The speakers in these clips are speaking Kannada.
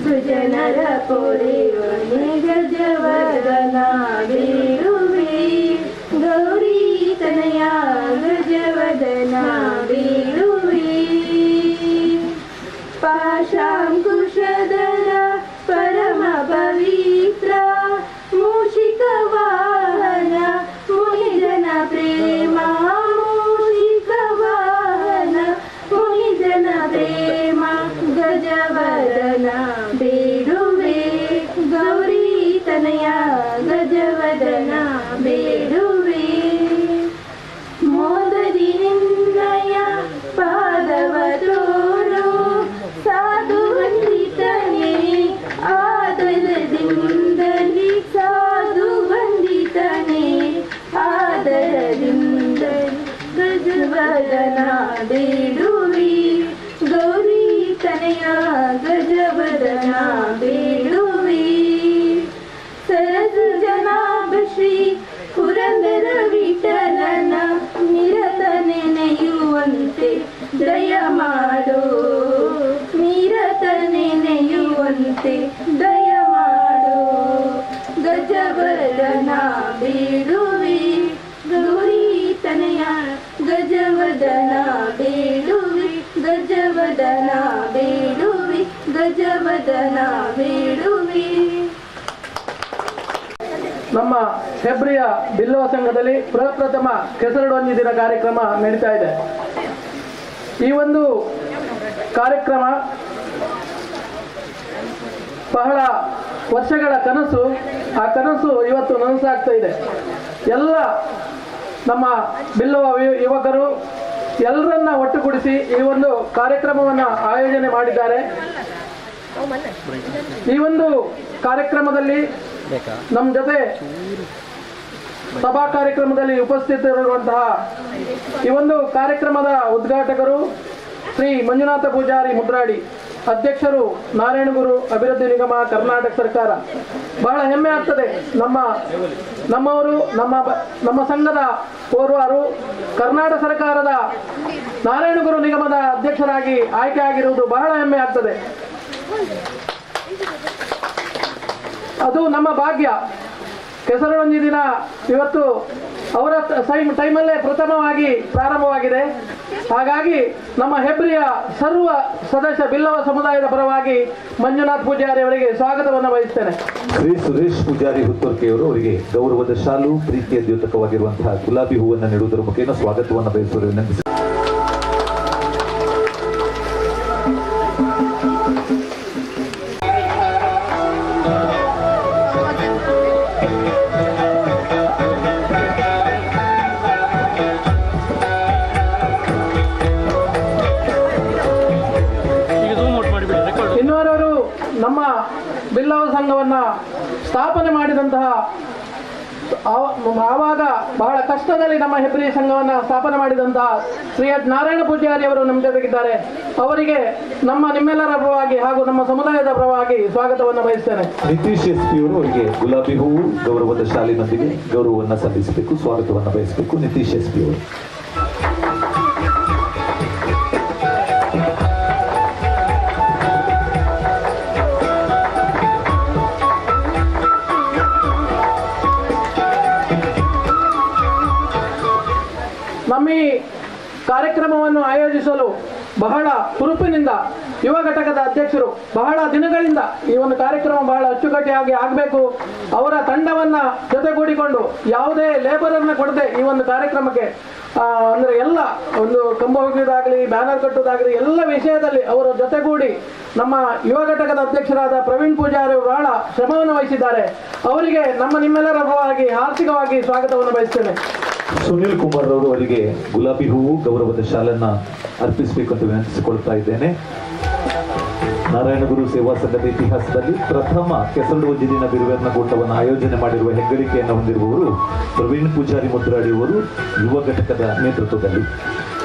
ಸುಜನರ ಪೊರೆವನೆ ಗಜವದನ ಬೇಡುವೆ ಗೌರಿ ತನಯ ಗಜವದನ ಬೇಡುವೆ ಪಾಶಾಂಕುಶಧರ ಪರಮ ಪವಿತ್ರ ಮೂಷಿಕ ವಾಹನ ಮುನಿಜನ ಪ್ರೇಮ ಮೂಷಿಕ ವಾಹನ ಮುನಿಜನ ಪ್ರೇಮ ಗಜವದನ ಬೇಡುವೆ ಗೌರಿ ತನಯ ಗಜವದನ ಬೇಡುವೆ ಮೋದದಿ ನಿನ್ನಯ ಪಾದವ ತೋರು ಸಾಧು ವಂದಿತನೇ ಆದರದಿಂದಲಿ ಸಾಧು ವಂದಿತನೇ ಆದರದಿಂದಲಿ ಗಜವದನ ಬೇಡುವೆ ಗೌರಿ ತನಯ ಗಜವದನ ಬೇಡುವೆ ಸರಸ ಜನಾಭ ಶ್ರೀ ಪುರಂದರ ವಿಠಲನ ನಿರತ ನೆನೆಯುವಂತೆ ದಯ ಮಾಡೋ ನಿರತ ನೆನೆಯುವಂತೆ ದಯ ಮಾಡೋ ಗಜವದನ ಬೇಡುವೆ ಗೌರಿ ತನಯ ಗಜವದನ ಬೇಡುವೆ ಗಜವದನ ಬೇಡುವೆ ಗಜವದನ ಬೇಡುವೆ. ನಮ್ಮ ಹೆಬ್ರಿಯ ಬಿಲ್ಲವ ಸಂಘದಲ್ಲಿ ಪ್ರಪ್ರಥಮ ಕೆಸರಡೊಂಜಿ ದಿನ ಕಾರ್ಯಕ್ರಮ ನಡೀತಾ ಇದೆ. ಈ ಒಂದು ಕಾರ್ಯಕ್ರಮ ಬಹಳ ವರ್ಷಗಳ ಕನಸು. ಆ ಕನಸು ಇವತ್ತು ನನಸಾಗ್ತಾ ಇದೆ. ಎಲ್ಲ ನಮ್ಮ ಬಿಲ್ಲವ ಯುವಕರು ಎಲ್ಲರನ್ನ ಒಟ್ಟುಗೂಡಿಸಿ ಈ ಒಂದು ಕಾರ್ಯಕ್ರಮವನ್ನು ಆಯೋಜನೆ ಮಾಡಿದ್ದಾರೆ. ಈ ಒಂದು ಕಾರ್ಯಕ್ರಮದಲ್ಲಿ ನಮ್ಮ ಜೊತೆ ಸಭಾ ಕಾರ್ಯಕ್ರಮದಲ್ಲಿ ಉಪಸ್ಥಿತರಿರುವಂತಹ ಈ ಒಂದು ಕಾರ್ಯಕ್ರಮದ ಉದ್ಘಾಟಕರು ಶ್ರೀ ಮಂಜುನಾಥ ಪೂಜಾರಿ ಮುದ್ರಾಡಿ, ಅಧ್ಯಕ್ಷರು ನಾರಾಯಣಗುರು ಅಭಿವೃದ್ಧಿ ನಿಗಮ ಕರ್ನಾಟಕ ಸರ್ಕಾರ. ಬಹಳ ಹೆಮ್ಮೆ ಆಗ್ತದೆ. ನಮ್ಮವರು ನಮ್ಮ ಸಂಘದ ಪೂರ್ವರು ಕರ್ನಾಟಕ ಸರ್ಕಾರದ ನಾರಾಯಣಗುರು ನಿಗಮದ ಅಧ್ಯಕ್ಷರಾಗಿ ಆಯ್ಕೆ ಆಗಿರುವುದು ಬಹಳ ಹೆಮ್ಮೆ ಆಗ್ತದೆ. ಅದು ನಮ್ಮ ಭಾಗ್ಯ. ಕೆಸರಡೊಂಜಿ ದಿನ ಇವತ್ತು ಅವರ ಟೈಮಲ್ಲೇ ಪ್ರಥಮವಾಗಿ ಪ್ರಾರಂಭವಾಗಿದೆ. ಹಾಗಾಗಿ ನಮ್ಮ ಹೆಬ್ರಿಯ ಸರ್ವ ಸದಸ್ಯ ಬಿಲ್ಲವ ಸಮುದಾಯದ ಪರವಾಗಿ ಮಂಜುನಾಥ್ ಪೂಜಾರಿ ಅವರಿಗೆ ಸ್ವಾಗತವನ್ನು ಬಯಸ್ತೇನೆ. ಶ್ರೀ ಸುರೇಶ್ ಪೂಜಾರಿ ಹುತ್ತೂರ್ಕೆಯವರು ಅವರಿಗೆ ಗೌರವದ ಶಾಲು, ಪ್ರೀತಿಯ ದ್ಯೋತಕವಾಗಿರುವಂತಹ ಗುಲಾಬಿ ಹೂವನ್ನು ನೀಡುವುದರ ಮುಖೇನ ಸ್ವಾಗತವನ್ನು ಬಯಸುವ ವಿನಂತಿಸಿ. ನಮ್ಮ ಬಿಲ್ಲವ ಸಂಘವನ್ನು ಸ್ಥಾಪನೆ ಮಾಡಿದಂತಹ ಆವಾಗ ಬಹಳ ಕಷ್ಟದಲ್ಲಿ ನಮ್ಮ ಹೆಬ್ರಿ ಸಂಘವನ್ನು ಸ್ಥಾಪನೆ ಮಾಡಿದಂತಹ ಶ್ರೀ ನಾರಾಯಣ ಪೂಜಾರಿ ಅವರು ನಮ್ಮ ಜೊತೆಗಿದ್ದಾರೆ. ಅವರಿಗೆ ನಿಮ್ಮೆಲ್ಲರ ಪರವಾಗಿ ಹಾಗೂ ನಮ್ಮ ಸಮುದಾಯದ ಪರವಾಗಿ ಸ್ವಾಗತವನ್ನು ಬಯಸ್ತೇನೆ. ನಿತೀಶ್ ಎಸ್ಪಿ ಅವರು ಅವರಿಗೆ ಗುಲಾಬಿ ಹೂವು ಗೌರವದ ಶಾಲಿನೊಂದಿಗೆ ಗೌರವವನ್ನು ಸಲ್ಲಿಸಬೇಕು, ಸ್ವಾಗತವನ್ನು ಬಯಸಬೇಕು. ನಿತೀಶ್ ಎಸ್ಪಿ ಅವರು. ನಮ್ಮ ಈ ಕಾರ್ಯಕ್ರಮವನ್ನು ಆಯೋಜಿಸಲು ಬಹಳ ಹುರುಪಿನಿಂದ ಯುವ ಘಟಕದ ಅಧ್ಯಕ್ಷರು ಬಹಳ ದಿನಗಳಿಂದ ಈ ಒಂದು ಕಾರ್ಯಕ್ರಮ ಬಹಳ ಅಚ್ಚುಕಟ್ಟಾಗಿ ಆಗಬೇಕು, ಅವರ ತಂಡವನ್ನು ಜೊತೆಗೂಡಿಕೊಂಡು ಯಾವುದೇ ಲೇಬರನ್ನು ಕೊಡದೆ ಈ ಒಂದು ಕಾರ್ಯಕ್ರಮಕ್ಕೆ ಅಂದರೆ ಎಲ್ಲ ಒಂದು ಕಂಬ ಹೋಗುವುದಾಗಲಿ, ಬ್ಯಾನರ್ ಕಟ್ಟುವುದಾಗಲಿ ಎಲ್ಲ ವಿಷಯದಲ್ಲಿ ಅವರ ಜೊತೆಗೂಡಿ ನಮ್ಮ ಯುವ ಘಟಕದ ಅಧ್ಯಕ್ಷರಾದ ಪ್ರವೀಣ್ ಪೂಜಾರಿ ಬಹಳ ಶ್ರಮವನ್ನು ವಹಿಸಿದ್ದಾರೆ. ಅವರಿಗೆ ನಿಮ್ಮೆಲ್ಲರ ಪರವಾಗಿ ಆರ್ಥಿಕವಾಗಿ ಸ್ವಾಗತವನ್ನು ಬಯಸ್ತೇನೆ. ಸುನಿಲ್ ಕುಮಾರ್ ಅವರು ಅವರಿಗೆ ಗುಲಾಬಿ ಹೂವು ಗೌರವದ ಶಾಲನ್ನ ಅರ್ಪಿಸಬೇಕು ಅಂತ ವಿನಂತಿಸಿಕೊಳ್ತಾ ಇದ್ದೇನೆ. ನಾರಾಯಣಗುರು ಸೇವಾ ಸಂಘದ ಇತಿಹಾಸದಲ್ಲಿ ಪ್ರಥಮ ಕೆಸರಡೊಂಜಿ ದಿನ ಬಿರುವೆರ್ನಗೂಟವನ್ನು ಆಯೋಜನೆ ಮಾಡಿರುವ ಹೆಗ್ಗಳಿಕೆಯನ್ನು ಹೊಂದಿರುವವರು ಪ್ರವೀಣ್ ಪೂಜಾರಿ ಮುದ್ರಾಡಿ ಅವರು ಯುವ ಘಟಕದ ನೇತೃತ್ವದಲ್ಲಿ.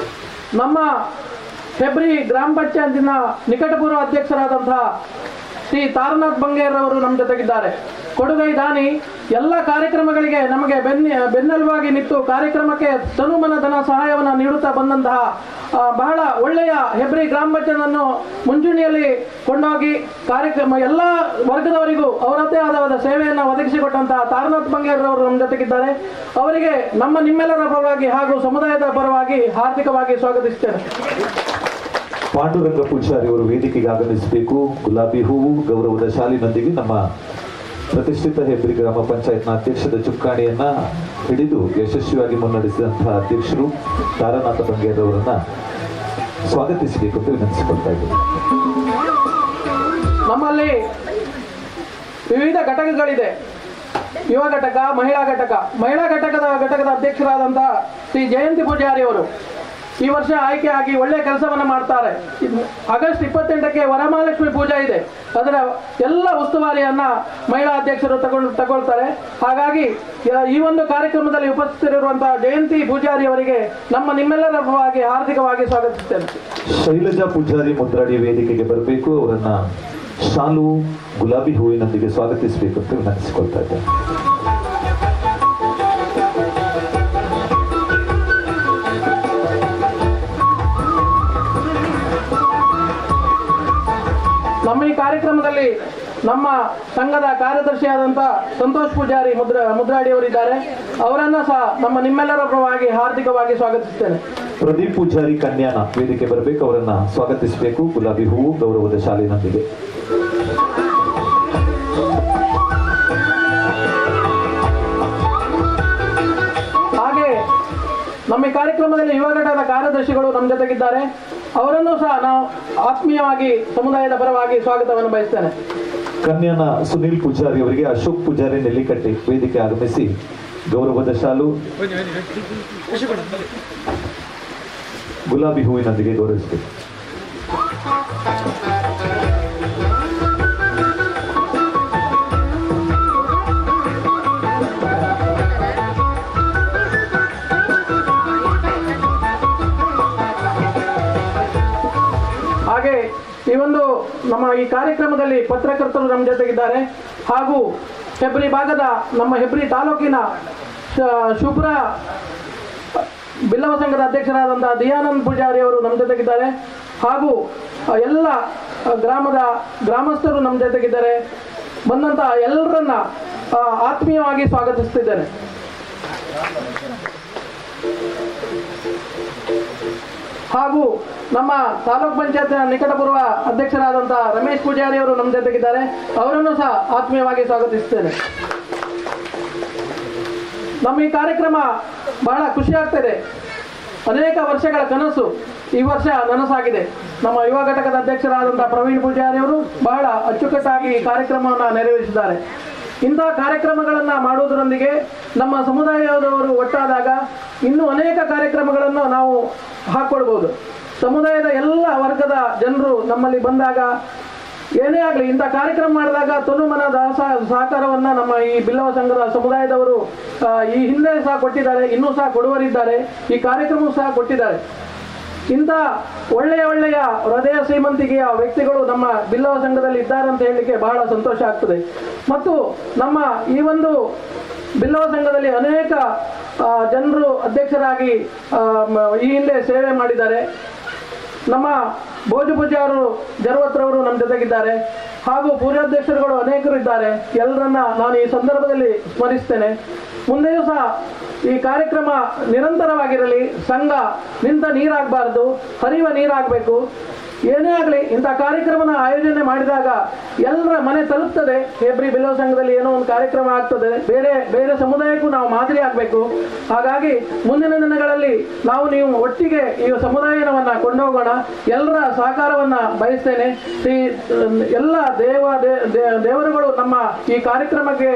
ನಮ್ಮ ಹೆಬ್ರಿ ಗ್ರಾಮ ಪಂಚಾಯತಿನ ನಿಕಟಪೂರ್ವ ಅಧ್ಯಕ್ಷರಾದಂತಹ ಶ್ರೀ ತಾರನಾಥ್ ಬಂಗೇರವರು ನಮ್ಮ ಜೊತೆಗಿದ್ದಾರೆ. ಕೊಡುಗೈ ದಾನಿ, ಎಲ್ಲ ಕಾರ್ಯಕ್ರಮಗಳಿಗೆ ನಮಗೆ ಬೆನ್ನೆಲುಬಾಗಿ ನಿಂತು ಕಾರ್ಯಕ್ರಮಕ್ಕೆ ತನುಮನ ಧನ ಸಹಾಯವನ್ನು ನೀಡುತ್ತಾ ಬಂದಂತಹ ಬಹಳ ಒಳ್ಳೆಯ ಹೆಬ್ರಿ ಗ್ರಾಮ ಪಂಚಾಯತನ್ನು ಮುಂಚೂಣಿಯಲ್ಲಿ ಕೊಂಡೋಗಿ ಕಾರ್ಯಕ್ರಮ ಎಲ್ಲ ವರ್ಗದವರಿಗೂ ಅವರದ್ದೇ ಆದ ಸೇವೆಯನ್ನು ಒದಗಿಸಿಕೊಟ್ಟಂತಹ ತಾರನಾಥ್ ಬಂಗೇರವರು ನಮ್ಮ ಜೊತೆಗಿದ್ದಾರೆ. ಅವರಿಗೆ ನಿಮ್ಮೆಲ್ಲರ ಪರವಾಗಿ ಹಾಗೂ ಸಮುದಾಯದ ಪರವಾಗಿ ಹಾರ್ದಿಕವಾಗಿ ಸ್ವಾಗತಿಸುತ್ತೇನೆ. ಪಾಂಡುರಂಗ ಪೂಜಾರಿ ಅವರು ವೇದಿಕೆಗೆ ಆಗಮಿಸಬೇಕು. ಗುಲಾಬಿ ಹೂವು ಗೌರವದ ಶಾಲಿನೊಂದಿಗೆ ನಮ್ಮ ಪ್ರತಿಷ್ಠಿತ ಹೆಬ್ರಿ ಗ್ರಾಮ ಪಂಚಾಯತ್ನ ಅಧ್ಯಕ್ಷದ ಚುಕ್ಕಾಣಿಯನ್ನ ಹಿಡಿದು ಯಶಸ್ವಿಯಾಗಿ ಮುನ್ನಡೆಸಿದಂತಹ ಅಧ್ಯಕ್ಷರು ತಾರನಾಥ ಬಂಗೇರವರನ್ನ ಸ್ವಾಗತಿಸಬೇಕು ಅಂತ ವಿನಂತಿಸಿಕೊಳ್ತಾ ಇದ್ದೇನೆ. ನಮ್ಮಲ್ಲಿ ವಿವಿಧ ಘಟಕಗಳಿದೆ. ಯುವ ಘಟಕ, ಮಹಿಳಾ ಘಟಕ. ಮಹಿಳಾ ಘಟಕದ ಅಧ್ಯಕ್ಷರಾದಂತಹ ಶ್ರೀ ಜಯಂತಿ ಪೂಜಾರಿ ಅವರು ಈ ವರ್ಷ ಆಯ್ಕೆಯಾಗಿ ಒಳ್ಳೆ ಕೆಲಸವನ್ನು ಮಾಡ್ತಾರೆ. ಆಗಸ್ಟ್ 28ಕ್ಕೆ ವರಮಹಾಲಕ್ಷ್ಮಿ ಪೂಜೆ ಇದೆ. ಅದರ ಎಲ್ಲ ಉಸ್ತುವಾರಿಯನ್ನ ಮಹಿಳಾ ಅಧ್ಯಕ್ಷರು ತಗೊಳ್ತಾರೆ. ಹಾಗಾಗಿ ಈ ಒಂದು ಕಾರ್ಯಕ್ರಮದಲ್ಲಿ ಉಪಸ್ಥಿತರಿರುವಂತಹ ಜಯಂತಿ ಪೂಜಾರಿ ಅವರಿಗೆ ನಿಮ್ಮೆಲ್ಲರ ಪರವಾಗಿ ಹಾರ್ದಿಕವಾಗಿ ಸ್ವಾಗತಿಸುತ್ತೇನೆ. ಶೈಲಜಾ ಪೂಜಾರಿ ಮುದ್ರಾಡಿ ವೇದಿಕೆಗೆ ಬರಬೇಕು. ಅವರನ್ನ ಶಾಲು ಗುಲಾಬಿ ಹೂವಿನೊಂದಿಗೆ ಸ್ವಾಗತಿಸಬೇಕು ಅಂತ ವಿನಂತಿಸಿಕೊಳ್ತಾ ಇದ್ದೇನೆ. ನಮ್ಮ ಈ ಕಾರ್ಯಕ್ರಮದಲ್ಲಿ ನಮ್ಮ ಸಂಘದ ಕಾರ್ಯದರ್ಶಿಯಾದಂಥ ಸಂತೋಷ್ ಪೂಜಾರಿ ಮುದ್ರಾಡಿಯವರಿದ್ದಾರೆ. ಅವರನ್ನ ಸಹ ನಿಮ್ಮೆಲ್ಲರ ಪರವಾಗಿ ಹಾರ್ದಿಕವಾಗಿ ಸ್ವಾಗತಿಸುತ್ತೇನೆ. ಪ್ರದೀಪ್ ಪೂಜಾರಿ ಕನ್ಯಾನ ವೇದಿಕೆ ಬರಬೇಕು. ಅವರನ್ನ ಸ್ವಾಗತಿಸಬೇಕು ಗುಲಾಬಿ ಹೂವು ಗೌರವದ ಶಾಲಿನೊಂದಿಗೆ. ಹಾಗೆ ನಮ್ಮ ಈ ಕಾರ್ಯಕ್ರಮದಲ್ಲಿ ಯುವ ಘಟಕದ ಕಾರ್ಯದರ್ಶಿಗಳು ನಮ್ಮ ಜೊತೆಗಿದ್ದಾರೆ. ಅವರನ್ನು ಸಹ ನಾವು ಆತ್ಮೀಯವಾಗಿ ಸಮುದಾಯದ ಪರವಾಗಿ ಸ್ವಾಗತವನ್ನು ಬಯಸ್ತೇನೆ. ಕನ್ಯಾನ ಸುನೀಲ್ ಪೂಜಾರಿ ಅವರಿಗೆ ಅಶೋಕ್ ಪೂಜಾರಿ ನೆಲ್ಲಿಕಟ್ಟಿ ವೇದಿಕೆ ಆಗಮಿಸಿ ಗೌರವದ ಶಾಲು ಗುಲಾಬಿ ಹೂವಿನೊಂದಿಗೆ ಗೌರವಿಸಬೇಕು. ಹಾಗೆ ನಮ್ಮ ಈ ಕಾರ್ಯಕ್ರಮದಲ್ಲಿ ಪತ್ರಕರ್ತರು ನಮ್ಮ ಜೊತೆಗಿದ್ದಾರೆ. ಹಾಗೂ ಹೆಬ್ರಿ ಭಾಗದ ಹೆಬ್ರಿ ತಾಲೂಕಿನ ಶುಭ್ರ ಬಿಲ್ಲವ ಸಂಘದ ಅಧ್ಯಕ್ಷರಾದಂತಹ ದಯಾನಂದ್ ಪೂಜಾರಿ ಅವರು ನಮ್ಮ ಜೊತೆಗಿದ್ದಾರೆ. ಹಾಗೂ ಎಲ್ಲ ಗ್ರಾಮಸ್ಥರು ನಮ್ಮ ಜೊತೆಗಿದ್ದಾರೆ. ಬಂದಂತಹ ಎಲ್ಲರನ್ನ ಆತ್ಮೀಯವಾಗಿ ಸ್ವಾಗತಿಸುತ್ತಿದ್ದೇನೆ. ಹಾಗೂ ನಮ್ಮ ತಾಲೂಕ್ ಪಂಚಾಯತ್ ನಿಕಟಪೂರ್ವ ಅಧ್ಯಕ್ಷರಾದಂತಹ ರಮೇಶ್ ಪೂಜಾರಿ ಅವರು ನಮ್ಮ ಜೊತೆಗಿದ್ದಾರೆ. ಅವರನ್ನು ಸಹ ಆತ್ಮೀಯವಾಗಿ ಸ್ವಾಗತಿಸುತ್ತೇನೆ. ನಮ್ಮ ಈ ಕಾರ್ಯಕ್ರಮ ಬಹಳ ಖುಷಿ ಆಗ್ತದೆ. ಅನೇಕ ವರ್ಷಗಳ ಕನಸು ಈ ವರ್ಷ ನನಸಾಗಿದೆ. ನಮ್ಮ ಯುವ ಘಟಕದ ಅಧ್ಯಕ್ಷರಾದಂತಹ ಪ್ರವೀಣ್ ಪೂಜಾರಿ ಅವರು ಬಹಳ ಅಚ್ಚುಕಟ್ಟಾಗಿ ಈ ಕಾರ್ಯಕ್ರಮವನ್ನು ನೆರವೇರಿಸಿದ್ದಾರೆ. ಇಂತಹ ಕಾರ್ಯಕ್ರಮಗಳನ್ನು ಮಾಡುವುದರೊಂದಿಗೆ ನಮ್ಮ ಸಮುದಾಯದವರು ಒಟ್ಟಾದಾಗ ಇನ್ನೂ ಅನೇಕ ಕಾರ್ಯಕ್ರಮಗಳನ್ನು ನಾವು ಹಾಕ್ಕೊಳ್ಬೋದು. ಸಮುದಾಯದ ಎಲ್ಲ ವರ್ಗದ ಜನರು ನಮ್ಮಲ್ಲಿ ಬಂದಾಗ ಏನೇ ಆಗಲಿ ಇಂಥ ಕಾರ್ಯಕ್ರಮ ಮಾಡಿದಾಗ ತನುಮನದ ಸಹಕಾರವನ್ನು ನಮ್ಮ ಈ ಬಿಲ್ಲವ ಸಂಘದ ಸಮುದಾಯದವರು ಈ ಹಿಂದೆ ಸಹ ಕೊಟ್ಟಿದ್ದಾರೆ, ಇನ್ನೂ ಸಹ ಕೊಡುವರಿದ್ದಾರೆ. ಈ ಕಾರ್ಯಕ್ರಮವೂ ಸಹ ಕೊಟ್ಟಿದ್ದಾರೆ. ಇಂಥ ಒಳ್ಳೆಯ ಹೃದಯ ಶ್ರೀಮಂತಿಕೆಯ ವ್ಯಕ್ತಿಗಳು ನಮ್ಮ ಬಿಲ್ಲವ ಸಂಘದಲ್ಲಿ ಇದ್ದಾರೆ ಅಂತ ಹೇಳಲಿಕ್ಕೆ ಬಹಳ ಸಂತೋಷ ಆಗ್ತದೆ. ಮತ್ತು ನಮ್ಮ ಈ ಒಂದು ಬಿಲ್ಲವ ಸಂಘದಲ್ಲಿ ಅನೇಕ ಜನರು ಅಧ್ಯಕ್ಷರಾಗಿ ಈ ಹಿಂದೆ ಸೇವೆ ಮಾಡಿದ್ದಾರೆ. ನಮ್ಮ ಭೋಜು ಪೂಜಾರು ಜರವತ್ರವರು ನಮ್ಮ ಜೊತೆಗಿದ್ದಾರೆ. ಹಾಗೂ ಪೂರ್ವಾಧ್ಯಕ್ಷರುಗಳು ಅನೇಕರು ಇದ್ದಾರೆ. ಎಲ್ಲರನ್ನ ನಾನು ಈ ಸಂದರ್ಭದಲ್ಲಿ ಸ್ಮರಿಸ್ತೇನೆ. ಮುಂದೆಯೂ ಸಹ ಈ ಕಾರ್ಯಕ್ರಮ ನಿರಂತರವಾಗಿರಲಿ. ಸಂಘ ನಿಂತ ನೀರಾಗಬಾರ್ದು, ಹರಿಯುವ ನೀರಾಗಬೇಕು. ಏನೇ ಆಗಲಿ ಇಂಥ ಕಾರ್ಯಕ್ರಮನ ಆಯೋಜನೆ ಮಾಡಿದಾಗ ಎಲ್ಲರ ಮನೆ ತಲುಪ್ತದೆ. ಹೆಬ್ರಿ ಬಿಲ್ಲವ ಸಂಘದಲ್ಲಿ ಏನೋ ಒಂದು ಕಾರ್ಯಕ್ರಮ ಆಗ್ತದೆ, ಬೇರೆ ಸಮುದಾಯಕ್ಕೂ ನಾವು ಮಾದರಿ ಆಗಬೇಕು. ಹಾಗಾಗಿ ಮುಂದಿನ ದಿನಗಳಲ್ಲಿ ನೀವು ಒಟ್ಟಿಗೆ ಈ ಸಮುದಾಯವನ್ನು ಕೊಂಡೋಗೋಣ. ಎಲ್ಲರ ಸಹಕಾರವನ್ನು ಬಯಸ್ತೇನೆ. ಎಲ್ಲ ದೇವರುಗಳು ನಮ್ಮ ಈ ಕಾರ್ಯಕ್ರಮಕ್ಕೆ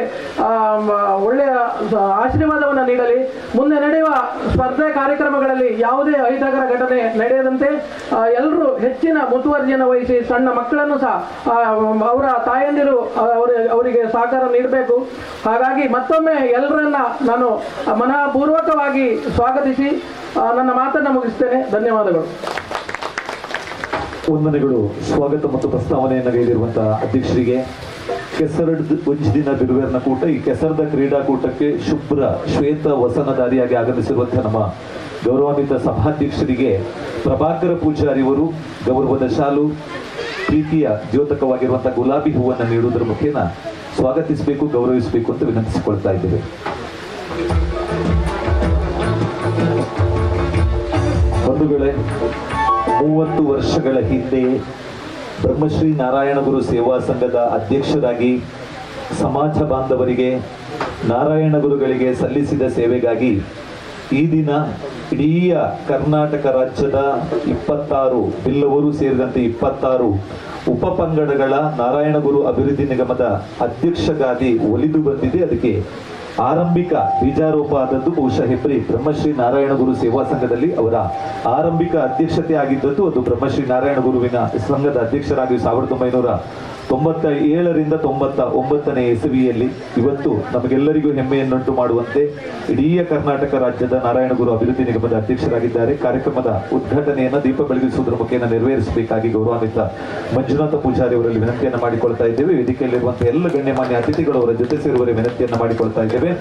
ಒಳ್ಳೆಯ ಆಶೀರ್ವಾದವನ್ನು ನೀಡಲಿ. ಮುಂದೆ ನಡೆಯುವ ಸ್ಪರ್ಧೆ ಕಾರ್ಯಕ್ರಮಗಳಲ್ಲಿ ಯಾವುದೇ ಅಹಿತಕರ ಘಟನೆ ನಡೆಯದಂತೆ ಎಲ್ಲರೂ ಹೆಚ್ಚಿನ ಮುತುವರ್ಜಿಯನ್ನು ವಹಿಸಿ ಸಣ್ಣ ಮಕ್ಕಳನ್ನು ಸಹ ಅವರ ತಾಯಂದಿರು ಅವರಿಗೆ ಸಹಕಾರ ನೀಡಬೇಕು. ಹಾಗಾಗಿ ಮತ್ತೊಮ್ಮೆ ಎಲ್ಲರನ್ನ ನಾನು ಮನಪೂರ್ವಕವಾಗಿ ಸ್ವಾಗತಿಸಿ ನನ್ನ ಮಾತನ್ನು ಮುಗಿಸ್ತೇನೆ. ಧನ್ಯವಾದಗಳು. ವಂದನೆಗಳು. ಸ್ವಾಗತ ಮತ್ತು ಪ್ರಸ್ತಾವನೆಯನ್ನು ಗೈದಿರುವಂತಹ ಅಧ್ಯಕ್ಷರಿಗೆ ಕೆಸರಡ್ ದಿನ ಬಿರುವೇರ್ನ ಕೂಟ, ಈ ಕೆಸರದ ಕ್ರೀಡಾಕೂಟಕ್ಕೆ ಶುಭ್ರ ಶ್ವೇತ ವಸನಧಾರಿಯಾಗಿ ಆಗಮಿಸಿರುವಂತಹ ನಮ್ಮ ಗೌರವಾನ್ವಿತ ಸಭಾಧ್ಯಕ್ಷರಿಗೆ ಪ್ರಭಾಕರ ಪೂಜಾರಿ ಅವರು ಗೌರವದ ಶಾಲು ಪ್ರೀತಿಯ ದ್ಯೋತಕವಾಗಿರುವಂತಹ ಗುಲಾಬಿ ಹೂವನ್ನು ನೀಡುವುದರ ಮುಖೇನ ಸ್ವಾಗತಿಸಬೇಕು, ಗೌರವಿಸಬೇಕು ಅಂತ ವಿನಂತಿಸಿಕೊಳ್ತಾ ಇದ್ದೇವೆ. ಬಂಧುಗಳೇ, 30 ವರ್ಷಗಳ ಹಿಂದೆ ಬ್ರಹ್ಮಶ್ರೀ ನಾರಾಯಣ ಗುರು ಸೇವಾ ಸಂಘದ ಅಧ್ಯಕ್ಷರಾಗಿ ಸಮಾಜ ಬಾಂಧವರಿಗೆ ನಾರಾಯಣ ಗುರುಗಳಿಗೆ ಸಲ್ಲಿಸಿದ ಸೇವೆಗಾಗಿ ಈ ದಿನ ಇಡೀ ಕರ್ನಾಟಕ ರಾಜ್ಯದ 26 ಬಿಲ್ಲವರು ಸೇರಿದಂತೆ 26 ಉಪಪಂಗಡಗಳ ನಾರಾಯಣ ಗುರು ಅಭಿವೃದ್ಧಿ ನಿಗಮದ ಅಧ್ಯಕ್ಷ ಗಾದಿ ಒಲಿದು ಬಂದಿದೆ. ಅದಕ್ಕೆ ಆರಂಭಿಕ ಬೀಜಾರೋಪ ಆದದ್ದು ಬಹುಶಃ ಹೆಬ್ರಿ ಬ್ರಹ್ಮಶ್ರೀ ನಾರಾಯಣ ಗುರು ಸೇವಾ ಸಂಘದಲ್ಲಿ ಅವರ ಆರಂಭಿಕ ಅಧ್ಯಕ್ಷತೆ ಆಗಿದ್ದದ್ದು ಅದು ಬ್ರಹ್ಮಶ್ರೀ ನಾರಾಯಣ ಗುರುವಿನ ಸಂಘದ ಅಧ್ಯಕ್ಷರಾಗಿ 1997ರಿಂದ 99ನೇ ಇಸವಿಯಲ್ಲಿ ಇವತ್ತು ನಮಗೆಲ್ಲರಿಗೂ ಹೆಮ್ಮೆಯನ್ನುಂಟು ಮಾಡುವಂತೆ ಇಡೀ ಕರ್ನಾಟಕ ರಾಜ್ಯದ ನಾರಾಯಣ ಗುರು ಅಭಿವೃದ್ಧಿ ನಿಗಮದ ಅಧ್ಯಕ್ಷರಾಗಿದ್ದಾರೆ. ಕಾರ್ಯಕ್ರಮದ ಉದ್ಘಾಟನೆಯನ್ನು ದೀಪ ಬೆಳಗಿಸುವುದರ ಮುಖೇನ ನೆರವೇರಿಸಬೇಕಾಗಿ ಗೌರವಾನ್ವಿತ ಮಂಜುನಾಥ ಪೂಜಾರಿ ಅವರಲ್ಲಿ ವಿನಂತಿಯನ್ನು ಮಾಡಿಕೊಳ್ತಾ ಇದ್ದೇವೆ. ವೇದಿಕೆಯಲ್ಲಿರುವಂತಹ ಎಲ್ಲ ಗಣ್ಯಮಾನ್ಯ ಅತಿಥಿಗಳು ಅವರ ಜೊತೆ ಸೇರುವರೆ ವಿನಂತಿಯನ್ನು ಮಾಡಿಕೊಳ್ತಾ ಇದ್ದೇವೆ.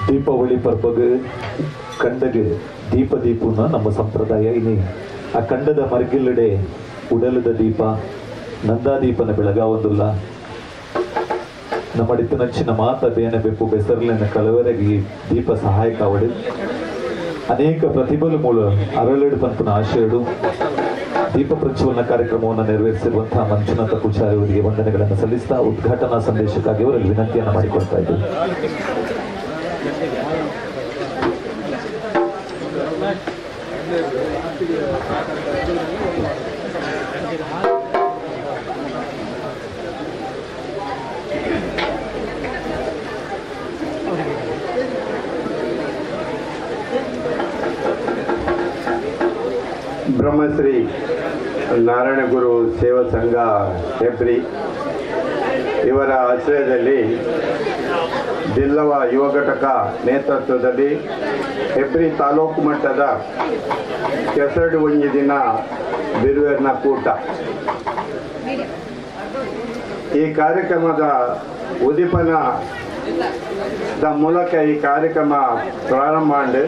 ದೀಪಾವಳಿ ಪರ್ಬಗ್ ಕಂಡಗೆ ದೀಪದೀಪನ ನಮ್ಮ ಸಂಪ್ರದಾಯ ಇನಿ ಆ ಕಂಡದ ಮರ್ಗಿಲ್ಲೆಡೆ ಉಡಲದ ದೀಪ ನಂದಾದೀಪನ ಬೆಳಗಾವೊಂದುಲ್ಲ ನಮ್ಮ ನಚ್ಚಿನ ಮಾತ ಬೇನೆ ಬೆಪ್ಪು ಬೆಸರ್ಲಿನ ಕಳವರೆಗೆ ದೀಪ ಸಹಾಯಕ ಅವಡು ಅನೇಕ ಪ್ರತಿಭಲು ಮೂಲ ಅರಳೆಡು ಪಂಪನ ಆಶಯಡು ದೀಪ ಪ್ರಜ್ವಲನ ಕಾರ್ಯಕ್ರಮವನ್ನು ನೆರವೇರಿಸಿರುವಂತಹ ಮಂಜುನಾಥ ಪೂಜಾರಿ ಅವರಿಗೆ ವಂದನೆಗಳನ್ನು ಸಲ್ಲಿಸ್ತಾ ಉದ್ಘಾಟನಾ ಸಂದೇಶಕ್ಕಾಗಿ ಅವರಲ್ಲಿ ವಿನಂತಿಯನ್ನು ಮಾಡಿಕೊಳ್ತಾ ಇದ್ದೇವೆ. ಬ್ರಹ್ಮಶ್ರೀ ನಾರಾಯಣ ಗುರು ಸೇವಾ ಸಂಘ ಹೆಬ್ರಿ ಇವರ ಆಶ್ರಯದಲ್ಲಿ ಬಿಲ್ಲವ ಯುವ ಘಟಕ ನೇತೃತ್ವದಲ್ಲಿ ಹೆಬ್ರಿ ತಾಲೂಕು ಮಟ್ಟದ ಕೆಸರಡು ಒಂಜಿ ದಿನ ಬಿರುವೇರ್ನ ಕೂಟ. ಈ ಕಾರ್ಯಕ್ರಮದ ಉದ್ದೀಪನದ ಮೂಲಕ ಈ ಕಾರ್ಯಕ್ರಮ ಪ್ರಾರಂಭ ಮಾಡಿ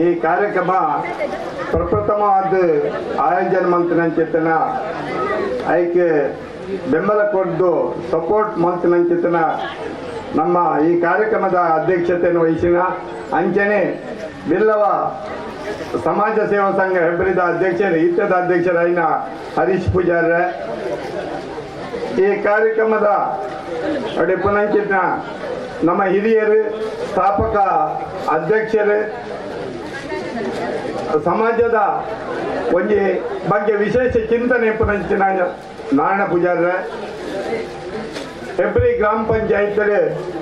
ಈ ಕಾರ್ಯಕ್ರಮ ಪ್ರಪ್ರಥಮವಾದ ಆಯೋಜನ ಮಂತ್ರಿನ ಐಕೆ ಬೆಂಬಲ ಕೊಟ್ಟು ಸಪೋರ್ಟ್ ಮಂತ್ರಿನ ನಮ್ಮ ಈ ಕಾರ್ಯಕ್ರಮದ ಅಧ್ಯಕ್ಷತೆಯನ್ನು ವಹಿಸಿನ ಅಂಚನೆ ಬಿಲ್ಲವ ಸಮಾಜ ಸೇವಾ ಸಂಘ ಹೆಬ್ರಿದ ಅಧ್ಯಕ್ಷರು ಇತ್ಯದ ಅಧ್ಯಕ್ಷರಾಯಿನ ಹರೀಶ್ ಪೂಜಾರ ಈ ಕಾರ್ಯಕ್ರಮದ ಅಡೆ ಪುನಂಚಿತ ನಮ್ಮ ಹಿರಿಯರು ಸ್ಥಾಪಕ ಅಧ್ಯಕ್ಷರು ಸಮಾಜದ ಒಂದು ಬಗ್ಗೆ ವಿಶೇಷ ಚಿಂತನೆ ಪುನಂಚಿನ ನಾರಾಯಣ ಪೂಜಾರ ಹೆಬ್ರಿ ಗ್ರಾಮ ಪಂಚಾಯತ್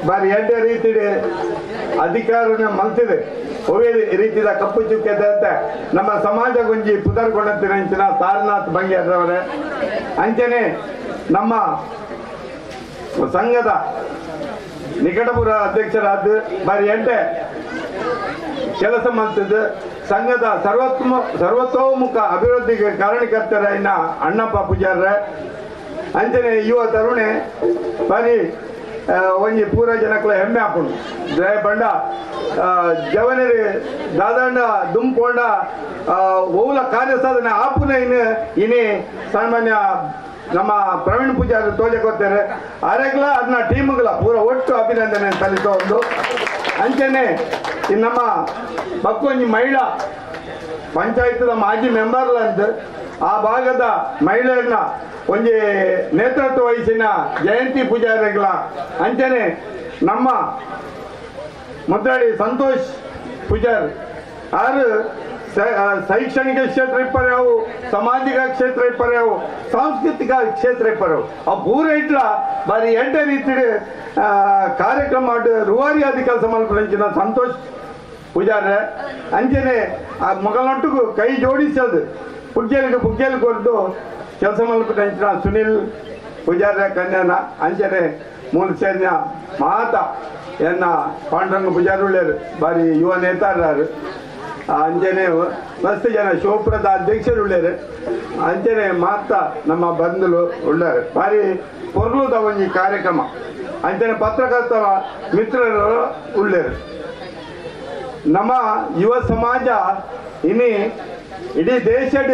ಬಾರಿ ಎರಡೇ ರೀತಿ ಅಧಿಕಾರನ ಮಲ್ತಿದೆ ಒವೇ ರೀತಿಯ ಕಪ್ಪು ಚುಕ್ಕೆದ ಅಂತ ನಮ್ಮ ಸಮಾಜ ಗುಂಜಿ ಪುದರ್ಗೊಂಡಂಚಿನ ಸಾರನಾಥ್ ಬಂಗೇರವರೇ ಅಂಚನೆ ನಮ್ಮ ಸಂಘದ ನಿಕಟಪುರ ಅಧ್ಯಕ್ಷರಾದ ಬಾರಿ ಎಂಟೆ ಕೆಲಸ ಮಾಡ್ತಿದ್ದು ಸಂಘದ ಸರ್ವತೋಮುಖ ಅಭಿವೃದ್ಧಿಗೆ ಕಾರಣಕರ್ತರ ಇನ್ನ ಅಣ್ಣಪ್ಪ ಪೂಜಾರ್ರೆ ಅಂಚನೆ ಯುವ ತರುಣೆ ಬಾರಿ ಒಂಜಿ ಪೂರ ಜನಕ್ಕಳ ಹೆಮ್ಮೆ ಹಾಕೊಂಡು ಜಯ ಬಂಡ ಜವನರಿ ದಾದಂಡ ದುಂಪೊಂಡ ಓಲ ಕಾರ್ಯ ಸಾಧನೆ ಆಪುನ ಇನಿ ಸಾಮಾನ್ಯ ನಮ್ಮ ಪ್ರವೀಣ್ ಪೂಜಾರಿ ತೋಜಕೊತ್ತಾರೆ ಅರೆಗ್ಲ ಅದನ್ನ ಟೀಮ್ಗಳ ಪೂರ ಒಟ್ಟು ಅಭಿನಂದನೆ ಸಲ್ಲಿಸೋ ಒಂದು ಅಂಚನೆ ನಮ್ಮ ಪಕ್ಕೊಂಜಿ ಮಹಿಳಾ ಪಂಚಾಯತ್ದ ಮಾಜಿ ಮೆಂಬರ್ಲ ಅಂತ ಆ ಭಾಗದ ಮಹಿಳೆಯರನ್ನ ಒಂಜಿ ನೇತೃತ್ವ ವಹಿಸಿನ ಜಯಂತಿ ಪೂಜಾರಿಗಳ ಅಂಚನೆ ನಮ್ಮ ಮುದ್ರಾಡಿ ಸಂತೋಷ್ ಪೂಜಾರ್ ಆರು ಶೈಕ್ಷಣಿಕ ಕ್ಷೇತ್ರ ಇಪ್ಪರ್ಯಾವು ಸಾಮಾಜಿಕ ಕ್ಷೇತ್ರ ಇಪ್ಪರ್ಯಾವು ಸಾಂಸ್ಕೃತಿಕ ಕ್ಷೇತ್ರ ಇಪ್ಪರ್ಯಾವು ಆ ಪೂರ ಇಟ್ಲ ಬಾರಿ ಎರಡೇ ರೀತಿ ಕಾರ್ಯಕ್ರಮ ರೂವಾರಿಯಾದ ಕೆಲಸ ಮಾಡ್ಕೊಂಡ ಸಂತೋಷ್ ಪೂಜಾರ್ರೆ ಅಂಚನೆ ಆ ಮಗಳೊಟ್ಟಿಗೂ ಕೈ ಜೋಡಿಸೋದು ಪುಗ್ಗೆಲ್ ಕೊಟ್ಟು ಕೆಲಸ ಮಾಡ್ಕೊಂಡ ಸುನಿಲ್ ಪೂಜಾರ್ರೆ ಕನ್ಯಾನ ಅಂಚನೆ ಮೂಲ ಸೇರಿನ ಮಾತ ಎನ್ನ ಪಾಂಡುರಂಗ ಪೂಜಾರಿ ಉಳ್ಳೇರು ಬಾರಿ ಯುವ ನೇತಾರರು ಅಂಜನೆ ಮಸ್ತ್ ಜನ ಶಿವಪುರದ ಅಧ್ಯಕ್ಷರು ಉಳ್ಳೇರು ಅಂಚನೆ ಮಾತ ನಮ್ಮ ಬಂಧುಲು ಉಳ್ಳಾರೆ ಬಾರಿ ಪೊರ್ಲುದ ಒಂಜಿ ಕಾರ್ಯಕ್ರಮ ಅಂಚನೆ ಪತ್ರಕರ್ತ ಮಿತ್ರರು ಉಳ್ಳೇರು ನಮ್ಮ ಯುವ ಸಮಾಜ ಇನಿ ಇಡೀ ದೇಶದ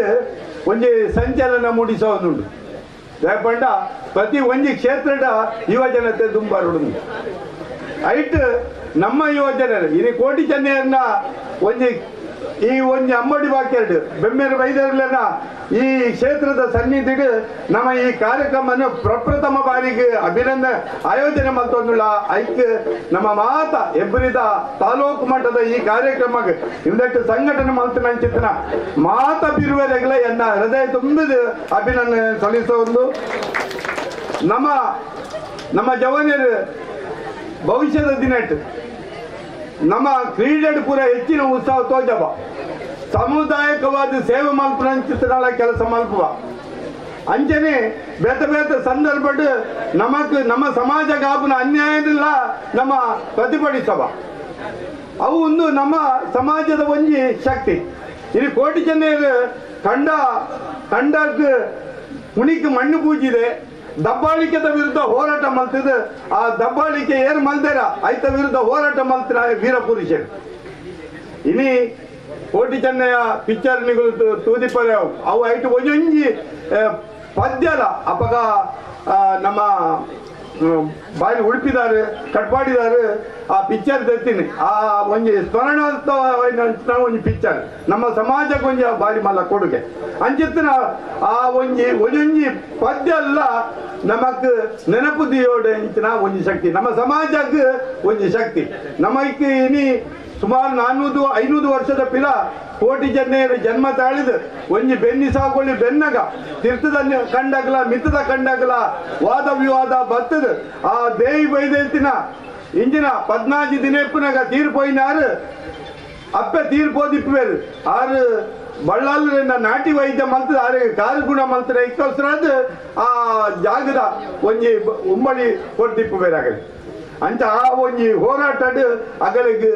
ಒಂಜಿ ಸಂಚಲನ ಮೂಡಿಸೋದುಂಡು ದಯಪಂಡ ಪ್ರತಿ ಒಂಜಿ ಕ್ಷೇತ್ರದ ಯುವ ಜನತೆ ದುಂಬಾರುಡು ಐಟ್ ನಮ್ಮ ಯುವ ಜನರು ಇನಿ ಕೋಟಿ ಚೆನ್ನೈಯನ್ನ ಒಂಜಿ ಈ ಒಂಜಿ ಅಂಬಡಿ ಬಾಕ್ಯರ್ಡು ಬೆಮ್ಮೇರು ಬೈದರ್ಲನ ಈ ಕ್ಷೇತ್ರದ ಸನ್ನಿಧಿಗೆ ನಮ್ಮ ಈ ಕಾರ್ಯಕ್ರಮವನ್ನು ಪ್ರಪ್ರಥಮ ಬಾರಿಗೆ ಅಭಿನಂದನೆ ಆಯೋಜನೆ ಮಾಡ್ತೊಂದುಳ್ಳ ಐಕ್ ನಮ್ಮ ಮಾತ ಹೆಬ್ಬರಿದ ತಾಲೂಕು ಮಟ್ಟದ ಈ ಕಾರ್ಯಕ್ರಮಕ್ಕೆ ಇಂದಟ್ಟು ಸಂಘಟನೆ ಮಾಡ್ತಾನೆ ಅಂಚಿತ್ತನ ಮಾತ ಬಿರುವರೆಗಳ ಎನ್ನ ಹೃದಯ ತುಂಬಿದ ಅಭಿನಂದನೆ ಸಲ್ಲಿಸೋದು ನಮ್ಮ ಜವಾನರು ಭವಿಷ್ಯದ ದಿನಟ್ಟು ನಮ್ಮ ಕ್ರೀಡೆ ಪೂರ ಹೆಚ್ಚಿನ ಉತ್ಸಾಹ ತೋಜಬ ಸಾಮುದಾಯಿಕವಾದ ಸೇವೆ ಮಲ್ಪನ ಕೆಲಸ ಮಲ್ಪುವ ಅಂಚನೆ ಬೇತ ಸಂದರ್ಭ ನಮ್ಮ ಸಮಾಜಕ್ಕೆ ಆಪನ ಅನ್ಯಾಯದಿಲ್ಲ ನಮ್ಮ ಪ್ರತಿಭಟಿಸವ ಅವು ಒಂದು ನಮ್ಮ ಸಮಾಜದ ಒಂಜಿ ಶಕ್ತಿ ಇಲ್ಲಿ ಕೋಟಿ ಚೆನ್ನೈರು ಕಂಡಕ್ಕೆ ಮುಣಿக்கு ಮಣ್ಣು ಪೂಜಿದೆ ದಬ್ಬಾಳಿಕೆದ ವಿರುದ್ಧ ಹೋರಾಟ ಮಲ್ತಿದ್ದು ಆ ದಬ್ಬಾಳಿಕೆ ಏನು ಮಲ್ದೇರ ಆಯ್ತ ವಿರುದ್ಧ ಹೋರಾಟ ಮಲ್ತಿನ ವೀರ ಪುರುಷರು ಇನಿ ಕೋಟಿ ಚೆನ್ನಯ್ಯ ಪಿಕ್ಚರ್ ನಿಗುಲು ತೂದಿಪರೆ ಅವು ಐಟು ಒಂಜೊಂಜಿ ಪದ್ಯಲ ಅಪಗ ನಮ್ಮ ಬಾಯಿ ಉಡುಪಿದಾರು ಕಟ್ಪಾಡಿದಾರು ಆ ಪಿಕ್ಚರ್ ತೆತ್ತೀನಿ ಆ ಒಂಜಿ ಸ್ಮರಣಾರ್ಥ ಒಂಜಿ ಪಿಕ್ಚರ್ ನಮ್ಮ ಸಮಾಜಕ್ಕೆ ಒಂಜಿ ಬಾರಿ ಮಲ್ಲ ಕೊಡುಗೆ ಅಂಚಿತ್ತಿನ ಆ ಒಂಜೊಂಜಿ ಪದ್ಯ ಅಲ್ಲ ನಮಕ್ ನೆನಪು ದಿಯೋಡೆ ಅಂಚಿನ ಒಂಜಿ ಶಕ್ತಿ ನಮ್ಮ ಸಮಾಜಕ್ಕೆ ಒಂಜಿ ಶಕ್ತಿ ನಮಕ್ ಇನಿ ಸುಮಾರು 400-500 ವರ್ಷದ ಪಿಲ ಕೋಟಿ ಚೆನ್ನೈಯರು ಜನ್ಮ ತಾಳಿದು ಒಂಜಿ ಬೆನ್ನಿ ಸಾಕೊಳ್ಳಿ ಬೆನ್ನಗ ತೀರ್ಥದ ಕಂಡಾಗಲ ಮಿತ್ತದ ಕಂಡಾಗಲ ವಾದ ವಿವಾದ ಬತ್ತದ ಆ ದೇವಿ ಬೈದೆಂತಿನ ಇಂಜಿನ 14 ದಿನೇಪ್ಪನಾಗ ತೀರ್ಪೋಯಿನಾರು ಅಪ್ಪೆ ತೀರ್ಪೋದಿಪ್ಪೇರು ಆರು ಬಳ್ಳಾಲಿನ ನಾಟಿ ವೈದ್ಯ ಮಲ್ತದ ಆರೆ ಕಾರುಗುಣ ಮಲ್ತದ ಇಕ್ಕೋಸ್ಕರ ಆ ಜಾಗದ ಒಂಜಿ ಉಮ್ಮಡಿ ಕೊಡ್ತಿಪ್ಪಬೇರಾಗಲಿ ಅಂತ ಆ ಒಂಜಿ ಹೋರಾಟ ಅಗಲಿಗೆ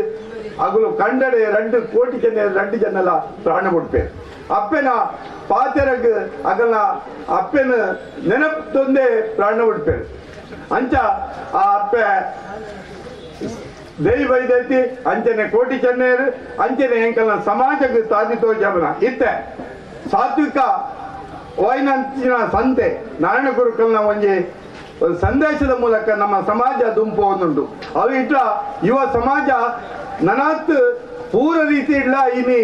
ಅಗಲು ಕಂಡಡೆ 2 ಕೋಟಿ ಜನ 2 ಜನಲ ಪ್ರಾಣ ಬಿಡ್ಪೇರು ಅಪ್ಪೆನ ಪಾತೆರಗ್ ಅಗಲ ಅಪ್ಪೆನ ನೆನಪು ತೊಂದೆ ಪ್ರಾಣ ಬಿಡ್ಪೇರು ಅಂಚ ಆ ಅಪ್ಪೆ ದೇವಿ ಬೈದೈತಿ ಅಂಚನೆ ಕೋಟಿ ಚೆನ್ನೈರು ಅಂಚನೆ ಎಂಕಲ್ನ ಸಮಾಜಕ್ಕೆ ತಾದಿ ತೋಜಬನ ಇತ್ತೆ ಸಾತ್ವಿಕ ವೈನಂಚಿನ ಸಂತೆ ನಾರಾಯಣ ಗುರುಕಲ್ನ ಒಂಜಿ ಸಂದೇಶದ ಮೂಲಕ ನಮ್ಮ ಸಮಾಜ ದುಂಪುಂದುಂಡು ಅವು ಇಟ್ಲ ಯುವ ಸಮಾಜ ನನಾತ್ ಪೂರ ರೀತಿ ಇಡ್ಲ ಇನಿ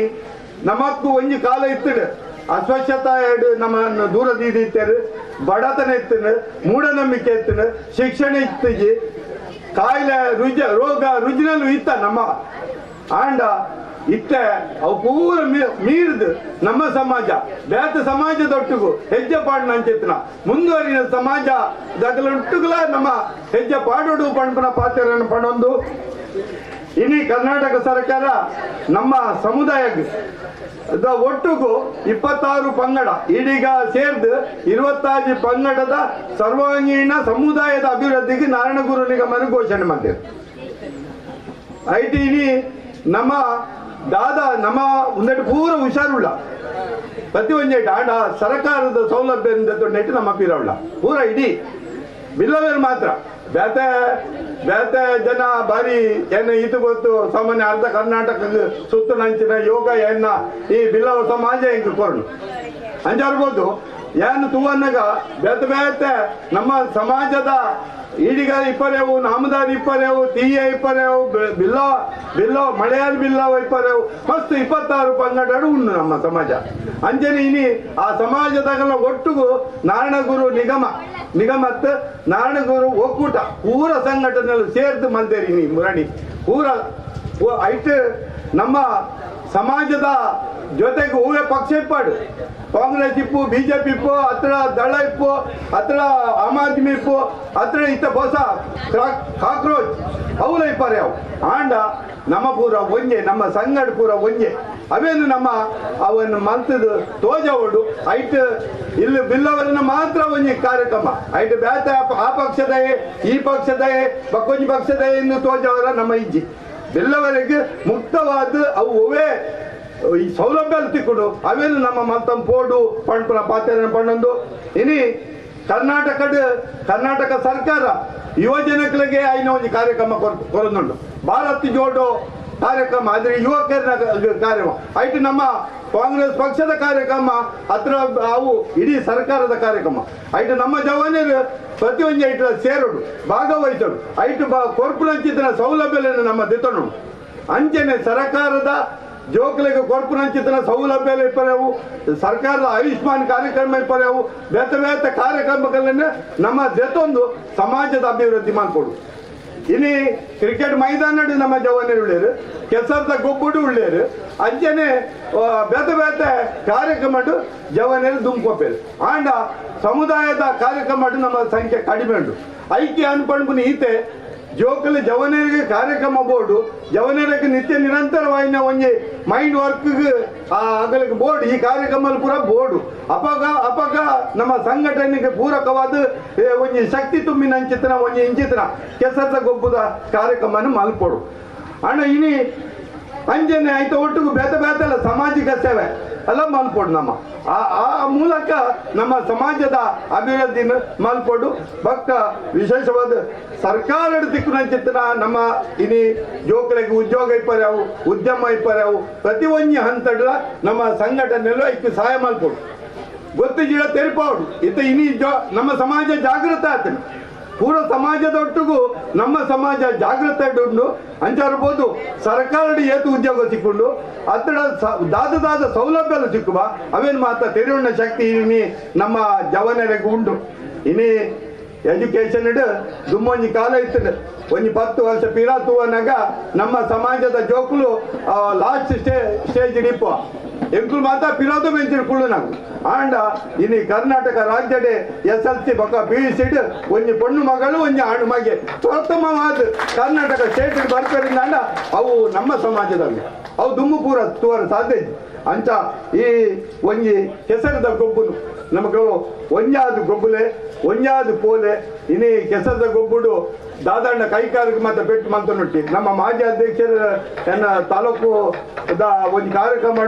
ನಮಕ್ಕು ಒಂಜಿ ಕಾಲ ಇತ್ತಡು ಅಸ್ವಚ್ಛತಾ ಎಡು ನಮ್ಮನ್ನು ದೂರದಿದ್ದೀರು ಬಡತನ ಇತ್ತನು ಮೂಢನಂಬಿಕೆ ಇತ್ತನು ಶಿಕ್ಷಣ ಇತ್ತಿಜಿ ಕಾಯಿಲೆ ರೋಗ ರುಜಿನಲು ಇತ್ತ ನಮ್ಮ ಆಂಡ ಇತ್ತ ಅವು ಪೂರ ಮೀರಿದು ನಮ್ಮ ಸಮಾಜ ಬೇತ ಸಮಾಜದೊಟ್ಟಿಗೂ ಹೆಜ್ಜೆ ಪಾಡಿನ ಅಂಚಿತ್ನ ಮುಂದುವರಿದ ಸಮಾಜ ದಗಲೊಟ್ಟುಗಳ ನಮ್ಮ ಹೆಜ್ಜೆ ಪಾಡೋಡು ಪಂಪನ ಪಾತ್ರವನ್ನು ಪಣೊಂದು ಇನಿ ಕರ್ನಾಟಕ ಸರ್ಕಾರ ನಮ್ಮ ಸಮುದಾಯಕ್ಕೆ ಒಟ್ಟಿಗೂ 26 ಪಂಗಡ ಇದೀಗ ಸೇರ್ದು 25 ಪಂಗಡದ ಸರ್ವಾಂಗೀಣ ಸಮುದಾಯದ ಅಭಿವೃದ್ಧಿಗೆ ನಾರಾಯಣಗುರು ನಿಗಮನ ಘೋಷಣೆ ಮಾಡಿದೆ. ಐಟಿ ಇನಿ ನಮ್ಮ ದಾದ ನಮ್ಮ ಒಂದೆಟ್ಟು ಪೂರ ಹುಷಾರುಳ್ಳ ಪ್ರತಿ ಒಂದೇಟು ಆಡ ಸರ್ಕಾರದ ಸೌಲಭ್ಯದಿಂದ ನೆಟ್ಟು ನಮ್ಮ ಪೀರವುಳ್ಳ ಪೂರ ಇಡೀ ಬಿಲ್ಲವೇರು ಮಾತ್ರ ಬೇತೆ ಬೇತೆ ಜನ ಬಾರಿ ಏನು ಇದು ಗೊತ್ತು ಸಾಮಾನ್ಯ ಅರ್ಧ ಕರ್ನಾಟಕದ ಸುತ್ತನಂಚಿನ ಯೋಗ ಏನ ಈ ಬಿಲ್ಲವ ಸಮಾಜ ಹಿಂಗೆ ಕೊರಡು ಅಂಜಾರ್ಬೋದು ಏನು ತೂವನ್ನಾಗ ಬೇತೆ ಬೇತೆ ನಮ್ಮ ಸಮಾಜದ ಈಡಿಗ ಇಪ್ಪರೇವು ನಾಮದಾರ್ ಇಪ್ಪರೇವು ತೀಯ ಇಪ್ಪರೇವು ಬಿಲ್ಲೋ ಮಳೆಯಾದ ಬಿಲ್ಲವ ಇಪ್ಪರೇವು ಮಸ್ತ್ 26 ಪಂಗಡ ಉಂಡು ನಮ್ಮ ಸಮಾಜ ಅಂಜನೆ ಇನಿ ಆ ಸಮಾಜದಾಗಲ ಒಟ್ಟಿಗೂ ನಾರಾಯಣಗುರು ನಿಗಮತ್ ನಾರಾಯಣಗುರು ಒಕ್ಕೂಟ ಪೂರ ಸಂಘಟನೆಗಳು ಸೇರ್ದು ಮಲ್ದೇರಿ ನೀ ಮುರಣಿ ಪೂರ ಐಟ್ ನಮ್ಮ ಸಮಾಜದ ಜೊತೆಗೆ ಹೂವೇ ಪಕ್ಷ ಇಪ್ಪಾಡು ಕಾಂಗ್ರೆಸ್ ಇಪ್ಪು ಬಿಜೆಪಿ ಇಪ್ಪು ಹತ್ರ ದಳ ಇಪ್ಪು ಹತ್ರ ಆಮ್ ಆದ್ಮಿ ಇಪ್ಪು ಹತ್ರ ಇತ್ತ ಹೊಸ ಕಾಕ್ರೋಚ್ ಅವಲ ಇಪ್ಪಾರೆ ಅವು ಆಂಡ ನಮ್ಮ ಪೂರ ಒಂಜೆ ನಮ್ಮ ಸಂಗಡ ಪೂರ ಒಂಜೆ ಅವೇನು ನಮ್ಮ ಅವನ್ನು ಮಂತದ ತೋಜವಡು ಐಟ್ ಇಲ್ಲಿ ಬಿಲ್ಲವರನ್ನ ಮಾತ್ರ ಒಂಜಿ ಕಾರ್ಯಕ್ರಮ ಐಟ್ ಬ್ಯಾತ ಆ ಪಕ್ಷದಯೇ ಈ ಪಕ್ಷದಯೇ ಬಕ್ಕೊಂಜಿ ಪಕ್ಷದಯೇ ಎಂದು ತೋಜವರ ನಮ್ಮ ಇಜ್ಜಿ ಬಿಲ್ಲವರಿಗೆ ಮುಕ್ತವಾದ ಅವು ಅವೇ ಈ ಸೌಲಭ್ಯ ತಿಕ್ಕೊಡು ಅವೇನು ನಮ್ಮ ಮತ್ತಂ ಪೋಡು ಪಂಪನ ಪಾತ್ರ ಪಣ್ಣೊಂದು ಇನಿ ಕರ್ನಾಟಕ ಸರ್ಕಾರ ಯುವಜನಗಳಿಗೆ ಐನ ಒಂದು ಕಾರ್ಯಕ್ರಮ ಕೊರೊಂದುಂಟು ಭಾರತ್ ಜೋಡೋ ಕಾರ್ಯಕ್ರಮ ಆದರೆ ಯುವಕರ ಕಾರ್ಯಕ್ರಮ ಐಟು ನಮ್ಮ ಕಾಂಗ್ರೆಸ್ ಪಕ್ಷದ ಕಾರ್ಯಕ್ರಮ ಹತ್ರ ಅವು ಇಡೀ ಸರ್ಕಾರದ ಕಾರ್ಯಕ್ರಮ ಐಟು ನಮ್ಮ ಜವಾನರು ಪ್ರತಿಯೊಂದು ಐಟ ಸೇರೋಡು ಭಾಗವಹಿಸೋಡು ಐಟು ಕೊರ್ಪುನಂಚಿನ ಸೌಲಭ್ಯಗಳನ್ನು ನಮ್ಮ ದಿತ್ತೋಣ ಅಂಚನೆ ಸರ್ಕಾರದ ಜೋಕ್ಲಿಗೆ ಕೊರ್ಪುನಂಚಿನ ಸೌಲಭ್ಯ ಇಪ್ಪರೆವು ಸರ್ಕಾರದ ಆಯುಷ್ಮಾನ್ ಕಾರ್ಯಕ್ರಮ ಇಪ್ಪರೆವು ಬೇತ ಕಾರ್ಯಕ್ರಮಗಳನ್ನು ನಮ್ಮ ಜೊತೊಂದು ಸಮಾಜದ ಅಭಿವೃದ್ಧಿ ಮಾಡಿಕೊಡು ಇನಿ ಕ್ರಿಕೆಟ್ ಮೈದಾನ ನಮ್ಮ ಜವಾನರು ಉಳ್ಳೇರು ಕೆಸರದ ಗೊಬ್ಬುಡು ಉಳ್ಳೇರು ಅಂಚನೆ ಬೇತೆ ಕಾರ್ಯಕ್ರಮ ಜವಾನರು ದುಂಕೊಪ್ಪೇರು ಆಂಡ ಸಮುದಾಯದ ಕಾರ್ಯಕ್ರಮ ನಮ್ಮ ಸಂಖ್ಯೆ ಕಡಿಮೆ ಉಂಟು ಐಕ್ಯ ಅನ್ಪಣ್ಪುನ ಈತೆ ಜೋಕಲ್ ಜವನರಿಗೆ ಕಾರ್ಯಕ್ರಮ ಬೋರ್ಡು ಜವನರಿಗೆ ನಿತ್ಯ ನಿರಂತರವಾಯಿನ ಒಂಜಿ ಮೈಂಡ್ ವರ್ಕ್ ಆಗಲಿಕ್ಕೆ ಬೋರ್ಡ್ ಈ ಕಾರ್ಯಕ್ರಮ ಪೂರ ಬೋರ್ಡು ಅಪಗ ನಮ್ಮ ಸಂಘಟನೆಗೆ ಪೂರಕವಾದ ಒಂಜಿ ಶಕ್ತಿ ತುಂಬಿನ ಅಂಚಿತನ ಒಂಜಿ ಇಂಚಿತನ ಕೆಸರದ ಗೊಬ್ಬದ ಕಾರ್ಯಕ್ರಮ ಮಲ್ಪೋಡು ಅಣ್ಣ ಇನಿ ಅಂಜನೆ ಆಯ್ತು ಒಟ್ಟಿಗೂ ಬೇತಲ್ಲ ಸಾಮಾಜಿಕ ಸೇವೆ ಎಲ್ಲ ಮಲ್ಪೋಡು ನಮ್ಮ ಆ ಮೂಲಕ ನಮ್ಮ ಸಮಾಜದ ಅಭಿವೃದ್ಧಿನ ಮಲ್ಪೋಡು ಬಕ್ಕ ವಿಶೇಷವಾದ ಸರ್ಕಾರದ ದಿಕ್ಕಿನ ನಮ್ಮ ಇನಿ ಜೋಕರಿಗೆ ಉದ್ಯೋಗ ಇಪ್ಪರ್ಯಾವು ಉದ್ಯಮ ಇಪ್ಪರ್ಯಾವು ಪ್ರತಿ ಒಂಜಿ ಹಂತಡ್ಲ ನಮ್ಮ ಸಂಘಟನೆಯಲ್ಲೂ ಐಕ್ಯ ಸಹಾಯ ಮಲ್ಪೋಡು ಗೊತ್ತು ಜಿಡ ತೆರಿಪೋಡು ಇತ್ತ ಇನಿ ನಮ್ಮ ಸಮಾಜ ಜಾಗೃತ ಆತನು ಪೂರ ಸಮಾಜದೊಟ್ಟಿಗೂ ನಮ್ಮ ಸಮಾಜ ಜಾಗೃತ ಉಂಡು ಅಂಚಾರ್ಬೋದು ಸರ್ಕಾರದ ಏತು ಉದ್ಯೋಗ ಸಿಕ್ಕೊಂಡು ಅತ್ರ ದಾದ ಸೌಲಭ್ಯ ಸಿಕ್ಕುವ ಅವೇನು ಮಾತ್ರ ತೆರೆಯುಣ್ಣ ಶಕ್ತಿ ಇನಿ ನಮ್ಮ ಜವನರಿಗೆ ಉಂಟು ಇನಿ ಎಜುಕೇಶನ್ ದುಮ್ಮೊಂಜಿ ಕಾಲ ಇರ್ತದೆ ಒಂಜಿ 10 ವರ್ಷ ಪಿರಾತುವನಾಗ ನಮ್ಮ ಸಮಾಜದ ಜೋಕುಲು ಲಾಸ್ಟ್ ಸ್ಟೇಜ್ ಹಿಡಿಪ ಎಂಕುಲು ಮಾತ್ರ ಪಿರೋದು ಮೆಂಚಿನ ಕುಳ್ಳು ನಾವು ಆಂಡ ಇನಿ ಕರ್ನಾಟಕ ರಾಜ್ಯಡೆ SLC ಬಕ್ಕ PUC ಒಂಜಿ ಪೊಣ್ಣು ಮಗಳು ಒಂಜಿ ಆಣು ಮಗೆ ಪ್ರಥಮವಾದ ಕರ್ನಾಟಕ ಸ್ಟೇಟ್ ಬರ್ತಾರಿಂದ ಅವು ನಮ್ಮ ಸಮಾಜದಲ್ಲಿ ಅವು ದುಮ್ಮು ಪೂರ ತೋರ ಸಾಧ್ಯ ಅಂಚ ಈ ಒಂಜಿ ಕೆಸರದ ಗೊಬ್ಬುನು ನಮಗೆ ಒಂಜಾದು ಗೊಬ್ಬುಲೆ ಒಂಜಾದು ಪೋಲೆ ಇನಿ ಕೆಸರದ ಗೊಬ್ಬುಡು ದಾದಾಂಡ ಕೈಕಾರಕ್ಕೆ ಮತ್ತೆ ಪೆಟ್ಟು ಮಂತನೊಟ್ಟಿ ನಮ್ಮ ಮಾಜಿ ಅಧ್ಯಕ್ಷರ ಎನ್ನ ತಾಲೂಕು ಒಂದು ಕಾರ್ಯಕ್ರಮ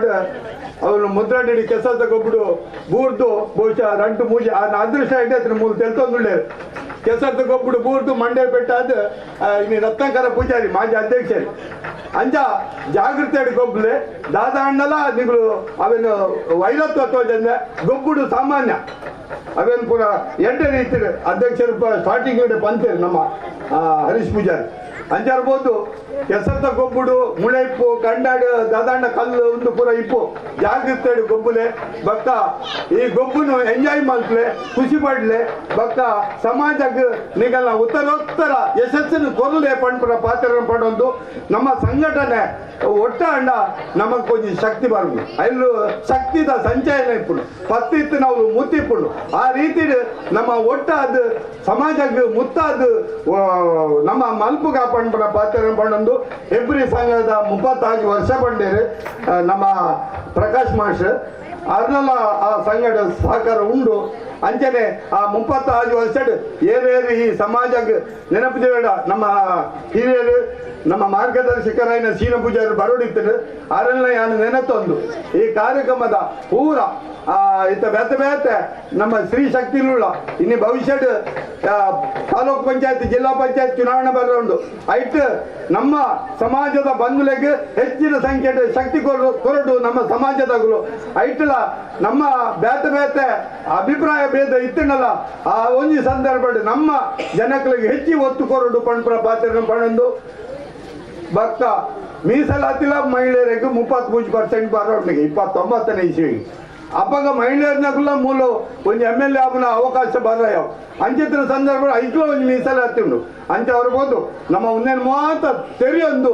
ಅವರು ಮುದ್ರಾಡಿ ಕೆಸರದ ಗೊಬ್ಬುಡು ಬೂರ್ದು ಬಹುಶಃ 2-3 ಅದೃಷ್ಟ ಇಟ್ಟೆ ಮೂರು ತೆಲ್ತೊಂದುಳ್ಳೆ ಕೆಸರದ ಗೊಬ್ಬುಡು ಬೂರ್ದು ಮಂಡ್ಯ ಪೆಟ್ಟಾದ ಇನ್ನು ರತ್ನಾಕರ ಪೂಜಾರಿ ಮಾಜಿ ಅಧ್ಯಕ್ಷರು ಅಂಚ ಜಾಗೃತಿ ಗೊಬ್ಬಲೆ ದಾದ ಅಣ್ಣಲ ನಿಗಳು ಅವೇನು ವೈರತ್ವ ತೋಜಂದ್ರೆ ಗೊಬ್ಬುಡು ಸಾಮಾನ್ಯ ಅವೇನು ಪೂರ ಎಂಟೇ ರೀತಿ ಅಧ್ಯಕ್ಷರು ಸ್ಟಾರ್ಟಿಂಗ್ ಪಂಚೇರಿ ನಮ್ಮ ಹರೀಶ್ ಪೂಜಾರಿ ಅಂಚಾರ್ಬೋದು ಕೆಸರ್ದ ಗೊಬ್ಬುಡು ಮುಳೆ ಇಪ್ಪು ಕಂಡಾಡು ದಾದಾಂಡ ಕಲ್ಲು ಒಂದು ಪೂರ ಇಪ್ಪು ಜಾಗೃತೆ ಗೊಬ್ಬುಲೆ ಭಕ್ತ ಈ ಗೊಬ್ಬುನು ಎಂಜಾಯ್ ಮಾಡ್ಲೆ ಖುಷಿ ಪಡ್ಲೆ ಭಕ್ತ ಸಮಾಜಕ್ಕೆ ನಿಗಲ್ನ ಉತ್ತರೋತ್ತರ ಯಶಸ್ಸನ್ನು ಕೊರಲೆ ಪಂಡ್ಪುರ ಪಾತ್ರ ಪಡೊಂದು ನಮ್ಮ ಸಂಘಟನೆ ಒಟ್ಟಾಂಡ ನಮಗೆ ಕೊಂಚ ಶಕ್ತಿ ಬರಬಹುದು ಅಲ್ಲೂ ಶಕ್ತಿದ ಸಂಚಯನ ಇಪ್ಪುಡು ಪತ್ತಿತ್ತು ನಾವು ಮುತ್ತಿಪ್ಪುಡು ಆ ರೀತಿ ನಮ್ಮ ಒಟ್ಟಾದ ಸಮಾಜಕ್ಕೆ ಮುತ್ತಾದ ನಮ್ಮ ಮಲ್ಪು ಕಾಪಾಡ್ಪುರ ಪಾತ್ರ ಪಡೊಂದು ಹೆಬ್ರಿ ಸಂಘದ 35 ವರ್ಷ ಪಂಡೇರು ನಮ್ಮ ಪ್ರಕಾಶ್ ಮಾಸ್ಟರ್ ಅರ್ನೆಲ್ಲ ಆ ಸಂಘದ ಸಹಕಾರ ಉಂಡು ಅಂಚನೆ ಆ 35 ವರ್ಷ ಏರೇರು ಈ ಸಮಾಜಕ್ಕೆ ನೆನಪಿದೆ ಬೇಡ ನಮ್ಮ ಹಿರಿಯರು ನಮ್ಮ ಮಾರ್ಗದರ್ಶಕರಾಯಿನ ಸೀನ ಪೂಜಾರಿ ಬರೋಡಿತ್ತರು ಅವರೆಲ್ಲ ನಾನು ನೆನತೊಂದು ಈ ಕಾರ್ಯಕ್ರಮದ ಪೂರ ಇತ್ತ ಬೇತೆ ಬೇತೆ ನಮ್ಮ ಸ್ತ್ರೀ ಶಕ್ತಿಲುಳ್ಳ ಇನ್ನು ಭವಿಷ್ಯದ ತಾಲೂಕು ಪಂಚಾಯತ್ ಜಿಲ್ಲಾ ಪಂಚಾಯತ್ ಚುನಾವಣೆ ಬರೋದು ಐಟ್ ನಮ್ಮ ಸಮಾಜದ ಬಂಧುಲೆಗೆ ಹೆಚ್ಚಿನ ಸಂಖ್ಯೆಯ ಶಕ್ತಿ ಕೊರಡು ನಮ್ಮ ಸಮಾಜದಗಳು ಐಟ್ಲ ನಮ್ಮ ಬೇತೆ ಬೇತೆ ಅಭಿಪ್ರಾಯ ಭೇದ ಇತ್ತನಲ್ಲ ಆ ಒಂಜಿ ಸಂದರ್ಭ ನಮ್ಮ ಜನಗಳಿಗೆ ಹೆಚ್ಚಿ ಒತ್ತು ಕೊರಡು ಪಂಡ್ಪುರ ಪಾತ್ರ ಪಣಂದು ಭಕ್ತ ಮೀಸಲಾತಿಲ ಮಹಿಳೆಯರಿಗೆ 33% ಬರೋಡ್ನಿಗೆ 29ನೇ ಇಸ್ವಿಗೆ ಅಪ್ಪಗ ಮಹಿಳೆಯರ್ನಾಗಲ್ಲ ಮೂಲ ಒಂದು MLA ಅವನ ಅವಕಾಶ ಬರಯ ಅಂಚಿನ ಸಂದರ್ಭ ಐಕ್ಲ ಒಂದು ಮೀಸಲಾತಿ ಉಂಟು ಅಂಚ ಬರ್ಬೋದು ನಮ್ಮ ಉನ್ನೇನು ಮಾತ್ರ ತೆರೆಯೊಂದು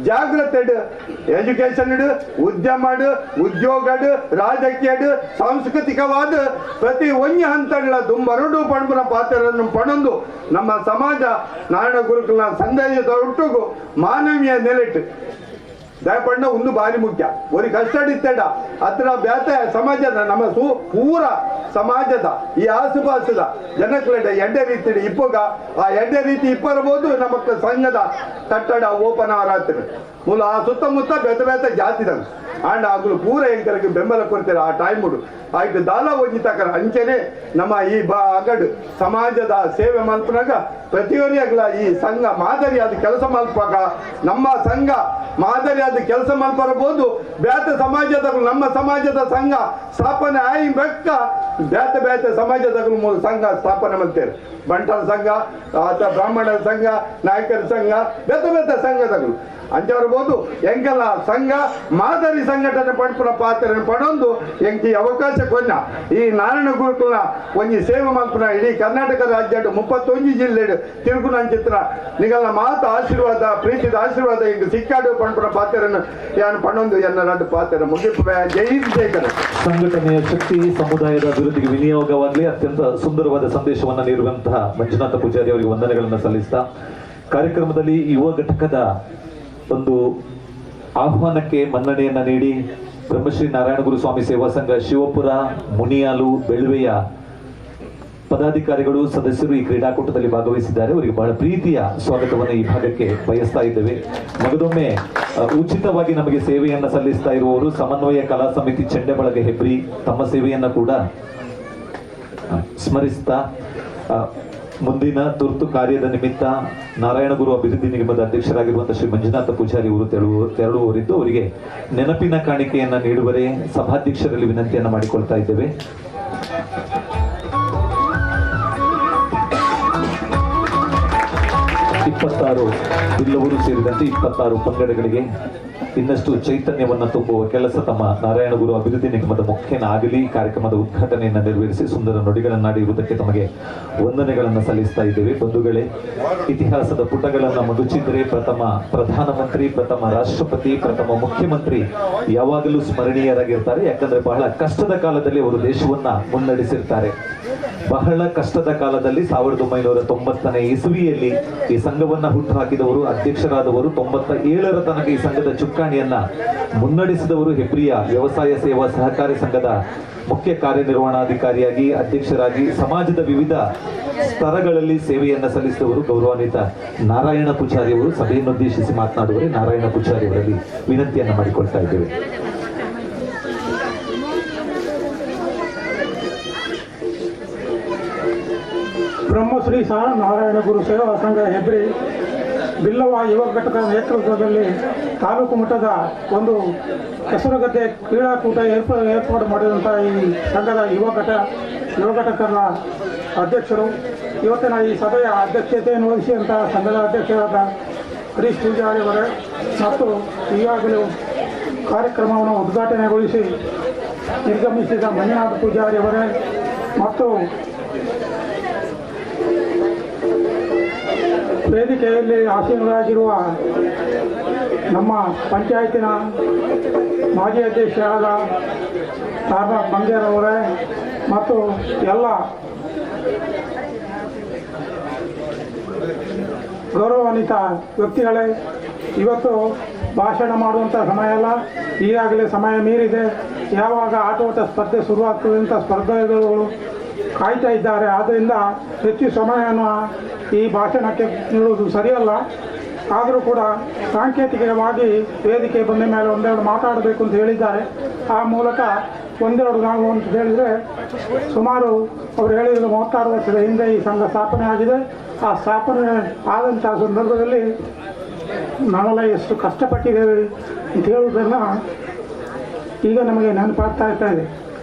ಜಾಗ್ರತೆ ಎಜುಕೇಶನ್ ಉದ್ಯಮ ಉದ್ಯೋಗ ರಾಜಕೀಯ ಸಾಂಸ್ಕೃತಿಕವಾದ ಪ್ರತಿ ಒಂಜಿ ಹಂತಗಳ ತುಂಬರಡು ಪಣಪುರ ಪಾತ್ರವನ್ನು ಪಣಂದು ನಮ್ಮ ಸಮಾಜ ನಾರಾಯಣ ಗುರುಕುಲ ಸಂದೇಶದ ಒಟ್ಟಿಗೂ ಮಾನವೀಯ ನೆಲೆಟ್ ದಯಪಣ್ಣ ಒಂದು ಭಾರಿ ಮುಖ್ಯ ಒಂದು ಕಷ್ಟಡಿತ್ತೇಡ ಹತ್ರ ಬ್ಯಾತೆ ಸಮಾಜದ ನಮ್ಮ ಪೂರ ಸಮಾಜದ ಈ ಆಸುಪಾಸದ ಜನಕ್ಲೆಡ ಎಡ್ಡೆ ರೀತಿ ಇಪ್ಪಗ ಆ ಎಡ್ಡೆ ರೀತಿ ಇಪ್ಪರಬಹುದು ನಮ್ಮ ಸಂಘದ ಕಟ್ಟಡ ಓಪನ್ ಆರಾತ್ರಿ ಮೂಲ ಆ ಸುತ್ತಮುತ್ತ ಬೇತೆ ಬೇತೆ ಜಾತಿದಾಗ ಆಂಡ ಆಗಲು ಪೂರ ಎಂಕರಿಗೆ ಬೆಂಬಲ ಕೊಡ್ತಾರೆ ಆ ಟೈಮ್ ಉಡು ಆಯ್ತು ದಾಲ ಹೋಗಿ ತಕ ಅಂಚೆನೆ ನಮ್ಮ ಈ ಅಗಡು ಸಮಾಜದ ಸೇವೆ ಮಲ್ಪನಾಗ ಪ್ರತಿಯೊಂದಾಗಲ ಈ ಸಂಘ ಮಾದರಿಯಾದ ಕೆಲಸ ಮಲ್ಪಾಗ ನಮ್ಮ ಸಂಘ ಮಾದರಿಯಾದ ಕೆಲಸ ಮಲ್ಪರಬಹುದು ಬ್ಯಾತ ಸಮಾಜದಗಳು ನಮ್ಮ ಸಮಾಜದ ಸಂಘ ಸ್ಥಾಪನೆ ಆಯಿ ಬೆಕ್ಕ ಬ್ಯಾತೆ ಬ್ಯಾತೆ ಸಮಾಜದಗಳು ಮೂಲ ಸಂಘ ಸ್ಥಾಪನೆ ಮಾಡ್ತೇವೆ ಬಂಟರ ಸಂಘ ಅಥವಾ ಬ್ರಾಹ್ಮಣರ ಸಂಘ ನಾಯಕರ ಸಂಘ ಬೇತೆ ಬೇತೆ ಸಂಘದಗಳು ಅಂಚವರಬಹುದು ಎಂಕೆಲ್ಲ ಸಂಘ ಮಾದರಿ ಸಂಘಟನೆ ಪಂಡ್ಪುರ ಪಾತ್ರ ಪಡೊಂದು ಎಂಕಿ ಅವಕಾಶ ಕೊನ್ನ ಈ ನಾರಾಯಣ ಗುರುಕುಲ ಒಂಜಿ ಸೇವೆ ಮಲ್ಪುನ ಇಡೀ ಕರ್ನಾಟಕ ರಾಜ್ಯ 31 ಜಿಲ್ಲೆ ತಿರುಗುನ ಚಿತ್ರ ನಿಗಲ ಮಾತು ಆಶೀರ್ವಾದ ಪ್ರೀತಿದ ಆಶೀರ್ವಾದ ಈಗ ಸಿಕ್ಕಾಡು ಪಂಡ್ಪುರ ಪಾತ್ರನ್ನು ಯಾನು ಪಣೊಂದು ಎನ್ನ ಎರಡು ಪಾತ್ರ ಮುಗಿಪ ಜೈ ಜೈಕರ ಸಂಘಟನೆಯ ಶಕ್ತಿ ಸಮುದಾಯದ ಅಭಿವೃದ್ಧಿಗೆ ವಿನಿಯೋಗವಾಗಲಿ ಅತ್ಯಂತ ಸುಂದರವಾದ ಸಂದೇಶವನ್ನು ನೀಡುವಂತಹ ಮಂಜುನಾಥ ಪೂಜಾರಿ ಅವರಿಗೆ ವಂದನೆಗಳನ್ನು ಸಲ್ಲಿಸ್ತಾ ಕಾರ್ಯಕ್ರಮದಲ್ಲಿ ಯುವ ಘಟಕದ ಒಂದು ಆಹ್ವಾನಕ್ಕೆ ಮನ್ನಣೆಯನ್ನ ನೀಡಿ ಬ್ರಹ್ಮಶ್ರೀ ನಾರಾಯಣಗುರು ಸ್ವಾಮಿ ಸೇವಾ ಸಂಘ ಶಿವಪುರ ಮುನಿಯಾಲು ಬೆಳ್ವೆಯ ಪದಾಧಿಕಾರಿಗಳು ಸದಸ್ಯರು ಈ ಕ್ರೀಡಾಕೂಟದಲ್ಲಿ ಭಾಗವಹಿಸಿದ್ದಾರೆ. ಅವರಿಗೆ ಬಹಳ ಪ್ರೀತಿಯ ಸ್ವಾಗತವನ್ನು ಈ ಭಾಗಕ್ಕೆ ಬಯಸ್ತಾ ಇದ್ದೇವೆ. ಮಗದೊಮ್ಮೆ ಉಚಿತವಾಗಿ ನಮಗೆ ಸೇವೆಯನ್ನ ಸಲ್ಲಿಸ್ತಾ ಇರುವವರು ಸಮನ್ವಯ ಕಲಾ ಸಮಿತಿ ಚೆಂಡೆಬಳಗ ಹೆಬ್ರಿ ತಮ್ಮ ಸೇವೆಯನ್ನ ಕೂಡ ಸ್ಮರಿಸ್ತಾ ಮುಂದಿನ ತುರ್ತು ಕಾರ್ಯದ ನಿಮಿತ್ತ ನಾರಾಯಣಗುರು ಅಭಿವೃದ್ಧಿ ನಿಗಮದ ಅಧ್ಯಕ್ಷರಾಗಿರುವಂತಹ ಶ್ರೀ ಮಂಜುನಾಥ ಪೂಜಾರಿ ಅವರು ತೆರಳುವವರಿದ್ದು ಅವರಿಗೆ ನೆನಪಿನ ಕಾಣಿಕೆಯನ್ನ ನೀಡುವರೆ ಸಭಾಧ್ಯಕ್ಷರಲ್ಲಿ ವಿನಂತಿಯನ್ನ ಮಾಡಿಕೊಳ್ತಾ ಇದ್ದೇವೆ. ಬಿಲ್ಲವರು ಸೇರಿದಂತೆ 26 ಪಂಗಡಗಳಿಗೆ ಇನ್ನಷ್ಟು ಚೈತನ್ಯವನ್ನು ತುಂಬುವ ಕೆಲಸ ತಮ್ಮ ನಾರಾಯಣಗುರು ಅಭಿವೃದ್ಧಿ ನಿಗಮದ ಮುಖ್ಯನಾಗಲಿ ಕಾರ್ಯಕ್ರಮದ ಉದ್ಘಾಟನೆಯನ್ನು ನೆರವೇರಿಸಿ ಸುಂದರ ನುಡಿಗಳನ್ನಾಡಿರುವುದಕ್ಕೆ ತಮಗೆ ವಂದನೆಗಳನ್ನು ಸಲ್ಲಿಸ್ತಾ ಇದ್ದೇವೆ. ಬಂಧುಗಳೇ, ಇತಿಹಾಸದ ಪುಟಗಳನ್ನು ಮಗುಚಿದರೆ ಪ್ರಥಮ ಪ್ರಧಾನಮಂತ್ರಿ, ಪ್ರಥಮ ರಾಷ್ಟ್ರಪತಿ, ಪ್ರಥಮ ಮುಖ್ಯಮಂತ್ರಿ ಯಾವಾಗಲೂ ಸ್ಮರಣೀಯರಾಗಿರ್ತಾರೆ. ಯಾಕಂದ್ರೆ ಬಹಳ ಕಷ್ಟದ ಕಾಲದಲ್ಲಿ ಅವರು ದೇಶವನ್ನ ಮುನ್ನಡೆಸಿರ್ತಾರೆ. ಬಹಳ ಕಷ್ಟದ ಕಾಲದಲ್ಲಿ 1990ನೇ ಇಸವಿಯಲ್ಲಿ ಈ ಸಂಘವನ್ನ ಹುಟ್ಟುಹಾಕಿದವರು, ಅಧ್ಯಕ್ಷರಾದವರು, 97ರ ತನಕ ಈ ಸಂಘದ ಚುಕ್ಕಾಣಿಯನ್ನ ಮುನ್ನಡೆಸಿದವರು ಹೆಬ್ರಿಯ ವ್ಯವಸಾಯ ಸೇವಾ ಸಹಕಾರಿ ಸಂಘದ ಮುಖ್ಯ ಕಾರ್ಯನಿರ್ವಹಣಾಧಿಕಾರಿಯಾಗಿ, ಅಧ್ಯಕ್ಷರಾಗಿ ಸಮಾಜದ ವಿವಿಧ ಸ್ತರಗಳಲ್ಲಿ ಸೇವೆಯನ್ನ ಸಲ್ಲಿಸಿದವರು ಗೌರವಾನ್ವಿತ ನಾರಾಯಣ ಪೂಜಾರಿ ಅವರು. ಸಭೆಯನ್ನುದ್ದೇಶಿಸಿ ಮಾತನಾಡುವರೆ ನಾರಾಯಣ ಪೂಜಾರಿ ಅವರಲ್ಲಿ ವಿನಂತಿಯನ್ನ ಮಾಡಿಕೊಳ್ತಾ ಇದ್ದೇವೆ. ಬ್ರಹ್ಮಶ್ರೀ ನಾರಾಯಣ ಗುರು ಸೇವಾ ಸಂಘ ಹೆಬ್ರಿ ಬಿಲ್ಲವ ಯುವ ಘಟಕ ನೇತೃತ್ವದಲ್ಲಿ ತಾಲೂಕು ಮಟ್ಟದ ಒಂದು ಕೆಸರುಗದ್ದೆ ಕ್ರೀಡಾಕೂಟ ಏರ್ಪಾಡು ಮಾಡಿದಂಥ ಈ ಸಂಘದ ಯುವ ಘಟ ಯುವ ಘಟಕದ ಅಧ್ಯಕ್ಷರು, ಇವತ್ತಿನ ಈ ಸಭೆಯ ಅಧ್ಯಕ್ಷತೆಯನ್ನು ವಹಿಸಿದಂತಹ ಸಂಘದ ಅಧ್ಯಕ್ಷರಾದ ಹರೀಶ್ ಪೂಜಾರಿ ಅವರೇ ಮತ್ತು ಈಗಾಗಲೇ ಕಾರ್ಯಕ್ರಮವನ್ನು ಉದ್ಘಾಟನೆಗೊಳಿಸಿ ನಿರ್ಗಮಿಸಿದ ಮಂಜುನಾಥ ಪೂಜಾರಿ ಅವರೇ ಮತ್ತು ವೇದಿಕೆಯಲ್ಲಿ ಆಸೀನರಾಗಿರುವ ನಮ್ಮ ಪಂಚಾಯತಿನ ಮಾಜಿ ಅಧ್ಯಕ್ಷರಾದ ತಾರನಾಥ್ ಮಂಗೇರ್ ಅವರೇ ಮತ್ತು ಎಲ್ಲ ಗೌರವಾನ್ವಿತ ವ್ಯಕ್ತಿಗಳೇ, ಇವತ್ತು ಭಾಷಣ ಮಾಡುವಂಥ ಸಮಯ ಅಲ್ಲ, ಈಗಾಗಲೇ ಸಮಯ ಮೀರಿದೆ. ಯಾವಾಗ ಆಟೋಟ ಸ್ಪರ್ಧೆ ಶುರುವಾಗ್ತದೆ ಅಂತ ಸ್ಪರ್ಧಾಳುಗಳು ಕಾಯ್ತಾ ಇದ್ದಾರೆ. ಆದ್ದರಿಂದ ಹೆಚ್ಚು ಸಮಯವನ್ನು ಈ ಭಾಷಣಕ್ಕೆ ನೀಡುವುದು ಸರಿಯಲ್ಲ. ಆದರೂ ಕೂಡ ಸಾಂಕೇತಿಕವಾಗಿ ವೇದಿಕೆ ಬಂದ ಮೇಲೆ ಒಂದೆರಡು ಮಾತಾಡಬೇಕು ಅಂತ ಹೇಳಿದ್ದಾರೆ. ಆ ಮೂಲಕ ಒಂದೆರಡು ನಾವು ಅಂತ ಹೇಳಿದರೆ, ಸುಮಾರು ಅವರು ಹೇಳಿದರೆ 36 ವರ್ಷದ ಹಿಂದೆ ಈ ಸಂಘ ಸ್ಥಾಪನೆ ಆಗಿದೆ. ಆ ಸ್ಥಾಪನೆ ಆದಂಥ ಸಂದರ್ಭದಲ್ಲಿ ನಾವೆಲ್ಲ ಎಷ್ಟು ಕಷ್ಟಪಟ್ಟಿದ್ದೇವೆ ಅಂತ ಹೇಳುವುದನ್ನು ಈಗ ನಮಗೆ ನೆನಪಾಗ್ತಾ ಇದೆ.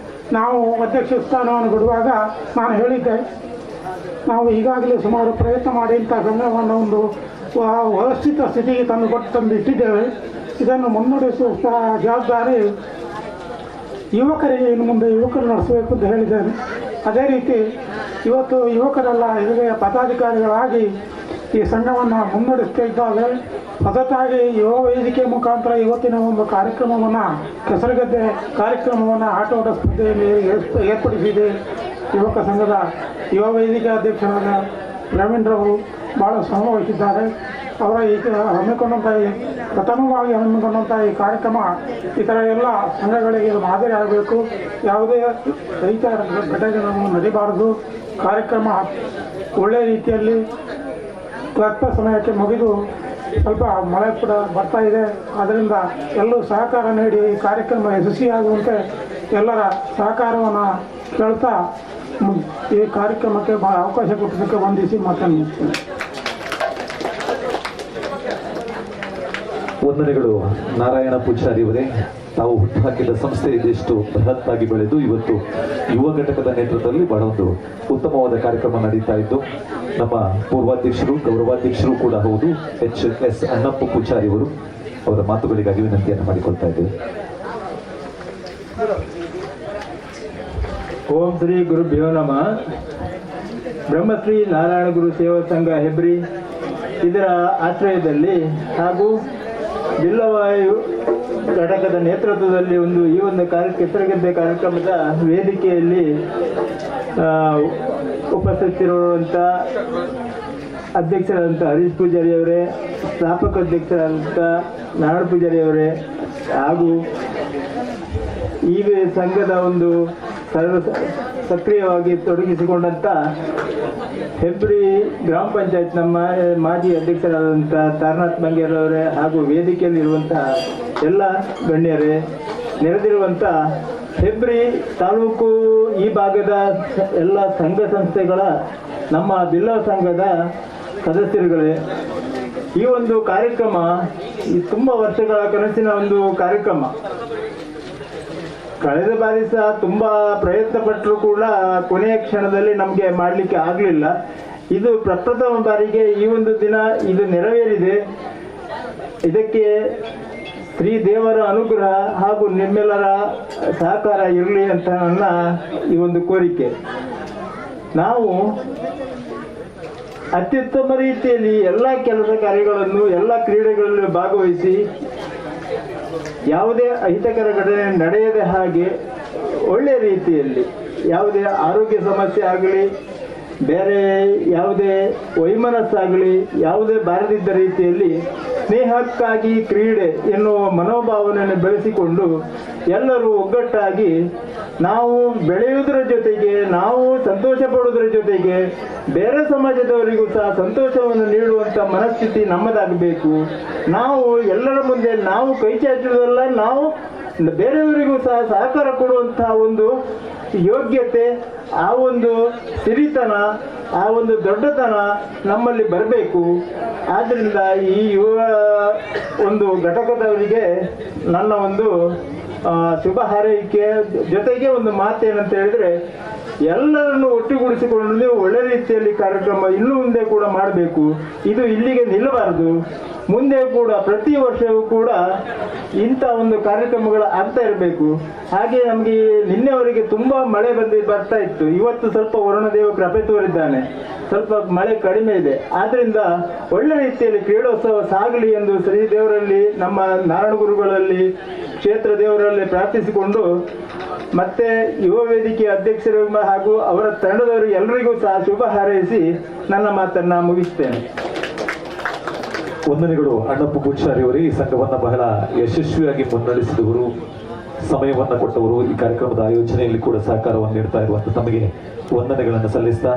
ನಾವು ಅಧ್ಯಕ್ಷ ಸ್ಥಾನವನ್ನು ಬಿಡುವಾಗ ನಾನು ಹೇಳಿದ್ದೆ, ನಾವು ಈಗಾಗಲೇ ಸುಮಾರು ಪ್ರಯತ್ನ ಮಾಡಿ ಇಂಥ ಸಂಘವನ್ನು ಒಂದು ವ್ಯವಸ್ಥಿತ ಸ್ಥಿತಿಗೆ ತಂದು ಇಟ್ಟಿದ್ದೇವೆ. ಇದನ್ನು ಮುನ್ನಡೆಸುವ ಜವಾಬ್ದಾರಿ ಯುವಕರಿಗೆ ಇನ್ನು ಮುಂದೆ ಯುವಕರು ನಡೆಸಬೇಕು ಅಂತ ಹೇಳಿದ್ದೇನೆ. ಅದೇ ರೀತಿ ಇವತ್ತು ಯುವಕರೆಲ್ಲ ಹಿರಿಯ ಪದಾಧಿಕಾರಿಗಳಾಗಿ ಈ ಸಂಘವನ್ನು ಮುನ್ನಡೆಸ್ತಾ ಇದ್ದಾರೆ. ಹೊಸತಾಗಿ ಯುವ ವೇದಿಕೆ ಮುಖಾಂತರ ಇವತ್ತಿನ ಒಂದು ಕಾರ್ಯಕ್ರಮವನ್ನು, ಕೆಸರುಗದ್ದೆ ಕಾರ್ಯಕ್ರಮವನ್ನು ಆಟೋಟ ಸ್ಪರ್ಧೆಯಲ್ಲಿ ಏರ್ಪಡಿಸಿದೆ. ಯುವಕ ಸಂಘದ ಯುವ ವೇದಿಕೆ ಅಧ್ಯಕ್ಷರಾದ ಪ್ರವೀಣ್ರವರು ಭಾಳ ಶ್ರಮ ವಹಿಸಿದ್ದಾರೆ. ಅವರ ಈ ಹಮ್ಮಿಕೊಂಡಂಥ ಪ್ರಥಮವಾಗಿ ಹಮ್ಮಿಕೊಂಡಂಥ ಈ ಕಾರ್ಯಕ್ರಮ ಇತರ ಎಲ್ಲ ಸಂಘಗಳಿಗೆ ಮಾದರಿ ಆಗಬೇಕು. ಯಾವುದೇ ರೈತ ಘಟನೆಗಳನ್ನು ನಡೀಬಾರದು. ಕಾರ್ಯಕ್ರಮ ಒಳ್ಳೆಯ ರೀತಿಯಲ್ಲಿ ತಕ್ಕ ಸಮಯಕ್ಕೆ ಮುಗಿದು ಸ್ವಲ್ಪ ಮಳೆ ಕೂಡ ಬರ್ತಾ ಇದೆ. ಆದ್ದರಿಂದ ಎಲ್ಲರೂ ಸಹಕಾರ ನೀಡಿ ಈ ಕಾರ್ಯಕ್ರಮ ಯಶಸ್ವಿಯಾಗುವಂತೆ ಎಲ್ಲರ ಸಹಕಾರವನ್ನು ಕೇಳ್ತಾ ಈ ಕಾರ್ಯಕ್ರಮಕ್ಕೆ ಅವಕಾಶ ಕೊಟ್ಟದಕ್ಕೆ ವಂದಿಸಿ ಮಾತನಾಡುತ್ತೇನೆ. ವಂದನೆಗಳು ನಾರಾಯಣ ಪೂಜಾರಿ ಅವರೇ. ತಾವು ಹುಟ್ಟುಹಾಕಿದ ಸಂಸ್ಥೆ ಇದೆಷ್ಟು ಬೃಹತ್ತಾಗಿ ಬೆಳೆದು ಇವತ್ತು ಯುವ ಘಟಕದ ನೇತೃತ್ವದಲ್ಲಿ ಬಹಳ ಒಂದು ಉತ್ತಮವಾದ ಕಾರ್ಯಕ್ರಮ ನಡೀತಾ ಇದ್ದು, ನಮ್ಮ ಪೂರ್ವಾಧ್ಯಕ್ಷರು ಗೌರವಾಧ್ಯಕ್ಷರು ಕೂಡ ಹೌದು HS ಅಣ್ಣಪ್ಪ ಪೂಜಾರಿ ಅವರು, ಅವರ ಮಾತುಗಳಿಗಾಗಿ ವಿನಂತಿಯನ್ನು ಮಾಡಿಕೊಳ್ತಾ ಇದ್ದೇವೆ. ಓಂ ಶ್ರೀ ಗುರುಭ್ಯೋ ನಮಃ. ಬ್ರಹ್ಮಶ್ರೀ ನಾರಾಯಣ ಗುರು ಸೇವಾ ಸಂಘ ಹೆಬ್ರಿ ಇದರ ಆಶ್ರಯದಲ್ಲಿ ಹಾಗೂ ಬಿಲ್ಲವಾಯು ಘಟಕದ ನೇತೃತ್ವದಲ್ಲಿ ಈ ಒಂದು ಕೆಸರುಗದ್ದೆ ಕಾರ್ಯಕ್ರಮದ ವೇದಿಕೆಯಲ್ಲಿ ಉಪಸ್ಥಿತರಿರುವಂಥ ಅಧ್ಯಕ್ಷರಾದಂಥ ಹರೀಶ್ ಪೂಜಾರಿ ಅವರೇ, ಸ್ಥಾಪಕ ಅಧ್ಯಕ್ಷರಾದಂಥ ನಾರಾಯಣ ಪೂಜಾರಿ ಅವರೇ ಹಾಗೂ ಈ ಸಂಘದ ಒಂದು ಸಕ್ರಿಯವಾಗಿ ತೊಡಗಿಸಿಕೊಂಡಂಥ ಹೆಬ್ರಿ ಗ್ರಾಮ ಪಂಚಾಯತ್ ನಮ್ಮ ಮಾಜಿ ಅಧ್ಯಕ್ಷರಾದಂಥ ತಾರನಾಥ್ ಮಂಗೇರ್ ಅವರೇ ಹಾಗೂ ವೇದಿಕೆಯಲ್ಲಿರುವಂಥ ಎಲ್ಲ ಗಣ್ಯರೇ, ನೆರೆದಿರುವಂಥ ಹೆಬ್ರಿ ತಾಲೂಕು ಈ ಭಾಗದ ಎಲ್ಲ ಸಂಘ ಸಂಸ್ಥೆಗಳ ನಮ್ಮ ಬಿಲ್ಲ ಸಂಘದ ಸದಸ್ಯರುಗಳೇ, ಈ ಒಂದು ಕಾರ್ಯಕ್ರಮ ತುಂಬ ವರ್ಷಗಳ ಕನಸಿನ ಒಂದು ಕಾರ್ಯಕ್ರಮ. ಕಳೆದ ಬಾರಿ ಸಹ ತುಂಬ ಪ್ರಯತ್ನ ಪಟ್ಟರೂ ಕೂಡ ಕೊನೆಯ ಕ್ಷಣದಲ್ಲಿ ನಮಗೆ ಮಾಡಲಿಕ್ಕೆ ಆಗಲಿಲ್ಲ. ಇದು ಪ್ರಪ್ರಥಮ ಬಾರಿಗೆ ಈ ಒಂದು ದಿನ ಇದು ನೆರವೇರಿದೆ. ಇದಕ್ಕೆ ಶ್ರೀ ದೇವರ ಅನುಗ್ರಹ ಹಾಗೂ ನಿಮ್ಮೆಲ್ಲರ ಸಹಕಾರ ಇರಲಿ ಅಂತ ನನ್ನ ಈ ಒಂದು ಕೋರಿಕೆ. ನಾವು ಅತ್ಯುತ್ತಮ ರೀತಿಯಲ್ಲಿ ಎಲ್ಲ ಕೆಲಸ ಕಾರ್ಯಗಳನ್ನು ಎಲ್ಲ ಕ್ರೀಡೆಗಳಲ್ಲಿ ಭಾಗವಹಿಸಿ ಯಾವುದೇ ಅಹಿತಕರ ಘಟನೆ ನಡೆಯದ ಹಾಗೆ ಒಳ್ಳೆಯ ರೀತಿಯಲ್ಲಿ ಯಾವುದೇ ಆರೋಗ್ಯ ಸಮಸ್ಯೆ ಆಗಲಿ, ಬೇರೆ ಯಾವುದೇ ವೈಮನಸ್ಸಾಗಲಿ ಯಾವುದೇ ಬಾರದಿದ್ದ ರೀತಿಯಲ್ಲಿ ಸ್ನೇಹಕ್ಕಾಗಿ ಕ್ರೀಡೆ ಎನ್ನುವ ಮನೋಭಾವನೆಯನ್ನು ಬೆಳೆಸಿಕೊಂಡು ಎಲ್ಲರೂ ಒಗ್ಗಟ್ಟಾಗಿ ನಾವು ಬೆಳೆಯುವುದರ ಜೊತೆಗೆ, ನಾವು ಸಂತೋಷ ಪಡುವುದರ ಜೊತೆಗೆ ಬೇರೆ ಸಮಾಜದವರಿಗೂ ಸಹ ಸಂತೋಷವನ್ನು ನೀಡುವಂಥ ಮನಸ್ಥಿತಿ ನಮ್ಮದಾಗಬೇಕು. ನಾವು ಎಲ್ಲರ ಮುಂದೆ ನಾವು ಕೈ ಚಾಚುವುದಲ್ಲ, ನಾವು ಬೇರೆಯವರಿಗೂ ಸಹ ಸಹಕಾರ ಕೊಡುವಂತಹ ಒಂದು ಯೋಗ್ಯತೆ, ಆ ಒಂದು ಸಿರಿತನ, ಆ ಒಂದು ದೊಡ್ಡತನ ನಮ್ಮಲ್ಲಿ ಬರಬೇಕು. ಆದ್ದರಿಂದ ಈ ಯುವ ಒಂದು ಘಟಕದವರಿಗೆ ನನ್ನ ಒಂದು ಶುಭ ಹಾರೈಕೆ ಜೊತೆಗೆ ಒಂದು ಮಾತೇನಂತ ಹೇಳಿದ್ರೆ, ಎಲ್ಲರನ್ನು ಒಟ್ಟುಗೂಡಿಸಿಕೊಂಡು ನೀವು ಒಳ್ಳೆ ರೀತಿಯಲ್ಲಿ ಕಾರ್ಯಕ್ರಮ ಇನ್ನು ಮುಂದೆ ಕೂಡ ಮಾಡಬೇಕು. ಇದು ಇಲ್ಲಿಗೆ ನಿಲ್ಲಬಾರದು. ಮುಂದೆ ಕೂಡ ಪ್ರತಿ ವರ್ಷವೂ ಕೂಡ ಇಂಥ ಒಂದು ಕಾರ್ಯಕ್ರಮಗಳು ಆಗ್ತಾ ಇರಬೇಕು. ಹಾಗೆ ನಮಗೆ ನಿನ್ನೆವರೆಗೆ ತುಂಬಾ ಮಳೆ ಬರ್ತಾ ಇತ್ತು. ಇವತ್ತು ಸ್ವಲ್ಪ ವರುಣದೇವ ಕೃಪೆ ತೋರಿದ್ದಾನೆ, ಸ್ವಲ್ಪ ಮಳೆ ಕಡಿಮೆ ಇದೆ. ಆದ್ರಿಂದ ಒಳ್ಳೆ ರೀತಿಯಲ್ಲಿ ಕ್ರೀಡೋತ್ಸವ ಸಾಗಲಿ ಎಂದು ಶ್ರೀ ದೇವರಲ್ಲಿ, ನಮ್ಮ ನಾರಾಯಣ ಗುರುಗಳಲ್ಲಿ, ಕ್ಷೇತ್ರ ದೇವರಲ್ಲಿ ಪ್ರಾರ್ಥಿಸಿಕೊಂಡು ಮತ್ತೆ ಯುವ ವೇದಿಕೆ ಅಧ್ಯಕ್ಷರು ಹಾಗೂ ಅವರ ತಂಡದವರು ಎಲ್ಲರಿಗೂ ಸಹ ಶುಭ ಹಾರೈಸಿ ನನ್ನ ಮಾತನ್ನ ಮುಗಿಸ್ತೇನೆ. ವಂದನೆಗಳು ಅಣ್ಣಪ್ಪ ಪೂಜಾರಿ ಅವರೇ. ಈ ಸಂಘವನ್ನ ಬಹಳ ಯಶಸ್ವಿಯಾಗಿ ಮುನ್ನಡೆಸಿದವರು, ಸಮಯವನ್ನ ಕೊಟ್ಟವರು, ಈ ಕಾರ್ಯಕ್ರಮದ ಆಯೋಜನೆಯಲ್ಲಿ ಕೂಡ ಸಹಕಾರವನ್ನು ನೀಡ್ತಾ ಇರುವಂತ ತಮಗೆ ವಂದನೆಗಳನ್ನು ಸಲ್ಲಿಸ್ತಾ,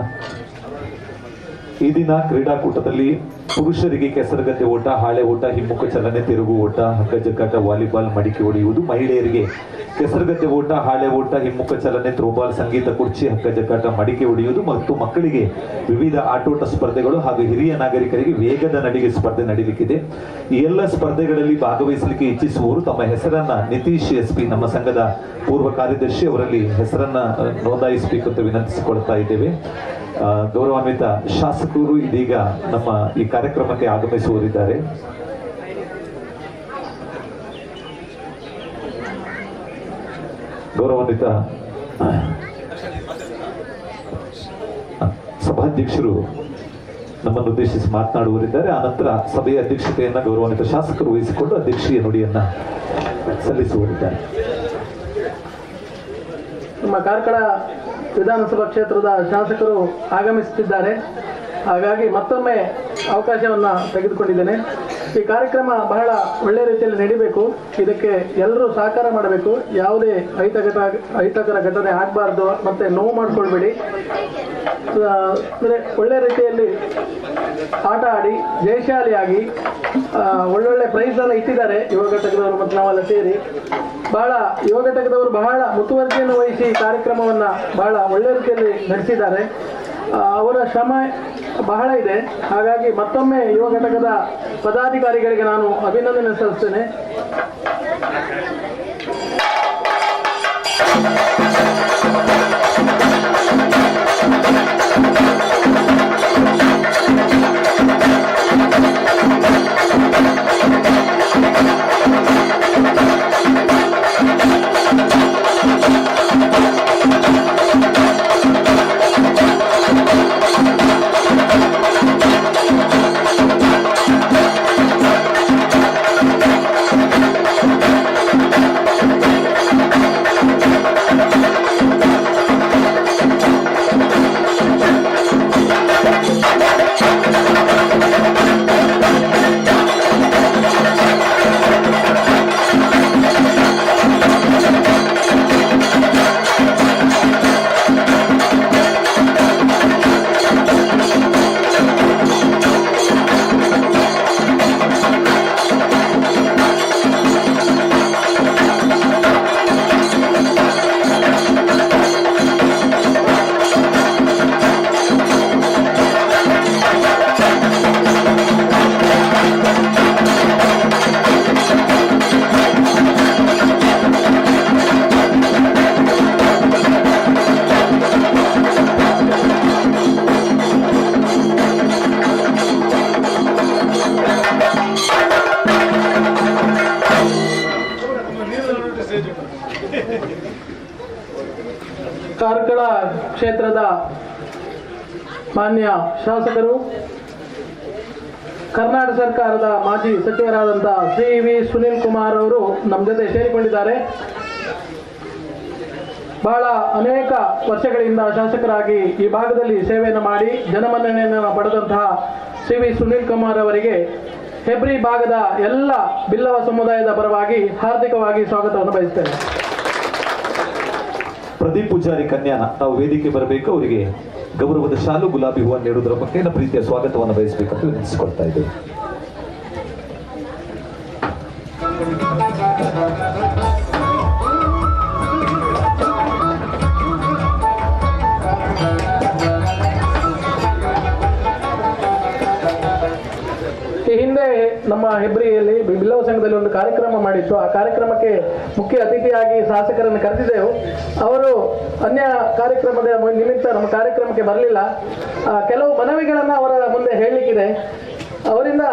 ಈ ದಿನ ಕ್ರೀಡಾಕೂಟದಲ್ಲಿ ಪುರುಷರಿಗೆ ಕೆಸರಗದ್ದೆ ಓಟ, ಹಾಳೆ ಓಟ, ಹಿಮ್ಮುಖ ಚಲನೆ, ತಿರುಗು ಓಟ, ಹಗ್ಗ ಜಗ್ಗಾಟ, ವಾಲಿಬಾಲ್, ಮಡಿಕೆ ಹೊಡೆಯುವುದು. ಮಹಿಳೆಯರಿಗೆ ಕೆಸರಗದ್ದೆ ಓಟ, ಹಾಳೆ ಓಟ, ಹಿಮ್ಮುಖ ಚಲನೆ, ಥ್ರೋಬಾಲ್, ಸಂಗೀತ ಕುರ್ಚಿ, ಹಗ್ಗ ಜಗ್ಗಾಟ, ಮಡಿಕೆ ಹೊಡೆಯುವುದು ಮತ್ತು ಮಕ್ಕಳಿಗೆ ವಿವಿಧ ಆಟೋಟ ಸ್ಪರ್ಧೆಗಳು ಹಾಗೂ ಹಿರಿಯ ನಾಗರಿಕರಿಗೆ ವೇಗದ ನಡಿಗೆ ಸ್ಪರ್ಧೆ ನಡೀಲಿಕ್ಕಿದೆ. ಈ ಎಲ್ಲ ಸ್ಪರ್ಧೆಗಳಲ್ಲಿ ಭಾಗವಹಿಸಲಿಕ್ಕೆ ಇಚ್ಛಿಸುವವರು ತಮ್ಮ ಹೆಸರನ್ನ ನಿತೀಶ್ SP, ನಮ್ಮ ಸಂಘದ ಪೂರ್ವ ಕಾರ್ಯದರ್ಶಿ, ಅವರಲ್ಲಿ ಹೆಸರನ್ನ ನೋಂದಾಯಿಸಬೇಕಂತ ವಿನಂತಿಸಿಕೊಳ್ತಾ ಇದ್ದೇವೆ. ಗೌರವಾನ್ವಿತ ಶಾಸಕರು ಇದೀಗ ನಮ್ಮ ಈ ಕಾರ್ಯಕ್ರಮಕ್ಕೆ ಆಗಮಿಸುವರಿದ್ದಾರೆ. ಗೌರವಾನ್ವಿತ ಸಭಾಧ್ಯಕ್ಷರು ನಮ್ಮನ್ನು ಉದ್ದೇಶಿಸಿ ಮಾತನಾಡುವರಿದ್ದಾರೆ. ಆನಂತರ ಸಭೆಯ ಅಧ್ಯಕ್ಷತೆಯನ್ನ ಗೌರವಾನ್ವಿತ ಶಾಸಕರು ವಹಿಸಿಕೊಂಡು ಅಧ್ಯಕ್ಷೀಯ ನುಡಿಯನ್ನ ಸಲ್ಲಿಸುವರಿದ್ದಾರೆ. ನಮ್ಮ ಕಾರ್ಕಳ ವಿಧಾನಸಭಾ ಕ್ಷೇತ್ರದ ಶಾಸಕರು ಆಗಮಿಸುತ್ತಿದ್ದಾರೆ. ಹಾಗಾಗಿ ಮತ್ತೊಮ್ಮೆ ಅವಕಾಶವನ್ನು ತೆಗೆದುಕೊಂಡಿದ್ದೇನೆ. ಈ ಕಾರ್ಯಕ್ರಮ ಬಹಳ ಒಳ್ಳೆಯ ರೀತಿಯಲ್ಲಿ ನಡೀಬೇಕು. ಇದಕ್ಕೆ ಎಲ್ಲರೂ ಸಹಕಾರ ಮಾಡಬೇಕು. ಯಾವುದೇ ಅಹಿತಕರ ಘಟನೆ ಆಗಬಾರ್ದು, ಮತ್ತೆ ನೋವು ಮಾಡಿಕೊಳ್ಬೇಡಿ. ಅಂದರೆ ಒಳ್ಳೆಯ ರೀತಿಯಲ್ಲಿ ಆಟ ಆಡಿ ಜಯಶಾಲಿಯಾಗಿ ಒಳ್ಳೊಳ್ಳೆ ಪ್ರೈಸ್ ಎಲ್ಲ ಇಟ್ಟಿದ್ದಾರೆ ಯುವ ಘಟಕದವರು ಮತ್ತು ನಾವೆಲ್ಲ ಸೇರಿ. ಬಹಳ ಯುವ ಘಟಕದವರು ಬಹಳ ಮುತುವರ್ಜಿಯನ್ನು ವಹಿಸಿ ಕಾರ್ಯಕ್ರಮವನ್ನು ಬಹಳ ಒಳ್ಳೆಯ ರೀತಿಯಲ್ಲಿ ನಡೆಸಿದ್ದಾರೆ. ಅವರ ಶ್ರಮ ಬಹಳ ಇದೆ. ಹಾಗಾಗಿ ಮತ್ತೊಮ್ಮೆ ಯುವ ಘಟಕದ ಪದಾಧಿಕಾರಿಗಳಿಗೆ ನಾನು ಅಭಿನಂದನೆ ಸಲ್ಲಿಸ್ತೇನೆ. ಕಾರ್ಕಳ ಕ್ಷೇತ್ರದ ಮಾನ್ಯ ಶಾಸಕರು, ಕರ್ನಾಟಕ ಸರ್ಕಾರದ ಮಾಜಿ ಸಚಿವರಾದಂಥ ಶ್ರೀ ವಿ ಸುನೀಲ್ ಕುಮಾರ್ ಅವರು ನಮ್ಮ ಜೊತೆ ಸೇರಿಕೊಂಡಿದ್ದಾರೆ. ಬಹಳ ಅನೇಕ ವರ್ಷಗಳಿಂದ ಶಾಸಕರಾಗಿ ಈ ಭಾಗದಲ್ಲಿ ಸೇವೆಯನ್ನು ಮಾಡಿ ಜನಮನ್ನಣೆಯನ್ನು ಪಡೆದಂತಹ ಶ್ರೀ ವಿ ಸುನೀಲ್ ಕುಮಾರ್ ಅವರಿಗೆ ಹೆಬ್ರಿ ಭಾಗದ ಎಲ್ಲ ಬಿಲ್ಲವ ಸಮುದಾಯದ ಪರವಾಗಿ ಹಾರ್ದಿಕವಾಗಿ ಸ್ವಾಗತವನ್ನು ಬಯಸ್ತೇನೆ. ಪ್ರದೀಪ್ ಪೂಜಾರಿ ಕನ್ಯಾನ ತಾವು ವೇದಿಕೆ ಬರಬೇಕು. ಅವರಿಗೆ ಗೌರವದ ಶಾಲು, ಗುಲಾಬಿ ಹೂವನ್ನು ನೀಡುವುದರ ಬಗ್ಗೆ ಪ್ರೀತಿಯ ಸ್ವಾಗತವನ್ನು ಬಯಸಬೇಕಂತ ವಿನಂತಿಸಿಕೊಳ್ತಾ ಇದ್ದೇವೆ. ಈ ಹಿಂದೆ ನಮ್ಮ ಹೆಬ್ರಿಯಲ್ಲಿ ಬಿಲ್ಲವ ಸಂಘದಲ್ಲಿ ಒಂದು ಕಾರ್ಯಕ್ರಮ ಮಾಡಿತ್ತು. ಆ ಕಾರ್ಯಕ್ರಮಕ್ಕೆ ಮುಖ್ಯ ಅತಿಥಿಯಾಗಿ ಶಾಸಕರನ್ನು ಕರೆದಿದ್ದೆವು. ಅವರು ಅನ್ಯ ಕಾರ್ಯಕ್ರಮದ ನಿಮಿತ್ತ ನಮ್ಮ ಕಾರ್ಯಕ್ರಮಕ್ಕೆ ಬರಲಿಲ್ಲ. ಕೆಲವು ಮನವಿಗಳನ್ನು ಅವರ ಮುಂದೆ ಹೇಳಲಿಕ್ಕಿದೆ. ಅವರಿಂದ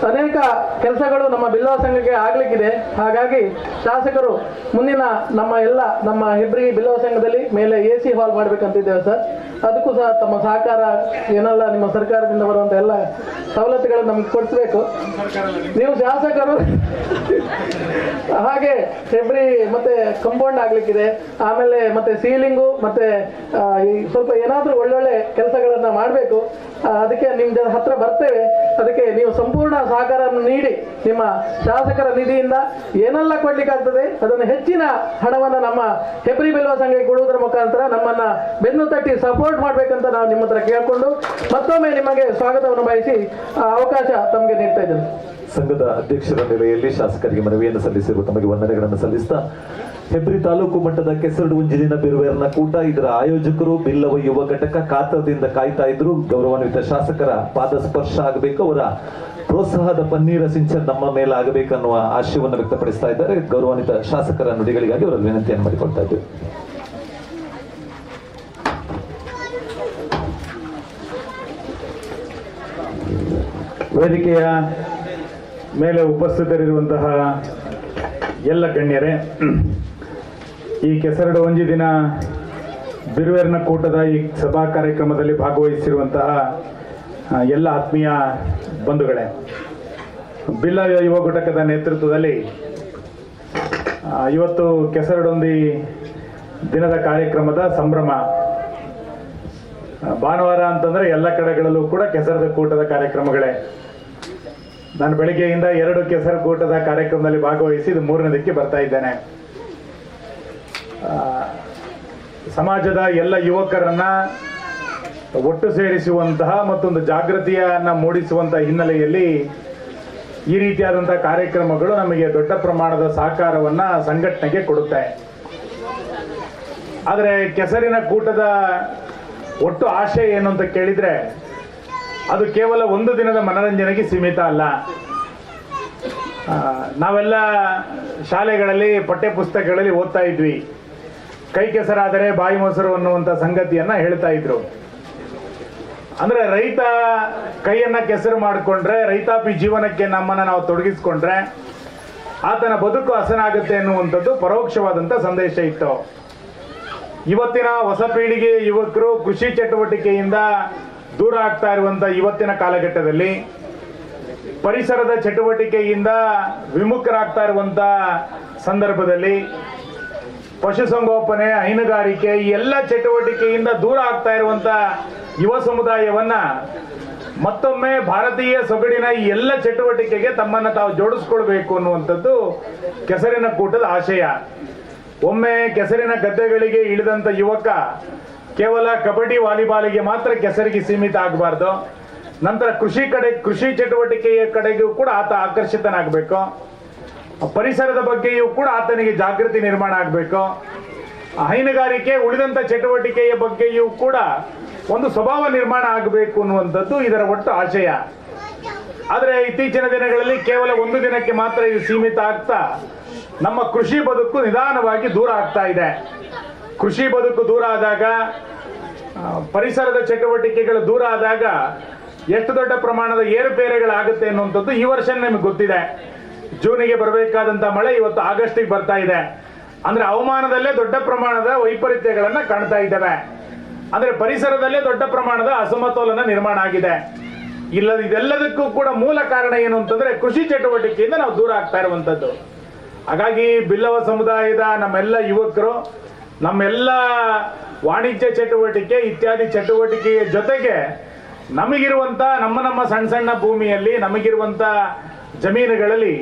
ಅನೇಕ ಕೆಲಸಗಳು ನಮ್ಮ ಬಿಲ್ಲವ ಸಂಘಕ್ಕೆ ಆಗ್ಲಿಕ್ಕಿದೆ. ಹಾಗಾಗಿ ಶಾಸಕರು ಮುಂದಿನ ನಮ್ಮ ಹೆಬ್ರಿ ಬಿಲ್ಲವ ಸಂಘದಲ್ಲಿ ಮೇಲೆ AC ಹಾಲ್ ಮಾಡ್ಬೇಕಂತಿದ್ದೇವೆ ಸರ್. ಅದಕ್ಕೂ ಸಹ ತಮ್ಮ ಸಹಕಾರ ಏನೆಲ್ಲ ನಿಮ್ಮ ಸರ್ಕಾರದಿಂದ ಬರುವಂತ ಎಲ್ಲ ಸವಲತ್ತುಗಳನ್ನು ನಮ್ಗೆ ಕೊಡಿಸ್ಬೇಕು. ನೀವು ಶಾಸಕರು ಹಾಗೆ ಹೆಬ್ರಿ ಮತ್ತೆ ಕಂಪೌಂಡ್ ಆಗ್ಲಿಕ್ಕಿದೆ. ಆಮೇಲೆ ಮತ್ತೆ ಸೀಲಿಂಗು ಮತ್ತೆ ಸ್ವಲ್ಪ ಏನಾದ್ರೂ ಒಳ್ಳೊಳ್ಳೆ ಕೆಲಸಗಳನ್ನ ಮಾಡಬೇಕು. ಅದಕ್ಕೆ ನಿಮ್ ಹತ್ರ ಬರ್ತೇವೆ. ಅದಕ್ಕೆ ನೀವು ಸಂಪೂರ್ಣ ಸಹಕಾರವನ್ನು ನೀಡಿ ನಿಮ್ಮ ಶಾಸಕರ ನಿಧಿಯಿಂದ ಏನೆಲ್ಲ ಕೊಡ್ಲಿಕ್ಕಾಗ್ತದೆ ಅದನ್ನು ಹೆಚ್ಚಿನ ಹಣವನ್ನು ನಮ್ಮ ಹೆಬ್ರಿ ಬಿಲ್ಲವ ಸಂಘಕ್ಕೆ ಕೊಡುವುದರ ಮುಖಾಂತರ ನಮ್ಮನ್ನ ಬೆನ್ನು ತಟ್ಟಿ ಸಪೋರ್ಟ್ ಮಾಡ್ಬೇಕಂತ ನಾವು ನಿಮ್ಮ ಹತ್ರ ಕೇಳಿಕೊಂಡು ಮತ್ತೊಮ್ಮೆ ನಿಮಗೆ ಸ್ವಾಗತವನ್ನು ಬಯಸಿ ಅವಕಾಶ ತಮಗೆ ನೀಡ್ತಾ ಇದ್ದೇನೆ. ಸಂಘದ ಅಧ್ಯಕ್ಷರ ನೆಲೆಯಲ್ಲಿ ಶಾಸಕರಿಗೆ ಮನವಿಯನ್ನು ಸಲ್ಲಿಸಿರುವ ತಮಗೆ ವಂದನೆಗಳನ್ನು ಸಲ್ಲಿಸ್ತಾ ಹೆಬ್ರಿ ತಾಲೂಕು ಮಟ್ಟದ ಕೆಸರಡು ಉಂಜಿಲಿನ ಬಿರುವೇರನ ಕೂಟ ಇದರ ಆಯೋಜಕರು ಬಿಲ್ಲವ ಯುವ ಘಟಕ ಕಾತರದಿಂದ ಕಾಯ್ತಾ ಇದ್ರು. ಗೌರವಾನ್ವಿತ ಶಾಸಕರ ಪಾದ ಸ್ಪರ್ಶ ಆಗಬೇಕು, ಅವರ ಪ್ರೋತ್ಸಾಹದ ಪನ್ನೀರ ಸಿಂಚನ್ ನಮ್ಮ ಮೇಲೆ ಆಗಬೇಕನ್ನುವ ಆಶಯವನ್ನು ವ್ಯಕ್ತಪಡಿಸ್ತಾ ಇದ್ದಾರೆ. ಗೌರವಾನ್ವಿತ ಶಾಸಕರ ನುಡಿಗಳಿಗಾಗಿ ಅವರ ವಿನಂತಿಯನ್ನು ಮಾಡಿಕೊಳ್ತಾ ಇದ್ದೇವೆ. ವೇದಿಕೆಯ ಮೇಲೆ ಉಪಸ್ಥಿತರಿರುವಂತಹ ಎಲ್ಲ ಗಣ್ಯರೇ, ಈ ಕೆಸರಡು ಒಂಜಿ ದಿನ ಬಿರುವೇರನ ಕೂಟದ ಈ ಸಭಾ ಕಾರ್ಯಕ್ರಮದಲ್ಲಿ ಭಾಗವಹಿಸಿರುವಂತಹ ಎಲ್ಲ ಆತ್ಮೀಯ ಬಂಧುಗಳೇ, ಬಿಲ್ಲವ ಯುವ ಘಟಕದ ನೇತೃತ್ವದಲ್ಲಿ ಇವತ್ತು ಕೆಸರಡೊಂದಿ ದಿನದ ಕಾರ್ಯಕ್ರಮದ ಸಂಭ್ರಮ. ಭಾನುವಾರ ಅಂತಂದ್ರೆ ಎಲ್ಲ ಕಡೆಗಳಲ್ಲೂ ಕೂಡ ಕೆಸರದ ಕೂಟದ ಕಾರ್ಯಕ್ರಮಗಳೇ. ನಾನು ಬೆಳಿಗ್ಗೆಯಿಂದ 2 ಕೆಸರ ಕೂಟದ ಕಾರ್ಯಕ್ರಮದಲ್ಲಿ ಭಾಗವಹಿಸಿ ಇದು 3ನೇದಕ್ಕೆ ಬರ್ತಾ ಇದ್ದೇನೆ. ಸಮಾಜದ ಎಲ್ಲ ಯುವಕರನ್ನ ಒಟ್ಟು ಸೇರಿಸುವಂತಹ ಮತ್ತೊಂದು ಜಾಗೃತಿಯನ್ನ ಮೂಡಿಸುವಂತಹ ಹಿನ್ನೆಲೆಯಲ್ಲಿ ಈ ರೀತಿಯಾದಂತಹ ಕಾರ್ಯಕ್ರಮಗಳು ನಮಗೆ ದೊಡ್ಡ ಪ್ರಮಾಣದ ಸಹಕಾರವನ್ನ ಸಂಘಟನೆಗೆ ಕೊಡುತ್ತೆ. ಆದರೆ ಕೆಸರಿನ ಕೂಟದ ಒಟ್ಟು ಆಶಯ ಏನು ಅಂತ ಕೇಳಿದ್ರೆ ಅದು ಕೇವಲ ಒಂದು ದಿನದ ಮನರಂಜನೆಗೆ ಸೀಮಿತ ಅಲ್ಲ. ನಾವೆಲ್ಲ ಶಾಲೆಗಳಲ್ಲಿ ಪಠ್ಯ ಪುಸ್ತಕಗಳಲ್ಲಿ ಓದ್ತಾ ಇದ್ವಿ, ಕೈ ಕೆಸರಾದರೆ ಬಾಯಿ ಮೊಸರು ಅನ್ನುವಂಥ ಸಂಗತಿಯನ್ನ ಹೇಳ್ತಾ ಇದ್ರು. ಅಂದ್ರೆ ರೈತ ಕೈಯನ್ನ ಕೆಸರು ಮಾಡಿಕೊಂಡ್ರೆ, ರೈತಾಪಿ ಜೀವನಕ್ಕೆ ನಮ್ಮನ್ನ ನಾವು ತೊಡಗಿಸ್ಕೊಂಡ್ರೆ ಆತನ ಬದುಕು ಹಸನಾಗುತ್ತೆ ಎನ್ನುವಂಥದ್ದು ಪರೋಕ್ಷವಾದಂಥ ಸಂದೇಶ ಇತ್ತು. ಇವತ್ತಿನ ಹೊಸ ಪೀಳಿಗೆ ಯುವಕರು ಕೃಷಿ ಚಟುವಟಿಕೆಯಿಂದ ದೂರ ಆಗ್ತಾ ಇರುವಂತ ಇವತ್ತಿನ ಕಾಲಘಟ್ಟದಲ್ಲಿ, ಪರಿಸರದ ಚಟುವಟಿಕೆಯಿಂದ ವಿಮುಖರಾಗ್ತಾ ಇರುವಂತ ಸಂದರ್ಭದಲ್ಲಿ, ಪಶುಸಂಗೋಪನೆ, ಹೈನುಗಾರಿಕೆ ಈ ಎಲ್ಲ ಚಟುವಟಿಕೆಯಿಂದ ದೂರ ಆಗ್ತಾ ಇರುವಂತ ಯುವ ಸಮುದಾಯವನ್ನ ಮತ್ತೊಮ್ಮೆ ಭಾರತೀಯ ಸೊಗಡಿನ ಈ ಎಲ್ಲ ಚಟುವಟಿಕೆಗೆ ತಮ್ಮನ್ನ ತಾವು ಜೋಡಿಸ್ಕೊಳ್ಬೇಕು ಅನ್ನುವಂಥದ್ದು ಕೆಸರಿನ ಕೂಟದ ಆಶಯ. ಒಮ್ಮೆ ಕೆಸರಿನ ಗದ್ದೆಗಳಿಗೆ ಇಳಿದಂತ ಯುವಕ ಕೇವಲ ಕಬಡ್ಡಿ ವಾಲಿಬಾಲಿಗೆ ಮಾತ್ರ ಕೆಸರಿಗೆ ಸೀಮಿತ ಆಗಬಾರ್ದು. ನಂತರ ಕೃಷಿ ಚಟುವಟಿಕೆಯ ಕಡೆಗೂ ಕೂಡ ಆತ ಆಕರ್ಷಿತನಾಗಬೇಕು. ಪರಿಸರದ ಬಗ್ಗೆಯೂ ಕೂಡ ಆತನಿಗೆ ಜಾಗೃತಿ ನಿರ್ಮಾಣ ಆಗಬೇಕು. ಹೈನುಗಾರಿಕೆ ಉಳಿದಂತ ಚಟುವಟಿಕೆಯ ಬಗ್ಗೆಯೂ ಕೂಡ ಒಂದು ಸ್ವಭಾವ ನಿರ್ಮಾಣ ಆಗಬೇಕು ಅನ್ನುವಂಥದ್ದು ಇದರ ಒಟ್ಟು ಆಶಯ. ಆದರೆ ಇತ್ತೀಚಿನ ದಿನಗಳಲ್ಲಿ ಕೇವಲ ಒಂದು ದಿನಕ್ಕೆ ಮಾತ್ರ ಇದು ಸೀಮಿತ ಆಗ್ತಾ ನಮ್ಮ ಕೃಷಿ ಬದುಕು ನಿಧಾನವಾಗಿ ದೂರ ಆಗ್ತಾ ಇದೆ. ಕೃಷಿ ಬದುಕು ದೂರ ಆದಾಗ, ಪರಿಸರದ ಚಟುವಟಿಕೆಗಳು ದೂರ ಆದಾಗ ಎಷ್ಟು ದೊಡ್ಡ ಪ್ರಮಾಣದ ಏರುಪೇರುಗಳಾಗುತ್ತೆ ಅನ್ನುವಂಥದ್ದು ಈ ವರ್ಷ ನಮಗೆ ಗೊತ್ತಿದೆ. ಜೂನಿಗೆ ಬರಬೇಕಾದಂತ ಮಳೆ ಇವತ್ತು ಆಗಸ್ಟಿಗೆ ಬರ್ತಾ ಇದೆ. ಅಂದ್ರೆ ಹವಾಮಾನದಲ್ಲೇ ದೊಡ್ಡ ಪ್ರಮಾಣದ ವೈಪರೀತ್ಯಗಳನ್ನ ಕಾಣ್ತಾ ಇದ್ದೇವೆ. ಅಂದ್ರೆ ಪರಿಸರದಲ್ಲೇ ದೊಡ್ಡ ಪ್ರಮಾಣದ ಅಸಮತೋಲನ ನಿರ್ಮಾಣ ಆಗಿದೆ. ಇದೆಲ್ಲದಕ್ಕೂ ಕೂಡ ಮೂಲ ಕಾರಣ ಏನು ಅಂತಂದ್ರೆ ಕೃಷಿ ಚಟುವಟಿಕೆಯಿಂದ ನಾವು ದೂರ ಆಗ್ತಾ ಇರುವಂತದ್ದು. ಹಾಗಾಗಿ ಬಿಲ್ಲವ ಸಮುದಾಯದ ನಮ್ಮೆಲ್ಲ ಯುವಕರು ನಮ್ಮೆಲ್ಲ ವಾಣಿಜ್ಯ ಚಟುವಟಿಕೆ ಇತ್ಯಾದಿ ಚಟುವಟಿಕೆಯ ಜೊತೆಗೆ ನಮಗಿರುವಂತ ನಮ್ಮ ಸಣ್ಣ ಭೂಮಿಯಲ್ಲಿ ನಮಗಿರುವಂತ ಜಮೀನುಗಳಲ್ಲಿ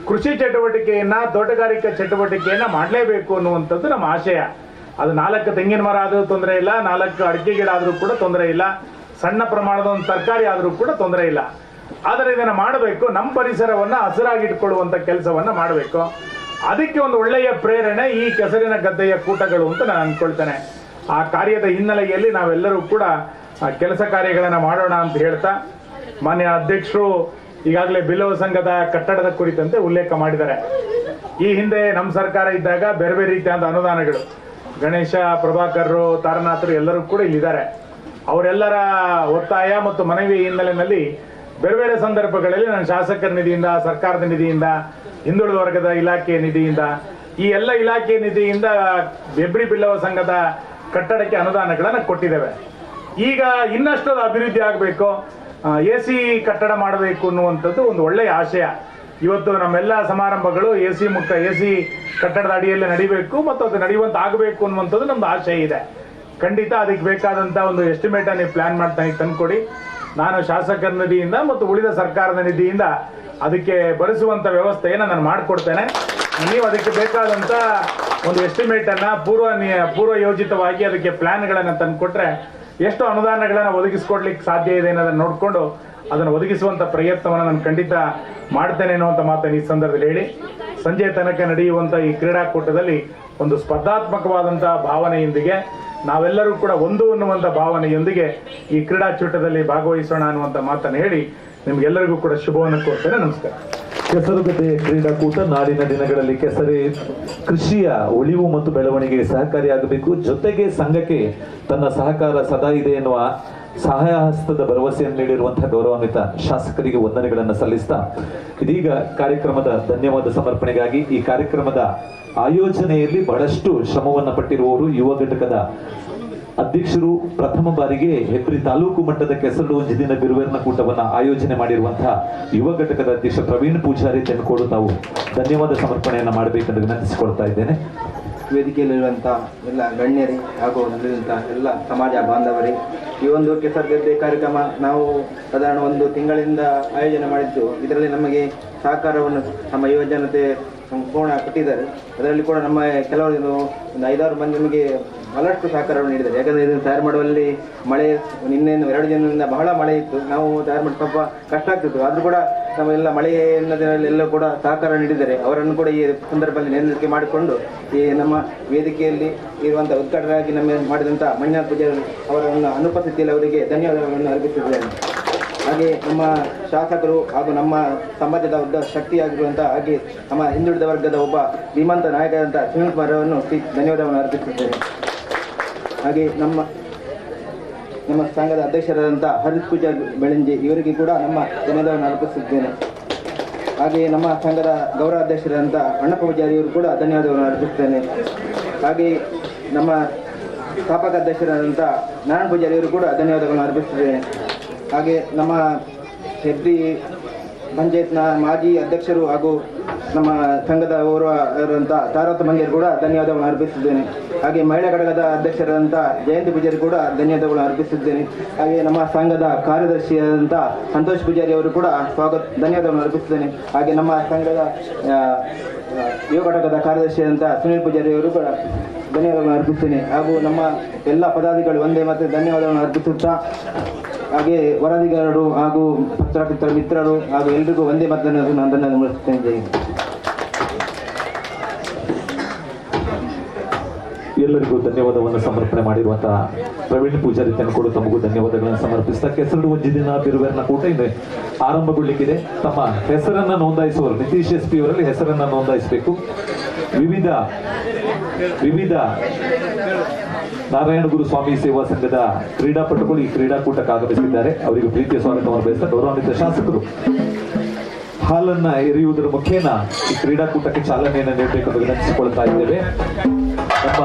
ಕೃಷಿ ಚಟುವಟಿಕೆಯನ್ನ, ತೋಟಗಾರಿಕಾ ಚಟುವಟಿಕೆಯನ್ನ ಮಾಡಲೇಬೇಕು ಅನ್ನುವಂಥದ್ದು ನಮ್ಮ ಆಶಯ. ಅದು 4 ತೆಂಗಿನ ಮರ ಆದರೂ ತೊಂದರೆ ಇಲ್ಲ, 4 ಅಡಿಕೆ ಗಿಡ ಆದರೂ ಕೂಡ ತೊಂದರೆ ಇಲ್ಲ, ಸಣ್ಣ ಪ್ರಮಾಣದ ಒಂದು ತರಕಾರಿ ಆದರೂ ಕೂಡ ತೊಂದರೆ ಇಲ್ಲ. ಆದರೆ ಇದನ್ನ ಮಾಡಬೇಕು, ನಮ್ಮ ಪರಿಸರವನ್ನ ಹಸಿರಾಗಿಟ್ಕೊಳ್ಳುವಂತ ಕೆಲಸವನ್ನ ಮಾಡಬೇಕು. ಅದಕ್ಕೆ ಒಂದು ಒಳ್ಳೆಯ ಪ್ರೇರಣೆ ಈ ಕೆಸರಿನ ಗದ್ದೆಯ ಕೂಟಗಳು ಅಂತ ನಾನು ಅನ್ಕೊಳ್ತೇನೆ. ಆ ಕಾರ್ಯದ ಹಿನ್ನೆಲೆಯಲ್ಲಿ ನಾವೆಲ್ಲರೂ ಕೂಡ ಕೆಲಸ ಕಾರ್ಯಗಳನ್ನ ಮಾಡೋಣ ಅಂತ ಹೇಳ್ತಾ, ಮಾನ್ಯ ಅಧ್ಯಕ್ಷರು ಈಗಾಗಲೇ ಬಿಲ್ಲವ ಸಂಘದ ಕಟ್ಟಡದ ಕುರಿತಂತೆ ಉಲ್ಲೇಖ ಮಾಡಿದ್ದಾರೆ. ಈ ಹಿಂದೆ ನಮ್ಮ ಸರ್ಕಾರ ಇದ್ದಾಗ ಬೇರೆ ಬೇರೆ ರೀತಿಯಾದ ಅನುದಾನಗಳು, ಗಣೇಶ, ಪ್ರಭಾಕರ್ರು, ತಾರನಾಥರು ಎಲ್ಲರೂ ಕೂಡ ಇಲ್ಲಿದ್ದಾರೆ. ಅವರೆಲ್ಲರ ಒತ್ತಾಯ ಮತ್ತು ಮನವಿ ಹಿನ್ನೆಲೆಯಲ್ಲಿ ಬೇರೆ ಬೇರೆ ಸಂದರ್ಭಗಳಲ್ಲಿ ನಾನು ಶಾಸಕರ ನಿಧಿಯಿಂದ, ಸರ್ಕಾರದ ನಿಧಿಯಿಂದ, ಹಿಂದುಳಿದ ವರ್ಗದ ಇಲಾಖೆ ನಿಧಿಯಿಂದ, ಈ ಎಲ್ಲ ಇಲಾಖೆ ನಿಧಿಯಿಂದ ಹೆಬ್ರಿ ಬಿಲ್ಲವ ಸಂಘದ ಕಟ್ಟಡಕ್ಕೆ ಅನುದಾನಗಳನ್ನು ಕೊಟ್ಟಿದ್ದೇವೆ. ಈಗ ಇನ್ನಷ್ಟು ಅಭಿವೃದ್ಧಿ ಆಗಬೇಕು, AC ಕಟ್ಟಡ ಮಾಡಬೇಕು ಅನ್ನುವಂಥದ್ದು ಒಂದು ಒಳ್ಳೆಯ ಆಶಯ. ಇವತ್ತು ನಮ್ಮೆಲ್ಲ ಸಮಾರಂಭಗಳು ಮುಕ್ತ AC ಕಟ್ಟಡದ ಅಡಿಯಲ್ಲೇ ನಡಿಬೇಕು ಮತ್ತು ಅದು ನಡೆಯುವಂತ ಆಗಬೇಕು ಅನ್ನುವಂಥದ್ದು ನಮ್ದು ಆಶಯ ಇದೆ. ಖಂಡಿತ ಅದಕ್ಕೆ ಬೇಕಾದಂಥ ಒಂದು ಎಸ್ಟಿಮೇಟ್ ನೀವು ಪ್ಲಾನ್ ಮಾಡ್ತಾ ತಂದ್ಕೊಡಿ. ನಾನು ಶಾಸಕರ ನಿಧಿಯಿಂದ ಮತ್ತು ಉಳಿದ ಸರ್ಕಾರದ ನಿಧಿಯಿಂದ ಅದಕ್ಕೆ ಭರಿಸುವಂಥ ವ್ಯವಸ್ಥೆಯನ್ನು ನಾನು ಮಾಡಿಕೊಡ್ತೇನೆ. ನೀವು ಅದಕ್ಕೆ ಬೇಕಾದಂಥ ಒಂದು ಎಸ್ಟಿಮೇಟನ್ನು ಪೂರ್ವ ಯೋಜಿತವಾಗಿ ಅದಕ್ಕೆ ಪ್ಲಾನ್ಗಳನ್ನು ತಂದುಕೊಟ್ರೆ ಎಷ್ಟು ಅನುದಾನಗಳನ್ನು ಒದಗಿಸ್ಕೊಡ್ಲಿಕ್ಕೆ ಸಾಧ್ಯ ಇದೆ ಅನ್ನೋದನ್ನು ನೋಡಿಕೊಂಡು ಅದನ್ನು ಒದಗಿಸುವಂಥ ಪ್ರಯತ್ನವನ್ನು ನಾನು ಖಂಡಿತ ಮಾಡ್ತೇನೆ ಅನ್ನುವಂಥ ಮಾತನ್ನು ಈ ಸಂದರ್ಭದಲ್ಲಿ ಹೇಳಿ, ಸಂಜೆ ತನಕ ನಡೆಯುವಂಥ ಈ ಕ್ರೀಡಾಕೂಟದಲ್ಲಿ ಒಂದು ಸ್ಪರ್ಧಾತ್ಮಕವಾದಂಥ ಭಾವನೆಯೊಂದಿಗೆ ನಾವೆಲ್ಲರೂ ಕೂಡ ಒಂದು ಅನ್ನುವಂಥ ಭಾವನೆಯೊಂದಿಗೆ ಈ ಕ್ರೀಡಾಕೂಟದಲ್ಲಿ ಭಾಗವಹಿಸೋಣ ಅನ್ನುವಂಥ ಮಾತನ್ನು ಹೇಳಿ ನಿಮ್ಗೆಲ್ಲರಿಗೂ ಕೂಡ ಶುಭವನ್ನು ಕೋರ್ತೇನೆ. ನಮಸ್ಕಾರ. ಕೆಸರುಗದ್ದೆ ಕ್ರೀಡಾಕೂಟ ನಾಡಿನ ದಿನಗಳಲ್ಲಿ ಕೆಸರೆ ಕೃಷಿಯ ಉಳಿವು ಮತ್ತು ಬೆಳವಣಿಗೆಗೆ ಸಹಕಾರಿಯಾಗಬೇಕು, ಜೊತೆಗೆ ಸಂಘಕ್ಕೆ ತನ್ನ ಸಹಕಾರ ಸದಾ ಇದೆ ಎನ್ನುವ ಸಹಾಯ ಹಸ್ತದ ಭರವಸೆಯನ್ನು ನೀಡಿರುವಂತಹ ಗೌರವಾನ್ವಿತ ಶಾಸಕರಿಗೆ ವಂದನೆಗಳನ್ನು ಸಲ್ಲಿಸ್ತಾ, ಇದೀಗ ಕಾರ್ಯಕ್ರಮದ ಧನ್ಯವಾದ ಸಮರ್ಪಣೆಗಾಗಿ ಈ ಕಾರ್ಯಕ್ರಮದ ಆಯೋಜನೆಯಲ್ಲಿ ಬಹಳಷ್ಟು ಶ್ರಮವನ್ನು ಪಟ್ಟಿರುವವರು ಯುವ ಘಟಕದ ಅಧ್ಯಕ್ಷರು, ಪ್ರಥಮ ಬಾರಿಗೆ ಹೆಬ್ರಿ ತಾಲೂಕು ಮಟ್ಟದ ಕೆಸರು ಜಿದಿನ ಬಿರುವೆರ್ನ ಕೂಟವನ್ನು ಆಯೋಜನೆ ಮಾಡಿರುವಂತಹ ಯುವ ಘಟಕದ ಅಧ್ಯಕ್ಷ ಪ್ರವೀಣ್ ಪೂಜಾರಿ ತೆನ್ಕೋಡು ತಾವು ಧನ್ಯವಾದ ಸಮರ್ಪಣೆಯನ್ನು ಮಾಡಬೇಕೆಂದು ವಿನಂತಿಸಿಕೊಳ್ತಾ ಇದ್ದೇನೆ. ವೇದಿಕೆಯಲ್ಲಿರುವಂಥ ಎಲ್ಲ ಗಣ್ಯರೇ ಹಾಗೂ ನಲ್ಲಿರುವಂಥ ಎಲ್ಲ ಸಮಾಜ ಬಾಂಧವರೇ, ಈ ಒಂದು ಕೆಸರುಗದ್ದೆ ಕಾರ್ಯಕ್ರಮ ನಾವು ಸಾಧಾರಣ 1 ತಿಂಗಳಿಂದ ಆಯೋಜನೆ ಮಾಡಿದ್ದು. ಇದರಲ್ಲಿ ನಮಗೆ ಸಹಕಾರವನ್ನು ನಮ್ಮ ಯುವಜನತೆ ಸಂಪೂರ್ಣ ಕೊಟ್ಟಿದ್ದಾರೆ. ಅದರಲ್ಲಿ ಕೂಡ ನಮ್ಮ ಕೆಲವರು ಒಂದು 5-6 ಮಂದಿ ನಮಗೆ ಬಹಳಷ್ಟು ಸಹಕಾರವನ್ನು ನೀಡಿದ್ದಾರೆ. ಯಾಕಂದರೆ ಇದನ್ನು ತಯಾರು ಮಾಡುವಲ್ಲಿ ಮಳೆ ನಿನ್ನೆ 2 ದಿನದಿಂದ ಬಹಳ ಮಳೆ ಇತ್ತು. ನಾವು ತಯಾರು ಮಾಡಿ ಸ್ವಲ್ಪ ಕಷ್ಟ ಆಗ್ತಿತ್ತು. ಆದರೂ ಕೂಡ ನಾವೆಲ್ಲ ಮಳೆಯ ದಿನದಲ್ಲೆಲ್ಲ ಕೂಡ ಸಹಕಾರ ನೀಡಿದ್ದಾರೆ. ಅವರನ್ನು ಕೂಡ ಈ ಸಂದರ್ಭದಲ್ಲಿ ನೆನಪಿಕೆ ಮಾಡಿಕೊಂಡು ಈ ನಮ್ಮ ವೇದಿಕೆಯಲ್ಲಿ ಇರುವಂಥ ಉದ್ಘಾಟನೆಯಾಗಿ ನಮ್ಮ ಮಾಡಿದಂಥ ಮಂಜುನಾಥ ಪೂಜಾರಿ ಅವರನ್ನು ಅನುಪಸ್ಥಿತಿಯಲ್ಲಿ ಅವರಿಗೆ ಧನ್ಯವಾದಗಳನ್ನು ಅರ್ಪಿಸಿದ್ದೇನೆ. ಹಾಗೆ ನಮ್ಮ ಶಾಸಕರು ಹಾಗೂ ನಮ್ಮ ಸಮಾಜದ ಉದ್ದ ಶಕ್ತಿಯಾಗಿರುವಂಥ ಹಾಗೆ ನಮ್ಮ ಹಿಂದುಳಿದ ವರ್ಗದ ಒಬ್ಬ ಧೀಮಂತ ನಾಯಕರಾದಂಥ ಸುನೀಲ್ ಕುಮಾರ್ ಅವರನ್ನು ಧನ್ಯವಾದವನ್ನು ಅರ್ಪಿಸುತ್ತೇನೆ. ಹಾಗೆ ನಮ್ಮ ಸಂಘದ ಅಧ್ಯಕ್ಷರಾದಂಥ ಹರೀಶ್ ಪೂಜಾರಿ ಬೆಳಂಜಿ ಇವರಿಗೆ ಕೂಡ ನಮ್ಮ ಧನ್ಯವಾದವನ್ನು ಅರ್ಪಿಸುತ್ತೇನೆ. ಹಾಗೆ ನಮ್ಮ ಸಂಘದ ಗೌರವ ಅಧ್ಯಕ್ಷರಾದಂಥ ಅಣ್ಣಪ್ಪ ಪೂಜಾರಿ ಇವರು ಕೂಡ ಧನ್ಯವಾದವನ್ನು ಅರ್ಪಿಸುತ್ತೇನೆ. ಹಾಗೆ ನಮ್ಮ ಸ್ಥಾಪಕ ಅಧ್ಯಕ್ಷರಾದಂಥ ನಾರಾಯಣ ಪೂಜಾರಿ ಇವರು ಕೂಡ ಧನ್ಯವಾದಗಳನ್ನು ಅರ್ಪಿಸುತ್ತೇನೆ. ಹಾಗೆ ನಮ್ಮ ಹೆಬ್ರಿ ಪಂಚಾಯತ್ನ ಮಾಜಿ ಅಧ್ಯಕ್ಷರು ಹಾಗೂ ನಮ್ಮ ಸಂಘದ ಗೌರವರಾದಂಥ ತಾರತ ಮಂದಿರು ಕೂಡ ಧನ್ಯವಾದಗಳನ್ನು ಅರ್ಪಿಸಿದ್ದೇನೆ. ಹಾಗೆ ಮಹಿಳಾ ಘಟಕದ ಅಧ್ಯಕ್ಷರಾದಂಥ ಜಯಂತಿ ಪೂಜಾರಿ ಕೂಡ ಧನ್ಯವಾದಗಳನ್ನು ಅರ್ಪಿಸಿದ್ದೇನೆ. ಹಾಗೆ ನಮ್ಮ ಸಂಘದ ಕಾರ್ಯದರ್ಶಿಯಾದಂಥ ಸಂತೋಷ್ ಪೂಜಾರಿ ಅವರು ಕೂಡ ಧನ್ಯವಾದವನ್ನು ಅರ್ಪಿಸಿದ್ದೇನೆ. ಹಾಗೆ ನಮ್ಮ ಸಂಘದ ಯುವ ಘಟಕದ ಕಾರ್ಯದರ್ಶಿಯಾದಂಥ ಸುನೀಲ್ ಪೂಜಾರಿ ಅವರು ಕೂಡ ಧನ್ಯವಾದಗಳನ್ನು ಅರ್ಪಿಸ್ತೇನೆ. ಹಾಗೂ ನಮ್ಮ ಎಲ್ಲ ಪದಾಧಿಕಾರಿಗಳು ಒಂದೇ ಮತ್ತೆ ಧನ್ಯವಾದವನ್ನು ಅರ್ಪಿಸುತ್ತಾ, ಹಾಗೆ ವರದಿಗಾರರು ಹಾಗೂ ಪತ್ರಕರ್ತರ ಮಿತ್ರರು ಹಾಗೂ ಎಲ್ರಿಗೂ ಒಂದೇ ಮತವನ್ನು ನಾನು ಧನ್ಯವಾದ ಮುಗಿಸ್ತೇನೆ. ಎಲ್ಲರಿಗೂ ಧನ್ಯವಾದವನ್ನು ಸಮರ್ಪಣೆ ಮಾಡಿರುವಂತಹ ಪ್ರವೀಣ್ ಪೂಜಾರಿ ತೆನ್ಕೋಡು ತಮಗೂ ಧನ್ಯವಾದಗಳನ್ನು ಸಮರ್ಪಿಸ್ತಾ, ಕೆಸರು ಜಿದಿನ ಬಿರುವೆರ್ನ ಕೂಟ ಇಂದು ಆರಂಭಗೊಳ್ಳಿಕ್ಕಿದೆ. ತಮ್ಮ ಹೆಸರನ್ನ ನೋಂದಾಯಿಸುವವರು ನಿತೀಶ್ SP ಅವರಲ್ಲಿ ಹೆಸರನ್ನ ನೋಂದಾಯಿಸಬೇಕು. ವಿವಿಧ ನಾರಾಯಣಗುರು ಸ್ವಾಮಿ ಸೇವಾ ಸಂಘದ ಕ್ರೀಡಾಪಟುಗಳು ಈ ಕ್ರೀಡಾಕೂಟಕ್ಕೆ ಆಗಮಿಸಿದ್ದಾರೆ. ಅವರಿಗೆ ಪ್ರೀತಿಯ ಸ್ವಾಗತವನ್ನು ಬಯಸ್ತಾ ಗೌರವಾನ್ವಿತ ಶಾಸಕರು ಹಾಲನ್ನ ಎರೆಯುವುದರ ಮುಖೇನ ಈ ಕ್ರೀಡಾಕೂಟಕ್ಕೆ ಚಾಲನೆಯನ್ನು ನೀಡಬೇಕೆಂದು ವಿನಂತಿಸಿಕೊಳ್ತಾ ಇದ್ದೇವೆ. ನಮ್ಮ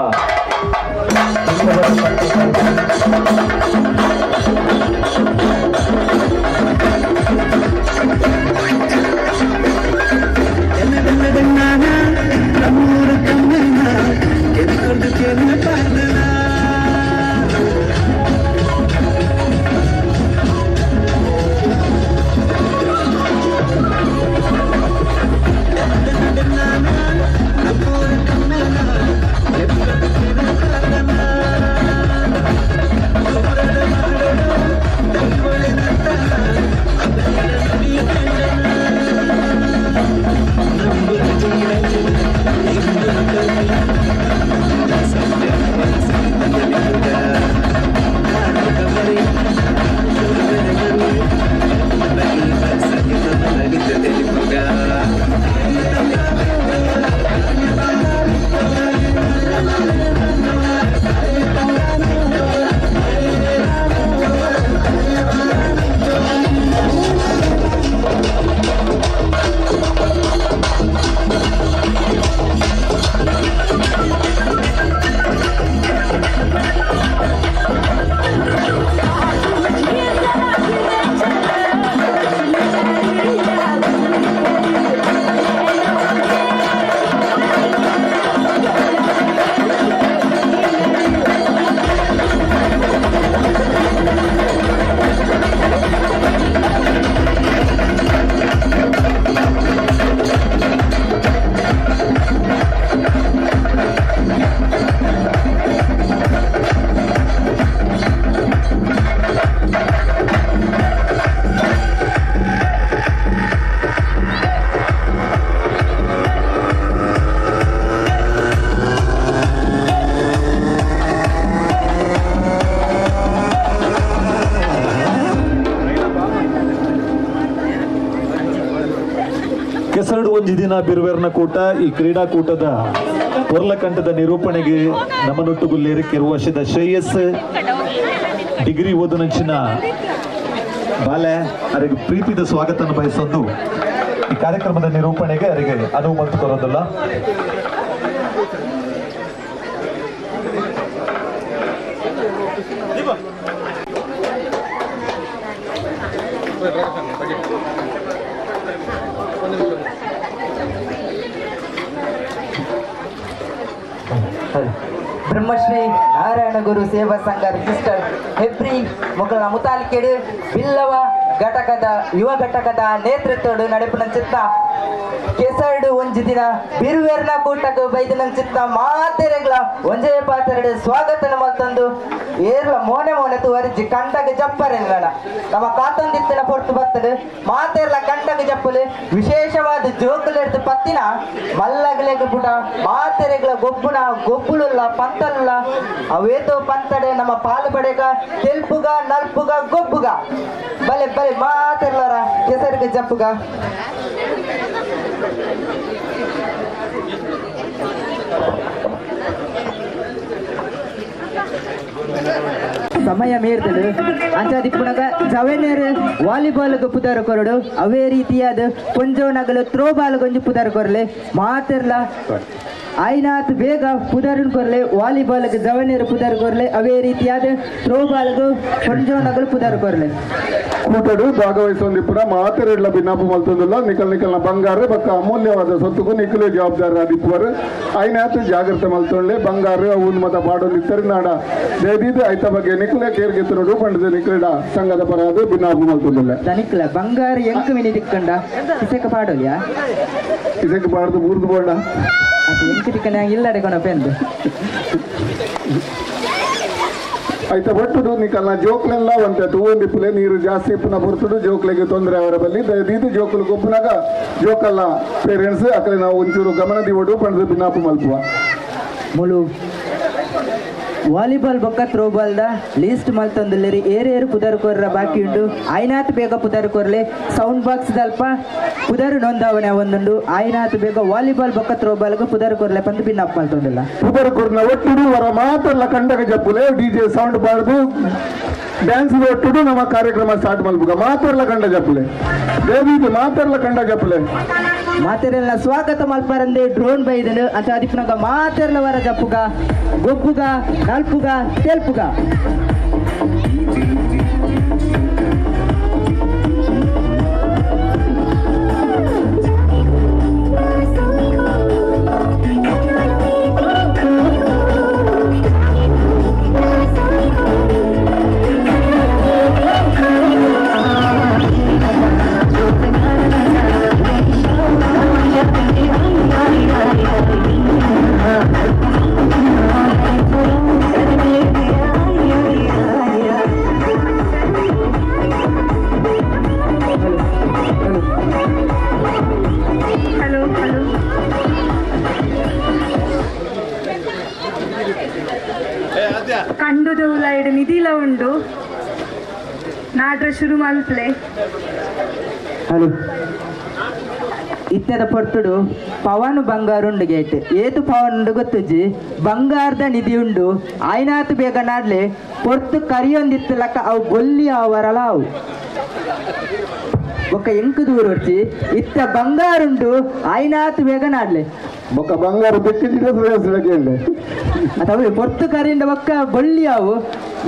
ಕೆಸರಡು ಒಂಜಿ ದಿನ ಬಿರುವೆರ್ನ ಕೂಟ ಈ ಕ್ರೀಡಾಕೂಟದ ಪೊರ್ಲಕಂಠದ ನಿರೂಪಣೆಗೆ ನಮ್ಮನೊಟ್ಟುಗುಲ್ಲೇರಿ ಕೆಲವು ವರ್ಷದ ಶ್ರೇಯಸ್ ಡಿಗ್ರಿ ಓದುನಂಚಿನ ಬಾಲೆ ಅವರಿಗೆ ಪ್ರೀತಿದ ಸ್ವಾಗತ ಬಯಸೊಂದು ಈ ಕಾರ್ಯಕ್ರಮದ ನಿರೂಪಣೆಗೆ ಅವರಿಗೆ ಅನುವು ಮಾಡಿಕೊಡೋದಿಲ್ಲ. ಬ್ರಹ್ಮಶ್ರೀ ನಾರಾಯಣ ಗುರು ಸೇವಾ ಸಂಘ ರಿಜಿಸ್ಟರ್ ಹೆಬ್ರಿ ಮೊಕಲ ಮುತಾಲಿಕೆಡು ಬಿಲ್ಲವ ಘಟಕದ ಯುವ ಘಟಕದ ನೇತೃತ್ವಡು ನಡೆಪಿನ ಚಿತ್ತ ಕೆಸರಡು ಒಂಜಿ ದಿನ ಬಿರುವೆರ್ನ ಕೂಟಕ್ಕೆ ಬೈದಿನ ಚಿತ್ತ ಮಾತೆರೆಗಳ ಒಂಜೇ ಪಾತ್ರೆಡು ಸ್ವಾಗತನ ಮತ್ತೊಂದು ಏರ್ಲ ಮೋನೆ ತೋರಿಜಿ ಕಂಡಗೆ ಜಪ್ಪರೆಲ್ಲ ನಮ್ಮ ಕಾತೊಂದಿತ್ತಿನ ಪೊರ್ತು ಬರ್ತದೆ ಮಾತೆರ್ಲ ಕಂಡಗೆ ಜಪ್ಪಲು ವಿಶೇಷವಾದ ಜೋಕುಲೆರ್ದು ಪತ್ತಿನ ಮಲ್ಲಗಲೆಗೆ ಪುಟ ಮಾತೆರೆಗಳ ಗೊಬ್ಬುಳುಲ್ಲ ಪಂತಲ್ಲ ಅವೇತೋ ಪಂತಡೆ ನಮ್ಮ ಪಾಲು ಪಡೆಗ ತೆಲ್ಪುಗ ನಲ್ಪುಗ ಗೊಬ್ಬುಗ ಬಲೆ ಬಲೆ ಮಾತೆರ್ಲರ ಕೆಸರಿಗೆ ಜಪ್ಪುಗ ಸಮಯ ಮೀರ್ತದೆ ಅಂಚಾದಿಪ್ಪುನಗ ಜವೆನೇರು ವಾಲಿಬಾಲ್ ಪುದಾರ ಕೊರಡು ಅವೇ ರೀತಿಯಾದ ಕೊಂಜೋನಗಲು ಥ್ರೋಬಾಲ್ ಗೊಂಜು ಪುದಾರ ಕೊರಲೆ ಮಾತೆರ್ಲ ಆಯ್ನಾತ್ ಬೇಗ ಪುದಾರನ್ ಕೊರಲೆ ವಾಲಿಬಾಲ್ಗೆ ಜವನೇರು ಪುದಾರ ಕೊರಲೆ ಅವೇ ರೀತಿಯಾದ ಥ್ರೋಬಾಲ್ಗೂ ಕೊಂಜೋನಗಲು ಪುದಾರ ಕೊರಲೆ ಕೂಟಡು ಭಾಗವಹಿಸೊಂದಿಪ್ಪುನ ಮಾತೆರೆಡ್ಲ ಭಿನ್ನಾಪ ಮಲ್ತೊಂದುಲ್ಲ ನಿಕಲ್ನ ಬಂಗಾರ ಬಕ್ಕ ಅಮೂಲ್ಯವಾದ ಸೊತ್ತುಕು ನಿಖಲು ಜವಾಬ್ದಾರ ಆದಿಪ್ಪುವರು ಆಯ್ನಾತ್ ಜಾಗ್ರತೆ ಮಲ್ತೊಳ್ಳೆ ಬಂಗಾರ ಅವನ್ ಮತ ಪಾಡೊಂದಿತ್ತರಿ ನಾಡ ದೇದಿದು ಐತ ಬಗ್ಗೆ ನಿಖಲೆ ಕೇರ್ಗೆತ್ತನೋಡು ಪಂಡದ ನಿಖಲ ಸಂಘದ ಪರಾದು ಭಿನ್ನಾಪ ಮಲ್ತೊಂದುಲ್ಲ ನಿಖಲ ಬಂಗಾರ ಎಂಕ ಮಿನಿ ದಿಕ್ಕಂಡ ಇಸಕ ಪಾಡೋಲ್ಯಾ ಇದಕ್ಕೆ ಬಾರ್ದು ಬೂರ್ದು ಬೋಡ ಅದು ಎಂಕ ದಿಕ್ಕನ ಇಲ್ಲಡೆ ಕೊನ ಪೆಂದು ಐತ ಬಟ್ಟುಡು ನಿಕಲ್ನ ಜೋಕ್ಲೆಲ್ಲ ಒಂತೆ ತೂವೊಂದಿಪ್ಪಲೆ ನೀರು ಜಾಸ್ತಿ ಇಪ್ಪುನ ಬರ್ತುಡು ಜೋಕ್ಲೆಗೆ ತೊಂದರೆ ಅವರ ಬಲ್ಲಿ ದೀದು ಜೋಕುಲು ಗೊಬ್ಬನಾಗ ಜೋಕಲ್ಲ ಪೇರೆಂಟ್ಸ್ ಅಕಲೆ ನಾವು ಒಂಚೂರು ಗಮನದಿ ಒಡು ಪಂಡದ ಭಿನ್ನಾಪ ಮಲ್ಪುವ ಮುಳು ವಾಲಿಬಾಲ್ ಬೊಕ್ಕ ಥ್ರೋಬಾಲ್ದ ಲೀಸ್ಟ್ ಮಲ್ತೊಂದುಲ್ಲೆರಿ ಏರೇರು ಪುದರ್ ಕೊರ್ರ ಬಾಕಿ ಉಂಡು ಆಯ್ನಾತ್ ಬೇಗ ಪುದರ್ ಕೊರ್ಲೆ ಸೌಂಡ್ ಬಾಕ್ಸ್ ದಲ್ಪ ಪುದರ್ ನೋಂದಾವಣೆ ಒಂದುಂಡು ಆಯ್ನಾತ್ ಬೇಗ ವಾಲಿಬಾಲ್ ಬೊಕ್ಕ ಥ್ರೋಬಾಲ್ಗೆ ಪುದರ್ ಕೊರ್ಲೆ ಪಂದು ಭಿನ್ನಾಪ ಮಲ್ತೊಂದಿಲ್ಲ ಪುದರ್ ಕೊರ್ನ ಒಟ್ಟುಡು ವರ ಮಾತೆಲ್ಲ ಕಂಡಗ ಜಪ್ಪುಲೆ ಡಿಜೆ ಸೌಂಡ್ ಬಾರ್ದು ಡ್ಯಾನ್ಸ್ ಒಟ್ಟುಡು ನಮ್ಮ ಕಾರ್ಯಕ್ರಮ ಸ್ಟಾರ್ಟ್ ಮಲ್ಪುಗ ಮಾತೆಲ್ಲ ಕಂಡ ಜಪ್ಪುಲೆ ದೇವಿಗೆ ಮಾತೆಲ್ಲ ಕಂಡ ಜಪ್ಪುಲೆ ಮಾತೆರೆಲ್ಲ ಸ್ವಾಗತ ಮಲ್ಪಾರಂದೆ ಡ್ರೋನ್ ಬೈದನು ಅಂತ ಅದಿಪ್ಪನಾಗ ಮಾತೆರ್ಲ ವರ ಜಪ್ಪುಗ ಗೊಬ್ಬುಗ ನಲ್ಪುಗ ತೆಲ್ಪುಗ ಕಂಡುದು ಲೈಡ್ ನಿಧಿಲ ಉಂಡು ನಾಡ್ರ ಶುರು ಮಲ್ಪ್ಲೆ ಹಲೋ ಇತ್ಯದ ಪೊರ್ತುಡು ಪವನ್ ಬಂಗಾರ ಉಂಡು ಗೇಟ್ ಏತು ಪವನ್ ಉಂಡು ಗೊತ್ತುಜ್ಜಿ ಬಂಗಾರದ ನಿಧಿ ಉಂಡು ಆಯ್ನಾತ್ ಬೇಗ ನಾಡ್ಲೆ ಪೊರ್ತು ಕರಿಯೊಂದಿತ್ತು ಲಕ್ಕ ಅವು ಗೊಲ್ಲಿ ಅವರಲ್ಲ ಅವು ಒಕ್ಕ ಎಂಕು ದೂರ వచ్చి ಇತ್ತ ಬಂಗಾರುಂಡು ಆಯ್ನಾತ್ ಬೇಗ ನಾಡ್ಲೆ ಬೊಕ್ಕ ಬಂಗಾರ ಬೆಕ್ಕಿದ್ರೆ ಅಥವಾ ಪೊರ್ತು ಕರಿಯಿಂದ ಒಕ್ಕ ಬೊಳ್ಳಿ ಅವು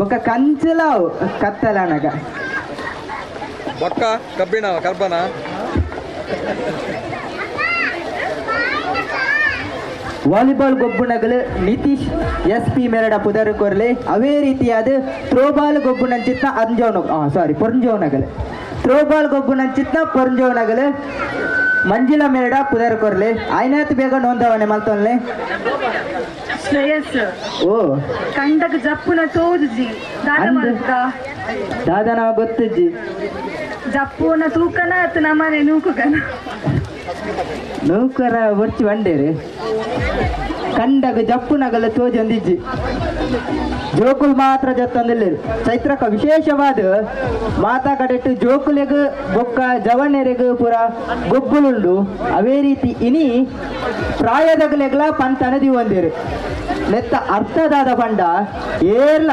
ಒಕ್ಕ ಕಂಚಲಾವು ಕತ್ತಲನಗ ಬೊಕ್ಕ ಕಬ್ಬಿಣ ಕರ್ಬನ ವಾಲಿಬಾಲ್ ಗೊಬ್ಬುಣಗಳು ನಿತೀಶ್ SP ಮೇರಡ ಪುದರ್ ಕೊರ್ಲೆ ಅವೇ ರೀತಿಯಾದ ಥ್ರೋಬಾಲ್ ಗೊಬ್ಬುಣಂಚಿತ್ನ ಪೊರ್ಂಜೋನಗಳು ಥ್ರೋಬಾಲ್ ಗೊಬ್ಬುಣಂಚಿತ್ನ ಪೊರ್ಂಜೋನಗಳು ಮಂಜುಳಾ ಮೇರಡ ಪುದರ್ ಕೊರ್ಲೆ ಆಯ್ನಾತ್ ಬೇಗ ನೋಂದಾವಣೆ ಮಲ್ತೊನ್ಲೆ ಶ್ರೇಯಸ್ ಓ ಕಂಡಗ ಜಪ್ಪುನ ತೋಜುಜಿ ದಾದನ ಗೊತ್ತುಜ್ಜಿ ಜಪ್ಪುನ ತೂಕನ ಅತ್ ನಮ್ಮನೆ ನೂಕುಗನ ನೌಕರ ಬರ್ಚಿ ಬಂಡೇರಿ ಕಂಡಗ ಜಪ್ಪುನಗಲ ತೋಜೊಂದಿಜ್ಜಿ ಜೋಕುಲ್ ಮಾತ್ರ ಜತ್ತಂದಿಲ್ಲ ಚೈತ್ರಕ್ಕ ವಿಶೇಷವಾದ ಮಾತಾ ಕಡೆಟ್ಟು ಜೋಕುಲೆಗ್ ಬೊಕ್ಕ ಜವನೆರೆಗ್ ಪುರ ಗೊಬ್ಬುಲುಂಡು ಅವೇ ರೀತಿ ಇನಿ ಪ್ರಾಯದಗಲೆಗ್ಲ ಪಂತನದಿ ಒಂದಿರು ಲೆತ್ತ ಅರ್ಥದಾದ ಪಂಡ ಏರ್ಲ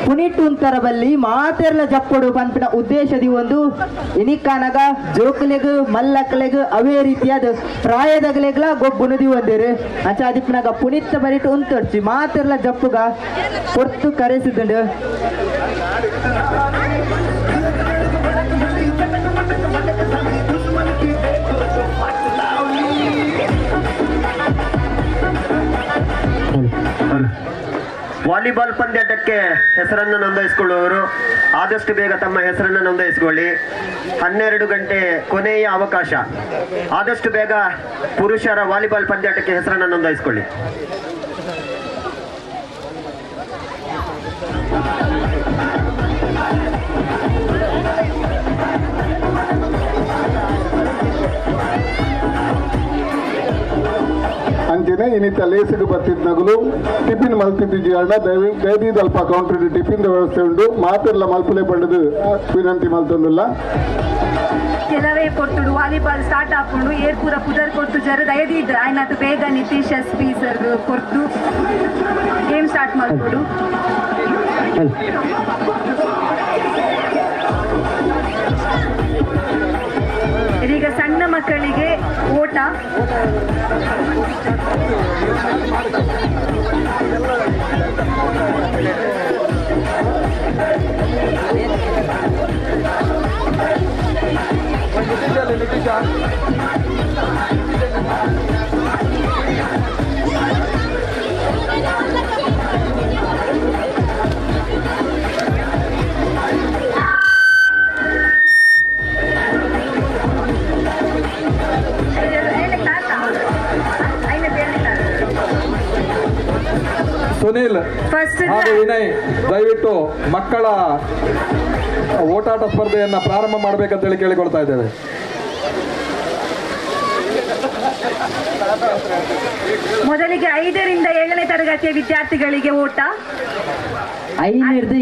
ಪುನಿಟ್ಟುಂತರ ಬಲ್ಲಿ ಮಾತೆರ್ಲ ಜಪ್ಪಡು ಪಂಪಿನ ಉದ್ದೇಶದಿ ಒಂದು ಇನಿಕಾನಗ ಜೋಕುಲೆಗ್ ಮಲ್ಲಕ್ಕಲೆಗ್ ಅವೇ ರೀತಿಯಾದ ಪ್ರಾಯದಗಲೆಗ್ಲ ಗೊಬ್ಬುನದಿ ಒಂದಿರು ಅಂಚ ಅದಿಪ್ಪನಾಗ ಪುನಿತ್ತ ಬರಿಟ್ಟು ಉಂತೊಡ್ಚಿ ಮಾತೆರ್ಲ ಜಪ್ಪುಗ ಕೊರ್ತು ಕರೆಸಿದುಂಡು ವಾಲಿಬಾಲ್ ಪಂದ್ಯಾಟಕ್ಕೆ ಹೆಸರನ್ನು ನೋಂದಾಯಿಸಿಕೊಳ್ಳುವವರು ಆದಷ್ಟು ಬೇಗ ತಮ್ಮ ಹೆಸರನ್ನು ನೋಂದಾಯಿಸಿಕೊಳ್ಳಿ. 12 ಗಂಟೆ ಕೊನೆಯ ಅವಕಾಶ. ಆದಷ್ಟು ಬೇಗ ಪುರುಷರ ವಾಲಿಬಾಲ್ ಪಂದ್ಯಾಟಕ್ಕೆ ಹೆಸರನ್ನು ನೋಂದಾಯಿಸಿಕೊಳ್ಳಿ. ಅಂಚನೆ ಇನ್ನಿತ ಲೇಸಿಗೆ ಬರ್ತಿದ್ದ ನಗಲು ಟಿಫಿನ್ ಮಲ್ತಿದ್ದ ಜಾಡ ದಯವಿಟ್ಟು ಅಲ್ಪ ಕೌಂಟರ್ ಟಿಫಿನ್ ವ್ಯವಸ್ಥೆ ಉಂಟು ಮಾತೆಲ್ಲ ಮಲ್ಪಲೆ ಪಡೆದು ವಿನಂತಿ ಮಲ್ತೊಂದಿಲ್ಲ. ಕೆಲವೇ ಕೊಟ್ಟು ವಾಲಿಬಾಲ್ ಸ್ಟಾರ್ಟ್ ಹಾಕೊಂಡು ಏರ್ಪೂರ ಪುದರ್ ಕೊಟ್ಟು ಜರ ದಯದಿದ್ದ ಆಯ್ನತ್ತು ಬೇಗ ನಿತೀಶ್ SP ಸರ್ ಕೊಟ್ಟು ಗೇಮ್ ಸ್ಟಾರ್ಟ್ ಮಾಡ್ಕೊಡು. ಇದೀಗ ಸಣ್ಣ ಮಕ್ಕಳಿಗೆ ಓಟ. ಸುನಿಲ್ ಹಾಗೂ ವಿನಯ್ ದಯವಿಟ್ಟು ಮಕ್ಕಳ ಓಟಾಟ ಸ್ಪರ್ಧೆಯನ್ನ ಪ್ರಾರಂಭ ಮಾಡಬೇಕಂತೇಳಿ ಕೇಳಿಕೊಳ್ತಾ ಇದ್ದೇವೆ. ಮೊದಲಿಗೆ 5ರಿಂದ 7ನೇ ತರಗತಿಯ ವಿದ್ಯಾರ್ಥಿಗಳಿಗೆ ಓಟ. 5ನೇರ್ದು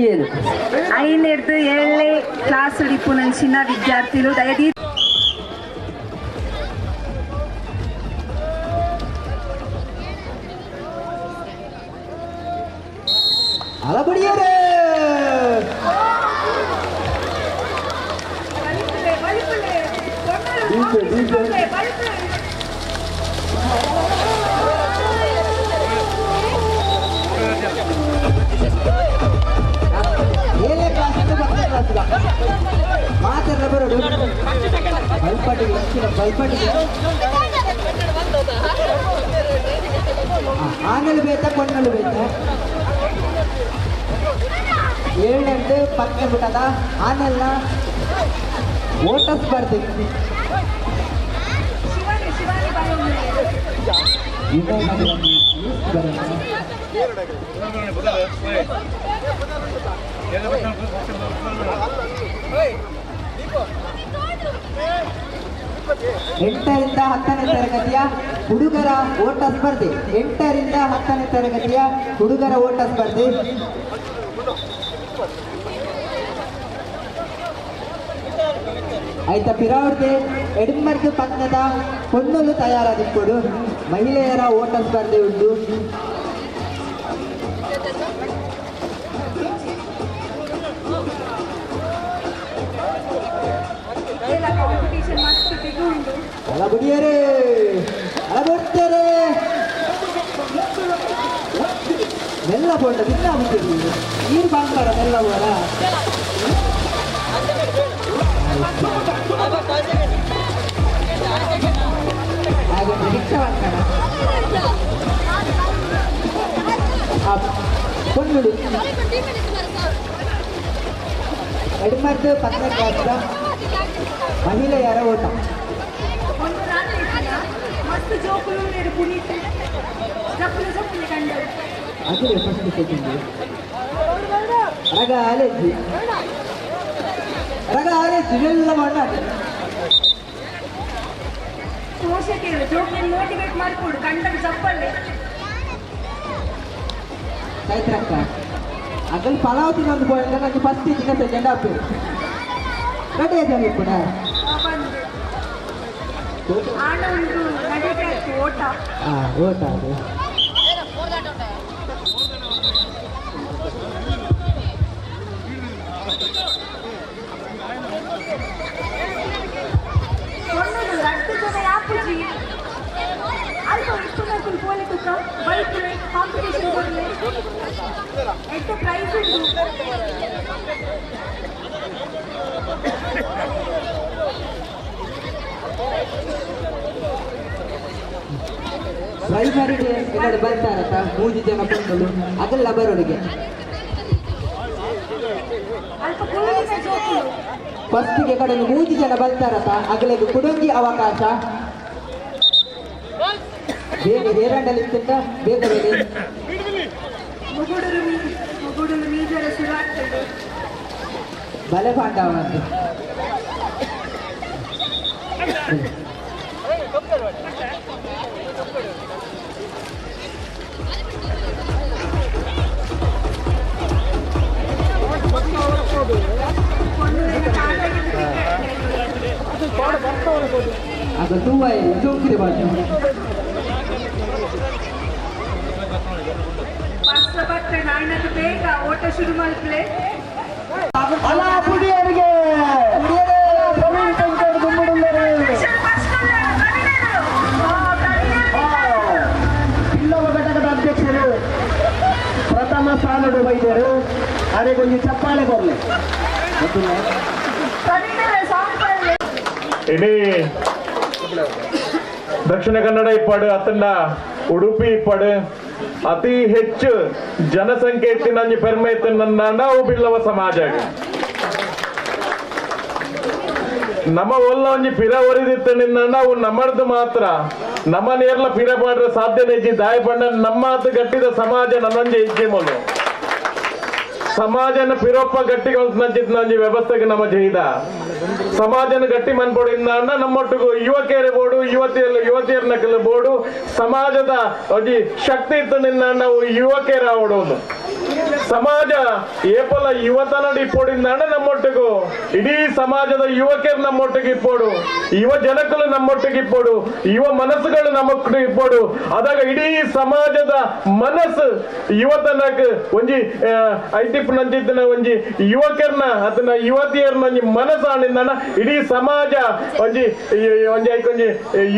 7ನೇ ಕ್ಲಾಸ್ ಉಡಿಪುನಂಚಿನ ವಿದ್ಯಾರ್ಥಿಗಳು ದಯದಿ ಅಲಬಡಿಯರೇ ಮಾತಾಡ ಬರೋದು ಬಲ್ಪಟ್ಟಿಗೆ ಆನೆಲು ಬೇತ ಕೊಂಡಲು ಬೇತ 7 ಪಕ್ಕ ಬಿಟ್ಟದ ಆನೆಲ್ಲ ಓಟ ಸ್ಪರ್ಧೆ. ಎಂಟರಿಂದ 10ನೇ ತರಗತಿಯ ಹುಡುಗರ ಓಟ ಸ್ಪರ್ಧೆ. 8ರಿಂದ 10ನೇ ತರಗತಿಯ ಹುಡುಗರ ಓಟ ಸ್ಪರ್ಧೆ. ಆಯ್ತಾ ಪಿರಾವರ್ದೆ ಎಡ್ಮರ್ಗ್ ಪಕ್ಕದ ಹೊನ್ನಲು ತಯಾರಾದಿಕ್ಕೊಡು. ಮಹಿಳೆಯರ ಓಟ ಸ್ಪರ್ಧೆ ಉಂಟು. ಅಲಬಡಿಯರೇ ಅಲಬಡ್ತಾರೆ ಮೆಲ್ಲ ಕೊಂಡ ಬಿನ್ನ ಬಿಟ್ಟಿರಿ ನೀರು ಬಾಂಗ್ಲಾರ ಮೆಲ್ಲ ಹೋರ ಹಾಗೆ ರಿಕ್ಷಾ ಮಾಡ್ತಾರ ಕೊಂಡುಡು ಎಡ್ಮರ್ದು 10ನೇ ಕ್ಲಾಸ್ದ ಮಹಿಳೆಯರ ಓಟ. ಅದೇ ಫಸ್ಟ್ ಸೆಕೆಂಡ್ ರಗ ಆಲೇಜಿ ಎಲ್ಲ ಮಾಡ ಪೋಷಕರು ಜೋಕ್ನಲ್ಲಿ ಮೋಟಿವೇಟ್ ಮಾಡಿಕೊಡು ಕಂಡಕ್ಟ್ ಚಪ್ಪಲ್ಲೇ ಚೈತ್ರಕ್ಕ ಅದ್ರಲ್ಲಿ ಪಲಾವ್ ತಿನ್ನೊಂದು ಬೋಯಿಂದ ನನಗೆ ಫಸ್ಟ್ ದಿನ ಸೆಕೆಂಡ್ ಹಾಫ್ ರೆಡಿ ಆಯ್ತು ಕೂಡ ಆಟ ಉಂಟು ನಡೀತಾ ಇತ್ತು ಓಟ. ಓಟ ಅದು ಒಳ್ಳೆದು ರಟ್ಟು ಜನ ಯಾಪುಜಿ ಅಲ್ಪ ಇಷ್ಟು ನಕುಲ್ ಪೋಲಿ ತುಕ್ಕ ಬೈಕ್ ಕಾಂಪಿಟೇಷನ್ ಕೊಡಲಿ ಎಷ್ಟ ಪ್ರೈಸ್ ಉಂಟು. ಪ್ರೈಮರಿಗೆ ಎಲ್ಲರೂ ಬರ್ತಾರತ್ತ 3 ಜನ ಬಂದಳು ಅದೆಲ್ಲ ಬರೋರಿಗೆ ಅಲ್ಪ ಕುಲುವಿನ ಜೋಕುಲು ಫಸ್ಟಿಗೆ ಕಡೆಯಲ್ಲಿ 3 ಜನ ಬರ್ತಾರತ್ತ ಅಗಲಿಗೆ ಕುಡಂಗಿ ಅವಕಾಶ ಬೇಗ ಹೇರಂಡಲ್ಲಿ ತಿಂತ ಬೇಗ ಬೇಗ ಮುಗುಡುಲು ಮೀಜರ ಶುರು ಆಗ್ತದೆ. ಬಲೆ ಪಾಂಡವ ಅಂತ ಅದು ತುಂಬ ಚೌಕಿದೆ ಬಾಜು ಫಸ್ಟ್ ಬಟ್ಟೆ ನಾಯಿನದು ಬೇಗ ಓಟ ಶುರು ಮಾಡ್ತಲೇ. ಪುಡಿಯರಿಗೆ ಪ್ರವೀಣ್ ಶಂಕರ್ ಗುಮ್ಮಡುಂದರೆ ಇಲ್ಲವ ಘಟಕದ ಅಧ್ಯಕ್ಷರು ಪ್ರಥಮ ಸ್ಥಾನದ ವೈದ್ಯರು ಅದಕ್ಕೊಂದು ಚಪ್ಪಾಳೆ ಬರಲಿ. ಇಡೀ ದಕ್ಷಿಣ ಕನ್ನಡ ಇಪ್ಪಡು ಅತ್ತಂಡ ಉಡುಪಿ ಇಪ್ಪಡು ಅತಿ ಹೆಚ್ಚು ಜನಸಂಖ್ಯೆ ಎತ್ತಿನ ಪೆರ್ಮೆ ಎತ್ತಿನ ಅವು ಬಿಲ್ಲವ ಸಮಾಜ ನಮ್ಮ ಒಲ್ಲ ಒಂಜಿ ಪಿರ ಒರಿದಿತ್ತು ನಿನ್ನ ಅವು ನಮ್ಮದು ಮಾತ್ರ ನಮ್ಮ ನೇರ್ಲ ಪಿರ ಪಾಡ್ರೆ ಸಾಧ್ಯತೆ ಇಜ್ಜಿ ದಾಯ ಪಂಡ ನಮ್ಮ ಅದು ಗಟ್ಟಿದ ಸಮಾಜ ನನ್ನೊಂಜಿ ಇಜ್ಜಿ ಮೊಲು ಸಮಾಜನ ಪಿರೊಪ್ಪ ಗಟ್ಟಿಗೊಳಿಸಿದ ನಂಜಿ ವ್ಯವಸ್ಥೆಗೆ ನಮ್ಮ ಜೈದ ಸಮಾಜನ ಗಟ್ಟಿ ಮನ್ಪೋಡಿಂದ ನಮ್ಮೊಟ್ಟಿಗೂ ಯುವಕಿಯರ ಬೋಡು ಯುವತಿಯರ ನಕಲು ಬೋಡು ಸಮಾಜದ ಅಜಿ ಶಕ್ತಿ ಇತ್ತು ನಿನ್ನ ನಾವು ಯುವಕಿಯರ ಓಡೋದು ಸಮಾಜ ಏಪಲ ಯುವತನಡಿ ಇಪ್ಪೋಡಿಂದ ನಮ್ಮೊಟ್ಟಿಗೂ ಇಡೀ ಸಮಾಜದ ಯುವಕಿಯರು ನಮ್ಮೊಟ್ಟಿಗೆ ಇಪ್ಪೋಡು ಯುವ ಜನಕಲು ನಮ್ಮೊಟ್ಟಿಗೆ ಇಪ್ಪೋಡು ಯುವ ಮನಸ್ಸುಗಳು ನಮ್ಮೊಟ್ಟಿಗೆ ಇಪ್ಪೋಡು ಅದಾಗ ಇಡೀ ಸಮಾಜದ ಮನಸ್ಸು ಯುವತನಕ್ಕೆ ಒಂಜಿ ಐಟಿಪ್ ನಂಜಿದ್ದನ ಒಂಜಿ ಯುವಕರ್ನ ಅದನ್ನ ಯುವತಿಯರ್ನ ಒಂಜಿ ಮನಸ್ಸಾಣಿಂದ ಇಡೀ ಸಮಾಜ ಒಂಜಿ ಒಂಜಿ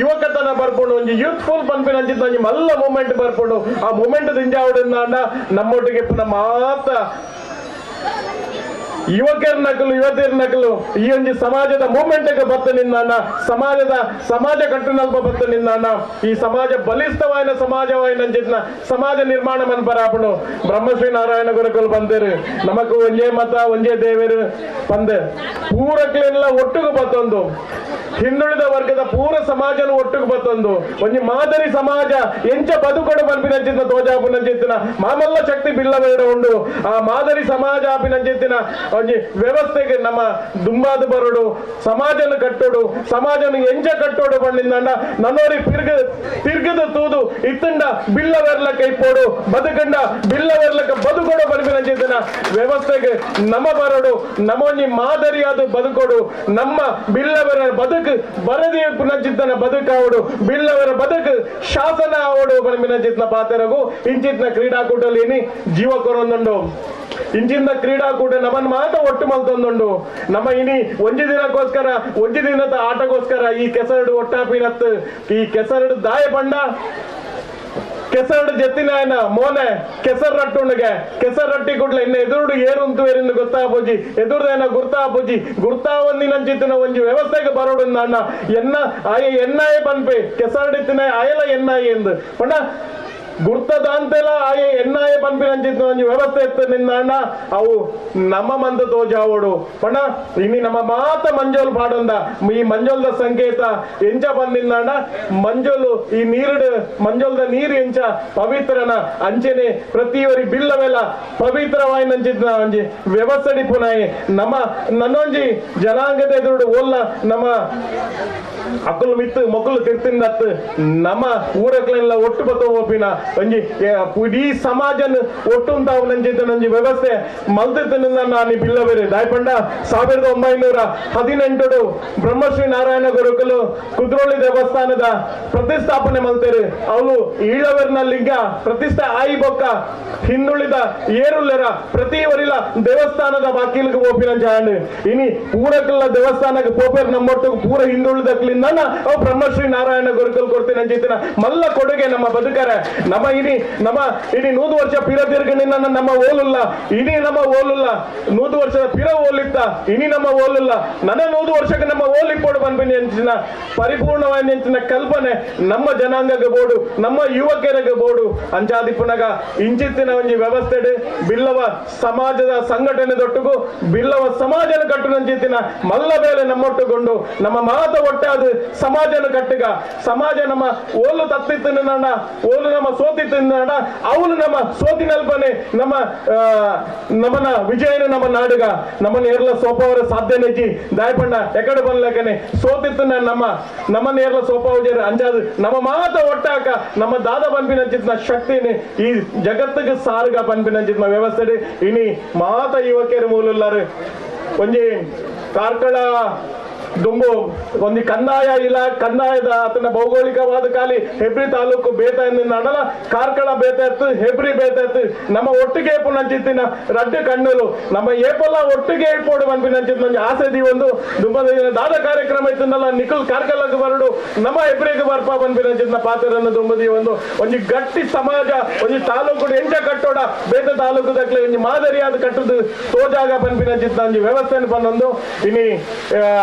ಯುವಕತನ ಬರ್ಕೊಂಡು ಒಂಜಿ ಯೂತ್ಫುಲ್ ಪನ್ಪಿನ ಅಂಚಿದ್ದ ಒಂಜಿ ಮಲ್ಲ ಮೂಮೆಂಟ್ ಬರ್ಕೊಂಡು ಆ ಮೂಮೆಂಟ್ ದಿಂಜಾವಡಿಂದ ನಮ್ಮೊಟ್ಟಿಗೆ ಮಾತ ಯುವಕರ ನಕಲು ಯುವತಿಯರ ನಕಲು ಈ ಒಂದು ಸಮಾಜದ ಮೂಮೆಂಟ್ ಬತ್ತ ನಿನ್ನ ಸಮಾಜ ಕಟ್ಟುನಲ್ಪ ಬತ್ತ ನಿನ್ನ ಈ ಸಮಾಜ ಬಲಿಷ್ಠವಾಯಿನ ಸಮಾಜವಾಯಿನ ಸಮಾಜ ನಿರ್ಮಾಣ ಮನ್ಪರಾಪಣು ಬ್ರಹ್ಮಶ್ರೀ ನಾರಾಯಣ ಗುರುಕುಲು ಬಂದಿರು ನಮಕ್ ಒಂಜೇ ಮತ ಒಂಜೇ ದೇವರು ಬಂದ ಪೂರಕ್ಲೆಲ್ಲ ಒಟ್ಟಿಗೆ ಬತ್ತೊಂದು ಹಿಂದುಳಿದ ವರ್ಗದ ಪೂರ ಸಮಾಜನ ಒಟ್ಟಿಗೆ ಬತ್ತೊಂದು ಒಂಜಿ ಮಾದರಿ ಸಮಾಜ ಎಂಚ ಬದುಕೊಡು ಪನ್ಪಿನಂಚಿನ ತೋಜಾಪುನಂಚಿತ್ತಿನ ಮಾಮಲ್ಲ ಶಕ್ತಿ ಬಿಲ್ಲಬೇಡ ಉಂಡು ಆ ಮಾದರಿ ಸಮಾಜ ಆಪಿನಂಚಿತ್ತಿನ ಒಂಜಿ ವ್ಯವಸ್ಥೆಗೆ ನಮ್ಮ ದುಂಬಾದ ಬರೋಡು ಸಮಾಜನ ಕಟ್ಟೋಡು ಸಮಾಜನ ಎಂಚ ಕಟ್ಟೋಡು ಬಣ್ಣಿಂದ ನನ್ನೋರಿ ತಿರ್ಗದ ತೂದು ಇತ್ತಂಡ ಬಿಲ್ಲವೆರ್ಲಕ್ಕ ಇಪ್ಪೋಡು ಬದುಕಂಡ ಬಿಲ್ಲವೆರ್ಲಕ್ಕ ಬದುಕೊಡು ಪನ್ಪಿನಂಚಿತ್ತಿನ ವ್ಯವಸ್ಥೆಗೆ ನಮ್ಮ ಬರೋಡು ನಮ್ಮೊಂಜಿ ಮಾದರಿಯಾದ ಬದುಕೊಡು ನಮ್ಮ ಬಿಲ್ಲವರ ಬದುಕು ಬರದಿ ಪುನಚಿತ್ತನ ಬದುಕಾವಡು ಬಿಲ್ಲವರ ಬದುಕು ಶಾಸನ ಆವಡು ಪನ್ಪಿನಂಚಿತ್ನ ಪಾತೆರಗು ಇಂಚಿತ್ನ ಕ್ರೀಡಾಕೂಟಲ್ಲಿ ಜೀವ ಕೊರೊಂದುಂಡು ಇಂಚಿಂದ ಕ್ರೀಡಾಕೂಟ ನಮ್ಮನ್ನು ಮಾತ್ರ ಒಟ್ಟು ಮಲ್ತೊಂದುಂಡು ನಮ್ಮ ಇನಿ ಒಂಜಿ ದಿನಕ್ಕೋಸ್ಕರ ಒಂಜಿ ದಿನದ ಆಟಗೋಸ್ಕರ ಈ ಕೆಸರಡು ಒಟ್ಟಾಪಿನತ್ತು ಈ ಕೆಸರಡು ದಾಯ ಪಂಡ ಕೆಸರಡು ಜತ್ತಿನಾಯನ ಮೋನೆ ಕೆಸರ್ ರಟ್ಟುಂಡಿಗೆ ಕೆಸರ್ ರಟ್ಟಿ ಕೊಡ್ಲ ಇನ್ನು ಎದುರುಡು ಏರುಂತು ಏರಿಂದ ಗೊತ್ತಾಪೋಜಿ ಎದುರುದೇನ ಗುರ್ತಾಪೋಜಿ ಗುರ್ತಾವೊಂದಿನಂಚಿತ್ತಿನ ಒಂಜಿ ವ್ಯವಸ್ಥೆಗೆ ಬರೋಡು ಅಣ್ಣ ಎನ್ನಾಯ ಪನ್ಪೆ ಕೆಸರಡಿತ್ತಿನ ಅಯಲ ಎನ್ನಾಯಿ ಎಂದು ಪಂಡ ಗುರ್ತದ ಅಂತೆಲ್ಲ ಆಯೆ ಎನ್ನಾಯ ಪನ್ಪಿನಂಚಿತ್ತ ಒಂಜಿ ವ್ಯವಸ್ಥೆ ಇತ್ತು ನಿನ್ನ ಅಣ್ಣ ಅವು ನಮ್ಮ ಮಂದ ತೋಜಾವೋಡು ಪಣ ಇನಿ ನಮ್ಮ ಮಾತ ಮಂಜೋಲ್ ಪಾಡೊಂದ ಈ ಮಂಜೋಲ್ದ ಸಂಕೇತ ಎಂಚ ಬಂದಿನ್ನ ಅಣ್ಣ ಮಂಜೋಲು ಈ ನೀರುಡು ಮಂಜೋಲ್ದ ನೀರು ಎಂಚ ಪವಿತ್ರನ ಅಂಚೆನೆ ಪ್ರತಿಯೊರಿ ಬಿಲ್ಲವೆಲ್ಲ ಪವಿತ್ರವಾಯಿನಂಚಿತ್ತ ಒಂಜಿ ವ್ಯವಸ್ಥೆ ಪುನಾಯಿ ನಮ್ಮ ನನ್ನೊಂಜಿ ಜನಾಂಗದ ಎದುರು ಓಲ್ಲ ನಮ್ಮ ಅಕ್ಕಲು ಮಿತ್ತು ಮೊಕ್ಕಲು ತಿರ್ತಿಂದತ್ತು ನಮ್ಮ ಊರಕ್ಲೆಲ್ಲ ಒಟ್ಟು ಬತ್ತೋಪಿನ ಒಂಜಿ ಇಡೀ ಸಮಾಜನ ಒಟ್ಟು ಅಂತ ನಂಜಿ ವ್ಯವಸ್ಥೆ ಮಲ್ತಿರ್ತಿನಿಂದ ನಾನು ಬಿಲ್ಲವೇರಿ ದಾಯ್ಪಂಡ 1918 ಬ್ರಹ್ಮಶ್ರೀ ನಾರಾಯಣ ಗುರುಕುಲು ಕುದ್ರೋಳಿ ದೇವಸ್ಥಾನದ ಪ್ರತಿಷ್ಠಾಪನೆ ಮಲ್ತೇರು ಅವಳು ಈಳವೆರ್ನ ಲಿಂಗ ಪ್ರತಿಷ್ಠೆ ಆಯಿ ಬೊಕ್ಕ ಹಿಂದುಳಿದ ಏರುಲ್ಲೆರ ಪ್ರತಿ ವರಿಲ ದೇವಸ್ಥಾನದ ಬಾಕಿಲಿಗೆ ಪೋಪಿನ ಜಾಂಡ್ ಇನಿ ಪೂರಕಲ್ಲ ದೇವಸ್ಥಾನಕ್ಕೆ ಪೋಪೇರ್ ನಮ್ಮೊಟ್ಟು ಪೂರ ಹಿಂದುಳಿದಕ್ಲಿಂದ ಅವು ಬ್ರಹ್ಮಶ್ರೀ ನಾರಾಯಣ ಗುರುಕುಲ್ ಕೊಡ್ತೀನಿ ಅಂಜಿತ್ತಿನ ಮಲ್ಲ ಕೊಡುಗೆ ನಮ್ಮ ಬದುಕರೆ ನಮ್ಮ ಇಡೀ 100 ವರ್ಷ ಪಿರ ತಿರ್ಗಣಿನ ನಮ್ಮ ಓಲುಲ್ಲ ಇನಿ ನಮ್ಮ ಓಲುಲ್ಲ 100 ವರ್ಷದ ಪಿರ ಓಲಿತ್ತ ಇನಿ ನಮ್ಮ ಓಲುಲ್ಲ ನನ್ನ 100 ವರ್ಷಕ್ಕೆ ನಮ್ಮ ಓಲಿಪ್ಪೋಡು ಬಂದ್ಬಿನಿ ಅಂಚಿನ ಪರಿಪೂರ್ಣವಾಗಿ ಅಂಚಿನ ಕಲ್ಪನೆ ನಮ್ಮ ಜನಾಂಗಕ್ಕೆ ಬೋಡು ನಮ್ಮ ಯುವಕರಿಗೆ ಬೋಡು ಅಂಚಾದಿಪ್ಪನಾಗ ಇಂಚಿತ್ತಿನ ಒಂಜಿ ವ್ಯವಸ್ಥೆ ಬಿಲ್ಲವ ಸಮಾಜದ ಸಂಘಟನೆ ದೊಟ್ಟುಗು ಬಿಲ್ಲವ ಸಮಾಜನ ಕಟ್ಟುನಂಚಿತ್ತಿನ ಮಲ್ಲ ಬೇಲೆ ನಮ್ಮೊಟ್ಟುಗೊಂಡು ನಮ್ಮ ಮಾತ ಒಟ್ಟಾದ ಸಮಾಜನ ಕಟ್ಟುಗ ಸಮಾಜ ನಮ್ಮ ಓಲು ತತ್ತಿತ್ತಿನ ಓಲು ನಮ್ಮ ಸೋತಿತ್ತಿನ ಅವನು ನಮ್ಮ ಸೋತಿನಲ್ಪನೆ ನಮ್ಮನ ವಿಜಯನ ನಮ್ಮ ನಾಡುಗ ನಮ್ಮನ್ನ ಏರ್ಲ ಸೋಪವರ ಸಾಧ್ಯ ನೆಜ್ಜಿ ದಾಯಪಂಡ ಎಕಡೆ ಬಂದ್ಲಕನೆ ಸೋತಿತ್ತಿನ ನಮ್ಮನ್ನ ಏರ್ಲ ಸೋಪವಜರ ಅಂಜಾದು ನಮ್ಮ ಮಾತ ಒಟ್ಟಾಕ ನಮ್ಮ ದಾದ ಪನ್ಪಿನಂಚಿತ್ತಿನ ಶಕ್ತಿನಿ ಈ ಜಗತ್ತಿಗೆ ಸಾರ್ಗ ಪನ್ಪಿನಂಚಿತ್ತಿನ ವ್ಯವಸ್ಥೆ ಇನಿ ಮಾತ ಯುವಕರು ಮೂಲುಲ್ಲಾರು ಒಂಜಿ ಕಾರ್ಕಳ ದುಂಬು ಒಂದು ಕಂದಾಯ ಇಲ್ಲ ಕಂದಾಯದ ಆತನ ಭೌಗೋಳಿಕವಾದ ಕಾಲಿ ಹೆಬ್ರಿ ತಾಲೂಕು ಬೇತ ನಡಲ ಕಾರ್ಕಳ ಬೇತ ಎತ್ತು ಹೆಬ್ರಿ ಬೇತ ಎತ್ತು ನಮ್ಮ ಒಟ್ಟಿಗೆ ಪುನಂಚಿತ್ತಿನ ರಡ್ಡು ಕಣ್ಣುಲು ನಮ್ಮ ಏಪಲ್ಲ ಒಟ್ಟಿಗೆ ಏರ್ಪೋಡು ಪನ್ಪಿನಂಚಿತ್ ಆಸೆದಿ ಒಂದು ದುಂಬದ ದಾದ ಕಾರ್ಯಕ್ರಮ ಇತ್ತಂದಲ್ಲ ನಿಖಲ್ ಕಾರ್ಕಳಕ್ಕೆ ಬರಡು ನಮ್ಮ ಹೆಬ್ರಿಗೆ ಬರ್ಪ ಪನ್ಪಿನಂಚಿತ್ನ ಪಾತ್ರರನ್ನು ದುಂಬದಿ ಒಂದು ಗಟ್ಟಿ ಸಮಾಜ ಒಂದು ತಾಲೂಕು ಎಂಟ ಕಟ್ಟೋಡ ಬೇತ ತಾಲೂಕು ದಕ್ಲೆ ಒಂದು ಮಾದರಿಯಾದ ಕಟ್ಟುದು ತೋಜಾಗ ಪನ್ಪಿನಂಚಿತ್ನ ಒಂದು ವ್ಯವಸ್ಥೆ ಪನ್ನೊಂದು ಇನಿ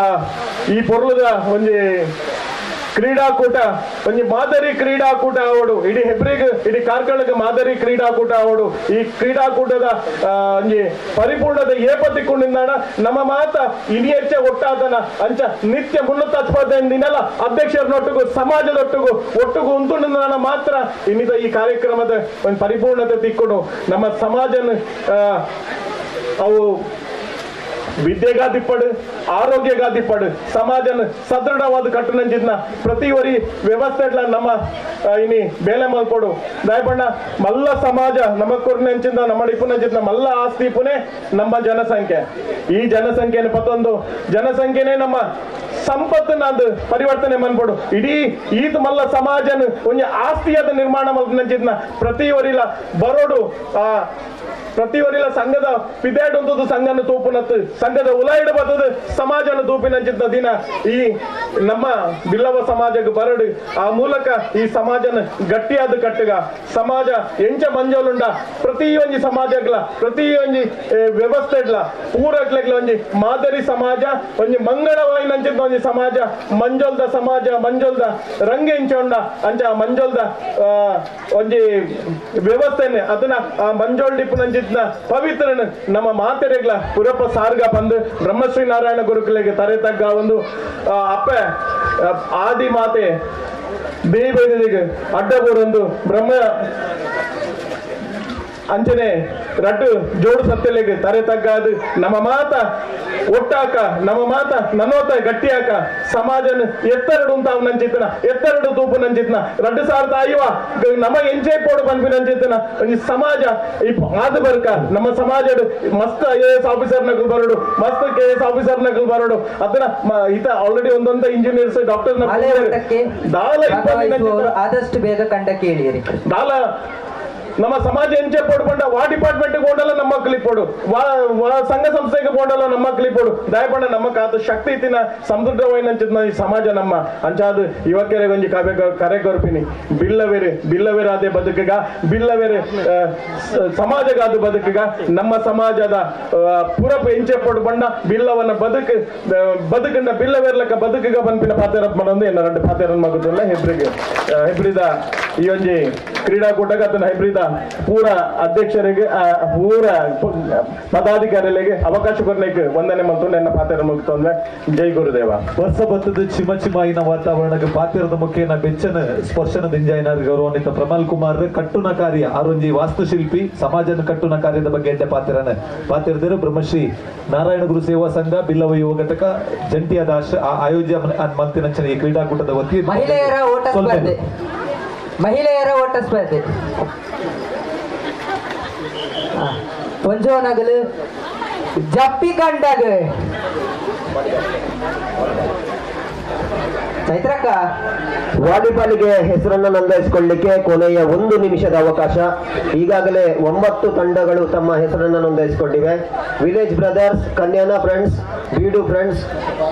ಈ ಪೊರ್ಲದ ಒಂದು ಕ್ರೀಡಾಕೂಟ ಒಂದು ಮಾದರಿ ಕ್ರೀಡಾಕೂಟ ಅವಡು ಇಡೀ ಹೆಬ್ರಿಗೆ ಇಡೀ ಕಾರ್ಕಳಕ್ಕೆ ಮಾದರಿ ಕ್ರೀಡಾಕೂಟ ಅವಡು ಈ ಕ್ರೀಡಾಕೂಟದ ಒಂದು ಪರಿಪೂರ್ಣದ ಏಪತ್ತಿಕೊಂಡಿಂದಾಣ ನಮ್ಮ ಮಾತ ಇಡೀ ಹೆಚ್ಚೆ ಒಟ್ಟಾದನ ಅಂಚ ನಿತ್ಯ 365 ದಿನಲ್ಲ ಅಧ್ಯಕ್ಷರನೊಟ್ಟಿಗೂ ಸಮಾಜದೊಟ್ಟಿಗೂ ಒಟ್ಟಿಗೂ ಉಂಟುಂಡ ಮಾತ್ರ ಇನ್ನಿದ ಈ ಕಾರ್ಯಕ್ರಮದ ಒಂದು ಪರಿಪೂರ್ಣತೆ ತಿಕ್ಕೊಂಡು ನಮ್ಮ ಸಮಾಜನ ಅವು ವಿದ್ಯೆಗಾದಿಪ್ಪಡು ಆರೋಗ್ಯಗಾದಿಪ್ಪಡು ಸಮಾಜನ ಸದೃಢವಾದ ಕಟ್ಟುನಂಚಿದ್ನ ಪ್ರತಿವರಿ ವ್ಯವಸ್ಥೆ ನಮ್ಮ ಇನಿ ಬೇಲೆ ಮಲ್ಪಡು ದಯಪಣ್ಣ ಮಲ್ಲ ಸಮಾಜ ನಮ್ಮ ಕುರ್ನಂಚಿಂದ ನಮ್ಮ ಇಪ್ಪುನಂಚಿದ್ನ ಮಲ್ಲ ಆಸ್ತಿ ಪುನೆ ನಮ್ಮ ಜನಸಂಖ್ಯೆ ಈ ಜನಸಂಖ್ಯೆನ ಪತ್ತೊಂದು ಜನಸಂಖ್ಯೆನೇ ನಮ್ಮ ಸಂಪತ್ತನ್ನ ಅದು ಪರಿವರ್ತನೆ ಮನ್ಪಡು ಇಡೀ ಈದ್ ಮಲ್ಲ ಸಮಾಜನ ಒಂದು ಆಸ್ತಿಯಾದ ನಿರ್ಮಾಣ ಮಲ್ಪನಂಚಿದ್ನ ಪ್ರತಿವರಿಲ ಬರೋಡು ಪ್ರತಿವರಿಲ ಸಂಘದ ಪಿದೇಡುಂತದ್ದು ಸಂಘನ ತೂಪುನತ್ತು ಸಂಘದ ಉಲಾಯಿಡ ಬರ್ತದ ಸಮಾಜನ ತೂಪಿನಂಚಿದ್ದ ದಿನ ಈ ನಮ್ಮ ಬಿಲ್ಲವ ಸಮಾಜಕ್ಕೆ ಬರಡು ಆ ಮೂಲಕ ಈ ಸಮಾಜನ ಗಟ್ಟಿಯಾದ ಕಟ್ಟುಗ ಸಮಾಜ ಎಂಚ ಮಂಜೋಲುಂಡ ಪ್ರತಿಯೊಂದು ಸಮಾಜಗಳ ಪ್ರತಿಯೊಂದು ವ್ಯವಸ್ಥೆಗಳ ಪೂರಕ್ಲೆಗ್ಲ ಒಂದು ಮಾದರಿ ಸಮಾಜ ಒಂದು ಮಂಗಳವಾಯಿನಂಚಿದ್ದ ಒಂದು ಸಮಾಜ ಮಂಜೋಲ್ದ ಸಮಾಜ ಮಂಜೋಲ್ದ ರಂಗೆ ಇಂಚೊಂಡ ಅಂಚ ಮಂಜೋಲ್ದ ಒಂದು ವ್ಯವಸ್ಥೆನೆ ಅದನ್ನ ಆ ಮಂಜೋಲ್ ಡಿಪ್ಪುನಂಚಿದ್ದ ಪವಿತ್ರನ ನಮ್ಮ ಮಾತೆರೆಗ್ಲ ಪುರಪ್ಪ ಸಾರ್ಗ ಬಂದು ಬ್ರಹ್ಮಶ್ರೀ ನಾರಾಯಣ ಗುರುಕುಲೆಗೆ ತರೆ ತಗ್ಗ ಒಂದು ಅಪ್ಪೆ ಆದಿ ಮಾತೆ ದೇವಿಗೆ ಅಡ್ಡಬೂರೊಂದು ಬ್ರಹ್ಮ ಅಂಚನೆ ರಡ್ಡು ಜೋಡು ಸತ್ಯಲೆಗೆ ತರೆ ತಗ್ಗಾದು ನಮ್ಮ ಮಾತ ಒಟ್ಟಾಕ ನಮ್ಮ ಮಾತ ನನ್ನೋತ ಗಟ್ಟಿಯಾಕ ಸಮಾಜನ ಎತ್ತರಡು ಅಂತ ನಂಚಿತ್ತನ ಎತ್ತರಡು ತೂಪು ನಂಚಿತ್ನ ರಡ್ಡು ಸಾರ್ಥ ಅಯ್ಯವ ನಮ್ಮ ಎಂಚೆ ಪೋಡು ಪನ್ಪಿ ನಂಚಿತ್ತನ ಒಂದು ಸಮಾಜ ಆದ ಬರ್ಕ ನಮ್ಮ ಸಮಾಜ ಮಸ್ತ್ IAS ಆಫೀಸರ್ ನಗಲ್ ಬರೋಡು ಮಸ್ತ್ KS ಆಫೀಸರ್ ನಗಲ್ ಬರೋಡು ಅದನ್ನ ಈತ ಆಲ್ರೆಡಿ ಒಂದೊಂದು ಇಂಜಿನಿಯರ್ಸ್ ಡಾಕ್ಟರ್ ಆದಷ್ಟು ಬೇಗ ಕಂಡ ಕೇಳಿರಿ ದಾಲ ನಮ್ಮ ಸಮಾಜ ಎಂಚೆ ಪಡ್ಕೊಂಡ ವಾ ಡಿಪಾರ್ಟ್ಮೆಂಟ್ ಬೋಂಡಲ್ಲ ನಮ್ಮ ಮಕ್ಕಳಿಗೆ ಪೋಡು ಸಂಘ ಸಂಸ್ಥೆಗೆ ಬೋಂಡಲ್ಲ ನಮ್ಮ ಮಕ್ಕಳಿಗೆ ಪೋಡು ದಯಪಂಡ ನಮ್ಮ ಕಾತ ಶಕ್ತಿ ಇತ್ತಿನ ಸಮೃದ್ಧವೈನಂಚಿದ್ನ ಈ ಸಮಾಜ ನಮ್ಮ ಅಂಚಾದು ಯುವಕರೇ ಒಂಜಿ ಕರೆ ಕೊರ್ಪಿನಿ ಬಿಲ್ಲವೇರೆ ಅದೇ ಬದುಕಗ ಬಿಲ್ಲವೇರೆ ಸಮಾಜಗಾದ ಬದುಕಗ ನಮ್ಮ ಸಮಾಜದ ಪುರಪ ಎಂಚೆ ಪಡ್ಕೊಂಡ ಬಿಲ್ಲವನ ಬದುಕಂಡ ಬಿಲ್ಲವೇರ್ಲಕ್ಕ ಬದುಕಗ ಪನ್ಪಿನ ಪಾತೆರತ್ ಮಾಡೋದು ಎನ್ನ 2 ಪಾತೆರನ್ ಮಗುದಲ್ಲ ಹೆಬ್ರಿದ ಈ ಒಂಜಿ ಕ್ರೀಡಾಕೂಟಗ ಅದನ್ನ ಹೆಬ್ರಿದ ಪೂರ ಅಧ್ಯಕ್ಷರಿಗೆ ಪೂರ ಪದಾಧಿಕಾರಿಗಳಿಗೆ ಅವಕಾಶ ಕೊರ್ಲಿಕ್ಕೆ ವಂದನೆ ಮತ್ತು ನನ್ನ ಪಾತ್ರ ಮುಗಿತಂದ್ರೆ ಜೈ ಗುರುದೇವ. ವರ್ಷ ಬತ್ತದ ಚಿಮ ಚಿಮಾಯಿನ ವಾತಾವರಣಕ್ಕೆ ಪಾತಿರದ ಮುಖೇನ ಬೆಚ್ಚನ ಸ್ಪರ್ಶನ ದಿಂಜಾಯಿನ ಗೌರವಾನ್ವಿತ ಪ್ರಮಲ್ ಕುಮಾರ್ ಕಟ್ಟುನ ಕಾರ್ಯ ಆರೊಂಜಿ ವಾಸ್ತುಶಿಲ್ಪಿ ಸಮಾಜನ ಕಟ್ಟುನ ಕಾರ್ಯದ ಬಗ್ಗೆ ಎಡ್ಡೆ ಪಾತಿರದರು ಬ್ರಹ್ಮಶ್ರೀ ನಾರಾಯಣ ಗುರು ಸೇವಾ ಸಂಘ ಬಿಲ್ಲವ ಯುವ ಘಟಕ ಜಂಟಿಯಾದ ಆಯೋಜ್ಯ ಮಂತಿನಂಚನ ಈ ಕ್ರೀಡಾಕೂಟದ ವತಿಯಿಂದ ಮಹಿಳೆಯರ ಓಟ ಸ್ಪರ್ಧೆ ಒಂಜೋನಗಲು ಜಪ್ಪಿ ಕಂಡಾಗ ಚೈತ್ರಕ್ಕ ವಾಲಿಬಾಲ್ಗೆ ಹೆಸರನ್ನು ನೋಂದಾಯಿಸಿಕೊಳ್ಳಲಿಕ್ಕೆ ಕೊನೆಯ 1 ನಿಮಿಷದ ಅವಕಾಶ. ಈಗಾಗಲೇ 9 ತಂಡಗಳು ತಮ್ಮ ಹೆಸರನ್ನು ನೋಂದಾಯಿಸಿಕೊಂಡಿವೆ. Village brothers, Kanyana friends, Beedu friends,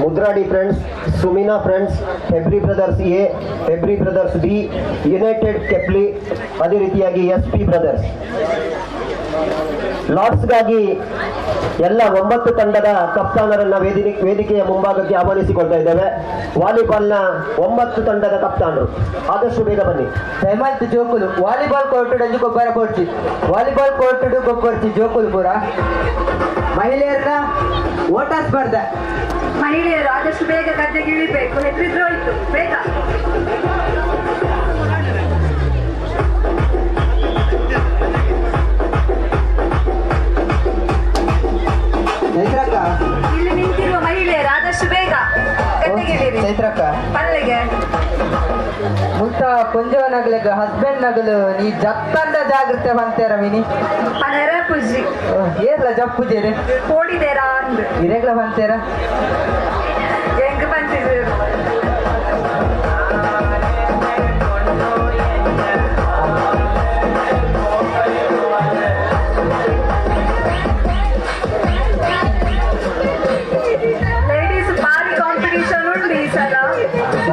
Mudradi friends, Sumina friends, Hebri brothers A, Hebri brothers B, united Kepli, ಅದೇ ರೀತಿಯಾಗಿ SP ಬ್ರದರ್ಸ್. ಲಾರ್ಡ್ಸ್ಗಾಗಿ ಎಲ್ಲ 9 ತಂಡದ ಕಪ್ತಾನರನ್ನ ವೇದಿಕೆಯ ಮುಂಭಾಗಕ್ಕೆ ಆಹ್ವಾನಿಸಿಕೊಳ್ತಾ ಇದ್ದೇವೆ. ವಾಲಿಬಾಲ್ನ 9 ತಂಡದ ಕಪ್ತಾನರು ಆದಷ್ಟು ಬೇಗ ಬನ್ನಿ. ಹೇಮಂತ್ ಜೋಕುಲು ವಾಲಿಬಾಲ್ ಕೋರ್ಟ್ ಗೊಬ್ಬರ ಕೊಡ್ತಿ ವಾಲಿಬಾಲ್ ಕೋರ್ಟ್ ಗೊಬ್ಬರ್ತಿ ಜೋಕುಲು ಪೂರ. ಮಹಿಳೆಯರ ಓಟ ಸ್ಪರ್ಧೆ. ಮಹಿಳೆಯರು ಆದಷ್ಟು ಬೇಗ ಗದ್ದೆಗೆ ಇಳಿಬೇಕು. ಹೆದರಿದ್ರು ಹೋಯ್ತು, ಬೇಗ. ಇಲ್ಲಿ ನಿಂತಿರುವ ಮಹಿಳೆಯರು ಆದಷ್ಟು ಬೇಗ ಗದ್ದೆಗೆ ಇಳಿರಿ. ಚೈತ್ರಕ್ಕ ಪಲ್ಲೆಗೆ ಮುಲ್ತ ಕೊಂಜವನಗ್ಲೆಗ ಹಸ್ಬೆಂಡ್ ನಗಲು ನೀ ಜತ್ತಂದ ಜಾಗ್ರತೆ ಬಂತೇರ ವಿನಿ ಪನರ ಪುಜಿ ಏರ್ಲ ಜಪ್ಪುಜೇರೆ ಕೋಡಿದೇರಾ ಅಂದ್ ಇರೆಗ್ಲ ಬಂತೇರ ಹೆಂಗ್ ಬಂತಿದ್ರು. ಲೇಡೀಸ್ ಭಾರಿ ಕಾಂಪಿಟಿಷನ್ ಉಂಟು ಈ ಸಲ.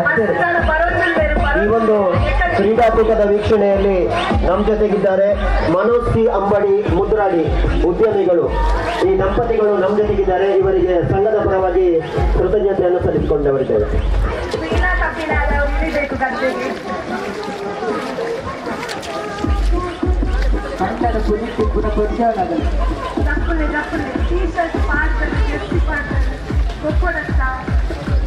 ಮಸ್ತ್ ಜನ ಈ ಒಂದು ಕ್ರೀಡಾಕೂಟದ ವೀಕ್ಷಣೆಯಲ್ಲಿ ನಮ್ಮ ಜೊತೆಗಿದ್ದಾರೆ ಮನೋಜ್ ಸಿ ಅಂಬಡಿ ಮುದ್ರಾಡಿ ಉದ್ಯಮಿಗಳು. ಈ ದಂಪತಿಗಳು ನಮ್ಮ ಜೊತೆಗಿದ್ದಾರೆ. ಇವರಿಗೆ ಸಂಘದ ಪರವಾಗಿ ಕೃತಜ್ಞತೆಯನ್ನು ಸಲ್ಲಿಸಿಕೊಂಡವರಿದ್ದೇವೆ. ಇಳಿಬೇಕು ಗದ್ದೆಗೆ. ಕನ್ನಡ ಪುಲಿಕ್ಕೆ ಪುರ ಕೊಂಜವನಗಲು ಜಪ್ಪಲೆ ಟೀಶರ್ಟ್ ಪಾಡ್ತಾರೆ, ಜೆರ್ಸಿ ಪಾಡ್ತಾರೆ, ಕೊಕ್ಕೊಡತ್ತ.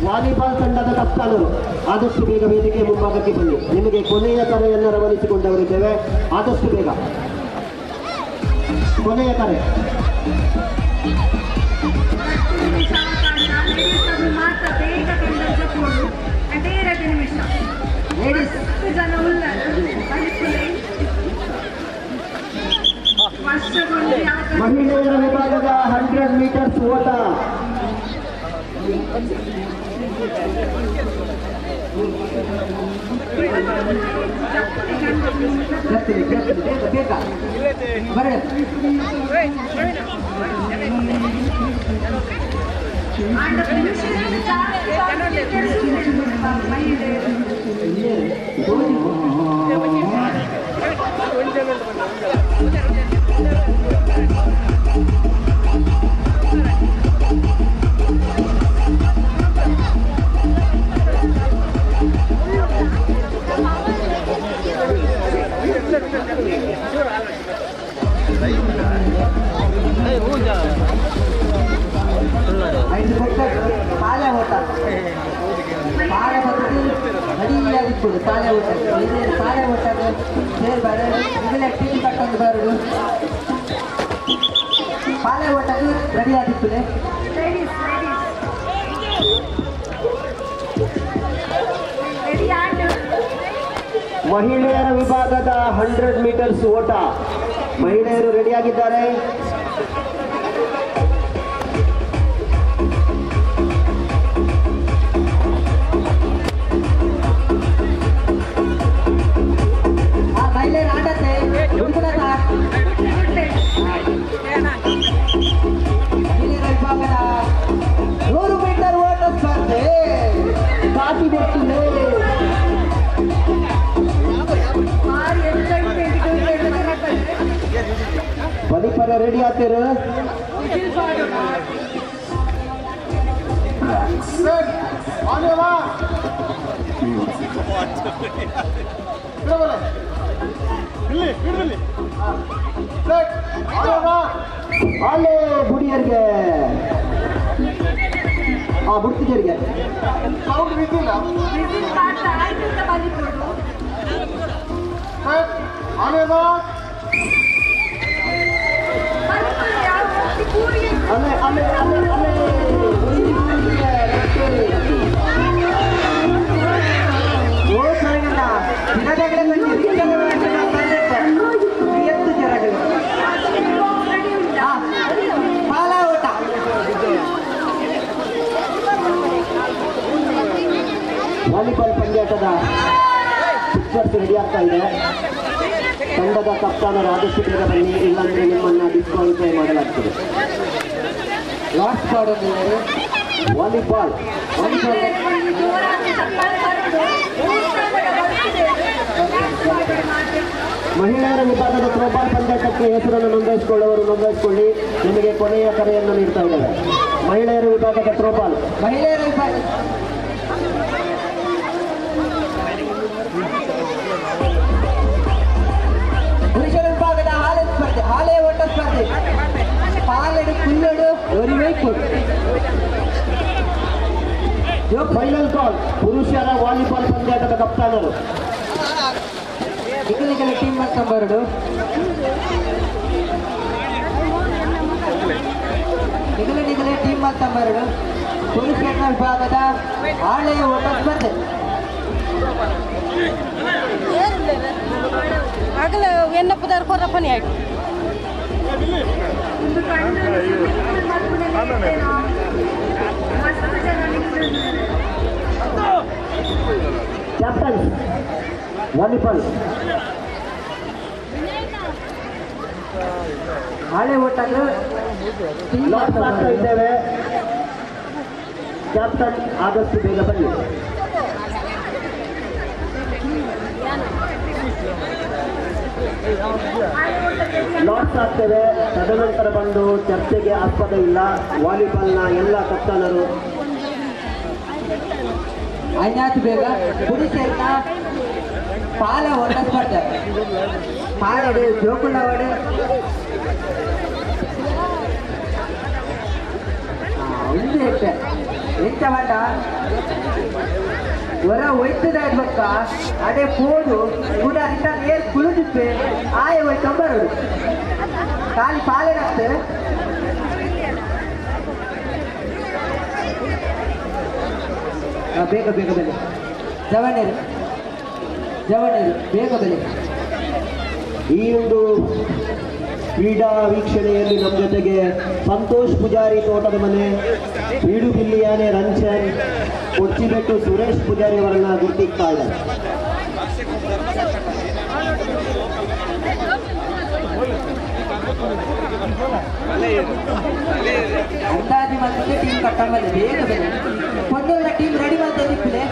ವಾಲಿಬಾಲ್ ತಂಡದ ಕಪ್ತಾನರು ಆದಷ್ಟು ಬೇಗ ವೇದಿಕೆ ಮುಂಭಾಗಕ್ಕೆ ಬನ್ನಿ. ನಿಮಗೆ ಕೊನೆಯ ಕರೆಯನ್ನು ರವಾನಿಸಿಕೊಂಡವರಿದ್ದೇವೆ. ಆದಷ್ಟು ಬೇಗ ಕೊನೆಯ ಕರೆ. ಮಾತ್ರ ಬೇಗ ತಗೊಂಡು 2 ನಿಮಿಷ. ಜನ ಮಹಿಳೆಯರ ವಿಭಾಗದ 100 ಮೀಟರ್ಸ್ ಓಟ. ತಾಳೆ ಓಟ ತಾಳೆ ಬರ್ತದೆ ರೆಡಿಯಾಗಿತ್ತು. ತಾಳೆ ಓಟ ತಾಳೆ ಓಟಕ್ಕೆ ಸೇರ್ಬಾರೆ ಇದೆಲ್ಲ ಟೀಮ್ ಕಟ್ಟೊಂದು ಬರೋದು. ತಾಳೆ ಓಟಕ್ಕೆ ರೆಡಿಯಾಗಿತ್ತು. ಮಹಿಳೆಯರ ವಿಭಾಗದ 100 ಮೀಟರ್ಸ್ ಓಟ. ಮಹಿಳೆಯರು ರೆಡಿಯಾಗಿದ್ದಾರೆ. ಮಹಿಳೆಯರ ಆಟತೆ ಮಹಿಳೆಯರ ವಿಭಾಗದ 100 ಮೀಟರ್ ಓಟ ಸ್ಪರ್ಧೆ ಕಾಟಿ ಬರ್ತಿದೆ. ಪರಿಪರ ರೆಡಿ ಆಗ್ತೀರ. ಹಾಲೆ ಬುಡಿಯರ್ಗೆ ಬುಡ್ತಿದ್ದರಿಗೆ ವಿಸಿಲ್ ಮಾಡ್ತಾ ಆಯ್ತು ಅಂತ ಬಂದಿದ್ದು ಅಲ್ಲೇ ಅಲ್ಲೇ ಅಲ್ಲೇ ಅಲ್ಲೇ ವಾಲಿಬಾಲ್ ಪಂದ್ಯಾಟದ ಪಿಕ್ಚರ್ಸ್ ರೆಡಿ ಆಗ್ತಾ ಇದೆ. ತಂಡದ ಕಪ್ತಾನರು ಆದಷ್ಟು ಬೇಗ ಬನ್ನಿ, ಇಲ್ಲಾಂದ್ರೆ ನಿಮ್ಮನ್ನ ಡಿಸ್ಕ್ವಾಲಿಫೈ ಮಾಡಲಾಗ್ತದೆ. ಲಾಸ್ಟ್ ಮಾಡೋದಿದ್ದಾರೆ ವಾಲಿಬಾಲ್. ಮಹಿಳೆಯರ ವಿಭಾಗದ ಥ್ರೋಬಾಲ್ ಪಂದ್ಯಾಟಕ್ಕೆ ಹೆಸರನ್ನು ನೋಂದಾಯಿಸಿಕೊಳ್ಳಿ. ನಿಮಗೆ ಕೊನೆಯ ಕರೆಯನ್ನು ನೀಡ್ತಾ ಇದ್ದಾರೆ. ಮಹಿಳೆಯರ ವಿಭಾಗದ ಥ್ರೋಬಾಲ್, ಮಹಿಳೆಯರ ವಿಭಾಗ ಪುರುಷರ ವಿಭಾಗದ ಹಾಲೆ ಸ್ಪರ್ಧೆ, ಹಾಲೆ ಓಟ ಸ್ಪರ್ಧೆ, ಪಾಲೆಡು ಕುಲ್ಲಡು ಒರಿವೈಕೊಡು. ಫೈನಲ್ ಕಾಲ್ ಪುರುಷರ ವಾಲಿಬಾಲ್ ಪಂದ್ಯಾಟದ ಕಪ್ತಾನರು ನಿಖಿಲ ಟೀಮ್ ಮಾಡ್ಕೊಂಬರಡು. ನಿಖಿಲ ಟೀಮ್ ಮಾಡ್ಕೊಂಬರಡು. ಪುರುಷರ ವಿಭಾಗದ ಹಾಳೆಯ ಓಟ ಸ್ಪರ್ಧೆ. ಆಗಲ ಎನ್ನಪ್ಪದಾರ ಕೊರಪ್ಪನಿ ಆಯ್ತು ಕ್ಯಾಪ್ಟನ್ ವಾಲಿಬಾಲ್ ಹಾಳೆ ಓಟಗಳು ಆಗ್ತಾ ಇದ್ದೇವೆ. ಕ್ಯಾಪ್ಟನ್ ಆದಷ್ಟು ಬೇಗ ಬನ್ನಿ. ಲಾಸ್ ಆಗ್ತೇವೆ. ತದನಂತರ ಬಂದು ಚರ್ಚೆಗೆ ಆಸ್ಪದ ಇಲ್ಲ. ವಾಲಿಬಾಲ್ನ ಎಲ್ಲ ಕಪ್ತಾನರು ಆಯ್ತು ಬೇಗ. ಪುರುಷರ ಪಾಲ ಓಟ ಸ್ಪರ್ಧೆ, ಪಾಲಡು ಜೋಕುಳವಾಡು ಎಂತ ಮಾಡ ಹೊರ ಒಯ್ತದ ಇರ್ಬೇಕ. ಅದೇ ಪೋದು ಕೂಡ ರಿಟರ್ನ್ ಏರ್ ಕುಳಿದಿಪ್ಪೆ ಆಯ ಒಯ್ಕೊಂಬರೋದು ಖಾಲಿ ಪಾಲೇನಾಗ್ತದೆ. ಬೇಗ ಬೇಗ ಬೆಲೆ ಜವನೇರು ಬೇಗ ಬೆಲೆ. ಈ ಒಂದು ಕ್ರೀಡಾ ವೀಕ್ಷಣೆಯಲ್ಲಿ ನಮ್ಮ ಜೊತೆಗೆ ಸಂತೋಷ್ ಪೂಜಾರಿ ತೋಟದ ಮನೆ, ಬೀಡು ಬಿಲ್ಲಿಯಾನೆ ರಂಜನ್, ಕೊಚ್ಚಿಬೆಟ್ಟು ಸುರೇಶ್ ಪೂಜಾರಿ ಅವರನ್ನ ಗುರುತಿಸ್ತಾ ಇದ್ದಾರೆ. ಅಂದಾಜು ಮತ್ತೆ ಟೀಮ್ ಕಟ್ಕೊಂಡು ಬಂದೆ ಬೇಗ ಬೆಲೆ. ಪೊನ್ನೂರ ಟೀಮ್ ರೆಡಿ ಮಾಡ್ತಾ ಇದ್ದಿಪ್ಪಲೆ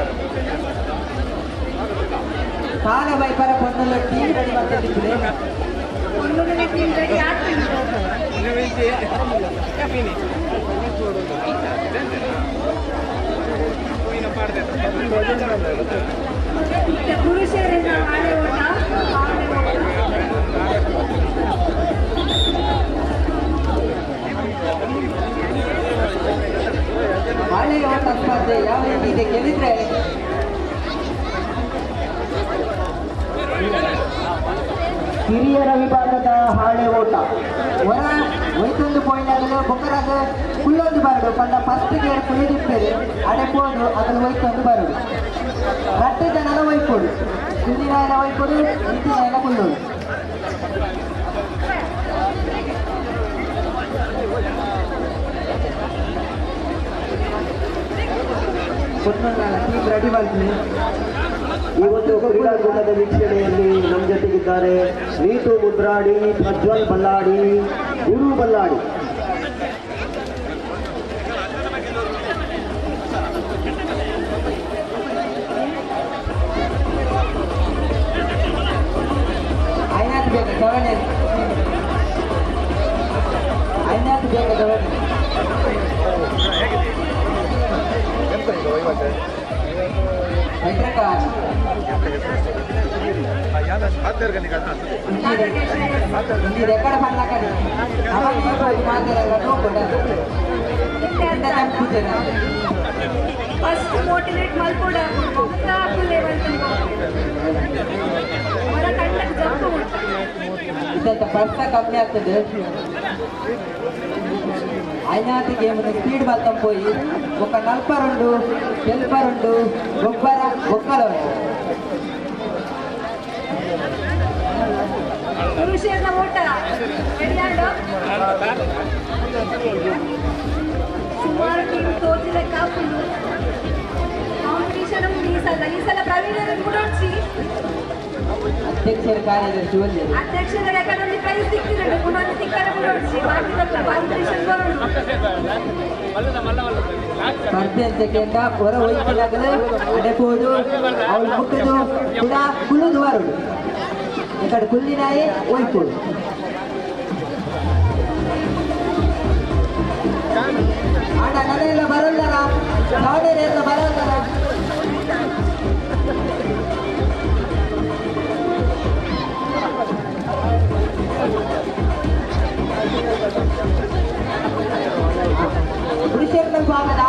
ಕಾಲ ಬೈಪರ ಪೊನ್ನೂರ ಟೀಮ್ ರೆಡಿ ಮಾಡ್ತಾ ಇದ್ದಿಪ್ಪಲೆ. ಪುರುಷರಿಂದ ಹಾಳೆ ಓಟ ಹಾಳೆ ಓಟ ಸ್ಪರ್ಧೆ ಯಾವ ರೀತಿ ಇದೆ ಕೇಳಿದ್ರೆ ಹಿರಿಯರ ವಿಭಾಗದ ಹಾಳೆ ಓಟ ಹೊರ ಒಯ್ತೊಂದು ಪಾಯಿಂಟ್ ಆಗಲು ಬೊಕ್ಕರಾಗ ಕುಳ್ಳೊಂದು ಬರಡು ಪಂಡ ಫಸ್ಟ್ ಗೇರ್ ಕುಳಿದಿಪ್ಪೇರು ಅಡೆಪೋದು ಅದನ್ನು ಒಯ್ತೊಂದು ಬರಡು ರಟ್ಟೆ ಜನನ ಒಯ್ಕೊಡು ಹಿಂದಿನ ಎಲ್ಲ ಒಯ್ಕೊಡು ಹಿಂದಿನ ಎಲ್ಲ ಕುಳ್ಳೋದು. ಟೀಮ್ ರೆಡಿ ಮಾಡ್ತೀನಿ. ಈ ಒಂದು ಕ್ರೀಡಾಂಗಣದ ವೀಕ್ಷಣೆಯಲ್ಲಿ ನಮ್ಮ ಜೊತೆಗಿದ್ದಾರೆ ನೀತು ಮುದ್ರಾಡಿ, ಪ್ರಜ್ವಲ್ ಬಲ್ಲಾಡಿ, ಗುರು ಬಲ್ಲಾಡಿ. ಐನಾಥ್ ಬೇಕು ಗವರ್ನೆ, ಐನಾಥ್ ಬೇಕು ಗವರ್ನೆ. ಭದ್ರಕಾಶ್ ಇಲ್ಲಿ ರೆಕಾರ್ಡ್ ಮಾಡ್ಲಾಕಡಿ ಮಾತಾಡಲ್ಲ ನೋಡ್ಕೊಂಡ ಫಸ್ಟ್ ಮೋಟಿವೇಟ್ ಮಾಡ್ಕೊಡ ಲೆವೆಲ್ ಹೊರ ಕಂಡಕ್ಕೆ ಜಂಪ್ ಇದಂತ ಬರ್ತಾ ಕಮ್ಮಿ ಆಗ್ತದೆ అయినాటి గేమ్ స్పీడ్ మొత్తం పోయి ఒక 42 72 ఒక్కరు పురుషేర్ల ఓట రెడీయాండో ಸುಮಾರು ಟೀಮ್ ತೋಚಿದ ಕಾಪುಲು ಕಾಂಪಿಟೇಷನ್ ಈ ಸಲ ಪ್ರವೀಣರು ಮುಡೋಡ್ಸಿ ಅಧ್ಯಕ್ಷರ ಕಾರ್ಯದರ್ಶಿ ಒಳ್ಳೆ ಅಧ್ಯಕ್ಷರ ರೆಕಾರ್ಡ್ ಪ್ರೈಸ್ ಸಿಕ್ಕಿರಡು ಪುನಃ ಸಿಕ್ಕರೆ ಮುಡೋಡ್ಸಿ ಬಾಕಿದ ಕಾಂಪಿಟೇಷನ್ ಬರೋಣ ಸ್ಪರ್ಧೆ ಅಂತಕ್ಕೆಂದ ಹೊರ ಹೋಯ್ಕೊಂಡಾಗಲೇ ಅಡೆಪೋದು ಅವಳು ಮುಟ್ಟದು ಕೂಡ ಕುಲ್ಲುದು ಬರೋದು ಈ ಕಡೆ ಕುಲ್ಲಿನಾಯಿ ಹೋಯ್ಕೋದು ಆಡ ನನಗೆಲ್ಲ ಬರಲ್ಲರ ದಾವಣಗೆರೆಯೆಲ್ಲ ಬರಲ್ಲರ ಪುರುಷರ ಭಾಗದ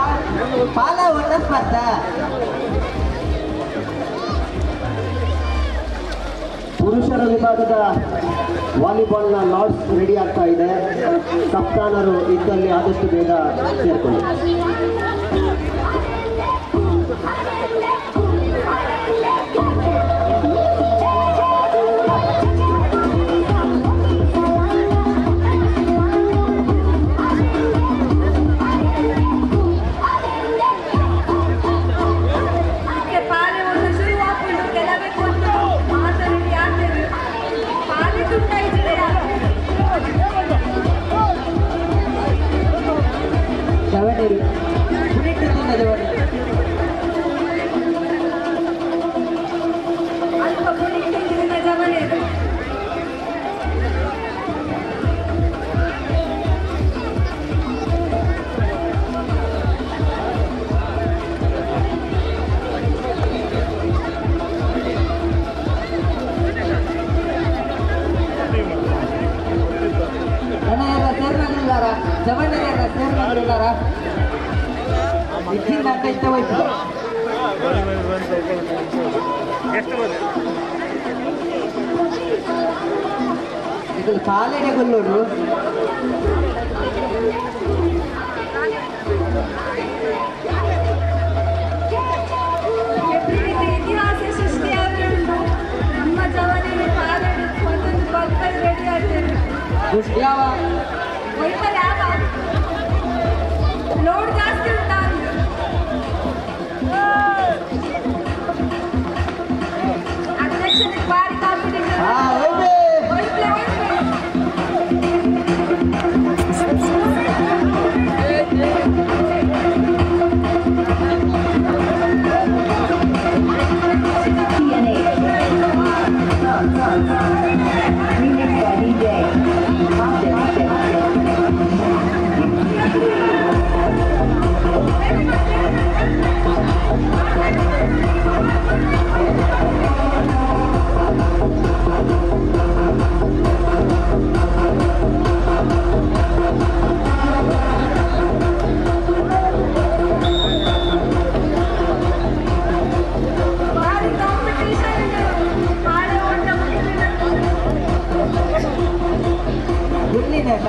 ಪಾಲ ಓಟ ಸ್ಪರ್ಧೆ ಪುರುಷರ ವಿಭಾಗದ ವಾಲಿಬಾಲ್ನ ಲಾರ್ಡ್ಸ್ ರೆಡಿ ಆಗ್ತಾ ಇದೆ. ಕಪ್ತಾನರು ಇದ್ದಲ್ಲಿ ಆದಷ್ಟು ಬೇಗ ಸೇರ್ಕೊಳ್ಳಿ. ಜವನೇರಿ ಪುಣಿಟ್ಟಿನ ಜವನಿ ಅಲ್ಪ ಪುಣಿಟ್ಟಿನ ಜವನೇರು ಜನರೆಲ್ಲ ಸೇರ್ಕೊಂಡಿದ್ದಾರ ಜವನರೆಲ್ಲ ಸೇರ್ಕೊಂಡಿದ್ದಾರ ಇದ್ದಿಂದ ಅಂತ ಇಷ್ಟ ಹೋಯ್ತು ಇದು ಕಾಲೇನೆ ಕೊಲ್ಲೋಡು ಇತಿಹಾಸ ಸೃಷ್ಟಿಯಾಗುವುದು ನಮ್ಮ ಜವನಿಗೆ ಕಾಲೇಜ್ ಒಂದೊಂದು ಪಕ್ಕ ರೆಡಿ ಆಗ್ತೇವೆ ಯಾವ ವೈಫಲ್ ಯಾವ ಲೋಡ್ ಜಾಸ್ತಿ ಉಂಟಾ ಅಧ್ಯಕ್ಷನಿಗೆ ಭಾರಿ ಕಾಂಪಿಟೇಷನ್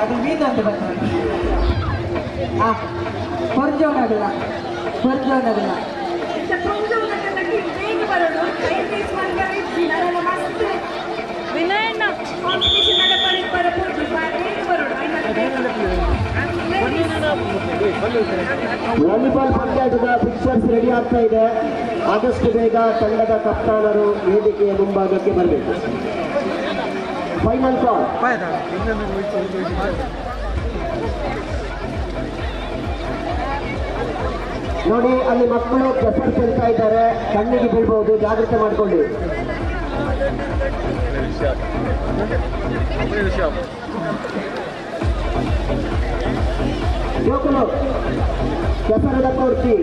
ಅದು ಮೀನಂತ ಬರ್ತಾರೆ ಹೊರಜೋನಾಗಲ್ಲ ಹೊರಜೋನಾಗಲ್ಲ ವಿನಯಣ್ಣ ಕಾಂಪಿಟೇಷನ್ ವಾಲಿಬಾಲ್ ಪಂದ್ಯಾಟದ ಪಿಕ್ಚರ್ಸ್ ರೆಡಿ ಆಗ್ತಾ ಇದೆ. ಆದಷ್ಟು ಬೇಗ ತಂಡದ ಕಪ್ತಾನರು ವೇದಿಕೆಯ ಮುಂಭಾಗಕ್ಕೆ ಬರಬೇಕು. Final call. ನೋಡಿ, ಅಲ್ಲಿ ಮಕ್ಕಳು ಕೆಸರು ಚೆಲ್ತಾ ಇದ್ದಾರೆ, ಕಣ್ಣಿಗೆ ಬೀಳ್ಬಹುದು, ಜಾಗ್ರತೆ ಮಾಡಿಕೊಳ್ಳಿ. ಯುವಕರು ಕೆಸರದ ಕೋರ್ತಿ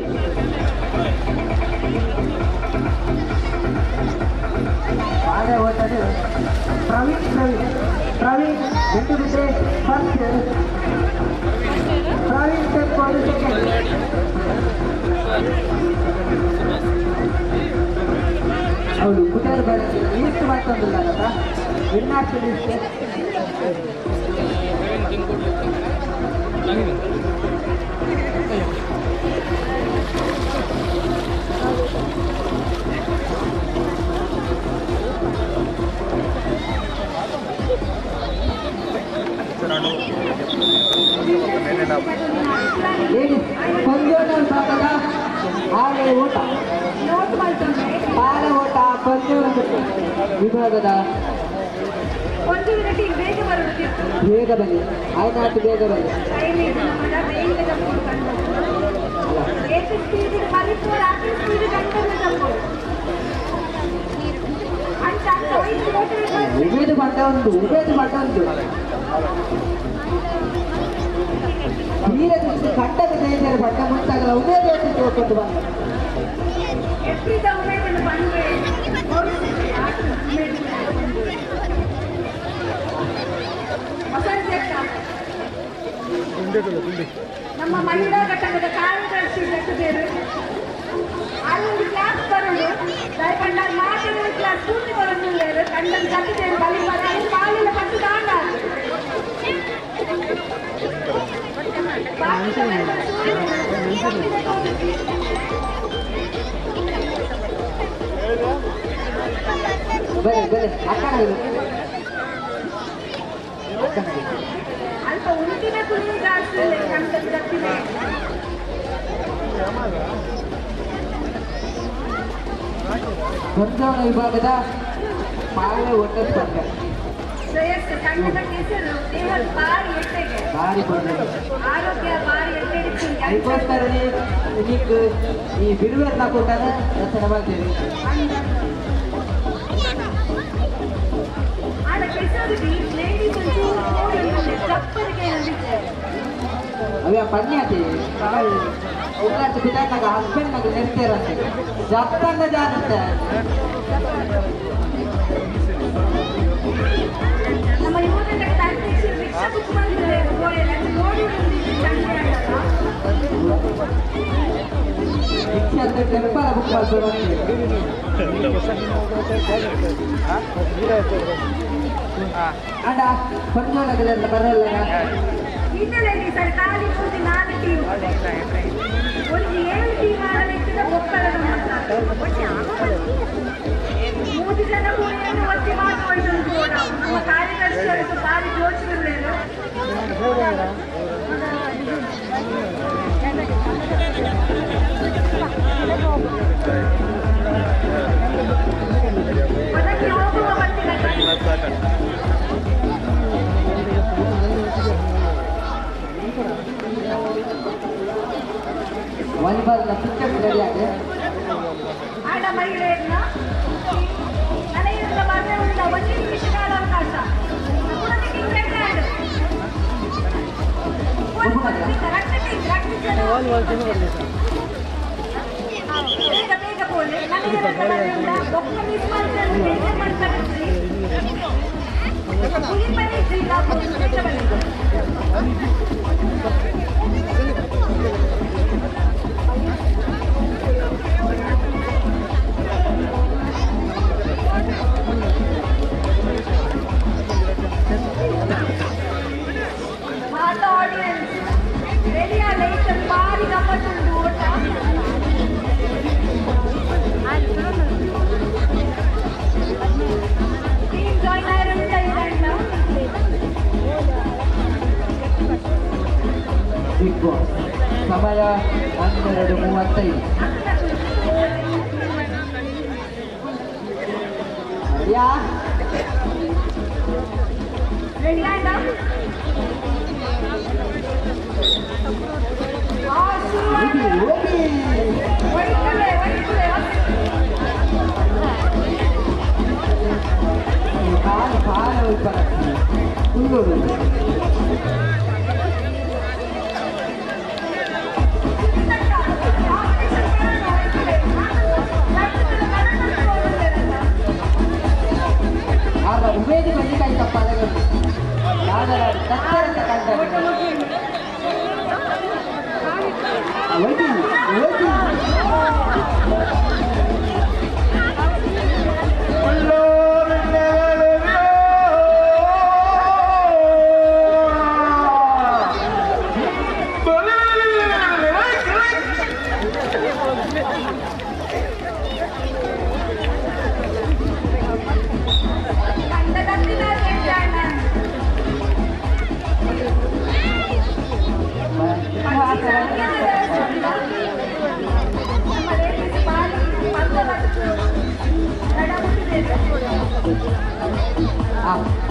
ಅವಳು ಕುಟೇರ್ ಬರಲಿ ಇಷ್ಟು ಮಾಡ್ತಂದಿಲ್ಲ ಇನ್ನಾಗ್ತದೆ ಕೊಂಜೋಣ ಭಾಗದ ಹಾಗೆ ಊಟ ನೋಟ್ ಮಾಡ್ತಾರೆ ಪಾಲ ಓಟ ಕೊಂಜೋಣ ವಿಭಾಗದ ಒಂದು ಮಿನಿಟ್ ಬೇಗ ಬರುತ್ತಿತ್ತು ಬೇಗ ಬನ್ನಿ ಆಯ್ತು ಬೇಗ ಬನ್ನಿ ಉಬೇದು ಪಟ್ಟ ಉಂಟು ತೀರ ದಿವಸ ಕಟ್ಟದ ಜಯಂತಿಯ ಪಟ್ಟ ಮುಂತಾಗಲ್ಲ ಉಬೇದು ಹೋಗ್ಕೊಂಡು ಬಂದ ನಮ್ಮ ಮಹಿಳಾ ಘಟಕದ ಕಾರ್ಯದರ್ಶಿ ಘಟಕರು ಅಲ್ಲೊಂದು ಕ್ಲಾಸ್ ಬರೋದು ದಯಪಂಡ ಮಾತಾಡುವ ಕ್ಲಾಸ್ ಕೂತಿ ಬರೋದು ಕಂಡಲ್ಲಿ ಕಟ್ಟಿದ್ದೇವೆ ಬಲಿ ಬರೋದು ಕಾಲಿನ ಪಟ್ಟು ದಾಂಡ ಬಲೆ ಅಕ್ಕ ಅಲ್ಪ ಉಂಟಿನ ಕುಳಿ ಜಾಸ್ತಿ ಕಂಡದ್ದು ಗಟ್ಟಿದೆ ಕೊಂಜೋಣ ವಿಭಾಗದ ಪಾಳೆ ಓಟ ಸ್ಪರ್ಧೆ ಶ್ರೇಯಸ್ಸು ಸಣ್ಣದ ಹೆಸರು ದೇಹದ ಭಾರಿ ಎಟ್ಟೆಗೆ ಭಾರಿ ಆರೋಗ್ಯ ಭಾರಿ ಎಟ್ಟೆಡಿಸಿ ಅದಕ್ಕೋಸ್ಕರ ನಿಮಗೆ ಈ ಬಿಡುವೆಲ್ಲ ಕೊಟ್ಟಾಗ ರಚನೆ ಮಾಡ್ತೀವಿ ಆಡ ಕೆಸರಿಗೆ ಲೇಡೀಸ್ ಒಂಚೂರು ನೋಡಿ ಚಪ್ಪರಿಗೆ ನಂಬಿದ್ದೆ ಅವೇ ಪನ್ಯಾತಿ ಉಳ್ಳಾಟ ಬಿದ್ದಾಕ ಹಸ್ಬೆಂಡ್ ನಾಗ ನೆಡ್ತೇರಂತೆ ಜಪ್ಪಂಗ ಜಾರುತ್ತೆ ನಮ್ಮ ಯುವಕರ ಅಧ್ಯಕ್ಷರು ರಿಕ್ಷಾ ಬುಕ್ ಮಾಡಿದ್ರೆ ನೋಡಿ ರಿಕ್ಷಾ ಅಂತ ಟೆಂಪಲ್ ಬುಕ್ ಮಾಡ್ತಾರೆ ಅಡ ಕೊಂಜೋಳಗಳೆಲ್ಲ ಬರಲ್ಲ ಇದರಲ್ಲಿ ಸರ್ಕಾರಿ ಮೂರ್ತಿ 4 ಟೀಮ್ ಒಂದು 7 ಟೀಮ್ ಆಡಲಿಕ್ಕಿದ ಒಕ್ಕಲದ ಮೂರು ಜನ ಕೂಡಿಯನ್ನು ಒತ್ತಿ ಮಾಡಿಕೊಂಡು ನಮ್ಮ ಕಾರ್ಯದರ್ಶಿಯವರು ಭಾರಿ ಜೋಶಿರಲಿಲ್ಲ ಅದಕ್ಕೆ ಹೋಗುವ ಬರ್ತಿಲ್ಲ ವಾಲಿಬಾಲ್ ಕ್ರಿಕೆಟ್ ರೆಡಿ ಆಗಿ ಆಡ ಮಹಿಳೆಯರನ್ನ ನನಗಿಂದ ಬಂದ ಉಂಟ 1 ನಿಮಿಷ ಕಾಲಾವಕಾಶ ಬೇಗ ಬೇಗ ಬೋಲೆ ನನಗೆ ಒಬ್ಬ ಮಿಸ್ ಮಾಡ್ತಾರೆ ಬೇಗ ಮಾಡ್ತಾರೆ ಆಡಿಯನ್ಸ್ ರೆಡಿಯಾದ ಇಷ್ಟು ಭಾರಿ ಗಮ್ಮತ್ತುಂಟು ಓಟ ಟೀಮ್ ಜಾಯ್ನ್ ಆಗಿರುವಂತ ಇದಂಡ ಬಿಗ್ ಬಾಸ್ ಸಮಯ 12:35 ಯಾ ರೆಡಿ ಆಯ್ತಾ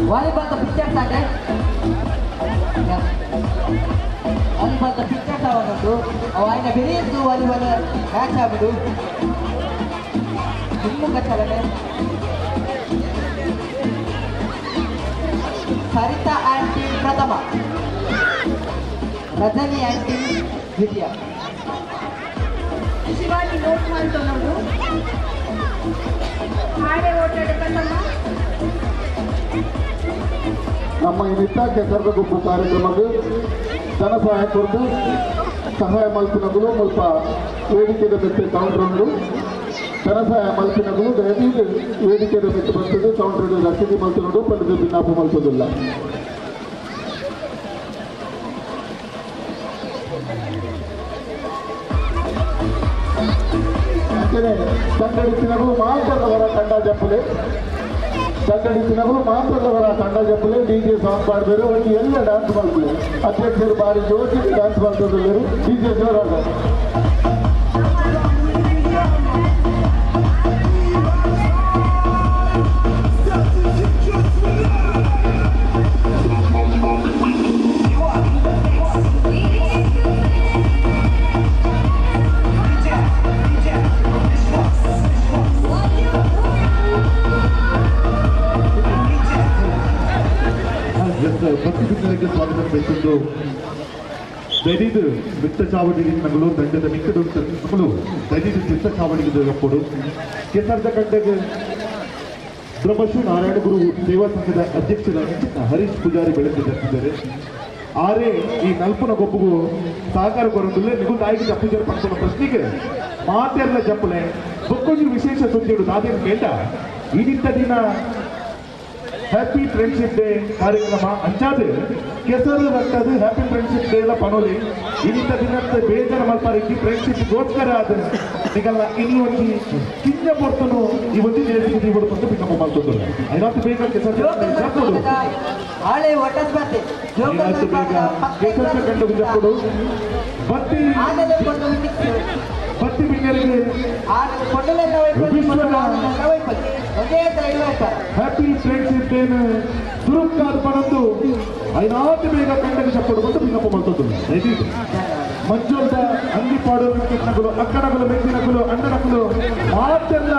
ವಾಲಿಬಾಲ್ ಪಿಕ್ಚರ್ಸ್ ಆಗಿದೆ. ವಾಲಿಬಾಲ್ ಪಿಕ್ಚರ್ಸ್ ಅವನೊಂದು ఆయన ಬೆರೆಯಿದ್ದು ವಾಲಿಬಾಲ್ ಮ್ಯಾಚ್ ಆಗ್ಬಿಡು ತುಂಬ ಕಚ್ಚಲನೆ. ಸರಿತಾ ಆಂಟಿ ಪ್ರಥಮ, ರಜನಿ ಆಂಟಿ ದ್ವಿತೀಯ. ಶಿವಾಜಿ ನೋಟ್ ಮಾಡ್ಕೊಂಡು ಹಾಡೆ ಓಟಾಡ ಪ್ರಥಮ. ನಮ್ಮ ಈ ನಿತ್ಯ ಕೆಸರದ ಗುಂಪು ಕಾರ್ಯಕ್ರಮಕ್ಕೆ ಧನ ಸಹಾಯ ಕೊರದು ಸಹಾಯ ಮಲ್ಪಿನಗಳು ಸ್ವಲ್ಪ ವೇದಿಕೆದ ಮೆತ್ತೆ ಕೌಂಟರ್ ಉಂಟು. ಧನ ಸಹಾಯ ಮಲ್ಪಿನಗಳು ದಯವಿಟ್ಟು ವೇದಿಕೆದ ಮೆತ್ತೆ ಬರ್ತದೆ. ಕೌಂಟರ್ ರಸೀದಿ ಮಲ್ಪಿನೋಡು ಪಡೆದು ಭಿನ್ನಾಪ ಮಲ್ಪೋದಿಲ್ಲ. ಸಂಘಟಿಸಿನಗಳು ಮಾತ್ರದವರ ತಂಡ ಜಂಪಲೆ, ಸಂಘಟಿಸಿನಗಳು ಮಾತ್ರದವರ ತಂಡ ಜಂಪಲೆ. ಡಿಜೆ ಸಾಂಗ್ ಮಾಡಿದ್ರು ಒಂದು ಎಲ್ಲ ಡ್ಯಾನ್ಸ್ ಮಾಡ್ತಾರೆ. ಅಧ್ಯಕ್ಷರು ಬಾರಿ ಜೋಶಿ ಡ್ಯಾನ್ಸ್ ಮಾಡ್ತಿದ್ರು. ಡಿಜೆ ಜೋರಾಗ ಭಕ್ತಿ ಬಿಂದರಿಗೆ ಸ್ವಾಗತ ಬಯಸಿದ್ದು ದೈದು ಮಿತ್ತ ಚಾವಡಿಗೆ ನಗಲು ದಂಡದ ನಿಕ್ಕಡು ನಗಲು ದೈದು ಚಿತ್ತ ಚಾವಡಿಗೆ ಗಪ್ಪಡು ಕೆಸರದ ಕಂಡಗೆ ಬ್ರಹ್ಮಶ್ರೀ ನಾರಾಯಣ ಗುರು ಸೇವಾ ಸಂಘದ ಅಧ್ಯಕ್ಷರಾದ ಹರೀಶ್ ಪೂಜಾರಿ ಬೆಳಗ್ಗೆ ಜರುಗಿದ್ದಾರೆ. ಆರೆ ಈ ನಲ್ಪನ ಗೊಬ್ಬಗೂ ಸಹಕಾರ ಕೊರದಿಲ್ಲ ನಿಗುಂದು ಆಯ್ಕೆ ಪೂಜಾರಿ ಪಡ್ಕೊಳ್ಳೋ ಪ್ರಶ್ನೆಗೆ ಮಾತೆಲ್ಲ ಜಪ್ಪಲೆ ಬೊಕ್ಕೊಂದು ವಿಶೇಷ ಸುದ್ದಿಗಳು ನಾದೇನು ಕೇಟ ಈಗಿಂತ ದಿನ ಹ್ಯಾಪಿ ಫ್ರೆಂಡ್ಶಿಪ್ ಡೇ ಕಾರ್ಯಕ್ರಮ ಅಂಚಾದ ಕೆಸರು ರಟ್ಟದು ಹ್ಯಾಪಿ ಫ್ರೆಂಡ್ಶಿಪ್ ಡೇ ಎಲ್ಲ ಪನೋಲಿ ಇನ್ನಿಂದ ದಿನದ ಬೇಜಾರು ಮಾಡ್ತಾರೆ. ಈ ಫ್ರೆಂಡ್ಶಿಪ್ಗೋಸ್ಕರ ಅದು ನಿಗಲ್ಲ ಇಲ್ಲಿ ಒಂದು ಕಿನ್ನ ಪೊರ್ತನು ಈ ಒಂದು ನೇರಕ್ಕೆ ಬಿಡ್ಕೊಂಡು ಬಿಕ್ಕಮ್ಮ ಮಾಡ್ಕೊಂಡು ಐನಾತು ಬೇಗ ಕೆಸರು ಹಳೆ ಒಟ್ಟಸ್ಪರ್ಧೆ ಕೆಸರು ಕಂಡು ಬಿದ್ದప్పుడు ಬತ್ತಿ ಬತ್ತಿ ಬಿಂಗರಿಗೆ హ్యాపీ ఫ్రెండ్షిప్ డే దురుక్కాదు పనందు అయినాటి ಬೇಗ ಕಂಡಗೆ ಚಪ್ಪಡುಕೊಂಡು ಬಿನ್ನಪ್ಪ ಮಾಡ್ತದ್ದು. ಮಂಜುಳ್ದ ಅಂಗಿಪಾಡು ಮೆಕ್ಕಿನಗಳು ಅಕ್ಕನಗಳು ಮೆಕ್ಕಿನಗಳು ಅಣ್ಣನಗಳು ಮಾತೆಲ್ಲ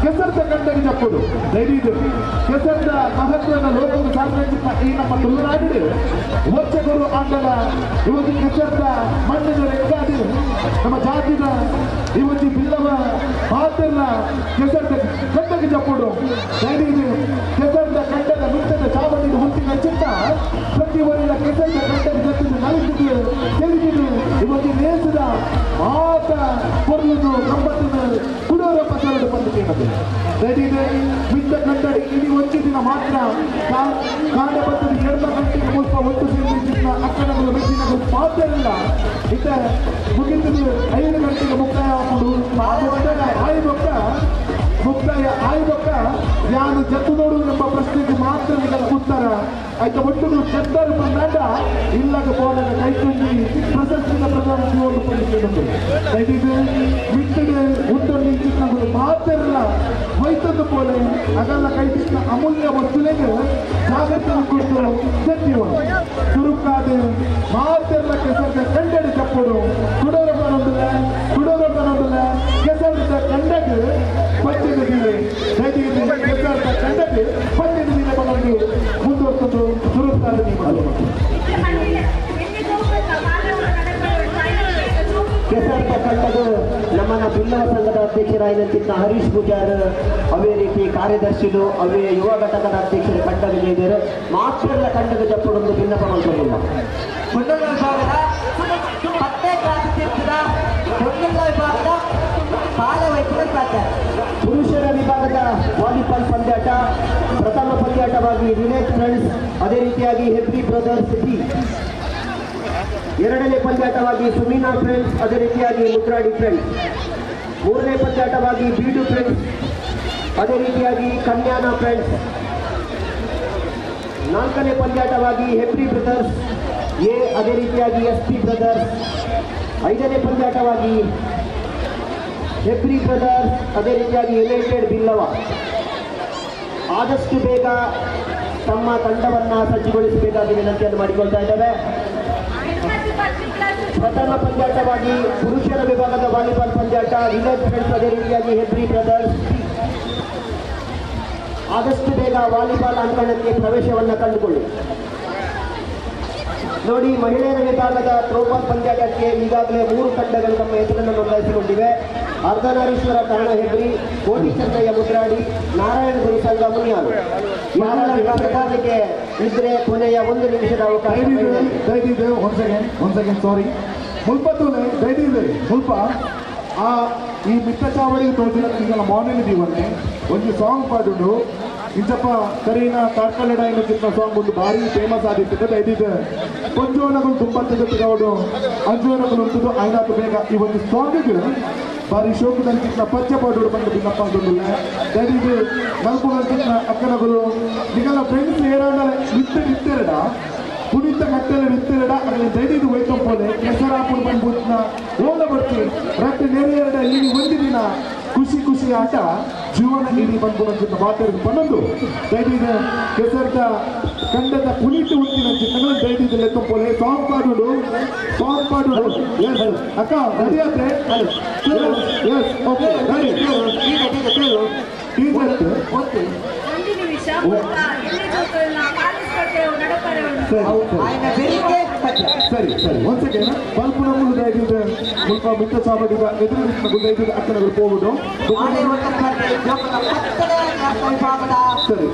ಕೆಸರ್ದ ಕಂಡಗೆ ಚಪ್ಪಡು ದೈದು ಕೆಸರ್ದ ಮಹತ್ವದ ಲೋಕದ ಸಾರ್ವಜನಿಕ ಈ ನಮ್ಮ ತುಳುನಾಡಿದೆ ವರ್ಷಗಳು ಆಂಡಲ ಇವತ್ತು ಕೆಸರ್ದ ಮಣ್ಣಿನ ರೆಕ್ಕಾಡಿ ನಮ್ಮ ಜಾತಿದ ಇವತ್ತು ಬಿಲ್ಲವ ಮಾತೆಲ್ಲ ಕೆಸರ್ದ ಕಂಡಗೆ ಚಪ್ಪಡು ದೈದು ಕೆಸರ್ದ ಕಂಡದ ಮಿಟ್ಟದ ಚಾವಣಿಗೆ ಹುಟ್ಟಿನ ಚಿತ್ತ ಪ್ರತಿ ವರ್ಷ ಕೆಸರ್ದ ಕಂಡಗೆ ಜೊತೆ ನಲಿಸಿದ್ದು ತಿಳಿದಿದ್ದು ಇವತ್ತು ದೇಶದ ಮಾತ ಕೊರಲು ಕಂಬತ್ತಿನ ಕುಡೋರ ಪಸರಡು ಬಂದಿದೆ. ದೈದಿದೆ ಮಿಟ್ಟ ಕಟ್ಟಡಿ ಇಡೀ ಒಂದು ದಿನ ಮಾತ್ರ ಕಾಂಡ ಬತ್ತದ 2 ಗಂಟೆಗೆ ಮುಲ್ಪ ಒಟ್ಟು ಸೇರಿಸಿದ ಅಕ್ಕನಗಳು ಮೆಚ್ಚಿನಗಳು ಮಾತ್ರ ಇಲ್ಲ. ಇತ್ತ ಮುಗಿಸಿದ 5 ಗಂಟೆಗೆ ಮುಕ್ತಾಯ ಮುಕ್ತಾಯ ಆಯ್ಬೊಕ್ಕ ಯಾನು ಜತ್ತು ನೋಡು ಎಂಬ ಪ್ರಶ್ನೆಗೆ ಮಾತ್ರ ನಿಗಲ ಉತ್ತರ ಆಯ್ತು. ಒಟ್ಟು ಚೆತ್ತರು ಬಂದಾಡ ಇಲ್ಲಗ ಬೋನದ ಕೈ ತುಂಬಿ ಪ್ರಶಸ್ತಿಯ ಪ್ರಧಾನ ಜೀವನ ಪಡೆದುಕೊಂಡು ದಯವಿಟ್ಟು ಮಿಟ್ಟಡೆ ಉತ್ತೊಂದು ಚಿತ್ರಗಳು ಮಾತ್ರ ವೈತದ್ದು ಪೋಲೆ ಅದೆಲ್ಲ ಕೈತಿನ ಅಮೂಲ್ಯ ವಸ್ತುವಿಗೆ ಜಾಗೃತಿ ಕೊಟ್ಟು ಜೀವ ತುರುಕಾದ ಮಾತೆಲ್ಲ ಕೆಸರದ ಕಂಡಡಿ ಚಪ್ಪಡು ಕುಡೋರ ಬರೋದಿಲ್ಲ ಕೆಸರದ ಕಂಡಗೆ ಪಂಚದಿದೆ ದಯವಿಟ್ಟು ಕೆಸರದ ಕಂಡಗೆ ಪಂಚದಿನ ಬಂದು ಮುಂದುವರೆದು ತುರುಕಾದ ಕೆಸರ್ದ ಕಂಡದು ನಮ್ಮನ್ನ ಬಿಲ್ಲವ ಸಂಘದ ಅಧ್ಯಕ್ಷರಾಗಿದ್ದಂಥ ಹರೀಶ್ ಪೂಜಾರ್ ಅವೇ ರೀತಿ ಕಾರ್ಯದರ್ಶಿಗಳು ಅವೇ ಯುವ ಘಟಕದ ಅಧ್ಯಕ್ಷರು ಕಂಡವಿದ್ದಾರೆ ಮಾತ್ರ ಕಂಡದ ಜಪ್ಪಡೊಂದು ಭಿನ್ನಪ ಮಾಡ್ಕೊಂಡಿಲ್ಲ. ಪುರುಷರ ವಿಭಾಗದ ವಾಲಿಬಾಲ್ ಪಂದ್ಯಾಟ ಪ್ರಥಮ ಪಂದ್ಯಾಟವಾಗಿ ವಿಲೇಜ್ ಫ್ರೆಂಡ್ಸ್, ಅದೇ ರೀತಿಯಾಗಿ ಹೆಬ್ರಿ ಬ್ರದರ್ಸ್ ಬಿ. ಎರಡನೇ ಪಂದ್ಯಾಟವಾಗಿ ಸುಮೀನಾ ಫ್ರೆಂಡ್ಸ್, ಅದೇ ರೀತಿಯಾಗಿ ಮುದ್ರಾಡಿ ಫ್ರೆಂಡ್ಸ್. ಮೂರನೇ ಪಂದ್ಯಾಟವಾಗಿ ಬಿ2 ಫ್ರೆಂಡ್ಸ್, ಅದೇ ರೀತಿಯಾಗಿ ಕನ್ಯಾನ ಫ್ರೆಂಡ್ಸ್. ನಾಲ್ಕನೇ ಪಂದ್ಯಾಟವಾಗಿ ಹೆಬ್ರಿ ಬ್ರದರ್ಸ್ ಎ, ಅದೇ ರೀತಿಯಾಗಿ SP ಬ್ರದರ್ಸ್. ಐದನೇ ಪಂದ್ಯಾಟವಾಗಿ ಹೆಬ್ರಿ ಬ್ರದರ್ಸ್, ಅದೇ ರೀತಿಯಾಗಿ ಯುನೈಟೆಡ್ ಬಿಲ್ಲವ. ಆದಷ್ಟು ಬೇಗ ತಮ್ಮ ತಂಡವನ್ನು ಸಜ್ಜುಗೊಳಿಸಬೇಕಾಗಿ ವಿನಂತಿಯನ್ನು ಮಾಡಿಕೊಳ್ತಾ ಇದ್ದೇವೆ. ಪ್ರಥಮ ಪಂದ್ಯಾಟವಾಗಿ ಪುರುಷರ ವಿಭಾಗದ ವಾಲಿಬಾಲ್ ಪಂದ್ಯಾಟ ವಿಲೇಜ್ ಫ್ರೆಂಡ್ಸ್, ಅದೇ ರೀತಿಯಾಗಿ ಹೆಬ್ರಿ ಬ್ರದರ್ಸ್. ಆದಷ್ಟು ಬೇಗ ವಾಲಿಬಾಲ್ ಅಂಕಣಕ್ಕೆ ಪ್ರವೇಶವನ್ನು ಕಂಡುಕೊಳ್ಳಿ. ನೋಡಿ, ಮಹಿಳೆಯರ ವಿಭಾಗದ ಥ್ರೋಬಾಲ್ ಪಂದ್ಯಾಟಕ್ಕೆ ಈಗಾಗಲೇ 3 ತಂಡಗಳು ತಮ್ಮ ಹೆಸರನ್ನು ನೋಂದಾಯಿಸಿಕೊಂಡಿವೆ. ಅರ್ಧನಾರೀಶ್ವರ ಕಾರಣ ಹೆಬ್ರಿ, ಕೋಟಿ ಚೆನ್ನಯ್ಯ ಮುದ್ರಾಡಿ, ನಾರಾಯಣ ಗುರು ಸಂಘ ಮುನಿಯಾರು. ಯಾರ ವಿಭಾಗಕ್ಕೆ ಇದ್ರೆ ಕೊನೆಯ 1 ನಿಮಿಷದ ಅವಕಾಶ. ದಯವಿದೆ ಒನ್ ಸೆಕೆಂಡ್ ಸಾರಿ ಮುಲ್ಪತ್ತೂನೆ ದಯವಿದೆ ಮುಲ್ಪ ಈ ಮಿತ್ತ ಚಾವಡಿ ತೋರಿಸಿದ ಈಗ ಮಾರ್ನಿಂಗ್ ಇದೀವನ್ನೇ ಒಂದು ಸಾಂಗ್ ಪಾಡುಂಡು ಇಂಚಪ್ಪ ಕರೀನ ಕಾರ್ಕಳಡ ಎನ್ನುತ್ತಿದ್ದ ಸಾಂಗ್ ಒಂದು ಭಾರಿ ಫೇಮಸ್ ಆಗಿರ್ತದೆ. ದಯವಿದೆ ಕೊಂಚೋನಗಳು ತುಂಬತ್ತದ ತಿಗವಡು ಅಂಜೋನಗಳು ಉಂಟು ಐನಾತು ಬೇಗ ಈ ಒಂದು ಸಾಂಗ್ಗಳು ಭಾರಿ ಶೋಕದಂತಿನ ಪಚ್ಚ ಪಾಡು ಬಂದು ಬಿನ್ನಪ್ಪ ಅಂದುಲ್ಲ. ದಯವಿದು ನಲ್ಪುಗಂತಿನ ಅಕ್ಕನಗಳು ನಿಗಲ ಫ್ರೆಂಡ್ಸ್ ಏರಾಡ ನಿತ್ತೆರಡ ಪುನೀತ ಕಟ್ಟೆಲ್ಲ ನಿತ್ತೆರಡ ಅದರಲ್ಲಿ ದಯವಿದು ವೈಕಂಪೋಲೆ ಕೆಸರಾಪುಡು ಬಂದ್ಬಿಟ್ನ ಓದ ಬರ್ತಿ ರಟ್ಟು ನೆರೆಯರಡ ಇಲ್ಲಿ ಒಂದು ದಿನ ಖುಷಿ ಆಟ ಜೀವನ ಇಡೀ ಬಂದ್ಬಿಡಂತ ಮಾತಾಡಿದ ಪನ್ನೊಂದು ದಯವಿದು ಕೆಸರದ ಕಂಡದ ಪುನೀತ ಹುಟ್ಟಿನ ಚಿತ್ರಗಳು ದಯವಿದು ಲೆಕ್ಕಂಪೋಲೆ ಸಾಂಗ್ ಪಾಡುಡು ಅಕ್ಕ ರೆಡಿ ಆದ್ರೆ ಓಕೆ ರೆಡಿ ಓಕೆ ಸರಿ ಒಂದ್ ಸೆಕೆಂಡ್ ಬಲ್ಪುನ ದಯವಿದೆ ಮುಲ್ಪ ಮಿತ್ತ ಸಾಬಡಿದ ಎದುರು ದಯವಿದೆ ಅಕ್ಕನಗಳು ಹೋಗುದು. ಸರಿ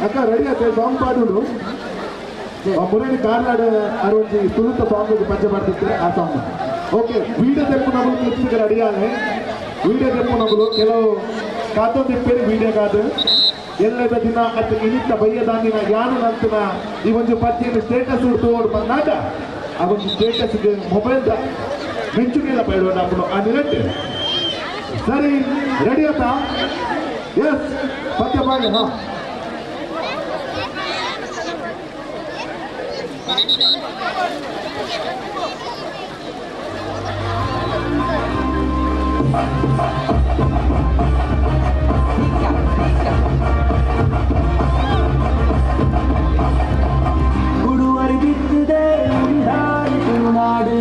ಅಕ್ಕ ರೆಡಿ ಆಯ್ತು ಸಾಂಗ್ ಪಾಡುಡು ಮುರೇನಿ ಕಾರ್ನಾಡ್ ಅರವತ್ತು ತುಳುತ ಸಾಂಗ್ ಪಂಚ ಮಾಡ್ತಿರ್ತಾರೆ ಆ ಸಾಂಗ್. ಓಕೆ, ವೀಡಿಯೋ ತೆಪ್ಪು ನಗಲು ಕ್ಲಿಪ್ಸ್ಗೆ ರೆಡಿ ಆನೆ. ವೀಡಿಯೋ ತೆಪ್ಪು ನಗಲು ಕೆಲವು ಕಾತೋ ತೆಪ್ಪೇರಿ ವೀಡಿಯೋ ಕಾದು ಎಲ್ಲದ ದಿನ ಅದು ಇನಿತ್ತ ಬಯ್ಯದಾನಿನ ಯಾನು ನಂತನ ಈ ಒಂದು ಪಟ್ಟಿಯನ್ನು ಸ್ಟೇಟಸ್ ಉಡ್ತು ಬಂದಾಗ ಆ ಒಂದು ಸ್ಟೇಟಸ್ಗೆ ಮೊಬೈಲ್ದ ಮೆಚ್ಚುಗೆಲ್ಲ ಬೇಡ ನಾವು ಆ ನಿರಂತೆ. ಸರಿ ರೆಡಿ ಆಯ್ತಾ? ಎಸ್ ಪದ್ಯ ಪಾಡಿ. ಹಾ ಬಿದ್ದಿದೆ ನಾಡು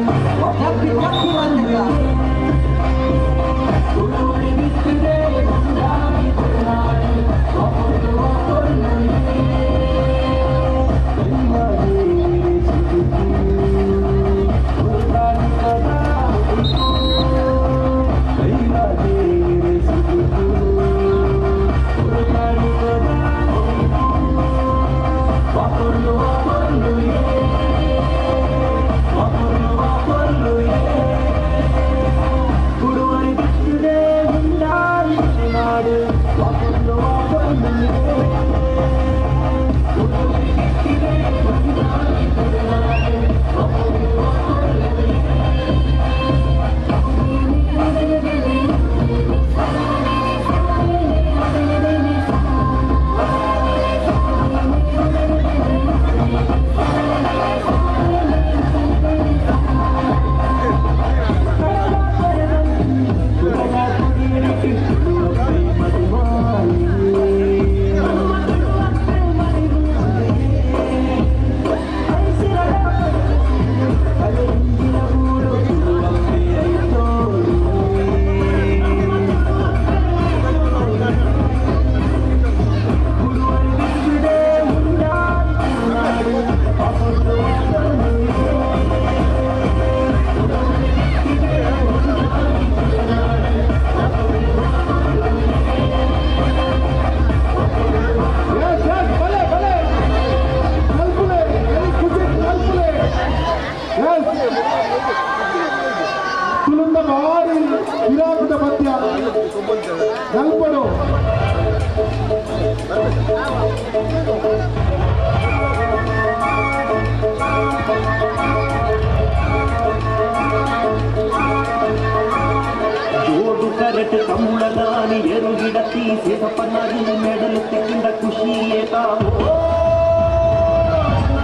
ಕಟ್ಟು ಕಮ್ಮಳಗಾನಿ ಎರುಗಿಡತಿ ಸೇಸಪ್ಪನಾಗಿ ಮೆಡಲು ತೆಕ್ಕಿಂದ ಖುಷಿ ಏತಾವೋ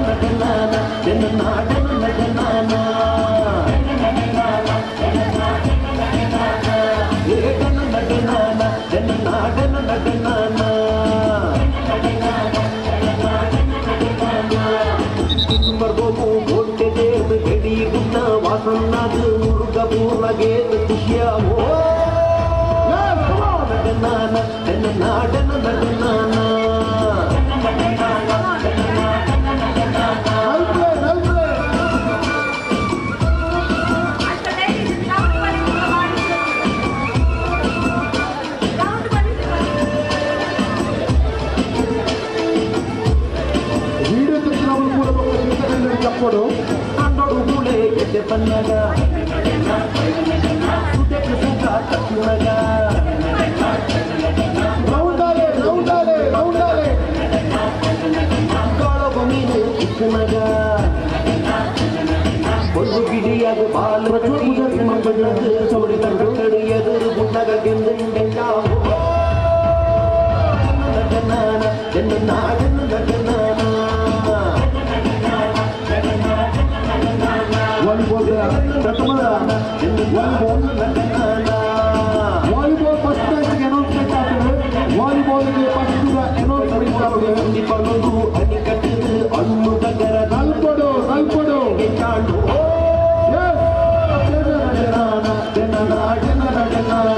ನಗನಾನ ಜನನಾಡ ನಗನಾನ ಏಗನ ನಗನಾನ ಜನನಾಡನ ನಗನಾನ ಬರ್ಬೋಕು ಗೋಟೆ ದೇವ್ ಹೆಡಿ ಗುಡ್ಡ ವಾಸನ್ನಾದ ಮುರುಗ ಪೂರ್ಣಗೇತ ಖುಷಿಯಾವೋ ನಗನಾನ ಜನನಾಡನ ನಗನಾನ వీడియో తెచ్చినప్పుడు కూడా చెప్పడు అండోడు గులే ఎద్దె పన్నగా సుదెకు సుగా తక్కువగా రౌండాలే రౌండాలే రౌండాలే ಕಾಳಗ ಮೀನು ಇಕ್ಕುನಗ ಒಂದು ಗಿಡಿಯಾಗ ಬಾಲ ಸೌಡಿ ಕಡು ಎದುರು ಗುಣ್ಣಗ ಗೆಂದು ನಗನಾನ ಜನನಾಡನ ನಗನಾನ ವಾಲಿಬಾಲ್ ಫಸ್ಟ್ ಮ್ಯಾಚ್ಗೆ ಅನೌನ್ಸ್ಮೆಂಟ್ ಆಗ್ತದೆ ವಾಲಿಬಾಲ್ಗೆ ಫಸ್ಟ್ ಅನೌನ್ಸ್ಮೆಂಟ್ ಆಗ್ತದೆ ಪನ್ನೊಂದು ಅಣಿಕಟ್ಟು ಅನ್ನು ನಗರ ನಲ್ಪಡು ನಲ್ಪಡು ಕಾಣು ನಗನಾನ ಜನನಾಡನ ನಗನಾನ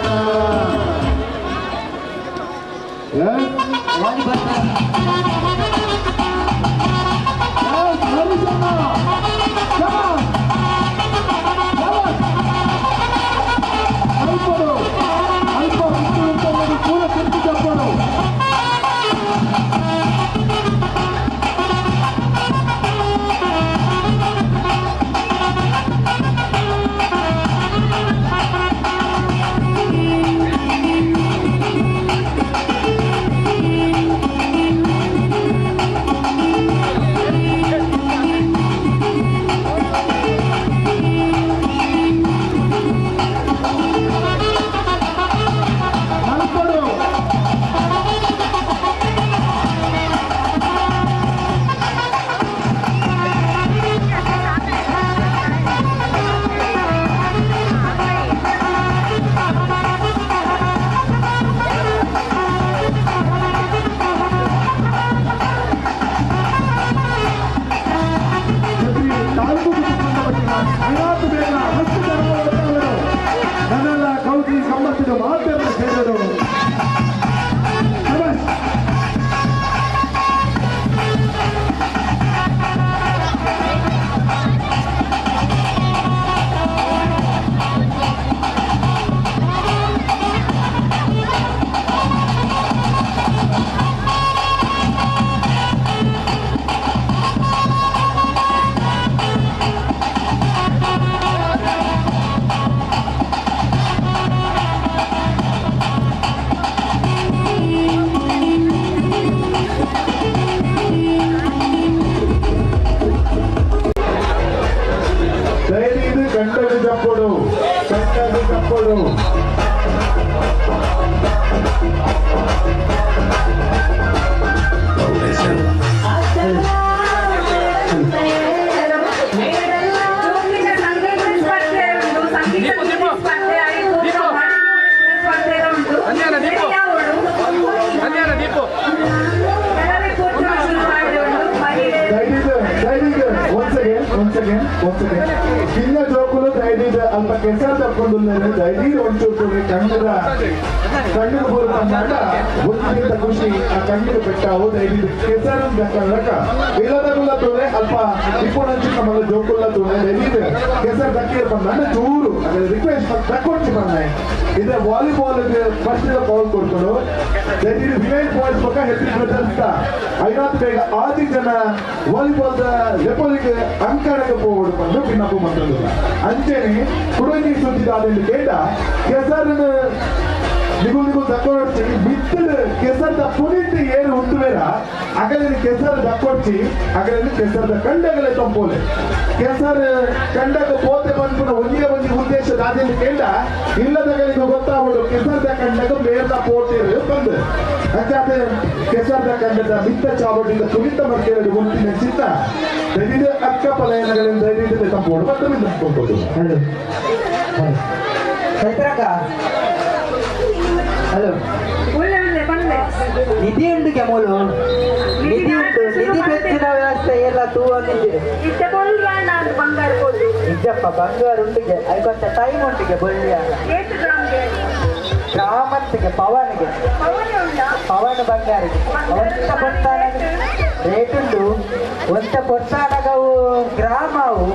ನನ್ನೆಲ್ಲ ಕೌಟಿ ಸಂಬಂಧಿಸಿದ ಮಾತನ್ನು ಸೇರಿದರು కంటది తప్పుడు కంటది తప్పుడు చిన్న జోకులు దయచేసి అల్ప ಕೆಸರು ತಕ್ಕೊಂಡು ದಯచేసి ಒಂಚೂರು ಕಣ್ಣದ ಕಣ್ಣಿನ ಬರುತ್ತಂದಾಗ ಒಂದಿನ ಖುಷಿ ಆ ಕಣ್ಣಿಗೆ పెట్టావు దయచేసి ಕೆಸರು దక్కలక ఇళ్ళదగులతోనే అల్ప ఇప్పుడు మన జోకులతోనే దయచేసి ಕೆಸರು దక్కిరపండి చూరు అక్కడ రిక్వెస్ట్ దక్కొచ్చి పన్నాయి ఇదే వాలీబాల్ ಫಸ್ಟ್ ಕಾಲ್ ಕೊಡ್ಕೊಂಡು ದಯచేసి ವಿಲೇಜ್ ಬಾಯ್ಸ್ ಪಕ್ಕ ಹೆಪ್ಪಿ ಬ್ರದರ್ಸ್ ಐವತ್ತು ಬೇಗ 6 ಜನ ವಾಲಿಬಾಲ್ ಲೆಪೋಲಿಗೆ ಅಂಕಣಕ್ಕೆ ಹೋಗೋದು ಬಂದು ಭಿನ್ನಪ್ಪು ಮಂತ್ರಲ್ಲ ಅಂಚೆನೆ ಕುಡಂಗಿ ಸುದ್ದಿದಾದಲ್ಲಿ ಕೇಟ ಕೆಸರನ್ನು ನಿಗುಲ್ ದಕ್ಕೊಡ್ಸಿ ಬಿತ್ತಲು ಕೆಸರದ ಪುನೀತಿ ಏನು ಉಂಟುವೇರ ಅಗಲಿನ ಕೆಸರ ದಕ್ಕೊಡ್ಸಿ ಅಗಲಿನ ಕೆಸರದ ಕಂಡಗಲೆ ತಂಪೋಲೆ ಕೆಸರ ಕಂಡಗ ಪೋತೆ ಬಂದ್ಬಿಟ್ಟು ಒಂದೇ ಒಂದು ಉದ್ದೇಶ ದಾದಿಯಲ್ಲಿ ಕೇಳ ಇಲ್ಲದಗಳಿಗೆ ಗೊತ್ತಾಗೋದು ಕೆಸರದ ಕಂಡಗ ಮೇಲ್ದ ಪೋತೆ ಬಂದು ಅಂಚಾತೆ ಕೆಸರದ ಕಂಡದ ಮಿತ್ತ ಚಾವಡಿಯಿಂದ ತುಳಿತ ಮಕ್ಕಳು ಒಂಟಿನ ಚಿತ್ತ ದೈವಿದ ಅಕ್ಕ ಪಲಯನಗಳಿಂದ ದೈವಿದ ತಂಪೋಡು ಮತ್ತೆ ನಿಂತ್ಕೊಳ್ಬೋದು. ಹಲೋ ನಿಧಿ ಉಂಟು ಕೆಮೋಲು ನಿಧಿ ಉಂಟು ನಿಧಿ ಬೆಚ್ಚಿನ ವ್ಯವಸ್ಥೆ ಎಲ್ಲ ತೂವೊಂದಿದೆ ನಿಜಪ್ಪ ಬಂಗಾರ ಉಂಟಿಗೆ ಅದಕ್ಕೊಂತ ಟೈಮ್ ಉಂಟಿಗೆ ಬಳ್ಳಿಯ ಗ್ರಾಮಂತಿಗೆ ಪವನ್ಗೆ ಪವನ್ ಬಂಗಾರಿಗೆ ಒಂತ ಪೊತ್ತಾನಗ ರೇಟ್ ಉಂಟು ಒಂತ ಪೊತ್ತಾನಗವು ಗ್ರಾಮವು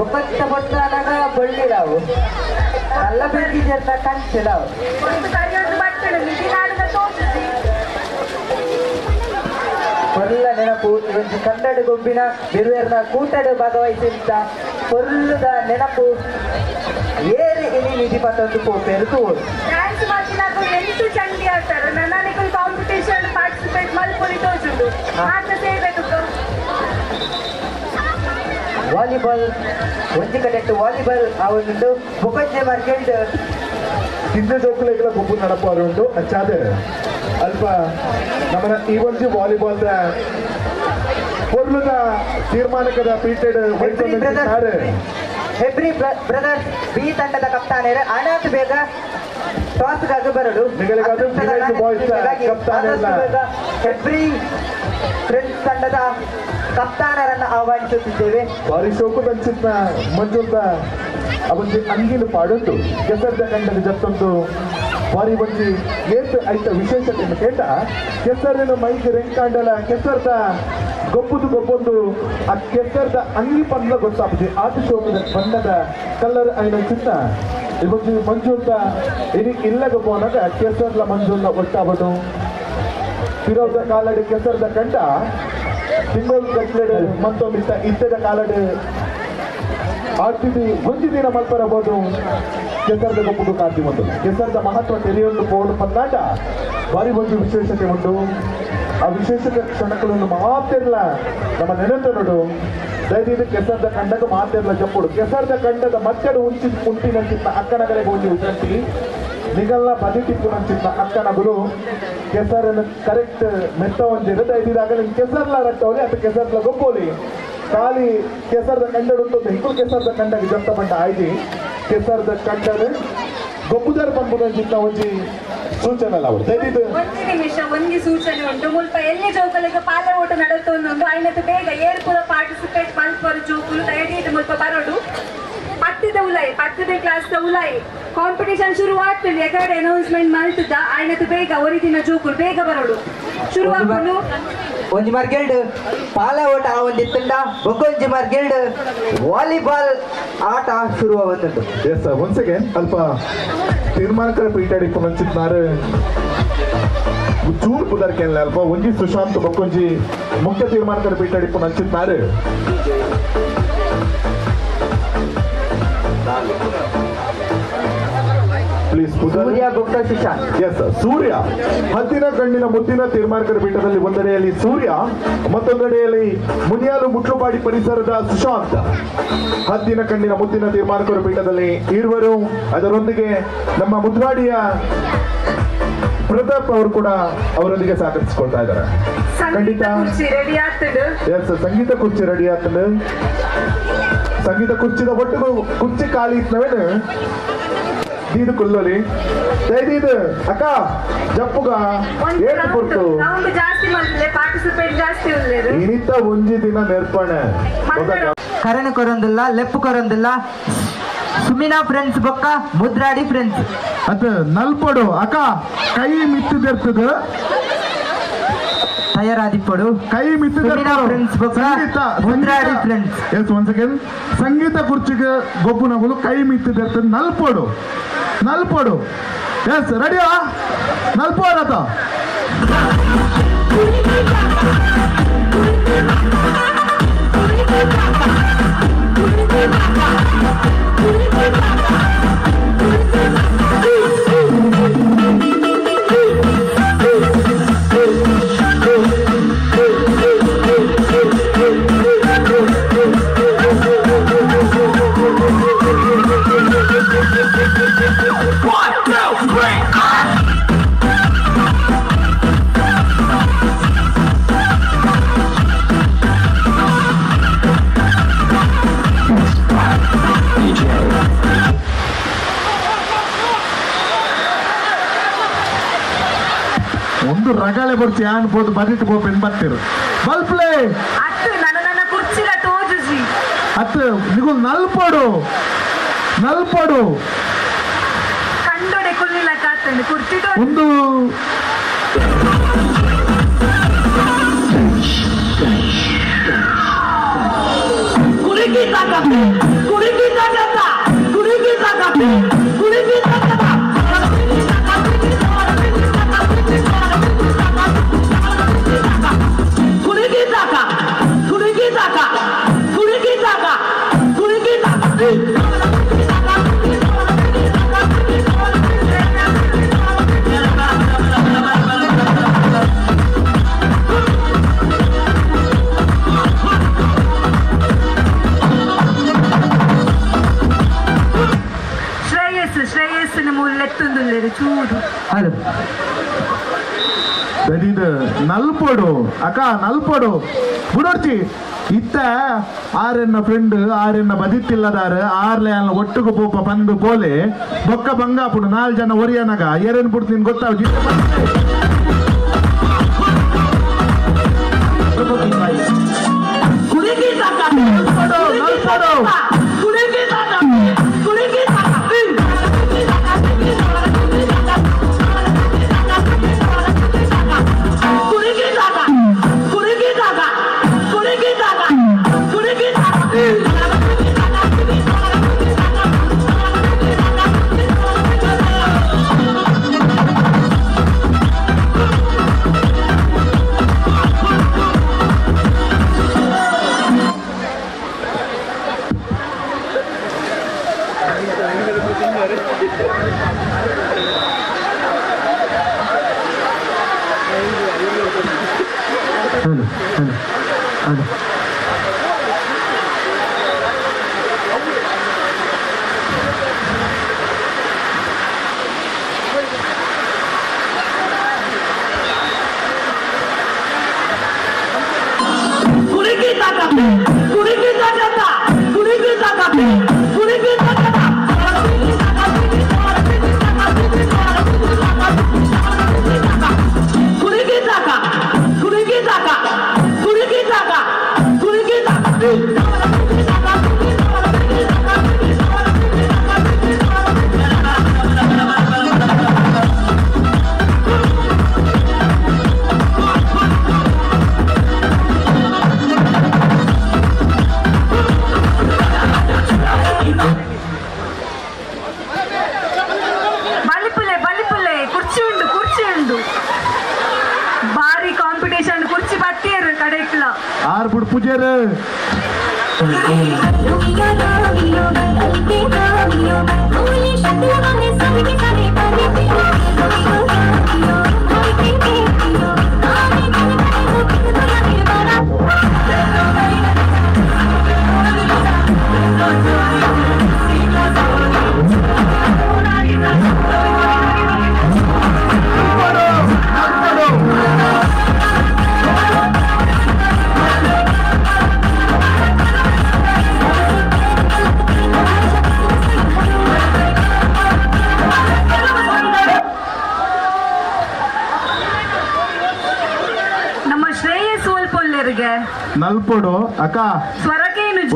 ಒಬ್ಬತ್ತ ಪೊತ್ತಾನಗ ಬಳ್ಳಿರಾವು ನಲ್ಲ ಬೆಳ್ಳಿದ ಕಂಚಿರಾವು ಒಳ್ಳ ನೆನಪು ಇವತ್ತು ಕನ್ನಡ ಗುಂಪಿನ ಬಿರುವೆರ್ನ ಕೂಟದ ಭಾಗವಹಿಸಿದ್ದ ಕೊಲ್ಲದ ನೆನಪು ಏರಿ ಇನಿ ನಿಧಿ ಪತ್ತೊಂದು ಪೋಪೇರು ತೋರು ಡ್ಯಾನ್ಸ್ ಮಾಡ್ತಿನಾಗ ಎಂಟು ಚಂಡಿ ಆಡ್ತಾರೆ ನನಗೆ ಕಾಂಪಿಟೇಷನ್ ಪಾರ್ಟಿಸಿಪೇಟ್ ಮಲ್ಪೊಲಿ ತೋಜುಂಡು ಮಾತ್ರ ಸೇರ್ಬೇಕು ವಾಲಿಬಾಲ್ ಒಂಜಿ ಕಡೆಟ್ಟು ವಾಲಿಬಾಲ್ ಅವನುಂಡು ಬುಕಂಜೆ ಮಾರ್ಕೆಟ್ ಹಿಂದೆ ಜೋಕುಲೆಗಳ ಗುಂಪು ನಡಪಾರುಂಟು ಅಚ್ಚಾದೆ ಅಲ್ಪ ನಮ್ಮ ಈ ಒಂದು ವಾಲಿಬಾಲ್ದ ಪೊರ್ಲುದ ತೀರ್ಮಾನಕದ ಪೀಟೆಡ್ ಹೆಬ್ರಿ ಬ್ರದರ್ಸ್ ಬಿ ತಂಡದ ಕಪ್ತಾನೇರು ಅನಾಥ್ ಬೇಗ ಟಾಸ್ಗಾಗಿ ಬರಲು ಹೆಬ್ರಿ ಫ್ರೆಂಡ್ಸ್ ತಂಡದ ಕಪ್ತಾನರನ್ನು ಆಹ್ವಾನಿಸುತ್ತಿದ್ದೇವೆ. ಬಾರಿ ಶೋಕು ದಂಚಿನ ಮಂಜುಂದ ಅವೊಂದು ಅಂಗಿಲು ಪಾಡೊಂದು ಕೆಸರದ ಕಂಡದ ಜತ್ತೊಂದು ಬಾರಿ ಒಂಜಿ ಏಟ್ ಐತ ವಿಶೇಷತೆಯನ್ನು ಕೇಟ ಕೆಸರಿನ ಮೈಗೆ ರೆಂಕಾಂಡಲ ಕೆಸರದ ಗೊಬ್ಬೊಂದು ಆ ಕೆಸರದ ಅಂಗಿ ಪಂದ್ಲ ಗೊತ್ತಾಗ್ತದೆ ಆಟ ಶೋಕದ ಬಣ್ಣದ ಕಲರ್ ಐನ ಚಿನ್ನ ಇವತ್ತು ಮಂಜು ಅಂತ ಇನಿ ಇಲ್ಲಗ ಪೋನಾಗ ಕೆಸರ್ಲ ಮಂಜುಲ್ಲ ಒಟ್ಟಾಬದು ತಿರೋದ ಕಾಲಡಿ ಕೆಸರದ ಕಂಡ ತಿಂಗಳು ಗಟ್ಲೆಡ್ ಮತ್ತೊಂದಿತ್ತ ಇದ್ದದ ಕಾಲಡ್ ಆಡ್ತಿದ್ದು ಒಂದು ದಿನ ಮಲ್ಪರಬಹುದು ಕೆಸರದ ಗೊಬ್ಬು ಕಾಡ್ತಿ ಒಂದು ಕೆಸರದ ಮಹತ್ವ ತೆರೆಯೊಂದು ಪೋಡು ಪಂದಾಟ ಬಾರಿ ಒಂದು ವಿಶೇಷತೆ ಉಂಟು. ಆ ವಿಶೇಷತೆ ಕ್ಷಣಗಳನ್ನು ಮಾತೆಲ್ಲ ನಮ್ಮ ನೆನಪು ನೋಡು ದಯವಿಟ್ಟು ಕೆಸರದ ಕಂಡದ ಮಾತೆಲ್ಲ ಜಪ್ಪುಡು ಕೆಸರದ ಕಂಡದ ಮಚ್ಚಡು ಉಂಟಿನಂಚಿತ್ತ ಅಕ್ಕನಗಳಿಗೆ ಒಂದು ಉಂಟಿ ನಿಗಲ್ಲ ಬದಿಟಿಪ್ಪುನಂಚಿತ್ತ ಅಕ್ಕನಗಳು ಕೆಸರನ್ನು ಕರೆಕ್ಟ್ ಮೆತ್ತ ಒಂದಿರ ದಯವಿದಾಗಲಿ ಕೆಸರ್ಲ ರಟ್ಟವಲಿ ಅಥವಾ ಕೆಸರ್ಲ ಗೊಪ್ಪೋಲಿ ಖಾಲಿ ಕೆಸರದ ಕಂಡಡು ಉಂಟು ಹಿಂಗೂ ಕೆಸರದ ಕಂಡಗೆ ಜಪ್ತ ಬಂಡ ಆಯ್ದಿ ಕೆಸರದ ಕಂಡದು ಗೊಬ್ಬುದರ ಬಂದ್ಬಿಟ್ಟು ಒಂಜಿ ಸೂಚನೆ ಅಲ್ಲ ಅವರು ದಯವಿಟ್ಟು ಒಂದು ನಿಮಿಷ ಒಂದು ಸೂಚನೆ ಉಂಟು ಮುಲ್ಪ ಎಲ್ಲಿ ಜೋಕಲಿಗೆ ಪಾಲ ಓಟ ನಡುತ್ತೊಂದು ಆಯ್ನತ್ತು ಬೇಗ ಏರ್ಪುರ ಪಾರ್ಟಿಸಿಪೇಟ್ ಮಲ್ಪರು ಜೋಕುಲು ದಯವಿಟ್ಟು ಮುಲ್ಪ ಬರೋಡು ಪತ್ತದ ಕ್ಲಾಸ್ ಉಲಾಯಿ ಕಾಂಪಿಟೇಷನ್ ಶುರು ಆಗ್ತದೆ ಎಕಡೆ ಅನೌನ್ಸ್ಮೆಂಟ್ ಮಾಡ್ತಿದ್ದ ಆಯ್ನತ್ತು ಬೇಗ ಒರಿದಿನ ಜೋಕುಲು ಬೇಗ ಬರೋಡು ಶುರು ಆಗ್ಕೊಂಡು ಒಂಜಿ ಮಾರ್ಕೆಲ್ಡ್ ಪಾಲ ಓಟ ಒಂದಿತ್ತಂಡ ಬೊಕ್ಕೊಂಜಿ ಮಾರ್ಕೆಲ್ಡ್ ವಾಲಿಬಾಲ್ ಆಟ ಶುರು ಆಗುತ್ತುಂಟು. ಎಸ್ ಸರ್ ಒನ್ಸ್ ಅಗೇನ್ ಅಲ್ಪ ತೀರ್ಮಾನಕರ ಪೀಟಾಡಿ ಪುನಂಚಿತ್ನಾರು ಚೂರು ಪುದರ್ಕೆಲ್ಲ ಅಲ್ಪ ಒಂಜಿ ಸುಶಾಂತ್ ಬೊಕ್ಕೊಂಜಿ ಮುಖ್ಯ ತೀರ್ಮಾನಕರ ಪೀಟಾಡಿ ಪುನಂಚಿತ್ನಾರು ಪ್ಲೀಸ್ ಸೂರ್ಯ ಬೊಕ್ಕ ಸುಶಾಂತ್. ಎಸ್ ಸೂರ್ಯ ಹದ್ದಿನ ಕಣ್ಣಿನ ಮುದ್ದಿನ ತೀರ್ಮಾನಕರ ಪೀಠದಲ್ಲಿ ಒಂದೆಡೆಯಲ್ಲಿ ಸೂರ್ಯ ಮತ್ತೊಂದೆಡೆಯಲ್ಲಿ ಮುನಿಯಾಲು ಮುಟ್ಲುಪಾಡಿ ಪರಿಸರದ ಸುಶಾಂತ್. ಹದ್ದಿನ ಕಣ್ಣಿನ ಮುದ್ದಿನ ತೀರ್ಮಾನಕರ ಪೀಠದಲ್ಲಿ ಇರುವರು. ಅದರೊಂದಿಗೆ ನಮ್ಮ ಮುದ್ರಾಡಿಯ ಪ್ರತಾಪ್ ಅವರು ಕೂಡ ಅವರೊಂದಿಗೆ ಸಹಕರಿಸಿಕೊಳ್ತಾ ಇದ್ದಾರೆ. ಖಂಡಿತ ಎಸ್ ಸಂಗೀತ ಕುರ್ಚಿ ರೆಡಿ ಆಗ್ತದೆ. ಸಂಗೀತ ಕುರ್ಚಿದ ಒಟ್ಟು ಕುರ್ಚಿ ಖಾಲಿ ಇತ್ತವೇನು ದೀದು ಕುಲ್ಲೋಲಿ ದಯದೀದು ಅಕ್ಕ ಜಪ್ಪುಗ ಏಟು ಕೊಡ್ತು ಇನಿತ ಒಂಜಿ ದಿನ ನೆರ್ಪಣೆ ಕರೆನ ಕೊರೊಂದಿಲ್ಲ ಲೆಪ್ಪು ಕೊರೊಂದಿಲ್ಲ ಸುಮಿನಾ ಫ್ರೆಂಡ್ಸ್ ಬೊಕ್ಕ ಮುದ್ರಾಡಿ ಫ್ರೆಂಡ್ಸ್ ಅದು ನಲ್ಪೊಡು ಅಕ್ಕ ಕೈ ಮಿತ್ತಿದಿರ್ತದ ತಯಾರಾದಿಪ್ಪಡು ಕೈ ಸಂಗೀತ ಕುರ್ಚಿಗೆ ಗೊಬ್ಬುನಗಳು ಕೈ ಮಿತ್ತಿದಿರ್ತದೆ ನಲ್ಪೊಡು ಎಸ್ ರೆಡಿಯಾ ನಲ್ಪೋಡತ ಇದು ರಗಳೆ ಬರ್ತಿ ಅನ್ಬೋದು ಬರಿಟ್ ಬೋಪೆನ್ ಬರ್ತಿರು ಬಲ್ಪ್ಲೆ ಅತ್ತು ನನ್ನ ಕುರ್ಚಿಲ ತೋಜುಜಿ ಅತ್ತು ನೀವು ನಲ್ಪಡು ಕಂಡೊಡೆ ಕುಲ್ಲಿಲ ಕಾತಂಡು ಕುರ್ಚಿ ಒಂದು ಶ್ರೇಯಸ್ಸಿನ ಮೂಲೆತ್ತೊಂದುಲ್ಲೇರು ಚೂಡು ಇದು ನಲ್ಪೊಡು ಅಕ್ಕ ನಲ್ಪೊಡು ಬಿಡೋಡ್ತಿ ಇತ್ತ ಆರೆನ್ನ ಫ್ರೆಂಡ್ ಆರೆನ್ನ ಬದಿತ್ತಿಲ್ಲದಾರ ಆರ್ಲೆ ಅಲ್ಲ ಒಟ್ಟಿಗೆ ಪೋಪ ಬಂದು ಪೋಲೆ ಬೊಕ್ಕ ಬಂಗಾಪುಡು 4 ಜನ ಒರಿಯನಗ ಏರೇನ್ ಬಿಡ್ತು ನಿನ್ ಗೊತ್ತಾವ್ ನಲ್ಪೊಡು ಭಾರಿ ಕಾಂಪಿಟೇಷನ್ ಕುರ್ಚಿ ಬತ್ತೀರು ಕಡೆಕ್ಲ ಆರ್ ಬುಡ್ ಪೂಜೆರ್ ನಲ್ಪೊಡು ಅಕ್ಕ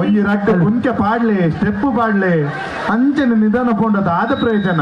ಒಂಜಿ ರಡ್ಡ ಕುಂಕೆ ಪಾಡ್ಲೆ ಸ್ಟೆಪ್ ಪಾಡ್ಲೆ ಅಂಚನೆ ನಿಧಾನ ಪೋಂಡದ ಆದ ಪ್ರಯೋಜನ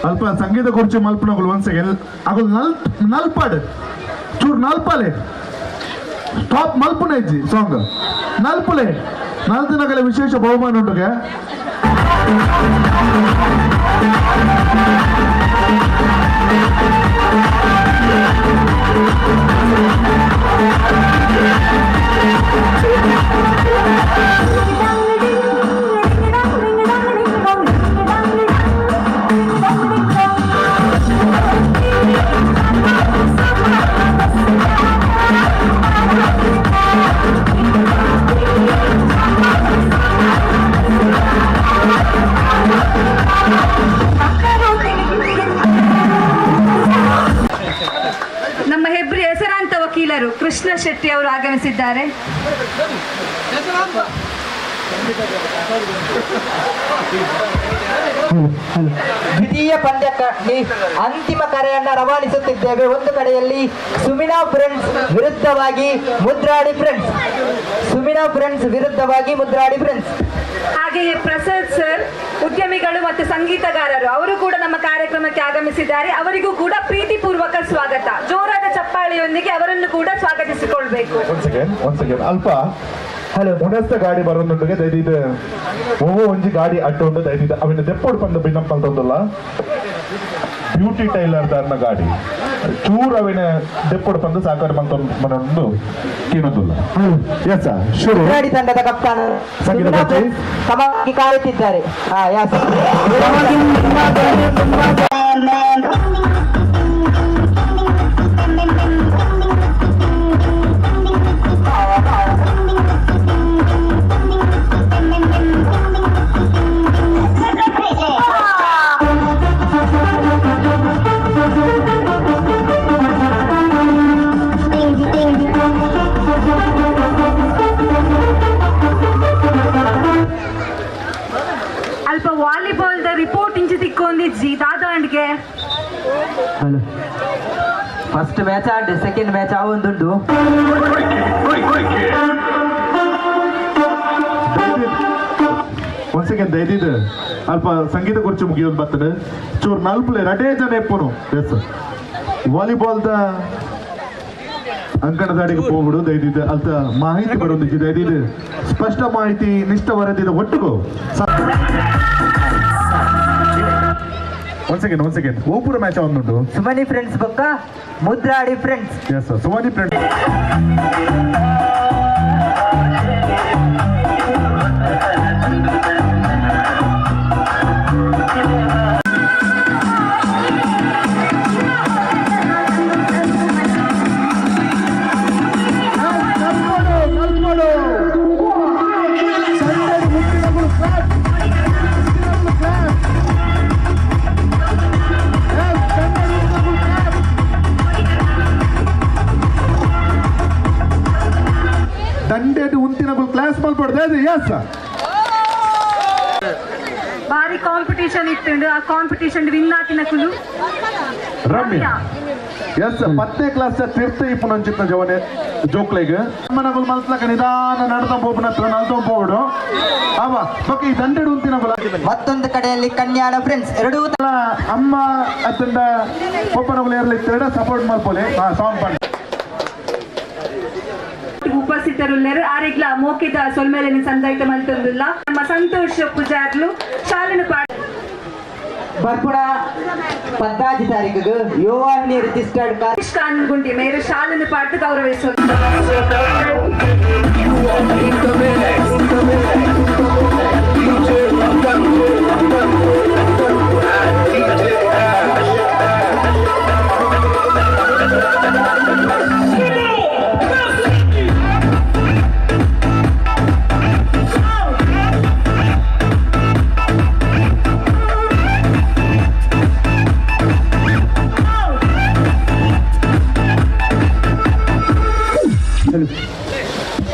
ಅಲ್ಪ ಸಂಗೀತ ಕುರ್ಚಿ ಮಲ್ಪನಗಳು ಒಂದ್ ಸೆಕೆಂಡ್ ಅದು ನಲ್ಪಡ್ ಚೂರ್ ನಲ್ಪಲೆ ಟಾಪ್ ಮಲ್ಪನ ಇಜ್ಜಿ ಸಾಂಗ್ ನಲ್ಪಲೆ 4 ದಿನಗಳ ವಿಶೇಷ ಬಹುಮಾನ ಉಂಟುಗೆ ಮುಖ್ಯೋಪನ್ಯಾಸಕರು ಕೃಷ್ಣ ಶೆಟ್ಟಿ ಅವರು ಆಗಮಿಸಿದ್ದಾರೆ. ದ್ವಿತೀಯ ಪಂದ್ಯಕ್ಕಾಗಿ ಅಂತಿಮ ಕರೆಯನ್ನ ರವಾನಿಸುತ್ತಿದ್ದೇವೆ. ಒಂದು ಕಡೆಯಲ್ಲಿ ಸುಮಿನಾ ಫ್ರೆಂಡ್ಸ್ ವಿರುದ್ಧವಾಗಿ ಮುದ್ರಾಡಿ ಫ್ರೆಂಡ್ಸ್, ಸುಮಿನಾ ಫ್ರೆಂಡ್ಸ್ ವಿರುದ್ಧವಾಗಿ ಮುದ್ರಾಡಿ ಫ್ರೆಂಡ್ಸ್. ಹಾಗೆಯೇ ಪ್ರಸಾದ್ ಸರ್ ಉದ್ಯಮಿಗಳು ಮತ್ತು ಸಂಗೀತಗಾರರು ಅವರು ಕೂಡ ನಮ್ಮ ಕಾರ್ಯಕ್ರಮಕ್ಕೆ ಆಗಮಿಸಿದ್ದಾರೆ. ಅವರಿಗೂ ಕೂಡ ಪ್ರೀತಿಪೂರ್ವಕ ಸ್ವಾಗತ. ಜೋರಾದ ಚಪ್ಪಾಳೆಯೊಂದಿಗೆ ಅವರನ್ನು ಕೂಡ ಸ್ವಾಗತಿಸಿಕೊಳ್ಬೇಕು. ಅಲ್ಪ ಹಲೋ ಮುನಸ್ತ ಗಾಡಿ ಬರೋದೊಂದಿಗೆ ದಯದಿದ್ದು ಓವೋ ಒಂಜಿ ಗಾಡಿ ಅಟ್ಟೊಂದು ದಯದಿದ್ದು ಅವಿನ ದೆಪ್ಪೋಡು ಬಂದು ಬಿನ್ನಪ್ಪ ಅಂತಂದಲ್ಲ ಬ್ಯೂಟಿ ಟೈಲರ್ ದಾರ್ನ ಗಾಡಿ ಚೂರು ಅವಿನ ದೆಪ್ಪೋಡು ಬಂದು ಸಾಕಾರ ಮನೊಂದು ಕೀನೋದಿಲ್ಲ. ಎಸ್ ಶುರು ತಂಡದ ಕಪ್ತಾನ ಸಮವಾಗಿ ಕಾಯುತ್ತಿದ್ದಾರೆ. ಅಲ್ಪ ವಾಲಿಬಾಲ್ ದ ರಿಪೋರ್ಟ್ ಇಂಚಿ ತಿಕ್ಕೊಂದಿಜ್ಜಿ ದಾದಾಂಡ್ಗೆ. ಹಲೋ ಫಸ್ಟ್ ಮ್ಯಾಚ್ ಆಡ್ ಸೆಕೆಂಡ್ ಮ್ಯಾಚ್ ಆವೊಂದುಂಡು. ಒಂದ್ ಸೆಕೆಂಡ್ ದಯದಿದ್ದು ಅಲ್ಪ ಸಂಗೀತ ಕುರ್ಚಿ ಮುಗಿಯೋದು ಬರ್ತದೆ ಚೂರು ನಲ್ಪಲೆ ರಡೇ ಜನ ಎಪ್ಪನು. ಎಸ್ ವಾಲಿಬಾಲ್ದ ಅಂಕಣ ದಾಡಿಗೆ ಹೋಗ್ಬಿಡು ದಯದಿದ್ದು ಅಲ್ತ ಮಾಹಿತಿ ಬರೋದಿಕ್ಕೆ ದಯದಿದ್ದು ಸ್ಪಷ್ಟ ಮಾಹಿತಿ ನಿಷ್ಠ ವರದಿದ ಒಟ್ಟಿಗೂ ಒಂದ್ ಸೆಕೆಂಡ್ ಓಪುರ ಮ್ಯಾಚ್ ಒಂದುಂಟು. ಸುಮನಿ ಫ್ರೆಂಡ್ಸ್ ಬೊಕ್ಕ Mudradi friends. Yes Sumani friends class ಮಲ್ಪಡ್ದೆ. ಎಸ್ ಭಾರಿ ಕಾಂಪಿಟೇಷನ್ ಇತ್ತು. ಆ ಕಾಂಪಿಟೇಷನ್ ವಿನ್ ಆತಿನಕುಲು ರಮ್ಯಾ. ಎಸ್ 10ನೇ ಕ್ಲಾಸ್ ತೀರ್ಥ ಇಪ್ಪು ನಂಚಿತ್ತ ಜವನೆ ಜೋಕ್ಲೆಗೆ ಅಮ್ಮನಗಳು ಮಲ್ಸ್ಲಕ ನಿಧಾನ ನಡ್ದ ಹೋಗ್ಬಿಡ ಹತ್ರ ನಲ್ದ ಹೋಗ್ಬಿಡು ಅವ ಬಕ್ಕ ಈ ದಂಡೆಡು ಉಂತಿನ ಮತ್ತೊಂದು ಕಡೆಯಲ್ಲಿ ಕನ್ಯಾಣ ಫ್ರೆಂಡ್ಸ್ ಎರಡೂ ಅಮ್ಮ ಅತ್ತಂದ ಒಬ್ಬನಗಳು ಇರಲಿಕ್ಕೆ ಸಪೋರ್ಟ್ ಮಾಡ್ಕೊಳ್ಳಿ ಸಾಂಗ್ ಮಾಡಿ ಉಪಸ್ಥಿತರುಳ್ಳರು ಆರೆಗ್ಲ ಮೋಕಿದ ಸೊಲ್ಮೇಲಿನ ಸಂದಾಯಿತ ಮಲ್ತೊಂದುಲ್ಲ ನಮ್ಮ ಸಂತೋಷ್ ಪೂಜಾರ್ಲು ಶಾಲೆನ ಪಾಠ ಬರ್ಪುಡ 14 ತಾರೀಕಿಗೆ ಯುವವಾಹಿನಿ ರಿಜಿಸ್ಟರ್ಡ್ ಕಾನ್ಗುಂಡಿ ಮೇರೆ ಶಾಲೆನ ಪಾಠ ಗೌರವಿಸಲು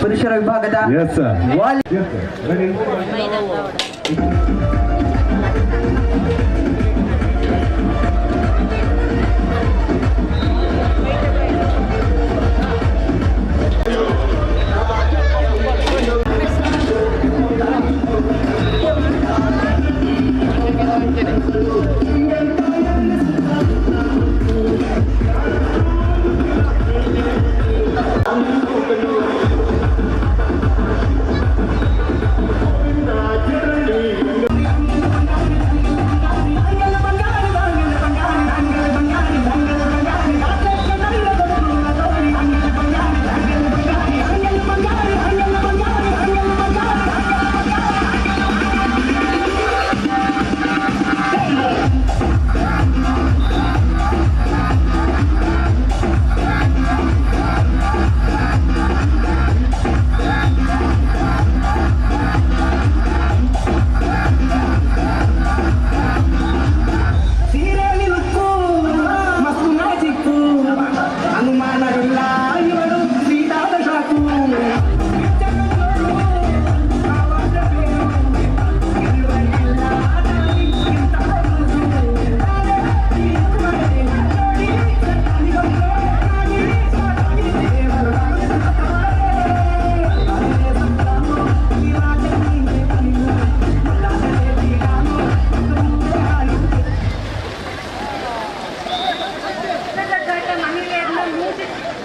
ಪುರುಷರ ವಿಭಾಗದ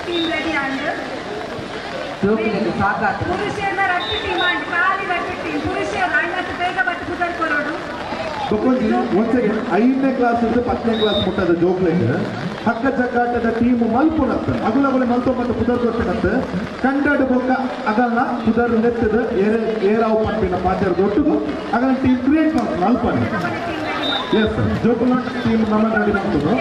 ಟೀಮ್ ರೆಡಿ ಅಂಡ್ ಜೋಕುಲೆಗ್ ಸಾಕಾತು ಪುರುಷರನ್ನ ರಟ್ಟು ಟೀಮ್ ಅಂಡ್ ಖಾಲಿ ರಟ್ಟು ಟೀಮ್ ಪುರುಷರ ಅಣ್ಣತ್ತು ಬೇಗ ಬಟ್ಟು ಕುದರ್ ಕೊರೋಡು ಒಂದ್ ಸೆಕೆಂಡ್ 5ನೇ ಕ್ಲಾಸ್ 10ನೇ ಕ್ಲಾಸ್ ಮುಟ್ಟದ ಜೋಕ್ಲೆಗ್ ಹಕ್ಕ ಜಗ್ಗಾಟದ ಟೀಮ್ ಮಲ್ಪುನತ್ತ ಅಗುಲಗುಲೆ ಮಲ್ತೊಂಬತ್ತು ಪುದರ್ ಕೊಟ್ಟನತ್ತ ಕಂಡಡು ಬೊಕ್ಕ ಅಗಲ್ನ ಪುದರ್ ನೆತ್ತದ ಏರಾವು ಪಂಪಿನ ಪಾತ್ಯರ ದೊಟ್ಟದು ಅಗಲ ಟೀಮ್ ಕ್ರಿಯೇಟ್ ಮಾಡ್ತಾನೆ ಅಲ್ಪನೆ ಎಸ್ ಸರ್ ಜೋಕುಲ ಟೀಮ್ ನಮ್ಮ ರೆಡಿ ಮಾಡ್ತದೆ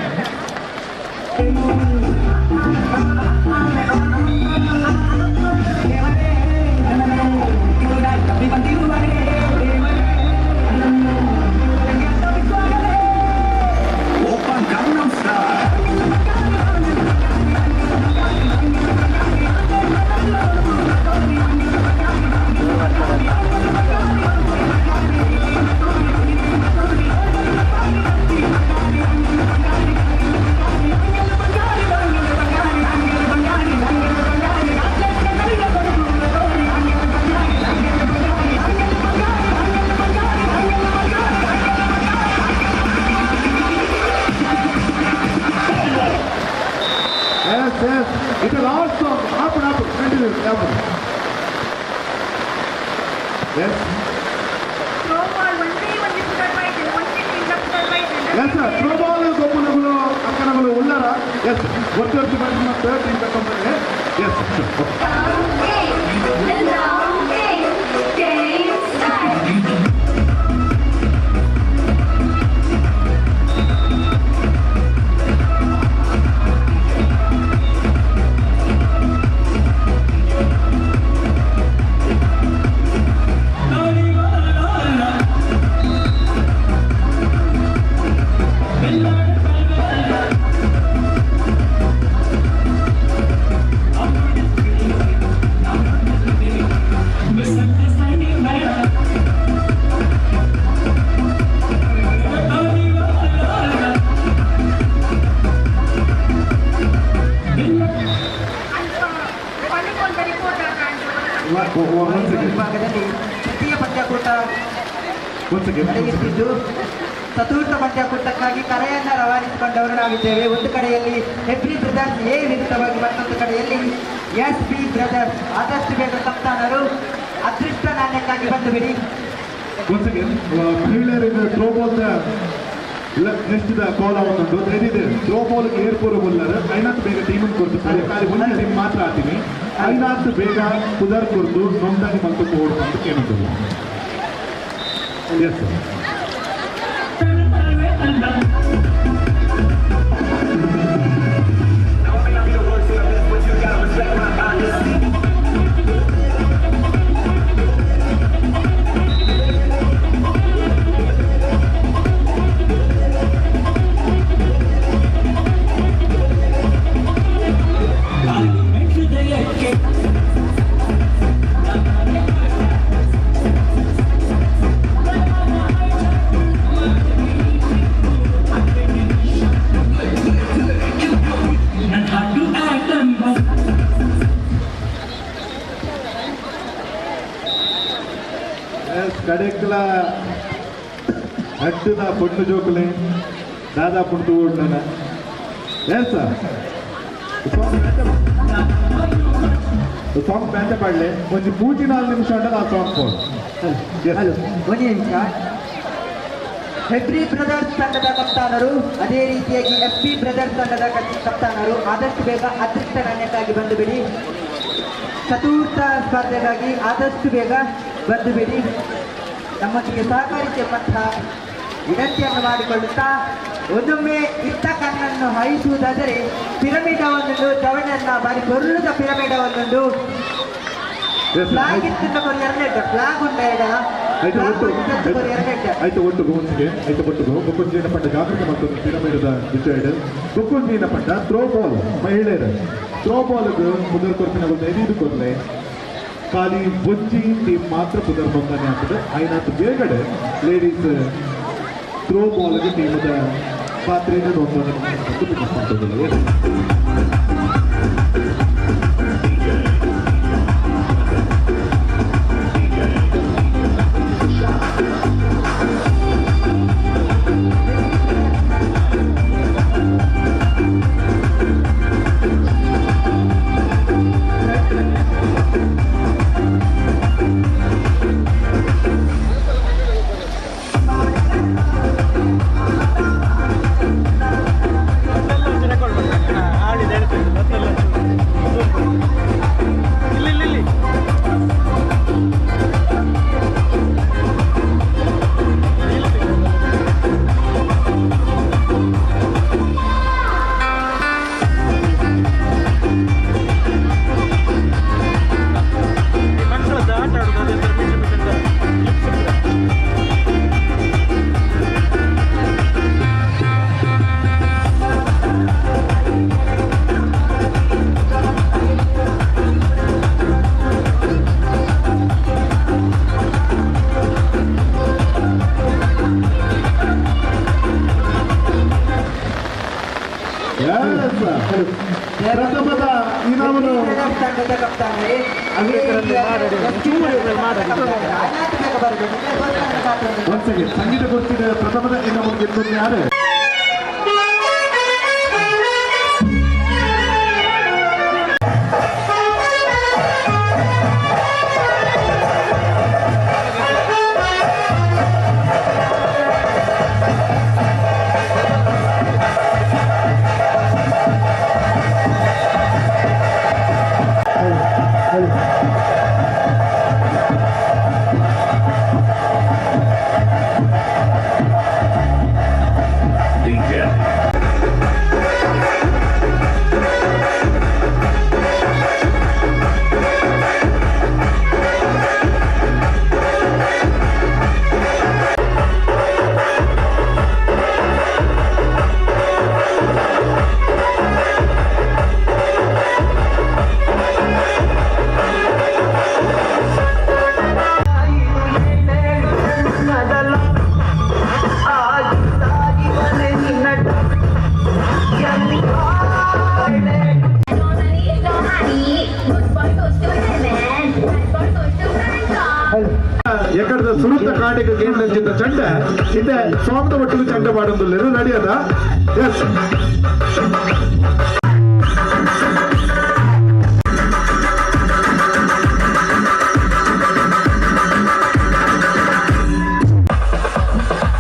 It's a last song. Happen. Continue. Happen. Yes. Throw ball ಒಂದೇ ಒಂದು ಕುದರ್ ಬೈಟ್ ಒಂದೇ ಟೀಮ್ ಕುದರ್ ಬೈಟ್ Yes, sir. Throw ball ಗೊಬ್ಬುಲಗಳು ಅಕ್ಕನಗಳು ಉಳ್ಳಾರ. Yes. ಒತ್ತೊರ್ತಿ ಬಂದ ಥರ್ಡ್ ಟೀಮ್ ಕಟ್ಟಂಬರೆ. Yes. ವಿಭಾಗದಲ್ಲಿ ತೃತೀಯ ಪಂದ್ಯಕೂಟ ನಡೆಯುತ್ತಿದ್ದು ಚತುರ್ಥ ಪಂದ್ಯಕೂಟಕ್ಕಾಗಿ ಕರೆಯನ್ನ ರವಾನಿಸಿಕೊಂಡವರು ನಾವಿದ್ದೇವೆ. ಒಂದು ಕಡೆಯಲ್ಲಿ ಹೆಬ್ರಿ ಬ್ರದರ್ಸ್ ಎ ವಿರುದ್ಧವಾಗಿ ಮತ್ತೊಂದು ಕಡೆಯಲ್ಲಿ SP ಬ್ರದರ್ಸ್. ಆದಷ್ಟು ಬೇಗ ಕಪ್ತಾನರು ಅದೃಷ್ಟ ನಾಣ್ಯಕ್ಕಾಗಿ ಬಂದು ಬಿಡಿ. ಮಹಿಳೆಯರಿಗೆ ಥ್ರೋ ಬಾಲ್ ನೆಕ್ಸ್ಟ್ ಕಾಲ್ ಆಗುತ್ತುಂಟು ದಯವಿದೆ ಥ್ರೋ ಬಾಲ್ಗೆ ಏರ್ಪೂರ ಬಲ್ಲರ್ ಐನಾತ್ ಬೇಗ ಟೀಮನ್ನು ಕೊಡ್ತಾರೆ ಖಾಲಿ ಒಂದು ಟೀಮ್ ಮಾತ್ರ ಆಡ್ತೀನಿ ಐನಾತ್ ಬೇಗ ಕುದರ್ ಕೊಡ್ದು ನೋಂದಣಿ ಮತ್ತು ಕೋಡ್ ಅಂತ ಕೇಳುತ್ತದೆ. Yes sir. ಕಡೆಕ್ಲ ಅಡ್ಡದ ಪೊಟ್ಟು ಜೋಕುಲೆ ದಾದಾ ಪುಟ್ಟು ಓಡ್ನ ಎಸ್ ಸಾಂಗ್ ಬ್ಯಾಂಡ ಪಾಡ್ಲೆ ಒಂದು 34 ನಿಮಿಷ ಉಂಟಲ್ಲ ಆ ಸಾಂಗ್ ಕೋಡ್. ಒಂದು ನಿಮಿಷ. ಹೆಬ್ರಿ ಬ್ರದರ್ಸ್ ತಂಡದ ಕಪ್ತಾನರು ಅದೇ ರೀತಿಯಾಗಿ SP ಬ್ರದರ್ಸ್ ತಂಡದ ಕಪ್ತಾನರು ಆದಷ್ಟು ಬೇಗ ಅದೃಷ್ಟ ನಾಣ್ಯಕ್ಕಾಗಿ ಬಂದು ಬಿಡಿ. ಚತುರ್ಥ ಸ್ಪರ್ಧೆಗಾಗಿ ಆದಷ್ಟು ಬೇಗ ಬಂದು ಬಿಡಿ. ನಮ್ಮೊಂದಿಗೆ ಸಹಕರಿಸುವಂತಹ ವಿನಂತಿಯನ್ನು ಮಾಡಿಕೊಳ್ಳುತ್ತಾ ಒಮ್ಮೊಮ್ಮೆ ಇಟ್ಟ ಕಣ್ಣನ್ನು ಹಾಯಿಸುವುದಾದರೆ ಪಿರಮಿಡವನ್ನೊಂದು ಚವಣೆಯನ್ನ ಬಾರಿ ಕೊರ್ಲುದ ಪಿರಮಿಡವನ್ನೊಂದು ಫ್ಲಾಗ್ ಇತ್ತು ಕೊರಿ ಎರಡೆಡ್ಡ ಫ್ಲಾಗ್ ಉಂಟ ಆಯ್ತು ಒಟ್ಟು ಗೋನ್ಸ್ಗೆ ಆಯ್ತು ಒಟ್ಟು ಬೊಕ್ಕೊಂಜಿನ ಪಂಡ ಜಾಗೃತಿ ಮತ್ತೊಂದು ಪಿರಮಿಡದ ಡಿಸೈಡ್ ಬೊಕ್ಕೊಂಜಿನ ಪಂಡ ಥ್ರೋ ಬಾಲ್ ಮಹಿಳೆಯರು ಥ್ರೋ ಬಾಲ್ಗೆ ಮುದರ್ ಕೊರ್ಪಿನ ಒಂದು ಎದಿದು ಕೊರ್ಲೆ ಖಾಲಿ ಬೊಂಜಿ ಟೀಮ್ ಮಾತ್ರ ಪುದರ್ ಬಂದಾನೆ ಆಗ್ತದೆ ಐನಾತ್ ಬೇಗಡೆ ಲೇಡೀಸ್ ಥ್ರೋ ಬಾಲ್ಗೆ ಟೀಮದ ಪಾತ್ರೆಯನ್ನು ನೋಡ್ತಾರೆ. ಪ್ರಥಮದ ಇನಾಮನ್ನು ಒಂದು ಸೆಕೆಂಡ್ ಸಂಗೀತ ಗೊತ್ತಿದೆ. ಪ್ರಥಮದ ಇನಾಮ ಗೆದ್ದದ್ದು ಯಾರು? ಎಕಡದ ಸುರುತ್ತ ಕಾಟಿಗೆ ಕೇಂದ್ರಿತ ಚಂಡ ಹಿಂದೆ ಸ್ವಾಮದ ಒಟ್ಟಿಗೆ ಚಂಡ ಮಾಡೋದಿಲ್ಲ ನಡೆಯದ. ಎಸ್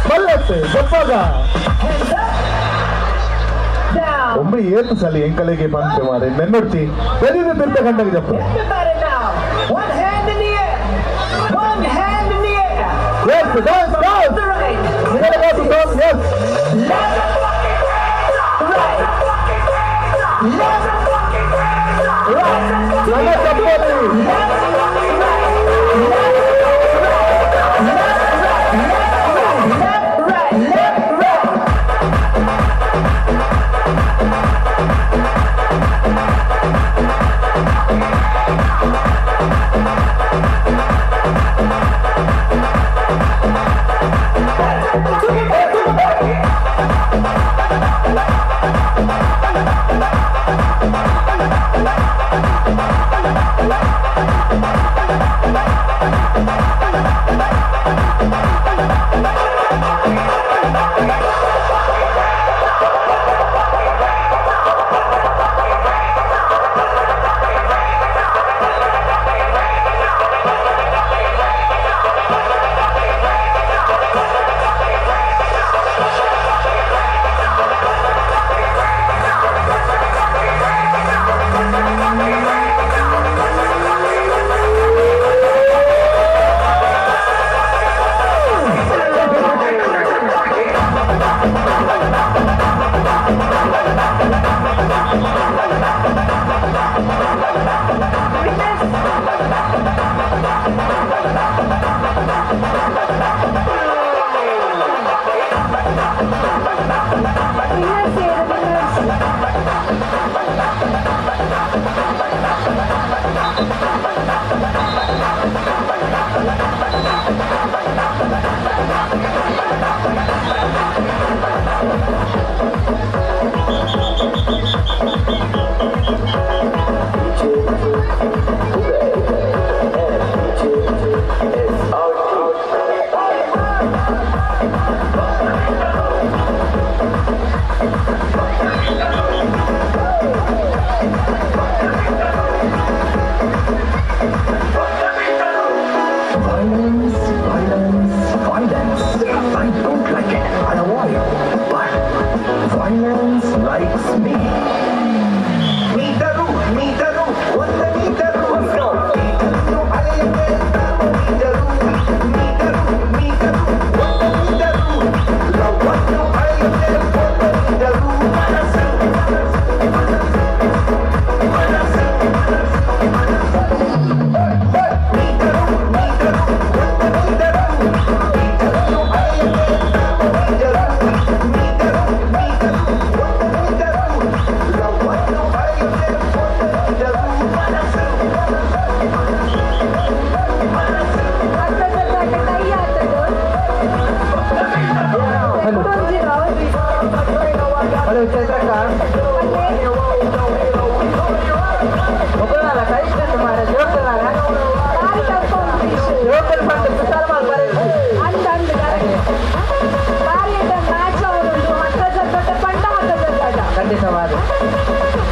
ಬಲ್ಲತ್ತೆ ಗೊತ್ತಾಗ ಒಮ್ಮೆ ಏತು ಸಲ ಎಂಕಲೆಗೆ ಬಂತು ಮಾರೆ ನೆನ್ನೊಡ್ತಿ ಬೆರೀದ ತಿರ್ತ ಕಂಡಾಗ ಜಪ್ಪ. Yes, dance, dance. You gotta go to dance, yes. Right.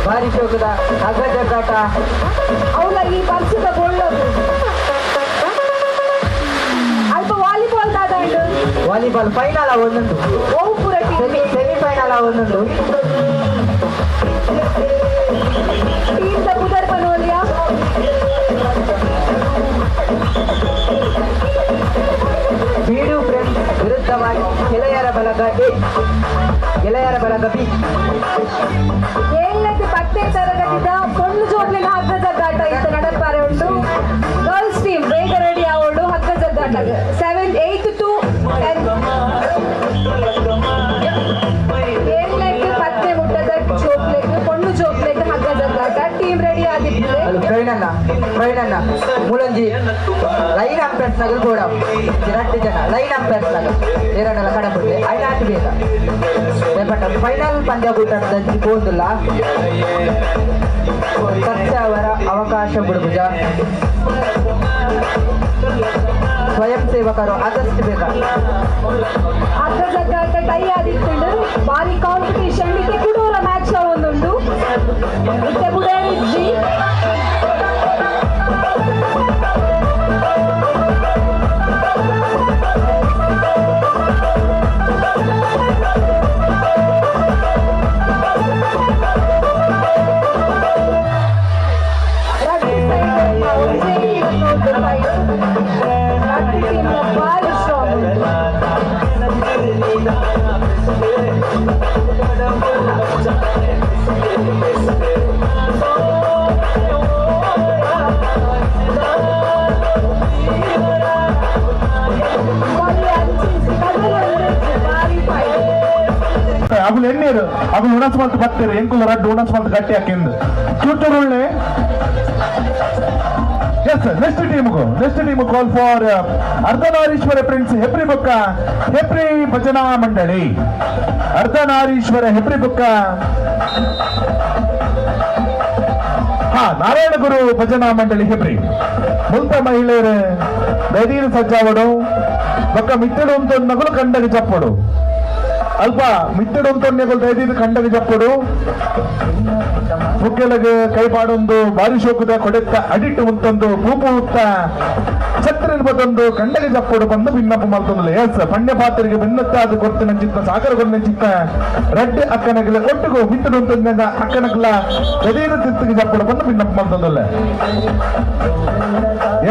ಭಾರಿ ಶೋಕದ ಹಗ್ಗ ಜಗ್ಗಾಟ ಅವಳ ಈ ವರ್ಷದ ಗೋಳ್ಳದು ಅಲ್ಪ ವಾಲಿಬಾಲ್ ದಾದಾಂಡು ವಾಲಿಬಾಲ್ ಫೈನಲ್ ಒಂದೊಂದು ಓ ಪೂರ ಸೆಮಿಫೈನಲ್ ಒಂದೊಂದು ಟೀಮ್ ದ ಬುದರ್ ಬನೋಲಿಯಾ ಬೀಡು ಫ್ರೆಂಡ್ಸ್ ವಿರುದ್ಧವಾಗಿ ಗೆಳೆಯರ ಬಳಗ ಎ ಗೆಳೆಯರ ಬಳಗ ಬಿ 7ನೇ 10ನೇ ತರಗತಿದ ಪೊಣ್ಣು ಜೋಡ್ಲಿನ ಹಗ್ಗ ಜಗ್ಗಾಟ ಇತ್ತು ನಡಪಾರೆ ಉಂಟು ಗರ್ಲ್ಸ್ ಟೀಮ್ ಬೇಗ ರೆಡಿ ಆವೋಡು ಹಗ್ಗ ಜಗ್ಗಾಟ 7th 8th to 10th 7ನೇ 10ನೇ ಮುಟ್ಟದ ಜೋಡ್ಲೆಗ್ ಪೊಣ್ಣು ಜೋಡ್ಲೆಗ್ ಹಗ್ಗ ಜಗ್ಗಾಟ ಟೀಮ್ ರೆಡಿ ಆಗಿರ್ತದೆ ಅದು ಪ್ರವೀಣಣ್ಣ ಮೂಲಂಜಿ ಲೈನ್ ಅಂಪೈರ್ಸ್ ನಗಲ್ ಕೂಡ 2 ಜನ ಲೈನ್ ಅಂಪೈರ್ಸ್ ನಗಲ್ ಏರನ್ನೆಲ್ಲ ಕಡಪುಡ್ಲೆ ಐನಾಟ್ ಬೇಗ ಬಟ್ ಫೈನಲ್ ಪಂದ್ಯ ಕೂಟದ ಹೋದಿಲ್ಲ ಅವರ ಅವಕಾಶ ಬಿಡುಭುಜ ಸ್ವಯಂ ಸೇವಕರು ಆದಷ್ಟು ಬೇಗ ಹಗ್ಗ ಜಗ್ಗಾಟ ಟೈ ಆದಿತ್ತು ಭಾರಿ ಕಾಂಪಿಟೇಷನ್ ಇತ್ತೆ ಕುಡೋಲ ಮ್ಯಾಚ್ ಒಂದುಂಟು ಇತ್ತೆ ಬುಡೇರಿಜ್ಜಿ ಭಾರಿ ಸ್ಟ್ರಾಂಗ್ ಅವು ಎಣ್ಣೀರು ಅವು ಉಣಸ್ಮಲ್ತ್ ಬತ್ತೀರು ಎಂಕುಲ ರಡ್ಡು ಉಣಸ್ಮಲ್ತ್ ಗಟ್ಟಿ ಹಾಕಿಂದು ಚೂಟರುಳ್ಳಿ yes next team call for Ardhanarishwara prince Hebri ಬುಕ್ಕ ಹೆಬ್ರಿ ಭಜನಾ ಮಂಡಳಿ ಅರ್ಧನಾರೀಶ್ವರ ಹೆಬ್ರಿ ಬುಕ್ಕ ನಾರಾಯಣ ಗುರು ಭಜನಾ ಮಂಡಳಿ ಹೆಬ್ರಿ ಮುಲ್ತ ಮಹಿಳೆಯರು ಧೈರ್ಯ ಸಜ್ಜಾವಡು ಬೊಕ್ಕ ಮಿತ್ತಡು ಅಂತ ನಗಲು ಕಂಡಗೆ ಚಪ್ಪಡು ಅಲ್ಪ ಮಿತ್ತಡು ಅಂತ ದೈದಿದ ಕಂಡಗೆ ಚಪ್ಪಡು ಮುಖ್ಯಲಗೆ ಕೈಪಾಡೊಂದು ಬಾರಿ ಶೋಕದ ಕೊಡೆತ್ತ ಅಡಿಟ್ಟು ಉಂಟೊಂದು ಪೂಪು ಉತ್ತ ಛತ್ರ ಇರ್ಬೋದೊಂದು ಕಂಡಗೆ ಚಪ್ಪಡು ಬಂದು ಭಿನ್ನಪ್ಪ ಮಲ್ತೊಂದು ಎಸ್ ಪಣ್ಯ ಪಾತ್ರೆಗೆ ಭಿನ್ನತ್ತಾದ ಕೊರ್ತಿನ ಚಿತ್ತ ಸಾಗರ ಕೊನ್ನ ಚಿತ್ತ ರೆಡ್ ಅಕ್ಕನಗಲ ಒಟ್ಟಿಗೂ ಮಿತ್ತಡು ಅಂತ ಅಕ್ಕನಗಲ ಗದೀರ ತಿತ್ತಿಗೆ ಚಪ್ಪಡು ಬಂದು ಭಿನ್ನಪ್ಪ ಮಲ್ತೊಂದಲ್ಲ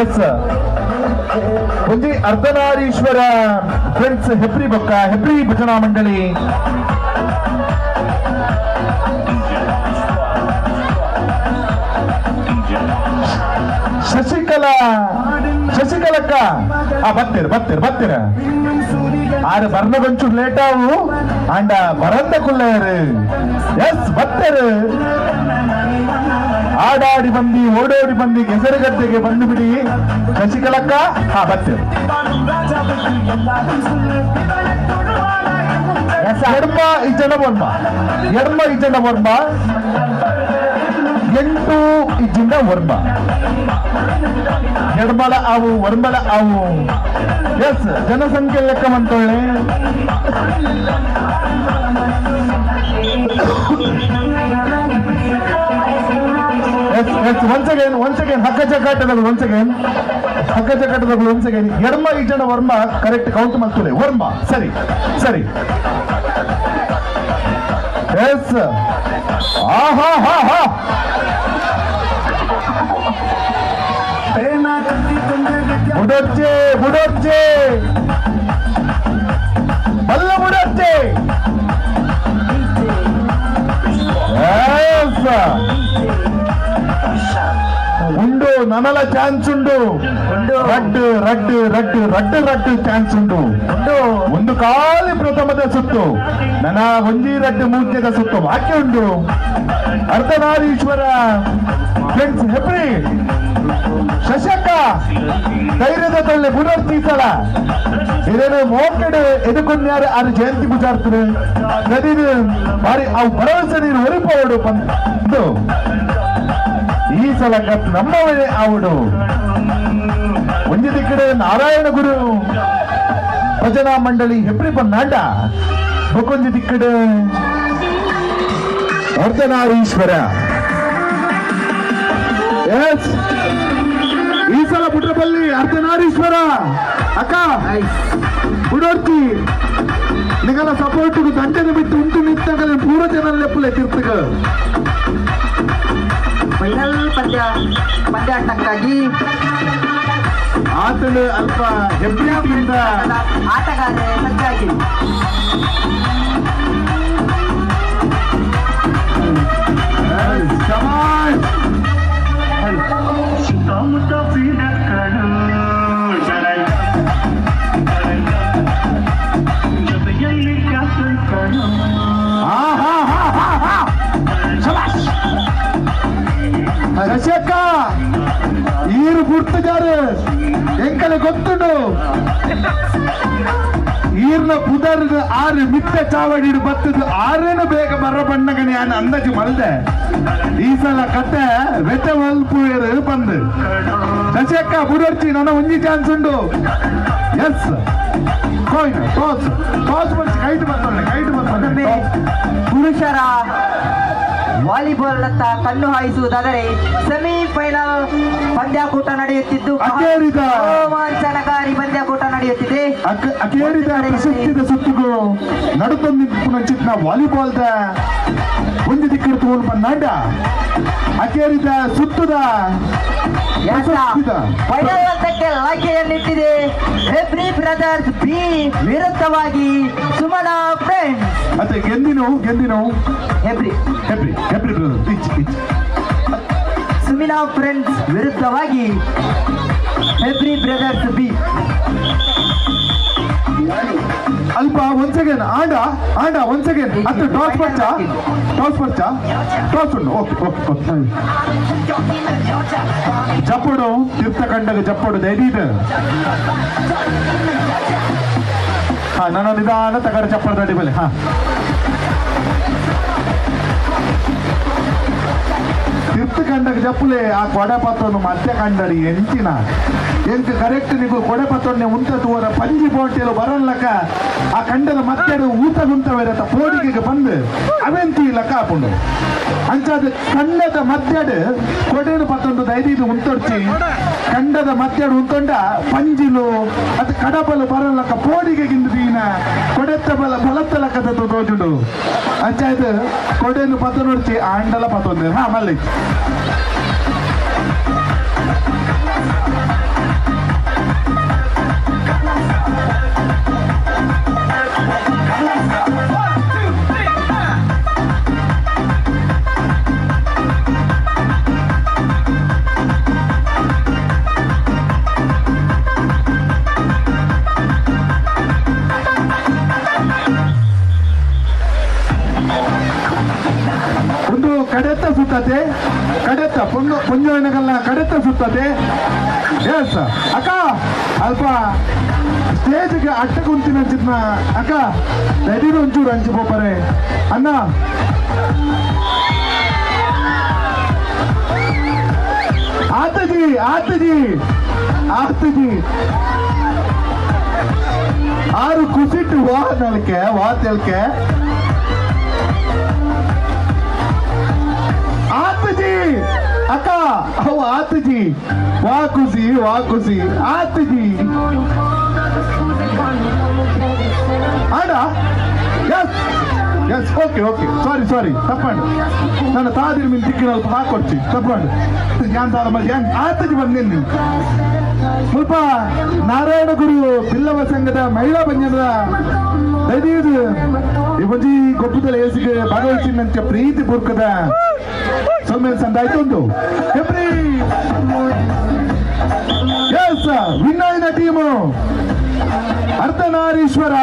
ಎಸ್ ಒಂಜಿ ಅರ್ಧನಾರೀಶ್ವರ ಫ್ರೆಂಡ್ಸ್ ಹೆಬ್ರಿ ಬೊಕ್ಕ ಹೆಬ್ರಿ ಭಜನಾ ಮಂಡಳಿ ಶಶಿಕಲಕ್ಕ ಬತ್ತೀರ ಆರು ಬರ್ನ ಕೊಂಚು ಲೇಟ್ ಆವು ಅಂಡ ಬರಂದ ಕುಲ್ಲೇರು ಎಸ್ ಬತ್ತರು ಆಡಾಡಿ ಬಂದಿ ಓಡೋಡಿ ಬಂದಿ ಕೆಸರುಗದ್ದೆಗೆ ಬಂದು ಬಿಡಿ ಶಶಿಕಲಕ್ಕ ಬತ್ತೀರು ಎಡ್ಮ ಇಜ್ಜನ ವರ್ಮ 8 ಇಜ್ಜಿಂದ ವರ್ಮ ಎಡ್ಮಲ ಅವು ವರ್ಮಲ ಅವು ಎಸ್ ಜನಸಂಖ್ಯೆ ಲೆಕ್ಕ ಮಂತೊಳ್ಳೆ once again ಹಗ್ಗ ಜಗ್ಗಾಟದಗಳು once again ಎಡ್ಮ ಇಜ್ಜನ ವರ್ಮ ಕರೆಕ್ಟ್ ಕೌಂಟ್ ಮಾಡ್ತೇವೆ ವರ್ಮ ಸರಿ ಎಸ್ ಬುಡೊಚ್ಚೆ ಬಲ್ಲ ಬುಡೊಚ್ಚೆ ಉಂಡು ನನಲ ಚಾನ್ಸ್ ಉಂಡು ರಡ್ಡು ಚಾನ್ಸ್ ಉಂಡು ಒಂದು ಕಾಲಿ ಪ್ರಥಮದ ಸುತ್ತು ನನ್ನ ಒಂಜಿ ರಡ್ಡು ಮೂರ್ತಿದ ಸುತ್ತು ಬಾಕಿ ಉಂಡು ಅರ್ಧನಾರೀಶ್ವರ ಫ್ರೆಂಡ್ಸ್ ಹೆಬ್ರಿ ಶಶಕ್ಕ ಧೈರ್ಯದ ತೊಳ್ಳೆ ಬುಡರ್ತೀಸಲ ಇದೇನು ಮೋಕೆಡು ಎದುಕೊಂಡ್ಯಾರು ಅದು ಜಯಂತಿ ಬುಜಾರ್ತಾರೆ ನದಿದು ಬಾರಿ ಅವು ಭರವಸೆ ನೀರು ಹೊರಿಪೋಡು ಬಂದು ಈ ಸಲ ಕಪ್ ನಮ್ಮವೇ ಆವುಡು ಒಂಜಿ ದಿಕ್ಕಡೆ ನಾರಾಯಣ ಗುರು ಭಜನಾ ಮಂಡಳಿ ಹೆಬ್ರಿ ಪನ್ನಾಂಡ ಬೊಕೊಂಜಿ ದಿಕ್ಕಡೆ ಅರ್ಧನಾರೀಶ್ವರ. ಎಸ್, ಈ ಸಲ ಬುಡ್ರಬಲ್ಲಿ ಅರ್ಧನಾರೀಶ್ವರ ಅಕ್ಕ ಬುಡೋರ್ತಿ ನಿಗಲ ಸಪೋರ್ಟ್ ದಂಡನೆ ಬಿಟ್ಟು ಉಂಟು ನಿಂತಾಗಲೇ ಪೂರ ಜನ ಲೆಪ್ಪಲೆ ತಿರ್ತಗ ಫೈನಲ್ ಪಂದ್ಯಾಟಕ್ಕಾಗಿ ಆತನು ಅಲ್ಪ ಹೆಬ್ಬೆಯಿಂದ ಆಟಗಾರ ಸಜ್ಜಾಗಿ ಸುತ್ತಮುತ್ತ ಪೀಡಕ್ಕಳು ಜೊತೆಯಲ್ಲಿ ಕ್ಯಾಸಲ್ಗಳು ಶಶಕ್ಕ ಈರು ಗುರ್ತುಗಾರು ಎಂಕಲೆ ಗೊತ್ತುಂಡು ಈರ್ನ ಪುದರ್ದು ಆರು ಮಿತ್ತ ಚಾವಡಿ ಬತ್ತದು ಆರೇನು ಬೇಗ ಬರ ಬಣ್ಣಗನೆ ನಾನು ಅಂದಾಜು ಮಲ್ದೆ ಈ ಸಲ ಕತೆ ವೆತ ಮಲ್ಪುಯರು ಬಂದು ಶಶಕ್ಕ ಬುಡರ್ಚಿ ನನ್ನ ಒಂಜಿ ಚಾನ್ಸ್ ಉಂಡು. ಎಸ್ ಕಾಯಿನ್ ಟಾಸ್ ಟಾಸ್ ಬರ್ಸಿ ಕೈಟ್ ಬರ್ತಾನೆ ಪುರುಷರ ವಾಲಿಬಾಲ್ ನತ್ತ ಕಣ್ಣು ಹಾಯಿಸುವುದಾದರೆ ಸೆಮಿಫೈನಲ್ ಪಂದ್ಯಾಕೂಟ ನಡೆಯುತ್ತಿದ್ದು ರೋಮಾಂಚನಕಾರಿ ಪಂದ್ಯಾಕೂಟ ನಡೆಯುತ್ತಿದೆ. ಅಕೇರಿದ ಪ್ರಶಸ್ತಿದ ಸುತ್ತಿಗೂ ನಡುತ್ತೊಂದಿನ ವಾಲಿಬಾಲ್ದ ಒಂದು ದಿಕ್ಕರು ತಗೊಂಡು ಬಂದಾಂಡ ಅಕೇರಿದ ಸುತ್ತದ ಫೈನಲ್ ಹಂತಕ್ಕೆ ಲಗ್ಗೆಯನ್ನಿಟ್ಟಿದೆ ಹೆಬ್ರಿ ಬ್ರದರ್ಸ್ ಬಿ ವಿರುದ್ಧವಾಗಿ ಸುಮನ ಫ್ರೆಂಡ್ಸ್. ಮತ್ತೆ ಗೆಂದಿನವು ಹೆಬ್ರಿ ಬ್ರದರ್ ಪಿಚ್ ಸುಮಿನಾ ಫ್ರೆಂಡ್ಸ್ ವಿರುದ್ಧವಾಗಿ ಹೆಬ್ರಿ ಬ್ರದರ್ಸ್ ಬಿ. ಅಲ್ಪ once again and once again ಅತ್ತು ಟಾಸ್ ಪರ್ಚಾ ಉಂಡು. ಓಕೆ ಜಪ್ಪಡು ತೀರ್ಥಕಂಡಗ ಜಪ್ಪಡು ದೈದೀದ ನನ್ನ ನಿಧಾನ ತಗಡ ಚಪ್ಪಡ ದಡಿ ಬಲೆ ತೀರ್ಥಕಂಡಗ ಜಪ್ಪಲೆ ಆ ಕೊಡೆ ಪತ್ರವನ್ನು ಮತ್ತೆ ಕಂಡಡಿ ಎಂಚಿನ ಎಂಕ್ ಕರೆಕ್ಟ್ ನೀವು ಕೊಡೆ ಪತ್ರನ್ನೇ ಉಂಟ ತೂರ ಪಂಜಿ ಬೋಟೆಲು ಬರಲ್ಲಕ ಆ ಕಂಡದ ಮತ್ತೆ ಊಟ ಗುಂತವೇರತ್ತ ಪೋಡಿಗೆಗೆ ಬಂದು ಅವೆಂತಿ ಲಕ್ಕ ಹಾಕೊಂಡು ಅಂಚಾದ ಕಂಡದ ಮಧ್ಯಾಡು ಕೊಡೆನು ಪತ್ತೊಂದು ದೈದೀದು ಉಂತೊಡ್ಚಿ ಕಂಡದ ಮಧ್ಯಾಡು ಉಂತೊಂಡ ಪಂಜಿಲು ಅದು ಕಡಬಲು ಬರಲ್ಲಕ ಪೋಡಿಗೆ ಗಿಂದು ದೀನ ಕೊಡೆತ್ತ ಬಲತ್ತ ಲಕ್ಕದ ತೋಜುಡು ಅಂಚಾಯ್ತು ಕೊಡೆನು ಪತ್ತ ನೋಡ್ಚಿ ಆಂಡಲ ಪತ್ತೊಂದು ಮಲ್ಲಿ ಒಂದು ಕಡೆತ್ತ ಸುತ್ತತೆ ಕಡೆತ್ತ ಪುಂಜವನಗಲ್ಲ ಕಡೆತ್ತ ಸುತ್ತತೆ. ಎಸ್ ಅಕ್ಕ ಅಲ್ಪ ಸ್ಟೇಜ್ಗೆ ಅಟ್ಟ ಕುಂತಿನ ಚಿತ್ನ ಅಕ್ಕ ದೈದಿನ ಒಂಚೂರು ಹಂಚಿ ಬೋಪರೆ ಅಣ್ಣ ಆತಜಿ ಆರು ಕುಸಿಟ್ಟು ವಾ ತೆಲ್ಕೆ ಆತಜಿ ಅಕ್ಕ ಅವು ಆತಜಿ ವಾ ಖುಷಿ ಆತಜಿ ಆಡ ಎಸ್ ಓಕೆ ಸಾರಿ ತಪ್ಪಂಡು ನನ್ನ ತಾದಿನ ಮಿನ್ ತಿಕ್ಕಿನ ಅಲ್ಪ ಹಾಕೊಡ್ತಿ ತಪ್ಪಂಡು ಆತಜಿ ಬಂದೇನಿ ಸ್ವಲ್ಪ ನಾರಾಯಣ ಗುರು ಬಿಲ್ಲವ ಸಂಘದ ಮಹಿಳಾ ಬಂಜನದ ದೈದೀದು ಇವಜಿ ಗೊಬ್ಬುದಲ ಏಸಿಗೆ ಭಾಗವಹಿಸಿನಂತೆ ಪ್ರೀತಿ ಪೂರ್ವಕದ ಸೊಮ್ಮೇಲೆ ಸಂದಾಯ್ತು ಒಂದು ಹೆಬ್ರಿ ಎಸ್ ವಿನ್ನಾಯಿನ ಟೀಮು ಅರ್ಧನಾರೀಶ್ವರ.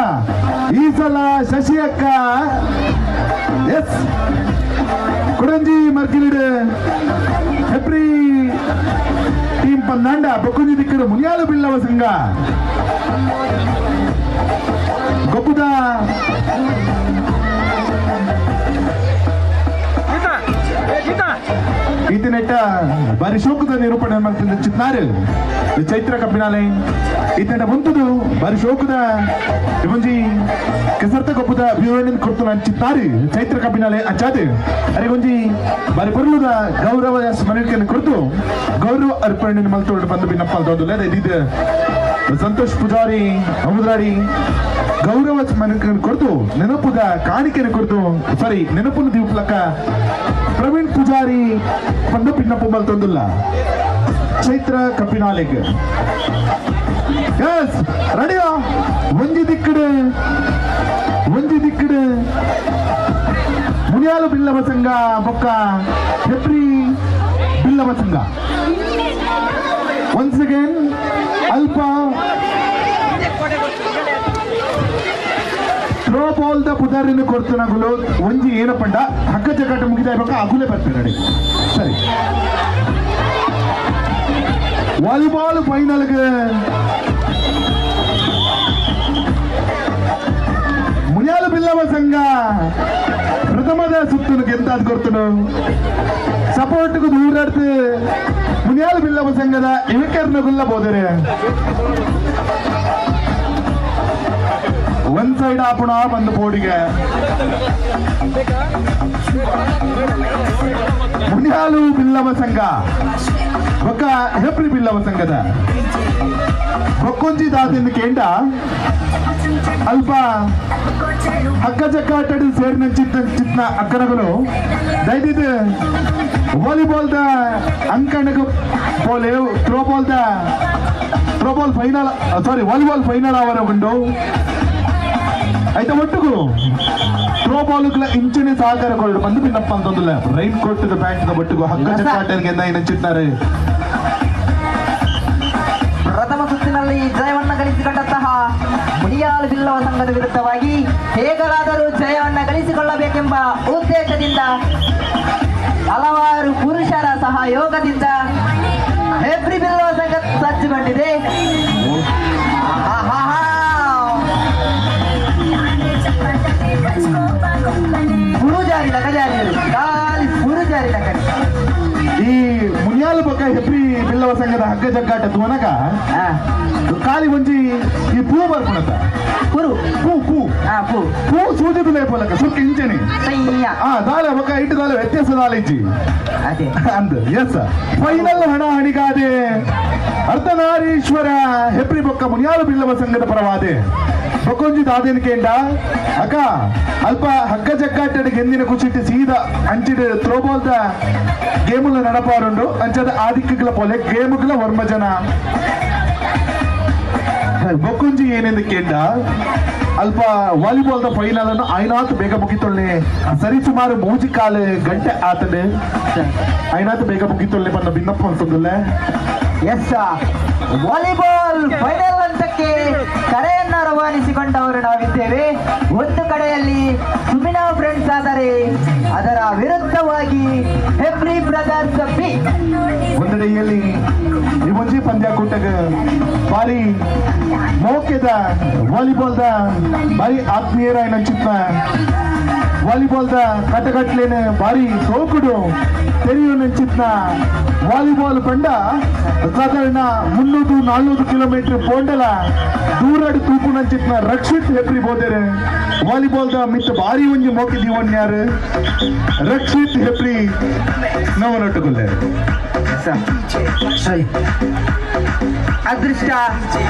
ಈ ಸಲ ಶಶಿ ಅಕ್ಕ ಎಸ್ ಕುಡಂಜಿ ಮರ್ಕಿಲಿಡು ಹೆಬ್ರಿ ಟೀಮ್ ಪಂದಾಂಡ ಬೊಕ್ಕುಂಜಿ ದಿಕ್ಕರು ಮುನಿಯಾಲು ಬಿಲ್ಲವ ಸಂಘ ಗೊಬ್ಬುದ ಈತನೆಟ್ಟ ಬಾರಿ ಶೋಕದ ನಿರೂಪಣೆ ಮಾಡ್ತಿದ್ದ ಚಿತ್ನಾರು ಚೈತ್ರ ಕಬ್ಬಿನಾಲೆ ಈತನ ಬಂತದು ಬಾರಿ ಶೋಕದ ಇವಂಜಿ ಕೆಸರ್ತ ಗೊಬ್ಬದ ವಿವರಣೆ ಕೊಡ್ತು ನಾನು ಚಿತ್ನಾರು ಚೈತ್ರ ಕಬ್ಬಿನಾಲೆ ಅಚ್ಚಾದು ಅರೆ ಒಂಜಿ ಬಾರಿ ಬರ್ಲುದ ಗೌರವ ಸ್ಮರಣೆಯನ್ನು ಕೊಡ್ತು ಗೌರವ ಅರ್ಪಣೆ ಮಲ್ತೋಡು ಬಂದು ಬಿನ್ನಪ್ಪಲ್ದೋದಿಲ್ಲ ಇದು ಸಂತೋಷ್ ಪೂಜಾರಿ ಅಮುದ್ರಾಡಿ ಗೌರವ ಸ್ಮರಣೆಯನ್ನು ಕೊಡ್ತು ನೆನಪುದ ಕಾಣಿಕೆಯನ್ನು ಕೊಡ್ತು ಸಾರಿ ನೆನಪುನ ದೀಪಲಕ ಪ್ರವೀಣ್ ಪೂಜಾರಿ ಬಂದು ಪಿನ್ನಪ್ಪ ಮಲ್ತೊಂದಿಲ್ಲ ಚೈತ್ರ ಕಪಿನಾಲೆಗೆ ಎಸ್ ರೆಡಿಯಾ ಒಂಜಿ ದಿಕ್ಕಡು ಮುನಿಯಾಲು ಬಿಲ್ಲವ ಸಂಘ ಬೊಕ್ಕ ಹೆಬ್ರಿ ಬಿಲ್ಲವ ಸಂಘ ಒನ್ಸ್ ಅಗೇನ್ ಅಲ್ಪ ಥ್ರೋ ಬಾಲ್ ದ ಪುದಾರಿನ ಕೊಡ್ತನಗುಲು ಒಂಜಿ ಏನಪ್ಪಂಡ ಹಗ್ಗ ಜಗಾಟ ಮುಗಿದ ಇವಾಗ ಅಗುಲೆ ಬರ್ತಾರೆ ರೆಡಿ ಸರಿ ವಾಲಿಬಾಲ್ ಫೈನಲ್ಗೆ ಮುನಿಯಾಲು ಬಿಲ್ಲವ ಸಂಘ ಪ್ರಥಮದ ಸುತ್ತನ್ನು ಗೆದ್ದಾದ್ ಕೊಡ್ತನು ಸಪೋರ್ಟ್ಗೂ ದೂರಾಡ್ತು ಮುನಿಯಾಲು ಬಿಲ್ಲವ ಸಂಘದ ಇವಕರ್ನಗುಲ್ಲ ಬೋದರೆ ಒಂದ್ ಸೈಡ್ ಆಪುಣ ಬಂದು ಬೋರ್ಡಿಗೆ ಮುನಿಯಾಲು ಬಿಲ್ಲವ ಸಂಘ ಒಕ್ಕ ಹೆಬ್ರಿ ಬಿಲ್ಲವ ಸಂಘದ ಬೊಕ್ಕೊಂಜಿ ದಾದಿಂದ ಕೇಂಡ ಅಲ್ಪ ಹಗ್ಗ ಜಗ್ಗಾಟಡಿ ಸೇರಿನ ಚಿತ್ನ ಅಕ್ಕನಗಳು ದಯದಿದ್ದು ವಾಲಿಬಾಲ್ದ ಅಂಕಣಗ ಬೋಲೆ ಥ್ರೋಬಾಲ್ ಫೈನಲ್ ಸಾರಿ ವಾಲಿಬಾಲ್ ಫೈನಲ್ ಅವರಗೊಂಡು అయితే ఒట్టుకు త్రో బాలుಗಳ ಇಂಚಿನ ಸಹಕಾರಗಳು ಬಂದು ಬಿನ್ನಪ್ಪ ಅಂತಂದಿಲ್ಲ ರೈನ್ ಕೋಟ್ ಪ್ಯಾಂಟ್ ಬಟ್ಟುಗು ಹಗ್ಗ ಜಗ್ಗಾಟರಿಗೆ ಎನ್ನುತ್ತಿದ್ದಾರೆ ಪ್ರಥಮ ಸುತ್ತಿನಲ್ಲಿ ಜಯವನ್ನು ಗಳಿಸಿಕೊಂಡಂತಹ ಮುನಿಯಾಲು ಬಿಲ್ಲವ ಸಂಘದ ವಿರುದ್ಧವಾಗಿ ಹೇಗಾದರೂ ಜಯವನ್ನು ಗಳಿಸಿಕೊಳ್ಳಬೇಕೆಂಬ ಉದ್ದೇಶದಿಂದ ಹಲವಾರು ಪುರುಷರ ಸಹಯೋಗದಿಂದ ಹೆಬ್ರಿ ಬಿಲ್ಲವ ಸಂಘ ಸಜ್ಜುಗೊಂಡಿದೆ. ಈ ಮುನಿಯಾಲು ಬೊಕ್ಕ ಹೆಬ್ರಿ ಬಿಲ್ಲವ ಸಂಘದ ಹಗ್ಗ ಜಗ್ಗಾಟ ತುವನಗ ಕಾಲಿ ಒಂಜಿ ಈ ಪೂ ಬರ್ಕೊಳತ್ತ ಪೂ ಸೂಜಿ ಬಿಲೆ ಪೋಲಕ ಸುರ್ಕ ಇಂಚನಿ ದಾಲೆ ಬೊಕ್ಕ ಇಟ್ಟು ದಾಲೆ ವ್ಯತ್ಯಾಸ ದಾಲೆ ಇಜ್ಜಿ ಅಂದ್ ಎಸ್ ಫೈನಲ್ ಹಣ ಹಣಿಗಾದೆ ಅರ್ಧನಾರೀಶ್ವರ ಹೆಬ್ರಿ ಬೊಕ್ಕ ಮುನಿಯಾಲು ಬಿಲ್ಲವ ಸಂಘದ ಪರವಾದೆ ಬೊಕ್ಕೊಂಜಿ ದಾದೇನ ಕೇಂಡ ಅಕ್ಕ ಅಲ್ಪ ಹಗ್ಗ ಜಗ್ಗಾಟದ ಗೆಂದಿನ ಕುಚಿಟ್ಟು ಸೀದಾ ಅಂಚಿಡು ಥ್ರೋಬಾಲ್ದ ಗೇಮುಲ ನಡಪಾರುಂಡು ಅಂಚದ ಆದಿಕ್ಕಗಳ ಪೋಲೆ ಗೇಮುಗಳ ವರ್ಮಜನ ಬೊಕ್ಕೊಂಜಿ ಏನೆಂದು ಕೇಂಡ ಅಲ್ಪ ವಾಲಿಬಾಲ್ದ ಫೈನಲ್ ಅನ್ನು ಐನಾತ್ ಬೇಗ ಮುಗಿತೊಳ್ಳೆ ಸರಿ ಸುಮಾರು 3 ಗಂಟೆ ಆತದೆ ಐನಾತ್ ಬೇಗ ಮುಗಿತೊಳ್ಳೆ ಬಂದ ಭಿನ್ನಪ್ಪ ಅನ್ಸೋದಿಲ್ಲ ಎಸ್ ವಾಲಿಬಾಲ್ ಫೈನಲ್ ಹಂತಕ್ಕೆ ಕರೆಯನ್ನ ರವಾನಿಸಿಕೊಂಡವರು ನಾವಿದ್ದೇವೆ. ಒಂದು ಕಡೆಯಲ್ಲಿ ಸುಮಿನಾ ಫ್ರೆಂಡ್ಸ್ ಆದರೆ ಅದರ ವಿರುದ್ಧವಾಗಿ ಹೆಬ್ರಿ ಬ್ರದರ್ಸ್ ಬಿ ಒಂದೆಡೆಯಲ್ಲಿ ಈ ಮುಂಚೆ ಪಂದ್ಯಾಕೂಟಗ ಬಾರಿ ಮೋಕೆದ ವಾಲಿಬಾಲ್ದ ಬಾರಿ ಆತ್ಮೀಯರ ಚಿತ್ತ ವಾಲಿಬಾಲ್ದ ಕಟಗಟ್ಲೇನ ಬಾರಿ ಸೋಕುಡು ತೆರೆಯು ನೆಂಚಿತ್ನ ವಾಲಿಬಾಲ್ ಪಂಡ ಸಾಧಾರಣ 300-400 ಕಿಲೋಮೀಟರ್ ಪೋಂಡಲ ದೂರಡು ತೂಪು ನಂಚಿತ್ನ ರಕ್ಷಿತ್ ಹೆಬ್ರಿ ಬೋದೇರೆ ವಾಲಿಬಾಲ್ದ ಮಿತ್ತ ಬಾರಿ ಒಂಜಿ ಮೋಕೆ ದೀವನ್ಯಾರು ರಕ್ಷಿತ್ ಹೆಬ್ರಿ ನವನೊಟ್ಟುಗುಲ್ಲೆ ಅದೃಷ್ಟ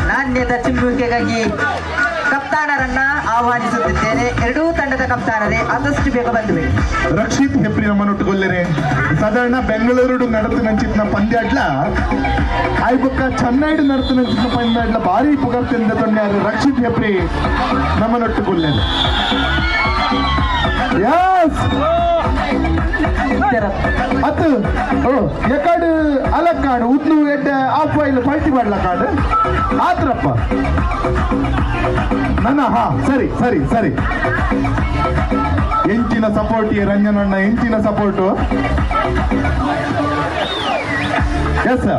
ನಾಣ್ಯದ ಚಿಮ್ಮುವಿಕೆಗಾಗಿ ಕಪ್ತಾನರನ್ನ ಆಹ್ವಾನಿಸುತ್ತಿದ್ದೇನೆ. ಎರಡೂ ತಂಡದ ಕಪ್ತಾನರೇ ಆದಷ್ಟು ಬೇಗ ಬಂದುವೆ. ರಕ್ಷಿತ್ ಹೆಬ್ರಿ ನಮ್ಮನೊಟ್ಟುಗೊಲ್ಲರೆ ಸಾಧಾರಣ ಬೆಂಗಳೂರು ನಡತನಂಚಿತ್ನ ಪಂದ್ಯಾಡ್ಲ ಆಯ್ಬಕ್ಕ ಚೆನ್ನೈಡು ನಡತನಂಚಿತ್ನ ಪಂದ್ಯಾಡ್ಲ ಭಾರಿ ಪುಗರ್ತಿಂದ ತೊಂಡ್ಯಾರು ರಕ್ಷಿತ್ ಹೆಬ್ರಿ ನಮ್ಮನೊಟ್ಟುಗೊಲ್ಲರೆ ಅತ್ತು ಎಕಾಡು ಅಲಕ್ಕಾಡು ಉದ್ನು ಎಡ್ಡ ಆಫ್ ಆಯಿಲ್ ಪಲ್ಟಿ ಮಾಡ್ಲಕ್ಕಾಡು ಆತ್ರಪ್ಪ ನನ್ನ ಸರಿ ಸರಿ ಸರಿ ಎಂಚಿನ ಸಪೋರ್ಟ್ ರಂಜನಣ್ಣ ಎಂಚಿನ ಸಪೋರ್ಟು ಎಸ್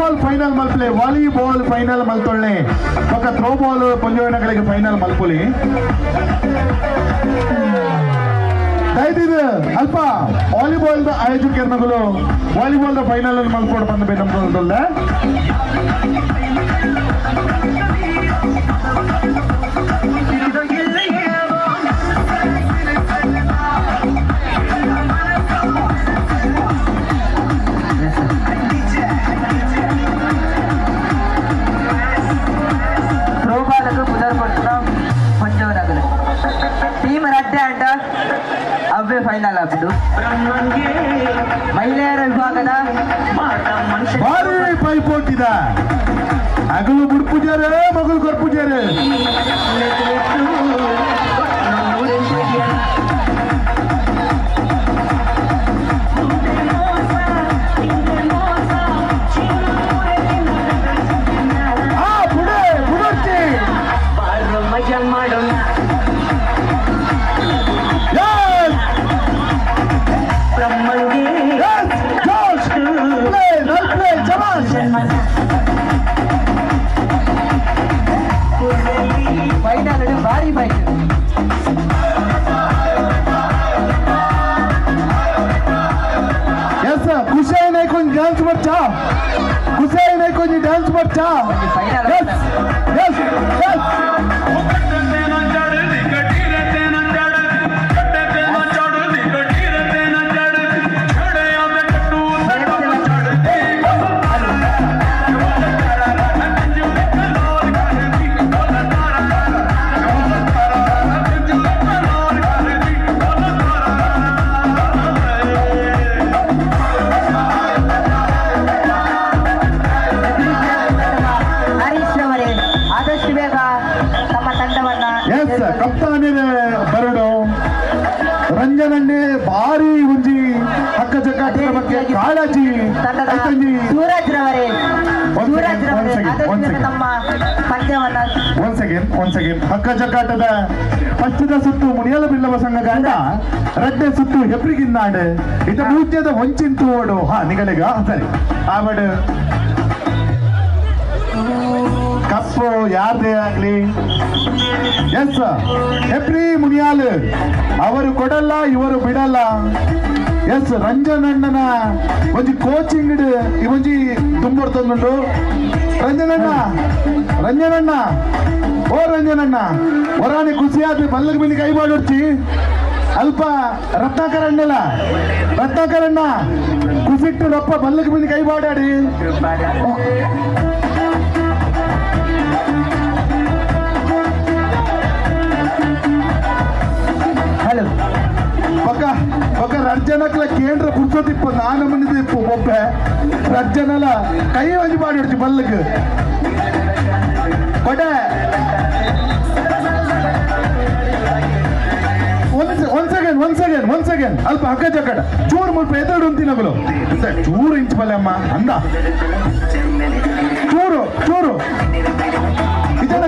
ವಾಲಿಬಾಲ್ ಫೈನಲ್ ಮಲ್ಪಲೆ ವಾಲಿಬಾಲ್ ಫೈನಲ್ ಮಲ್ತೊಳ್ಳೆ ಪಕ್ಕ ಥ್ರೋಬಾಲ್ ಪಂದ್ಯಾವಳಿಗಳಿಗೆ ಫೈನಲ್ ಮಲ್ಪುಲಿ ದಯದಿದು ಅಲ್ಪ ವಾಲಿಬಾಲ್ ಆಯೋಜಕರು ವಾಲಿಬಾಲ್ ಫೈನಲ್ ಅಲ್ಲಿ ಮಲ್ಕೊಂಡು ಬಂದ ನಮ್ದೊಂದಲ್ಲ ಥ್ರೋಬಾಲ್ಗೂ ಕುದುರ್ಕೊಡ್ತಾం ಪಂಚವನಗಲು ಟೀಮ್ ರಡ್ಡೆ ಅಂಡ ಅವೇ ಫೈನಲ್ ಆಗ್ಬಿಟ್ಟು ಮಹಿಳೆಯರ ವಿಭಾಗದ ಭಾರಿ ಪೈಪೋಟಿದ ಹಗಲು ಬುಡ್ಪುಜಾರೆ ಮಗಲು ಕೊರ್ಪುಜಾರೆ ಫೈನಲ್ ಭಾರಿ ಬೈಕ್ ಎಸ್ ಖುಷಿ ಕೊಂಚ ಡ್ಯಾನ್ಸ್ ಬರ್ಚಾ ಖುಷಿ ಕೊಂಚ ಡ್ಯಾನ್ಸ್ ಬರ್ಚಾ ಫೈನಲ್ ಎಸ್ ಎಸ್ ಕಪ್ತಾನಿನ ಬರಡು ರಂಜನನ್ನೇ ಭಾರಿ ಒಂಜಿ ಹಕ್ಕ ಜಗ್ಗಾಟದ ಬಗ್ಗೆ ಕಾಳಜಿ ಸೂರಜ್ ರವರೇ ನಮ್ಮ ಪಂದ್ಯವನ್ನ ಒಂದ್ ಸೆಕೆಂಡ್ ಹಕ್ಕ ಜಗ್ಗಾಟದ ಫಸ್ಟದ ಸುತ್ತು ಮುನಿಯಲ ಬಿಲ್ಲವ ಸಂಘ ಗಂಡ ರಡ್ಡೆ ಸುತ್ತು ಹೆಬ್ರಿಗಿನ್ನಾಡು ಇದ ಮೂಜ್ಯದ ಒಂಚಿಂತು ಓಡು ಹಾ ನಿಗಲಿಗ ಸರಿ ಆವಡು ಕಪ್ಪು ಯಾರದೇ ಆಗ್ಲಿ ಎಸ್ ಹೆಬ್ರಿ ಮುನಿಯಾಲ್ ಅವರು ಕೊಡಲ್ಲ ಇವರು ಬಿಡಲ್ಲ ಎಸ್ ರಂಜನಣ್ಣನ ಒಂಜಿ ಕೋಚಿಂಗ್ ಒಂಜಿ ತುಂಬರ್ತಂದುಂಡು ರಂಜನಣ್ಣ ಓ ರಂಜನಣ್ಣ ಹೊರಾಣಿ ಖುಷಿಯಾದ ಬಲ್ಲಗ ಬಿಲ್ಲಿ ಕೈ ಬಾಡೊಡ್ಚಿ ಅಲ್ಪ ರತ್ನಾಕರಣ್ಣಲ್ಲ ರತ್ನಾಕರಣ್ಣ ಖುಷಿಟ್ಟು ರಪ್ಪ ಬಲ್ಲಗ ಬಿಲ್ಲಿ ಕೈ ಬಾಡಾಡಿ ಹಲೋ ఒక రజ్జనకుల కేంద్ర పురుషోతిప్పు నానమని తిప్పు ఒబ్బె రజ్జనల కై వంచి పాడి బల్లుకు కొట్టే ಒಂದ್ ಸೆಕೆಂಡ್ ಅಲ್ಪ ಹಗ್ಗ ಜಗ್ಗಡ ಚೂರು ಮುಲ್ಪ ಎದುರು ಉಂತಿನಗಳು ಚೂರು ಇಂಚು ಬಲ್ಲೆ ಅಮ್ಮ ಅಂದ ಚೂರು ಇದನ್ನ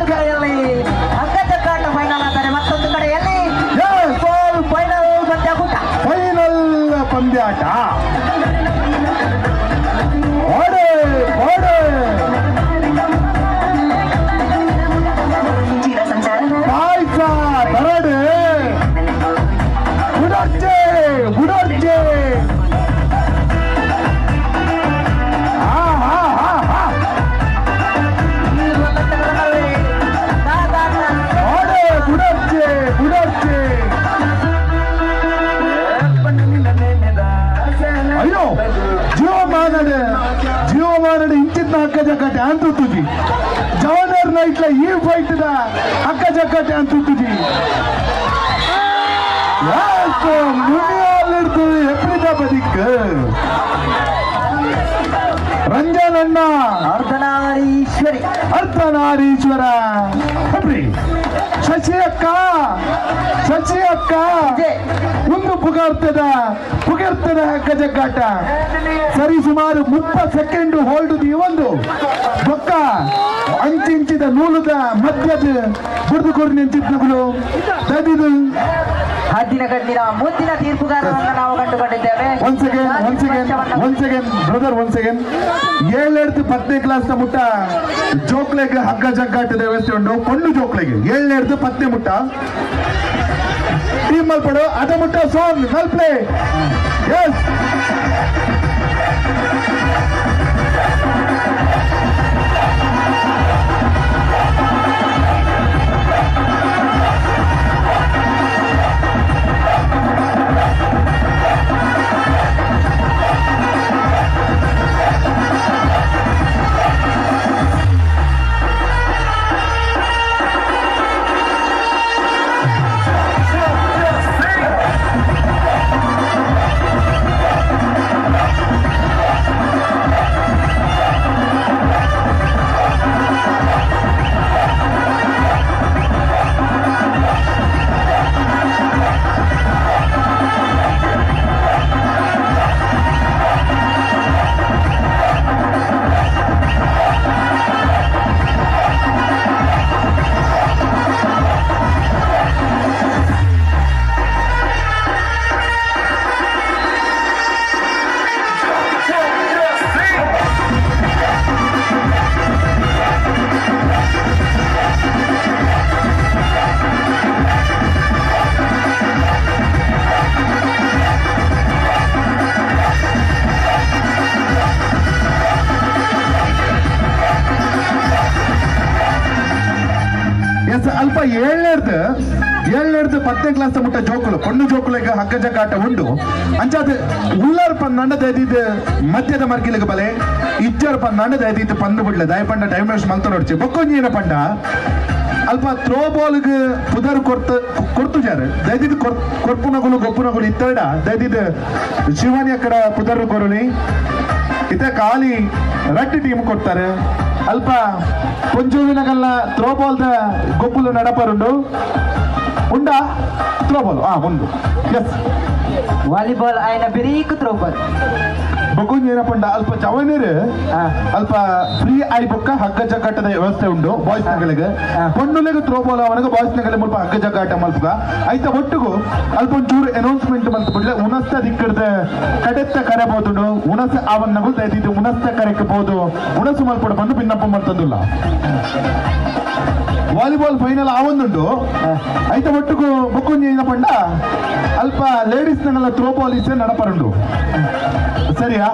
ಹಗ್ಗ ಜಗ್ಗಾಟ ಫೈನಲ್ ಆದರೆ ಮತ್ತೊಂದು ಕಡೆಯಲ್ಲಿ ಫೈನಲ್ ಪಂದ್ಯಾಟ ಪಾಯ್ಸ ಬರಡು ಉಡರ್ಜೆ ಅಯ್ಯೋ ಜೀವಮಾನದ ಇಂಚಿನ ಹಕ್ಕ ಜಗ್ಗಾಟೆ ಅಂತುಜಿ ಜವನರ್ ನೈಟ್ಲ ಈ ಫೈಟ್ದ ಹಕ್ಕ ಜಗ್ಗಾಟೆ ಅಂತುಜಿ ಮುನಿಯಾಲಿಡ್ದು ಎಪ್ರಿದ ಬದಿಕ್ ರಂಜನಣ್ಣ ಅರ್ಧನಾರೀಶ್ವರ ಹೆಬ್ರಿ ಶಶಿ ಅಕ್ಕ ಒಂದು ಪುಗಾರ್ತದ ಹಗ್ಗ ಜಗ್ಗಾಟ ಸರಿ ಸುಮಾರು 30 ಸೆಕೆಂಡ್ ಹೋಲ್ಡ್ ಒಂದು ಬೊಕ್ಕ ಅಂಚಿಂಚಿದ ನೂಲುದ ಮಧ್ಯದ ಬುಡ್ದು ಕೊರಿ ನಿಂತಿದ್ನಗಳು ದದಿದು ಹದ್ದಿನ ಕಣ್ಣಿನ ಮುದ್ದಿನ ತೀರ್ಪುಗಾರರನ್ನು ನಾವು ಕಂಡುಕೊಂಡಿದ್ದೇವೆ. once again brother, once again 7th 10ನೇ ಕ್ಲಾಸ್ ಮುಟ್ಟ ಜೋಕ್ಲೆಗೆ ಹಗ್ಗ ಜಗ್ಗಾಟದ ವ್ಯವಸ್ಥೆ ಉಂಟು. ಪೊಣ್ಣು ಜೋಕ್ಲೆಗೆ 7th 10ನೇ ಮುಟ್ಟ ಟೀಮ್ ಮಲ್ಪಡು ಅದ ಮುಟ್ಟ ಸಾಂಗ್ ವೆಲ್ ಪ್ಲೇ. ಎಸ್ ಅಲ್ಪ 7th 10ನೇ ಕ್ಲಾಸ್ ಮುಟ್ಟ ಜೋಕುಲು ಪೊಣ್ಣು ಜೋಕುಲೆಗೆ ಹಗ್ಗ ಜಗ್ಗಾಟ ಉಂಡು ಅಂಚಾದ ಉಳ್ಳಾರ್ ಪನ್ನಂಡ ದಯದಿದ್ದು ಮಧ್ಯದ ಮರ್ಗಿಲಿಗೆ ಬಲೆ ಇಜ್ಜರ್ ಪನ್ನಂಡ ದಯದಿದ್ದು ಪಂದು ಬಿಡ್ಲೆ ದಯ ಪಂಡ ಟೈಮ್ ವೇಸ್ಟ್ ಮಲ್ತ ನೋಡ್ಚಿ ಬೊಕ್ಕೊಂಜೀನ ಪಂಡ ಅಲ್ಪ ಥ್ರೋ ಬಾಲ್ಗೆ ಪುದರ್ ಕೊರ್ತು ಜಾರ ದಯದಿದ್ದು ಕೊರ್ಪುನಗುಲು ಗೊಪ್ಪುನಗುಲು ಇತ್ತಡ ದಯದಿದ್ದು ಶಿವಾನಿ ಅಕ್ಕಡ ಪುದರ್ ಕೊರಲಿ ಇತ್ತ ಖಾಲಿ ರಟ್ಟಿ ಟೀಮ್ ಕೊಡ್ತಾರೆ. ಅಲ್ಪ ಪೊಂಚೂರಿನಗಲ್ಲ ಥ್ರೋ ಬಾಲ್ದ ಗೊಪ್ಪುಲು ನಡಪರುಂಡು ಉಂಡ ಥ್ರೋ ಬಾಲ್ ಉಂಡು. ಎಸ್ ವಾಲಿಬಾಲ್ ఆయన ಬಿರೀಕು ಥ್ರೋ ಬಾಲ್ ಬೊಕ್ಕೊಂಜೇನ ಪಂಡ ಅಲ್ಪ ಚವನೇರು ಅಲ್ಪ ಫ್ರೀ ಆಯ್ ಬೊಕ್ಕ ಹಗ್ಗ ಜಗ್ಗಾಟದ ವ್ಯವಸ್ಥೆ ಉಂಡು ಬಾಯ್ಸ್ ನಗಳಿಗೆ. ಪೊಣ್ಣುಲೆಗೆ ಥ್ರೋ ಬಾಲ್ ಅವನಿಗೆ ಬಾಯ್ಸ್ ನಗಲೆ ಮುಲ್ಪ ಹಗ್ಗ ಜಗ್ಗಾಟ ಮಲ್ಪಗ ಐತ ಒಟ್ಟಿಗೂ ಅಲ್ಪ ಒಂಚೂರು ಅನೌನ್ಸ್ಮೆಂಟ್ ಮಲ್ತು ಬಿಡ್ಲೆ ಉನಸ್ತ ದಿಕ್ಕಡ್ದ ಕಡೆತ್ತ ಕರೆಬಹುದು ಉನಸ ಅವನ್ನಗಳು ದಯದಿದ್ದು ಉನಸ್ತ ಕರೆಕಬಹುದು ಉನಸು ಮಲ್ಪಡ ಬಂದು ಭಿನ್ನಪ್ಪ ಮಲ್ತಂದಿಲ್ಲ. ವಾಲಿಬಾಲ್ ಫೈನಲ್ ಆವೊಂದುಂಡು ಐತ ಒಟ್ಟಿಗೂ ಬೊಕ್ಕೊಂಜೇನ ಪಂಡ ಅಲ್ಪ ಲೇಡೀಸ್ ನಗಲ ಥ್ರೋ ಬಾಲ್ ಇಸೆ ನಡಪರುಂಡು. ಸರಿಯಾ?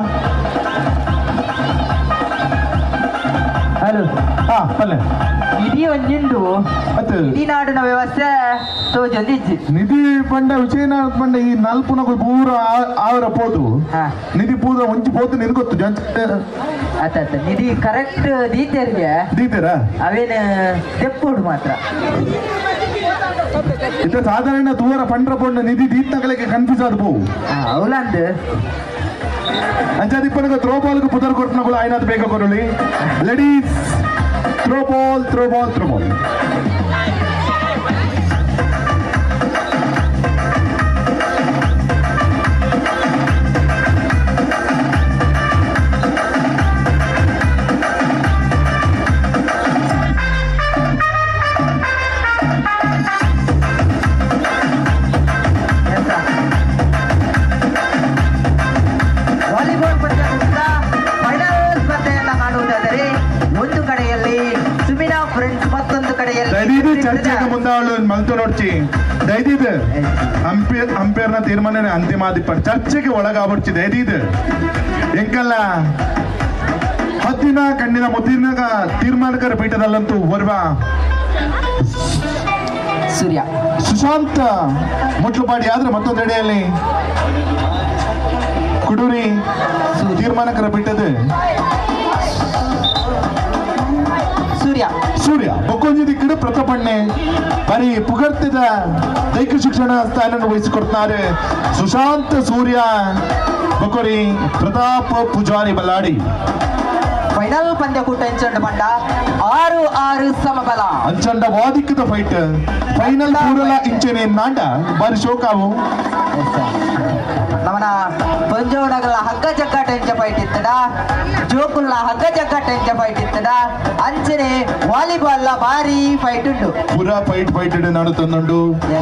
ಹಲೋ ಪಲ್ಲೆ ನಿಧಿ ಒಂದಿಂಡು ನಿಧಿ ನಾಡಿನ ವ್ಯವಸ್ಥೆ ತೋಜೊಂದಿಜ್ಜಿ ನಿಧಿ ಪಂಡ ವಿಜಯನ ಪಂಡ ಈ ನಾಲ್ಪುನಗಳು ಪೂರ ಆವರ ಪೋದು ನಿಧಿ ಪೂರ ಒಂಚಿ ಪೋತು ನಿನ್ ಗೊತ್ತು ಅತ್ತ ನಿಧಿ ಕರೆಕ್ಟ್ ದೀತೆರ ಅವೇನು ತೆಪ್ಪುಡು ಮಾತ್ರ ಇತ್ತ ಸಾಧಾರಣ ದೂರ ಪಂಡ್ರ ಪೊಂಡ ನಿಧಿ ದೀತಗಳಿಗೆ ಕನ್ಫ್ಯೂಸ್ ಆದ ಪೋವು ಅವಲಂದ್ ಅಂಚಾದಿಪ್ಪನಿಗೆ ಥ್ರೋ ಬಾಲ್ಗೆ ಪುದರ್ ಕೊಟ್ಟನಗಳು ಆಯ್ನಾದ್ ಬೇಗ ಕೊರಲಿ. Ladies throw ball throw ball throw ball volleyball ಪಂದ್ಯದಿಂದ ಫೈನಲ್ ಸ್ಪರ್ಧೆಯನ್ನ ಕಾಣುವುದಾದರೆ ಒಂದು ಕಡೆಯಲ್ಲಿ ಸುಮಿನಾ ಫ್ರೆಂಡ್ಸ್ ಮತ್ತೊಂದು ಕಡೆಯಲ್ಲಿ ದಯದಿದ್ದು ಚರ್ಚೆಗೆ ಮುಂದಾಳು ಮಲ್ತು ನೋಡ್ಚಿ ದಯದಿದ್ದು ಅಂಪೇರ್ನ ತೀರ್ಮಾನ ಅಂತಿಮಾದಿಪ್ಪ ಚರ್ಚೆಗೆ ಒಳಗಾಗ್ಬಿಡ್ಚಿ ದಯದಿದ್ದು ಎಂಕಲ್ಲ ಹದ್ದಿನ ಕಣ್ಣಿನ ಮುದ್ದಿನ ತೀರ್ಮಾನಕರ ಪೀಠದಲ್ಲಂತೂ ಹೊರಬ ಸೂರ್ಯ ಸುಶಾಂತ್ ಮುಟ್ಲುಪಾಡಿ ಆದ್ರೆ ಮತ್ತೊಂದೆಡೆಯಲ್ಲಿ ಕುಡೂರಿ ತೀರ್ಮಾನಕರ ಪೀಠದ ಸೂರ್ಯ ಬೊಕ್ಕೊಂಜಿ ದಿಕ್ಕಡು ಪ್ರತಾಪಣ್ಣೆ ಬರೀ ಪುಗರ್ತಿದ ದೈಹಿಕ ಶಿಕ್ಷಣ ಸ್ಥಾನವನ್ನು ವಹಿಸಿಕೊಡ್ತಾರೆ ಸುಶಾಂತ್ ಸೂರ್ಯ ಬೊಕೊರಿ ಪ್ರತಾಪ್ ಪೂಜಾರಿ ಬಲ್ಲಾಡಿ. ಫೈನಲ್ ಪಂದ್ಯಕೂಟ ಎಂಚಂಡ ಪಂಡ 6-6 ಸಮಬಲ ಅಂಚಂಡ ವಾದಿಕ್ಕದ ಫೈಟ್ ಫೈನಲ್ ಪೂರಲ ಇಂಚೆನೆ ನಾಂಡ ಬಾರಿ ಶೋಕಾವು ನಮ್ಮನ ಪಂಜೋಡಗಲ ಹಗ್ಗ ಜಗ್ಗಾಟ ಎಂಚ ಫೈಟ್ ಇತ್ತಡ ಜೋಕುಲ್ಲ ಹಗ್ಗ ಜಗ್ಗಾಟ ಎಂಚ ಫೈಟ್ ಇತ್ತಡ ಅಂಚನೆ ವಾಲಿಬಾಲ್ ಭಾರಿ ಫೈಟ್ ಉಂಟು ಪೂರ ಫೈಟ್ ನಡುತ್ತೊಂದುಂಡು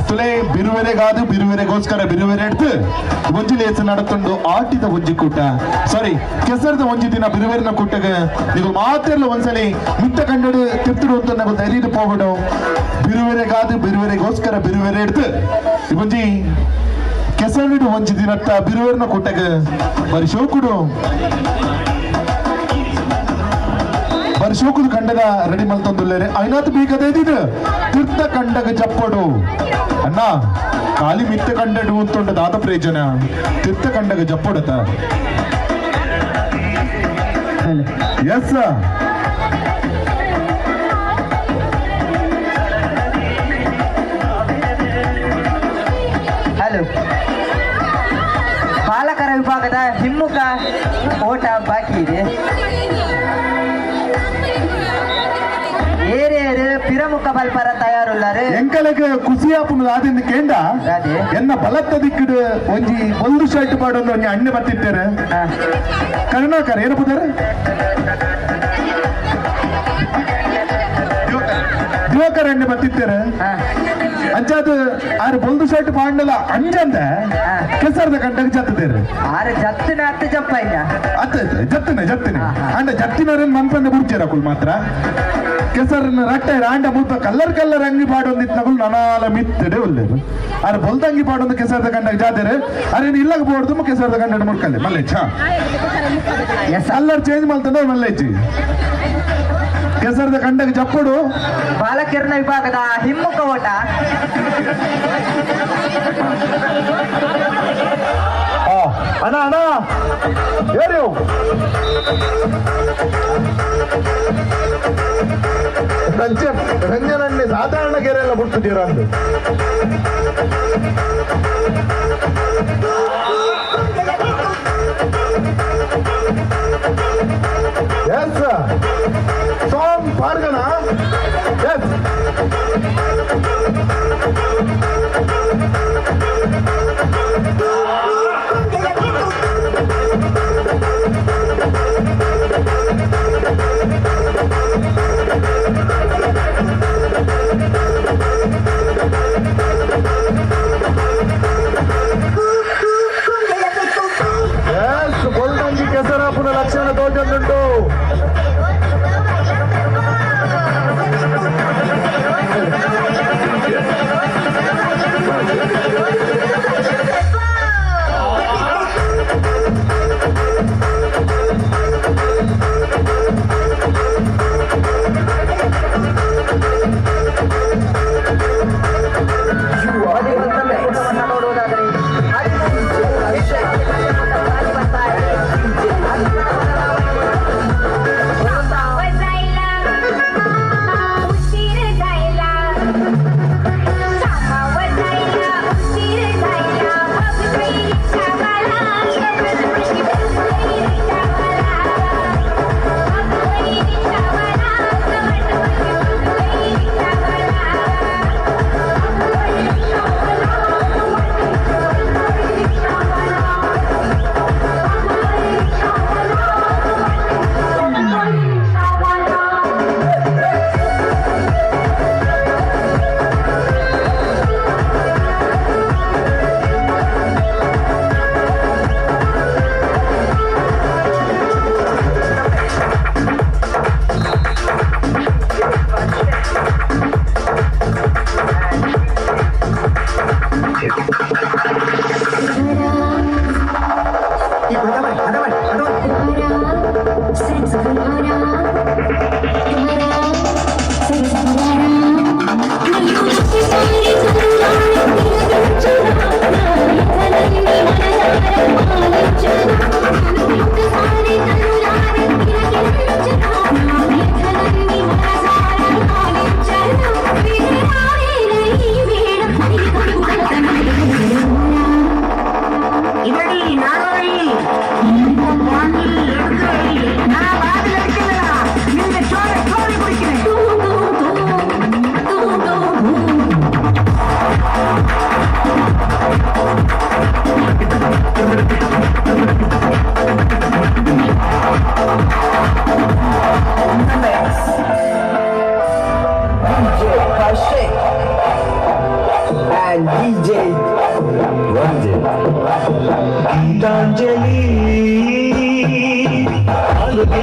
ತುಲೆ ಬಿರುವೆರೆಗಾದು ಬಿರುವೆರೆಗೋಸ್ಕರ ಬಿರುವೆರೆ ಎಡ್ದು ಒಂಜಿ ಲೇಸ ನಡುತ್ತುಂಡು ಆಟಿದ ಒಂಜಿ ಕೂಟ ಸಾರಿ ಕೆಸರದ ಒಂಜಿ ದಿನ ಬಿರುವೆರಿನ ಕೂಟಗ ನೀವು ಮಾತೆಲ್ಲ ಒಂದ್ಸಲಿ ಮಿತ್ತ ಕಂಡು ತಿರ್ತುಡು ಅಂತ ನಾವು ಧೈರ್ಯ ಹೋಗ್ಬಿಡು ಬಿರುವೆರೆಗಾದು ಬಿರುವೆರೆಗೋಸ್ಕರ ಬಿರುವೆರೆ ಎಡ್ದು ಒಂಜಿ ಕೆಸರಿಡು ಒಂಜಿ ದಿನತ್ತ ಬಿರುವೆರಿನ ಕೂಟಗ ಬರಿ ಶೋಕುಡು ಬರಿ ಶೋಕುದು ಕಂಡದ ರೆಡಿ ಮಲ್ತೊಂದುಲ್ಲೇರೆ ಐನಾತ್ ಬೀಗದ ಇದ್ದಿದ್ದು ತಿರ್ತ ಕಂಡಗ ಜಪ್ಪಡು ಅಣ್ಣ ಖಾಲಿ ಮಿತ್ತ ಕಂಡಡು ಅಂತೊಂಡ ದಾದ ಪ್ರಯೋಜನ ತಿರ್ತ ಕಂಡಗ ಜಪ್ಪಡತ ಎಸ್ ಹಲೋ ಬಾಲಕರ ವಿಭಾಗದ ಹಿಮ್ಮುಖ ಓಟ ಬಾಕಿ ಇದೆ ಏರೇರು ಪಿರಮುಖ ಬಲ್ಪರ ತಯಾರುಳ್ಳಾರು ಎಂಕಲೆಗೆ ಖುಷಿಯಾಪುನ ಆದಿಂದ ಕೇಂದ್ರ ಎನ್ನ ಬಲತ್ತ ದಿಕ್ಕುಡು ಒಂಜಿ ಒಂದು ಶರ್ಟ್ ಪಾಡೊಂದು ಒಂಜಿ ಅಣ್ಣೆ ಬತ್ತಿತ್ತೇರೆ ಕರುಣಾಕರ ಏನು ಬುದಾರೆ ದಿವಾಕರ ಎಣ್ಣೆ ಬತ್ತಿತ್ತೇರೆ ಅಂಚಾದ ಆರು ಬೊಲ್ದು ಶರ್ಟ್ ಪಾಂಡಲ ಅಂಜಂದ ಕೆಸರದ ಕಂಡಾಗ ಜತ್ತದೇರು ಆರು ಜತ್ತಿನ ಹತ್ತು ಜಪ್ಪ ಜತ್ತಿನ ಅಂಡ ಜತ್ತಿನವ್ರನ್ನ ಮನ್ಪಂದ ಬುಡ್ಚೇರ ಕುಲ್ ಮಾತ್ರ ಕೆಸರನ್ನ ರಟ್ಟೆ ರಾಂಡ ಮುಲ್ಪ ಕಲ್ಲರ್ ಅಂಗಿ ಪಾಡೊಂದಿತ್ತು ನನಾಲ ಮಿತ್ತಡೆ ಒಳ್ಳೇದು ಆರು ಬೊಲ್ದಂಗಿ ಪಾಡೊಂದು ಕೆಸರದ ಕಂಡಾಗ ಜಾತೇರೆ ಅರೇನು ಇಲ್ಲಾಗ ಬೋಡ್ದು ಕೆಸರದ ಕಂಡ ಮುಡ್ಕಲ್ಲೆ ಮಲ್ಲೇಚ ಕಲ್ಲರ್ ಚೇಂಜ್ ಮಾಡ್ತಂದ್ರೆ ಮಲ್ಲೇಚಿ ಕೆಸರದ ಕಂಡಾಗ ಜಪ್ಪಡು ಬಾಲಕಿರಣ ವಿಭಾಗದ ಹಿಮ್ಮುಖ ಓಟ ಅಣ್ಣ ಹೇಳಿ ರಂಜನಣ್ಣೆ ಸಾಧಾರಣ ಗೆರೆಲ್ಲ ಬಿಡ್ತಿದ್ದೀರ ಅಂದು ಎಸ್ ಸೋಮ್ ಪಾರ್ಗನ ಎಸ್ ಕೆಸರಾಪುನ ಲಕ್ಷಣ ತೋಜೊಂದುಂಟು ಇದರಲ್ಲಿ ನಾಡೋರಿ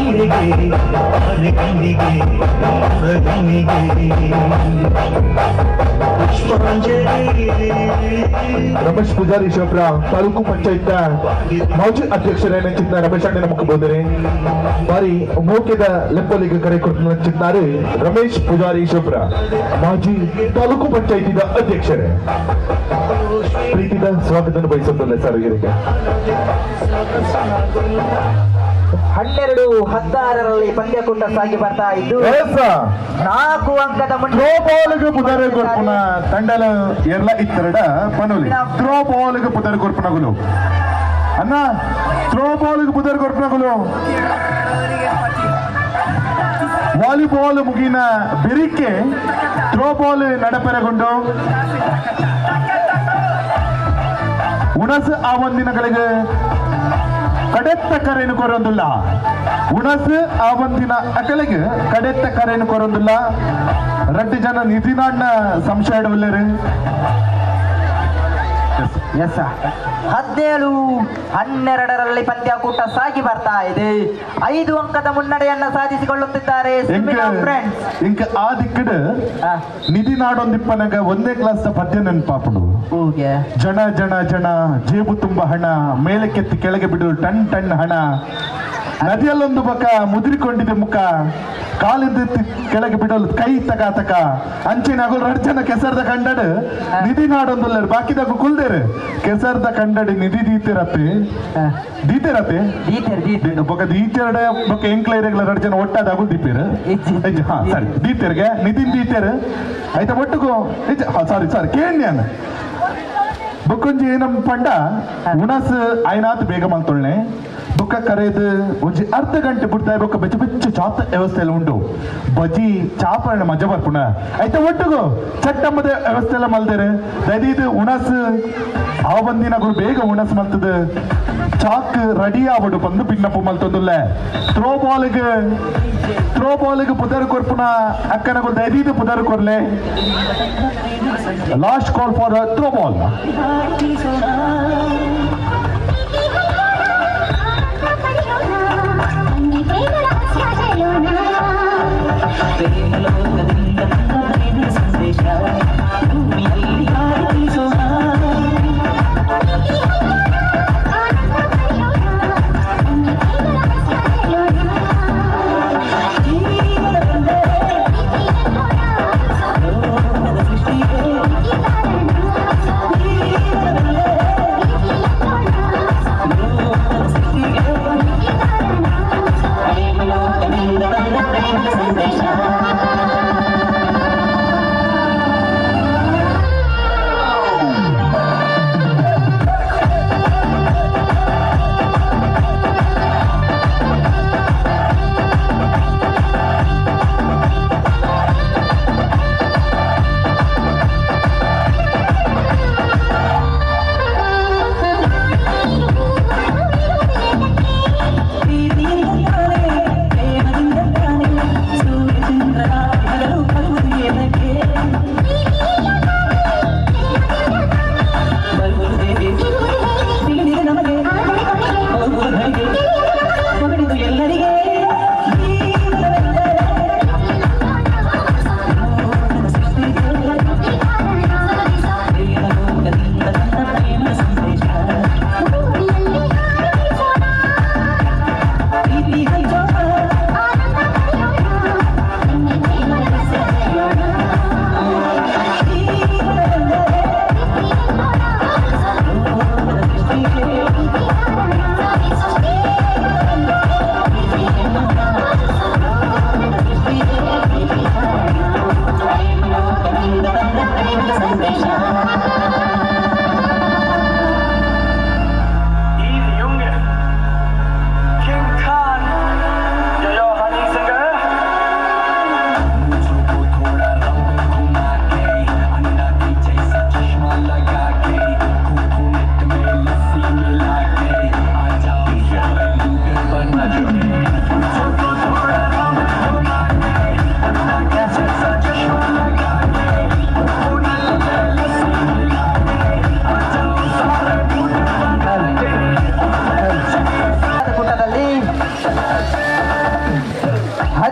ಸೀರೆಗೆ ಕಣ್ಣಿಗೆ ರಮೇಶ್ ಪೂಜಾರಿ ಶಿವಪುರ ತಾಲೂಕು ಪಂಚಾಯತ್ ಮಾಜಿ ಅಧ್ಯಕ್ಷರೇನಿದ್ದ ರಮೇಶ್ ಅಣ್ಣ ನಮಗೆ ಬೋದರೆ ಬಾರಿ ಮೌಕ್ಯದ ಲೆಪ್ಪಲಿಗೆ ಕರೆ ಕೊಟ್ಟಿದ್ದಾರೆ ರಮೇಶ್ ಪೂಜಾರಿ ಶಿವಪುರ ಮಾಜಿ ತಾಲೂಕು ಪಂಚಾಯತಿದ ಅಧ್ಯಕ್ಷರೇ ಪ್ರೀತಿದ ಸ್ವಾಗತ ಬಯಸುತ್ತಲ್ಲ ಸರ್ ಇವರಿಗೆ 12-16ರಲ್ಲಿ ಪಂದ್ಯಕೂಟ ಸಾಗಿ ಬರ್ತಾ ಇದ್ದು 4 ಅಂಕದ ಥ್ರೋಬಾಲ್ಗೆ ಪುದರ್ ಕೊರ್ಪುನ ತಂಡಲ ಎರ್ಲ ಇತ್ತರಡ ಪನುಲಿ ಥ್ರೋಬಾಲ್ಗೆ ಪುದರ್ ಕೊರ್ಪುನಗುಲು ಅನ್ನ ಥ್ರೋಬಾಲ್ಗೆ ಪುದರ್ ಕೊರ್ಪುನಗುಲು ವಾಲಿಬಾಲ್ ಮುಗಿನ ಬಿರಿಕೆ ಥ್ರೋಬಾಲ್ ನಡಪೆರಗೊಂಡು ಉಣಸ್ ಆ ಒಂದಿನಗಳಿಗೆ ಕಡೆತ್ತ ಕರೆಯನ್ನು ಕೊರೊಂದಿಲ್ಲ ಉಣಸ್ ಆ ಒಂದಿನ ಅಕಲಿಗೆ ಕಡೆತ್ತ ಕರೆಯನ್ನು ಕೊರೊಂದಿಲ್ಲ 2 ಜನ ನಿಧಿನಾಡ್ನ ಸಂಶಯ ಇಡವಿಲ್ಲರು 17-12ರಲ್ಲಿ ಪಂದ್ಯಕೂಟ ಸಾಗಿ ಬರ್ತಾ ಇದೆ 5 ಅಂಕದ ಮುನ್ನಡೆಯನ್ನ ಸಾಧಿಸಿಕೊಳ್ಳುತ್ತಿದ್ದಾರೆ ಇಂಕ ಆ ದಿಕ್ಕಡ ನಿಧಿ ನಾಡೊಂದಿಪ್ಪನಗ 1ನೇ ಕ್ಲಾಸ್ ಪದ್ಯ ನೆನಪಾಪಡು ಜನ ಜನ ಜನ ಜೇಬು ತುಂಬ ಹಣ ಮೇಲಕ್ಕೆತ್ತಿ ಕೆಳಗೆ ಬಿಡು ಟನ್ ಟನ್ ಹಣ ನದಿಯಲ್ಲೊಂದು ಬಕ ಮುದುರಿಕೊಂಡಿದೆ ಮುಖ ಕಾಲಿಂದ ಕೆಳಗೆ ಬಿಡಲು ಕೈ ತಕ ಅಂಚಿನ ಅಗಲ್ 2 ಜನ ಕೆಸರ್ದ ಕಂಡಡ್ ನಿಧಿ ನಾಡೊಂದುಲ್ಲ ಬಾಕಿದಾಗ ಕುಲ್ದೇರು ಕೆಸರ್ದ ಕಂಡಡಿ ನಿಧಿ ದೀತಿರತ್ತೆ ಬೊಕ ದೀತೆರಡೆ ಬೊಕ ಎಂಕ್ಲೈರೆಗ್ಲ 2 ಜನ ಒಟ್ಟಾದ ಅಗುಲ್ ದೀಪೇರು ಹಾ ಸರಿ ದೀತೆರ್ಗೆ ನಿಧಿನ್ ದೀತೆರು ಆಯ್ತಾ ಒಟ್ಟಿಗೂ ಸಾರಿ ಕೇಳ್ಯಾನ ಬೊಕ್ಕೊಂಜಿ ನಮ್ ಪಂಡ ಉಣಸ್ ಐನಾತ್ ಬೇಗ ಮಲ್ತೊಳ್ಳೆ ಬೊಕ್ಕ ಕರೆದು ಒಂಜಿ ಅರ್ಧ ಗಂಟೆ ಬಿಡ್ತಾ ಬೊಕ್ಕ ಬೆಚ್ಚ ಬೆಚ್ಚ ಚಾಪ ವ್ಯವಸ್ಥೆ ಎಲ್ಲ ಉಂಟು ಬಜಿ ಚಾಪಣ್ಣ ಮಜಾ ಬರ್ಪುಣ ಆಯ್ತಾ ಒಟ್ಟಿಗೂ ಚಟ್ಟಮ್ಮದ ವ್ಯವಸ್ಥೆ ಎಲ್ಲ ಮಲ್ದೇರೆ ದಯದಿದು ಉಣಸ್ ಆ ಬಂದಿನಗಳು ಬೇಗ ಉಣಸ್ ಮಲ್ತದ ಚಾಕ್ ರೆಡಿ ಆಗ್ಬಿಡು ಬಂದು ಪಿನ್ನಪ್ಪು ಮಲ್ತೊಂದುಲ್ಲ ಥ್ರೋ ಬಾಲ್ಗೆ ಪುದರ್ ಕೊರ್ಪುನ ಅಕ್ಕನಗಳು ದಯದಿದು ಪುದರ್ ಕೊರ್ಲೆ last call for throw ball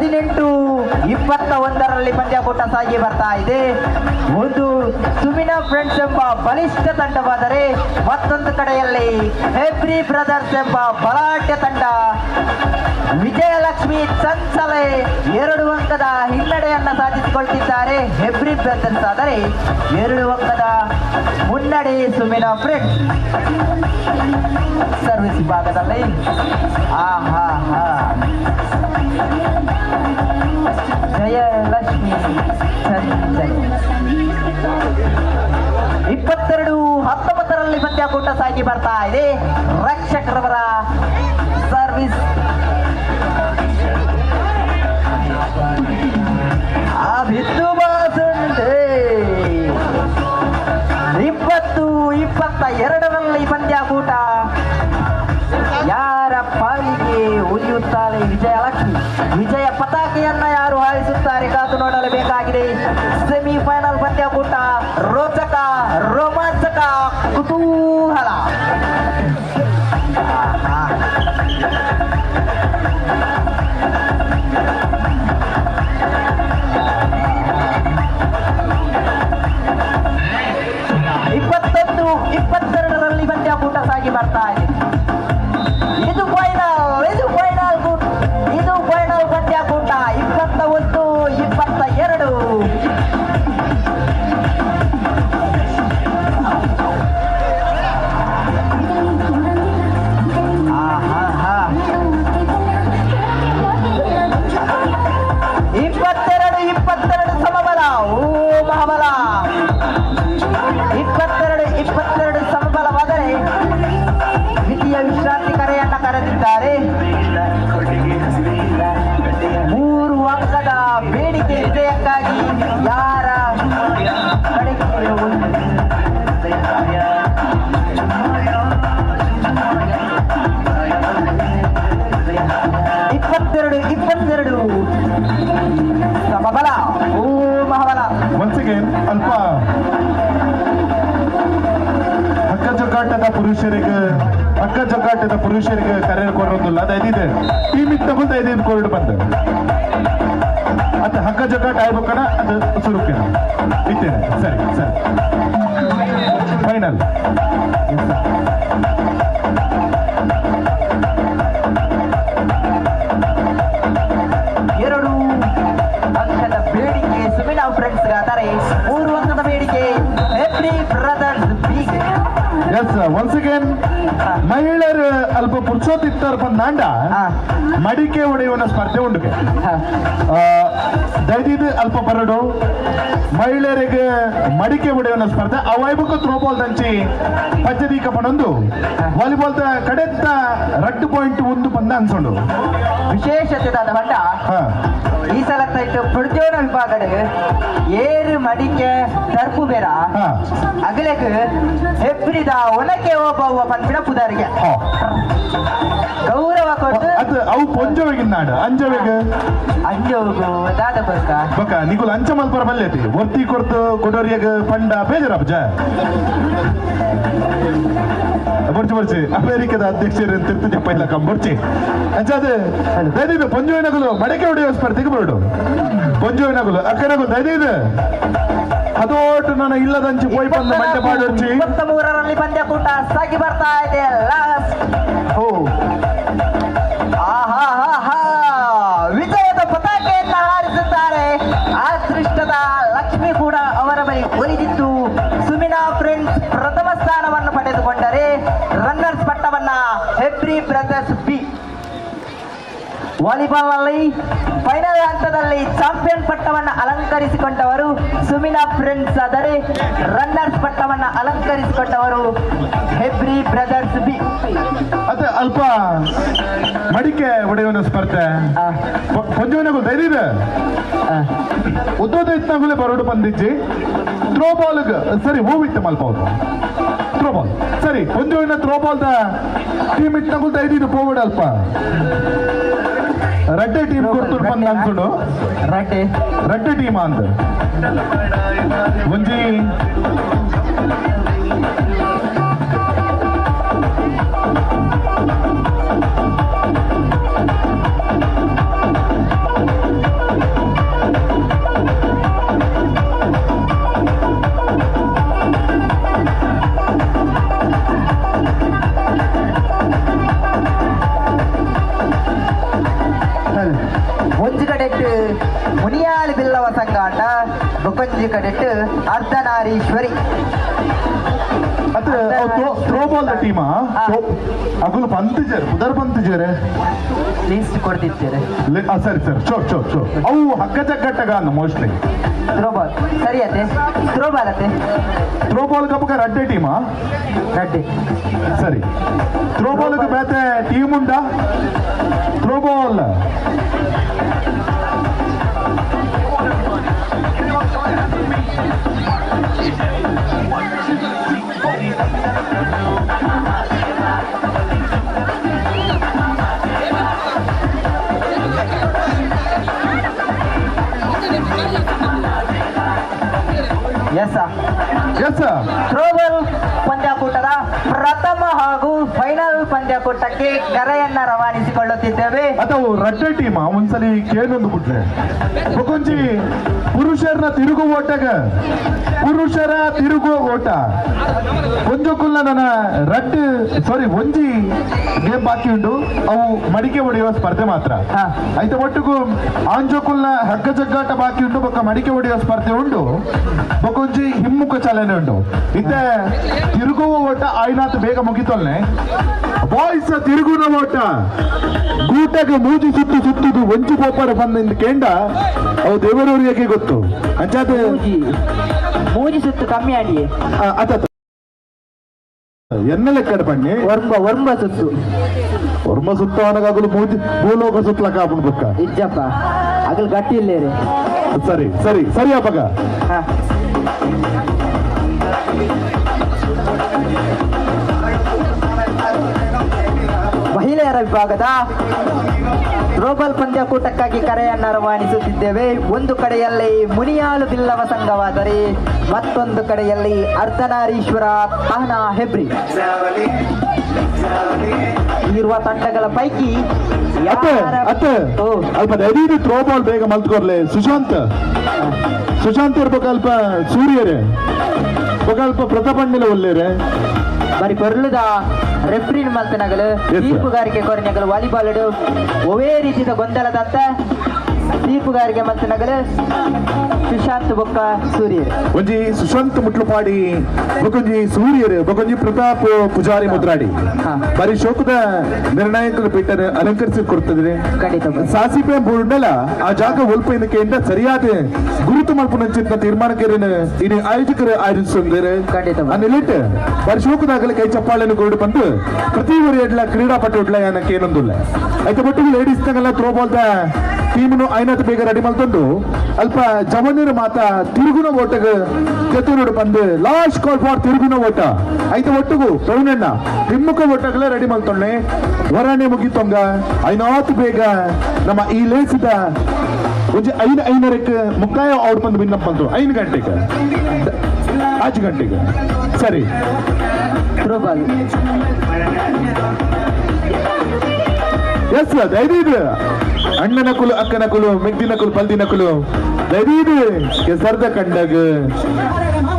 18-21ರಲ್ಲಿ ಪಂದ್ಯಾಕೂಟ ಸಾಗಿ ಬರ್ತಾ ಇದೆ. ಒಂದು ಸುಮಿನಾ ಫ್ರೆಂಡ್ಸ್ ಎಂಬ ಬಲಿಷ್ಠ ತಂಡವಾದರೆ ಮತ್ತೊಂದು ಕಡೆಯಲ್ಲಿ ಹೆಬ್ರಿ ಬ್ರದರ್ಸ್ ಎಂಬ ಬಲಾಢ್ಯ ತಂಡ. ವಿಜಯಲಕ್ಷ್ಮಿ ಚಂಚಲೆ 2 ಅಂಕದ ಹಿನ್ನಡೆಯನ್ನ ಸಾಧಿಸಿಕೊಳ್ತಿದ್ದಾರೆ. ಹೆಬ್ರಿ ಬ್ರದರ್ಸ್ ಆದರೆ 2 ಅಂಕದ ಮುನ್ನಡೆ ಸುಮಿನಾ ಫ್ರೆಂಡ್ಸ್. ಸರ್ವಿಸ್ ವಿಭಾಗದಲ್ಲಿ ಜಯಲಕ್ಷ್ಮಿ ಚಂಚಲೆ 22-19ರಲ್ಲಿ ಪಂದ್ಯಾಕೂಟ ಸಾಗಿ ಬರ್ತಾ ಇದೆ. ರಕ್ಷಕರವರ ಸರ್ವಿಸ್ ಬಿದ್ದು ಬಾಸುಂಡೆ. 20-22ರಲ್ಲಿ ಪಂದ್ಯಾಕೂಟ ಯಾರ ಪಾಲಿಗೆ ಉಳಿಯುತ್ತಾರೆ ವಿಜಯಲಕ್ಷ್ಮಿ? ವಿಜಯ ಪತಾಕೆಯನ್ನ ಯಾರು ಹಾರಿಸುತ್ತಾರೆ ಕಾದು ನೋಡಲೇಬೇಕಾಗಿದೆ. ಸೆಮಿಫೈನಲ್ ಪಂದ್ಯಾಕೂಟ ರೋಚಕ, ರೋಮಾಂಚಕ, ಕುತೂಹಲ. ಪಂದ್ಯಾಕೂಟ ಸಾಗಿ ಬರ್ತಾ ಇದೆ. ಇದು ಫೈನಲ್ ಪಂದ್ಯಾಕೂಟ 21-22. ಸಮಬಲ. ಓ ಮಹಾಬಲ. 22 ಸಮಬಲವಾದರೆ ದ್ವಿತೀಯ ವಿಶ್ರಾಂತಿ ಕರೆಯನ್ನ ಕರೆದಿದ್ದಾರೆ. 3 ಅಂಕದ ಬೇಡಿಕೆ ವಿಜಯಕ್ಕಾಗಿ ಯಾರ ಕಡೆಗೆ 22 ಸಮಬಲ. ಓ ಮಹಾಬಲ. Once again, ಅಲ್ಪ ಅಕ್ಕ ಜಗ್ಗಾಟದ ಪುರುಷರಿಗೆ ಕರೆ ಕೊಡೋದಿಲ್ಲ. ಅದಿದೆ ಟೀಮ್ ಇತ್ತು ತಗೊಂಡು 5 ಕೋವಿಡ್ ಬಂದ ಅದು ಹಕ್ಕ ಜಗ್ಗಾಟ ಆಗ್ಬೇಕಣ. ಅದು ಸುರುಕೆ ಇತ್ತೇನೆ. ಸರಿ ಫೈನಲ್. ಎರಡು ಅಂಕದ ಬೇಡಿಕೆ ಸುಮಿನಾ ಫ್ರೆಂಡ್ಸ್ ಆದರೆ 3 ಅಂಕದ ಬೇಡಿಕೆ Hebri brothers B. S once again ಮಹಿಳೆಯರು ಅಲ್ಪ ಪುರುಷೋತ್ತಿತ್ತರ ಬಂದಾಂಡ ಮಡಿಕೆ ಹೊಡೆಯುವ ಸ್ಪರ್ಧೆ ಉಂಟು. ದಯದಿದ್ದು ಅಲ್ಪ ಬರಡು ಮಹಿಳೆಯರಿಗೆ ಮಡಿಕೆ ಹೊಡೆಯುವ ಸ್ಪರ್ಧೆ ಅವೈಬುಕ ಥ್ರೋಬಾಲ್ ದಂಚಿ ಪಚ್ಚದೀಕ ಪಣೊಂದು ವಾಲಿಬಾಲ್ ಕಡೆತ್ತ 2 ಪಾಯಿಂಟ್ 1 ಪಂದ ಅನ್ಸೊಂಡು ವಿಶೇಷತೆ ಬಂಡ ಈ ಸಲ ಇಟ್ಟು ಪುಡ್ಜೋಣ ವಿಭಾಗದ ಏರು ಮಡಿಕೆ ತರ್ಪು ಬೇರ ಅಗಲಕ್ಕೆ ಹೆಬ್ರಿದ ಒನಕೆ ಹೋಗುವ ಪಂಪಿನ ಪುದಾರಿಗೆ ಗೌರವ ಕೊಟ್ಟು ಅದು ಅವು ಪೊಂಜವೆಗಿನ್ನಾಡು ಅಂಜವೆಗೆ ಅಂಜೋಗು ದಾದ ಬಕ್ಕ ನಿಗುಲು ಅಂಚ ಮಲ್ಪರ ಬಲ್ಲೇತಿ ಒತ್ತಿ ಕೊಡ್ತು ಕೊಡೋರಿಯಾಗ ಪಂಡ ಬೇಜಾರಪ್ಪ ಬರ್ಚಿ ಅಮೆರಿಕದ ಅಧ್ಯಕ್ಷರು ತಿರ್ತು ಪೈಲ ಕಂಬರ್ಚಿ ಅಂಚಾದ ದಯದಿದ್ದು ಪೊಂಜುವಿನಗಲು ಮಡಕೆ ಹೊಡೆಯುವ ಸ್ಪರ್ಧೆಗೆ ಬರಡು ಪೊಂಜುವಿನಗಲು ಅಕ್ಕನಗಲು ದಯದಿದ್ದು ಅದೋಟು ನನ್ನ ಇಲ್ಲದಂಚಿ ಪೋಯ್ ಬಂದು ಮಂಡ್ಯ ಮಾಡೋರ್ಚಿ 23ರಲ್ಲಿ ಪಂದ್ಯಕೂಟ ಸಾಗಿ ಬರ್ತಾ ಇದೆ. ವಿಜಯದ ಪತಾಕೆಯನ್ನ ಹಾರಿಸುತ್ತಾರೆ. ಅದೃಷ್ಟದ ಲಕ್ಷ್ಮಿ ಕೂಡ ಅವರ ಬಳಿ ಒಲಿದಿದ್ದು ಸುಮಿನಾ ಫ್ರೆಂಡ್ಸ್ ಪ್ರಥಮ ಸ್ಥಾನವನ್ನು ಪಡೆದುಕೊಂಡರೆ ರನ್ನರ್ಸ್ ಪಟ್ಟವನ್ನ ಹೆಬ್ರಿ ಬ್ರದರ್ಸ್ ಬಿ. ವಾಲಿಬಾಲ್ ನಲ್ಲಿ ಫೈನಲ್ ಹಂತದಲ್ಲಿ ಚಾಂಪಿಯನ್ ಪಟ್ಟವನ್ನು ಅಲಂಕರಿಸಿಕೊಂಡವರು ಸುಮಿನಾ ಫ್ರೆಂಡ್ಸ್ ಆದರೆ ರನ್ನರ್ಸ್ ಪಟ್ಟವನ್ನು ಅಲಂಕರಿಸಿಕೊಂಡವರು ಹೆಬ್ರಿ ಬ್ರದರ್ಸ್ ಬಿ. ಅದೇ ಅಲ್ಪ ಮಡಿಕೆ ಹೊಡೆಯುವ ಸ್ಪರ್ಧೆ ಕೊಂಚವನಾಗು ಧೈರ್ಯ ಇದೆ ಉದ್ದೋದ ಇತ್ತಾಗಲೇ ಬರೋಡು ಬಂದಿಜ್ಜಿ ಥ್ರೋಬಾಲ್ ಸರಿ ಹೂವಿತ್ತು ಮಲ್ಪ ಅವರು ಥ್ರೋಬಾಲ್ ಸರಿ ಕೊಂಚವಿನ ಥ್ರೋಬಾಲ್ದ ಟೀಮ್ ಇತ್ತಾಗಲು ಧೈರ್ಯ ಹೋಗ್ಬಿಡ ಅಲ್ಪ ರಡ್ಡೆ ಟೀಮ್ ಕೊಡ್ತು ಬಂದ ಅನ್ಸುಡು ರಡ್ಡೆ ಟೀಮ್ ಅಂತ ಒಂಜಿ ಒಂಜಿ ಕಡೆಟ್ ಅರ್ಧನಾರೀಶ್ವರಿ ಥ್ರೋಬಾಲ್ ಟೀಮಾ ಅಗುಲು ಪಂತಿಜರ್ ಪುದರ್ ಪಂತಿಜರೆ ಲೀಸ್ಟ್ ಕೊಡ್ತಿದ್ದೇನೆ ಸರಿ ಸರ್ ಚೋ ಅವು ಹಗ್ಗ ಜಗ್ಗಟ್ಟಗ ಅಂದ ಮೋಸ್ಟ್ಲಿ ಥ್ರೋಬಾಲ್ ಸರಿ ಅತ್ತೆ ಥ್ರೋಬಾಲ್ ಅತ್ತೆ ಥ್ರೋಬಾಲ್ ಕಪ್ಪಗ ರಡ್ಡೆ ಟೀಮಾ ರಡ್ಡೆ ಸರಿ ಥ್ರೋಬಾಲ್ ಬೇತೆ ಟೀಮ್ ಉಂಟಾ ಥ್ರೋಬಾಲ್ ಥ್ರೋಬಾಲ್ ಪಂದ್ಯಾಕೂಟದ ಪ್ರಥಮ ಹಾಗೂ ಫೈನಲ್ ಪಂದ್ಯಾಕೂಟಕ್ಕೆ ಕರೆಯನ್ನ ರವಾನಿಸಿಕೊಳ್ಳುತ್ತಿದ್ದೇವೆ. ಅಥವಾ ರಡ್ಡೆ ಟೀಮ ಒಂದ್ಸಲಿ ಕೇಳೊಂದು ಬಿಟ್ರೆ ಕೊಂಚಿ ಪುರುಷರ ತಿರುಗುವ ಓಟಗ ಪುರುಷರ ತಿರುಗುವ ಓಟ ಕೊಂಚಕ್ಕುಲ್ಲ ನನ್ನ ರಡ್ ಸಾರಿ ಒಂಜಿ ಗೇಮ್ ಬಾಕಿ ಉಂಟು ಅವು ಮಡಿಕೆ ಹೊಡೆಯುವ ಸ್ಪರ್ಧೆ ಮಾತ್ರ ಆಯ್ತು ಒಟ್ಟಿಗೂ ಆಂಜೋಕುಲ್ನ ಹಗ್ಗ ಜಗ್ಗಾಟ ಬಾಕಿ ಉಂಟು ಬೊಕ್ಕ ಮಡಿಕೆ ಹೊಡೆಯುವ ಸ್ಪರ್ಧೆ ಉಂಟು ಬೊಕೊಂಜಿ ಹಿಮ್ಮುಖ ಚಾಲನೆ ಉಂಟು ಇತ್ತೆ ತಿರುಗುವ ಓಟ ಆಯ್ನಾತ್ ಬೇಗ ಮುಗಿತೊಲ್ನೆ ಬಾಯ್ಸ್ ತಿರುಗುವ ಓಟ ಗೂಟಗೆ ಮೂಜಿ ಸುತ್ತುದು ಒಂಚು ಪೋಪರ ಬಂದ ಕೇಂಡ ಅವು ದೇವರವರಿಗೆ ಗೊತ್ತು ಅಂಚಾದ ಮೂಜಿ ಸುತ್ತು ಕಮ್ಮಿ ಆಡಿ ಅದ ಎನ್ನ ಲೆಕ್ಕಡ ಬನ್ನಿ ಒರ್ಮ ಸುತ್ತು ಒರ್ಮ ಸುತ್ತ ಅವನಿಗಾಗಲು ಮೂಜಿ ಭೂಲೋಕ ಸುತ್ತಲಕ್ಕ ಹಾಕೊಂಡು ಬಕ್ಕ ಇಜ್ಜಪ್ಪ ಆಗಲ್ ಗಟ್ಟಿ ಇಲ್ಲೇ ರೀ ಸರಿ ಸರಿ ಸರಿ ಅಪ್ಪಗ ಮಹಿಳೆಯರ ವಿಭಾಗದ ಥ್ರೋಬಾಲ್ ಪಂದ್ಯಾಕೂಟಕ್ಕಾಗಿ ಕರೆಯನ್ನು ರವಾನಿಸುತ್ತಿದ್ದೇವೆ. ಒಂದು ಕಡೆಯಲ್ಲಿ ಮುನಿಯಾಲು ಬಿಲ್ಲವ ಸಂಘವಾದರೆ ಮತ್ತೊಂದು ಕಡೆಯಲ್ಲಿ ಅರ್ಧನಾರೀಶ್ವರ ತಹನಾ ಹೆಬ್ರಿ ಇರುವ ತಂಡಗಳ ಪೈಕಿ ಅಲ್ಪ ದಯವಿಟ್ಟು ಥ್ರೋಬಾಲ್ ಬೇಗ ಮಲ್ತ್ಕೊರ್ಲೆ ಸುಶಾಂತ್ ಇರ್ಬೇಕು ಅಲ್ಪ ಸೂರ್ಯರೇ ಅಲ್ಪ ಪ್ರತಾಪಣ್ಣಿಲ ಒಲ್ಲೇರೆ ಬರೀ ಬರ್ಲದ ರೆಫ್ರಿನ್ ಮಲ್ತನಗಳು ತೀರ್ಪುಗಾರಿಕೆ ಕೊರನೆಗಳು ವಾಲಿಬಾಲ್ ಒವೇ ರೀತಿಯ ಗೊಂದಲದಂತ ತೀರ್ಪುಗಾರಿಕೆ ಮಲ್ತನಗಳು ಸುಶಾಂತ್ ಬೊಕ್ಕ ಸೂರ್ಯರು ಒಂಜಿ ಸುಶಾಂತ್ ಮುಟ್ಲುಪಾಡಿ ಬೊಕೊಂಜಿ ಸೂರ್ಯರು ಬೊಕೊಂಜಿ ಪ್ರತಾಪ್ ಪೂಜಾರಿ ಮುದ್ರಾಡಿ ಬರೀ ಶೋಕದ ನಿರ್ಣಾಯಕರು ಪೀಠ ಅಲಂಕರಿಸಿ ಕೊಡ್ತದೆ ಸಾಸಿಪೆ ಬುರ್ಡಲ ಆ ಜಾಗ ಒಲ್ಪೈನಕ್ಕೆ ಸರಿಯಾದ ಗುರುತು ಮಲ್ಪುನಂಚಿನ ತೀರ್ಮಾನಕ್ಕೆ ಇಡೀ ಆಯೋಜಕರು ಆಯೋಜಿಸಿದ್ದಾರೆ ಅನ್ನಿಲಿಟ್ ಬರೀ ಶೋಕದಾಗಲಿ ಕೈ ಚಪ್ಪಾಳೆಯನ್ನು ಗೋಡು ಬಂದು ಪ್ರತಿ ಊರಿ ಎಡ್ಲ ಕ್ರೀಡಾಪಟು ಇಡ್ಲ ಏನಕ್ಕೆ ಏನೊಂದಿಲ್ಲ ಆಯ್ತು ಬಟ್ಟು ಲೇಡೀಸ್ ತಂಗಲ್ಲ ಥ್ರೋಬಾಲ್ ಟೀಮ್ನು ಐನತ್ ಬೇಗ ರೆಡಿ ಮಲ್ತೊಂಡು ಅಲ್ಪ ಜವನೀರು ಮಾತ ತಿರುಗುನ ಓಟಗ ಜೊತೆ ಬಂದು ಲಾಸ್ಟ್ ಕಾಲ್ ಫಾರ್ ತಿರುಗುನ ಓಟ ಐತ ಒಟ್ಟಿಗೂ ಪ್ರವೀಣಣ್ಣ ಹಿಮ್ಮುಖ ಓಟಗಳೇ ರೆಡಿ ಮಲ್ತೊಣ್ಣೆ ಹೊರಾಣೆ ಮುಗಿತೊಂಗ ಐನಾತ್ ಬೇಗ ನಮ್ಮ ಈ ಲೇಸಿದ ಒಂಜಿ 5:05 ಮುಕ್ತಾಯ ಔಟ್ ಬಂದು ಬಿನ್ನಪ್ಪ ಬಂತು 5 ಗಂಟೆಗೆ 5 ಗಂಟೆಗೆ ಸರಿ ಎಸ್ ದಯವಿಟ್ಟು ಅಣ್ಣನ ಕುಲು ಅಕ್ಕನ ಕುಲು ಮೆಗ್ದಿನ ಕುಲು ಪಲ್ದಿನ ಕುಲು ದಯವಿಟ್ಟು ಕೆಸರ್ದ ಕಂಡಾಗ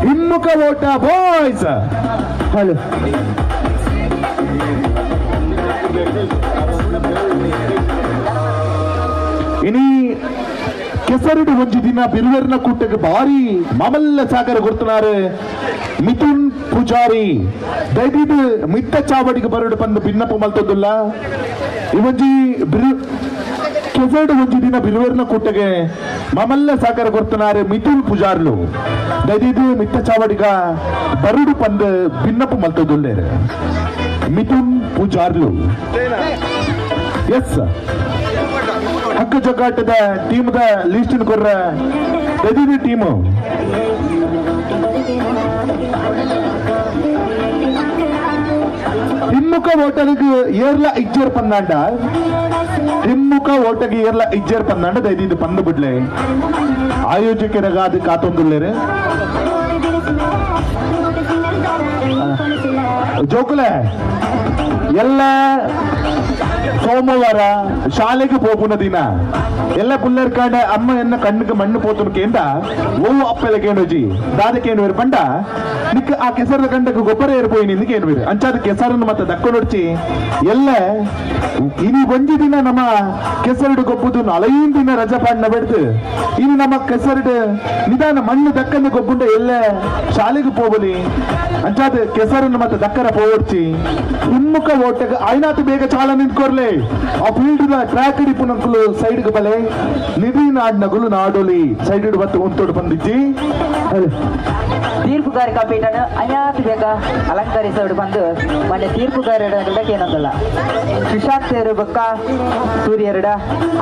ಹಿಮ್ಮುಖ ಓಟ ಬಾಯ್ಸ್ ಹಲೋ ಇನಿ ಕೆಸರಡು ಒಂಜಿ ದಿನ ಬಿರುವೆರ್ನ ಕೂಟಕ್ಕೆ ಬಾರಿ ಮಾಮಲ್ಲ ಸಾಗರ ಗುರ್ತನಾರು ಮಿಥುನ್ ಪೂಜಾರಿ ದಯವಿಟ್ಟು ಮಿತ್ತ ಚಾವಡಿಗೆ ಬರಡು ಬಂದು ಭಿನ್ನಪ್ಪ ಮಲ್ತೊಂದಿಲ್ಲ ಇವೊಂಜಿ ಕೆಸರಡು ಒಂಜಿ ದಿನ ಬಿರುವೆರ್ನ ಕೂಟಗೆ ಮಾಮಲ್ಲ ಸಾಗರ ಗುರ್ತನಾರು ಮಿಥುನ್ ಪೂಜಾರ್ಲು ದಯವಿಟ್ಟು ಮಿತ್ತ ಚಾವಡಿಗ ಬರಡು ಬಂದು ಭಿನ್ನಪ್ಪ ಮಲ್ತೊಂದಿಲ್ಲ ಮಿಥುನ್ ಪೂಜಾರ್ಲು ಎಸ್ ಹಗ್ಗ ಜಗ್ಗಾಟದ ಟೀಮ್ದ ಲೀಸ್ಟ್ ಕೊರ್ರ ದದಿನ ಟೀಮು ಹಿಮ್ಮುಖ ಓಟಲಿಗೆ ಏರ್ಲ ಇಜ್ಜೇರ್ ಪಂದಾಂಡ ಹಿಮ್ಮುಖ ಓಟಗೆ ಏರ್ಲ ಇಜ್ಜೇರ್ ಪಂದಾಂಡ ದೈದಿದ್ದು ಪಂದು ಬಿಡ್ಲೆ ಆಯೋಜಕರಾಗ ಅದು ಕಾತೊಂದುಲ್ಲೇರೆ ಜೋಕುಲೆ ಎಲ್ಲ ಸೋಮವಾರ ಶಾಲೆಗೆ ಹೋಗುನ ದಿನ ಎಲ್ಲ ಪುಲ್ಲರ್ ಕಾಂಡ ಅಮ್ಮ ಎನ್ನ ಕಣ್ಣಿಗೆ ಮಣ್ಣು ಪೋತನ ಕೇಂದ್ರ ಓವು ಅಪ್ಪೆಲ್ಲ ಕೇಣೋಜಿ ದಾದ ಕೇಳುವರು ಪಂಡ ನಿಕ್ಕ ಆ ಕೆಸರದ ಕಂಡಕ್ಕೆ ಗೊಬ್ಬರ ಏರ್ಬೋಯಿ ನಿಂದ ಕೇಳುವರು ಅಂಚಾದ ಕೆಸರನ್ನು ಮತ್ತೆ ದಕ್ಕೊಂಡೊಡ್ಚಿ ಎಲ್ಲ ಇನಿ ಒಂಜಿ ದಿನ ನಮ್ಮ ಕೆಸರಡು ಗೊಬ್ಬುದು ಅಲೈಂದಿನ ರಜೆ ಪಾಡ್ನ ಬೆಡ್ದು ಇನ್ನು ನಮ್ಮ ಕೆಸರಡು ನಿಧಾನ ಮಣ್ಣು ದಕ್ಕನ್ನು ಗೊಬ್ಬುಂಡ ಎಲ್ಲೇ ಶಾಲೆಗೆ ಹೋಗಲಿ ಅಂಚಾದ ಕೆಸರನ್ನು ಮತ್ತೆ ದಕ್ಕರ ಪೋಡ್ಚಿ ಹಿಮ್ಮುಖ ಓಟಕ್ಕೆ ಆಯ್ನಾತು ಬೇಗ ಚಾಲ ನಿಂತ್ಕೊರ್ಲೆ ಆ ಫೀಲ್ಡ್ ಟ್ರ್ಯಾಕ್ ಹಿಡಿಪು ನಕ್ಕಲು ಸೈಡ್ಗೆ ಬಲೆ ನಿಧಿ ನಾಡ್ನಗುಲು ನಾಡೋಲಿ ಸೈಡ್ ಹಿಡು ಬತ್ತು ಉಂತೋಡು ಬಂದಿಜ್ಜಿ ತೀರ್ಪುಗಾರಿಕಾ ಪೀಠನ ಅಯಾತು ಬೇಗ ಅಲಂಕರಿಸೋಡು ಬಂದು ಮೊನ್ನೆ ತೀರ್ಪುಗಾರಡ ಏನಂತಲ್ಲ ಸುಶಾಂತರು ಬೊಕ್ಕ ಸೂರ್ಯರಡ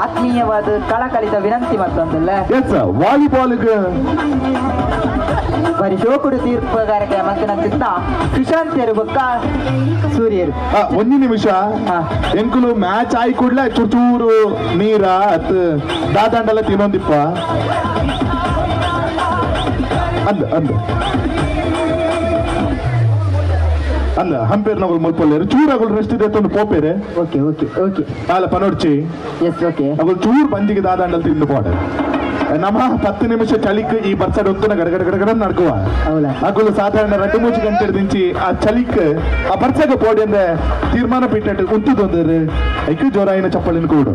ಆತ್ಮೀಯವಾದ ಕಳಕಳಿತ ವಿನಂತಿ ಮತ್ತೊಂದಲ್ಲ ವಾಲಿಬಾಲ್ ಬರೀ ಶೋಕುಡು ತೀರ್ಪುಗಾರಿಕೆ ಮತ್ತೆ ನಂತಿತ್ತ ಸುಶಾಂತರು ಬೊಕ್ಕ ಸೂರ್ಯರು ಒಂದು ನಿಮಿಷ ಎಂಕುಲು ಮ್ಯಾಚ್ ಆಯ್ ಕೂಡ್ಲೆ ಚೂರು ನೀರ ಅತ್ ದಾದಂಡೆಲ್ಲ ತಿನ್ನೊಂದಿಪ್ಪ ಅಂದ ಅಂದ ಅಂದ ಹಂಪೇರ್ನವರು ಮುಲ್ಪಲ್ಲೇರು ಚೂರಾಗಲು ರೆಸ್ಟ್ ಇದೆ ಒಂದು ಪೋಪೇರೆ ಓಕೆ ಓಕೆ ಓಕೆ ಆಲ ಪನೋಡ್ಚಿ ಎಸ್ ಓಕೆ ಅವಳು ಚೂರು ಬಂದಿಗೆ ದಾದಂಡಲ್ ತಿಂದು ಪಾಡ ನಮ್ಮ 10 ನಿಮಿಷ ಚಳಿಕ್ ಈ ಬರ್ಸಡ್ ಹೊತ್ತನ ಗಡಗಡ ನಡ್ಕುವ ಅಗಲು ಸಾಧಾರಣ 2-3 ಗಂಟೆ ದಿಂಚಿ ಆ ಚಳಿಕ್ ಆ ಬರ್ಸಗ ಪೋಡಿ ಅಂದ್ರೆ ತೀರ್ಮಾನ ಪೀಠ ಉಂಟುದೊಂದ್ರೆ ಐಕು ಜೋರಾಯಿನ ಚಪ್ಪಲಿನ ಕೂಡು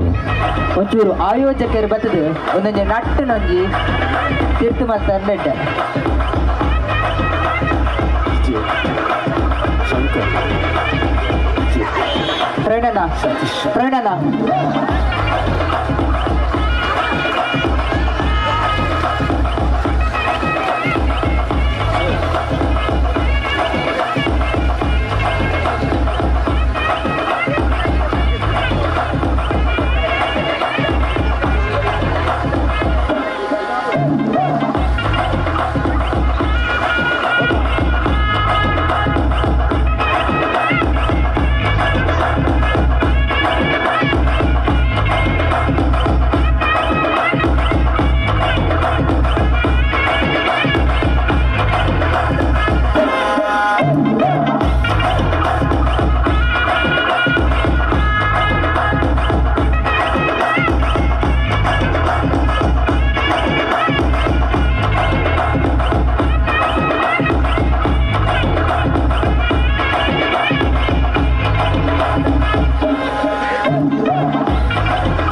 ಒಂಚೂರು ಆಯೋಜಕರು ಬರ್ತದೆ ಒಂದೊಂದು ನಟ್ಟು ನೊಂಜಿ ತೀರ್ತು ಮತ್ತೆ ಅಂದೆಡ್ಡ ಪ್ರಣನ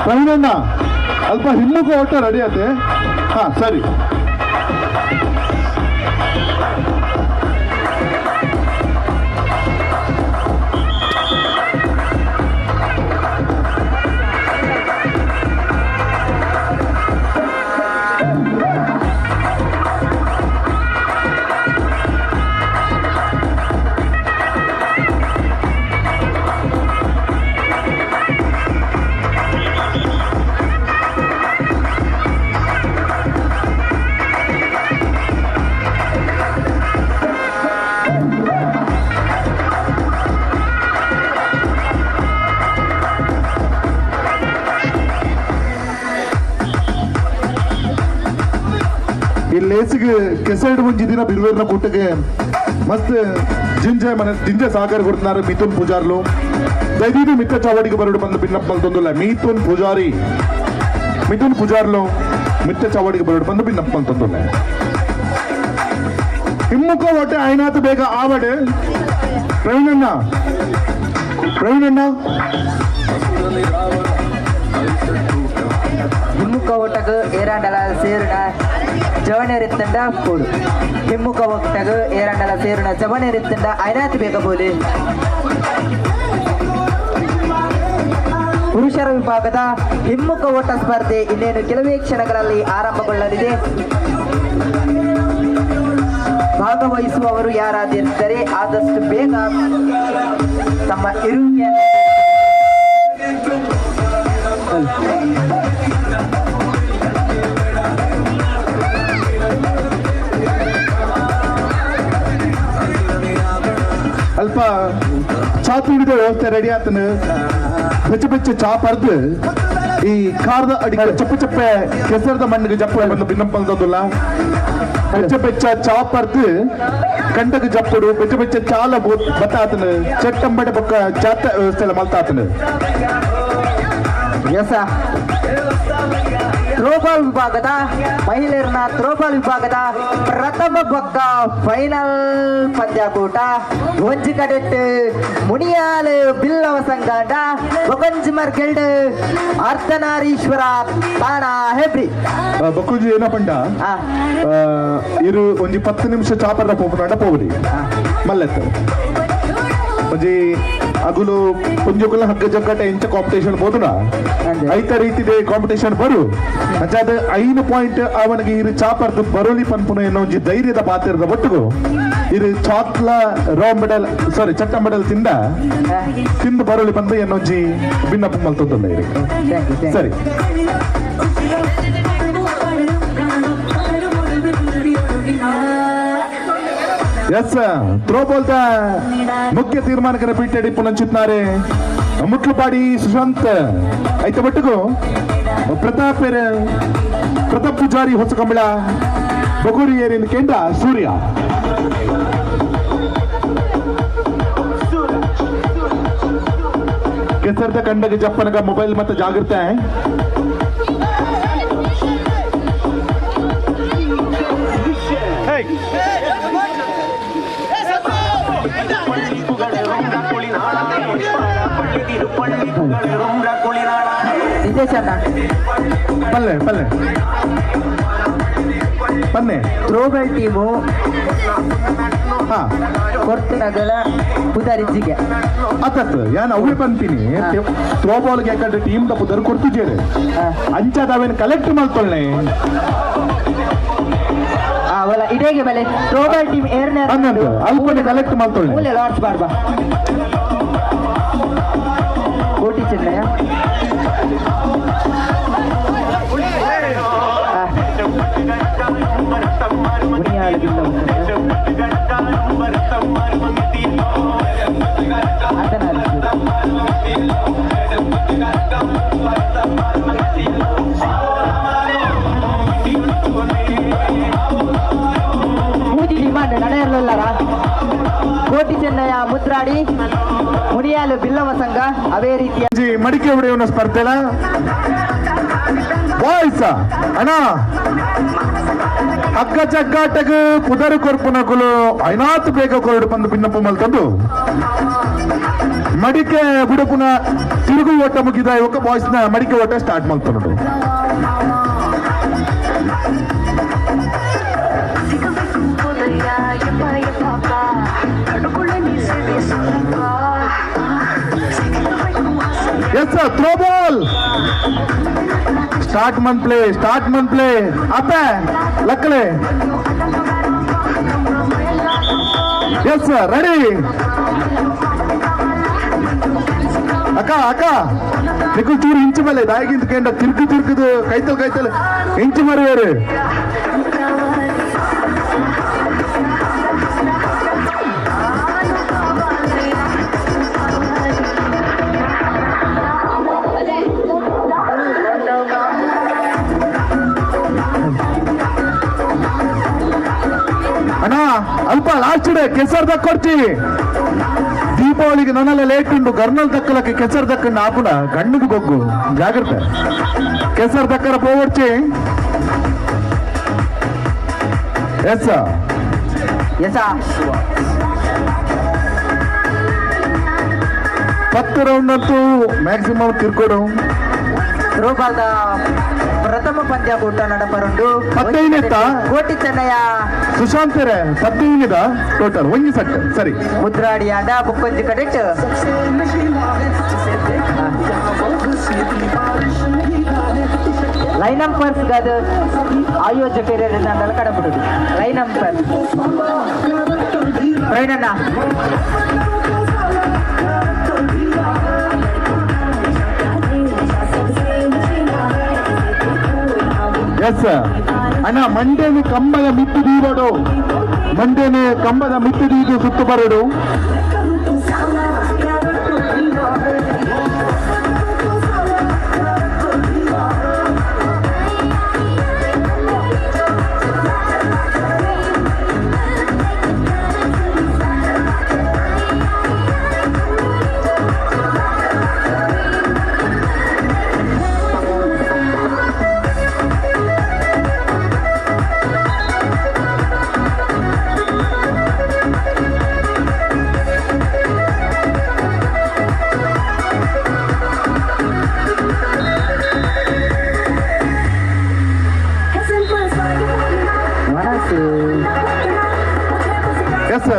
ಪ್ರವೀಣಣ್ಣ ಅಲ್ಪ ಹಿಮ್ಮುಖ ಓಟ ರೆಡಿ ಆತೆ ಹಾ ಸರಿ ಲೇಸಿಗೆ ಕೆಸರಡು ಮುಂಜಿ ದಿನ ಬಿರುವೇರ್ನ ಕೂಟಕ್ಕೆ ಮಸ್ತ್ ಜಿಂಜೆ ಸಹಕಾರ ಕೊಡ್ತಾರೆ ಮಿಥುನ್ ಪೂಜಾರ್ಲು ದಯವಿಟ್ಟು ಮಿತ್ರ ಚಾವಡಿಗೆ ಬರಡು ಬಂದು ಭಿನ್ನಪ್ಪ ಅಂತಂದಿಲ್ಲ ಮಿಥುನ್ ಪೂಜಾರ್ಲು ಮಿತ್ರ ಚಾವಡಿಗೆ ಬರಡು ಬಂದು ಭಿನ್ನಪ್ಪ ಅಂತಂದಿಲ್ಲ ಹಿಮ್ಮುಖ ಹೊಟ್ಟೆ ಆಯ್ನಾತು ಬೇಗ ಆವಡೆ ಪ್ರವೀಣಣ್ಣ ಹಿಮ್ಮುಖ ಒಟ್ಟಗ ಏರಾಂಡಲ ಸೇರಿನ ಜವನೆರಿತ್ತಂಡ ಪೋಡು ಹಿಮ್ಮುಖ ಒಟ್ಟಗ ಏರಾಂಡಲ ಸೇರಿನ ಜವನೆರಿತ್ತಂಡ ಐನಾತು ಬೇಗ ಬೋಲಿ ಪುರುಷರ ವಿಭಾಗದ ಹಿಮ್ಮುಖ ಓಟ ಸ್ಪರ್ಧೆ ಇನ್ನೇನು ಕೆಲವೇ ಕ್ಷಣಗಳಲ್ಲಿ ಆರಂಭಗೊಳ್ಳಲಿದೆ. ಭಾಗವಹಿಸುವವರು ಯಾರಾದಿದ್ದರೆ ಆದಷ್ಟು ಬೇಗ ತಮ್ಮ ಇರುವಿಕೆಯನ್ನು ಅಲ್ಪ ಚಾ ತುಡಿದ ವ್ಯವಸ್ಥೆ ರೆಡಿ ಆತನ ಬೆಚ್ಚ ಚಾ ಪರ್ದು ಈ ಕಾರದ ಅಡಿಗೆ ಚಪ್ಪೆ ಕೆಸರದ ಮಣ್ಣಿಗೆ ಜಪ್ಪ ಬಂದು ಭಿನ್ನಪ್ಪಲ್ಲ ಬೆಚ್ಚ ಚಾ ಪರ್ದು ಕಂಡಗ ಜಪ್ಪಡು ಬೆಚ್ಚ ಚಾಲ ಬತ್ತಾತನ ಚಟ್ಟಂಬಡೆ ಬೊಕ್ಕ ಜಾತ ವ್ಯವಸ್ಥೆ ಎಲ್ಲ ಮಲ್ತಾತನ ಎಸ ಥ್ರೋಬಾಲ್ ವಿಭಾಗದ ಮಹಿಳೆಯರನ್ನ ಥ್ರೋಬಾಲ್ ವಿಭಾಗದ ಪ್ರಥಮ ಪಕ್ಕ ಫೈನಲ್ ಪಂದ್ಯಾಕೂಟ ಒಂಜಿ ಕಡೆಟ್ ಮುನಿಯಾಲ್ ಬಿಲ್ಲವ ಸಂಘಾಟ ಬೊಗಂಜಿಮರ್ ಗೆಲ್ಡ್ ಅರ್ಧನಾರೀಶ್ವರ ತಾಣ ಹೆಬ್ರಿ ಬಕ್ಕುಜಿ ಏನಪ್ಪಂಡ ಇರು ಒಂಜಿ 10 ನಿಮಿಷ ಚಾಪರ್ದ ಪೋಪುನಾಡ ಪೋಗಡಿ ಮಲ್ಲೆತ್ತ ಒಂಜಿ ಅಗುಲು ಪುಂಜುಕುಲ ಹಗ್ಗ ಜಗ್ಗಟ ಇಂಚ ಕಾಂಪಿಟೇಷನ್ ಬೋದುನ ಐತ ರೀತಿದೆ ಕಾಂಪಿಟೇಷನ್ ಬರು ಅಂಚಾದ 5 ಪಾಯಿಂಟ್ ಅವನಿಗೆ ಇರು ಚಾಪರ್ದು ಬರೋಲಿ ಪನ್ಪುನ ಎನ್ನೋ ಒಂಜಿ ಧೈರ್ಯದ ಪಾತ್ರದ ಒಟ್ಟಿಗೂ ಇರು ಚಾಕ್ಲ ಚಟ್ಟ ಮೆಡಲ್ ತಿಂದು ಬರೋಲಿ ಪನ್ಪು ಎನ್ನೊಂಜಿ ಭಿನ್ನಪ್ಪು ಮಲ್ತೊಂದುಲ್ಲ ಇರು ಸರಿ ಎಸ್ ಥ್ರೋಬಾಲ್ದ ಮುಖ್ಯ ತೀರ್ಮಾನಕರ ಪೀಠಡಿ ಪುನಂಚಿತ್ನಾರೆ ಮುಟ್ಲುಪಾಡಿ ಸುಶಾಂತ್ ಐತ ಬಟ್ಟುಗು ಪ್ರತಾಪ್ ಪೂಜಾರಿ ಹೊಸ ಕಂಬಳ ಬಗೂರಿ ಏರಿನ ಕೇಂದ್ರ ಸೂರ್ಯ ಕೆಸರದ ಕಂಡಗೆ ಜಪ್ಪನಗ ಮೊಬೈಲ್ ಮತ್ತೆ ಜಾಗ್ರತೆ ಪನ್ನೆ ಥ್ರೋಬಾಲ್ ಟೀಮು ಕೊರ್ತನಗಳ ಪುದರಿಜಿಗೆ ಅತ್ತತ್ ಯಾನ್ ಅವೇ ಪಂಪಿನಿ ಥ್ರೋಬಾಲ್ಗೆ ಯಾಕಂದ್ರೆ ಟೀಮ್ ದ ಪುದರ್ ಕೊಡ್ತಿದ್ದೇನೆ ಅಂಚಾದ ಅವೇನು ಕಲೆಕ್ಟ್ ಮಾಡ್ಕೊಳ್ಳೆ ಅವಳ ಇಡೇಗೆ ಬೆಲೆ ಥ್ರೋಬಾಲ್ ಟೀಮ್ ಏರ್ನೇ ಅಲ್ಪನೆ ಕಲೆಕ್ಟ್ ಮಾಡ್ಕೊಳ್ಳೆ ಲಾರ್ಡ್ಸ್ ಬಾರ್ಬಾ ಕೋಟಿ ಚೆನ್ನಯ್ಯ ಮೂಜಿ ಡಿಮಾಂಡ್ ನಡೆಯಲಿಲ್ಲರ ಕೋಟಿ ಚೆನ್ನಯ್ಯ ಮುದ್ರಾಡಿ ಮುನಿಯಾಲು ಬಿಲ್ಲವ ಸಂಘ ಅವೇ ರೀತಿಯ ಮಡಿಕೆ ಹೊಡೆಯುವ ಸ್ಪರ್ಧೆಲ ಬಾಯ್ಸ ಅಣ್ಣ ಅಕ್ಕ ಚಗ್ಗಾಟಗ ಪುದರ್ ಕೊರ್ಪುನಕುಲು ಐನಾತ್ ಬೇಗ ಕೊರಡು ಬಂದು ಭಿನ್ನಪ್ಪ ಮಲ್ತಂದು ಮಡಿಕೆ ಬುಡಪುನ ತಿರುಗು ಓಟ ಮುಗಿದ ಇವಾಗ ಬಾಯ್ಸ್ ನ ಮಡಿಕೆ ಓಟ ಸ್ಟಾರ್ಟ್ ಮಾಡ್ತಾನೋಡು ಎಸ್ ಥ್ರೋ ಬಾಲ್ ಸ್ಟಾರ್ಟ್ ಮನ್ ಪ್ಲೇ ಅಪ್ಪ ಲಕ್ಕಲೆ ಎಸ್ ರೆಡಿ ಅಕ್ಕ ನಿಖಲ್ ಚೂರು ಇಂಚು ಮೇಲೆ ದಾಯಿಗಿಂತ ಕೇಂದ್ರ ತಿರುಗುದು ಕೈತಲ್ ಇಂಚು ಮರಿವೇರು ಅಣ್ಣ ಅಲ್ಪ ಲಾಸ್ಟ್ ಕೆಸರ್ ದಕ್ಕೊಡ್ತೀವಿ ದೀಪಾವಳಿಗೆ ನನ್ನೆಲ್ಲ ಲೇಟ್ ಉಂಟು ಗರ್ನಲ್ ದಕ್ಕಲಕ್ಕೆ ಕೆಸರ್ ದಕ್ಕಂಡು ಆಪುನ ಗಂಡುದು ಗೊಗ್ಗು ಜಾಗ್ರತೆ ಕೆಸರ್ ದಕ್ಕರ ಪೋವರ್ಚಿ ಎಸ್ 10 ರೌಂಡ್ ಅಂತೂ ಮ್ಯಾಕ್ಸಿಮಮ್ ತಿರ್ಕೊಡು ಥ್ರೋಬಾಲ್ದ ಪ್ರಥಮ ಪಂದ್ಯಾಕೂಟ ನಡಪರುಂಡು 15 ಕೋಟಿ ಚೆನ್ನಯ್ಯ ಸುಶಾಂತ್ 15 ಟೋಟಲ್ ಒಂಜಿ ಸಟ್ ಸರಿ ಮುದ್ರಾಡಿ ಆಡ ಬುಕ್ಕೊಂಜಿ ಕಡೆಟ್ ಲೈನ್ ಅಂಪರ್ಸ್ ಗಾದ ಆಯೋಜಕರಿಂದ ಕಡಬಿಡುದು ಲೈನ್ ಅಂಪರ್ ಪ್ರವೀಣಣ್ಣ ಎಸ್ ಅಣ್ಣ ಮಂಡೇನೆ ಕಂಬದ ಮಿತ್ತು ದೀರೋಡು ಮಂಡೇನೆ ಕಂಬದ ಮಿತ್ತು ದೀದು ಸುತ್ತು ಬರಡು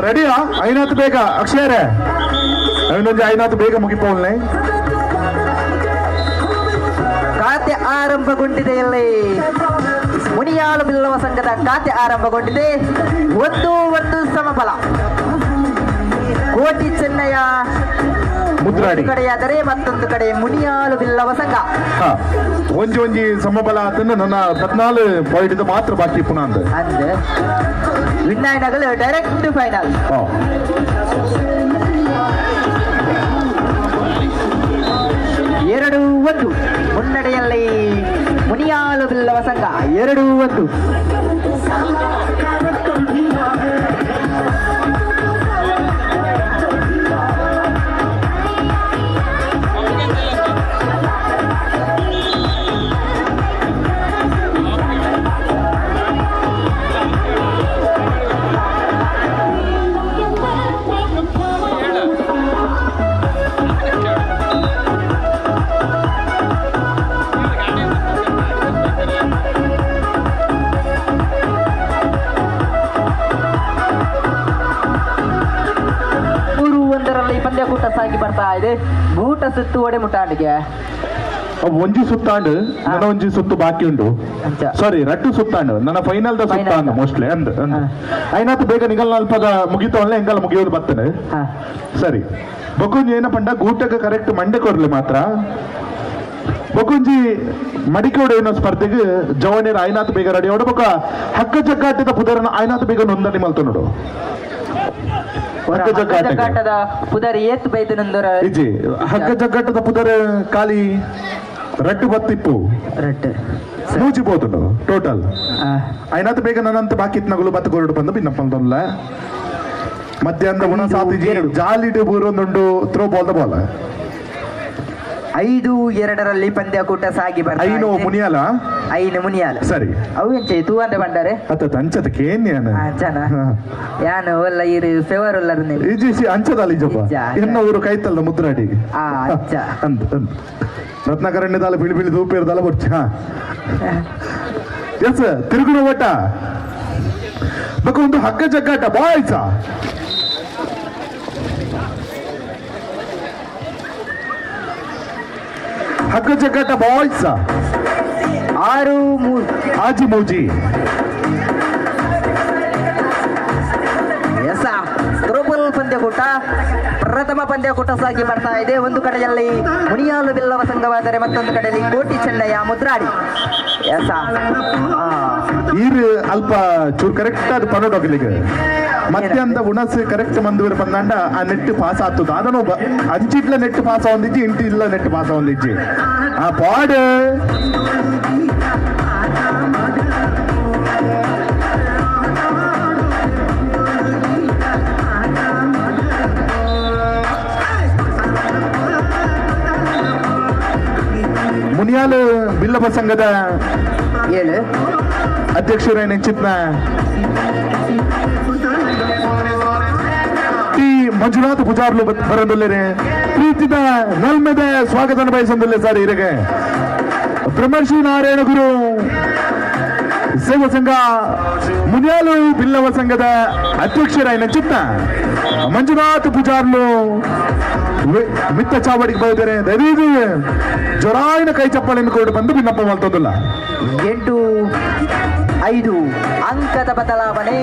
ರೆಡಿಯಾ ಐನಾತ್ ಬೇಗ ಅಕ್ಷಯರೇ ಅವನೊಂದು ಐನಾತ್ ಬೇಗ ಮುಗಿಪೋಲ್ನೆ ಖಾತೆ ಆರಂಭಗೊಂಡಿದೆ ಇಲ್ಲಿ ಮುನಿಯಾಲು ಬಿಲ್ಲವ ಸಂಘದ ಖಾತೆ ಆರಂಭಗೊಂಡಿದೆ. 1-1 ಸಮಬಲ. ಕೋಟಿ ಚೆನ್ನಯ್ಯ ಮುದ್ರಾಡಿ ಕಡೆಯಾದರೆ ಮತ್ತೊಂದು ಕಡೆ ಮುನಿಯಾಲು ಬಿಲ್ಲವ ಸಂಘ. ಒಂಜಿ ಸಮಬಲ ಆತನ ನನ್ನ 14 ಪಾಯಿಂಟ್ ಮಾತ್ರ ಬಾಕಿ ಪುನಃ ಅಂದ್ರೆ ವಿನ್ನಾಯನಗಳು ಡೈರೆಕ್ಟ್ ಫೈನಲ್. 2-1 ಮುನ್ನಡೆಯಲ್ಲಿ ಮುನಿಯಾಲು ಬಿಲ್ಲವ ಸಂಘ. 2-1. ಪಂದ್ಯಕೂಟ ಸಾಗಿ ಬರ್ತಾ ಇದೆ. ಗೂಟ ಸುತ್ತು ಒಡೆ ಮುಟ್ಟಾಡಿಗೆ ಒಂಜಿ ಸುತ್ತಾಂಡು ನನ್ನ ಒಂಜಿ ಸುತ್ತು ಬಾಕಿ ಉಂಟು. ಸಾರಿ 2 ಸುತ್ತಾಂಡು ನನ್ನ ಫೈನಲ್ ದ ಸುತ್ತಾಂಡು ಮೋಸ್ಟ್ಲಿ ಅಂದ್ ಐನಾತ್ ಬೇಗ ನಿಗಲ್ ಅಲ್ಪದ ಮುಗಿತವಲ್ಲ ಎಂಗಲ್ಲ ಮುಗಿಯೋದು ಬರ್ತನೆ. ಸರಿ ಬೊಕೊಂಜಿ ಏನ ಪಂಡ ಗೂಟಕ್ಕೆ ಕರೆಕ್ಟ್ ಮಂಡೆ ಕೊರ್ಲಿ ಮಾತ್ರ ಬೊಕೊಂಜಿ ಮಡಿಕೋಡು ಏನೋ ಸ್ಪರ್ಧೆಗೆ ಜವನೇರ ಐನಾತ್ ಬೇಗ ರೆಡಿ ಅವಡು ಬೊಕ ಹಕ್ಕ ಜಗ್ಗಾಟದ ಪುದರನ ಐನಾತ್ ಬೇಗ ನೊಂದಣಿ ಮಲ್ತು ನೋಡು. ಹಗ್ಗ ಜಗ್ಗಾಟದ ಪುದರ್ ಏತ್ ಬೈದು ನಂದರ ಇಜಿ ಹಗ್ಗ ಜಗ್ಗಾಟದ ಪುದರ್ ಖಾಲಿ 2 ಬತ್ತಿಪ್ಪು 2 ಮೂಜಿಬೋದು ಟೋಟಲ್ ಐನಾತ್ ಬೇಗ ನನ್ನಂತ ಬಾಕಿ ನಗಲು ಬತ್ತ ಕೊರಡು ಬಂದು ಭಿನ್ನಪ್ಪಲ್ಲ ಮಧ್ಯಾಹ್ನದ ಉಣ ಸಾತಿ ಜಾಲಿಡ್ ಬೂರೊಂದುಂಡು ಥ್ರೋ ಬಾಲ್ ದ ಬಾಲ್. 5-2 ಪಂದ್ಯಕೂಟ ಸಾಗಿ ಬರ್ತಾ ಇದೆ. 5 ಮುನಿಯಾಲ 5 ಮುನಿಯಾಲ ಸರಿ ಅವು ಎಂಚೆ ತೂ ಅಂದ ಬಂಡಾರೆ ಅತ್ತ ಅಂಚದಕ್ಕೆ ಏನ್ ಅಂಚನ ಯಾನು ಒಲ್ಲ ಇರು ಫೇವರ್ ಉಲ್ಲರು ಇಜಿಸಿ ಅಂಚದಲ್ಲಿ ಜಪ್ಪ ಎನ್ನ ಊರು ಕೈತಲ್ಲ ಮುದ್ರಾಡಿ ಅಂಚ ಅಂದ್ ರತ್ನಾಕರಣ್ಯದಾಲ ಬಿಳಿ ಬಿಳಿ ದೂಪೇರ್ದಾಲ ಬರ್ಚ ಎಸ್ ತಿರುಗುಣ ಓಟ ಬಕ ಒಂದು ಹಗ್ಗ ಜಗ್ಗಾಟ ಬಾಯ್ಸ ಹಗ್ಗ ಜಗ್ಗಾಟ ಬಾಯ್ಸ 6-3 ಆಜಿ ಮೌಜಿ ಎಸ ತ್ರೋಬಲ್ ಪಂದ್ಯಕೂಟ ಪ್ರಥಮ ಪಂದ್ಯಕೂಟ ಸಾಗಿ ಬರ್ತಾ ಇದೆ. ಒಂದು ಕಡೆಯಲ್ಲಿ ಮುನಿಯಾಲು ಬಿಲ್ಲವ ಸಂಘವಾದರೆ ಮತ್ತೊಂದು ಕಡೆಯಲ್ಲಿ ಕೋಟಿ ಚೆನ್ನಯ್ಯ ಮುದ್ರಾಡಿ. ಎಸ ಈರು ಅಲ್ಪ ಚೂರು ಕರೆಕ್ಟ್ ಅದು ಪನೋಡೋಗ್ಲಿಗೆ ಮಧ್ಯಾಹ್ನದ ಉಣಸ್ ಕರೆಕ್ಟ್ ಮಂದುವರೆ ಬಂದಾಂಡ ಆ ನೆಟ್ ಪಾಸ್ ಆಗ್ತದ ಅದನ್ನು ಅಂಚಿಟ್ಲ ನೆಟ್ ಪಾಸ್ ಆವಂದಿಜ್ಜಿ ಇಂಟಿ ಇಲ್ಲ ನೆಟ್ ಪಾಸ್ ಆವಂದಿಜ್ಜಿ ಆ ಪಾಡ್ ಮುನಿಯಾಲು ಬಿಲ್ಲವ ಸಂಘದ 7 ಅಧ್ಯಕ್ಷರ ನೆಚ್ಚಿನ ಟಿ ಮಂಜುನಾಥ್ ಪೂಜಾರ್ಲು ಬರದಲ್ಲೇ ಪ್ರೀತಿದ ನಲ್ಮೆದ ಸ್ವಾಗತ ಬಯಸಂದಿಲ್ಲ ಸರ್ ಇರಗೆ ಬ್ರಹ್ಮರ್ಷಿ ನಾರಾಯಣ ಗುರು ಸೇವಾ ಸಂಘ ಮುನಿಯಾಲು ಬಿಲ್ಲವ ಸಂಘದ ಅಧ್ಯಕ್ಷರ ನೆಚ್ಚಿನ ಮಂಜುನಾಥ್ ಪೂಜಾರ್ಲು ಮಿತ್ತ ಚಾವಡಿಗೆ ಬಂದಿದ್ದಾರೆ. ದಯವಿಟ್ಟು ಜೊರಾಯಿನ ಕೈ ಚಪ್ಪಲಿನ ಕೊಟ್ಟು ಬಂದು ಭಿನ್ನಪ್ಪ ಮಾಡ್ತೋದಿಲ್ಲ. 8-5 ಅಂಕದ ಬದಲಾವಣೆ.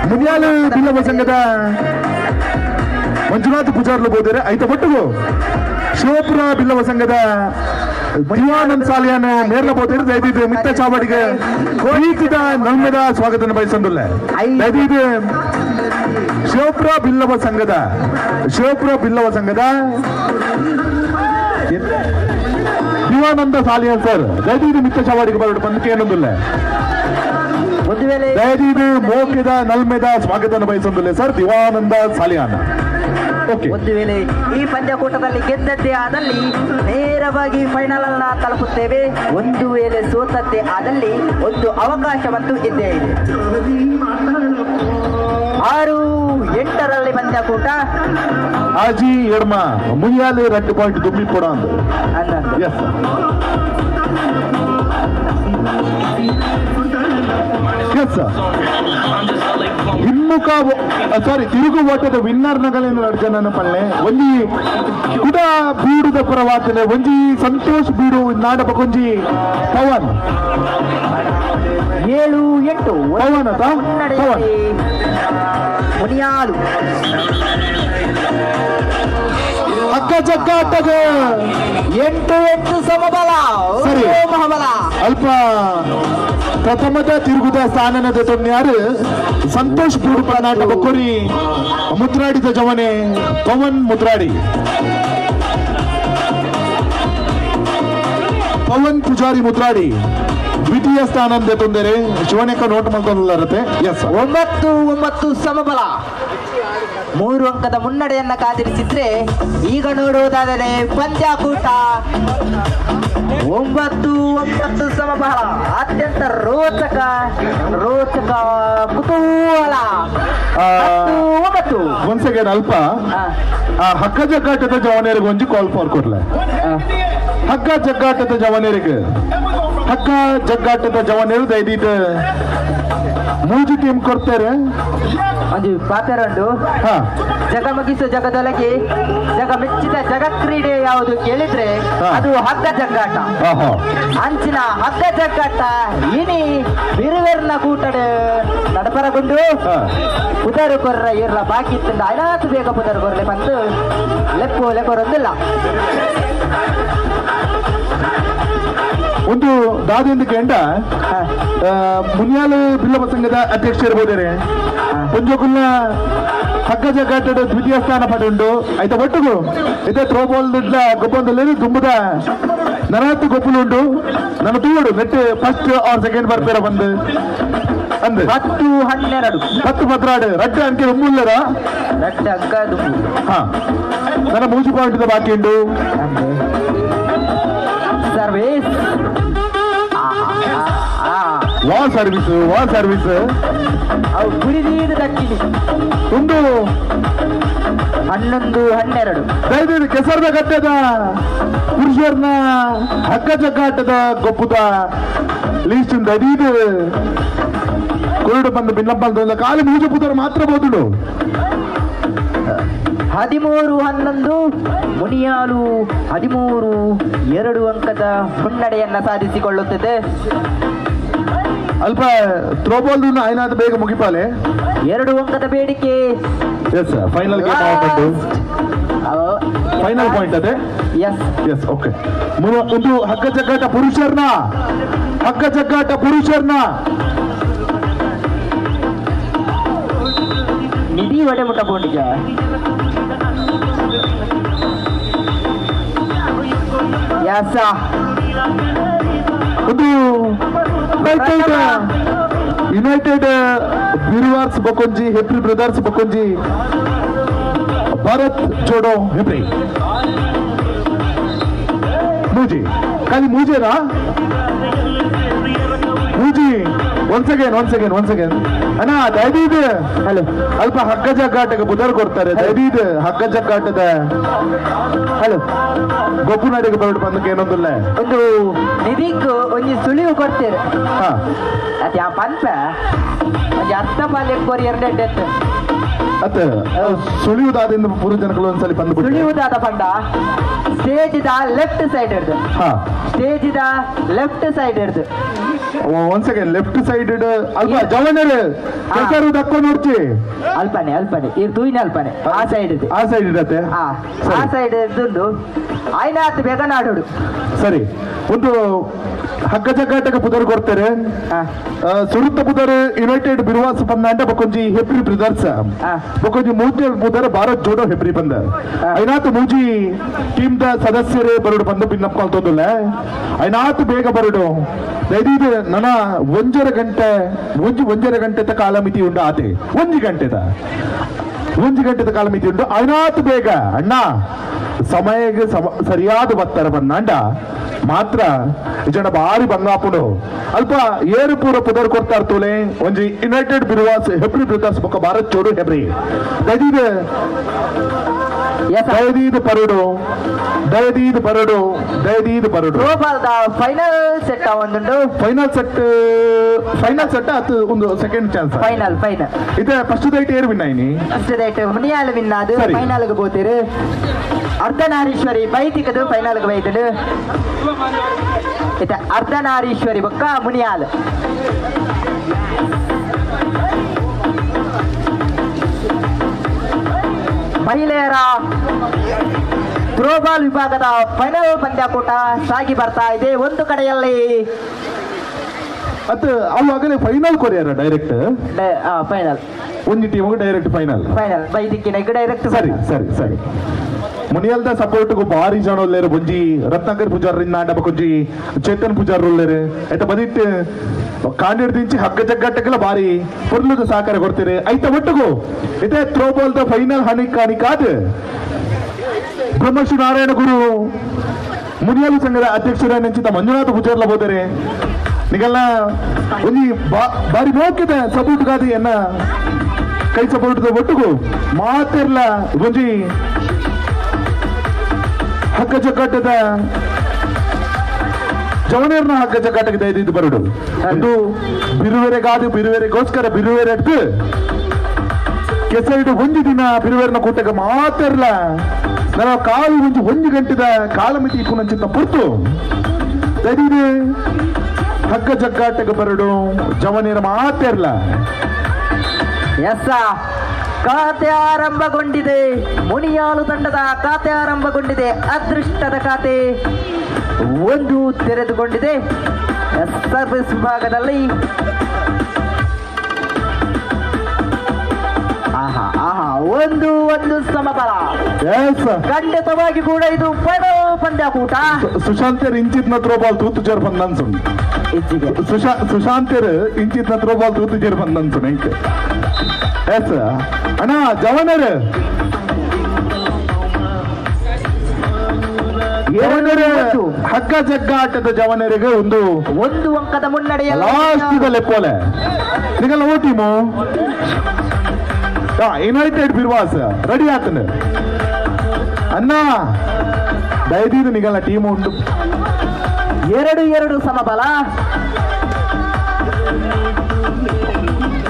ಮುನಿಯಾಲು ಬಿಲ್ಲವ ಸಂಘದ ಮಂಜುನಾಥ್ ಪೂಜಾರ್ಲು ಬೋದರೆ ಐತ ಪಟ್ಟುಗು ಶಿವಪುರ ಬಿಲ್ಲವ ಸಂಘದ ದಿವಾನಂದ್ ಸಾಲಿಯಾನ ಮೇರ್ಲ ಬೋದರೆ ದಯವಿಟ್ಟು ಮಿತ್ತ ಚಾವಡಿಗೆ ಪ್ರೀತಿದ ನಲ್ಮೆದ ಸ್ವಾಗತ ಬಯಸಂದಿಲ್ಲ. ದಯವಿಟ್ಟು ಶಿವಪುರ ಬಿಲ್ಲವ ಸಂಘದ ದಿವಾನಂದ ಸಾಲಿಯಾನ್ ಸರ್ ದಯವಿಟ್ಟು ಮಿತ್ತ ಚಾವಡಿಗೆ ಬರಡು ಬಂದಕ್ಕೆ ಏನೊಂದಿಲ್ಲ. ಒಂದು ವೇಳೆ ದಯವಿಟ್ಟು ಮೋಕಿದ ನಲ್ಮೆದ ಸ್ವಾಗತ ಬಯಸಂದಿಲ್ಲ ಸರ್ ದಿವಾನಂದ ಸಾಲಿಯಾನ. ಒಂದು ವೇಳೆ ಈ ಪಂದ್ಯಕೂಟದಲ್ಲಿ ಗೆದ್ದದ್ದೇ ಆದಲ್ಲಿ ನೇರವಾಗಿ ಫೈನಲ್ ಅನ್ನ ತಲುಪುತ್ತೇವೆ. ಒಂದು ವೇಳೆ ಸೋತದ್ದೇ ಆದಲ್ಲಿ ಒಂದು ಅವಕಾಶವಂತೂ ಇದ್ದೇ ಇದೆ. 6-8 ಪಂದ್ಯಕೂಟ ಆಜಿ ಎಡ್ಮ ಮುನಿಯಾಲು 2 ಪಾಯಿಂಟ್ ದುಮ್ಮಿ ಕೊಡ ಅಂದ. ಎಸ್ ಹಿಮ್ಮುಖ ತಿರುಗು ಓಟದ ವಿನ್ನರ್ ನಗಲಿನ ಅರ್ಜನನ ಪಳ್ಳೆ ಒಂಜಿ ಕುಡ ಬೀಡುದ ಪರವಾತನೆ ಒಂಜಿ ಸಂತೋಷ್ ಬೀಡು ನಾಡ ಬಕೊಂಜಿ ಪವನ್ 7-8 ಪವನ್ ಅತ ಪವನ್ ಮುನಿಯಾಲು ಅಕ್ಕ ಜಗ್ಗಾಟಗ 8-8 ಸಮಬಲ ಸರಿ. ಮಹಾಬಲ ಅಲ್ಪ ಪ್ರಥಮದ ತಿರುಗುದ ಸ್ಥಾನನದ ತೊನ್ಯಾರು ಸಂತೋಷ್ ಬೀಡು ನಾಟ ಬಕ್ಕೊರಿ ಮುದ್ರಾಡಿದ ಜವನೆ ಪವನ್ ಮುದ್ರಾಡಿ ಪವನ್ ಪೂಜಾರಿ ಮುದ್ರಾಡಿ ದ್ವಿತೀಯ ಸ್ಥಾನದ ತೊಂದರೆ ಶಿವನೇಕ ನೋಟ್ ಮಾಡ್ಕೊಂಡಿರತ್ತೆ ಎಸ್ 9-9 ಸಮಬಲ 3 ಅಂಕದ ಮುನ್ನಡೆಯನ್ನ ಕಾದಿರಿಸಿದ್ರೆ ಈಗ ನೋಡುವುದಾದರೆ ಪಂದ್ಯಾಕೂಟ 9-9 ಸಮಬಲ ಅತ್ಯಂತ ರೋಚಕ ಕುತೂಹಲ 9. ಒನ್ಸ್ ಅಗೇನ್ ಅಲ್ಪ ಹಗ್ಗ ಜಗ್ಗಾಟದ ಜವಾನೇರಿಗೆ ಒಂಜಿ ಕಾಲ್ ಫಾರ್ ಕೊಡ್ಲೆ ಹಗ್ಗ ಜಗ್ಗಾಟದ ಜವಾನೇರು ದಯದೀತ ಮೂಜಿ ಟೀಮ್ ಕೊಡ್ತಾರೆ ಒಂದು ಪಾತ್ರರಂಡು ಜಗ ಮುಗಿಸು ಜಗದೊಳಗೆ ಜಗ ಮೆಚ್ಚಿದ ಜಗ ಕ್ರೀಡೆ ಯಾವುದು ಕೇಳಿದ್ರೆ ಅದು ಹಗ್ಗ ಜಗ್ಗಾಟ. ಅಂಚಿನ ಹಗ್ಗ ಜಗ್ಗಾಟ ಇನಿ ಬಿರುವೆರ್ನ ಕೂಟಡ ನಡಪರಗೊಂಡು ಪುದರ್ ಕೊರ್ರ ಇರ್ಲ ಬಾಕಿ ಇತ್ತಿಂದ ಐನಾತು ಬೇಗ ಪುದರ್ ಕೊರ್ಲೆ ಬಂದು ಲೆಕ್ಕೊರೊಂದಿಲ್ಲ. ಒಂದು ದಾದಿಂದ ಕೆಂಡ ಮುನಿಯಾಲು ಬಿಲ್ಲವ ಸಂಘದ ಅಧ್ಯಕ್ಷ ಇರ್ಬೋದೇನೆ ಪುಂಜಕುಲ್ನ ಹಗ್ಗ ಜಗ್ಗಾಟದ ದ್ವಿತೀಯ ಸ್ಥಾನ ಪಡೆಯುಂಡು ಐತ ಒಟ್ಟುಗು ಇದೇ ಥ್ರೋಬಾಲ್ ಗೊಬ್ಬೊಂದಲ್ಲಿ ತುಂಬದ ನರಹತ್ತು ಗೊಬ್ಬುಲುಂಡು ನನ್ನ ತೂಡು ನೆಟ್ ಫಸ್ಟ್ ಆರ್ ಸೆಕೆಂಡ್ ಬರ್ಪೇರ ಬಂದು ಅಂದ್ 10-12 ಪತ್ರಾಡು ರಡ್ಡ ಅಂಕೆ ಒಮ್ಮುಲ್ಲರ ಅಂಕ ನನ್ನ ಮೂಜು ಪಾಯಿಂಟ್ ಬಾಕಿ ಉಂಡು ಸರ್ವಿಸ್ ವಾ ಸರ್ವಿಸ್ ಅವು ಗುಡಿದೀದ ದಕ್ಕಿನಿ ಉಂಡು 11-12 ದಯವಿಟ್ಟು ಕೆಸರದ ಗಟ್ಟದ ಪುರುಷರ್ನ ಹಗ್ಗ ಜಗ್ಗಾಟದ ಗೊಬ್ಬುದ ಲೀಸ್ಟ್ ದಯವಿಟ್ಟು ಕುರುಡು ಬಂದು ಭಿನ್ನಪ್ಪ ಕಾಲು ಮೂಜು ಪುತ್ರ ಮಾತ್ರ ಬೋದುಡು 13-11 ಮುನಿಯಾಲು 13-2 ಅಂಕದ ಮುನ್ನಡೆಯನ್ನ ಸಾಧಿಸಿಕೊಳ್ಳುತ್ತದೆ. ಅಲ್ಪ ಥ್ರೋಬಾಲ್ ಐನಾದ ಬೇಗ ಮುಗಿಪಾಲೆ 2 ಅಂಕದ ಬೇಡಿಕೆ. ಎಸ್ ಫೈನಲ್ ಫೈನಲ್ ಪಾಯಿಂಟ್ ಅದೇ ಎಸ್ ಓಕೆ. ಒಂದು ಹಗ್ಗ ಜಗ್ಗಾಟ ಪುರುಷರ್ನ ನಿಧಿ ಒಡೆ ಮುಟ್ಟ ಬೋಂಡಿಗ ಒಂದು ಯುನೈಟೆಡ್ ಬಿರುವಾರ್ಸ್ ಬಕೊಂಜಿ ಹೆಬ್ರಿ ಬ್ರದರ್ಸ್ ಬಕೊಂಜಿ ಭಾರತ್ ಜೋಡೋ ಹೆಬ್ರಿ ಮೂಜಿ ಖಾಲಿ ಮೂಜೇನಾ ಮೂಜಿ ಒನ್ಸ್ ಅಗೇನ್ ಅಣ್ಣ ದಯವಿಟ್ಟು ಹಲೋ ಅಲ್ಪ ಹಗ್ಗ ಜಗ್ಗಾಟಕ್ಕೆ ಬುಧರ್ ಕೊಡ್ತಾರೆ ದಯವಿಟ್ಟು ಹಗ್ಗ ಜಗ್ಗಾಟದ ಹಲೋ ಗೊಬ್ಬುನಾಡಿಗೆ ಬರಡು ಬಂದಕ್ಕೆ ಏನೊಂದಿಲ್ಲ ಒಂದು ನಿಧಿಗೂ ಒಂದು ಸುಳಿವು ಕೊಡ್ತೀರಿ ಅದ ಯಾ ಪಂಪ ಒಂದು ಅರ್ಥ ಪಾಲ್ಯ ಕೋರಿ 2 ಅತ್ತ ಸುಳಿಯುವುದಾದಿಂದ ಪೂರ್ವ ಜನಗಳು ಒಂದ್ಸಲಿ ಬಂದು ಸುಳಿಯುವುದಾದ ಪಂಡ ಸ್ಟೇಜಿದ ಲೆಫ್ಟ್ ಸೈಡ್ ಹಿಡ್ದು ಒಂದ್ ಸೆಕೆಂಡ್ ಲೆಫ್ಟ್ ಸೈಡ್ ಅಲ್ಪ ಜವನರು ಕೆಸರು ದಕ್ಕ ನೋಡ್ತಿ ಅಲ್ಪನೆ ಇದು ತೂಯಿನ ಅಲ್ಪನೆ ಆ ಸೈಡ್ ಇರತ್ತೆ ಆ ಸೈಡ್ ಇದ್ದು ಆಯ್ನಾತ್ ಬೇಗ ನಾಡೋಡು ಸರಿ. ಒಂದು ಹಗ್ಗ ಜಗ್ಗಾಟಕ್ಕೆ ಪುದರ್ ಕೊಡ್ತಾರೆ ಸುರುತ್ತ ಪುದರ್ ಯುನೈಟೆಡ್ ಬಿರುವಾಸ್ ಪಂದ ಬಕೊಂಜಿ ಹೆಬ್ರಿ ಬ್ರದರ್ಸ್ ಬಕೊಂಜಿ ಮೂಜಿ ಪುದರ್ ಭಾರತ್ ಜೋಡೋ ಹೆಬ್ರಿ ಬಂದ ಐನಾತ್ ಮೂಜಿ ಟೀಮ್ ದ ಸದಸ್ಯರೇ ಬರಡು ಬಂದು ಭಿನ್ನಪ್ಪಾಲ್ತೋದಿಲ್ಲ ಐನಾತ್ ಬೇಗ ಬರಡು ದಯವಿಟ್ಟು ನನ್ನ 1.5 ಗಂಟೆ ಕಾಲಮಿತಿ ಉಂಡು ಆತೆ 1 ಗಂಟೆದ ಕಾಲಮಿತಿ ಉಂಡು ಐನಾತ್ ಬೇಗ ಅಣ್ಣ ಸಮಯಕ್ಕೆ ಸರಿಯಾದ ಬತ್ತರ ಬಂದಾಂಡ ಮಾತ್ರ ಜನ ಬಾರಿ ಬಂಗಾಪುಡು ಅಲ್ಪ ಏರು ಪೂರ ಪುದರ್ ಕೊಡ್ತಾ ಇರ್ತೋಲೆ ಒಂಜಿ ಯುನೈಟೆಡ್ ಬಿರುವಾಸ್ ಹೆಬ್ರಿ ಬ್ರದರ್ಸ್ ಬೊಕ್ಕ ಭಾರತ್ ಜೋಡು ಹೆಬ್ರಿ ದಯವಿಟ್ಟು ದಯದೀದು ಪರಡು ದಯದೀದು ಪರಡು ದಯದೀದು ಪರಡು ಥ್ರೋಬಾಲ್ದ ಫೈನಲ್ ಸೆಟ್ ಒಂದುಂಡು ಫೈನಲ್ ಸೆಟ್ ಅದು ಒಂದು ಸೆಕೆಂಡ್ ಚಾನ್ಸ್ ಫೈನಲ್ ಇದೆ ಫಸ್ಟ್ ದೈಟ್ ಏರ್ ವಿನ್ ಆಯ್ನಿ ಫಸ್ಟ್ ದೈಟ್ ಮುನಿಯಾಲ್ ವಿನ್ ಆದು ಸರಿ. ಫೈನಲ್ಗೆ போತಿರು ಅರ್ಧನಾರೀಶ್ವರಿ ಬೈತಿಕದು ಫೈನಲ್ಗೆ ಬೈತಡು ಇತ ಅರ್ಧನಾರೀಶ್ವರಿ ಬೊಕ್ಕ ಮುನಿಯಾಲ್ ಮಹಿಳೆಯರ ಥ್ರೋಬಾಲ್ ವಿಭಾಗದ ಫೈನಲ್ ಪಂದ್ಯಾಕೂಟ ಸಾಗಿ ಬರ್ತಾ ಇದೆ. ಒಂದು ಕಡೆಯಲ್ಲಿ ಅದು ಅವಾಗಲೇ ಫೈನಲ್ ಕೊರಿಯಾರ ಡೈರೆಕ್ಟ್ ಫೈನಲ್ ಒಂದು ಟೀಮ್ ಡೈರೆಕ್ಟ್ ಫೈನಲ್ ಬೈದಿಕ್ಕಿನ ಡೈರೆಕ್ಟ್ ಸರಿ ಸರಿ ಸರಿ ಮುನಿಯಲ್ದ ಸಪೋರ್ಟ್ಗೂ ಭಾರಿ ಜನ ಉಳ್ಳೇರು ಬೊಂಜಿ ರತ್ನಾಕರ್ ಪೂಜಾರಿಂದ ಆಂಡಬ ಕೊಂಜಿ ಚೇತನ್ ಪೂಜಾರ್ ಉಳ್ಳೇರು ಐತ ಬದಿಟ್ಟು ಕಾಂಡಿಡ್ದಿಂಚಿ ಹಗ್ಗ ಜಗ್ಗಟ್ಟಕ್ಕೆಲ್ಲ ಭಾರಿ ಪೊರ್ಲುದ ಸಹಕಾರ ಕೊಡ್ತೀರಿ ಐತ ಒಟ್ಟಿಗೂ ಇದೇ ಥ್ರೋಬಾಲ್ದ ಫೈನಲ್ ಹನಿಕಾದ ಬ್ರಹ್ಮಶ್ರೀ ನಾರಾಯಣ ಗುರು ಮುನಿಯಲ್ ಸಂಘದ ಅಧ್ಯಕ್ಷರ ನೆಂಚಿತ ಮಂಜುನಾಥ ಪೂಜಾರ್ಲ ಬೋದರೆ ನಿಗೆಲ್ಲ ಒಂದು ಬಾರಿ ನೋಕಿದ ಸಪೋರ್ಟ್ ಗಾದಿಯನ್ನ ಕೈ ಸಪೋರ್ಟ್ ಒಟ್ಟಿಗೂ ಮಾತಿರ್ಲ ಒಂಜಿ ಹಗ್ಗ ಜಗ್ಗಾಟದ ಜವನೇರ್ನ ಹಗ್ಗ ಜಗ್ಗಾಟಕ್ಕೆ ದಯದಿದ್ದು ಬರಡು ಒಂದು ಬಿರುವೆರೆಗಾದು ಬಿರುವೆರೆಗೋಸ್ಕರ ಬಿರುವೆರೆ ಎಡ್ದು ಕೆಸರಿಡು ಒಂದು ದಿನ ಬಿರುವೆರನ ಕೂಟಕ್ಕೆ ಮಾತಿರ್ಲ ನನ್ನ ಕಾಲು ಒಂದು ಗಂಟೆದ ಕಾಲ ಮಿತಿ ಪುನಂಚಿತ ಪುರ್ತು ದಯದಿದೆ ಹಗ್ಗ ಜಗ್ಗಾಟಕ್ಕೆ ಬರಡು ಜವನೇರ ಮಾತಿರ್ಲ ಎಸ್ ಖಾತೆ ಆರಂಭಗೊಂಡಿದೆ. ಮುನಿಯಾಲು ತಂಡದ ಖಾತೆ ಆರಂಭಗೊಂಡಿದೆ. ಅದೃಷ್ಟದ ಖಾತೆ ಒಂದು ತೆರೆದುಕೊಂಡಿದೆ. ಸರ್ವಿಸ್ ವಿಭಾಗದಲ್ಲಿ ಒಂದು ಸಮಬಲ ಖಂಡಿತವಾಗಿ ಕೂಡ ಇದು ಪಂದ್ಯಾಕೂಟ. ಸುಶಾಂತರ್ ಇಂಚಿತ್ನ ಥ್ರೋಬಾಲ್ ತೂತು ಜರ್ ಬಂದನ್ಸು ಸುಶಾಂತರ್ ಇಂಚಿತ್ನ ಥ್ರೋಬಾಲ್ ತೂತು ಜರ್ ಬಂದನ್ಸು ನಂಗೆ ಎಸ್ ಅಣ್ಣ ಜವನರ್ ಹಗ್ಗ ಜಗ್ಗಾಟದ ಜವನರಿಗೆ ಒಂದು ಅಂಕದ ಮುನ್ನಡೆಯಲ್ಲಿ ಲಾಸ್ಟ್ ಲೆಪ್ಪೋಲೆ ನಿಗಲ್ಲ ಓ ಟೀಮು ಯುನೈಟೆಡ್ ಬಿರ್ವಾಸ್ ರೆಡಿ ಆತನ ಅಣ್ಣ ದಯದೀದು ನಿಗಲ್ಲ ಟೀಮ್ ಉಂಟು 2-2 ಸಮಬಲ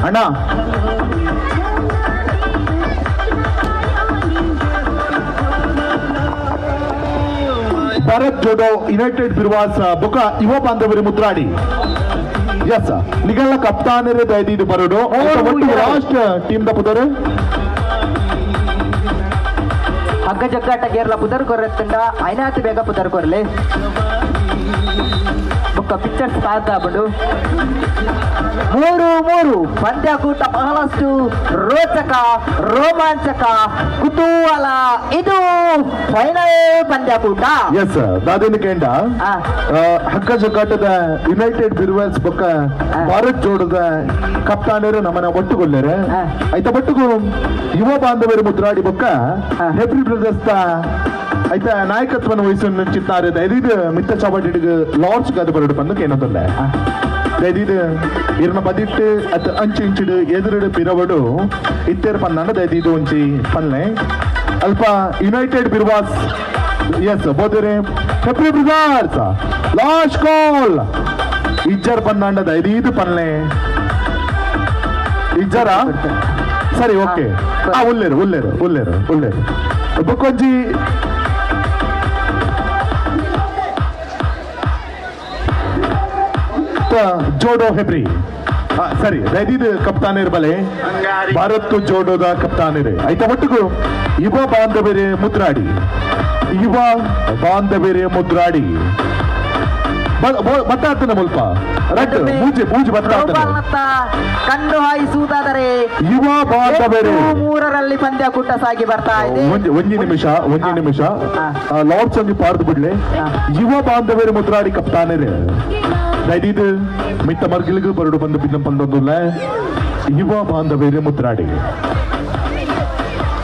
ಅಣ್ಣ ಭಾರತ್ ಜೋಡೋ ಯುನೈಟೆಡ್ ಬಿರ್ವಾಸ್ ಬೊಕ ಯುವ ಬಾಂಧವರಿ ಮುದ್ರಾಡಿ ಎಸ್ ನಿಗಲ್ಲ ಕಪ್ತಾನರೇ ದಯದೀದು ಬರೋಡು ಲಾಸ್ಟ್ ಟೀಮ್ ದ ಪುದರು ಹಗ್ಗ ಜಗ್ಗಾಟ ಗೇರ್ಲ ಪುದರ್ ಕೊರತ್ತಂಡ ಐನಾತಿ ಬೇಗ ಪುದರ್ ಕೊರ್ಲೆ ಬೊಕ್ಕ ಪಿಕ್ಚರ್ಸ್ ಪಾದ ಬಂಡು 3-3 ಪಂದ್ಯಾಕೂಟ ಬಹಳಷ್ಟು ರೋಚಕ ರೋಮಾಂಚಕ ಕುತೂಹಲ. ಇದು ಫೈನಲ್ ಪಂದ್ಯಾಕೂಟ. ಎಸ್ ದಾದಿನ ಕೇಂಡ ಹಗ್ಗ ಜಗ್ಗಾಟದ ಯುನೈಟೆಡ್ ಬಿರ್ವಾಸ್ ಬೊಕ್ಕ ಭಾರತ್ ಜೋಡದ ಕಪ್ತಾನರು ನಮ್ಮನ್ನ ಒಟ್ಟುಗೊಳ್ಳರೆ ಐತ ಒಟ್ಟುಗು ಯುವ ಬಾಂಧವರು ಮುದ್ರಾಡಿ ಬೊಕ್ಕ ಹೆಬ್ರಿ ಬ್ರದರ್ಸ್ ಐತ ನಾಯಕತ್ವನ ವಹಿಸನ್ನು ಚಿತ್ತಾರೆ ದಯದಿದು ಮಿತ್ತ ಚಾಬಾಟಿಗೆ ಲಾರ್ಜ್ ಗಾದ ಬರಡು ಬಂದಕ್ಕೆ ಏನಂತಲ್ಲ ದಯದಿದು ಇರ್ನ ಬದಿಟ್ಟು ಅತ್ ಅಂಚು ಇಂಚಿಡು ಎದುರುಡು ಪಿರವಡು ಇತ್ತೇರ್ ಪನ್ನಂಡ ದಯದಿದು ಒಂಚಿ ಪನ್ಲೆ ಅಲ್ಪ ಯುನೈಟೆಡ್ ಬಿರ್ವಾಸ್ ಎಸ್ ಬೋದರೆ ಹೆಬ್ರಿ ಬ್ರದರ್ಸ್ ಲಾಸ್ಟ್ ಕಾಲ್ ಇಜ್ಜರ್ ಪನ್ನಂಡ ದಯದಿದು ಪನ್ಲೆ ಇಜ್ಜರ ಸರಿ ಓಕೆ ಉಲ್ಲೇರು ಬೊಕ್ಕೊಂಜಿ ಜೋಡೋ ಹೆಬ್ರಿ ಸರಿ ದಯದಿದು ಕಪ್ತಾನಿರ್ ಬಲೆ ಭಾರತ್ ಜೋಡೋದ ಕಪ್ತಾನಿರೆ ಐತ ಒಟ್ಟಿಗೂ ಯುವ ಬಾಂಧವರೇ ಮುದ್ರಾಡಿ ಬತ್ತಾತನ ಮುಲ್ಪ ರಟ್ ಮೂಜಿ ಬತ್ತಾತನ ಕಣ್ಣು ಹಾಯಿಸುವುದಾದರೆ ಯುವ ಬಾಂಧವರೇ 3ರಲ್ಲಿ ಪಂದ್ಯಾಕೂಟ ಸಾಗಿ ಬರ್ತಾ ಇದೆ. ಒಂಜಿ ನಿಮಿಷ ಲಾರ್ಡ್ಸ್ ಅಂಗಿ ಪಾರ್ದು ಬಿಡ್ಲೆ ಯುವ ಬಾಂಧವರೇ ಮುದ್ರಾಡಿ ಕಪ್ತಾನಿರೆ ದಯದಿದು ಮಿತ್ತ ಮರ್ಗಿಲಿಗೂ ಬರಡು ಬಂದು ಬಿದ್ದಂ ಪಂದೊಂದುಲ್ಲ ಯುವ ಬಾಂಧವರೇ ಮುದ್ರಾಡಿ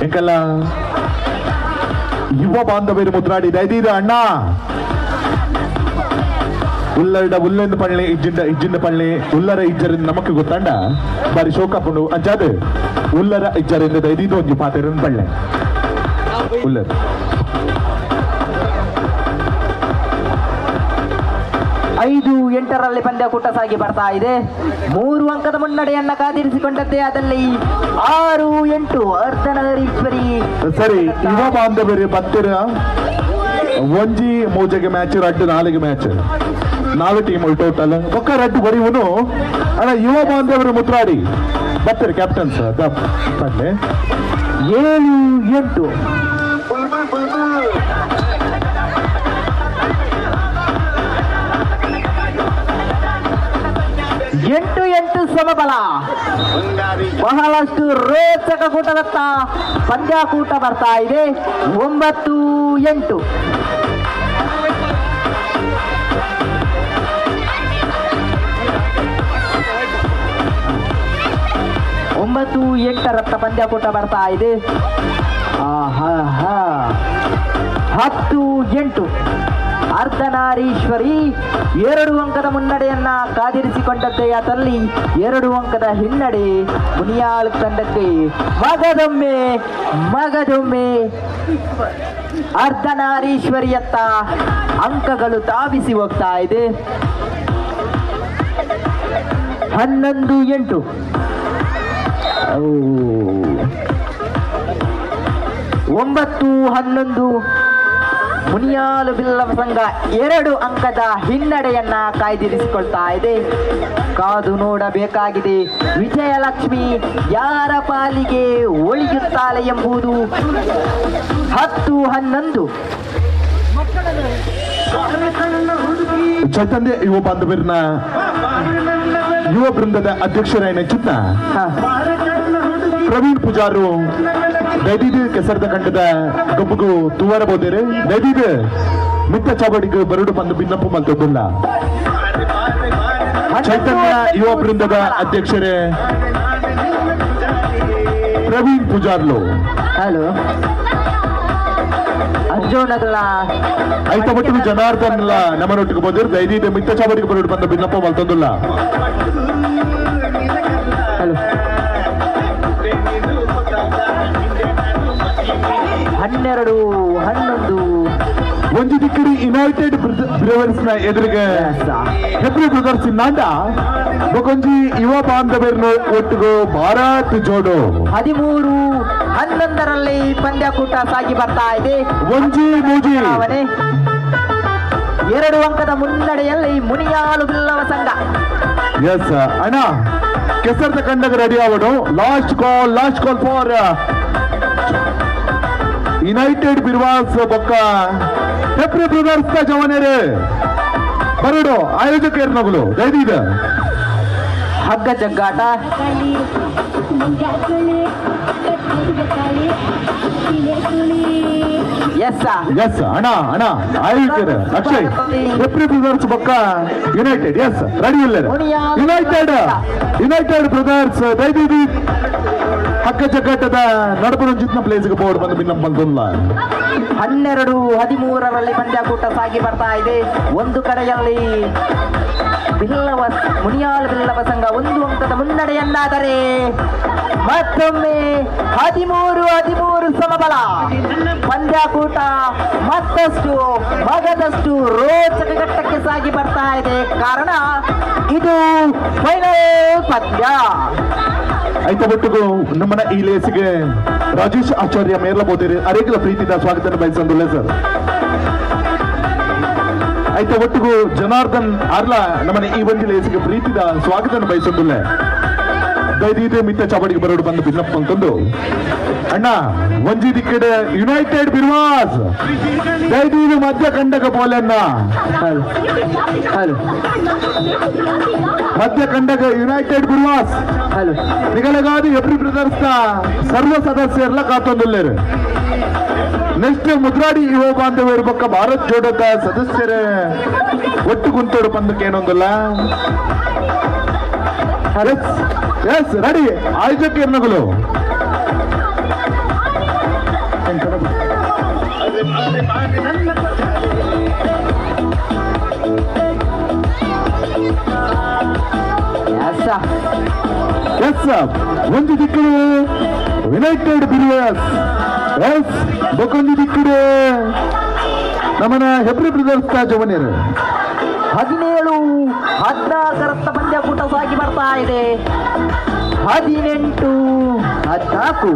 ಎಂಕಲ್ಲ ಯುವ ಬಾಂಧವರೇ ಮುದ್ರಾಡಿ ದಯದಿದು ಅಣ್ಣ ಉಲ್ಲೆಂದು ಪಳ್ಳಿ ಇಜ್ಜಿಂದ ಪಳ್ಳಿ ಉಲ್ಲರ ಇಜ್ಜರಿಂದ ನಮಕ್ ಗೊತ್ತಂಡ ಬಾರಿ ಶೋಕಪ್ಪುಂಡು ಅಂಚಾದ ಉಲ್ಲರ ಇಜ್ಜರಿಂದ ದಯದಿದು ಒಂಜಿ ಪಾತೆರನ್ ಪಳ್ಳೆ ಉಳ್ಳೇರು. 5-8ರಲ್ಲಿ ಪಂದ್ಯಕೂಟ ಸಾಗಿ ಬರ್ತಾ ಇದೆ. 3 ಅಂಕದ ಮುನ್ನಡೆಯನ್ನ ಕಾದಿರಿಸಿಕೊಂಡದ್ದೇ ಅದಲ್ಲಿ 6-8 ಅರ್ಧನಾರೀಶ್ವರಿ. ಸರಿ, ಯುವ ಬಾಂಧವರಿ ಬತ್ತಿರ ಒಂಜಿ ಮೂಜೆಗೆ ಮ್ಯಾಚ್ 2-4 ಮ್ಯಾಚ್ 4 ಟೀಮ್ ಟೋಟಲ್ ಒಕ್ಕ 2 ಬರೀವನು ಅಣ್ಣ ಯುವ ಬಾಂಧವರು ಮುತ್ರಾಡಿ ಬತ್ತಿರ ಕ್ಯಾಪ್ಟನ್ಸ್ ಪಡ್ಲೆ 7-8 8-8 ಸಮಬಲ. ಬಹಳಷ್ಟು ರೋಚಕ ಕೂಟದತ್ತ ಪಂದ್ಯಕೂಟ ಬರ್ತಾ ಇದೆ. 9-8 9-8 ಪಂದ್ಯಕೂಟ ಬರ್ತಾ ಇದೆ. 10-8 ಅರ್ಧನಾರೀಶ್ವರಿ 2 ಅಂಕದ ಮುನ್ನಡೆಯನ್ನ ಕಾದಿರಿಸಿಕೊಂಡದ್ದೇ ಅದರಲ್ಲಿ 2 ಅಂಕದ ಹಿನ್ನಡೆ ಮುನಿಯಾಳ್ ತಂಡಕ್ಕೆ. ಮಗದೊಮ್ಮೆ ಅರ್ಧನಾರೀಶ್ವರಿಯತ್ತ ಅಂಕಗಳು ತಾವಿಸಿ ಹೋಗ್ತಾ ಇದೆ. 11-8 9-11 ಮುನಿಯಾಲು ಬಿಲ್ಲವ ಸಂಘ 2 ಅಂಕದ ಹಿನ್ನಡೆಯನ್ನ ಕಾಯ್ದಿರಿಸಿಕೊಳ್ತಾ ಇದೆ. ಕಾದು ನೋಡಬೇಕಾಗಿದೆ ವಿಜಯಲಕ್ಷ್ಮಿ ಯಾರ ಪಾಲಿಗೆ ಒಳಿಯುತ್ತಾಳೆ ಎಂಬುದು. 10-11 ಚೈತನ್ಯ ಯುವ ಬಾಂಧವರಿನ ಯುವ ಬೃಂದದ ಅಧ್ಯಕ್ಷರೇನ ಚಿತ್ತ ಪ್ರವೀಣ್ ಪೂಜಾರು ದೈದಿದ ಕೆಸರದ ಕಂಡದ ಗಬ್ಬುಗು ತೂವರಬಹುದೇರೆ ದೈದಿದ ಮಿತ್ತ ಚಾವಡಿಗೆ ಬರಡು ಬಂದು ಭಿನ್ನಪ್ಪು ಮಲ್ತೋದಿಲ್ಲ. ಚೈತನ್ಯ ಯುವ ಬೃಂದದ ಅಧ್ಯಕ್ಷರೇ ಪ್ರವೀಣ್ ಪೂಜಾರ್ಲು. ಹಲೋ ಅರ್ಜುನಗಳ ಐತ ಮಟ್ಟಿಗೆ ಜನಾರ್ದನ್ ನಮ್ಮನೊಟ್ಟಿಗೆ ಬಂದಿರು ದೈದಿದ ಮಿತ್ತ ಚಾವಡಿಗೆ ಬರಡು ಬಂದು ಭಿನ್ನಪ್ಪ ಮಲ್ತೋದಿಲ್ಲ. ಹಲೋ 12-11 ಒಂದು ದಿಕ್ಕಡಿ ಯುನೈಟೆಡ್ ಬ್ರೇವರ್ಸ್ ನ ಎದುರಿಗೆ ಹೆಬ್ರಿ ಬ್ರದರ್ಸ್ ನಾಂಡ ಬೊಕೊಂಜಿ ಯುವ ಬಾಂಧವರನ್ನು ಒಟ್ಟಿಗೂ ಭಾರತ್ ಜೋಡೋ 13-11ರಲ್ಲಿ ಪಂದ್ಯಕೂಟ ಸಾಗಿ ಬರ್ತಾ ಇದೆ. ಒಂಜಿ ಮೂಜಿ 2 ಅಂಕದ ಮುನ್ನಡೆಯಲ್ಲಿ ಮುನಿಯಾಲು ಬಿಲ್ಲವ ಸಂಘ. ಎಸ್ ಅಣ್ಣ ಕೆಸರದ ಕಂಡಗ ರೆಡಿ ಆಗೋದು. ಲಾಸ್ಟ್ ಕಾಲ್ ಫಾರ್ ಯುನೈಟೆಡ್ ಬಿರ್ವಾಸ್ ಬೊಕ್ಕ ಹೆಬ್ರಿ ಬ್ರದರ್ಸ್ ನ ಜವಾನೇರೆ ಬರಡು ಆಯೋಜಕರು ದೈದಿದ ಹಗ್ಗ ಜಗ್ಗಾಟ. ಎಸ್ ಅಣ್ಣ ಆಯೋಜಕರು ಅಕ್ಷಯ್ ಹೆಬ್ರಿ ಬ್ರದರ್ಸ್ ಬೊಕ್ಕ ಯುನೈಟೆಡ್ ಎಸ್ ರೆಡಿ ಇಲ್ಲ ಯುನೈಟೆಡ್ ಬ್ರದರ್ಸ್ ದೈದಿದಿ ಹಗ್ಗ ಜಗ್ಗಾಟದ ನಡಪುರಂಜಿತ್ನ ಪ್ಲೇಸ್ಗೆ ಬೋರ್ಡ್ ಬಂದು ಭಿನ್ನ ಬಂದಿಲ್ಲ. 12-13ರಲ್ಲಿ ಪಂದ್ಯಕೂಟ ಸಾಗಿ ಬರ್ತಾ ಇದೆ. ಒಂದು ಕಡೆಯಲ್ಲಿ ಮುನಿಯಾಲ್ ಬಿಲ್ಲವ ಸಂಘ 1 ಅಂಕದ ಮುನ್ನಡೆಯನ್ನಾದರೆ ಮತ್ತೊಮ್ಮೆ 13-13 ಸಮಬಲ. ಪಂದ್ಯಕೂಟ ಮಗದಷ್ಟು ರೋಚಕ ಘಟ್ಟಕ್ಕೆ ಸಾಗಿ ಬರ್ತಾ ಇದೆ. ಕಾರಣ ಇದು ಫೈನಲ್ ಪಂದ್ಯ. ಐತ ಒಟ್ಟಿಗೂ ನಮ್ಮನ ಈ ಲೇಸಿಗೆ ರಾಜೇಶ್ ಆಚಾರ್ಯ ಮೇರ್ಲಬಹುದೇರಿ ಅರೇಕಲ ಪ್ರೀತಿದ ಸ್ವಾಗತ ಬಯಸಂದಿಲ್ಲ ಸರ್. ಐತ ಒಟ್ಟಿಗೂ ಜನಾರ್ದನ್ ಆರ್ಲ ನಮ್ಮನೆ ಈ ಒಂದು ಲೇಸಿಗೆ ಪ್ರೀತಿದ ಸ್ವಾಗತ ಬಯಸಂದಿಲ್ಲ. ದೈದಿದೆ ಮಿತ್ತ ಚಾವಡಿಗೆ ಬರೋಡು ಬಂದು ಭಿನ್ನಪ್ಪ ಅಂತಂದು ಅಣ್ಣ ಒಂಜಿ ದಿಕ್ಕಡೆ ಯುನೈಟೆಡ್ ಬಿರ್ವಾಸ್ ದೈದಿದು ಮಧ್ಯ ಕಂಡಕ ಪೋಲೆನ್ನ ಮಧ್ಯ ಕಂಡಕ ಯುನೈಟೆಡ್ ಬಿರ್ವಾಸ್ ನಿಗಲಗಾದಿ ಹೆಬ್ರಿ ಬ್ರದರ್ಸ್ ನ ಸರ್ವ ಸದಸ್ಯರೆಲ್ಲ ಕಾತೊಂದಿಲ್ಲೇರು. ನೆಕ್ಸ್ಟ್ ಮುದ್ರಾಡಿ ಯುವ ಬಾಂಧವರು ಪಕ್ಕ ಭಾರತ್ ಜೋಡದ ಸದಸ್ಯರೇ ಒಟ್ಟು ಕುಂತೋಡು ಪಂದಕ್ಕೆ ಏನೊಂದಿಲ್ಲ. ಎಸ್ ರೆಡಿ ಆಯೋಜಕರು ಎಸ್ ಒಂದು ದಿಕ್ಕಲು ಯುನೈಟೆಡ್ ಬಿರ್ವಾಸ್ ಎಸ್ ಬೊಕೊಂಜಿ ದಿಕ್ಕುಡು ನಮ್ಮನ ಹೆಬ್ರಿ ಬ್ರದರ್ಸ್ ಜವನಿಯರು 17-14 ಪಂದ್ಯಕೂಟ ಸಾಗಿ ಬರ್ತಾ ಇದೆ. 18-14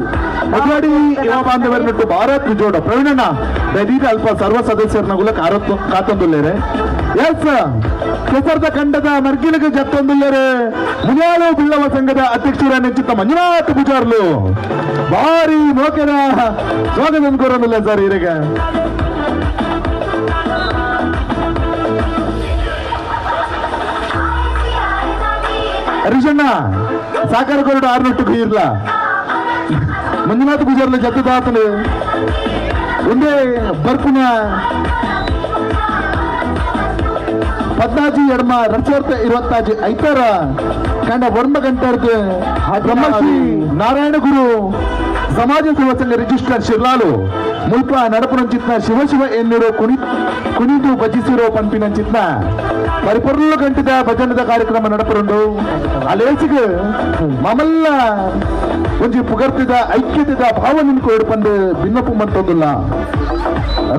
ಮದುವಾಡಿ ಯುವ ಬಾಂಧವರನ್ನಿಟ್ಟು ಭಾರತ್ ಜೋಡ ಪ್ರವೀಣಣ್ಣ ದೈದೀಗ ಅಲ್ಪ ಸರ್ವ ಸದಸ್ಯರನ್ನ ಕಾತೊಂದುಲ್ಲೇರೆ ಎಸ್ ಕೆಸರ್ದ ಖಂಡದ ಮರ್ಗಿಲಿಗೆ ಜತ್ತೊಂದುಲ್ಲೇರೆ ಮುನಿಯಾಳು ಬಿಲ್ಲವ ಸಂಘದ ಅಧ್ಯಕ್ಷರ ನೆಚ್ಚಿತ ಮಂಜುನಾಥ್ ಪೂಜಾರ್ಲು ಭಾರಿ ಮೋಕೆನ ಸ್ವಾಗತ ಕೋರಲಿಲ್ಲ ಸರ್ ಇವರಿಗೆ. ಹರೀಶಣ್ಣ ಸಾಕಾರ ಕೊರಡು 6 ಇರ್ಲ ಮಂಜುನಾಥ್ ಪೂಜಾರ್ಲ ಜತ್ತದಾತಲು ಒಂದೇ ಬರ್ಪುನ 14-2-2025 ಐತಾರ ಕಂಡ ವರ್ಮ ಗಂಟರ್ದು ಬ್ರಹ್ಮಶ್ರೀ ನಾರಾಯಣ ಗುರು ಸಮಾಜ ಸೇವಾ ಸಂಘ ರಿಜಿಸ್ಟರ್ ಶಿರ್ಲಾಲು ಮುಲ್ಪ ನಡಪುನಂಚಿತ್ನ ಶಿವ ಎನ್ನಿರೋ ಕುಣಿದು ಭಜಿಸಿರೋ ಪಂಪಿನಂಚಿತ್ನ ಪರಿಪೂರ್ಣ ಗಂಟದ ಭಜನದ ಕಾರ್ಯಕ್ರಮ ನಡಪರುಂಡು ಅಲೇಸಿಗೆ ಮಮಲ್ಲ ಒಂಜಿ ಪುಗರ್ತಿದ ಐಕ್ಯತೆದ ಭಾವನೆ ಕೊಡ್ಪಂದು ಭಿನ್ನಪ್ಪು ಮಂತೊಂದುಲ್ಲ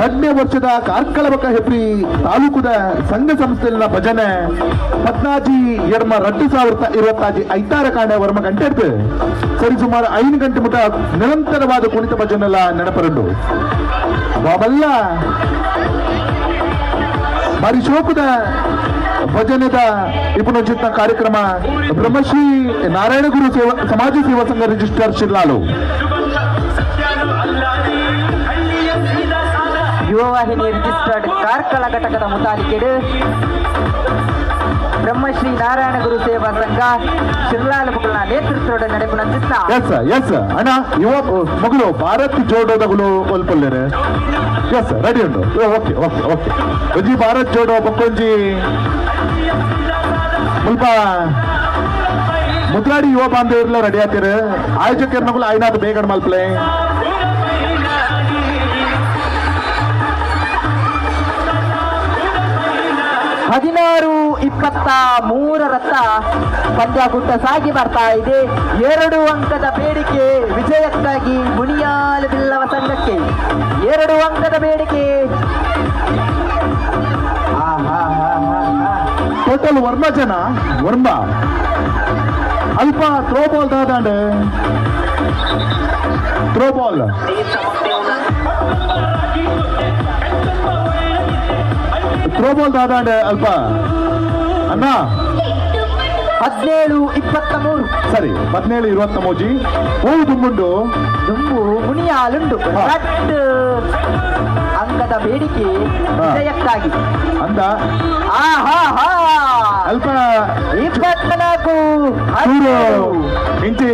2ನೇ ವರ್ಷದ ಕಾರ್ಕಳಬಕ ಹೆಬ್ರಿ ತಾಲೂಕುದ ಸಂಘ ಸಂಸ್ಥೆಯ ಭಜನೆ 14-2-2025 ಐತಾರ ಕಾಂಡೆ ವರ್ಮ ಗಂಟೆ ಸರಿ ಸುಮಾರು 5 ಗಂಟೆ ಮುಟ ನಿರಂತರವಾದ ಕುಣಿತ ಭಜನೆಲ್ಲ ನೆನಪರುಂಡು ಬಾಬಲ್ಲ ಬಾರಿ ಶೋಕದ ಭಜನೆದ ಇಪ್ಪುನಚಿತ್ತ ಕಾರ್ಯಕ್ರಮ ಬ್ರಹ್ಮಶ್ರೀ ನಾರಾಯಣ ಗುರು ಸಮಾಜ ಸೇವಾ ಸಂಘ ರಿಜಿಸ್ಟರ್ ಶಿರ್ಲಾಲು ಯುವವಾಹಿನಿ ರಿಜಿಸ್ಟರ್ಡ್ ಕಾರ್ಕಳ ಘಟಕದ ಮುತಾಲಿಕೆಡು ಬ್ರಹ್ಮಶ್ರೀ ನಾರಾಯಣ ಗುರು ಸೇವಾ ಸಂಘ ಶಿರ್ಲಾಲು ಮಕ್ಕಳ ನೇತೃತ್ವದ ನಡೆಪುನ ಚಿತ್ರ ಎಸ್ ಅಣ್ಣ ಯುವ ಮಗಳು ಭಾರತ್ ಜೋಡೋದಗಳು ಒಲ್ಪಲ್ಲೇರೆ ಎಸ್ ರೆಡಿ ಉಂಟು ಓಕೆ ಓಕೆ ಓಕೆ ಒಂಜಿ ಭಾರತ್ ಜೋಡೋ ಬಕ್ಕೊಂಜಿ ಮುಲ್ಪ ಮುದ್ರಾಡಿ ಯುವ ಬಾಂಧವರೆಲ್ಲ ರೆಡಿ ಆಗ್ತಾರೆ ಆಯೋಜಕರನ್ನಗಳು ಐನಾದ್ರು ಬೇಗ ಮಲ್ಪಲೆ 16-23 ಪಂದ್ಯಕೂಟ ಸಾಗಿ ಬರ್ತಾ ಇದೆ. 2 ಅಂಕದ ಬೇಡಿಕೆ ವಿಜಯಕ್ಕಾಗಿ ಮುನಿಯಾಲು ಬಿಲ್ಲವ ಸಂಘಕ್ಕೆ 2 ಅಂಕದ ಬೇಡಿಕೆ. ಟೋಟಲ್ ವರ್ಮ ಜನ ವರ್ಮ ಅಲ್ಪ ಥ್ರೋ ಬಾಲ್ ದಾದಾಂಡ್ ಥ್ರೋ ಬಾಲ್ ದಾದಾಂಡ್ ಅಲ್ಪ ಅಣ್ಣ 17-23 ಸರಿ 17-23 ಹೂವು ದುಂಬುಂಡು ಮುನಿಯಾಲುಂಡು ಅಂಕದ ಬೇಡಿಕೆ ವಿಜಯಕ್ಕಾಗಿ ಅಂದ ಅಲ್ಪ 24 ಇಂಚಿ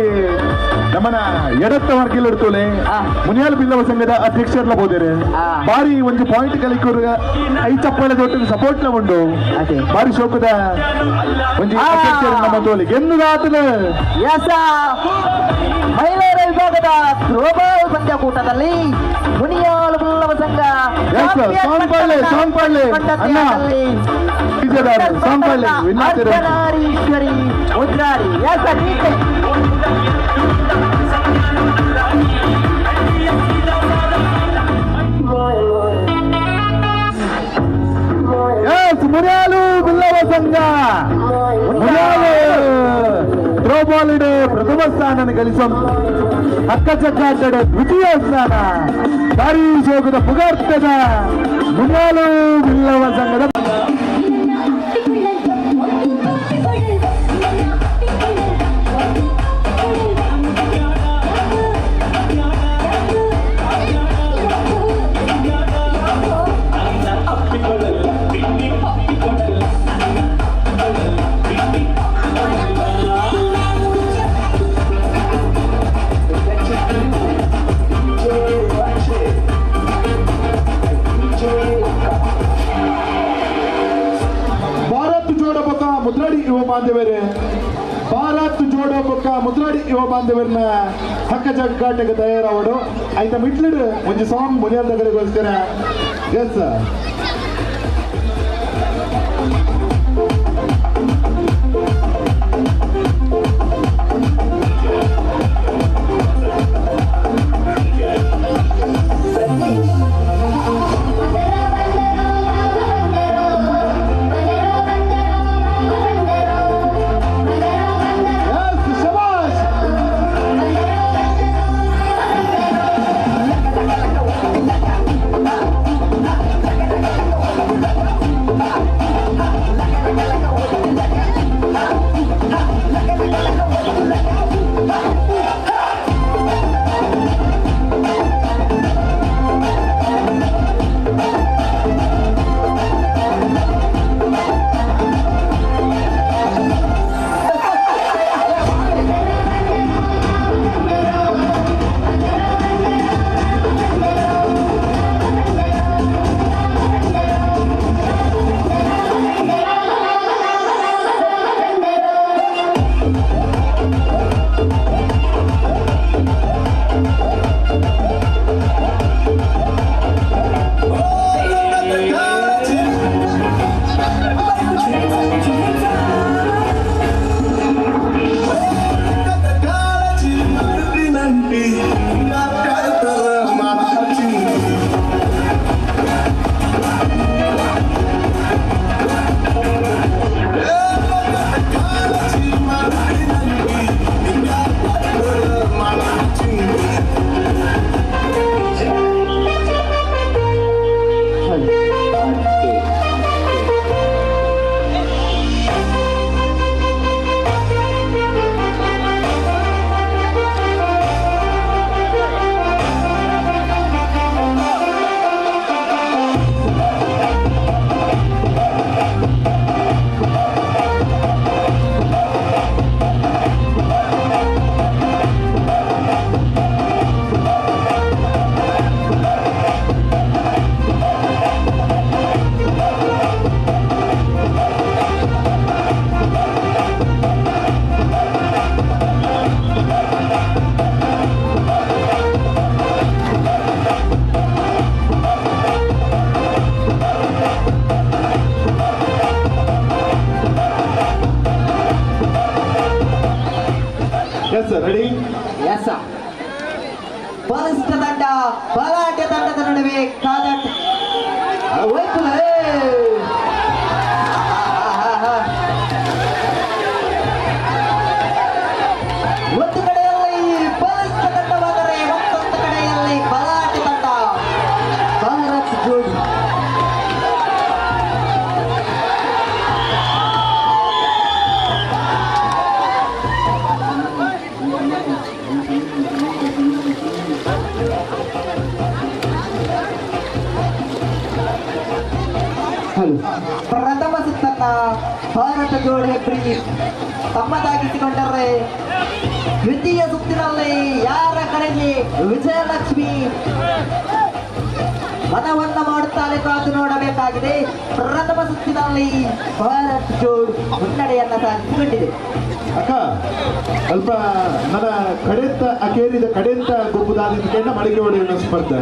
ನಮ್ಮನ ಎಡತ್ತ ವರ್ಗಿಲಿಡ್ತೋಲೆ ಮುನಿಯಾಲ್ ಬಿಲ್ಲವ ಸಂಘದ ಅಧ್ಯಕ್ಷರ್ಲ ಬೋದೇರೆ ಬಾರಿ ಒಂದು ಪಾಯಿಂಟ್ ಕಲಿಕೋರ್ಗ ಐ ಚಪ್ಪಳದ ಒಟ್ಟಿಗೆ ಸಪೋರ್ಟ್ ಲ ಉಂಡು ಬಾರಿ ಶೋಕದ ಒಂದು ಅಧ್ಯಕ್ಷರು ನಮ್ಮ ತೋಲಿ ಗೆಲ್ಲುದಾತನ ಮಹಿಳೆಯರ ವಿಭಾಗದ ಥ್ರೋಬಾಲ್ ಪಂದ್ಯಕೂಟದಲ್ಲಿ ಮುನಿಯಾಲು ಬಿಲ್ಲವ ಸಂಘ ಅರ್ಚನಾರೀಶ್ವರಿ ಮುದ್ರಾರಿ ಮುನಿಯಾಲು ಬಿಲ್ಲವ ಸಂಘ ಥ್ರೋಬಾಲಿಡೆ ಪ್ರಥಮ ಸ್ಥಾನ ಗಳಿಸ ಹಕ್ಕ ಚಕ್ಕಾಟದ ದ್ವಿತೀಯ ಸ್ಥಾನ ಭಾರಿ ಶೋಕದ ಪುಗಾರ್ತದ ಮುನಿಯಾಲು ಬಿಲ್ಲವ ಸಂಘದ ಮುದ್ರಾಡಿ ಯುವ ಬಾಂಧವರೇ ಭಾರತ್ ಜೋಡೋ ಪಕ್ಕ ಮುದ್ರಾಡಿ ಯುವ ಬಾಂಧವರನ್ನ ಹಕ್ಕ ಜಗ್ಗಾಟಕ್ಕೆ ತಯಾರಾವಡು ಆಯ್ತ ಮಿಟ್ಲಿಡು ಒಂದು ಸಾಂಗ್ ಮುನಿಯಾಲ್ ನಗರಗೋಸ್ಕರ ಎಸ್ ರೆಡಿ ಎಸ್ ಬಲಿಷ್ಠ ತಂಡ ಬಲಾಢ್ಯ ತಂಡದ ನಡುವೆ ಕಾದಾಟ ಒಂದು ಕಡೆಯಲ್ಲಿ ಬಲಿಷ್ಠ ತಂಡವಾದರೆ ಮತ್ತೊಂದು ಕಡೆಯಲ್ಲಿ ಬಲಾಢ್ಯ ತಂಡ ಭಾರತ್ ಜೋಡಿ. ಪ್ರಥಮ ಸುತ್ತನ್ನ ಭಾರತ ಜೋಡಿ ಹೆಬ್ರಿ ತಮ್ಮದಾಗಿಸಿಕೊಂಡರೆ ದ್ವಿತೀಯ ಸುತ್ತಿನಲ್ಲಿ ಯಾರ ಕಡೆಗೆ ವಿಜಯಲಕ್ಷ್ಮಿ ಮನವನ್ನ ಮಾಡುತ್ತಾರೆ ಕಾದು ನೋಡಬೇಕಾಗಿದೆ. ಪ್ರಥಮ ಸುತ್ತಿನಲ್ಲಿ ಭಾರತ್ ಜೋಡ್ ಮುನ್ನಡೆಯನ್ನ ಸಾಧಿಸಿಕೊಂಡಿದೆ. ಅಕ್ಕ ಅಲ್ಪ ನನ್ನ ಕಡೆಂತ ಅಕೇರಿದ ಕಡೆಂತ ಗೊಬ್ಬುದಾದ ಮಡಿಕೆ ಹೊಡೆಯುವ ಸ್ಪರ್ಧೆ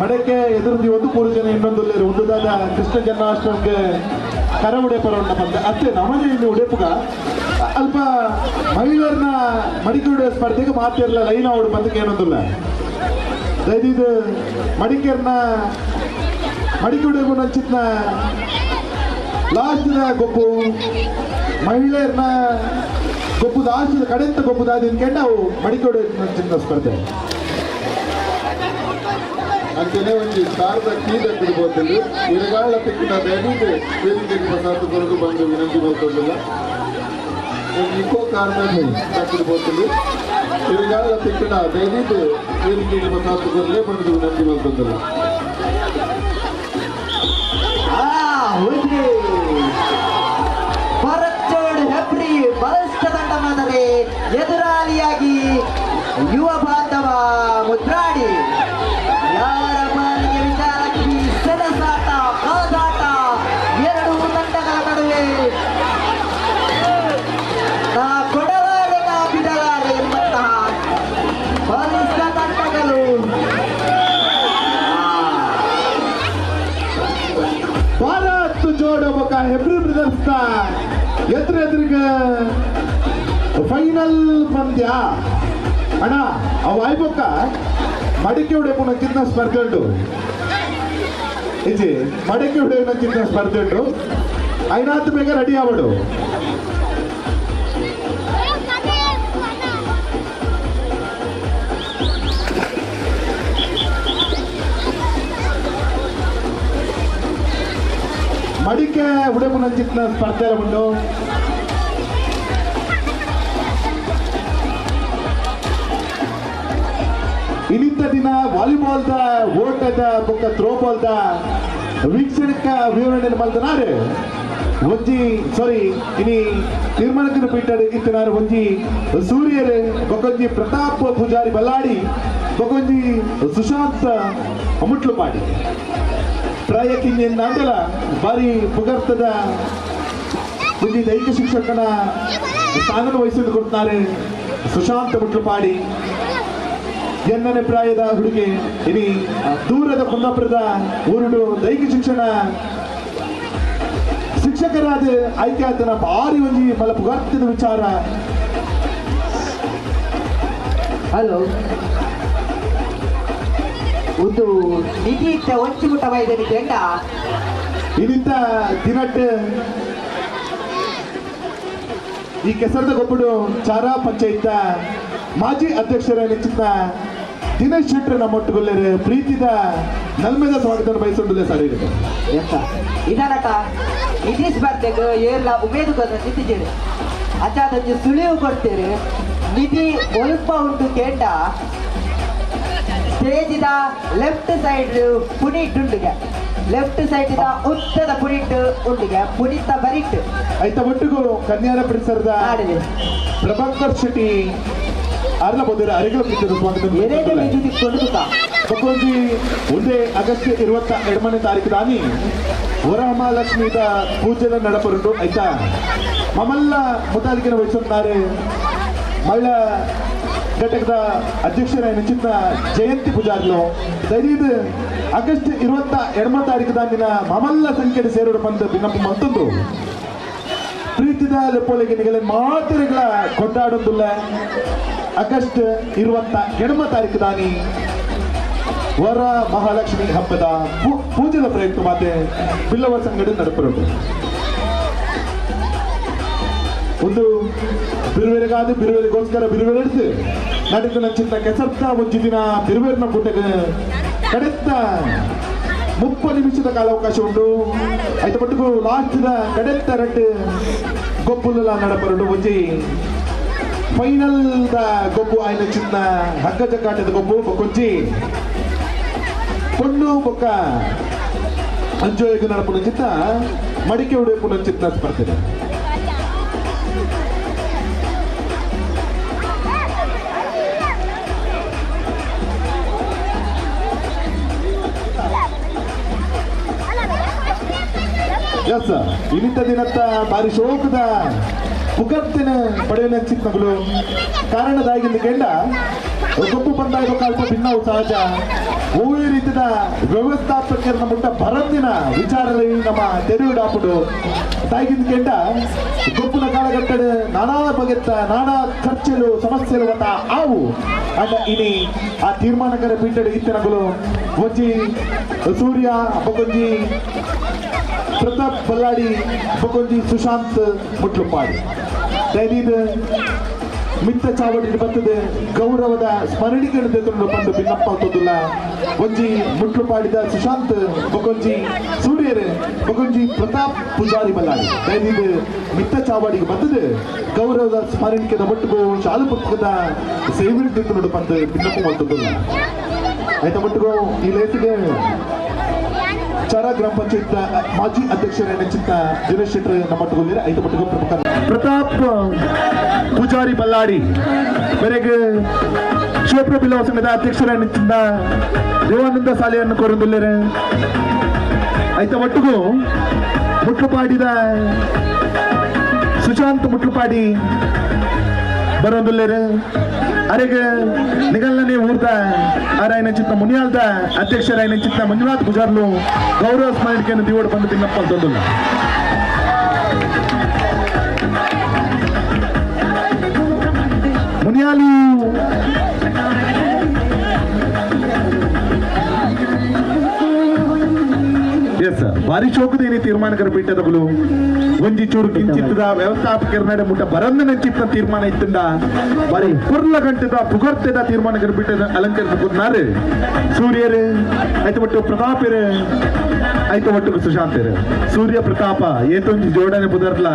ಮಡಕೆ ಎದುರು ಒಂದು 3 ಜನ ಇನ್ನೊಂದು ಒಂದುದಾದ ಕೃಷ್ಣ ಜನ್ಮಾಷ್ಟಮಿಗೆ ಕರ ಉಡೆಪರ ಉಂಡ ಬಂದ ಅತ್ತೆ ನಮಗೆ ಇಲ್ಲಿ ಉಡೆಪುಗ ಅಲ್ಪ ಮಹಿಳೆಯರನ್ನ ಮಡಿಕೆ ಹೊಡೆಯುವ ಸ್ಪರ್ಧೆಗೆ ಮಾತಿರಲ್ಲ ಲೈನ್ ಅವಡು ಬಂದಕ್ಕೆ ಏನೊಂದಿಲ್ಲ ದಯವಿದು ಮಡಿಕೆಯರ್ನ ಮಡಿಕೆ ಹೊಡೆಯುವ ನಂಚಿತ್ನ ಲಾಸ್ಟ್ ಗೊಬ್ಬು ಮಹಿಳೆಯರನ್ನ ಗೊಬ್ಬುದಾದ ಕಡೆಂತ ಗೊಬ್ಬುದಾದ ನಾವು ಮಡಿಕೆ ಹೊಡೆಯುವ ಸ್ಪರ್ಧೆ ಅಂತೆಯೇ ಒಂದು ಸಾರದ ಕೀದ ಬಿಡ್ಬೋದಲ್ಲಿ ಇರಗಾಳ ತೆಕ್ಕಿನ ದಯವಿಟ್ಟು ವೇದಿಕೆಗೆ ಪ್ರಸಾದ ಕೊರಗು ಬಂದು ವಿನಂತಿ ಮಾಡ್ಕೊಂಡಿಲ್ಲ ಇಕೋ ಕಾರಣ ಬಿಡ್ಬೋದಲ್ಲಿ ಇರಗಾಳ ತೆಕ್ಕಿನ ದಯವಿಟ್ಟು ವೇದಿಕೆಗೆ ಪ್ರಸಾದ ಕೊರಲೇ ಬಂದು ವಿನಂತಿ ಮಾಡ್ಕೊಂಡಿಲ್ಲ. ಭಾರತ್ ಜೋಡ್ ಹೆಬ್ರಿ ಬಲಿಷ್ಠ ತಂಡ ಮಾದರೆ ಎದುರಾಳಿಯಾಗಿ ಯುವ ಬಾಂಧವ ಮುದ್ರಾಡಿ ಯಾರ ಪಾಲಿಗೆ ವಿಜಯಲಕ್ಷ್ಮಿ ಸೆಣಸಾಟ ಕಾದಾಟ ಎರಡು ತಂಡಗಳ ನಡುವೆ ನಾ ಕೊಡಲಾರೆ ನಾ ಬಿಡಲಾರೆ ಎಂಬಂತಹ ಬಲಿಷ್ಠ ತಂಡಗಳು. ಭಾರತ್ ಜೋಡ್ ಒಬ್ಬ ಹೆಬ್ರಿ ಬ್ರದರ್ಸ್ ಎದುರಿಗೆ ಫೈನಲ್ ಪಂದ್ಯ ಅಣ್ಣ ಅವು ಆಯ್ಬೊಕ್ಕ ಮಡಿಕೆ ಹೊಡೆಯುವ ಚಿನ್ನ ಸ್ಪರ್ಧೆ ಉಂಟು ಇಜಿ ಮಡಿಕೆ ಹೊಡೆಯುವ ಚಿನ್ನ ಸ್ಪರ್ಧೆ ಉಂಟು ಐನಾತ್ ಬೇಗ ರೆಡಿ ಆವಡು ಮಡಿಕೆ ಉಡೆಯುವ ಚಿನ್ನ ಸ್ಪರ್ಧೆ ಉಂಟು. ಇನ್ನಿತ್ತ ದಿನ ವಾಲಿಬಾಲ್ದ ಓಟದ ಬೊಕ್ಕ ಥ್ರೋಬಾಲ್ದ ವೀಕ್ಷಣಕ ವಿವರಣೆ ಮಲ್ತನಾರು ಒಂಜಿ ಸಾರಿ ಇನಿ ನಿರ್ಮಾಣಕನ ಪೀಠದ ಇತ್ತನಾರು ಒಂಜಿ ಸೂರ್ಯರು ಬೊಕೊಂಜಿ ಪ್ರತಾಪ್ ಪೂಜಾರಿ ಬಲ್ಲಾಡಿ ಬೊಕೊಂಜಿ ಸುಶಾಂತ್ ಮುಟ್ಲು ಮಾಡಿ ಪ್ರಾಯಕ್ಕಿಂದ ಅಂದಲ ಬಾರಿ ಪುಗರ್ತದ ಒಂಜಿ ದೈಹಿಕ ಶಿಕ್ಷಕನ ಸ್ಥಾನದ ವಹಿಸಿದ್ದು ಕೊಡ್ತಾರೆ ಸುಶಾಂತ್ ಮುಟ್ಲುಪಾಡಿ. ಎನ್ನನೇ ಪ್ರಾಯದ ಹುಡುಗಿ ಇನಿ ದೂರದ ಕುಂದಾಪುರದ ಊರುಡು ದೈಹಿಕ ಶಿಕ್ಷಣ ಶಿಕ್ಷಕರಾದ ಆಯ್ಕೆ ಆತನ ಭಾರಿ ಒಂಜಿ ಮಲ ಪುಗಾರ್ತದ ವಿಚಾರ. ಹಲೋ ಒಂದು ನಿಧಿ ಒಂಚು ಮುಟ್ಟ ವೈದ್ಯನಿ ಕೆಂಡ ಇನಿಂತ ದಿನಟ್ ಈ ಕೆಸರದ ಗೊಬ್ಬಡು ಚಾರಾ ಪಂಚಾಯತ್ ಮಾಜಿ ಅಧ್ಯಕ್ಷರ ನೆಚ್ಚಿನ ದಿನೇಶ್ ಶೆಟ್ಟರ್ ನಮ್ಮೊಟ್ಟುಗೊಳ್ಳರು ಪ್ರೀತಿದ ನಲ್ಮೆದ ಸ್ವಾಗತ ಬಯಸುಂಡಿದೆ ಸರ್ ಇದು ಇದನಟ ನಿಧಿ ಸ್ಪರ್ಧೆಗೆ ಏರ್ಲ ಉಮೇದುಗಾರ ನಿಂತಿದ್ದೀರಿ ಅಚಾದೊಂದು ಸುಳಿವು ಕೊಡ್ತೀರಿ ನಿಧಿ ಸ್ವಲ್ಪ ಉಂಟು ಕೆಂಡ ಸ್ಟೇಜಿದ ಲೆಫ್ಟ್ ಸೈಡ್ ಪುನೀಟ್ ಉಂಡಿಗೆ ಲೆಫ್ಟ್ ಸೈಡ್ ಉತ್ತದ ಪುನೀಟ್ ಉಂಡಿಗೆ ಪುನೀತ ಬರಿಟ್ ಆಯ್ತ ಒಟ್ಟಿಗೂ ಕನ್ಯಾರ ಪರಿಸರದ ಪ್ರಭಾಕರ್ ಶೆಟ್ಟಿ ಆರ್ಲ ಬಂದಿರ ಅರಿಗಳ ಪ್ರೀತಿಯ ಸ್ವಾಗತ ಬಕ್ಕೊಂಜಿ ಒಂದೇ ಆಗಸ್ಟ್ 22ನೇ ತಾರೀಕು ದಾನಿ ವರಮಹಾಲಕ್ಷ್ಮೀದ ಪೂಜೆದ ನಡಪರುಂಡು ಆಯ್ತಾ ಮಮಲ್ಲ ಮುತಾಲಿಕೆನ ವಹಿಸುತ್ತಾರೆ ಮಹಿಳಾ ಘಟಕದ ಅಧ್ಯಕ್ಷರ ನೆಚ್ಚಿನ ಜಯಂತಿ ಪೂಜಾರ್ಲು ದಯವಿಟ್ಟು ಆಗಸ್ಟ್ 22ನೇ ತಾರೀಕು ದಾನಿನ ಮಮಲ್ಲ ಸಂಖ್ಯೆಯ ಸೇರೋಡು ಬಂದು ಬಿನ್ನಪ್ಪ ಮತ್ತೊಂದು ಪ್ರೀತಿದ ಲೆಪ್ಪೊಲಿಗೆ ನಿಗಲೆ ಮಾತುಗಳ ಕೊಂಡಾಡೊಂದುಲ್ಲ ಆಗಸ್ಟ್ 27 ತಾರೀಕು ದಾನಿ ವರ ಮಹಾಲಕ್ಷ್ಮಿ ಹಬ್ಬದ ಪೂಜೆದ ಪ್ರಯುಕ್ತ ಮಾತೆ ಬಿಲ್ಲವ ಸಂಗಡಿ ನಡಪುರಡು ಒಂದು ಬಿರುವೆರೆಗಾದ ಬಿರುವೆರಿಗೋಸ್ಕರ ಬಿರುವೆರೆಡ್ದು ನಡುಕ ನಂಚಿನ ಕೆಸರ್ತ ಒಂಜಿ ದಿನ ಬಿರುವೆರಿನ ಗುಡ್ಡಗೆ ಕಡೆತ್ತ 30 ನಿಮಿಷದ ಕಾಲಾವಕಾಶ ಉಂಟು ಐತ ಪಟ್ಟುಗು ಲಾಸ್ಟ್ದ ಕಡೆತ್ತ ರಡ್ಡು ಗೊಬ್ಬುಲ ನಡಪರಡು ಒಂಜಿ ಫೈನಲ್ ದ ಗೊಬ್ಬು ಆಯ್ನ ಚಿನ್ನ ಹಗ್ಗ ಜಗ್ಗಾಟದ ಗೊಬ್ಬು ಬೊಕ್ಕೊಂಜಿ ಪೊಣ್ಣು ಬೊಕ್ಕ ಅಂಜೋಯಗ ನಡಪುನ ಚಿತ್ತ ಮಡಿಕೆ ಉಡೆಪುನ ಚಿತ್ತ ಸ್ಪರ್ಧೆ ಇನ್ನಿತ ದಿನತ್ತ ಬಾರಿ ಶೋಕದ ಪುಗತ್ತಿನ ಪಡೆಯುವ ಚಿಕ್ಕಗಳು ಕಾರಣದಾಗಿಂದ ಕೇಳ ಗೊಬ್ಬು ಬಂದಾಗ ಕಾಲ್ಪ ಭಿನ್ನವು ಸಹಜ ಈ ರೀತಿಯ ವ್ಯವಸ್ಥಾಪಕರನ್ನ ಮುಟ್ಟ ಬರಂದಿನ ವಿಚಾರದಲ್ಲಿ ನಮ್ಮ ತೆರೆಯುಡಾಪುಡು ತಾಯಿಗಿಂದ ಕೇಳ ಗೊಬ್ಬುನ ಕಾಲಘಟ್ಟದ ನಾನಾ ಬಗೆತ್ತ ನಾನಾ ಖರ್ಚಲು ಸಮಸ್ಯೆಲು ಮತ ಆವು ಅಂಡ ಇನಿ ಆ ತೀರ್ಮಾನಕರ ಪೀಠದ ಇತ್ತನಗಳು ಒಂಜಿ ಸೂರ್ಯ ಬೊಕೊಂಜಿ ಪ್ರತಾಪ್ ಬಲ್ಲಾಡಿ ಬೊಕೊಂಜಿ ಸುಶಾಂತ್ ಮುಟ್ಲುಪಾಡಿ ದಯವಿದು ಮಿತ್ತ ಚಾವಡಿ ಬರ್ತದೆ ಗೌರವದ ಸ್ಮರಣಿಕೆಯನ್ನು ತೆಗೆದುಕೊಂಡು ಬಂದು ಭಿನ್ನಪ್ಪ ಅಂತದಿಲ್ಲ ಒಂಜಿ ಮುಟ್ಲುಪಾಡಿದ ಸುಶಾಂತ್ ಬೊಕೊಂಜಿ ಸೂರ್ಯರು ಬೊಕೊಂಜಿ ಪ್ರತಾಪ್ ಪೂಜಾರಿ ಬಲ್ಲಾಡಿ ದಯವಿದು ಮಿತ್ತ ಚಾವಡಿಗೆ ಬಂದದೆ ಗೌರವದ ಸ್ಮರಣಿಕೆದ ಮಟ್ಟಿಗೂ ಶಾಲು ಪುಸ್ತಕದ ಸೇವಿನ ತೆಗೆದುಕೊಂಡು ಬಂದು ಭಿನ್ನಪ್ಪ ಅಂತದಿಲ್ಲ ಆಯ್ತ ಮಟ್ಟಿಗೂ ಈ ಲೇಸಿಗೆ ಚಾರ ಗ್ರಾಮ ಪಂಚಾಯತ್ ಮಾಜಿ ಅಧ್ಯಕ್ಷರ ನೆಚ್ಚಿನ ದಿನೇಶ್ ಶೆಟ್ಟರ್ ನಮ್ಮ ಒಟ್ಟಿಗೆ ಐದು ಮಟ್ಟಿಗೆ ಪ್ರಮುಖ ಪ್ರತಾಪ್ ಪೂಜಾರಿ ಬಲ್ಲಾಡಿ ಬೆರೆಗೆ ಶಿವಪ್ರ ಬಿಲ್ಲವ ಸಂಘದ ಅಧ್ಯಕ್ಷರ ನೆಚ್ಚಿನ ದೇವಾನಂದ ಸಾಲೆಯನ್ನು ಕೋರುವುದಿಲ್ಲರೆ ಐತ ಒಟ್ಟಿಗೂ ಮುಟ್ಲುಪಾಡಿದ ಸುಶಾಂತ್ ಮುಟ್ಲುಪಾಡಿ ಬರೋದಿಲ್ಲರೆ ಅರೆಗೆ ನಿಗಲ್ನೇ ಊರ್ದ ಆರಾಯನ ಚಿತ್ತ ಮುನಿಯಾಲ್ದ ಅಧ್ಯಕ್ಷರಾಯನ ಚಿತ್ತ ಮಂಜುನಾಥ್ ಪೂಜಾರ್ಲು ಗೌರವ ಸ್ಮರಣಿಕೆಯನ್ನು ದಿವೋಡು ಬಂದು ತಿನ್ನಪ್ಪ ಅಂತಂದಿಲ್ಲ ಮುನಿಯಾಲು ಎಸ್ ಭಾರಿ ಚೌಕದ ಏನಿ ತೀರ್ಮಾನಕರ ಪೀಠದಗಳು ಒಂಜಿ ಚೂರು ಕಿಂಚಿತ್ತದ ವ್ಯವಸ್ಥಾಪಕರ ನಡೆ ಮುಟ್ಟ ಬರಂದ ನೆಚ್ಚಿತ್ತ ತೀರ್ಮಾನ ಇತ್ತಂಡ ಬಾರಿ ಪುರ್ಲ ಗಂಟದ ಪುಗರ್ತೆದ ತೀರ್ಮಾನಕರ ಪೀಠದ ಅಲಂಕರಿಸ ಕೂತ್ನಾರು ಸೂರ್ಯರು ಆಯ್ತು ಒಟ್ಟು ಪ್ರತಾಪರು ಆಯ್ತು ಒಟ್ಟು ಸುಶಾಂತರು ಸೂರ್ಯ ಪ್ರತಾಪ ಏತೊಂಜಿ ಜೋಡಣೆ ಬುದರ್ಲ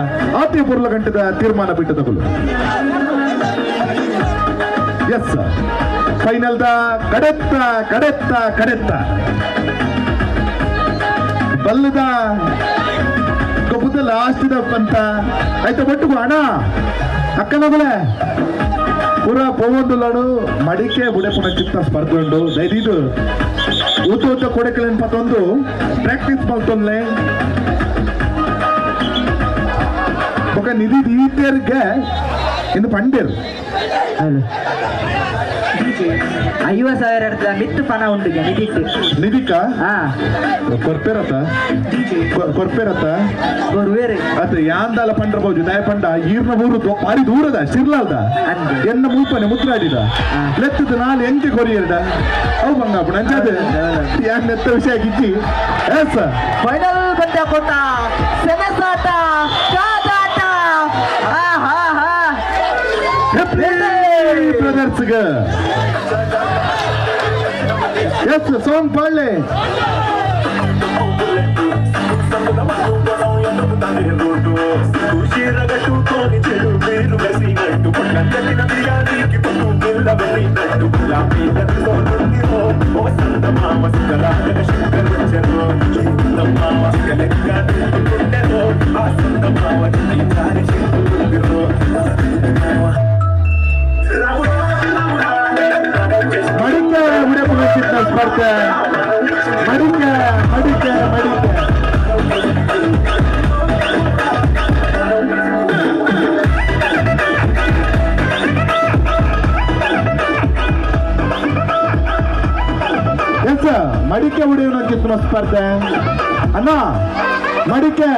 ಆತಿ ಪುರ್ಲ ಗಂಟದ ತೀರ್ಮಾನ ಪೀಠದಗಳು ಎಸ್ ಫೈನಲ್ ದ ಕಡೆತ್ತ ಕಡೆತ್ತ ಕಡೆತ್ತ ಬಲ್ಲದ ಕಬ್ಬುದ ಲಾಸ್ಟ್ ಪಂತ ಆಯ್ತ ಬಟ್ಟುಗು ಹಣ ಅಕ್ಕನಗಳೇ ಪೂರ ಪೋವೊಂದುಲ್ಲಡು ಮಡಿಕೆ ಬುಡೆಪುನ ಚಿತ್ತ ಸ್ಪರ್ಧೆ ಉಂಡು ದಯದಿದು ಊತ ಕೊಡಕಲೇನು ಪತ್ತೊಂದು ಪ್ರಾಕ್ಟೀಸ್ ಮಾಡ್ತೊಂದ್ಲೆ ఒక నిధి తీర్గా ಇನ್ನು ಪಂಡೇರು 50,000 ಮಿತ್ತು ಪಣ ಉಂಟು ನಿಧಿಕ ಕೊರ್ಪೇರತ್ತ ಅತ ಯಾಂದಾಲ ಪಂಡ್ರಬಹುದು ದಯ ಪಂಡ ಈರ್ನ ಊರು ಭಾರಿ ದೂರದ ಶಿರ್ಲಾಲ್ದ ಎನ್ನ ಮೂಪನೆ ಮುದ್ರಾಡಿದ ಲೆತ್ತದ ನಾಲ್ ಎಂಕೆ ಕೊರಿಯರ್ಡ ಅವು ಬಂಗಾಪು ನಂಜಾದ ಯಾನ್ ನೆತ್ತ ವಿಷಯ ಗಿಜ್ಜಿ ಎಸ್ ಫೈನಲ್ ಬಂದ ಕೊಟ್ಟ ಸೆನೆಸಾಟ ಕಾದಾಟ ಬ್ರದರ್ಸ್ಗ ಎಸ್ ಸಾಂಗ್ ಪಾಡ್ಲೆ ಮಡಿಕೆ ಉಡಪುನಚಿತ್ತ ಸ್ಪರ್ಧೆ ಮಡಿಕೆ ಮಡಿಕೆ ಮಡಿಕೆ ಎಸ್ ಮಡಿಕೆ ಉಡಿಯುವ ಚಿತ್ರ ಸ್ಪರ್ಧೆ ಅಣ್ಣ ಮಡಿಕೆ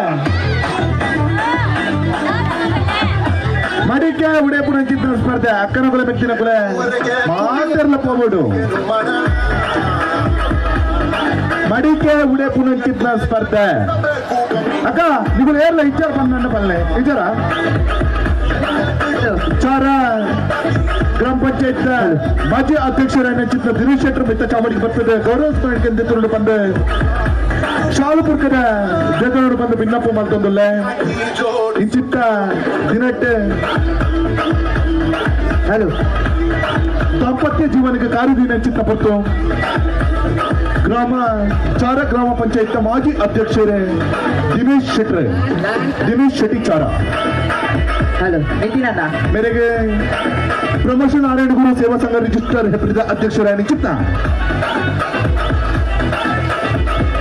ಮಡಿಕೆ ಉಡೇಪುರ ಚಿತ್ರ ಸ್ಪರ್ಧೆ ಅಕ್ಕನ ಕುಲ ಮೆತ್ತಿನ ಕುಲ ಮಾತೆರ್ಲ ಹೋಗ್ಬಿಡು ಮಡಿಕೆ ಉಡೇಪುರ ಚಿತ್ರ ಸ್ಪರ್ಧೆ ಅಕ್ಕ ನೀವು ಏರ್ಲ ಇಚ್ಚಾರ ಬಂದ ಬಲ್ಲೆ ಇಚಾರ ಚಾರ ಗ್ರಾಮ ಪಂಚಾಯತ್ ಮಾಜಿ ಅಧ್ಯಕ್ಷರ ಚಿತ್ರ ದಿನೇಶ್ ಶೆಟ್ಟರ್ ಮಿತ್ತ ಚಾಮಡಿಗೆ ಬರ್ತದೆ ಗೌರವ ಸ್ಮರಣೆ ಬಂದು ಶಾಲುಪುರ್ಕದ ಜಗನೋಡು ಬಂದು ಭಿನ್ನಪ್ಪ ಮಾಡ್ತಂದಲ್ಲ ಇಂಚಿತ್ತ ದಿನಟ್ಟೆ ಹಲೋ ದಾಂಪತ್ಯ ಜೀವನಕ್ಕೆ ಕಾರ್ಯದೀನ ಚಿತ್ತ ಪತ್ತು ಗ್ರಾಮ ಪಂಚಾಯತ್ ಮಾಜಿ ಅಧ್ಯಕ್ಷರೇ ದಿನೇಶ್ ಶೆಟ್ಟಿ ಚಾರ ಹಲೋ ಮೇರೆಗೆ ಪ್ರಮೋಷನ್ ನಾರಾಯಣ ಗುರು ಸೇವಾ ಸಂಘ ರಿಜಿಸ್ಟರ್ ಹೆಸರಿದ ಅಧ್ಯಕ್ಷರಾಯ ಚಿತ್ತ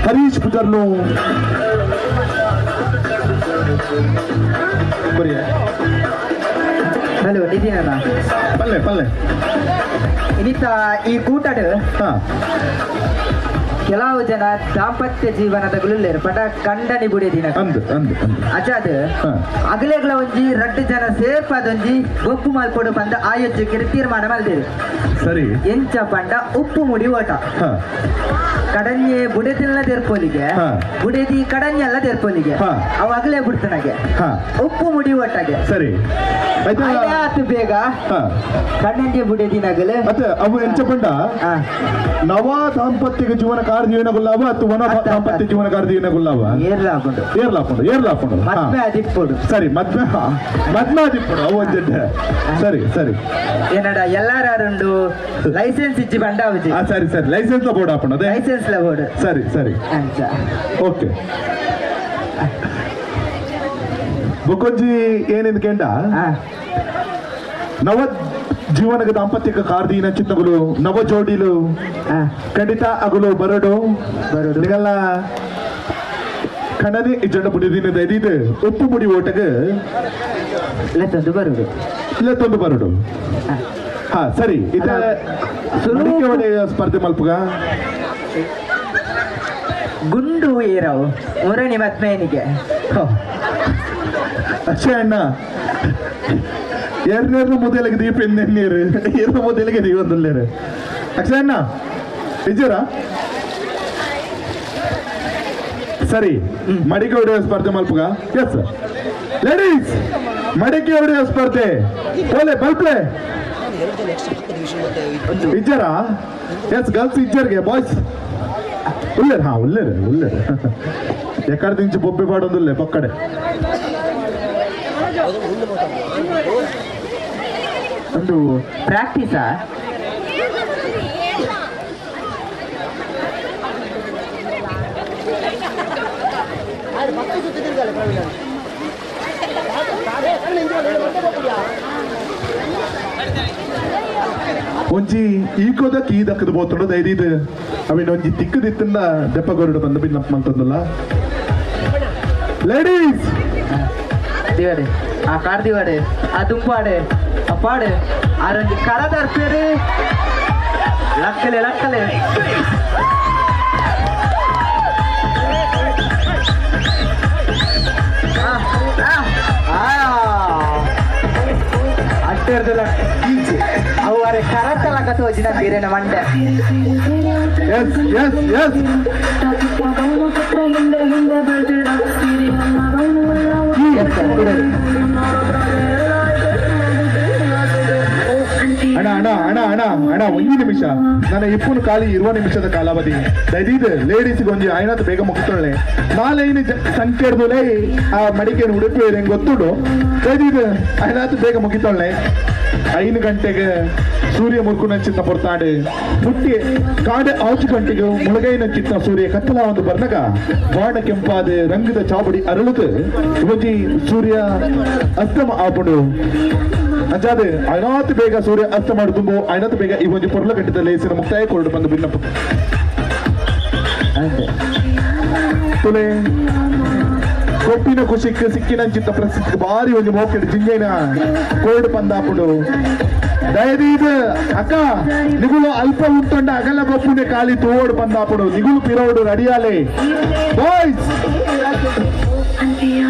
ಹರೀಶ್ ಪುಜರ್ನು ಹಲೋ ನಿತಿನಣ್ಣ ಪಲ್ಲೆ ಇನ್ನಿತ್ತ ಈ ಕೂಟಡ್ ಕೆಲವು ಜನ ದಾಂಪತ್ಯ ಜೀವನದ ಗುಳ್ಳೆರು ಪಟ ಕಂಡನಿ ಬುಡಿದಿನ ಅಜಾದ್ ಅಗಲೆಗಳ ಒಂಜಿ 2 ಜನ ಸೇರ್ಪ ಅದೊಂಜಿ ಗೊಪ್ಪು ಮಲ್ಪೊಡು ಬಂದ ಆಯೋಜಕರು ತೀರ್ಮಾನ ಮಾಡಿದ್ರು ಸರಿ ಎಂಚ ಪಂಡ ಉಪ್ಪು ಮುಡಿ ಓಟ ಕಡನ್ಯೆ ಬುಡೆದಿಲ್ಲ ತೆರ್ಪೋಲಿಗೆ ಬುಡೆದಿ ಕಡನ್ಯಲ್ಲ ತೆರ್ಪೋಲಿಗೆ ಅವು ಅಗಲೇ ಬಿಡ್ತಾನಗೆ ಉಪ್ಪು ಮುಡಿ ಓಟಗೆ ಸರಿ ಆಯ್ತು ಬೇಗ ಕಣ್ಣಂಗೆ ಬುಡೆದಿನಾಗಲೇ ಮತ್ತೆ ಅವು ಎಂಚ ಪಂಡ ನವ ದಾಂಪತ್ಯ ಜೀವನ ಕಾರ್ಯಜೀವನಗುಲ್ಲಾವ ಅಥವಾ ವನ ದಾಂಪತ್ಯ ಜೀವನ ಕಾರ್ಯಜೀವನಗುಲ್ಲಾವ ಏರ್ಲಾಕೊಂಡು ಸರಿ ಮದ್ವೆ ಆದಿಪ್ಪಡು ಅವು ಸರಿ ಏನಡ ಎಲ್ಲಾರು ಲೈಸೆನ್ಸ್ ಇಚ್ಚಿ ಬಂಡಾವುಜಿ ಸರಿ ಲೈಸೆನ್ಸ್ ಬೋರ್ಡ್ ಹಾಕೊಂಡು ಅದೇ ಲೈಸೆನ್ಸ್ ಬೋರ್ಡ್ ಸರಿ ಓಕೆ ಬೊಕ್ಕೊಂಜಿ ಏನಿಂದ ಕೆಂಡ ನವ ಜೀವನದ ದಾಂಪತ್ಯಕ ಕಾರ್ದೀನ ಚಿತ್ತಗಳು ನವ ಜೋಡಿಲು ಖಂಡಿತ ಅಗಲು ಬರಡು ನಿಗಲ್ಲ ಕಣದೆ ಜಂಡ ಬುಡಿದಿನ ದೈದಿದ ಉಪ್ಪು ಮುಡಿ ಓಟಗ ಇಲ್ಲತ್ತೊಂದು ಬರಡು ಸರಿ ಇದ ಸ್ಪರ್ಧೆ ಮಲ್ಪಗ ಗುಂಡು ಏರವು ಮುರಣಿ ಮತ್ಮೇನಿಗೆ ಅಷ್ಟೇ ಅಣ್ಣ ಎರಡನೇರು ಮೊದಲಿಗೆ ದೀಪ ಎಣ್ಣೀರು ಎರಡು ಮೊದಲಿಗೆ ದೀಪದಲ್ಲೇರು ಅಕ್ಷಯ ಅಣ್ಣ ನಿಜರ ಸರಿ ಮಡಿಕೆ ಹೊಡೆಯುವ ಸ್ಪರ್ಧೆ ಮಲ್ಪಗ ಎಸ್ ಲೇಡೀಸ್ ಮಡಿಕೆ ಹೊಡೆಯುವ ಸ್ಪರ್ಧೆ ಓಲೆ ಬಲ್ಪ್ಲೆ ಇಜ್ಜರ ಎಸ್ ಗರ್ಲ್ಸ್ ಇಜ್ಜರ್ಗೆ ಬಾಯ್ಸ್ ಉಲ್ಲೇರು ಎಕಡೆ ದಿಂಚು ಬೊಬ್ಬೆ ಪಾಡೊಂದಿಲ್ಲ ಪಕ್ಕಡೆ ಒಂದು ಪ್ರಾಕ್ಟೀಸಾ ಒಂಜಿ ಈಗೋದ ಕೀ ದಕ್ಕದ ಬೋತುಂಡು ದೈದಿದ ಅವಿನ ಒಂಜಿ ತಿಕ್ಕದಿತ್ತಂದ ದೆಪ್ಪಗೊರಡು ಬಂದ ಬಿನ್ನಪ್ಪ ಅಂತಂದಲ್ಲ ಲೇಡೀಸ್ ದಿವಾಡೆ ಆ ಕಾರ್ ದಿವಾಡೆ ಆ ದುಂಪಾಡೆ ಆ ಪಾಡೆ ಆರೊಂದು ಕರದರ್ಪೇರು ಲಕ್ಕಲೆ ಅಡ್ಡರ್ದಲ್ಲ ಈಚೆ ಅವರೇ ಕರತಲ್ಲ ಕಥೋಜಿನ ಬೇರೆನ ಮಂಡೆ ಅಣ್ಣ ಒಂದು ನಿಮಿಷ ನನ್ನ ಇಪ್ಪುನು ಖಾಲಿ ಇರುವ ನಿಮಿಷದ ಕಾಲಾವಧಿ ದಯವಿದು ಲೇಡೀಸ್ಗೆ ಒಂಜಿ ಐನಾತ್ ಬೇಗ ಮುಗಿಸ್ತೊಳ್ಳೆ ನಾಳೆ ಸಂಖ್ಯೆಡ್ದಲೇ ಆ ಮಡಿಕೆಯನ್ನು ಉಡುಪಿ ಹೆಂಗೆ ಗೊತ್ತುಡು ದಯವಿದು ಐನಾತ್ ಬೇಗ ಮುಗಿತೊಳ್ಳೆ 5 ಗಂಟೆಗೆ ಸೂರ್ಯ ಮುರುಕುನ ಚಿತ್ತ ಪೊರ್ತಾಡು ಪುಟ್ಟಿ ಕಾಡೆ 6 ಗಂಟೆಗೆ ಮುಳಗೈನ ಚಿತ್ತ ಸೂರ್ಯ ಕತ್ತಲ ಒಂದು ಬರ್ನಗ ಬಾಣ ಕೆಂಪಾದ ರಂಗದ ಚಾವಡಿ ಅರಳುದು ಇವಜಿ ಸೂರ್ಯ ಅಸ್ತಮ ಆಪುಡು ಅಂಚಾದ ಐನಾತ್ ಬೇಗ ಸೂರ್ಯ ಅಸ್ತ ಮಾಡುದುಂಬು ಐನಾತ್ ಬೇಗ ಈ ಒಂದು ಪೊರ್ಲ ಗಂಟೆದ ಲೇಸಿನ ಮುಕ್ತಾಯ ಕೊರಡು ಬಂದು ಭಿನ್ನಪ್ಪ ತುಲೆ ಕೊಪ್ಪಿನ ಖುಷಿಕ್ ಸಿಕ್ಕಿನ ಚಿತ್ತ ಪ್ರಸಿದ್ಧ ಬಾರಿ ಒಂದು ಮೋಕೆಡ್ ಜಿಂಗೈನ ಕೋರ್ಡ್ ಪಂದಾಪುಡು ದಯದೀದು ಅಕ್ಕ ನಿಗುಲು ಅಲ್ಪ ಉಂಟೊಂಡ ಅಗಲ ಗೊಪ್ಪುನೆ ಖಾಲಿ ತೋಡ್ ಪಂದಾಪುಡು ನಿಗುಲು ಪಿರೋಡು ರಡಿಯಾಲೆ ಬಾಯ್ಸ್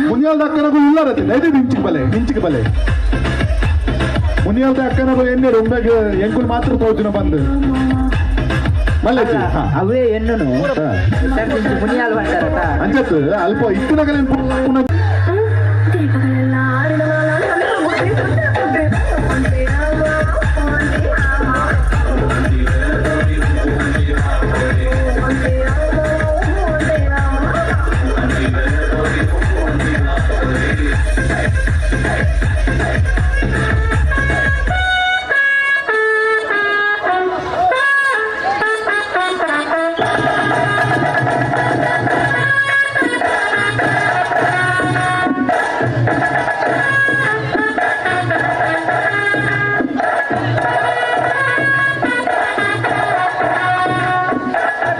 ಮುನ್ಯಾಲ್ದ ಅಕ್ಕನಗೂ ಇಲ್ಲಾರತ್ತೆ ದಯದೀದು ಹಿಂಚಿಗೆ ಬಲೆ ಮುನಿಯಲ್ದ ಅಕ್ಕನದು ಎಣ್ಣೆ ರೊಂಬೆಗೆ ಎಂಕುಲ್ ಮಾತ್ರ ತೋಜನ ಬಂದು ಮಲ್ಲಜ್ಜಿ ಅವೇ ಎಣ್ಣನು ಮುನಿಯಾಲ್ ಬಂಟಾರಟ ಅಂಚತ್ ಅಲ್ಪ ಇತ್ತಿನಗಲ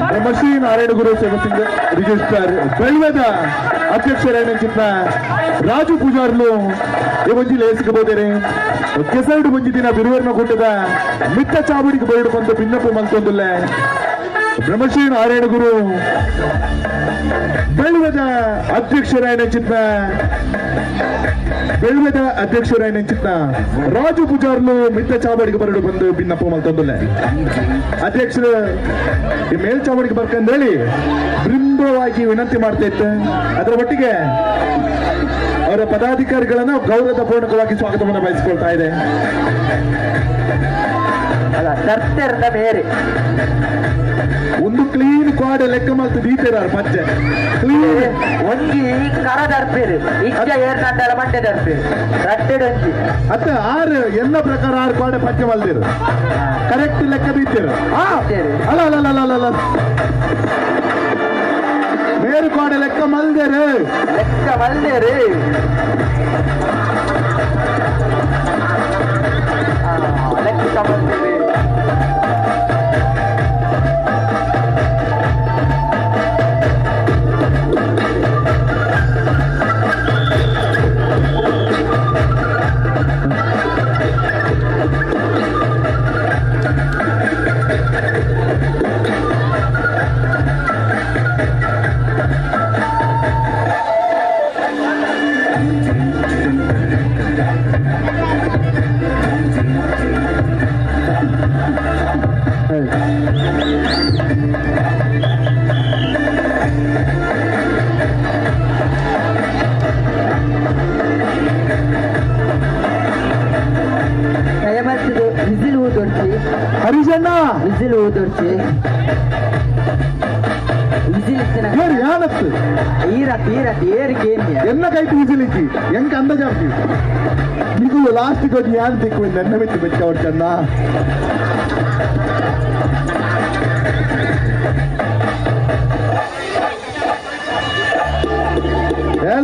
ಬ್ರಹ್ಮಶ್ರೀ ನಾರಾಯಣ ಗುರು ಸೇವಾ ಸಂಘ ರಿಜಿಸ್ಟ್ರಾರ್ ಬೆಳ್ವದ ಅಧ್ಯಕ್ಷರಾಗಿನ ರಾಜು ಪೂಜಾರ್ಲು ಒಂಜಿ ಲೇಸಿಗಬೋದರೆ ಕೆಸರಡು ಮುಂಜಿ ದಿನ ಬಿರುವರ್ನ ಕೂಟದ ಮಿತ್ತ ಚಾವಡಿಗೆ ಬರಡು ಬಂದು ಭಿನ್ನಪ್ಪು ಮಲ್ತೊಂದಿಲ್ಲ ಬ್ರಹ್ಮಶ್ರೀ ನಾರಾಯಣ ಗುರು ಬೆಳ್ವದ ಅಧ್ಯಕ್ಷರಾಗಿನ ರಾಜು ಪೂಜಾರ್ಲು ಮಿತ್ತ ಚಾವಡಿಗೆ ಬರಡು ಬಂದು ಭಿನ್ನಪ್ಪು ಮಲ್ತೊಂದಿಲ್ಲ ಅಧ್ಯಕ್ಷರು ಈ ಮೇಲ್ಚಾವಡಿಗೆ ಬರ್ಕಂದೇಳಿ ಬೃಂದವಾಗಿ ವಿನಂತಿ ಮಾಡ್ತಾ ಇತ್ತು. ಅದರ ಒಟ್ಟಿಗೆ ಅವರ ಪದಾಧಿಕಾರಿಗಳನ್ನ ಗೌರವ ಪೂರ್ಣಕವಾಗಿ ಸ್ವಾಗತವನ್ನು ಬಯಸಿಕೊಳ್ತಾ ಇದೆ. ಬೇರೆ ಒಂದು ಕ್ಲೀನ್ ಕ್ವಾಡ್ ಲೆಕ್ಕ ಮಾಡ್ತು ದೀತಿರಾರು ಪಜ್ಜೆ ಕ್ಲೀನ್ ಒಂಜಿ ಕರ ದರ್ಪೇರು ಇಜ್ಜ ಏರ್ನಡ್ಡಲ ಮಂಡೆ ದರ್ಪೇರು ರಟ್ಟೆಡೊಂಜಿ ಅತ್ತ ಆರು ಎನ್ನ ಪ್ರಕಾರ 6 ಕ್ವಾಡೆ ಪಜ್ಜೆ ಮಲ್ದಿರು ಕರೆಕ್ಟ್ ಲೆಕ್ಕ ದೀತಿರು ಅಲ್ಲ ಅಲ್ಲ ಅಲ್ಲ ಅಲ್ಲ ಅಲ್ಲ ಮೇರು ಕ್ವಾಡೆ ಲೆಕ್ಕ ಮಲ್ದೇರು ಲೆಕ್ಕ ಮಲ್ದೇರು ಹರಿಜಣ್ಣ ವಿಸಿಲ್ ಊದೊಡ್ಸಿ ಏರು ಯಾನತ್ತು ಏರಿಗೆ ಎನ್ನ ಕೈತು ವಿಸಿಲಿಕ್ಕಿ ಎಂಕ ಅಂದಾಜಾಗ್ತಿ ನಿಗೂ ಲಾಸ್ಟ್ ಕೊಟ್ಟು ಯಾನ್ ತಿಕ್ಕು ನನ್ನ ಬಿಟ್ಟು ಬೆಚ್ಚ ಹೊಡ್ಕಣ್ಣ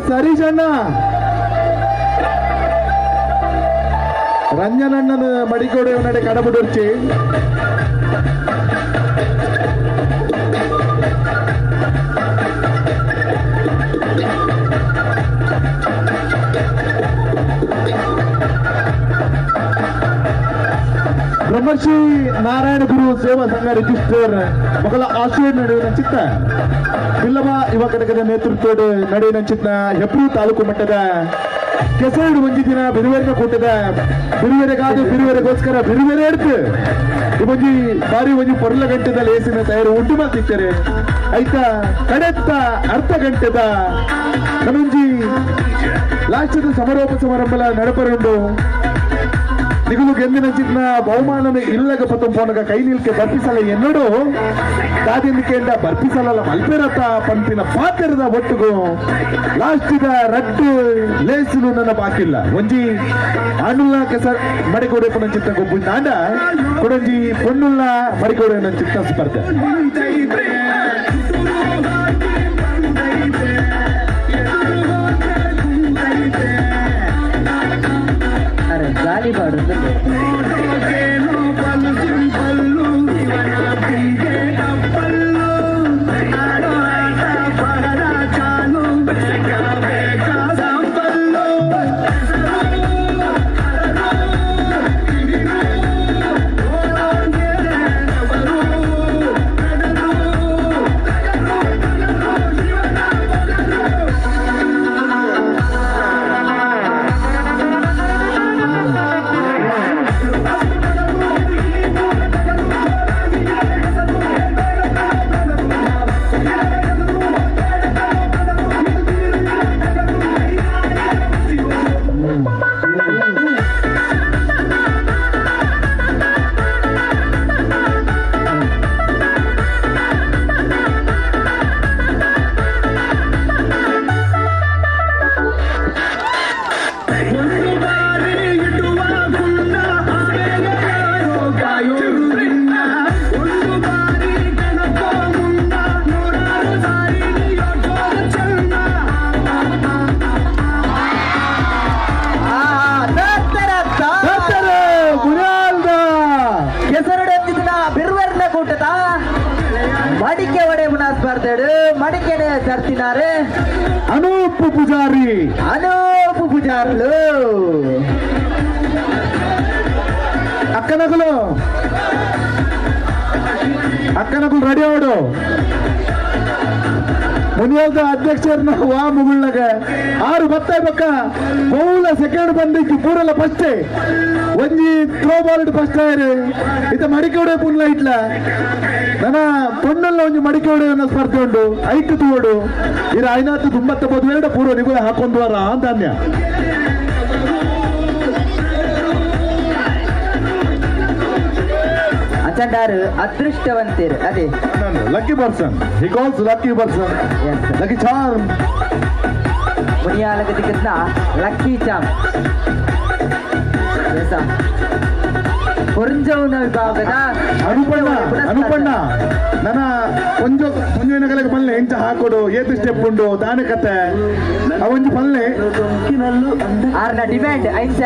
ಸರೀಶಣ್ಣ ರಂಜನಣ್ಣನ ಮಡಿಕೋಡೆ ನಡೆ ಕಡಬುಡರ್ಚಿ ಬ್ರಹ್ಮಶ್ರೀ ನಾರಾಯಣ ಗುರು ಸೇವಾ ಸಂಘ ರಿಜಿಸ್ಟರ್ ಮಗಳ ಆಶ್ರಯ ನಡೆಯುವ ಚಿತ್ತ ಬಿಲ್ಲವ ಯುವ ಘಟಕದ ನೇತೃತ್ವದ ನಡೆಯುವ ಚಿತ್ತ ಹೆಬ್ರು ತಾಲೂಕು ಮಟ್ಟದ ಕೆಸರಡು ಒಂಜಿ ದಿನ ಬಿರುವೆರೆನ ಕೂಟದ ಬಿರುವೆರೆಗೋಸ್ಕರ ಬಿರುವೆರೆ ಎಡ್ತು ಒಂಜಿ ಬಾರಿ ಒಂಜಿ ಪೊರ್ಲ ಗಂಟೆದ ಲೇಸಿನ ತಯಾರು ಉಂಟು ಮಾಡ್ತಿದ್ದಾರೆ ಆಯ್ತ ಕಡೆತ್ತ ಅರ್ಧ ಗಂಟೆದ ನಮಂಜಿ ಲಾಸ್ಟದ ಸಮಾರೋಪ ಸಮಾರಂಭಲ ನಡಪರುಂಡು ನಿಗುಲು ಗೆಂದಿನ ಚಿನ್ನ ಬಹುಮಾನದ ಇಲ್ಲಗ ಪತ್ತು ಪೋನಗ ಕೈ ನಿಲ್ಕೆ ಬರ್ಪಿಸಲ ಎನ್ನಡು ದಾದಿಂದಿಕೆಂಡ ಬರ್ಪಿಸಲಲ್ಲ ಮಲ್ಪೆರತ ಪಂಪಿನ ಪಾತ್ರದ ಒಟ್ಟುಗು ಲಾಸ್ಟಿದ ರಡ್ಡು ಲೇಸಿಲು ನನ್ನ ಬಾಕಿಲ್ಲ ಒಂಜಿ ಆಂಡುಲ್ಲ ಕೆಸರ್ ಮಡಿಕೋಡೆ ಪುನ ಚಿತ್ತ ಗೊಬ್ಬು ನಾಂಡ ಕೊಡಂಜಿ ಪೊನ್ನುಲ್ಲ ಮಡಿಕೋಡೆ ಚಿತ್ತ ಸ್ಪರ್ಧೆ ಗಾಳಿ ಬಾಡುದು ಮಡಿಕೆ ಒಡೆ ಮುನಾಸ್ ಬರ್ತಾడు ಮಡಿಕೆನೆ ತರ್ತಿನಾರೆ అనూప్ ಪೂಜಾರುలు ಅಕ್ಕನಗಳು ರೆಡಿ ಅವಡು ಮುನಿಯಲ್ದ ಅಧ್ಯಕ್ಷರನ್ನ ವಾ ಮುಗುಳ್ನಾಗ 6 ಬತ್ತ ಬಕ್ಕ ಬೌಲ ಸೆಕೆಂಡ್ ಬಂದಿದ್ದು ಪೂರಲ್ಲ ಫಸ್ಟ್ ಒಂಜಿ ಥ್ರೋ ಬಾಲ್ ಫಸ್ಟ್ ಆಯ್ರು ಇತ ಮಡಿಕೆ ಹೊಡೆ ಪುನ್ಲ ಇಟ್ಲ ನನ್ನ ಪೊಣ್ಣಲ್ಲ ಒಂಜಿ ಮಡಿಕೆ ಹೊಡೆ ಸ್ಪರ್ಧೆ ಉಂಡು ಐಟ್ ತೂಡು ಇದು ಐನಾತ್ತು 99 ಪೂರ್ವ ನಿಗುಲ ಹಾಕೊಂಡು ವಾರ ಧಾನ್ಯ ಅಚಂಡಾರು ಅದೃಷ್ಟವಂತರು ಅದೇ lucky person he calls lucky person lucky charm ಮುನಿಯಾಲಕ್ಕೆ ಸಿಕ್ಕಿದ್ನ ಲಕ್ಕಿ ಚಾಮ್ ಕೊರಂಜೌನ ವಿಭಾಗದ ಅನುಪಣ್ಣ ನನ್ನ ಒಂಜೊಂಜಿನ ಕಲೆಗೆ ಪಲ್ಲೆ ಎಂಚ ಹಾಕೊಡು ಏತು ಸ್ಟೆಪ್ ಉಂಡು ದಾನೆ ಕತೆ ಅವೊಂಜಿ ಪಲ್ಲೆ 6ನ ಡಿಮ್ಯಾಂಡ್ 5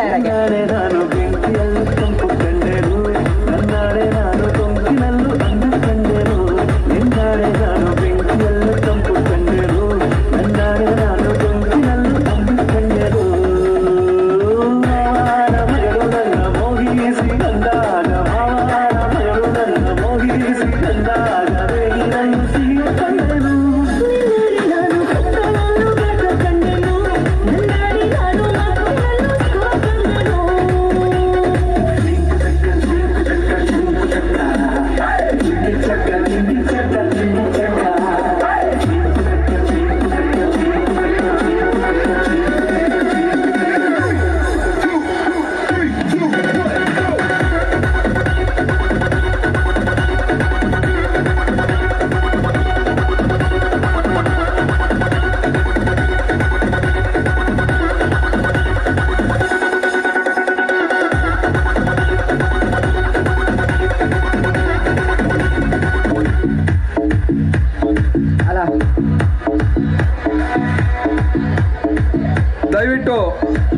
ದಯವಿಟ್ಟು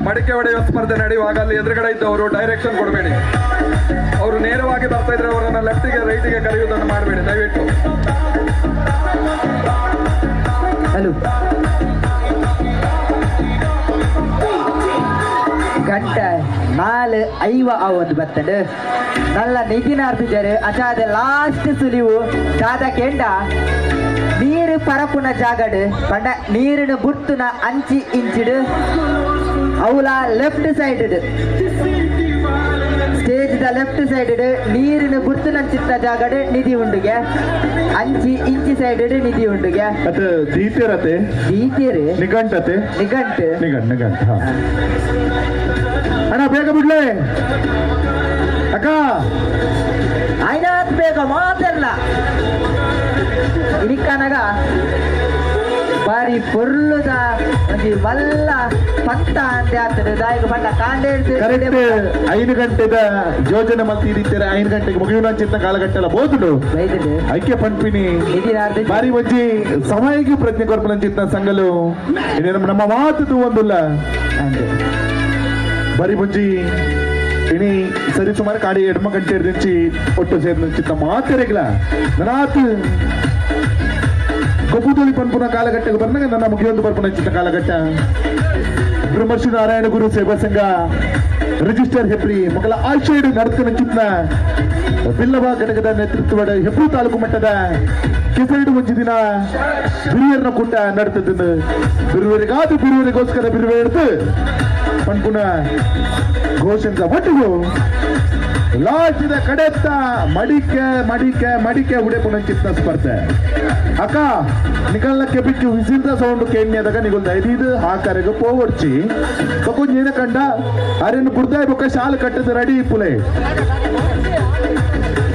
ಮಡಿಕೆ ಹೊಡೆಯುವ ಸ್ಪರ್ಧೆ ನಡೆಯುವಾಗ ಅಲ್ಲಿ ಎದುರುಗಡೆ ಇದ್ದವರು ಡೈರೆಕ್ಷನ್ ಕೊಡಬೇಡಿ. ಅವರು ನೇರವಾಗಿ ಬರ್ತಾ ಇದ್ರೆ ಅವರನ್ನ ಲೆಫ್ಟಿಗೆ ರೈಟಿಗೆ ಕರೆಯುವುದನ್ನು ಮಾಡಬೇಡಿ ದಯವಿಟ್ಟು. ಹಲೋ ಗಂಟ 4:05 ಆವತ್ತು ಬರ್ತದೆ ನಲ್ಲ ನಿಧಿನ ಅರ್ಪಿದ್ದಾರೆ ಅಚಾದ ಲಾಸ್ಟ್ ಸುಲಿವು ಚಾದ ಕೆಂಡ ನೀರು ಪರಪುನ ಜಾಗಡು ಪಂಡ ನೀರಿನ ಬುರ್ತುನ ಅಂಚಿ ಇಂಚಿಡು ಅವಲ ಲೆಫ್ಟ್ ಸೈಡ್ ಸ್ಟೇಜ್ ದ ಲೆಫ್ಟ್ ಸೈಡ್ ನೀರಿನ ಬುರ್ತುನ ಚಿತ್ತ ಜಾಗಡು ನಿಧಿ ಉಂಡುಗೆ ಅಂಚಿ ಇಂಚಿ ಸೈಡ್ ನಿಧಿ ಉಂಡುಗೆ ಅದು ದೀತಿರತೆ ದೀತಿರು ನಿಘಂಟತೆ ನಿಘಂಟ್ ನಿಘಂಟ್ ಅಣ್ಣ ಬೇಗ ಬಿಡ್ಲೆ ಅಕ್ಕ ಆಯ್ನಾತ್ ಬೇಗ ಮಾತಾಡಲ್ಲ ಇನಿಕ್ಕನಗ ಬಾರಿ ಪೊರ್ಲುದ ಒಂಜಿ ಮಲ್ಲ ಪತ್ತ ಅಂದೆ ಆಗ್ತದೆ ದಾಯಿಗೆ ಪಂಡ ಕಾಂಡೆ ಕರೆಕ್ಟ್ 5 ಗಂಟೆದ ಯೋಜನೆ ಮತ್ತೆ ಇರಿತಾರೆ 5 ಗಂಟೆಗೆ ಮುಗಿಯುವಂಚಿತ್ತ ಕಾಲಘಟ್ಟ ಎಲ್ಲ ಬೋದುಡು ಐಕ್ಯ ಪಂಪಿನಿ ಬಾರಿ ಒಂಜಿ ಸಮಯಕ್ಕೆ ಪ್ರಜ್ಞೆ ಕೊರ್ಪಲಂಚಿತ್ತ ಸಂಗಲು ನಮ್ಮ ಮಾತು ಒಂದಿಲ್ಲ ಬಾರಿ ಒಂಜಿ ಇನಿ ಸರಿ ಸುಮಾರು ಕಾಡಿ ಎಡ್ಮ ಗಂಟೆ ಹಿಡಿದಿಂಚಿ ಒಟ್ಟು ಸೇರಿದಂಚಿತ್ತ ಮಾತೆರೆಗ್ಲ ನನಾತ್ ಕೊಪ್ಪುತೋಳಿ ಪನ್ಪುನ ಕಾಲಘಟ್ಟಕ್ಕೆ ಬಂದಾಗ ನನ್ನ ಮುಗಿಯೊಂದು ಪರ್ಪುನಂಚಿತ್ತ ಕಾಲಘಟ್ಟ ಬ್ರಹ್ಮರ್ಷಿ ನಾರಾಯಣ ಗುರು ಸೇವಾ ಸಂಘ ರಿಜಿಸ್ಟರ್ ಹೆಬ್ರಿ ಮಕ್ಕಳ ಆಶಯಡು ನಡತನಂಚಿತ್ನ ಬಿಲ್ಲವ ಘಟಕದ ನೇತೃತ್ವದ ಹೆಬ್ರಿ ತಾಲೂಕು ಮಟ್ಟದ ಕೆಸರಡು ಮುಂಚಿ ದಿನ ಬಿರುವೇರನ ಕೂಟ ನಡ್ತದ ಬಿರುವರಿಗಾದ ಬಿರುವರಿಗೋಸ್ಕರ ಬಿರುವೆ ಹಿಡಿದು ಪನ್ಪುನ ಘೋಷಣೆ ಒಟ್ಟಿಗೂ ಲಾಸ್ಟಿದ ಕಡೆತ್ತ ಮಡಿಕೆ ಮಡಿಕೆ ಮಡಿಕೆ ಉಡೆಪುನಂಚಿತ್ತ ಸ್ಪರ್ಧೆ ಅಕ್ಕ ನಿಗಲ್ಲಕ್ಕೆ ಬಿಚ್ಚು ವಿಸಿಲ್ದ ಸೌಂಡ್ ಕೇಣ್ಯದಾಗ ನಿಗೊಂದು 5 ಹಾಕರೆಗೆ ಪೋವರ್ಚಿ ತಗೊಂಡು ಕಂಡ ಅರೆನ್ನು ಬುಡ್ದಾಯ್ ಬೊಕ್ಕ ಶಾಲು ಕಟ್ಟದ ರೆಡಿ ಪುಲೆ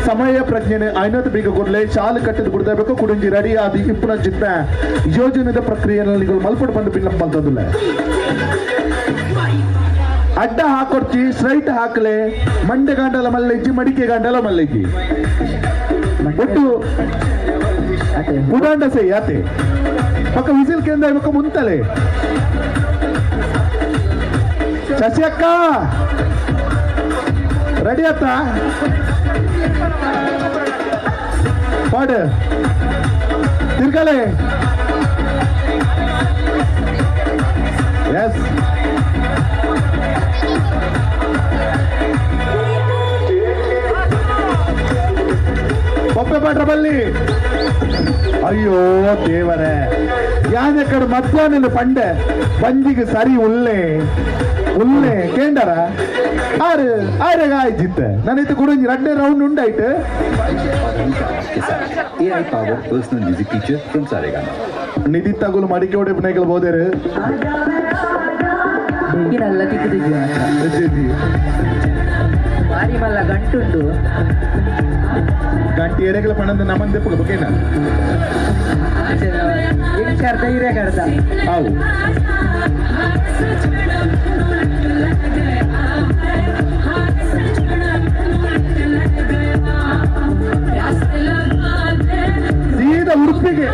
ಸಮಯ ಪ್ರಜ್ಞೆ ಐನತ್ತು ಬೀಗ ಕೊಡ್ಲೆ ಶಾಲು ಕಟ್ಟದ ಬುಡ್ದಾಯ್ಬೇಕು ಕುಡುಂಜಿ ರೆಡಿ ಆದಿ ಇಪ್ಪುನ ಚಿತ್ತ ಯೋಜನೆದ ಪ್ರಕ್ರಿಯೆನಲ್ಲಿ ಮಲ್ಪಡ್ ಬಂದು ಬಿಲ್ಲಂ ಬಂತದಿಲ್ಲ ಅಡ್ಡ ಹಾಕೊಡ್ಚಿ ಸ್ಟ್ರೈಟ್ ಹಾಕಲೆ ಮಂಡೆ ಗಂಡಲ ಮಲ್ಲೈಜಿ ಮಡಿಕೆ ಗಂಡಲ ಮಲ್ಲೈಜಿ ಒಟ್ಟು ಉಡಾಂಡ ಸೈ ಯಾತೆ ಪಕ್ಕ ವಿಸಿಲ್ ಕೇಂದ್ರ ಇವಾಗ ಮುಂತಲೆ ಶಶಿ ಅಕ್ಕ ರೆಡಿ ಆತ ಪಾಡು ತಿರ್ಗಲೆ ಎಸ್ ಬೊಪ್ಪೆ ಪಾಟ್ರಬಲ್ಲಿ ಅಯ್ಯೋ ದೇವರೇ ಯಾನೆ ಕಡೆ ಮಧ್ಯಾಹ್ನ ಪಂಡೆ ಬಂಜಿಗೆ ಸರಿ ಉಲ್ಲೆ ಕೇಂಡರ ಆರೆಗ ಆಯ್ತಿತ್ತೆ ನಾನಿತ್ತು ಕುಡಿಂಜಿ 2 ರೌಂಡ್ ಉಂಡಾಯ್ತು AI powered personal music teacher from Saregama. ನಿಧಿ ತಗುಲು ಮಡಿಕೆ ಹೊಡೆ ಪುನೈಕಲ್ ಬೋದೇರು ಈಗಿನಲ್ಲ ತಿಕ್ಕಿದ್ವಿ ಬಾರಿ ಮಲ್ಲ ಗಂಟುಂಡು ಗಂಟಿ ಎಡೆಗಳ ಪಣಂದ ನಮ್ಮನ್ ತೆಪ್ಪಗ ಬಗ್ಗೆನ ಕರ್ದ ಹಿರಿಯ ಕರ್ದ ಅವು ಸೀದಾ ಉಡುಪಿಗೆ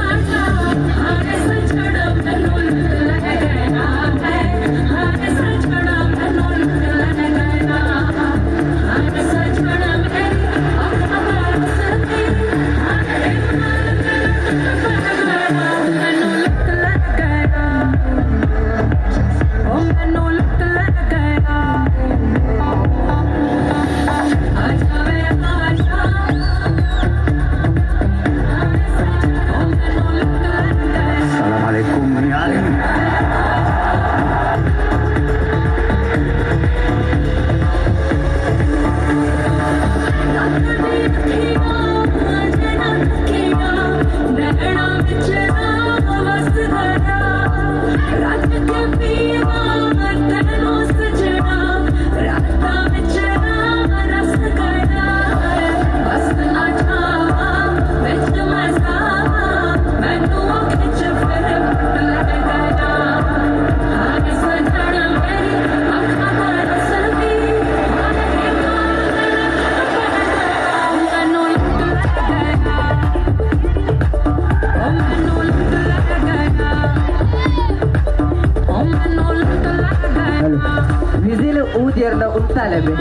ವಿಸಿಲು ಊದಿಯರ್ನ ಉತ್ತಾಲಬೆ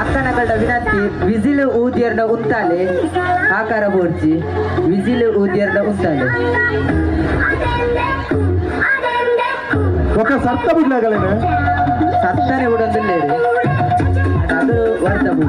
ಅಕ್ಕನಗಡ ವಿನಂತಿ ವಿಸಿಲು ಊದಿಯರ್ನ ಉಂತಾಲೆ ಆಕಾರ ಬೋರ್ಚಿ ವಿಸಿಲು ಊದಿಯರ್ನ ಉಂತಾಲೆ ఒక సర్త బిడ్డగలేనే సత్తనే ఉడందులేరు ಅದು ವರ್ಧಬು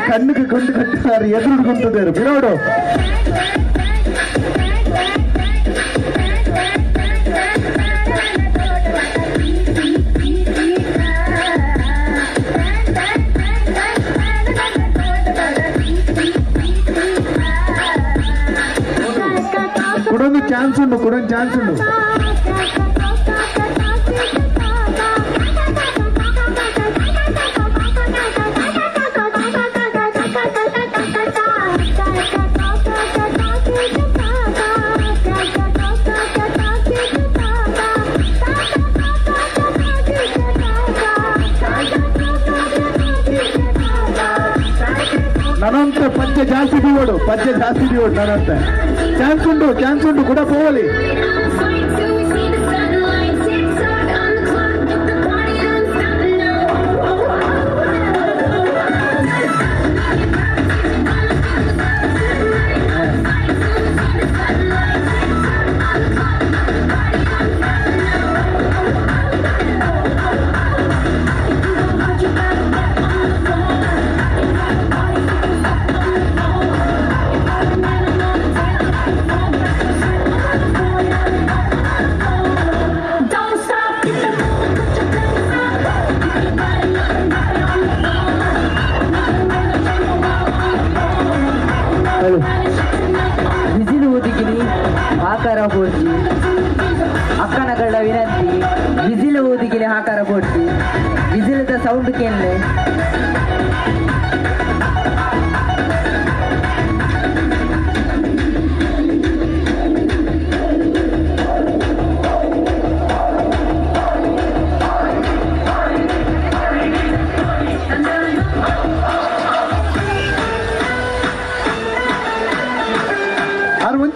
ಕಣ್ಣಿಗೆ ಕೊಂಡು ಕಟ್ಟಿದ್ದಾರೆ ಎದುರು ಕುಂತಿದ್ದಾರೆ ಬಿರೋಡು ಕೊಡೊಂದು ಚಾನ್ಸ್ ಉಂಟು ನನ್ನಂತೆ ಪದ್ಯ ಜಾಸ್ತಿ ಬಿಡೋಡು ನನ್ನಂತೆ ಚಾನ್ಸ್ ಉಂಟು ಕೂಡ ಹೋಗಲಿ ವಿಸಿಲು ಊದಿಗಿನಿ ಆಕಾರ ಬೋಡ್ಸಿ ಅಕ್ಕನಗಳ ವಿನಂತಿ ವಿಸಿಲು ಊದಿಗಿನಿ ಆಕಾರ ಬೋಡ್ಸಿ ವಿಸಿಲದ ಸೌಂಡ್ ಕೇಳಲೆ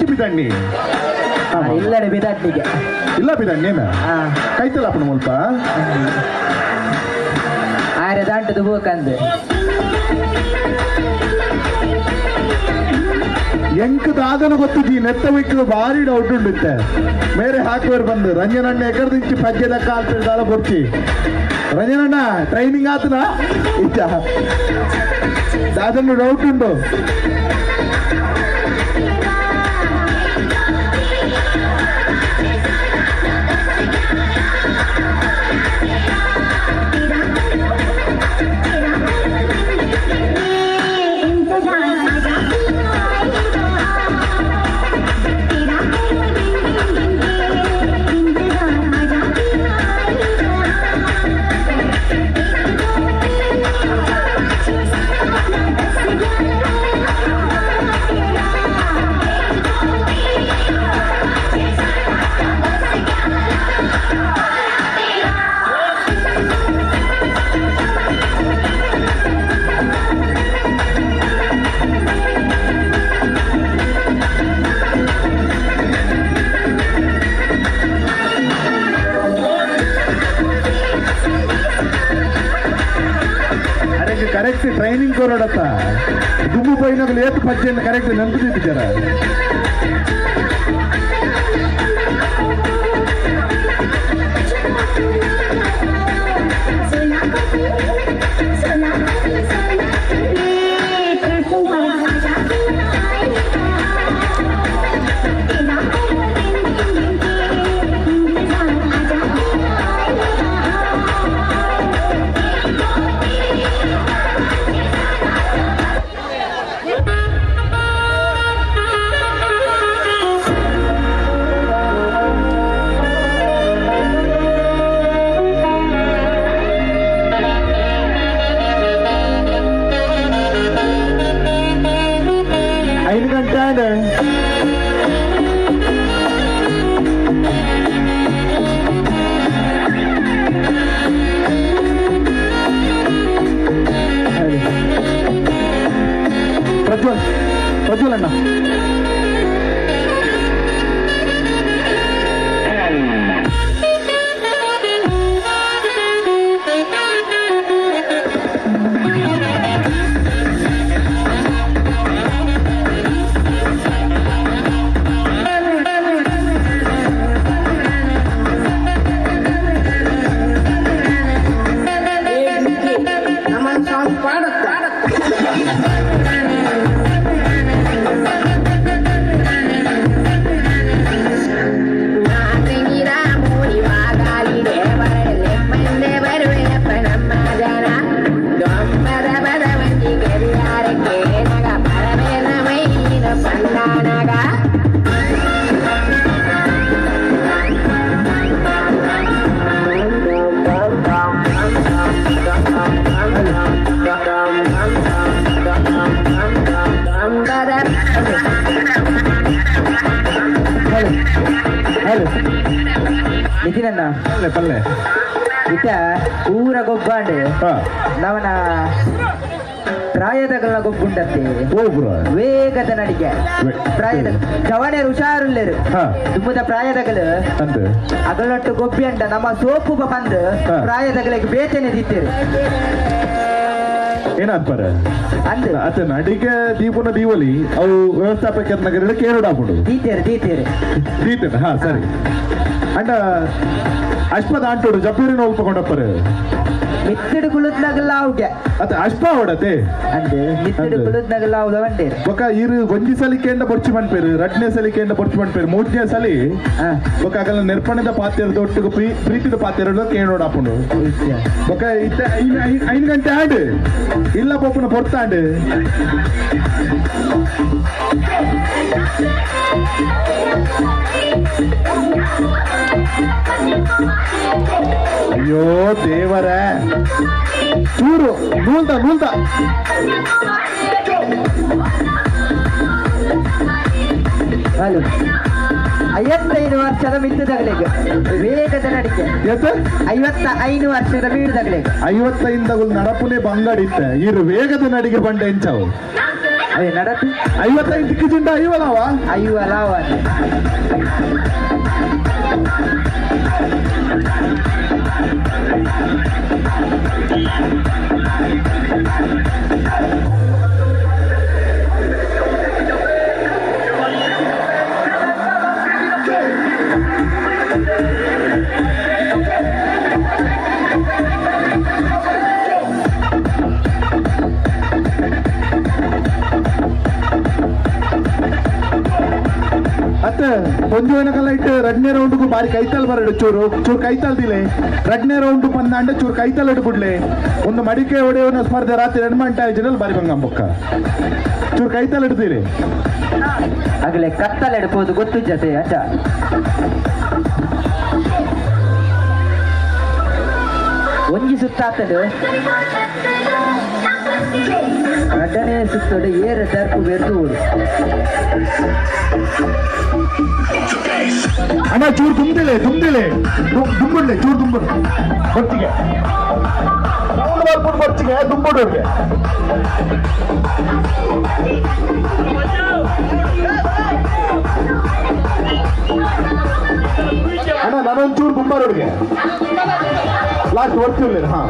ಬಿದಣ್ಣಿ ಇಲ್ಲಡೆ ಬಿದಣ್ಣಿಗೆ ಇಲ್ಲ ಬಿದಣ್ಣೇನ ಕೈತಲ್ಲ ಅಪ್ಪನ ಮುಲ್ಪ ಆರೆ ದಾಂಟದು ಬೋಕಂದೆ ಎಂಕದಾದನ ಗೊತ್ತಿದ್ದಿ ನೆತ್ತ ವೈಕ್ಕಿದ ಭಾರಿ ಡೌಟ್ ಉಂಡುತ್ತೆ ಮೇರೆ ಹಾಕುವರು ಬಂದು ರಂಜನಣ್ಣ ಎಕರ್ದಿಂಚಿ ಪದ್ಯದ ಕಾಲ್ತಿರ್ದಾಲ ಬರ್ತಿ ರಂಜನಣ್ಣ ಟ್ರೈನಿಂಗ್ ಆತನ ಇಷ್ಟ ದಾದನ್ನು ಡೌಟ್ ಉಂಟು ಕರೆಕ್ಟ್ ಟ್ರೈನಿಂಗ್ ಕೊರೋಡತ್ತ ದುಮ್ಮು ಪೈನಾಗಲು ಏತು ಪಜ್ಜೆಯನ್ನು ಕರೆಕ್ಟ್ ನೆನಪಿಟ್ಟಿದ್ದಾರೆ ಪ್ರಜ್ವಲ್ ಅಣ್ಣ ನಿತಿನಣ್ಣ ಪಲ್ಲೆ ಪಲ್ಲೆ ಇತ ಊರ ಗೊಬ್ಬಾಂಡು ನವನ ಪ್ರಾಯದಗಳ ಗೊಬ್ಬುಂಡತ್ತೆ ವೇಗದ ನಡಿಗೆ ಪ್ರಾಯದ ಜವಣೇರು ಹುಷಾರುಲ್ಲೇರು ತುಂಬದ ಪ್ರಾಯದಗಳು ಅಗಳೊಟ್ಟು ಗೊಬ್ಬಿ ಅಂಡ ನಮ್ಮ ಸೋಪು ಬಂದು ಪ್ರಾಯದಗಳಿಗೆ ಬೇತನೆ ದಿತ್ತೇರು ಏನಾಗ್ಬಾರ ಅತ್ತ ನಡಿಗೆ ದೀಪನ ದೀವಲಿ ಅವು ವ್ಯವಸ್ಥಾಪಕ ನಗರ ಕೇರಡಾಪುಡು ದೀತೇರು ಹಾ ಸರಿ ಅಂಡ ಅಶ್ಪದ ಅಂಟೋಡು ಜಪ್ಪೂರಿನ ಹೋಗ್ಕೊಂಡಪ್ಪರ ಮಿತ್ತಡು ಕುಳಿತನಾಗಲ್ಲ ಅವ್ಗೆ ಅತ್ತ ಅಶ್ಪ ಹೊಡತೆ ಅಂದೆ ಮಿತ್ತಡು ಕುಳಿತನಾಗಲ್ಲ ಅವ್ದ ಬಂಡೇರು ಬೊಕ ಇರು ಒಂಜಿ ಸಲಿಕೆಂಡ ಬೊರ್ಚಿ ಮನ್ಪೇರು ರಡ್ನೇ ಸಲಿಕೆಂಡ ಬೊರ್ಚಿ ಮನ್ಪೇರು ಮೂರನೇ ಸಲಿ ಬೊಕ ಆಗಲ್ಲ ನಿರ್ಪಣದ ಪಾತ್ರದ ಒಟ್ಟಿಗೆ ಪ್ರೀತಿದ ಪಾತ್ರದ ಕೇಳೋಡಾಪುಂಡು ಬೊಕ ಇತ್ತ 5 ಗಂಟೆ ಆಡು ಇಲ್ಲ ಪೋಪುನ ಪೊರ್ತಾಂಡು ಅಯ್ಯೋ ದೇವರ ಚೂರು ನೂಲ್ದ 55 ವರ್ಷದ ಮಿತ್ತದಗಳಿಗೆ ವೇಗದ ನಡಿಕೆ 55 ವರ್ಷದ ಮೀಡಿದಗಳಿಗೆ 55 ನಡಪುನೆ ಬಂಗಡಿತ್ತ ಇರು ವೇಗದ ನಡಿಗೆ ಬಂಡ ಎಂಚವು ಅದೇ ನಡತು 55 ಕಿಜಿಂಡ ಐವಲಾವ ಮತ್ತೆ ಒಂದು ಏನಕಲ್ಲ ಇಟ್ಟು ರಡ್ನೇ ರೌಂಡ್ಗೂ ಬಾರಿ ಕೈತಾಲ್ ಬರಡು ಚೂರು ಕೈತಾಲ್ ದಿಲೆ ರಡ್ನೇ ರೌಂಡ್ ಬಂದ ಚೂರು ಕೈತಾಲ್ ಇಟ್ಬಿಡ್ಲೆ ಒಂದು ಮಡಿಕೆ ಹೊಡೆಯವನ ಸ್ಪರ್ಧೆ ರಾತ್ರಿ 2 ಗಂಟೆ ಜನರಲ್ಲಿ ಬಾರಿ ಬಂಗಂಬಕ್ಕ ಚೂರು ಕೈತಾಲ್ ಇಡ್ತೀರಿ ಆಗಲೇ ಕತ್ತಲ್ ಎಡ್ಬೋದು ಗೊತ್ತು ಜತೆ ಅಜ್ಜ ಒಂಜಿ ಸುತ್ತಾತಡು ಎರಡನೇ ಸುತ್ತೋಡು ಏರ ದರ್ಪು ಬೆರ್ದು ಊರು ಅಣ್ಣ ಚೂರು ತುಂಬಿಲೆ ತುಂಬಿಡ್ಲೆ ಚೂರು ತುಂಬಿಡು ಬರ್ತಿಗೆ ರೌಂಡ್ ಮಾಡ್ಬಿಟ್ಟು ಬರ್ತಿಗೆ ತುಂಬಿಡೋರ್ಗೆ ಅಣ್ಣ ನಾನೊಂಚೂರು ತುಂಬಾರೋಡ್ಗೆ ಲಾಸ್ಟ್ ಓದ್ತಿರ್ಲಿ ಹಾ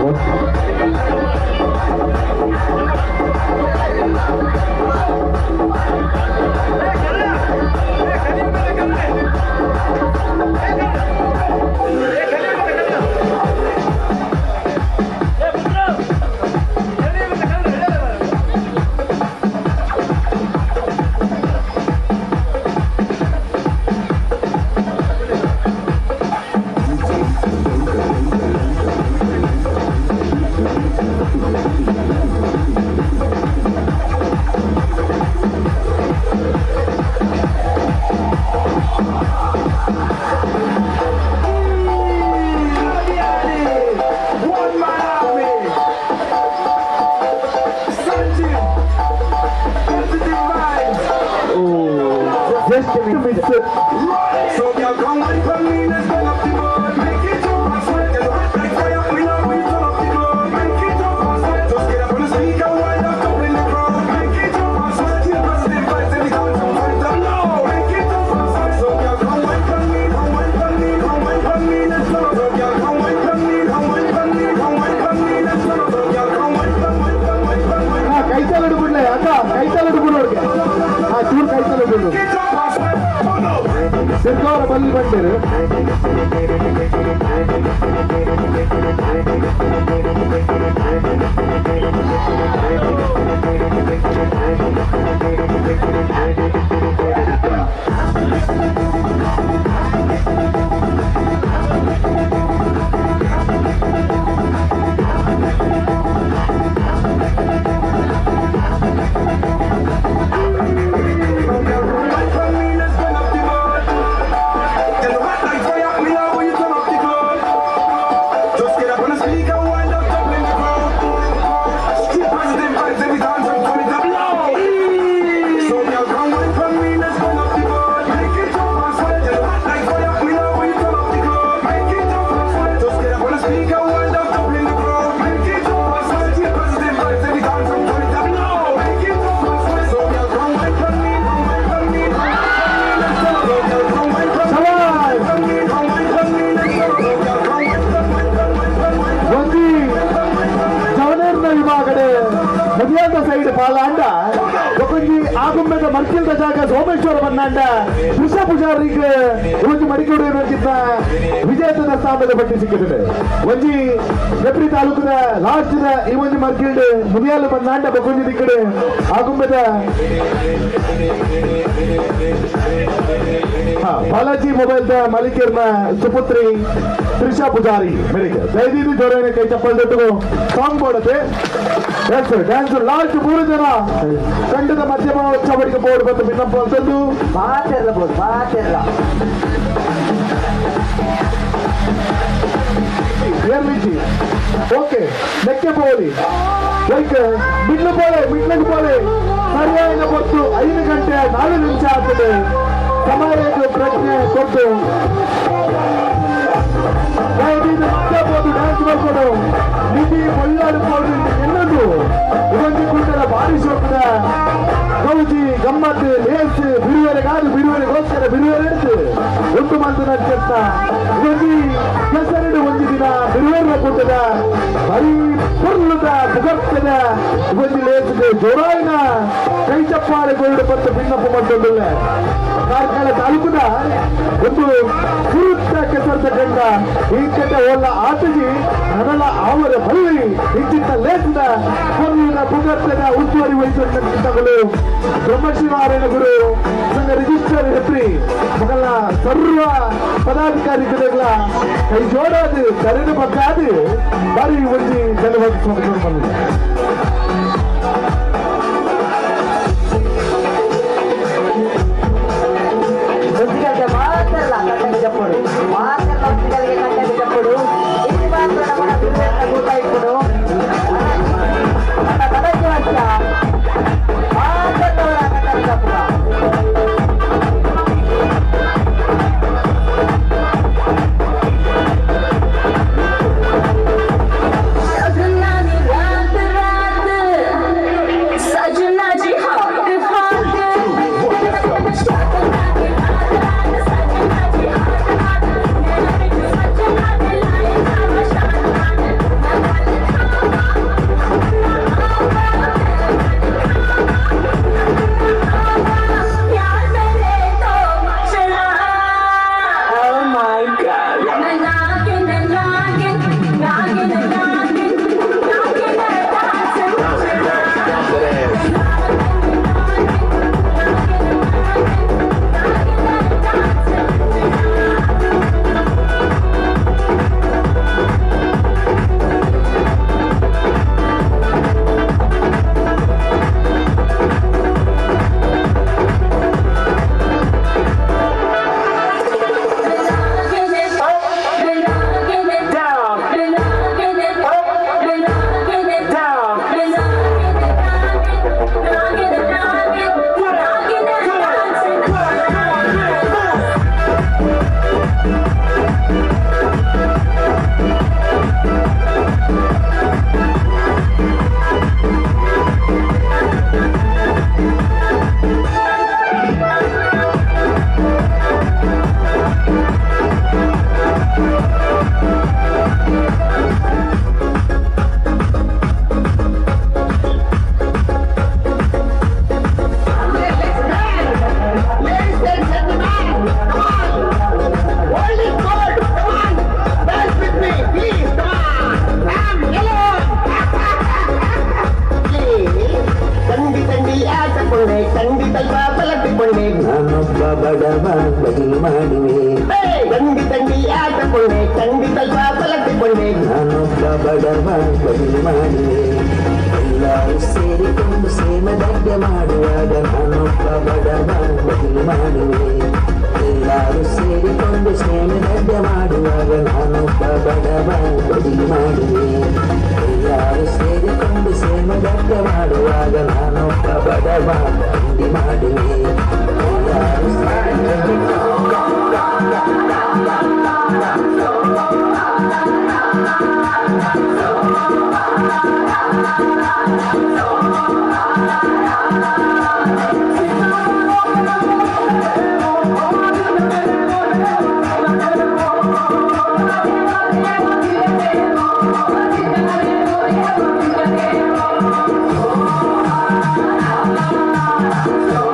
ಆಗುಂಬೆದ ಮರ್ಕಿಲ್ದ ಜಾಗ ಸೋಮೇಶ್ವರ ಬನ್ನಾಂಡ ಕೃಷ ಪೂಜಾರಿಗೆ ಒಂದು ಮಡಿಕೂರು ಇರುವಂತ ವಿಜೇತದ ಸ್ಥಾನದ ಪಟ್ಟಿ ಸಿಕ್ಕಿದೆ. ಒಂಜಿ ಹೆಬ್ರಿ ತಾಲೂಕದ ಲಾಸ್ಟ್ ಈ ಒಂದು ಮರ್ಕಿಲ್ಡ್ ಮುನಿಯಾಲು ಬನ್ನಾಂಡ ಬಕೊಂಜಿ ದಿಕ್ಕಡೆ ಆಗುಂಬೆದ ಬಾಲಾಜಿ ಮೊಬೈಲ್ ದ ಮಾಲೀಕರ್ನ ಸುಪುತ್ರಿ ತ್ರಿಷಾ ಪೂಜಾರಿ ಮೇಲಿಗೆ ದಯವಿಟ್ಟು ಜೋರಾಗಿ ಕೈ ಚಪ್ಪಲ್ ದೊಡ್ಡ ಸಾಂಗ್ ಬೋಡತೆ ಡ್ಯಾನ್ಸ್ ಲಾಸ್ಟ್ 3 ಜನ ಖಂಡದ ಮಧ್ಯಮ ಉತ್ಸವಕ್ಕೆ ಬೋರ್ಡ್ ಬಂದು ಭಿನ್ನಪ್ಪ ಅಂತಂದು ಮಾತಿರಬಹುದು ಮಾತಿರಲ್ಲ ಏರ್ಲಿಜಿ ಓಕೆ ನೆಕ್ಕೆ ಬೋಲಿ ಲೈಕ್ ಮಿಡ್ಲು ಬೋಲೆ ಸರಿಯಾದ ಹೊತ್ತು 5 ಗಂಟೆ 4 ನಿಮಿಷ ಆಗ್ತದೆ. ಸಮಯದ ಪ್ರಜ್ಞೆ ಕೊಟ್ಟು ಡ್ಯಾನ್ಸ್ ಮಾಡ್ಕೊಂಡು ನಿಧಿ ಒಳ್ಳಾಡಿಕೊಂಡು ಎನ್ನದು ಇದೊಂದು ಕುಂಟರ ಭಾರಿ ಶೋಕದ ಗೌಜಿ ಗಮ್ಮತ್ತು ಲೇಸ್ ಬಿಡುವರೆಗೋಸ್ಕರ ಬಿಡುವರೆ ಒಂದು ಮಂದು ನಡ್ಸತ್ತ ಇದೊಂದು ಕೆಸರಡು ಒಂದು ದಿನ ಬಿಡುವರೆ ಕೂಟದ ಬರೀ ಪುರ್ಲದ ಮುಗರ್ತದ ಇದೊಂದು ಲೇಸಿಗೆ ಜೋರಾಯಿನ ಕೈ ಚಪ್ಪಾಳೆ ಗೋಲ್ಡ್ ಬಂದು ಭಿನ್ನಪ್ಪ ಮಾಡ್ಕೊಂಡಿಲ್ಲ. ಕಾರ್ಕಳ ತಾಲೂಕದ ಒಂದು ಪುರುತ್ತ ಕೆಸರದ ಗಂಡ ಈ ಕೆಟ್ಟ ಒಳ್ಳ ಆಟಗಿ ನನಲ ಅವರ ಬಲ್ಲಿ ಇಂಚಿನ ಲೇಸಿನ ಪುರ್ಲಿನ ಮುಗರ್ತದ ಉಸ್ತುವಾರಿ ವಹಿಸುವಂತಗಳು ಬ್ರಹ್ಮಶ್ರೀನಾರಾಯಣ ಗುರು ಸಂಘ ರಿಜಿಸ್ಟರ್ ಹೆಪ್ರಿ ಮಗಳ ಸರ್ವ ಪದಾಧಿಕಾರಿಗಳ ಕೈ ಜೋಡಾದು ಕರೆದು ಬಗ್ಗಾದು ಬಾರಿ ಒಂದು ಜನವಾಗಿ ಬಂದಿದೆ. చెప్పడు మాటలు కంటే చెప్పడు ఇది మాత్రం మన పిల్లల కూట ఇప్పుడు కథకి వచ్చా మాటలు కథకి చెప్పడా ಎಲ್ಲರೂ ಸೇರಿಕೊಂಡು ಸೇಮದಡ್ಡೆ ಮಾಡುವಾಗ ನಾನೊಬ್ಬ ಬಡವ ಬದಲು ಮಾಡುವೆ. ಎಲ್ಲರೂ ಸೇರಿಕೊಂಡು ಸೇಮದಡ್ಡೆ ಮಾಡುವಾಗ ನಾನೊಬ್ಬ ಬಡವ ಬದಲು ಮಾಡುವೆ. ಎಲ್ಲರೂ ಸೇರಿಕೊಂಡು ಸೇಮದಡ್ಡೆ ಮಾಡುವಾಗ ನಾನೊಬ್ಬ ಬಡವ ಬದಲು ಮಾಡುವೆ. ಎಲ್ಲರೂ Oh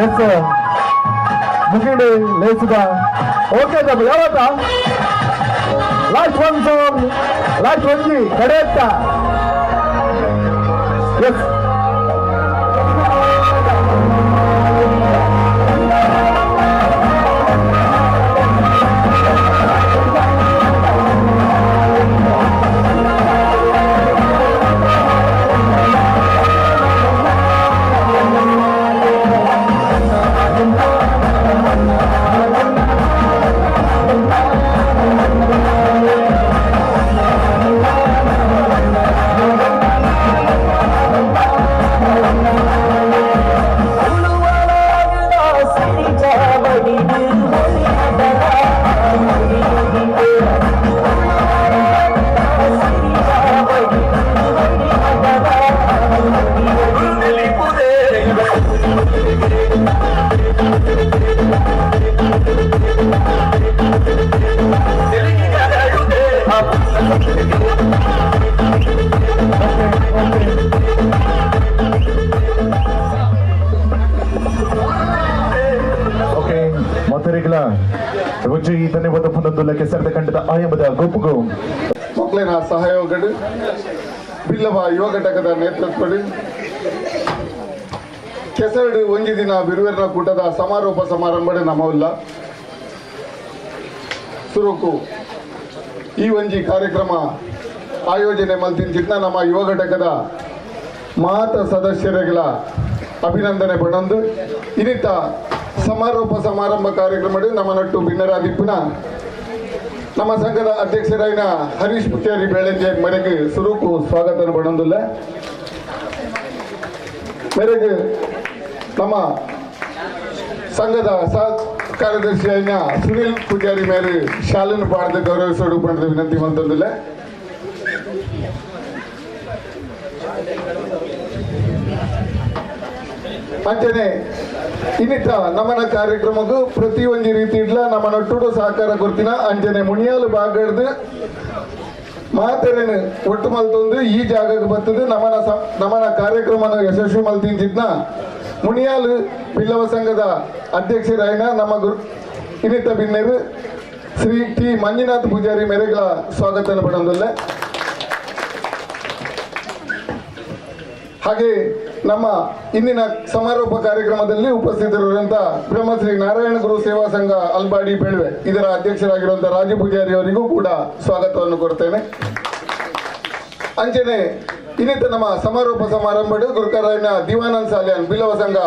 ಎಸ್ ಮುಗಿಡಿ ಲೇಸಿದ ಓಕೆ ಯಾವತ್ತ ಲಾಸ್ಟ್ ಒನ್ ಸಾಂಗ್ ಲಾಸ್ಟ್ ಒಂಜಿ ಕಡೆ ಎಸ್ ರುಚಿ ಧನ್ಯವಾದ ಪುನಃ ಕೆಸರದ ಕಂಡದ ಆಯಮದ ಗುಂಪುಗು ಮಕ್ಕಳಿನ ಸಹಯೋಗಡು ಬಿಲ್ಲವ ಯುವ ಘಟಕದ ನೇತೃತ್ವಡು ಕೆಸರಡು ಒಂಜಿ ದಿನ ಬಿರುವೆರ್ನ ಕೂಟದ ಸಮಾರೋಪ ಸಮಾರಂಭ ನಮ್ಮಲ್ಲ ಸುರುಕು ಈ ಒಂಜಿ ಕಾರ್ಯಕ್ರಮ ಆಯೋಜನೆ ಮಲ್ತಿನ ನಮ್ಮ ಯುವ ಘಟಕದ ಮಾತ ಸದಸ್ಯರುಗಳ ಅಭಿನಂದನೆ ಪಡೊಂದು ಇನ್ನಿತ ಸಮಾರೋಪ ಸಮಾರಂಭ ಕಾರ್ಯಕ್ರಮ ನಮ್ಮ ನಟ್ಟು ಭಿನ್ನರಾದಿಪ್ಪುನ ನಮ್ಮ ಸಂಘದ ಅಧ್ಯಕ್ಷರಾಯಿನ ಹರೀಶ್ ಪುತ್ಯಾರಿ ಬೇಳೆಂಜೆ ಮೇರೆಗೆ ಸುರೂಕು ಸ್ವಾಗತ ಪಡೊಂದಿಲ್ಲ ಮೇರೆಗೆ ನಮ್ಮ ಸಂಘದ ಸಹ ಕಾರ್ಯದರ್ಶಿಯಾಯಿನ ಸುನಿಲ್ ಪೂಜಾರಿ ಮೇಲೆ ಶಾಲೆಯನ್ನು ಪಾಡದ ಗೌರವಿಸೋಡು ಪಡೆದ ವಿನಂತಿ ಮಂತಂದಿಲ್ಲ ಅಂಚನೆ ಇನ್ನಿತ ನಮ್ಮನ ಕಾರ್ಯಕ್ರಮಕ್ಕೂ ಪ್ರತಿಯೊಂದು ರೀತಿ ಇಡ್ಲ ನಮ್ಮ ನಟ್ಟುಡು ಸಹಕಾರ ಕೊಡ್ತಿನ ಅಂಚನೆ ಮುಣಿಯಾಲು ಬಾಗಡ್ದು ಮಾತರೇನು ಒಟ್ಟು ಮಲ್ತೊಂದು ಈ ಜಾಗಕ್ಕೆ ಬರ್ತದೆ ನಮ್ಮನ ಕಾರ್ಯಕ್ರಮನ ಯಶಸ್ವಿ ಮಲ್ತಿಂಚಿದ್ನ ಮುಣಿಯಾಲು ಬಿಲ್ಲವ ಸಂಘದ ಅಧ್ಯಕ್ಷರಾಯಿನ ನಮ್ಮ ಇನ್ನಿತ ಭಿನ್ನರು ಶ್ರೀ ಟಿ ಮಂಜುನಾಥ್ ಪೂಜಾರಿ ಮೇರೆಗಳ ಸ್ವಾಗತ ಪಡೋದಿಲ್ಲ ಹಾಗೆ ನಮ್ಮ ಇಂದಿನ ಸಮಾರೋಪ ಕಾರ್ಯಕ್ರಮದಲ್ಲಿ ಉಪಸ್ಥಿತರಿರುವಂತಹ ಬ್ರಹ್ಮಶ್ರೀ ನಾರಾಯಣ ಗುರು ಸೇವಾ ಸಂಘ ಅಲ್ಬಾಡಿ ಬೆಳ್ವೆ ಇದರ ಅಧ್ಯಕ್ಷರಾಗಿರುವಂತಹ ರಾಜು ಪೂಜಾರಿ ಅವರಿಗೂ ಕೂಡ ಸ್ವಾಗತವನ್ನು ಕೊಡ್ತೇನೆ. ಅಂಚನೆ ಇನ್ನಿತ ನಮ್ಮ ಸಮಾರೋಪ ಸಮಾರಂಭಡು ಗುರುಕರಾಯನ ದಿವಾನಂದ್ ಸಾಲಿಯಾನ್ ಬಿಲ್ಲವ ಸಂಘ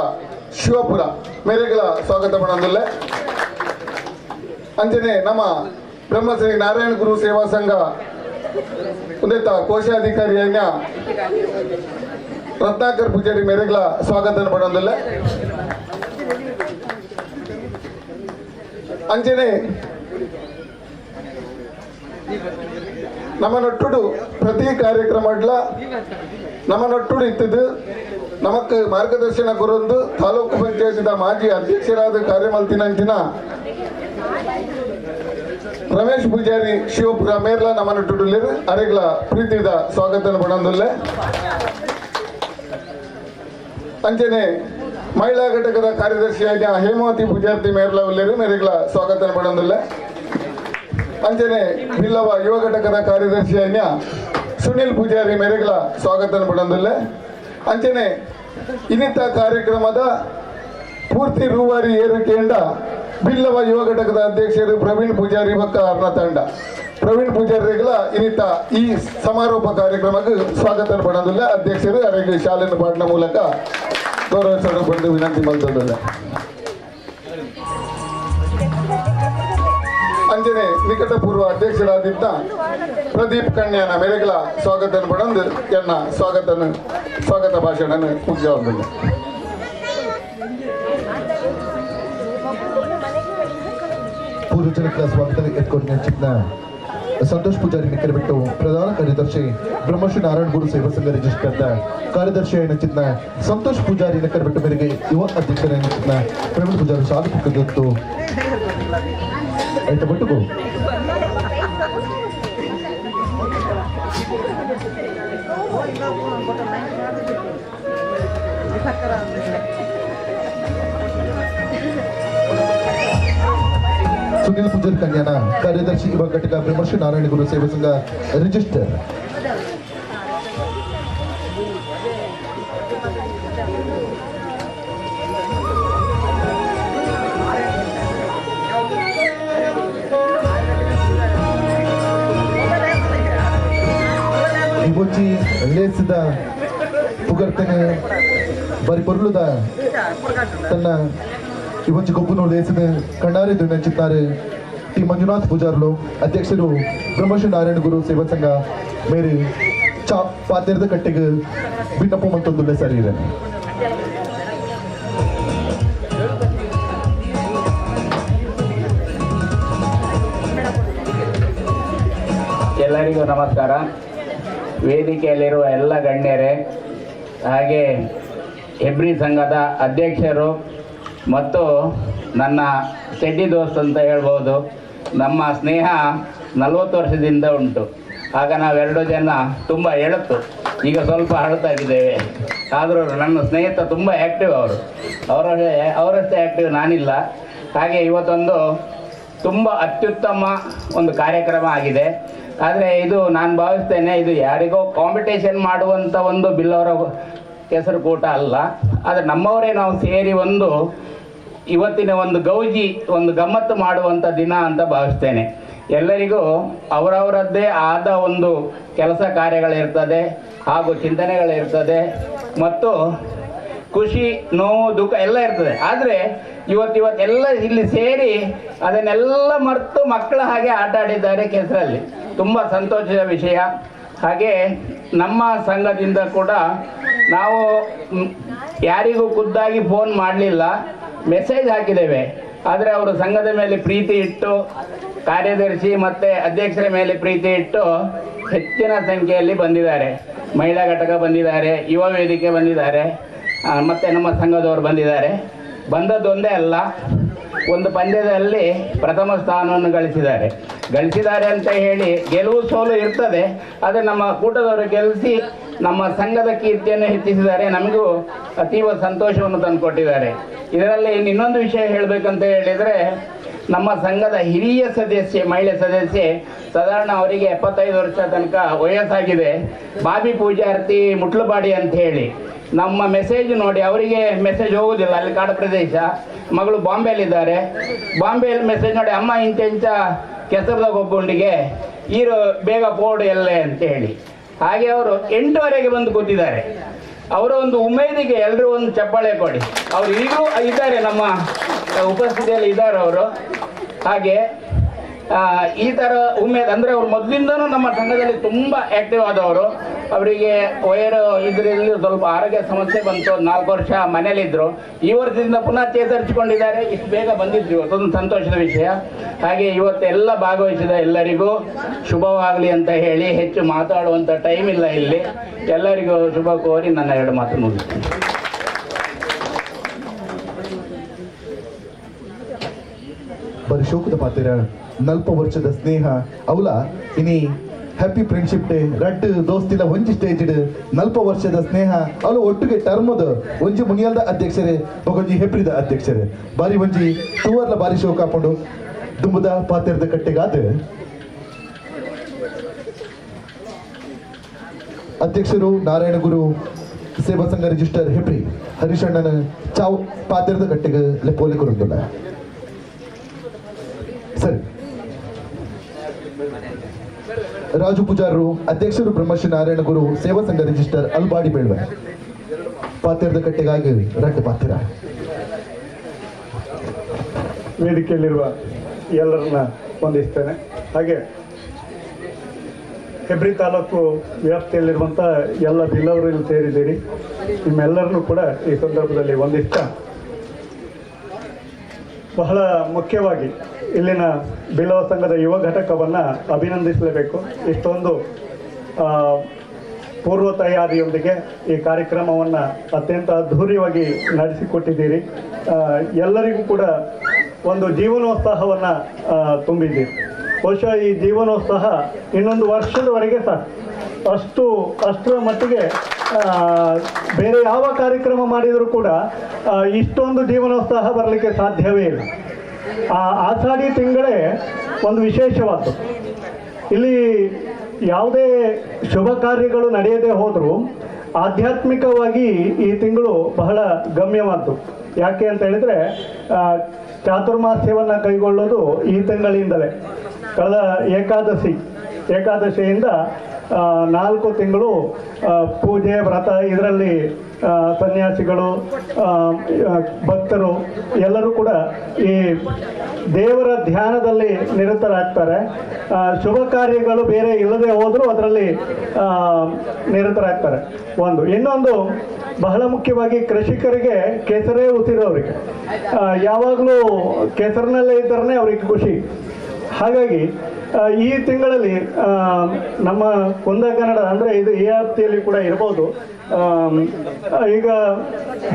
ಶಿವಪುರ ಮೇರೆಗಳ ಸ್ವಾಗತ ಮಾಡೋದಿಲ್ಲ. ಅಂಚನೆ ನಮ್ಮ ಬ್ರಹ್ಮಶ್ರೀ ನಾರಾಯಣ ಗುರು ಸೇವಾ ಸಂಘ ಉನ್ನತ ಕೋಶಾಧಿಕಾರಿಯಾಗಿನ ರತ್ನಾಕರ್ ಪೂಜಾರಿ ಮೇರೆಗಳ ಸ್ವಾಗತ ಪಡೋದಿಲ್ಲ. ಅಂಚನೆ ನಮ್ಮ ನೊಟ್ಟುಡು ಪ್ರತಿ ಕಾರ್ಯಕ್ರಮ ನಮ್ಮ ನೊಟ್ಟುಡು ಇತ್ತಿದ್ದು ನಮಕ್ ಮಾರ್ಗದರ್ಶನ ಕೊರೊಂದು ತಾಲೂಕು ಪಂಚಾಯತಿದ ಮಾಜಿ ಅಧ್ಯಕ್ಷರಾದ ಕಾರ್ಯಮಲ್ತಿನಂಚಿನ ರಮೇಶ್ ಪೂಜಾರಿ ಶಿವಪುರ ಮೇರ್ಲ ನಮ್ಮ ನೊಟ್ಟುಡು ಅರೆಗಳ ಪ್ರೀತಿದ ಸ್ವಾಗತ ಪಡೋದಿಲ್ಲ. ಅಂಚನೆ ಮಹಿಳಾ ಘಟಕದ ಕಾರ್ಯದರ್ಶಿಯಾಗಿ ಹೇಮಾವತಿ ಪೂಜಾರ್ತಿ ಮೇರ್ಲ ಉಲ್ಲೇರು ಮೇರೆಗಳ ಸ್ವಾಗತ ಪಡೋದಿಲ್ಲ. ಅಂಚನೆ ಬಿಲ್ಲವ ಯುವ ಘಟಕದ ಕಾರ್ಯದರ್ಶಿಯಾಗಿ ಸುನಿಲ್ ಪೂಜಾರಿ ಮೇರೆಗಳ ಸ್ವಾಗತ ಪಡೋದಿಲ್ಲ. ಅಂಚನೆ ಇನ್ನಿತ ಕಾರ್ಯಕ್ರಮದ ಪೂರ್ತಿ ರೂವಾರಿ ಏರಿಕೆಯಿಂದ ಬಿಲ್ಲವ ಯುವ ಘಟಕದ ಅಧ್ಯಕ್ಷರು ಪ್ರವೀಣ್ ಪೂಜಾರಿ ಬಕ್ಕ ಅರ್ನ ತಂಡ ಪ್ರವೀಣ್ ಪೂಜಾರಿಗಳ ಇನ್ನಿತ ಈ ಸಮಾರೋಪ ಕಾರ್ಯಕ್ರಮಕ್ಕೆ ಸ್ವಾಗತ ಪಡೋದಿಲ್ಲ. ಅಧ್ಯಕ್ಷರು ಅವರಿಗೆ ಶಾಲೆಯನ್ನು ಪಾಠನ ಮೂಲಕ ಗೌರವಿಸಲು ಪಡೆದು ವಿನಂತಿ ಮಾಡ್ತದಲ್ಲ. ಅಂಜನೆ ನಿಕಟಪೂರ್ವ ಅಧ್ಯಕ್ಷರಾದಿದ್ದ ಪ್ರದೀಪ್ ಕನ್ಯಾನ ಮೇರೆಗಳ ಸ್ವಾಗತ ಪಡೆದು ಎನ್ನ ಸ್ವಾಗತ ಭಾಷಣ ಮುಖ್ಯವಾಗಲಿಲ್ಲ. ಪೂರ್ವಜನಗಳ ಸ್ವಾಗತ ಎತ್ಕೊಂಡು ನೆಚ್ಚಿನ ಸಂತೋಷ್ ಪೂಜಾರಿ ನಿಕ್ಕರಬಿಟ್ಟು ಪ್ರಧಾನ ಕಾರ್ಯದರ್ಶಿ ಬ್ರಹ್ಮಶ್ರೀ ನಾರಾಯಣ ಗುರು ಸೇವಾ ಸಂಘ ರಿಜಿಸ್ಟರ್ದ ಕಾರ್ಯದರ್ಶಿ ನೆಚ್ಚಿನ ಸಂತೋಷ್ ಪೂಜಾರಿ ನಿಕ್ಕರಬಿಟ್ಟು ಮೇರೆಗೆ ಯುವ ಅಧ್ಯಕ್ಷರ ನೆಚ್ಚಿನ ಪ್ರವೀಣ್ ಪೂಜಾರಿ ಶಾಲೆ ಪುಕ್ಕದತ್ತು ಆಯ್ತಾ ಬಿಟ್ಟುಗೋ ಸುನಿಲ್ ಪೂಜಾರಿ ಕನ್ಯಾನ ಕಾರ್ಯದರ್ಶಿ ಯುವ ಘಟಕ ಬ್ರಹ್ಮಶ್ರೀ ನಾರಾಯಣ ಗುರು ಸೇವಾ ಸಂಘ ರಿಜಿಸ್ಟರ್. ಇವಚ್ಚಿ ಲೇಸಿದ ಪುಗರ್ತನೆ ಬರಿ ಪೊರ್ಲುದ ತನ್ನ ಇವಚ್ಚಿ ಗೊಬ್ಬನು ಲೇಸಿದ ಕಣ್ಣಾರಿದ್ದು ನೆಂಚಿದ್ದಾರೆ. ಟಿ ಮಂಜುನಾಥ್ ಪೂಜಾರ್ಲು ಅಧ್ಯಕ್ಷರು ಬ್ರಹ್ಮಶ್ರೀ ನಾರಾಯಣ ಗುರು ಸೇವಾ ಸಂಘ ಮೇರಿ ಚಾ ಪಾತ್ರದ ಕಟ್ಟೆಗೆ ಬಿನ್ನಪ್ಪ ಮಂತೊಂದುಲ್ಲೆ ಸರಿ ಇದೆ. ಎಲ್ಲರಿಗೂ ನಮಸ್ಕಾರ. ವೇದಿಕೆಯಲ್ಲಿರುವ ಎಲ್ಲ ಗಣ್ಯರೇ, ಹಾಗೆ ಹೆಬ್ರಿ ಸಂಘದ ಅಧ್ಯಕ್ಷರು ಮತ್ತು ನನ್ನ ಚೆಡ್ಡಿ ದೋಸ್ತ್ ಅಂತ ಹೇಳ್ಬೋದು. ನಮ್ಮ ಸ್ನೇಹ 40 ವರ್ಷದಿಂದ ಉಂಟು. ಆಗ ನಾವೆರಡು ಜನ ತುಂಬ ಎಳುತ್ತು, ಈಗ ಸ್ವಲ್ಪ ಹಳತಾಗಿದ್ದೇವೆ. ಆದರೂ ನನ್ನ ಸ್ನೇಹಿತ ತುಂಬ ಆ್ಯಕ್ಟಿವ್. ಅವರಷ್ಟೇ ಆ್ಯಕ್ಟಿವ್ ನಾನಿಲ್ಲ. ಹಾಗೆ ಇವತ್ತೊಂದು ತುಂಬ ಅತ್ಯುತ್ತಮ ಒಂದು ಕಾರ್ಯಕ್ರಮ ಆಗಿದೆ. ಆದರೆ ಇದು ನಾನು ಭಾವಿಸ್ತೇನೆ, ಇದು ಯಾರಿಗೋ ಕಾಂಪಿಟೇಷನ್ ಮಾಡುವಂಥ ಒಂದು ಬಿಲ್ಲವರ ಹೆಸರು ಕೂಟ ಅಲ್ಲ. ಆದರೆ ನಮ್ಮವರೇ ನಾವು ಸೇರಿ ಇವತ್ತಿನ ಒಂದು ಗೌಜಿ ಒಂದು ಗಮ್ಮತ್ತು ಮಾಡುವಂಥ ದಿನ ಅಂತ ಭಾವಿಸ್ತೇನೆ. ಎಲ್ಲರಿಗೂ ಅವರವರದ್ದೇ ಆದ ಒಂದು ಕೆಲಸ ಕಾರ್ಯಗಳಿರ್ತದೆ ಹಾಗೂ ಚಿಂತನೆಗಳಿರ್ತದೆ ಮತ್ತು ಖುಷಿ ನೋವು ದುಃಖ ಎಲ್ಲ ಇರ್ತದೆ. ಆದರೆ ಇವತ್ತೆಲ್ಲ ಇಲ್ಲಿ ಸೇರಿ ಅದನ್ನೆಲ್ಲ ಮರೆತು ಮಕ್ಕಳ ಹಾಗೆ ಆಟ ಆಡಿದ್ದಾರೆ ಕೆಸರಲ್ಲಿ. ತುಂಬ ಸಂತೋಷದ ವಿಷಯ. ಹಾಗೆ ನಮ್ಮ ಸಂಘದಿಂದ ಕೂಡ ನಾವು ಯಾರಿಗೂ ಖುದ್ದಾಗಿ ಫೋನ್ ಮಾಡಲಿಲ್ಲ, ಮೆಸೇಜ್ ಹಾಕಿದ್ದೇವೆ. ಆದರೆ ಅವರು ಸಂಘದ ಮೇಲೆ ಪ್ರೀತಿ ಇಟ್ಟು, ಕಾರ್ಯದರ್ಶಿ ಮತ್ತು ಅಧ್ಯಕ್ಷರ ಮೇಲೆ ಪ್ರೀತಿ ಇಟ್ಟು ಹೆಚ್ಚಿನ ಸಂಖ್ಯೆಯಲ್ಲಿ ಬಂದಿದ್ದಾರೆ. ಮಹಿಳಾ ಘಟಕ ಬಂದಿದ್ದಾರೆ, ಯುವ ವೇದಿಕೆ ಬಂದಿದ್ದಾರೆ, ಮತ್ತು ನಮ್ಮ ಸಂಘದವರು ಬಂದಿದ್ದಾರೆ. ಬಂದದ್ದೊಂದೇ ಅಲ್ಲ, ಒಂದು ಪಂದ್ಯದಲ್ಲಿ ಪ್ರಥಮ ಸ್ಥಾನವನ್ನು ಗಳಿಸಿದ್ದಾರೆ ಅಂತ ಹೇಳಿ ಗೆಲುವು ಸೋಲು ಇರ್ತದೆ. ಆದರೆ ನಮ್ಮ ಕೂಟದವರು ಗೆಲ್ಲಿಸಿ ನಮ್ಮ ಸಂಘದ ಕೀರ್ತಿಯನ್ನು ಹೆಚ್ಚಿಸಿದ್ದಾರೆ. ನಮಗೂ ಅತೀವ ಸಂತೋಷವನ್ನು ತಂದುಕೊಟ್ಟಿದ್ದಾರೆ. ಇದರಲ್ಲಿ ಇನ್ನೊಂದು ವಿಷಯ ಹೇಳಬೇಕಂತ ಹೇಳಿದರೆ, ನಮ್ಮ ಸಂಘದ ಹಿರಿಯ ಮಹಿಳೆ ಸದಸ್ಯೆ ಸಾಧಾರಣ ಅವರಿಗೆ 75 ವರ್ಷ ತನಕ ವಯಸ್ಸಾಗಿದೆ. ಬಾಬಿ ಪೂಜಾರ್ತಿ ಮುಟ್ಲುಪಾಡಿ ಅಂತ ಹೇಳಿ ನಮ್ಮ ಮೆಸೇಜ್ ನೋಡಿ, ಅವರಿಗೆ ಮೆಸೇಜ್ ಹೋಗುವುದಿಲ್ಲ, ಅಲ್ಲಿ ಕಾಡು ಪ್ರದೇಶ, ಮಗಳು ಬಾಂಬೆಯಲ್ಲಿದ್ದಾರೆ. ಬಾಂಬೆಯಲ್ಲಿ ಮೆಸೇಜ್ ನೋಡಿ, ಅಮ್ಮ ಇಂಚ ಕೆಸರದ ಗೊಬ್ಬುಂಡಿಗೆ ಈರು ಬೇಗ ಪೋಡು ಎಲ್ಲೆ ಅಂತ ಹೇಳಿ. ಹಾಗೆ ಅವರು 8ವರೆಗೆ ಬಂದು ಕೂತಿದ್ದಾರೆ. ಅವರ ಒಂದು ಉಮೇದಿಗೆ ಎಲ್ಲರೂ ಒಂದು ಚಪ್ಪಾಳೆ ಕೊಡಿ. ಅವರು ಈಗಲೂ ಇದ್ದಾರೆ, ನಮ್ಮ ಉಪಸ್ಥಿತಿಯಲ್ಲಿ ಇದ್ದಾರೆ ಅವರು. ಹಾಗೆ ಈ ಥರ ಉಮೇದ್ ಅಂದರೆ ಅವರು ಮೊದಲಿಂದನೂ ನಮ್ಮ ಸಂಘದಲ್ಲಿ ತುಂಬ ಆ್ಯಕ್ಟಿವ್ ಆದವರು. ಅವರಿಗೆ ಇದರಲ್ಲಿ ಸ್ವಲ್ಪ ಆರೋಗ್ಯ ಸಮಸ್ಯೆ ಬಂತು, 4 ವರ್ಷ ಮನೇಲಿದ್ದರು. ಈ ವರ್ಷದಿಂದ ಪುನಃ ಚೇತರಿಸಿಕೊಂಡಿದ್ದಾರೆ. ಇಷ್ಟು ಬೇಗ ಬಂದಿದ್ರು, ಇವತ್ತೊಂದು ಸಂತೋಷದ ವಿಷಯ. ಹಾಗೆ ಇವತ್ತೆಲ್ಲ ಭಾಗವಹಿಸಿದ ಎಲ್ಲರಿಗೂ ಶುಭವಾಗಲಿ ಅಂತ ಹೇಳಿ ಹೆಚ್ಚು ಮಾತಾಡುವಂಥ ಟೈಮ್ ಇಲ್ಲ ಇಲ್ಲಿ. ಎಲ್ಲರಿಗೂ ಶುಭ ಕೋರಿ ನನ್ನ 2 ಮಾತು ಮುಗಿಸ್ತೀನಿ. ಬರೀ ಶೋಕದ ಪಾತ್ರ 40 ವರ್ಷದ ಸ್ನೇಹ ಅವಲ ಇನಿ ಹ್ಯಾಪಿ ಫ್ರೆಂಡ್ಶಿಪ್ ಡೇ ರಡ್ ದೋಸ್ತಿಲ ಒಂಜಿ ಸ್ಟೇಜ್ 40 ವರ್ಷದ ಸ್ನೇಹ ಅವಳು ಒಟ್ಟಿಗೆ ಟರ್ಮದ ಒಂಜಿ ಮುನಿಯಲ್ದ ಅಧ್ಯಕ್ಷರೇ ಬೊಗೊಂಜಿ ಹೆಬ್ರಿದ ಅಧ್ಯಕ್ಷರೇ ಬಾರಿ ಒಂಜಿ ಟೂರ್ಲ ಬಾರಿ ಶೋಕ ಹಾಕೊಂಡು ದುಂಬುದ ಪಾತ್ರದ ಕಟ್ಟೆಗಾದ ಅಧ್ಯಕ್ಷರು ನಾರಾಯಣ ಗುರು ಸೇವಾ ಸಂಘ ರಿಜಿಸ್ಟರ್ ಹೆಬ್ರಿ ಹರಿಶಣ್ಣನ ಚಾವ್ ಪಾತ್ರದ ಕಟ್ಟೆಗೆ ಲೆಪ್ಪೋಲಿ ಕೊರಂದಿಲ್ಲ. ಸರಿ, ರಾಜು ಪೂಜಾರರು ಅಧ್ಯಕ್ಷರು ಬ್ರಹ್ಮಶ್ರೀ ನಾರಾಯಣ ಗುರು ಸೇವಾ ಸಂಘ ರಿಜಿಸ್ಟರ್ ಅಲ್ಬಾಡಿ ಬೇಳ್ವೆ ಪಾತ್ರದ ಕಟ್ಟೆಗಾಗಿ ರಡ್ಡು ಪಾತ್ರ. ವೇದಿಕೆಯಲ್ಲಿರುವ ಎಲ್ಲರನ್ನ ವಂದಿಸ್ತೇನೆ. ಹಾಗೆ ಹೆಬ್ರಿ ತಾಲೂಕು ವ್ಯಾಪ್ತಿಯಲ್ಲಿರುವಂಥ ಎಲ್ಲ ಬಿಲ್ಲವರು ಇಲ್ಲಿ ಸೇರಿದ್ದೀರಿ. ನಿಮ್ಮೆಲ್ಲರನ್ನೂ ಕೂಡ ಈ ಸಂದರ್ಭದಲ್ಲಿ ವಂದಿಸ್ತಾ, ಬಹಳ ಮುಖ್ಯವಾಗಿ ಇಲ್ಲಿನ ಬಿಲ್ಲವ ಸಂಘದ ಯುವ ಘಟಕವನ್ನು ಅಭಿನಂದಿಸಲೇಬೇಕು. ಇಷ್ಟೊಂದು ಪೂರ್ವ ತಯಾರಿಯೊಂದಿಗೆ ಈ ಕಾರ್ಯಕ್ರಮವನ್ನು ಅತ್ಯಂತ ಅದ್ಧೂರಿಯಾಗಿ ನಡೆಸಿಕೊಟ್ಟಿದ್ದೀರಿ. ಎಲ್ಲರಿಗೂ ಕೂಡ ಒಂದು ಜೀವನೋತ್ಸಾಹವನ್ನು ತುಂಬಿದ್ದೀರಿ. ಬಹುಶಃ ಈ ಜೀವನೋತ್ಸಾಹ ಇನ್ನೊಂದು ವರ್ಷದವರೆಗೆ ಸಾಕು. ಅಷ್ಟರ ಮಟ್ಟಿಗೆ ಬೇರೆ ಯಾವ ಕಾರ್ಯಕ್ರಮ ಮಾಡಿದರೂ ಕೂಡ ಇಷ್ಟೊಂದು ಜೀವನೋತ್ಸಾಹ ಬರಲಿಕ್ಕೆ ಸಾಧ್ಯವೇ ಇಲ್ಲ. ಆ ಆಷಾಢಿ ತಿಂಗಳೇ ಒಂದು ವಿಶೇಷವಾದ್ದು. ಇಲ್ಲಿ ಯಾವುದೇ ಶುಭ ಕಾರ್ಯಗಳು ನಡೆಯದೇ ಹೋದರೂ ಆಧ್ಯಾತ್ಮಿಕವಾಗಿ ಈ ತಿಂಗಳು ಬಹಳ ಗಮ್ಯವಾದ್ದು. ಯಾಕೆ ಅಂತ ಹೇಳಿದರೆ ಚಾತುರ್ಮಾಸ್ಯವನ್ನು ಕೈಗೊಳ್ಳೋದು ಈ ತಿಂಗಳಿಂದಲೇ. ಕಳೆದ ಏಕಾದಶಿಯಿಂದ 4 ತಿಂಗಳು ಪೂಜೆ ವ್ರತ ಇದರಲ್ಲಿ ಸನ್ಯಾಸಿಗಳು ಭಕ್ತರು ಎಲ್ಲರೂ ಕೂಡ ಈ ದೇವರ ಧ್ಯಾನದಲ್ಲಿ ನಿರತರಾಗ್ತಾರೆ. ಶುಭ ಕಾರ್ಯಗಳು ಬೇರೆ ಇಲ್ಲದೆ ಹೋದರೂ ಅದರಲ್ಲಿ ನಿರತರಾಗ್ತಾರೆ. ಇನ್ನೊಂದು ಬಹಳ ಮುಖ್ಯವಾಗಿ ಕೃಷಿಕರಿಗೆ ಕೆಸರೇ ಉಸಿರವರಿಗೆ, ಯಾವಾಗಲೂ ಕೆಸರಿನಲ್ಲೇ ಇದ್ದರೇ ಅವ್ರಿಗೆ ಖುಷಿ. ಹಾಗಾಗಿ ಈ ತಿಂಗಳಲ್ಲಿ ನಮ್ಮ ಕುಂದಕನ್ನಡ ಅಂದರೆ ಇದು ARCಯಲ್ಲಿ ಕೂಡ ಇರ್ಬೋದು, ಈಗ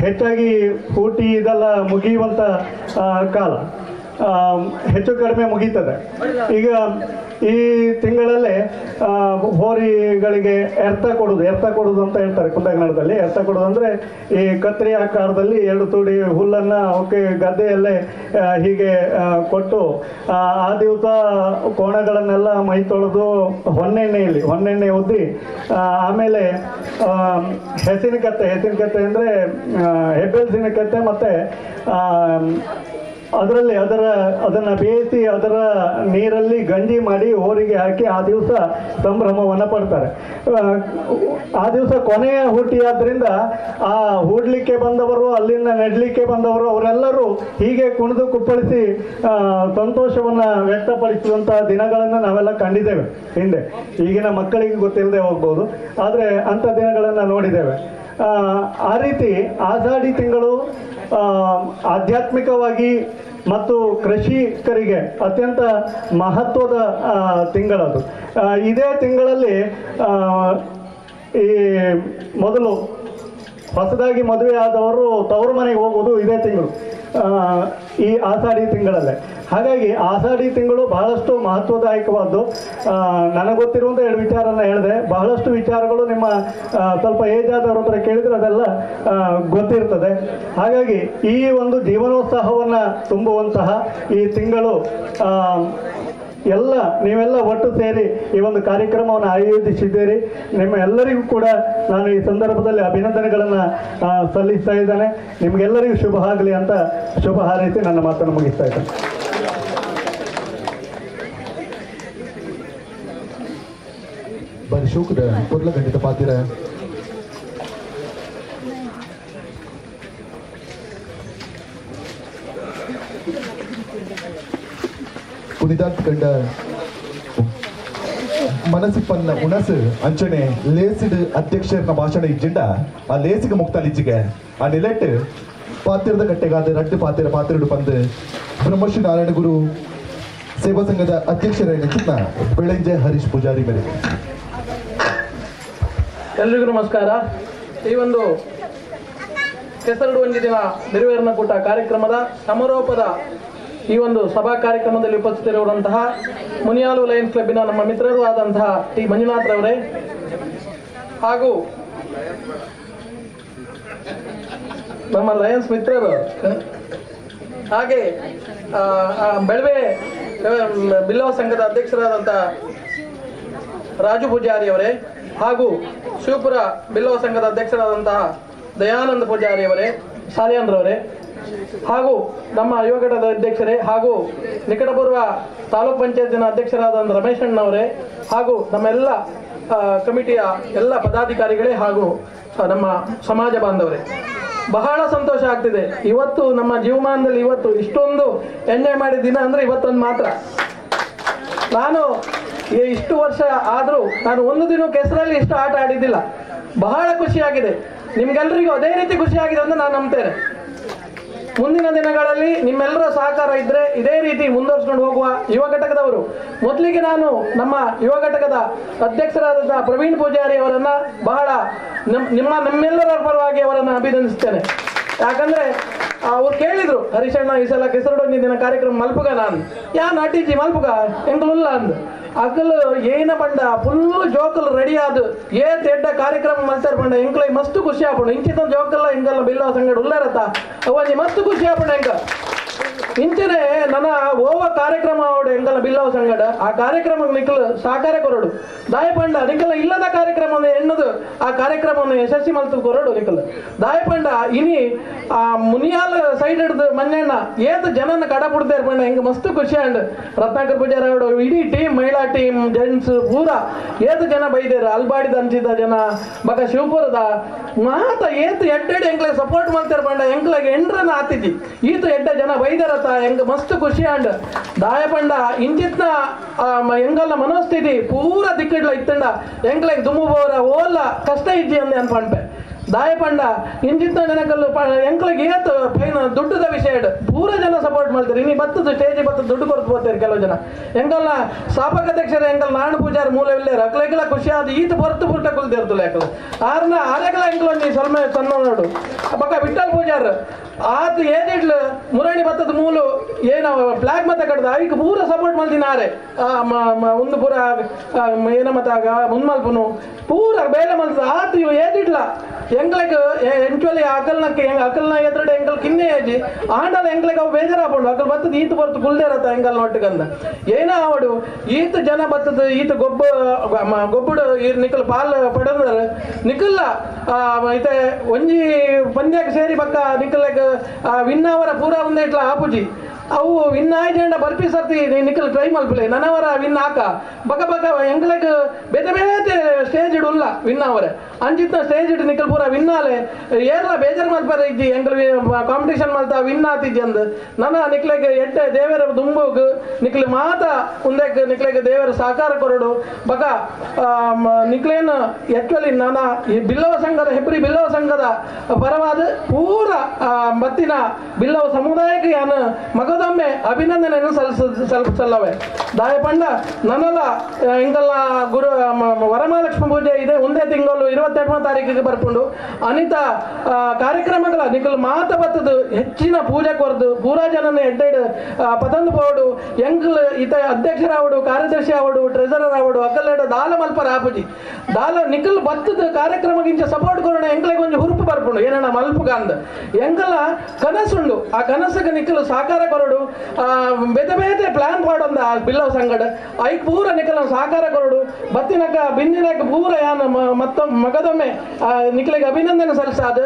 ಹೆಚ್ಚಾಗಿ ಹೂಟಿ ಇದೆಲ್ಲ ಮುಗಿಯುವಂಥ ಕಾಲ, ಹೆಚ್ಚು ಕಡಿಮೆ ಮುಗೀತದೆ. ಈಗ ಈ ತಿಂಗಳಲ್ಲೇ ಹೋರಿಗಳಿಗೆ ಎರ್ತ ಕೊಡೋದು ಅಂತ ಹೇಳ್ತಾರೆ ಕುಂದಕನ್ನಡದಲ್ಲಿ. ಎರ್ತ ಕೊಡೋದು ಅಂದರೆ ಈ ಕತ್ತರಿ ಆಕಾರದಲ್ಲಿ 2 ತೂಡಿ ಹುಲ್ಲನ್ನು ಅವಕ್ಕೆ ಗದ್ದೆಯಲ್ಲೇ ಹೀಗೆ ಕೊಟ್ಟು ಆ ದಿವಸ ಕೋಣಗಳನ್ನೆಲ್ಲ ಮೈ ತೊಳೆದು ಹೊನ್ನೆಣ್ಣೆ ಉದ್ದಿ ಆಮೇಲೆ ಹೆಸಿನ ಕತ್ತೆ ಅಂದರೆ ಹೆಬ್ಬೆಲ್ಸಿನ ಕತ್ತೆ ಮತ್ತು ಅದನ್ನು ಬೇಯಿಸಿ ಅದರ ನೀರಲ್ಲಿ ಗಂಜಿ ಮಾಡಿ ಹೋರಿಗೆ ಹಾಕಿ ಆ ದಿವಸ ಸಂಭ್ರಮವನ್ನು ಪಡ್ತಾರೆ. ಆ ದಿವಸ ಕೊನೆಯ ಹುಟ್ಟಿ ಆದ್ದರಿಂದ ಆ ಹೂಡ್ಲಿಕ್ಕೆ ಬಂದವರು, ಅಲ್ಲಿಂದ ನೆಡ್ಲಿಕ್ಕೆ ಬಂದವರು ಅವರೆಲ್ಲರೂ ಹೀಗೆ ಕುಣಿದು ಕುಪ್ಪಳಿಸಿ ಸಂತೋಷವನ್ನು ವ್ಯಕ್ತಪಡಿಸುವಂಥ ದಿನಗಳನ್ನು ನಾವೆಲ್ಲ ಕಂಡಿದ್ದೇವೆ ಹಿಂದೆ. ಈಗಿನ ಮಕ್ಕಳಿಗೆ ಗೊತ್ತಿಲ್ಲದೆ ಹೋಗ್ಬೋದು, ಆದರೆ ಅಂಥ ದಿನಗಳನ್ನು ನೋಡಿದ್ದೇವೆ. ಆ ರೀತಿ ಆಷಾಢಿ ತಿಂಗಳು ಆಧ್ಯಾತ್ಮಿಕವಾಗಿ ಮತ್ತು ಕೃಷಿಕರಿಗೆ ಅತ್ಯಂತ ಮಹತ್ವದ ತಿಂಗಳದು. ಇದೇ ತಿಂಗಳಲ್ಲಿ ಈ ಮೊದಲು ಹೊಸದಾಗಿ ಮದುವೆ ಆದವರು ತವರು ಮನೆಗೆ ಹೋಗೋದು ಇದೇ ತಿಂಗಳು, ಈ ಆಷಾಢಿ ತಿಂಗಳಲ್ಲೇ. ಹಾಗಾಗಿ ಆಷಾಢಿ ತಿಂಗಳು ಬಹಳಷ್ಟು ಮಹತ್ವದಾಯಕವಾದ್ದು. ನನಗೆ ಗೊತ್ತಿರುವಂಥ 2 ವಿಚಾರನ ಹೇಳಿದೆ. ಬಹಳಷ್ಟು ವಿಚಾರಗಳು ನಿಮ್ಮ ಸ್ವಲ್ಪ ಏಜ್ ಆದವ್ರ ಹತ್ರ ಕೇಳಿದರೆ ಅದೆಲ್ಲ ಗೊತ್ತಿರ್ತದೆ. ಹಾಗಾಗಿ ಈ ಒಂದು ಜೀವನೋತ್ಸಾಹವನ್ನು ತುಂಬುವಂತಹ ಈ ತಿಂಗಳು ನೀವೆಲ್ಲ ಒಟ್ಟು ಸೇರಿ ಈ ಒಂದು ಕಾರ್ಯಕ್ರಮವನ್ನು ಆಯೋಜಿಸಿದ್ದೀರಿ. ನಿಮ್ಮ ಎಲ್ಲರಿಗೂ ಕೂಡ ನಾನು ಈ ಸಂದರ್ಭದಲ್ಲಿ ಅಭಿನಂದನೆಗಳನ್ನು ಸಲ್ಲಿಸ್ತಾ ಇದ್ದೇನೆ. ನಿಮಗೆಲ್ಲರಿಗೂ ಶುಭ ಆಗಲಿ ಅಂತ ಶುಭ ಹಾರೈಸಿ ನನ್ನ ಮಾತನ್ನು ಮುಗಿಸ್ತಾ ಇದ್ದೇನೆ. ಬರೀ ಶೋಕದ ಪೊರ್ಲ ಗಂಡಿತ ಪಾತಿರ ಪುನಿದಾತ್ ಕಂಡ ಮನಸ್ಸಿಪ್ಪನ್ನ ಉಣಸ್ ಅಂಚನೆ ಲೇಸಿಡ್ ಅಧ್ಯಕ್ಷರ ಭಾಷಣ ಇಜ್ಜಿಂಡ ಆ ಲೇಸಿಗೆ ಮುಕ್ತಾಲಿಜ್ಜಿಗೆ ಆ ನೆಲೆಟ್ ಪಾತಿರದ ಕಟ್ಟೆಗಾದ ರಡ್ಡು ಪಾತಿರಡು ಬಂದು ಬ್ರಹ್ಮಶ್ರೀ ನಾರಾಯಣ ಗುರು ಸೇವಾ ಸಂಘದ ಅಧ್ಯಕ್ಷರಾಗಿ ಬೆಳಂಜೆ ಹರೀಶ್ ಪೂಜಾರಿ ಮೇಲೆ. ಎಲ್ರಿಗೂ ನಮಸ್ಕಾರ. ಈ ಒಂದು ಕೆಸರಡು ಒಂದು ದಿನ ನೆರವೇರಿನ ಕೂಟ ಕಾರ್ಯಕ್ರಮದ ಸಮಾರೋಪದ ಈ ಒಂದು ಸಭಾ ಕಾರ್ಯಕ್ರಮದಲ್ಲಿ ಉಪಸ್ಥಿತರಿರುವಂತಹ ಮುನಿಯಾಲು ಲಯನ್ಸ್ ಕ್ಲಬ್ಬಿನ ನಮ್ಮ ಮಿತ್ರರು ಆದಂತಹ ಟಿ ಮಂಜುನಾಥ್ ರವರೇ ಹಾಗೂ ನಮ್ಮ ಲಯನ್ಸ್ ಮಿತ್ರರು, ಹಾಗೆ ಬೆಳವೆ ಬಿಲ್ಲವ ಸಂಘದ ಅಧ್ಯಕ್ಷರಾದಂತಹ ರಾಜು ಪೂಜಾರಿ ಅವರೇ ಹಾಗೂ ಶಿವಪುರ ಬಿಲ್ಲವ ಸಂಘದ ಅಧ್ಯಕ್ಷರಾದಂತಹ ದಯಾನಂದ ಪೂಜಾರಿ ಅವರೇ, ಸಾಲಿಯಾನ್ರವರೇ ಹಾಗೂ ನಮ್ಮ ಯುವ ಘಟಕದ ಅಧ್ಯಕ್ಷರೇ ಹಾಗೂ ನಿಕಟಪೂರ್ವ ತಾಲೂಕ್ ಪಂಚಾಯತಿನ ಅಧ್ಯಕ್ಷರಾದ ರಮೇಶ್ ಅಣ್ಣವರೇ ಹಾಗೂ ನಮ್ಮೆಲ್ಲ ಕಮಿಟಿಯ ಎಲ್ಲ ಪದಾಧಿಕಾರಿಗಳೇ ಹಾಗೂ ನಮ್ಮ ಸಮಾಜ ಬಾಂಧವರೇ, ಬಹಳ ಸಂತೋಷ ಆಗ್ತಿದೆ. ಇವತ್ತು ನಮ್ಮ ಜೀವಮಾನದಲ್ಲಿ ಇವತ್ತು ಇಷ್ಟೊಂದು ಎಂಜಾಯ್ ಮಾಡಿದ ದಿನ ಅಂದರೆ ಇವತ್ತೊಂದು ಮಾತ್ರ. ನಾನು ಇಷ್ಟು ವರ್ಷ ಆದರೂ ನಾನು ಒಂದು ದಿನ ಕೆಸರಲ್ಲಿ ಇಷ್ಟು ಆಟ ಆಡಿದ್ದಿಲ್ಲ. ಬಹಳ ಖುಷಿಯಾಗಿದೆ. ನಿಮ್ಗೆಲ್ರಿಗೂ ಅದೇ ರೀತಿ ಖುಷಿಯಾಗಿದೆ ಅಂತ ನಾನು ನಂಬ್ತೇನೆ. ಮುಂದಿನ ದಿನಗಳಲ್ಲಿ ನಿಮ್ಮೆಲ್ಲರ ಸಹಕಾರ ಇದ್ದರೆ ಇದೇ ರೀತಿ ಮುಂದುವರಿಸ್ಕೊಂಡು ಹೋಗುವ ಯುವ ಘಟಕದವರು. ಮೊದಲಿಗೆ ನಾನು ನಮ್ಮ ಯುವ ಘಟಕದ ಅಧ್ಯಕ್ಷರಾದಂತಹ ಪ್ರವೀಣ್ ಪೂಜಾರಿ ಅವರನ್ನು ಬಹಳ ನಮ್ಮೆಲ್ಲರ ಪರವಾಗಿ ಅವರನ್ನು ಅಭಿನಂದಿಸ್ತೇನೆ. ಯಾಕಂದರೆ ಅವ್ರು ಕೇಳಿದರು, ಹರೀಶಣ್ಣ ಈ ಸಲ ಕೆಸರಡೊಂದು ದಿನ ಕಾರ್ಯಕ್ರಮ ಮಲ್ಪುಗ ನಾನು ನಾಟಿಜಿ ಮಲ್ಪುಗ ಎಂಕಲುಲ್ಲ ಅಂದು ಅಕ್ಕಲು ಏನ ಬಂಡ ಫುಲ್ ಜೋಕಲ್ ರೆಡಿ ಆದ ತೆಡ್ಡ ಕಾರ್ಯಕ್ರಮ ಮಲ್ತಾರ ಬಂಡ ಎಂಕ್ಲೈ ಮಸ್ತ್ ಖುಷಿ ಆಪುಂಡು. ಇಂಚಿತ ಜೋಕಲ್ಲ ಹಿಂಗಲ್ಲ ಬಿಲ್ಲವ ಸಂಗಡ ಉಳ್ಳಾರತ್ತ ಅವನಿ ಮಸ್ತ್ ಖುಷಿ ಆಪುಂಡು ಎಂಕ ಇಂಚನೆ ನನ್ನ ಓವ ಕಾರ್ಯಕ್ರಮ ಅವಡು ಎಂಕಲ ಬಿಲ್ಲವ ಸಂಗಡ ಆ ಕಾರ್ಯಕ್ರಮ ನಿಖಲ್ ಸಾಕಾರ ಕೊರಡು ದಾಯಪಂಡ ನಿಖಲ ಇಲ್ಲದ ಕಾರ್ಯಕ್ರಮವನ್ನು ಎನ್ನದು ಆ ಕಾರ್ಯಕ್ರಮವನ್ನು ಯಶಸ್ವಿ ಮಲ್ತು ಕೊರಡು ನಿಖಲ್ ದಾಯಪಂಡ ಇನಿ ಆ ಮುನಿಯಾಲ್ ಸೈಡ್ ಹಿಡ್ದು ಮಂಜಣ್ಣ ಏತ್ ಜನನ ಕಡ ಬಿಡ್ತಾ ಇರ್ಪಂಡ ಹೆಂಗ ಮಸ್ತ್ ಖುಷಿ ಅಂಡ್ ರತ್ನಾಕರ್ ಪೂಜಾರಿ ಅವಡು ಇಡೀ ಟೀಮ್ ಮಹಿಳಾ ಟೀಮ್ ಜೆಂಟ್ಸ್ ಪೂರ ಏತ್ ಜನ ಬೈದೇರು ಅಲ್ಬಾಡಿದ ಅಂಚಿದ ಜನ ಬಕ ಶಿವಪುರದ ಮಾತ ಏತ್ ಎಡ್ಡೆಡ್ ಎಂಕ್ಲೆ ಸಪೋರ್ಟ್ ಮಾಡ್ತಾ ಇರ್ಪಂಡ ಎಂಕ್ಲೆಗೆ ಎಂಡ್ರನ್ನ ಆತಿದ್ದಿ ಈತ ಎಡ್ಡ ಜನ ಬೈದರತ್ತ ಹೆಂಗ ಮಸ್ತ್ ಖುಷಿ ಅಂಡ್ ದಾಯಪಂಡ ಇಂಚಿತ್ನ ಎಂಗಲ್ಲ ಮನೋಸ್ಥಿತಿ ಪೂರ ದಿಕ್ಕಡ್ಲ ಇತ್ತಂಡ ಎಂಕ್ಲೆಗೆ ದುಮ್ಮು ಬೋರ ಓಲ್ಲ ಕಷ್ಟ ಇಜ್ಜಿ ಅಂದೆ ಅನ್ಪಂಪೆ ದಾಯಪಂಡ ಇಂಚಿತ್ನ ಜನಕಲ್ಲು ಎಂಕ್ಲೆಗೆ ಏತ್ ಪೈನ ದುಡ್ಡದ ವಿಷಯ ಪೂರ ಜನ ಸಪೋರ್ಟ್ ಮಾಡ್ತಾರೆ ಇನಿ ಬತ್ತದ ಸ್ಟೇಜ್ ಬತ್ತದ ದುಡ್ಡು ಕೊಡ್ತು ಹೋಗ್ತಾರೆ ಕೆಲವು ಜನ ಎಂಗಲ್ಲ ಸ್ಥಾಪಕಾಧ್ಯಕ್ಷರು ಎಂಗಲ್ ನಾಡು ಪೂಜಾರಿ ಮೂಲವಿಲ್ಲ ಅಕ್ಲೆಗೆಲ್ಲ ಖುಷಿ ಆದ ಈತ ಹೊರತು ಪುರ್ಟ ಕುಲ್ದಿರ್ತಲ್ಲ ಯಾಕಲ್ಲ ಆರ್ನ ಆರೆಗಲ ಎಂಕ್ಲ ನೀ ಸಲ್ಮೆ ತನ್ನ ನೋಡು ಬಕ್ಕ ವಿಠಲ್ ಪೂಜಾರ್ ಆತ ಏನಿಡ್ಲು ಮುರಾಣಿ ಬತ್ತದ ಮೂಲು ಏನ ಫ್ಲಾಗ್ ಮತ ಕಡ್ದ ಅದಕ್ಕೆ ಪೂರ ಸಪೋರ್ಟ್ ಮಲ್ದಿನಾರೆ ಒಂದು ಪೂರ ಏನ ಮತ್ತಾಗ ಮುನ್ಮಲ್ಪನು ಪೂರ ಬೇಲೆ ಮಲ್ತದ ಆತ ಇವು ಏನಿಡ್ಲ ಎಂಗ್ಲೆಗ್ ಎಂಕ್ವಲಿ ಅಕಲ್ನ ಎದುರುಡೆ ಎಂಗಲ್ ಕಿನ್ನೆ ಏಜಿ ಆಂಡಲ ಎಂಗ್ಲೆಗ್ ಅವು ಬೇಜಾರಾಪಂಡು ಅಕಲ್ ಬತ್ತದ ಈತ ಬರ್ತು ಕುಲ್ದೇರತ್ತ ಎಂಗಲ್ ನೋಟ್ಗಂದ ಏನ ಅವಡು ಈತ ಜನ ಬತ್ತದ ಈತ ಗೊಬ್ಬಡು ನಿಖಲ್ ಪಾಲ್ ಪಡೆದ್ರ ನಿಖಲ್ಲ ಐತೆ ಒಂಜಿ ಪಂದ್ಯಕ್ಕೆ ಸೇರಿ ಬಕ್ಕ ನಿಖಲ್ಲೆಗ್ ವಿನ್ನವರ ಪೂರ ಒಂದೇ ಇಟ್ಲ ಆಪುಜಿ ಅವು ವಿನ್ ಆಯ್ತು ಬರ್ಪಿ ಸರ್ತಿ ನಿಖಲ್ ಟ್ರೈ ಮಲ್ಪಲೆ ನನವರ ವಿನ್ ಹಾಕ ಬಕ ಬಕ ಎಂಗ್ಲೆಗ್ ಬೇತೆ ಬೇತೆ ಸ್ಟೇಜ್ ಇಡುಲ್ಲ ವಿನ್ ಅವರೇ ಅಂಚಿತ್ನ ಸ್ಟೇಜ್ ಇಟ್ಟು ನಿಖಲ್ ಪೂರ ವಿನ್ ಆಲೆ ಏರ್ಲ ಬೇಜಾರ್ ಮಲ್ಪಾರ ಇಜ್ಜಿ ಎಂಗ್ಲ ಕಾಂಪಿಟೇಷನ್ ಮಲ್ತಾ ವಿನ್ ಆತಿಜ್ಜಿ ಅಂದ್ ನನ್ನ ನಿಕ್ಲೆಗ್ ಎಡ್ಡೆ ದೇವರ ದುಂಬುಗ್ ನಿಕ್ಲಿ ಮಾತ ಉಂದೆಗ್ ನಿಕ್ಲೆಗ್ ದೇವರ ಸಹಕಾರ ಕೊರಡು ಬಕ ನಿಕ್ಲೇನು ಆಕ್ಚುಲಿ ನಾನ ಈ ಬಿಲ್ಲವ ಸಂಘದ ಹೆಬ್ರಿ ಬಿಲ್ಲವ ಸಂಘದ ಪರವಾದ ಪೂರ ಬತ್ತಿನ ಬಿಲ್ಲವ ಸಮುದಾಯಕ್ಕೆ ನಾನು ಮಗದೊಮ್ಮೆ ಅಭಿನಂದನೆಯನ್ನು ಸಲ್ಲವೆ ದಾಯಪಂಡ ನನ್ನಲ್ಲ ಎಂಗಲ್ಲ ಗುರು ವರಮಹಾಲಕ್ಷ್ಮಿ ಪೂಜೆ ಇದೆ ಒಂದೇ ತಿಂಗಳು 22ನೇ ತಾರೀಕಿಗೆ ಬರ್ಕೊಂಡು ಅನಿತ ಕಾರ್ಯಕ್ರಮಗಳ ನಿಖಲ್ ಮಾತ ಬತ್ತದು ಹೆಚ್ಚಿನ ಪೂಜೆ ಕೊರದು ಪೂರಾ ಜನನ ಎಡ್ಡೆಡ್ ಪತಂದು ಪೋಡು ಎಂಗ್ಲ್ ಈತ ಅಧ್ಯಕ್ಷರಾವಡು ಕಾರ್ಯದರ್ಶಿ ಆವಡು ಟ್ರೆಜರರ್ ಆವಡು ಅಕ್ಕಲ್ಲೆಡ ದಾಲ ಮಲ್ಪರ ಆಪುಜಿ ದಾಲ ನಿಖಲ್ ಬತ್ತದ ಕಾರ್ಯಕ್ರಮಗಿಂಚ ಸಪೋರ್ಟ್ ಕೊರೋಣ ಎಂಗ್ಲೆಗೆ ಒಂದು ಹುರುಪು ಬರ್ಕೊಂಡು ಏನಣ್ಣ ಮಲ್ಪುಗ ಅಂದ ಎಂಗಲ ಕನಸುಂಡು ಆ ಕನಸಗೆ ನಿಖಲ್ ಸಾಕಾರ ಕೊರಡು ಬೇತೆ ಬೇತೆ ಪ್ಲಾನ್ ಮಾಡೋಂದ ಬಿಲ್ಲವ ಸಂಗಡ ಐಕ್ ಪೂರ ನಿಖಲ್ ಸಾಕಾರ ಕೊರಡು ಬತ್ತಿನಕ ಬಿಂದಿನಕ ಪೂರ ಯಾನ ಮಗದೊಮ್ಮೆ ನಿಖಲಿಗೆ ಅಭಿನಂದನೆ ಸಲ್ಲಿಸಾದ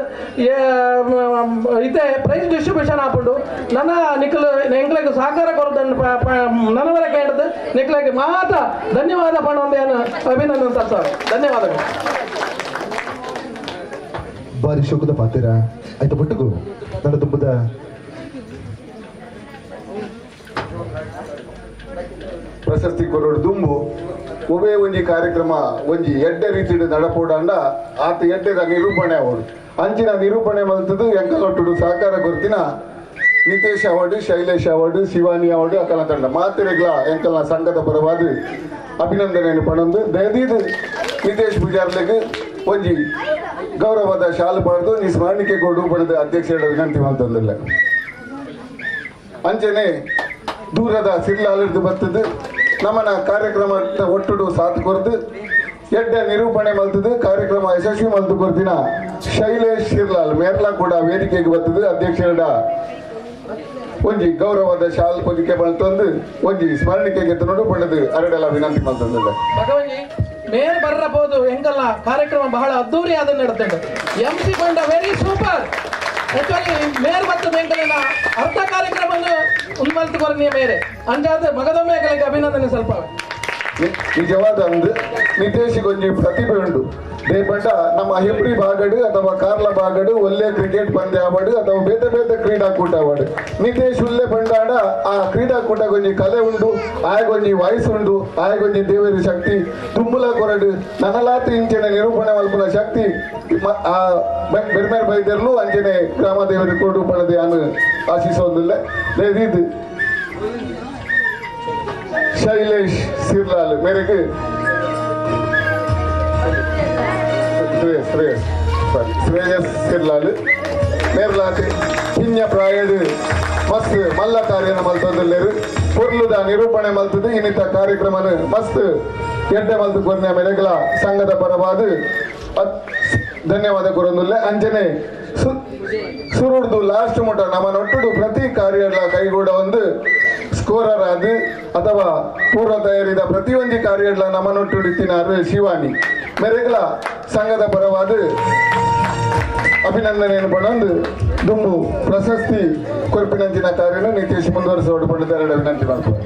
ಇತೆ ಪ್ರೈಸ್ ಡಿಸ್ಟ್ರಿಬ್ಯೂಷನ್ ಹಾಕೊಂಡು ನನ್ನ ನಿಖಲ್ ಎಂಗ್ಲೆಗೆ ಸಹಕಾರ ಕೊರದನ್ನು ನನವರ ಕೇಳಿದ ನಿಖಲಿಗೆ ಮಾತ ಧನ್ಯವಾದ ಪಣೊಂದೇನು ಅಭಿನಂದನೆ ಸಲ್ಲಿಸ ಧನ್ಯವಾದಗಳು ಬಾರಿ ಶೋಕದ ಪಾತಿರ ಆಯ್ತು ಬಟ್ಟುಗು ನನ್ನ ತುಂಬದ ಪ್ರಶಸ್ತಿ ಕೊರೋಡು ದುಂಬು ಒಬ್ಬೇ ಒಂಜಿ ಕಾರ್ಯಕ್ರಮ ಒಂಜಿ ಎಡ್ಡೆ ರೀತಿ ನಡಪೋಡಂಡ ಆತ ಎಡ್ಡೆದ ನಿರೂಪಣೆ ಅವಡು ಅಂಚಿನ ನಿರೂಪಣೆ ಮಲ್ತದು ಎಂಕಲೊಟ್ಟು ಸಹಕಾರ ಕೊರ್ತಿನ Nitesh award Shailesh award Shivani award ಅಕಲ ತಂಡ ಮಾತಿರೆಗ್ಲ ಎಂಕಲ್ನ ಸಂಘದ ಪರವಾದ ಅಭಿನಂದನೆಯನ್ನು ಪಣಂದು ದಯದೀದು ನಿತೇಶ್ ಪೂಜಾರ್ಲೆಗ್ ಒಂಜಿ ಗೌರವದ ಶಾಲು ಪಡೆದು ನೀ ಸ್ಮರಣಿಕೆ ಕೊಡು ಪಡೆದ ಅಧ್ಯಕ್ಷರ ವಿನಂತಿ ಮಾಡ್ತಂದಿಲ್ಲ ಅಂಚನೆ ದೂರದ ಸಿರ್ಲಾಲಿರ್ದು ಬರ್ತದೆ ನಮ್ಮನ ಕಾರ್ಯಕ್ರಮ ಒಟ್ಟುಡು ಸಾಥ್ ಕೊರ್ದು ಎಡ್ಡ ನಿರೂಪಣೆ ಮಲ್ತದು ಕಾರ್ಯಕ್ರಮ ಯಶಸ್ವಿ ಮಲ್ತು ಕೊರ್ದಿನ ಶೈಲೇಶ್ ಶಿರ್ಲಾಲ್ ಮೇರ್ಲಾ ಕೂಡ ವೇದಿಕೆಗೆ ಬರ್ತದೆ ಅಧ್ಯಕ್ಷರ ಒಂಜಿ ಗೌರವದ ಶಾಲ್ ಪೊದಿಕೆ ಬಂತಂದು ಒಂಜಿ ಸ್ಮರಣಿಕೆಗೆ ನೋಡು ಪಡೆದು ಅರಡೆಲ್ಲ ವಿನಂತಿ ಮಾಡ್ತಂದಿಲ್ಲ ಮೇಲ್ ಬರ್ರಬಹುದು ಎಂಗಲ್ಲ ಕಾರ್ಯಕ್ರಮ ಬಹಳ ಅದ್ದೂರಿ ಆದ ನಡ್ತಂಡು MC ಬಂಡ ವೆರಿ ಸೂಪರ್ ಆಕ್ಚುಲಿ ಮೇರ್ ಮತ್ತು ಬೆಂಕಲಿನ ಅರ್ಧ ಕಾರ್ಯಕ್ರಮವನ್ನು ಉನ್ಮಲ್ತುಕೊರನಿಯ ಮೇರೆ ಅಂಜಾದ ಮಗದೊಮ್ಮೆ ಅಭಿನಂದನೆ ಸ್ವಲ್ಪ ನಿಜವಾದ ಅಂದು ನಿತೇಶಿಗೊಂಜಿ ಪ್ರತಿಭೆ ಉಂಟು ದೇಪಂಡ ನಮ್ಮ ಹೆಬ್ರಿ ಬಾಗಡು ಅಥವಾ ಕಾರ್ಲ ಬಾಗಡು ಒಳ್ಳೆ ಕ್ರಿಕೆಟ್ ಪಂದ್ಯ ಆವಡು ಅಥವಾ ಬೇತೆ ಬೇತೆ ಕ್ರೀಡಾಕೂಟ ಆವಡು ನಿತೇಶ್ ಉಲ್ಲೆ ಪಂಡಾಡ ಆ ಕ್ರೀಡಾಕೂಟ ಗೊಂಜಿ ಕಲೆ ಉಂಡು ಆಯಗೊಂಜಿ ವಾಯ್ಸ್ ಉಂಡು ಆಯಗೊಂಜಿ ದೇವರ ಶಕ್ತಿ ತುಂಬುಲ ಕೊರಡು ನನಲಾತಿ ಇಂಚನೆ ನಿರೂಪಣೆ ಮಲ್ಪನ ಶಕ್ತಿ ಆ ಬೆರ್ಮೇರ್ ಬೈದರ್ಲು ಅಂಚನೆ ಗ್ರಾಮ ದೇವರ ಕೊಡು ಪಡೆದು ನಾನು ಆಶಿಸೋದಿಲ್ಲ ಇದು ಶೈಲೇಶ್ ಸಿರ್ಲಾಲ್ ಮೇರೆಗೆ ಶ್ರೇಯಸ್ ಸಿರ್ಲಾಲ್ ನೇರ್ಲಾತಿ ಹಿನ್ಯ ಪ್ರಾಯಡ್ ಮಸ್ತ್ ಮಲ್ಲ ಕಾರ್ಯನ ಮಲ್ತೊಂದಿಲ್ಲೇರು ಪೊರ್ಲುದ ನಿರೂಪಣೆ ಮಲ್ತದು ಇನ್ನಿತ ಕಾರ್ಯಕ್ರಮನ ಮಸ್ತ್ ಎಡ್ಡೆ ಮಲ್ತು ಕೊರ್ನೆ ಮೆರೆಗಲ ಸಂಘದ ಪರವಾದ ಧನ್ಯವಾದ ಕೊರೊಂದುಲ್ಲೆ ಅಂಚನೆ ಸುರುಡ್ದು ಲಾಸ್ಟ್ ಮುಟ ನಮ್ಮ ನೊಟ್ಟುಡು ಪ್ರತಿ ಕಾರ್ಯಗಳ ಕೈಗೂಡ ಒಂದು ಸ್ಕೋರರ್ ಆದು ಅಥವಾ ಪೂರ್ವ ತಯಾರಿದ ಪ್ರತಿಯೊಂದು ಕಾರ್ಯಗಳ ನಮ್ಮನೊಟ್ಟುಡಿತಿನಾರು ಶಿವಾನಿ ಮೆರೆಗಳ ಸಂಘದ ಪರವಾದ ಅಭಿನಂದನೆಯನ್ನು ಪಡೊಂದು ದುಂಬು ಪ್ರಶಸ್ತಿ ಕೊರಪಿನಂಚಿನ ಕಾರ್ಯನ ನಿತೀಶ್ ಮುಂದುವರಿಸೋಡು ಪಡೆದ ವಿನಂತಿ ಮಾಡ್ತಾರೆ.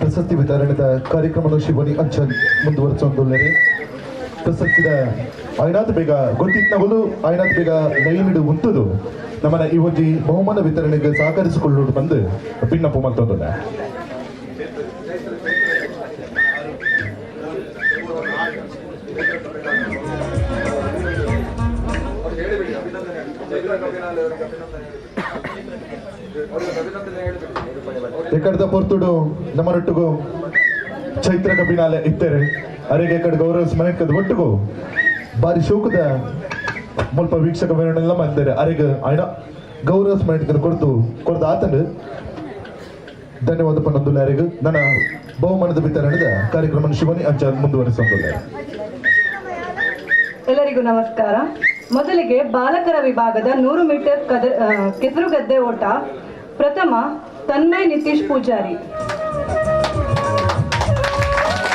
ಪ್ರಶಸ್ತಿ ವಿತರಣೆದ ಕಾರ್ಯಕ್ರಮದ ಶಿವನಿ ಅಂಚನ್ ಮುಂದುವರಿಸೊಂದುಳ್ಳರೆ ಪ್ರಶಸ್ತಿದ ಆಯ್ನಾತ್ ಬೇಗ ಗೊತ್ತಿತ್ತಗಳು ಆಯ್ನಾತ್ ಬೇಗ ನೈಮಿಡು ಉಂಟುದು ನಮ್ಮನ ಈ ಒಂದು ಬಹುಮಾನ ವಿತರಣೆಗೆ ಸಹಕರಿಸಿಕೊಳ್ಳುವುದು ಬಂದು ಭಿನ್ನಪ್ಪು ಮತ್ತೊಂದುಲ್ಲ. ಎಕಡದ ಪೊರ್ತುಡು ನಮ್ಮನೊಟ್ಟಿಗೂ ಚೈತ್ರ ಕಪಿನಾಲೆ ಇತ್ತರೆ ಅರೆಗೆ ಎಕಡೆ ಗೌರವ ಸ್ಮರಣಕದ ಒಟ್ಟಿಗೂ ಬಾರಿ ಶೋಕದ ಮುಲ್ಪ ವೀಕ್ಷಕ ಮೆರವಣಿಗೆಲ್ಲ ಮಾಡ್ತಾರೆ ಅರೆಗೆ ಆಯ್ನ ಗೌರವ ಸ್ಮರಣಕದ ಕೊಡ್ದು ಆತಂಡು ಧನ್ಯವಾದ ಪನ್ನೊಂದುಲ್ಲ ಅರೆಗೆ ನನ್ನ ಬಹುಮಾನದ ವಿತರಣೆದ ಕಾರ್ಯಕ್ರಮ ಶಿವನಿ ಅಂಚ ಮುಂದುವರಿಸೊಂದುಲ್ಲ. ಎಲ್ಲರಿಗೂ ನಮಸ್ಕಾರ. ಮೊದಲಿಗೆ ಬಾಲಕರ ವಿಭಾಗದ 100 ಮೀಟರ್ ಕೆಸರುಗದ್ದೆ ಓಟ ಪ್ರಥಮ ತನ್ಮಯ್ ನಿತೀಶ್ ಪೂಜಾರಿ.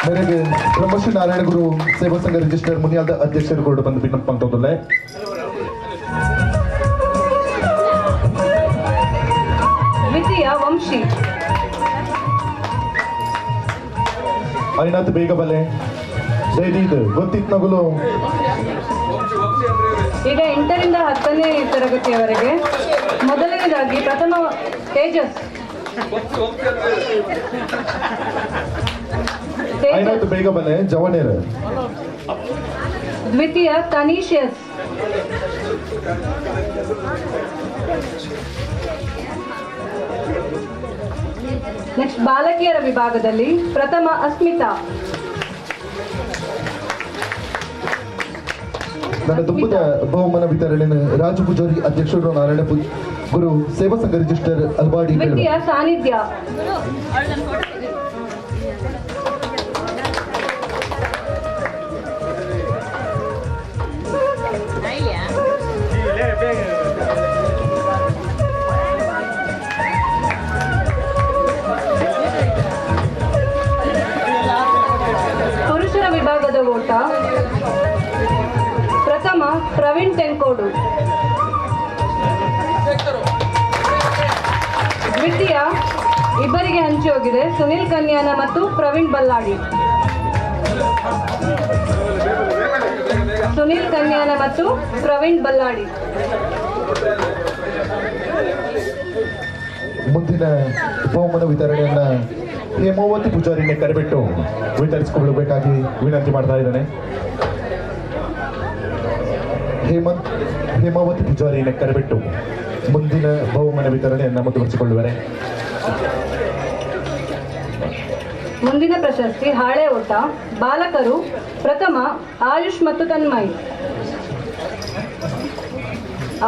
ಮೇರೆಗೆ ಬ್ರಹ್ಮಶ್ರೀ ನಾರಾಯಣ ಗುರು ಸೇವಾ ಸಂಘ ರಿಜಿಸ್ಟರ್ ಮುನಿಯಾದ ಅಧ್ಯಕ್ಷರು ಕೂಡ ಬಂದು ಭಿನ್ನಪ್ಪ ಅಂತಂದಿಲ್ಲ. ದ್ವಿತೀಯ ವಂಶಿ. ಐನಾಥ್ ಬೇಗ ಬಲೆ ಡೈಲಿ ಇದು ಗೊತ್ತಿತ್ತು ನಗಲು ಈಗ 8ರಿಂದ 10ನೇ ತರಗತಿಯವರೆಗೆ ಮೊದಲನೇದಾಗಿ ಪ್ರಥಮ ತೇಜಸ್. ಐನಾಥ್ ಬೇಗ ಬಲೆ ಜವನೇರ. ದ್ವಿತೀಯ ತನೀಶಿಯಸ್. ನೆಕ್ಸ್ಟ್ ಬಾಲಕಿಯರ ವಿಭಾಗದಲ್ಲಿ ಪ್ರಥಮ ಅಸ್ಮಿತಾ. ನನ್ನ ದುಂಬದ ಬಹುಮಾನ ವಿತರಣೆಯನ್ನು ರಾಜು ಪೂಜಾರಿ ಅಧ್ಯಕ್ಷರು ನಾರಾಯಣ ಗುರು ಸೇವಾ ಸಂಘ ರಿಜಿಸ್ಟರ್ ಅಲ್ಬಾಡಿ. ದ್ವಿತೀಯ ಸಾನ್ನಿಧ್ಯ. ಪುರುಷರ ವಿಭಾಗದ ಓಟ ಪ್ರಥಮ ಪ್ರವೀಣ್ ತೆಂಕೋಡು. ದ್ವಿತೀಯ ಇಬ್ಬರಿಗೆ ಹಂಚಿ ಹೋಗಿದೆ ಸುನಿಲ್ ಕನ್ಯಾನ ಮತ್ತು ಪ್ರವೀಣ್ ಬಲ್ಲಾಡಿ. ಸುನಿಲ್ ಕನ್ಯಾನ ಮತ್ತು ಪ್ರವೀಣ್ ಬಲ್ಲಾಡಿ. ಮುಂದಿನ ಬಹುಮಾನ ವಿತರಣೆಯನ್ನ ಹೇಮಾವತಿ ಪೂಜಾರಿನೇ ಕರೆಬಿಟ್ಟು ವಿತರಿಸಿಕೊಳ್ಳಬೇಕಾಗಿ ವಿನಂತಿ ಮಾಡ್ತಾ ಇದ್ದಾನೆ. ಹೇಮಾವತಿ ಪೂಜಾರಿನೇ ಕರೆಬಿಟ್ಟು ಮುಂದಿನ ಬಹುಮಾನ ವಿತರಣೆಯನ್ನು ಮುಂದುವರಿಸಿಕೊಳ್ಳುವರೆ. ಮುಂದಿನ ಪ್ರಶಸ್ತಿ ಹಾಳೆ ಓಟ ಬಾಲಕರು ಪ್ರಥಮ ಆಯುಷ್ ಮತ್ತು ತನ್ಮಯ್.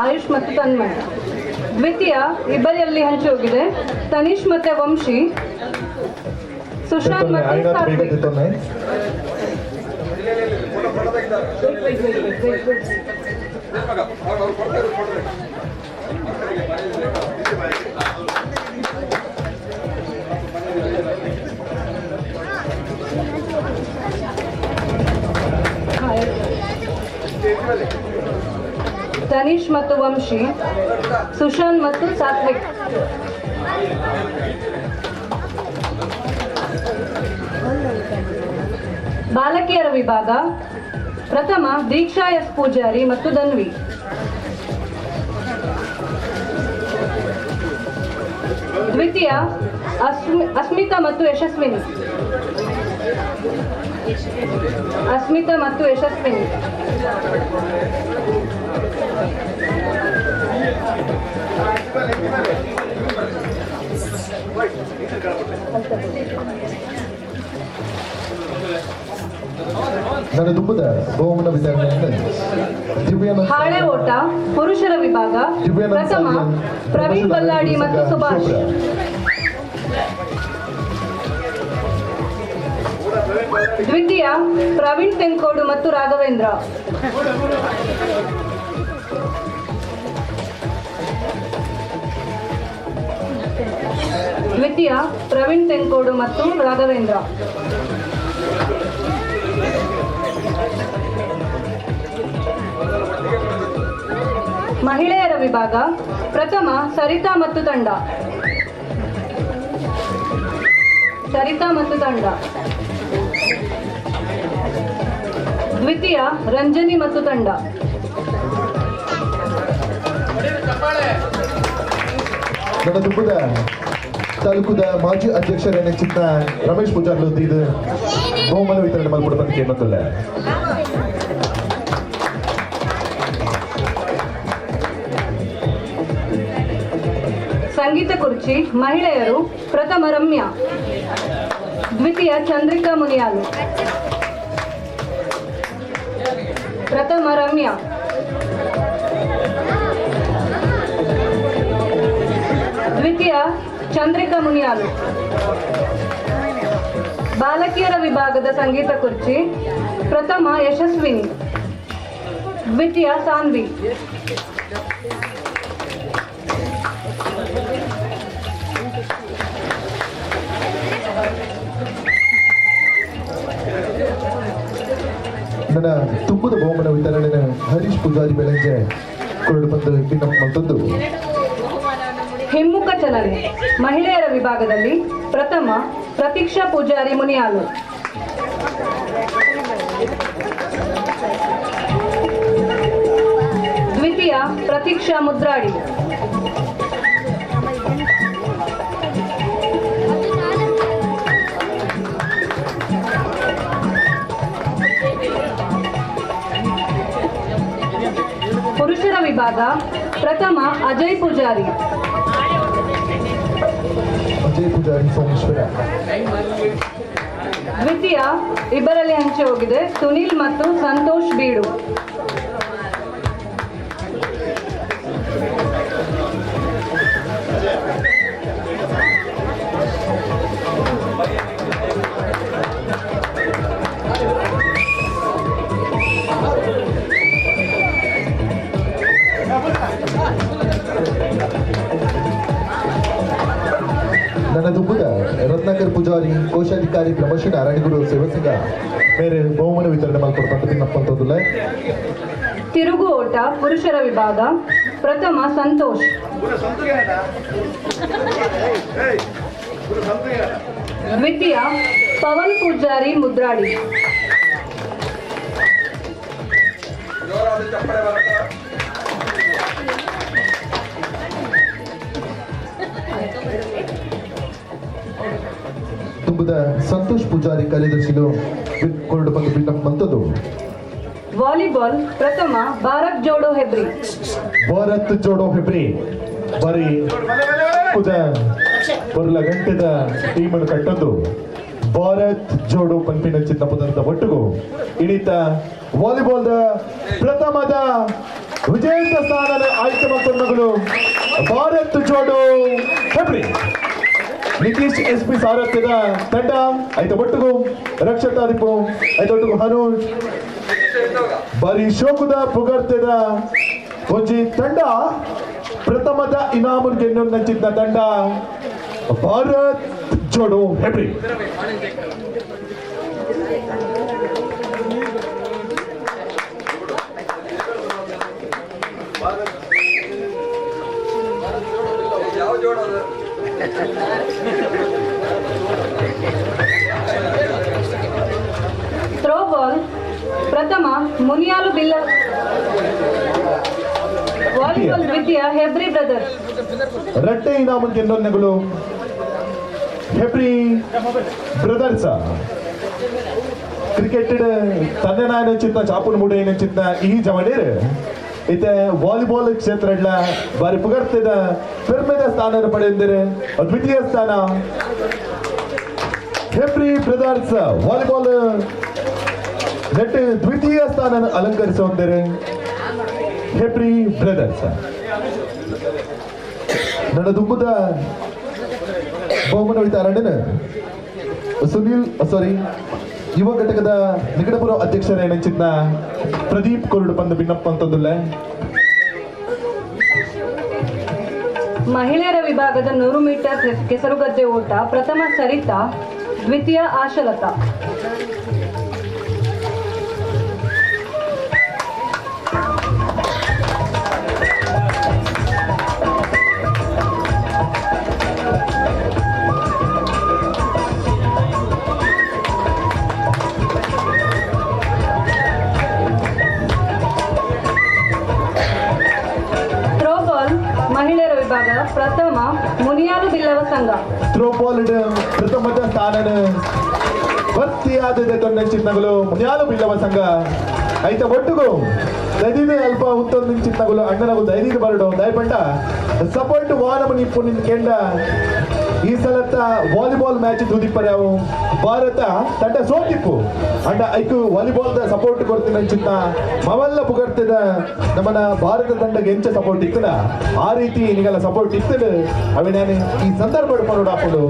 ಆಯುಷ್ ಮತ್ತು ತನ್ಮಯ್. ದ್ವಿತೀಯ ಇಬ್ಬರಲ್ಲಿ ಹಂಚಿ ಹೋಗಿದೆ ತನೀಶ್ ಮತ್ತೆ ವಂಶಿ. ಸುಶಾಂತ್ ಮತ್ತು ಸಾತ್ವಿಕ್. ತನೀಶ್ ಮತ್ತು ವಂಶಿ. ಸುಶಾಂತ್ ಮತ್ತು ಸಾತ್ವಿಕ್. ಬಾಲಕಿಯರ ವಿಭಾಗ ಪ್ರಥಮ ದೀಕ್ಷಾ ಎಸ್ ಪೂಜಾರಿ ಮತ್ತು ಧನ್ವಿ. ದ್ವಿತೀಯ ಅಸ್ಮಿತಾ ಮತ್ತು ಯಶಸ್ವಿನಿ. ಅಸ್ಮಿತಾ ಮತ್ತು ಯಶಸ್ವಿನಿ. ನನ್ನ ದುಂಬದ ಬಹುಮಾನ ವಿತರಣೆಯನ್ನು ಹಾಳೆ ಓಟ ಪುರುಷರ ವಿಭಾಗ ಪ್ರಥಮ ಪ್ರವೀಣ್ ಬಲ್ಲಾಡಿ ಮತ್ತು ಸುಭಾಷ್. ದ್ವಿತೀಯ ಪ್ರವೀಣ್ ತೆಂಕೋಡು ಮತ್ತು ರಾಘವೇಂದ್ರ. ದ್ವಿತೀಯ ಪ್ರವೀಣ್ ತೆಂಕೋಡು ಮತ್ತು ರಾಘವೇಂದ್ರ. ಮಹಿಳೆಯರ ವಿಭಾಗ ಪ್ರಥಮ ಸರಿತಾ ಮತ್ತು ತಂಡ. ದ್ವಿತೀಯ ರಂಜನಿ ಮತ್ತು ತಂಡ. ನಡದುಬ್ಬದ ತಾಲೂಕುದ ಮಾಜಿ ಅಧ್ಯಕ್ಷರೆನಿಸಿದ ರಮೇಶ್ ಪೂಜಾರ್ಲು ಇದು ಬಹುಮಾನ ವಿತರಣೆ ಮಾಡ್ಕೊಡ್ಬಂದಕ್ಕೆ ಏನಂತಲ್ಲ. ಸಂಗೀತ ಕುರ್ಚಿ ಮಹಿಳೆಯರು ಪ್ರಥಮ ರಮ್ಯಾ, ದ್ವಿತೀಯ ಚಂದ್ರಿಕಾ ಮುನಿಯಾಲು. ದ್ವಿತೀಯ ಚಂದ್ರಿಕಾ ಮುನಿಯಾಲು. ಬಾಲಕಿಯರ ವಿಭಾಗದ ಸಂಗೀತ ಕುರ್ಚಿ ಪ್ರಥಮ ಯಶಸ್ವಿನಿ, ದ್ವಿತೀಯ ಸಾನ್ವಿ. ನನ್ನ ತುಂಬದ ಬಹುಮಾನ ವಿತರಣೆನ ಹರೀಶ್ ಪೂಜಾರಿ ಬೆಳಂಜೆ ಕೊರಡು ಬಂದು ಭಿನ್ನಪ್ಪ ಮತ್ತೊಂದು. ಹಿಮ್ಮುಖ ಚಲನೆ ಮಹಿಳೆಯರ ವಿಭಾಗದಲ್ಲಿ ಪ್ರಥಮ ಪ್ರತೀಕ್ಷಾ ಪೂಜಾರಿ ಮುನಿಯಾಲು, ದ್ವಿತೀಯ ಪ್ರತೀಕ್ಷಾ ಮುದ್ರಾಡಿ. ಪುರುಷರ ವಿಭಾಗ ಪ್ರಥಮ ಅಜಯ್ ಪೂಜಾರಿ, ಸೋಮೇಶ್ವರ. ದ್ವಿತೀಯ ಇಬ್ಬರಲ್ಲಿ ಹಂಚಿ ಹೋಗಿದೆ ಸುನಿಲ್ ಮತ್ತು ಸಂತೋಷ್ ಬೀಡು. ನನ್ನ ದುಬ್ಬದ ರತ್ನಾಕರ್ ಪೂಜಾರಿ ಕೋಶಾಧಿಕಾರಿ ಪ್ರಮೋಷನ್ ಅರಣಿಗುರು ಸೇವಸಿಗ ಬೇರೆ ಬಹುಮಾನ ವಿತರಣೆ ಮಾಡ್ಕೊಡ್ಬಂದಿಲ್ಲ. ತಿರುಗು ಓಟ ಪುರುಷರ ವಿಭಾಗ ಪ್ರಥಮ ಸಂತೋಷ್, ದ್ವಿತೀಯ ಪವನ್ ಪೂಜಾರಿ ಮುದ್ರಾಡಿ. ತುಂಬದ ಸಂತೋಷ್ ಪೂಜಾರಿ ಕಾರ್ಯದರ್ಶಿಗಳು ಕೊರಡು ಬಂದು ಭಿನ್ನಪ್ಪ ಮತ್ತದು. ವಾಲಿಬಾಲ್ ಪ್ರಥಮ ಭಾರತ್ ಜೋಡೋ ಹೆಬ್ರಿ, ಬರೀ ಬರಲ ಗಂಟೆದ ಟೀಮ್ ಅನ್ನು ಕಟ್ಟದ್ದು ಭಾರತ್ ಜೋಡೋ ಪಂಪಿನ ಚಿನ್ನ ಪದಾರ್ಥ ಒಟ್ಟಿಗೂ ಇಳಿತ ವಾಲಿಬಾಲ್ ಪ್ರಥಮದ ವಿಜೇತ ಸ್ಥಾನದ ಆಯ್ಕೆ ಮಕ್ಕಳು ಭಾರತ್ ಜೋಡೋ ಹೆಬ್ರಿ. ನಿತೀಶ್ SP ಸಾರಥ್ಯದ ತಂಡ ಐದು ಒಟ್ಟಿಗೂ ರಕ್ಷತಾ ದಿಪ್ಪು ಐದೊಟ್ಟಿಗೂ ಹನೂಜ್ ಬಾರಿ ಶೋಕದ ಪುಗರ್ತೆದ ಒಂಜಿ ತಂಡ ಪ್ರಥಮದ ಇನಾಮು ಗೆನ್ನೊಂದಿದ್ದ ತಂಡ ಭಾರತ್ ಜೋಡೋ ಹೆಬ್ರಿ. ಥ್ರೋಬಾಲ್ ಪ್ರಥಮ ಮುನಿಯಾಲು ಬಿಲ್ಲ, ವಾಲಿಬಾಲ್ ದ್ವಿತೀಯ ಹೆಬ್ರಿ ಬ್ರದರ್ಸ್. ರಟ್ಟೆ ಇನಾಮು ಗೆನ್ನೊಂದೆಗಳು ಹೆಬ್ರಿ ಬ್ರದರ್ಸ್. ಕ್ರಿಕೆಟ್ ತಂದೆ ನಾಯನ ಚಿತ್ತ ಚಾಪುನ್ ಮುಡೆ ಚಿತ್ತ ಈ ಜವಡೇರು ಇತ್ತೆ ವಾಲಿಬಾಲ್ ಕ್ಷೇತ್ರ ಬಾರಿ ಪುಗರ್ತಿದ ಪೆರ್ಮೆದ ಸ್ಥಾನ ಪಡೆದಿದ್ದಾರೆ. ದ್ವಿತೀಯ ಸ್ಥಾನ ಹೆಬ್ರಿ ಬ್ರದರ್ಸ್ ವಾಲಿಬಾಲ್ ನೆಟ್ ದ್ವಿತೀಯ ಸ್ಥಾನ ಅಲಂಕರಿಸುವಂದರೆ ಹೆಬ್ರಿ ಬ್ರದರ್ಸ್. ನನ್ನ ದುಂಬದ ಬಹುಮಾನ ವಿತರಣೆನ ಯುವ ಘಟಕದ ನಿಕಟಪುರ ಅಧ್ಯಕ್ಷರ ನೆಚ್ಚಿನ ಪ್ರದೀಪ್ ಕೊರಡು ಬಂದು ಭಿನ್ನಪ್ಪ ಅಂತಂದಿಲ್ಲ. ಮಹಿಳೆಯರ ವಿಭಾಗದ 100 ಮೀಟರ್ ಕೆಸರುಗದ್ದೆ ಓಟ ಪ್ರಥಮ ಸರಿತಾ, ದ್ವಿತೀಯ ಆಶಲತಾ. ಥ್ರೋಬಾಲ್ ಮಹಿಳೆಯರ ವಿಭಾಗ ಪ್ರಥಮ ಮುನಿಯಾಲು ಬಿಲ್ಲವ ಸಂಘ. ಥ್ರೋಬಾಲ್ ಪ್ರಥಮದ ಸ್ಥಾನನ ಭರ್ತಿಯಾದ ತೊಂದ ಚಿನ್ನಗಳು ಮುನಿಯಾಲು ಬಿಲ್ಲವ ಸಂಘ ಐತ ಒಟ್ಟುಗು ದೈದಿದೆ ಅಲ್ಪ ಉತ್ತೊಂದು ಚಿನ್ನಗಳು ಅಣ್ಣನಗು ದೈದಿಗೆ ಬರಡು ದಯಪಂಡ ಸಪೋರ್ಟ್ ವಾನಮ ನಿಪ್ಪು ನಿನ್ ಕೆಂಡ ಈ ಸಲತ್ತ ವಾಲಿಬಾಲ್ ಮ್ಯಾಚ್ ದೂದಿಪ್ಪರ್ಯಾವು ಭಾರತ ತಂಡ ಸೋತಿಪ್ಪು ಅಂಡ ಐಕು ವಾಲಿಬಾಲ್ ದ ಸಪೋರ್ಟ್ ಕೊಡ್ತೀನಿ ಚಿನ್ನ ಮವಲ್ಲ ಪುಗರ್ತಿದ ನಮ್ಮನ ಭಾರತ ತಂಡಕ್ಕೆ ಎಂಚ ಸಪೋರ್ಟ್ ಇತ್ತದ ಆ ರೀತಿ ನಿಗಲ ಸಪೋರ್ಟ್ ಇತ್ತದ ಅవి ನಾನು ಈ ಸಂದರ್ಭ ಪಡೋಡು ಹಾಕೊಂಡು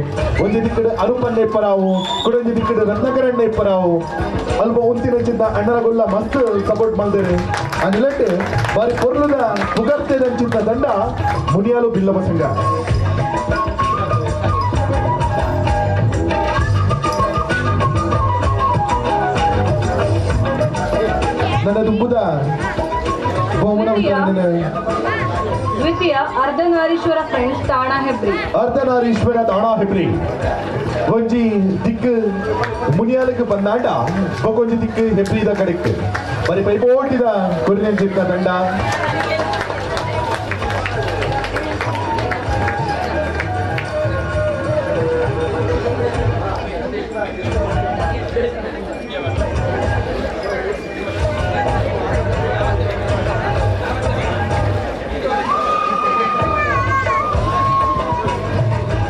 ಒಂದು ದಿಕ್ಕಡು ಅನುಪನ್ನ ಇಪ್ಪರಾವು ಕುಡೊಂದು ದಿಕ್ಕಡು ರತ್ನಕರಣ್ಣ ಇಪ್ಪರಾವು ಅಲ್ಪ ಉಂತಿನ ಚಿನ್ನ ಅಣ್ಣನಗುಲ್ಲ ಮಸ್ತ್ ಸಪೋರ್ಟ್ ಮಾಡಿದ್ರೆ ಅಂದ್ಲಟ್ಟು ಬಾರಿ ಪೊರ್ಲದ ಪುಗರ್ತಿದ ಚಿನ್ನ ತಂಡ ಮುನಿಯಾಲು ಬಿಲ್ಲವ ಸಂಘ. ನನ್ನ ತುಂಬುದ ಬಹುಮಾನ ದ್ವಿತೀಯ ಅರ್ಧನಾರೀಶ್ವರ ಫ್ರೆಂಡ್ಸ್ ತಾಣ ಹೆಬ್ರಿ. ಅರ್ಧನಾರೀಶ್ವರ ತಾಣ ಹೆಬ್ರಿ ಒಂಜಿ ದಿಕ್ಕು ಮುನಿಯಾಲಕ್ಕೆ ಬಂದಾಟ ಒಂಜಿ ದಿಕ್ಕು ಹೆಬ್ರಿದ ಕಡೆಕ್ಕೆ ಬರೀ ಪೈಪೋಟಿದ ಕೊರಿನೆಂಚಿದ್ದ ತಂಡ.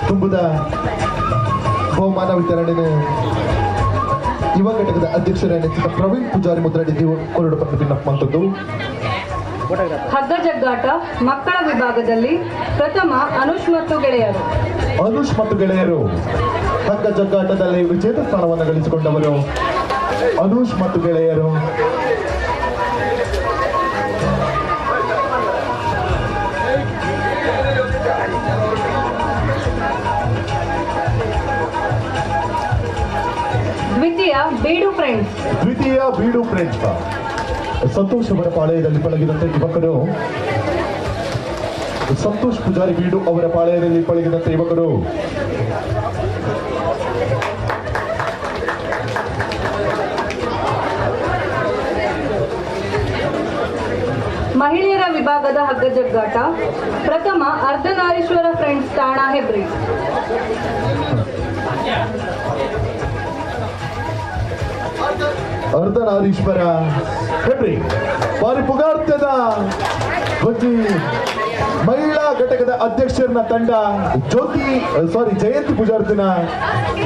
ತುಂಬುದ ಬಹುಮಾನ ವಿತರಣೆ ಯುವ ಘಟಕದ ಅಧ್ಯಕ್ಷರಾದ ಪ್ರವೀಣ್ ಪೂಜಾರಿ ಮುದ್ರಾಡಿ ಕೊರಡು ಪಂತದ್ದು. ಹಗ್ಗ ಜಗ್ಗಾಟ ಮಕ್ಕಳ ವಿಭಾಗದಲ್ಲಿ ಪ್ರಥಮ ಅನುಷ್ ಮತ್ತು ಗೆಳೆಯರು. ಅನುಷ್ ಮತ್ತು ಗೆಳೆಯರು ಹಗ್ಗ ಜಗ್ಗಾಟದಲ್ಲಿ ವಿಜೇತ ಸ್ಥಾನವನ್ನು ಗಳಿಸಿಕೊಂಡವರು ಅನುಷ್ ಮತ್ತು ಗೆಳೆಯರು. ದ್ವಿತೀಯ ಬೀಡು ಫ್ರೆಂಡ್ಸ್. ದ್ವಿತೀಯ ಬೀಡು ಫ್ರೆಂಡ್ಸ್ ಸಂತೋಷ್ ಅವರ ಪಾಳೆಯದಲ್ಲಿ ಪಳಗಿದಂತೆ ಯುವಕರು ಸಂತೋಷ್ ಪೂಜಾರಿ ಬೀಡು ಅವರ ಪಾಳೆಯದಲ್ಲಿ ಪಳಗಿದಂತೆ ಯುವಕರು ಮಹಿಳೆಯರ ವಿಭಾಗದ ಹಗ್ಗ ಜಗ್ಗಾಟ ಪ್ರಥಮ ಅರ್ಧನಾರೀಶ್ವರ ಫ್ರೆಂಡ್ಸ್ ತಾಣ ಹೆಬ್ರಿ. ಅರ್ಧನಾರೀಶ್ವರ ಹೆಬ್ರಿ ಬಾರಿ ಪುಗಾರ್ತದ ಮಹಿಳಾ ಘಟಕದ ಅಧ್ಯಕ್ಷರನ್ನ ತಂಡ ಜಯಂತಿ ಪೂಜಾರ್ತಿನ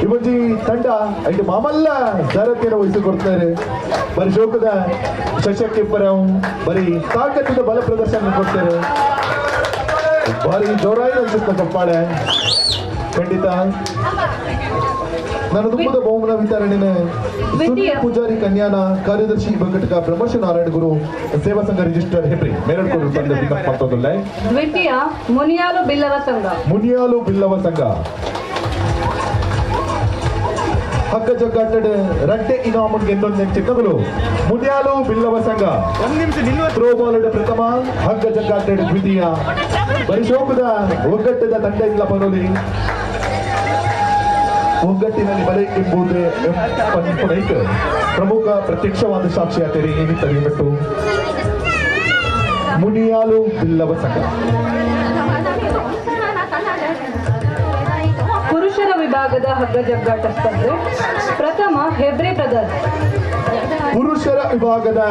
ಇವಜಿ ತಂಡ ಐದು ಮಾಮಲ್ಲ ಜಾರತಿಯನ್ನು ವಹಿಸಿಕೊಡ್ತಾರೆ. ಬರೀ ಶೋಕದ ಶಶಕ್ಕೆ ಬರೀ ತಾಕತ್ತಿದ ಬಲ ಪ್ರದರ್ಶನ ಕೊಡ್ತಾರೆ. ಬಾರಿ ಜೋರಾಗಿ ಅನ್ಸುತ್ತೆ ಕಪ್ಪಾಳೆ ಖಂಡಿತ. ನಾನು ತುಂಬದ ಬಹುಮಾನ ವಿತರಣೆ ಪೂಜಾರಿ ಕನ್ಯಾನ ಕಾರ್ಯದರ್ಶಿ ಘಟಕ ಬ್ರಹ್ಮರ್ಷಿ ನಾರಾಯಣ ಗುರು ಸೇವಾ ಸಂಘ ರಿಜಿಸ್ಟರ್ ಹೆಬ್ರಿ ಮೇರಡ್ಕೋಡು ತಂಡ. ದ್ವಿತೀಯ ಮುನಿಯಾಲು ಬಿಲ್ಲವ ಸಂಘ. ಮುನಿಯಾಲು ಬಿಲ್ಲವ ಸಂಘ ಹಗ್ಗ ಜಗ್ಗಾಟದ ರಡ್ಡೆ ಇನಾಮನ್ಗೆ ಇನ್ನೊಂದು ಚಿನ್ನಗಳು ಮುನಿಯಾಲು ಬಿಲ್ಲವ ಸಂಘ. ಥ್ರೋಬಾಲ್ ಪ್ರಥಮ ಹಗ್ಗ ಜಗ್ಗಾಟದ ದ್ವಿತೀಯ ಬರಿಶೋಕದ ಒಗ್ಗಟ್ಟದ ತಂಡ ಇಲ್ಲ ಪನೋಲಿ ಒಗ್ಗಟ್ಟಿನಲ್ಲಿ ಬಲೆ ಎಂಬುದೇ ಪ್ರಮುಖ ಪ್ರತ್ಯಕ್ಷವಾದ ಸಾಕ್ಷಿಯಾದರೆ ಏನಿ ತಡೆಯಬಿಟ್ಟು ಮುನಿಯಾಲು ಬಿಲ್ಲವ ಸಂಘ. ಪುರುಷರ ವಿಭಾಗದ ಹಗ್ಗ ಜಗ್ಗಾಟ ಸ್ಪರ್ಧೆ ಪ್ರಥಮ ಹೆಬ್ರಿ ಬ್ರದರ್ಸ್. ಪುರುಷರ ವಿಭಾಗದ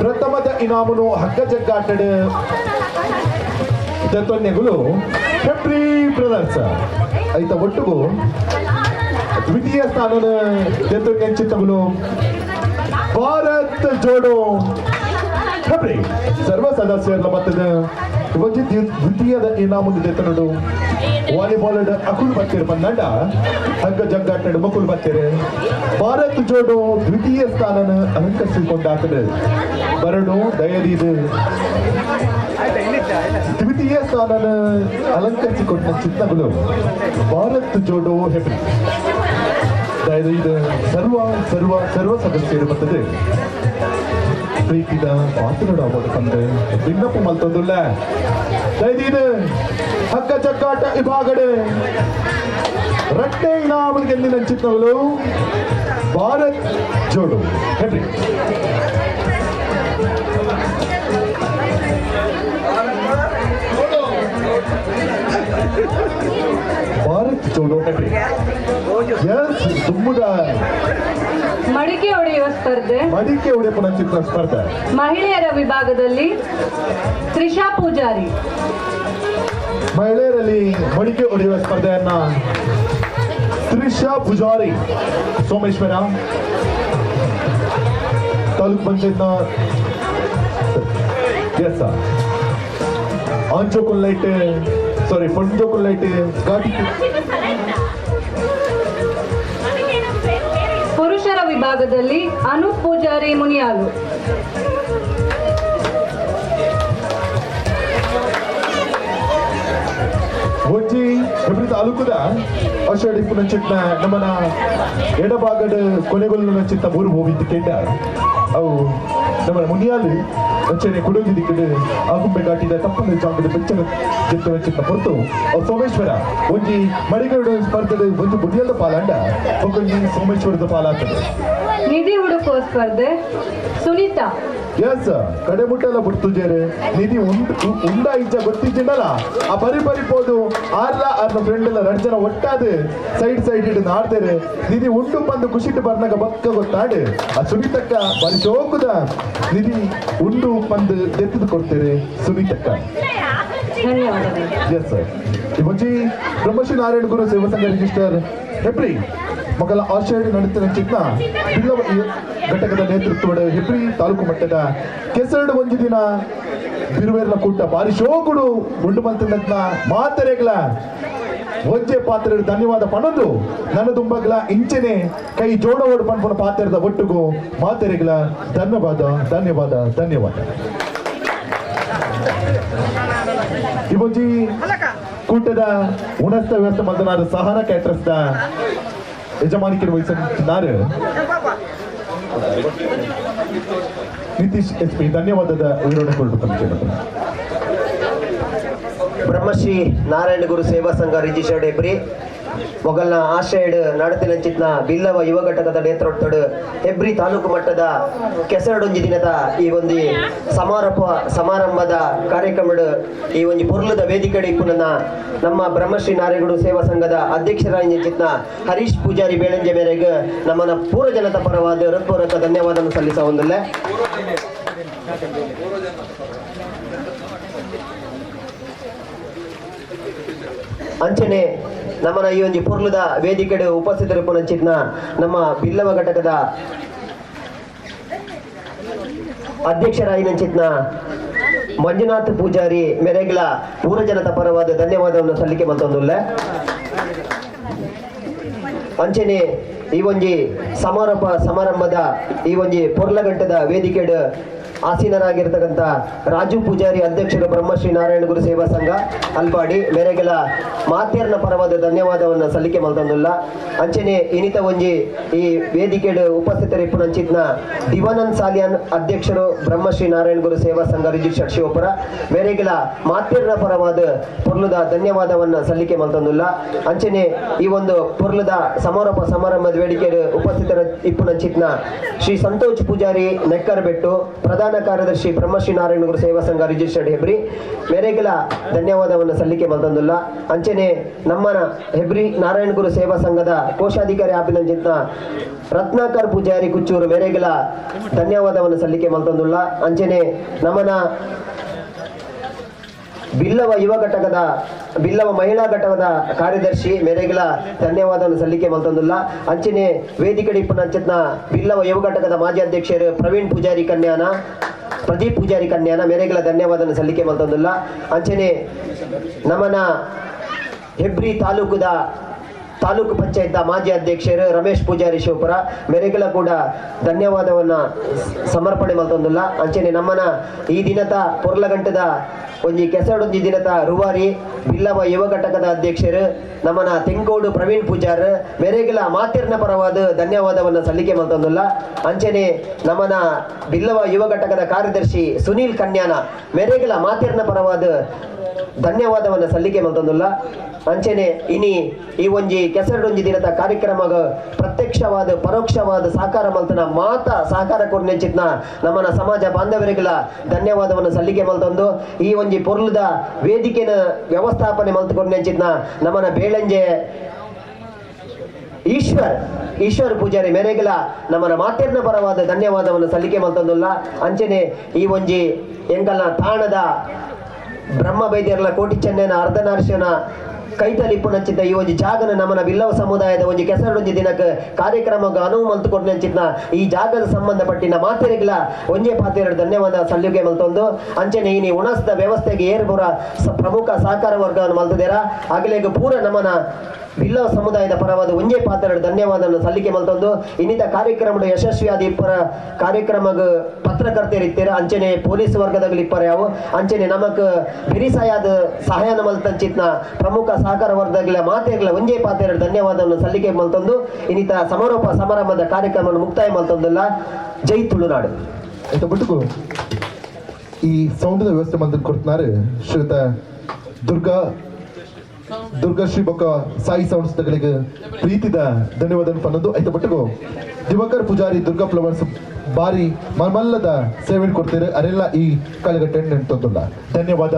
ಪ್ರಥಮದ ಇನಾಮನು ಹಗ್ಗ ಜಗ್ಗಾಟದ ಜತೊನ್ನೆಗಳು ಹೆಬ್ರಿ ಬ್ರದರ್ಸ್ ಐತ ಒಟ್ಟುಗು ದ್ವಿತೀಯ ಸ್ಥಾನದ ಜತೊನ್ನೆಂಚಿತ್ತಗಳು ಭಾರತ್ ಜೋಡೋ ಹೆಬ್ರಿ ಸರ್ವ ಸದಸ್ಯರ ಮತದ ದ್ವಿತೀಯದ ಇನಾಮದ ಜತನಡು ವಾಲಿಬಾಲ್ ಅಕುಲ್ ಬತ್ತೇರು ಬಂದಂಡ ಹಗ್ಗ ಜಗ್ಗಾಟ ಮಕುಲ್ ಬತ್ತೇರು ಭಾರತ್ ಜೋಡೋ ದ್ವಿತೀಯ ಸ್ಥಾನನ ಅಲಂಕರಿಸಿಕೊಂಡಾತದ ಬರಡು ದಯದಿದು ದ್ವಿತೀಯ ಸ್ಥಾನ ನಾನು ಅಲಂಕರಿಸಿಕೊಂಡ ಚಿತ್ರಗಳು ಭಾರತ್ ಜೋಡೋ ಹೆಬ್ರಿ. ಅದಾയത് ಇದು ಸರ್ವ ಸರ್ವ ಸರ್ವ ಸದಸ್ಯರು ಬರ್ತದೆ ಪ್ರೀತಿದ ಮಾತನಾಡುವ ತಂದೆ ಭಿನ್ನಪ್ಪ ಮಲ್ತೊಂದುಲ್ಲ ಅದಾയത് ಇದು ಹಕ್ಕ ಚಕ್ಕಾಟ ವಿಭಾಗಡೆ ರಟ್ಟೆ ಇನಾಮಲ್ ಗೆಲ್ಲಿನ ಚಿತ್ರಗಳು ಭಾರತ್ ಜೋಡೋ ಹೆಬ್ರಿ. ಭಾರತ್ ಜೋಡೋ ಹೆಬ್ರಿ. ಎಸ್ ತುಂಬುದ ಮಡಿಕೆ ಹೊಡೆಯುವ ಸ್ಪರ್ಧೆ, ಮಡಿಕೆ ಹೊಡೆಯುವ ಪುನಶ್ಚಿತ್ರ ಸ್ಪರ್ಧೆ ಮಹಿಳೆಯರ ವಿಭಾಗದಲ್ಲಿ ತ್ರಿಷಾ ಪೂಜಾರಿ. ಮಹಿಳೆಯರಲ್ಲಿ ಮಡಿಕೆ ಹೊಡೆಯುವ ಸ್ಪರ್ಧೆಯನ್ನ ತ್ರಿಷಾ ಪೂಜಾರಿ ಸೋಮೇಶ್ವರ ತಾಲೂಕ್ ಪಂಚಾಯತ್ನ ಎಸ್ ಆಂಚೋಕೊಲ್ಲೈಟ್ ಸಾರಿ ಪಂಚೋಕೊಲ್ಲೈಟ್ ಘಾಟಿ. ಪುರುಷರ ವಿಭಾಗದಲ್ಲಿ ಅನೂಪ್ ಪೂಜಾರಿ ಮುನಿಯಾಲು. ಒಂಜಿ ಹೆಬ್ರಿ ತಾಲೂಕುದ ಅಷಾಢಿ ಪುನಂಚಿಟ್ನ ನಮ್ಮನ ಎಡಭಾಗದ ಕೊನೆಗೊಲ್ಲ ಚಿತ್ತ ಮೂರು ಹೋಗಿದ್ದು ಕೆಂಡ ಅವು ನಮ್ಮ ಮುನಿಯಾಲು ಅಂಚನೆ ಕುಡುಗಿ ದಿಕ್ಕಡೆ ಆಗುಂಬೆ ಘಾಟಿದ ತಪ್ಪಂದ ಜಾಗದ ಬೆಚ್ಚನ ಚಿತ್ತ ಚಿತ್ತ ಹೊರತು ಅವು ಸೋಮೇಶ್ವರ ಒಂಜಿ ಮಡಿಗಡು ಸ್ಪರ್ಧೆದ ಒಂದು ಮುನಿಯಲ್ದ ಪಾಲಾಂಡ ಒಂಜಿ ಸೋಮೇಶ್ವರದ ಪಾಲಾಗ್ತದೆ. ನಿಧಿ ಹುಡುಕುವ ಸ್ಪರ್ಧೆ ಸುನೀತಾ. ಎಸ್ ಕಡೆ ಮುಟ್ಟೆಲ್ಲ ಬಿಡ್ತುಜೇರೆ ನಿಧಿ ಉಂಡ ಇಂಚ ಗೊತ್ತಿದ್ದಲ್ಲ ಆ ಪರಿ ಪೋದು ಆರ್ಲ ಅವ್ರ ಫ್ರೆಂಡ್ ಎಲ್ಲ 2 ಜನ ಒಟ್ಟಾದ ಸೈಡ್ ಹಿಡಿದು ಆಡ್ತಾರೆ. ನಿಧಿ ಉಂಡು ಬಂದು ಖುಷಿಟ್ಟು ಬರ್ನಾಗ ಬಕ್ಕ ಗೊತ್ತಾಡು ಆ ಸುನೀತಕ್ಕ ಬರಿ ಶೋಕುದ ನಿಧಿ ಉಂಡು ಬಂದು ಎತ್ತಿದು ಕೊಡ್ತೇವೆ ಸುನೀತಕ್ಕ. ಎಸ್ ಸರ್ ಇವೊಂಜಿ ಬ್ರಹ್ಮಶ್ರೀ ನಾರಾಯಣ ಗುರು ಸೇವಾ ಸಂಘ ರಿಜಿಸ್ಟರ್ ಹೆಬ್ರಿ ಮಕ್ಕಳ ಆಷಾಢಿ ನಡೀತಿನ ಚಿತ್ನ ಬಿಲ್ಲವ ಘಟಕದ ನೇತೃತ್ವದ ಹೆಬ್ರಿ ತಾಲೂಕು ಮಟ್ಟದ ಕೆಸರಡು ಒಂಜಿ ದಿನ ಬಿರುವೇರ್ಲ ಕೂಟ ಬಾರಿ ಶೋಕುಡು ಉಂಡು ಬಂತ ಮಾತರೆಗಳ ಒಜ್ಜೆ ಪಾತ್ರ ಧನ್ಯವಾದ ಪಣದು ನನ್ನ ತುಂಬಗಲ ಇಂಚನೆ ಕೈ ಜೋಡೋಡು ಪನ್ಪುನ ಪಾತ್ರದ ಒಟ್ಟುಗು ಮಾತೆರೆಗಳ ಧನ್ಯವಾದ ಧನ್ಯವಾದ ಧನ್ಯವಾದ. ಇವೊಂಜಿ ಕೂಟದ ಉಣಸ್ತ ವ್ಯವಸ್ಥೆ ಮಲ್ತನಾದ ಸಹನ ಕ್ಯಾಟ್ರಸ್ದ ಯಜಮಾನಿಕೆ ವಹಿಸಿದ್ದಾರೆ ನಿತೀಶ್ ಎಸ್ ಪಿ ಧನ್ಯವಾದದ ವಿವರಣೆ ಕೊಡಬೇಕು. ಬ್ರಹ್ಮಶ್ರೀ ನಾರಾಯಣ ಗುರು ಸೇವಾ ಸಂಘ ರಿಜಿಸ್ಟರ್ಡ್ ಹೆಬ್ರಿ ಮೊಗಲ್ನ ಆಶಯಡ್ ನಡತಿನ ಚಿತ್ನ ಬಿಲ್ಲವ ಯುವ ಘಟಕದ ನೇತೃತ್ವದ ಹೆಬ್ರಿ ತಾಲೂಕು ಮಟ್ಟದ ಕೆಸರಡೊಂಜಿ ದಿನದ ಈ ಒಂದು ಸಮಾರಂಭದ ಕಾರ್ಯಕ್ರಮದ ಈ ಒಂದು ಪುರ್ಲದ ವೇದಿಕೆ ಇಪ್ಪುನ ನಮ್ಮ ಬ್ರಹ್ಮಶ್ರೀ ನಾರಾಯಣ ಸೇವಾ ಸಂಘದ ಅಧ್ಯಕ್ಷರಾಗಿ ಚಿತ್ನ ಹರೀಶ್ ಪೂಜಾರಿ ಬೇಳಂಜೆ ಮೇರೆಗೆ ನಮ್ಮನ್ನ ಪೂರ್ವ ಜನತಾ ಪರವಾದ ಹೃತ್ಪೂರ್ವಕ ಧನ್ಯವಾದ ಸಲ್ಲಿಸ ಹೊಂದಿಲ್ಲ. ಅಂಚನೆ ನಮ್ಮನ ಈ ಒಂದು ಪುರ್ಲದ ವೇದಿಕೆ ಉಪಸ್ಥಿತರು ಪುನಂಚಿತ್ನ ನಮ್ಮ ಬಿಲ್ಲವ ಘಟಕದ ಅಧ್ಯಕ್ಷರಾಗಿ ನಂಚಿತ್ನ ಮಂಜುನಾಥ್ ಪೂಜಾರಿ ಮೆರೆಗ್ಲ ಪೂರ್ವ ಜನತಾ ಪರವಾದ ಧನ್ಯವಾದವನ್ನು ಸಲ್ಲಿಕೆ ಮತ್ತೊಂದುಲ್ಲ. ಅಂಚನೆ ಈ ಒಂಜಿ ಸಮಾರಂಭದ ಈ ಒಂಜಿ ಪೊರ್ಲಗಂಟದ ವೇದಿಕೆ ಆಸೀನರಾಗಿರ್ತಕ್ಕಂಥ ರಾಜು ಪೂಜಾರಿ ಅಧ್ಯಕ್ಷರು ಬ್ರಹ್ಮಶ್ರೀ ನಾರಾಯಣ ಗುರು ಸೇವಾ ಸಂಘ ಅಲ್ಪಾಡಿ ಮೇರೆಗೆಲ ಮಾತ್ಯರ್ನ ಪರವಾದ ಧನ್ಯವಾದವನ್ನು ಸಲ್ಲಿಕೆ ಮಲ್ತಂದುಲ್ಲ. ಅಂಚನೆ ಇನಿತ ಒಂಜಿ ಈ ವೇದಿಕೆ ಉಪಸ್ಥಿತರಿಪ್ಪು ನಂಚಿತ್ನ ದಿವಾನಂದ್ ಸಾಲಿಯಾನ್ ಅಧ್ಯಕ್ಷರು ಬ್ರಹ್ಮಶ್ರೀ ನಾರಾಯಣ ಗುರು ಸೇವಾ ಸಂಘ ರಿಜಿಸ್ಟರ್ ಶಿವಪುರ ಮೇರೆಗೆಲ ಮಾತ್ಯರ್ನ ಪರವಾದ ಪೊರ್ಲದ ಧನ್ಯವಾದವನ್ನು ಸಲ್ಲಿಕೆ ಮಲ್ತಂದುಲ್ಲ. ಅಂಚನೆ ಈ ಒಂದು ಪೊರ್ಲದ ಸಮಾರಂಭದ ವೇದಿಕೆ ಉಪಸ್ಥಿತರ ಇಪ್ಪು ನಂಚಿತ್ನ ಶ್ರೀ ಸಂತೋಷ್ ಪೂಜಾರಿ ನೆಕ್ಕರ್ಬೆಟ್ಟು ಪ್ರಧಾನ ಕಾರ್ಯದರ್ಶಿ ಬ್ರಹ್ಮಶ್ರೀ ನಾರಾಯಣ ಗುರು ಸೇವಾ ಸಂಘ ರಿಜಿಸ್ಟರ್ಡ್ ಹೆಬ್ರಿ ಮೇರೆಗೆಲ ಧನ್ಯವಾದವನ್ನು ಸಲ್ಲಿಕೆ ಮಲ್ತಂದುಲ್ಲ. ಅಂಚನೆ ನಮ್ಮ ಹೆಬ್ರಿ ನಾರಾಯಣ ಗುರು ಸೇವಾ ಸಂಘದ ಕೋಶಾಧಿಕಾರಿ ಅಭಿನಂದಿತ ರತ್ನಾಕರ್ ಪೂಜಾರಿ ಕುಚ್ಚೂರು ಮೇರೆಗೆಲ ಧನ್ಯವಾದವನ್ನು ಸಲ್ಲಿಕೆ ಮಲ್ತಂದುಲ್ಲ. ಅಂಚನೆ ನಮ್ಮನ ಬಿಲ್ಲವ ಯುವ ಘಟಕದ ಬಿಲ್ಲವ ಮಹಿಳಾ ಘಟಕದ ಕಾರ್ಯದರ್ಶಿ ಮೇರೆಗೆಲ ಧನ್ಯವಾದವನ್ನು ಸಲ್ಲಿಕೆ ಮಲ್ತಂದುಲ್ಲ. ಅಂಚನೆ ವೇದಿಕೆ ಇಪ್ಪುನಂಚಿತ್ನ ಬಿಲ್ಲವ ಯುವ ಘಟಕದ ಮಾಜಿ ಅಧ್ಯಕ್ಷರು ಪ್ರವೀಣ್ ಪೂಜಾರಿ ಕನ್ಯಾನ ಪ್ರದೀಪ್ ಪೂಜಾರಿ ಕನ್ಯಾನ ಮೇರೆಗೆಲ ಧನ್ಯವಾದವನ್ನು ಸಲ್ಲಿಕೆ ಮಲ್ತಂದುಲ್ಲ. ಅಂಚನೆ ನಮ್ಮನ ಹೆಬ್ರಿ ತಾಲೂಕುದ ತಾಲೂಕು ಪಂಚಾಯತ್ ಮಾಜಿ ಅಧ್ಯಕ್ಷರು ರಮೇಶ್ ಪೂಜಾರಿ ಶಿವಪುರ ಮೇರೆಗಳ ಕೂಡ ಧನ್ಯವಾದವನ್ನ ಸಮರ್ಪಣೆ ಮಲ್ತೊಂದಿಲ್ಲ ಅಂಚನೆ ನಮ್ಮನ ಈ ದಿನದ ಪೊರ್ಲಗಂಟದ ಒಂಜಿ ಕೆಸಡೊಂಜಿ ದಿನದ ರುವಾರಿ ಬಿಲ್ಲವ ಯುವ ಘಟಕದ ಅಧ್ಯಕ್ಷರು ನಮ್ಮನ ತೆಂಗೋಡು ಪ್ರವೀಣ್ ಪೂಜಾರ್ ಮೇರೆಗಳ ಮಾತಿರ್ನ ಪರವಾದ ಧನ್ಯವಾದವನ್ನು ಸಲ್ಲಿಕೆ ಮಲ್ತೊಂದಿಲ್ಲ ಅಂಚನೆ ನಮ್ಮನ ಬಿಲ್ಲವ ಯುವ ಘಟಕದ ಕಾರ್ಯದರ್ಶಿ ಸುನೀಲ್ ಕನ್ಯಾನ ಮೇರೆಗಳ ಮಾತಿರ್ನ ಪರವಾದ ಧನ್ಯವಾದವನ್ನು ಸಲ್ಲಿಕೆ ಮಲ್ತೊಂದಿಲ್ಲ ಅಂಚನೆ ಇನಿ ಈ ಒಂಜಿ ಕೆಸರಡೊಂಜಿ ದಿನದ ಕಾರ್ಯಕ್ರಮಗ ಪ್ರತ್ಯಕ್ಷವಾದ ಪರೋಕ್ಷವಾದ ಸಹಕಾರ ಮಲ್ತನ ಮಾತ ಸಹಕಾರ ಕೊರ್ನೆಂಚಿತ್ನ ನಮ್ಮನ ಸಮಾಜ ಬಾಂಧವರಿಗಳ ಧನ್ಯವಾದವನ್ನು ಸಲ್ಲಿಕೆ ಮಲ್ತೊಂದು ಈ ಒಂಜಿ ಪೊರ್ಲದ ವೇದಿಕೆನ ವ್ಯವಸ್ಥಾಪನೆ ಮಲ್ತುಕೊರ್ನೆಂಚಿತ್ನ ನಮ್ಮನ ಬೇಳಂಜೆ ಈಶ್ವರ್ ಪೂಜಾರಿ ಮೇರೆಗಳ ನಮ್ಮನ ಮಾತೆರ್ನ ಪರವಾದ ಧನ್ಯವಾದವನ್ನು ಸಲ್ಲಿಕೆ ಮಲ್ತೊಂದುಲ್ಲ ಅಂಚನೆ ಈ ಒಂಜಿ ಎಂಕಲ್ನ ತಾಣದ ಬ್ರಹ್ಮ ಬೈದ್ಯರ್ಲ ಕೋಟಿ ಚೆನ್ನೈನ ಅರ್ಧನಾರ್ಶನ ಕೈತಲಿಪ್ಪುನಂಚಿದ್ದ ಈ ಒಂದು ಜಾಗನ ನಮ್ಮನ ಬಿಲ್ಲವ ಸಮುದಾಯದ ಒಂದು ಕೆಸರೊಂಜಿ ದಿನಕ್ಕೆ ಕಾರ್ಯಕ್ರಮಕ್ಕೆ ಅನುವು ಮಲ್ತುಕೊಟ್ಟು ನೆಂಚಿದ್ನ ಈ ಜಾಗದ ಸಂಬಂಧಪಟ್ಟಿನ ಮಾತೆರೆಗಳ ಒಂಜೇ ಪಾತೆರಡು ಧನ್ಯವಾದ ಸಲ್ಲಿಕೆ ಮಲ್ತೊಂದು ಅಂಚನೆ ಈ ಉಣಸ್ದ ವ್ಯವಸ್ಥೆಗೆ ಏರ್ಪುರ ಪ್ರಮುಖ ಸಹಕಾರ ವರ್ಗವನ್ನು ಮಲ್ತದೇರ ಆಗಲೇಗ ಪೂರ ನಮ್ಮನ ಬಿಲ್ಲವ ಸಮುದಾಯದ ಪರವಾದ ಒಂಜೇ ಪಾತೆರಡು ಧನ್ಯವಾದವನ್ನು ಸಲ್ಲಿಕೆ ಮಲ್ತೊಂದು ಇನ್ನಿತ ಕಾರ್ಯಕ್ರಮದ ಯಶಸ್ವಿಯಾದ ಇಪ್ಪರ ಕಾರ್ಯಕ್ರಮಗ ಪತ್ರಕರ್ತರಿರ್ತೀರ ಅಂಚನೆ ಪೊಲೀಸ್ ವರ್ಗದಲ್ಲಿ ಇಪ್ಪರ ಯಾವ ಅಂಚನೆ ನಮಕ್ ಬಿರಿಸಾಯಾದ ಸಹಾಯನ ಮಲ್ತಂಚಿತ್ನ ಪ್ರಮುಖ ಸಹಕಾರ ವರ್ಗಗಳ ಮಾತೆಗಳ ಒಂಜೇ ಪಾತೆರಡು ಧನ್ಯವಾದವನ್ನು ಸಲ್ಲಿಕೆ ಮಲ್ತೊಂದು ಇನ್ನಿತ ಸಮಾರೋಪ ಸಮಾರಂಭದ ಕಾರ್ಯಕ್ರಮವನ್ನು ಮುಕ್ತಾಯ ಮಲ್ತೊಂದಿಲ್ಲ. ಜೈ ತುಳುನಾಡು. ಆಯ್ತಾ ಬಿಟ್ಟು ಈ ಸೌಂಡ್ ವ್ಯವಸ್ಥೆ ಮಂದಿರ ಕೊಡ್ತಾರೆ ಶ್ರೀಯುತ ದುರ್ಗಾಶ್ರೀ ಬೊಕ್ಕ ಸಾಯಿ ಸೌಂಡ್ಸ್ ತಗಳಿಗೆ ಪ್ರೀತಿದ ಧನ್ಯವಾದ ಪನ್ನೊಂದು ಆಯ್ತಾ ಬಿಟ್ಟು ದಿವಾಕರ್ ಪೂಜಾರಿ ದುರ್ಗಾ ಫ್ಲವರ್ಸ್ ಬಾರಿ ಮಲ್ಲದ ಸೇವೆ ಕೊಡ್ತಾರೆ ಅರೆಲ್ಲ ಈ ಕಾಲಘಟ್ಟ ನೆಂಟೊಂದಿಲ್ಲ. ಧನ್ಯವಾದ.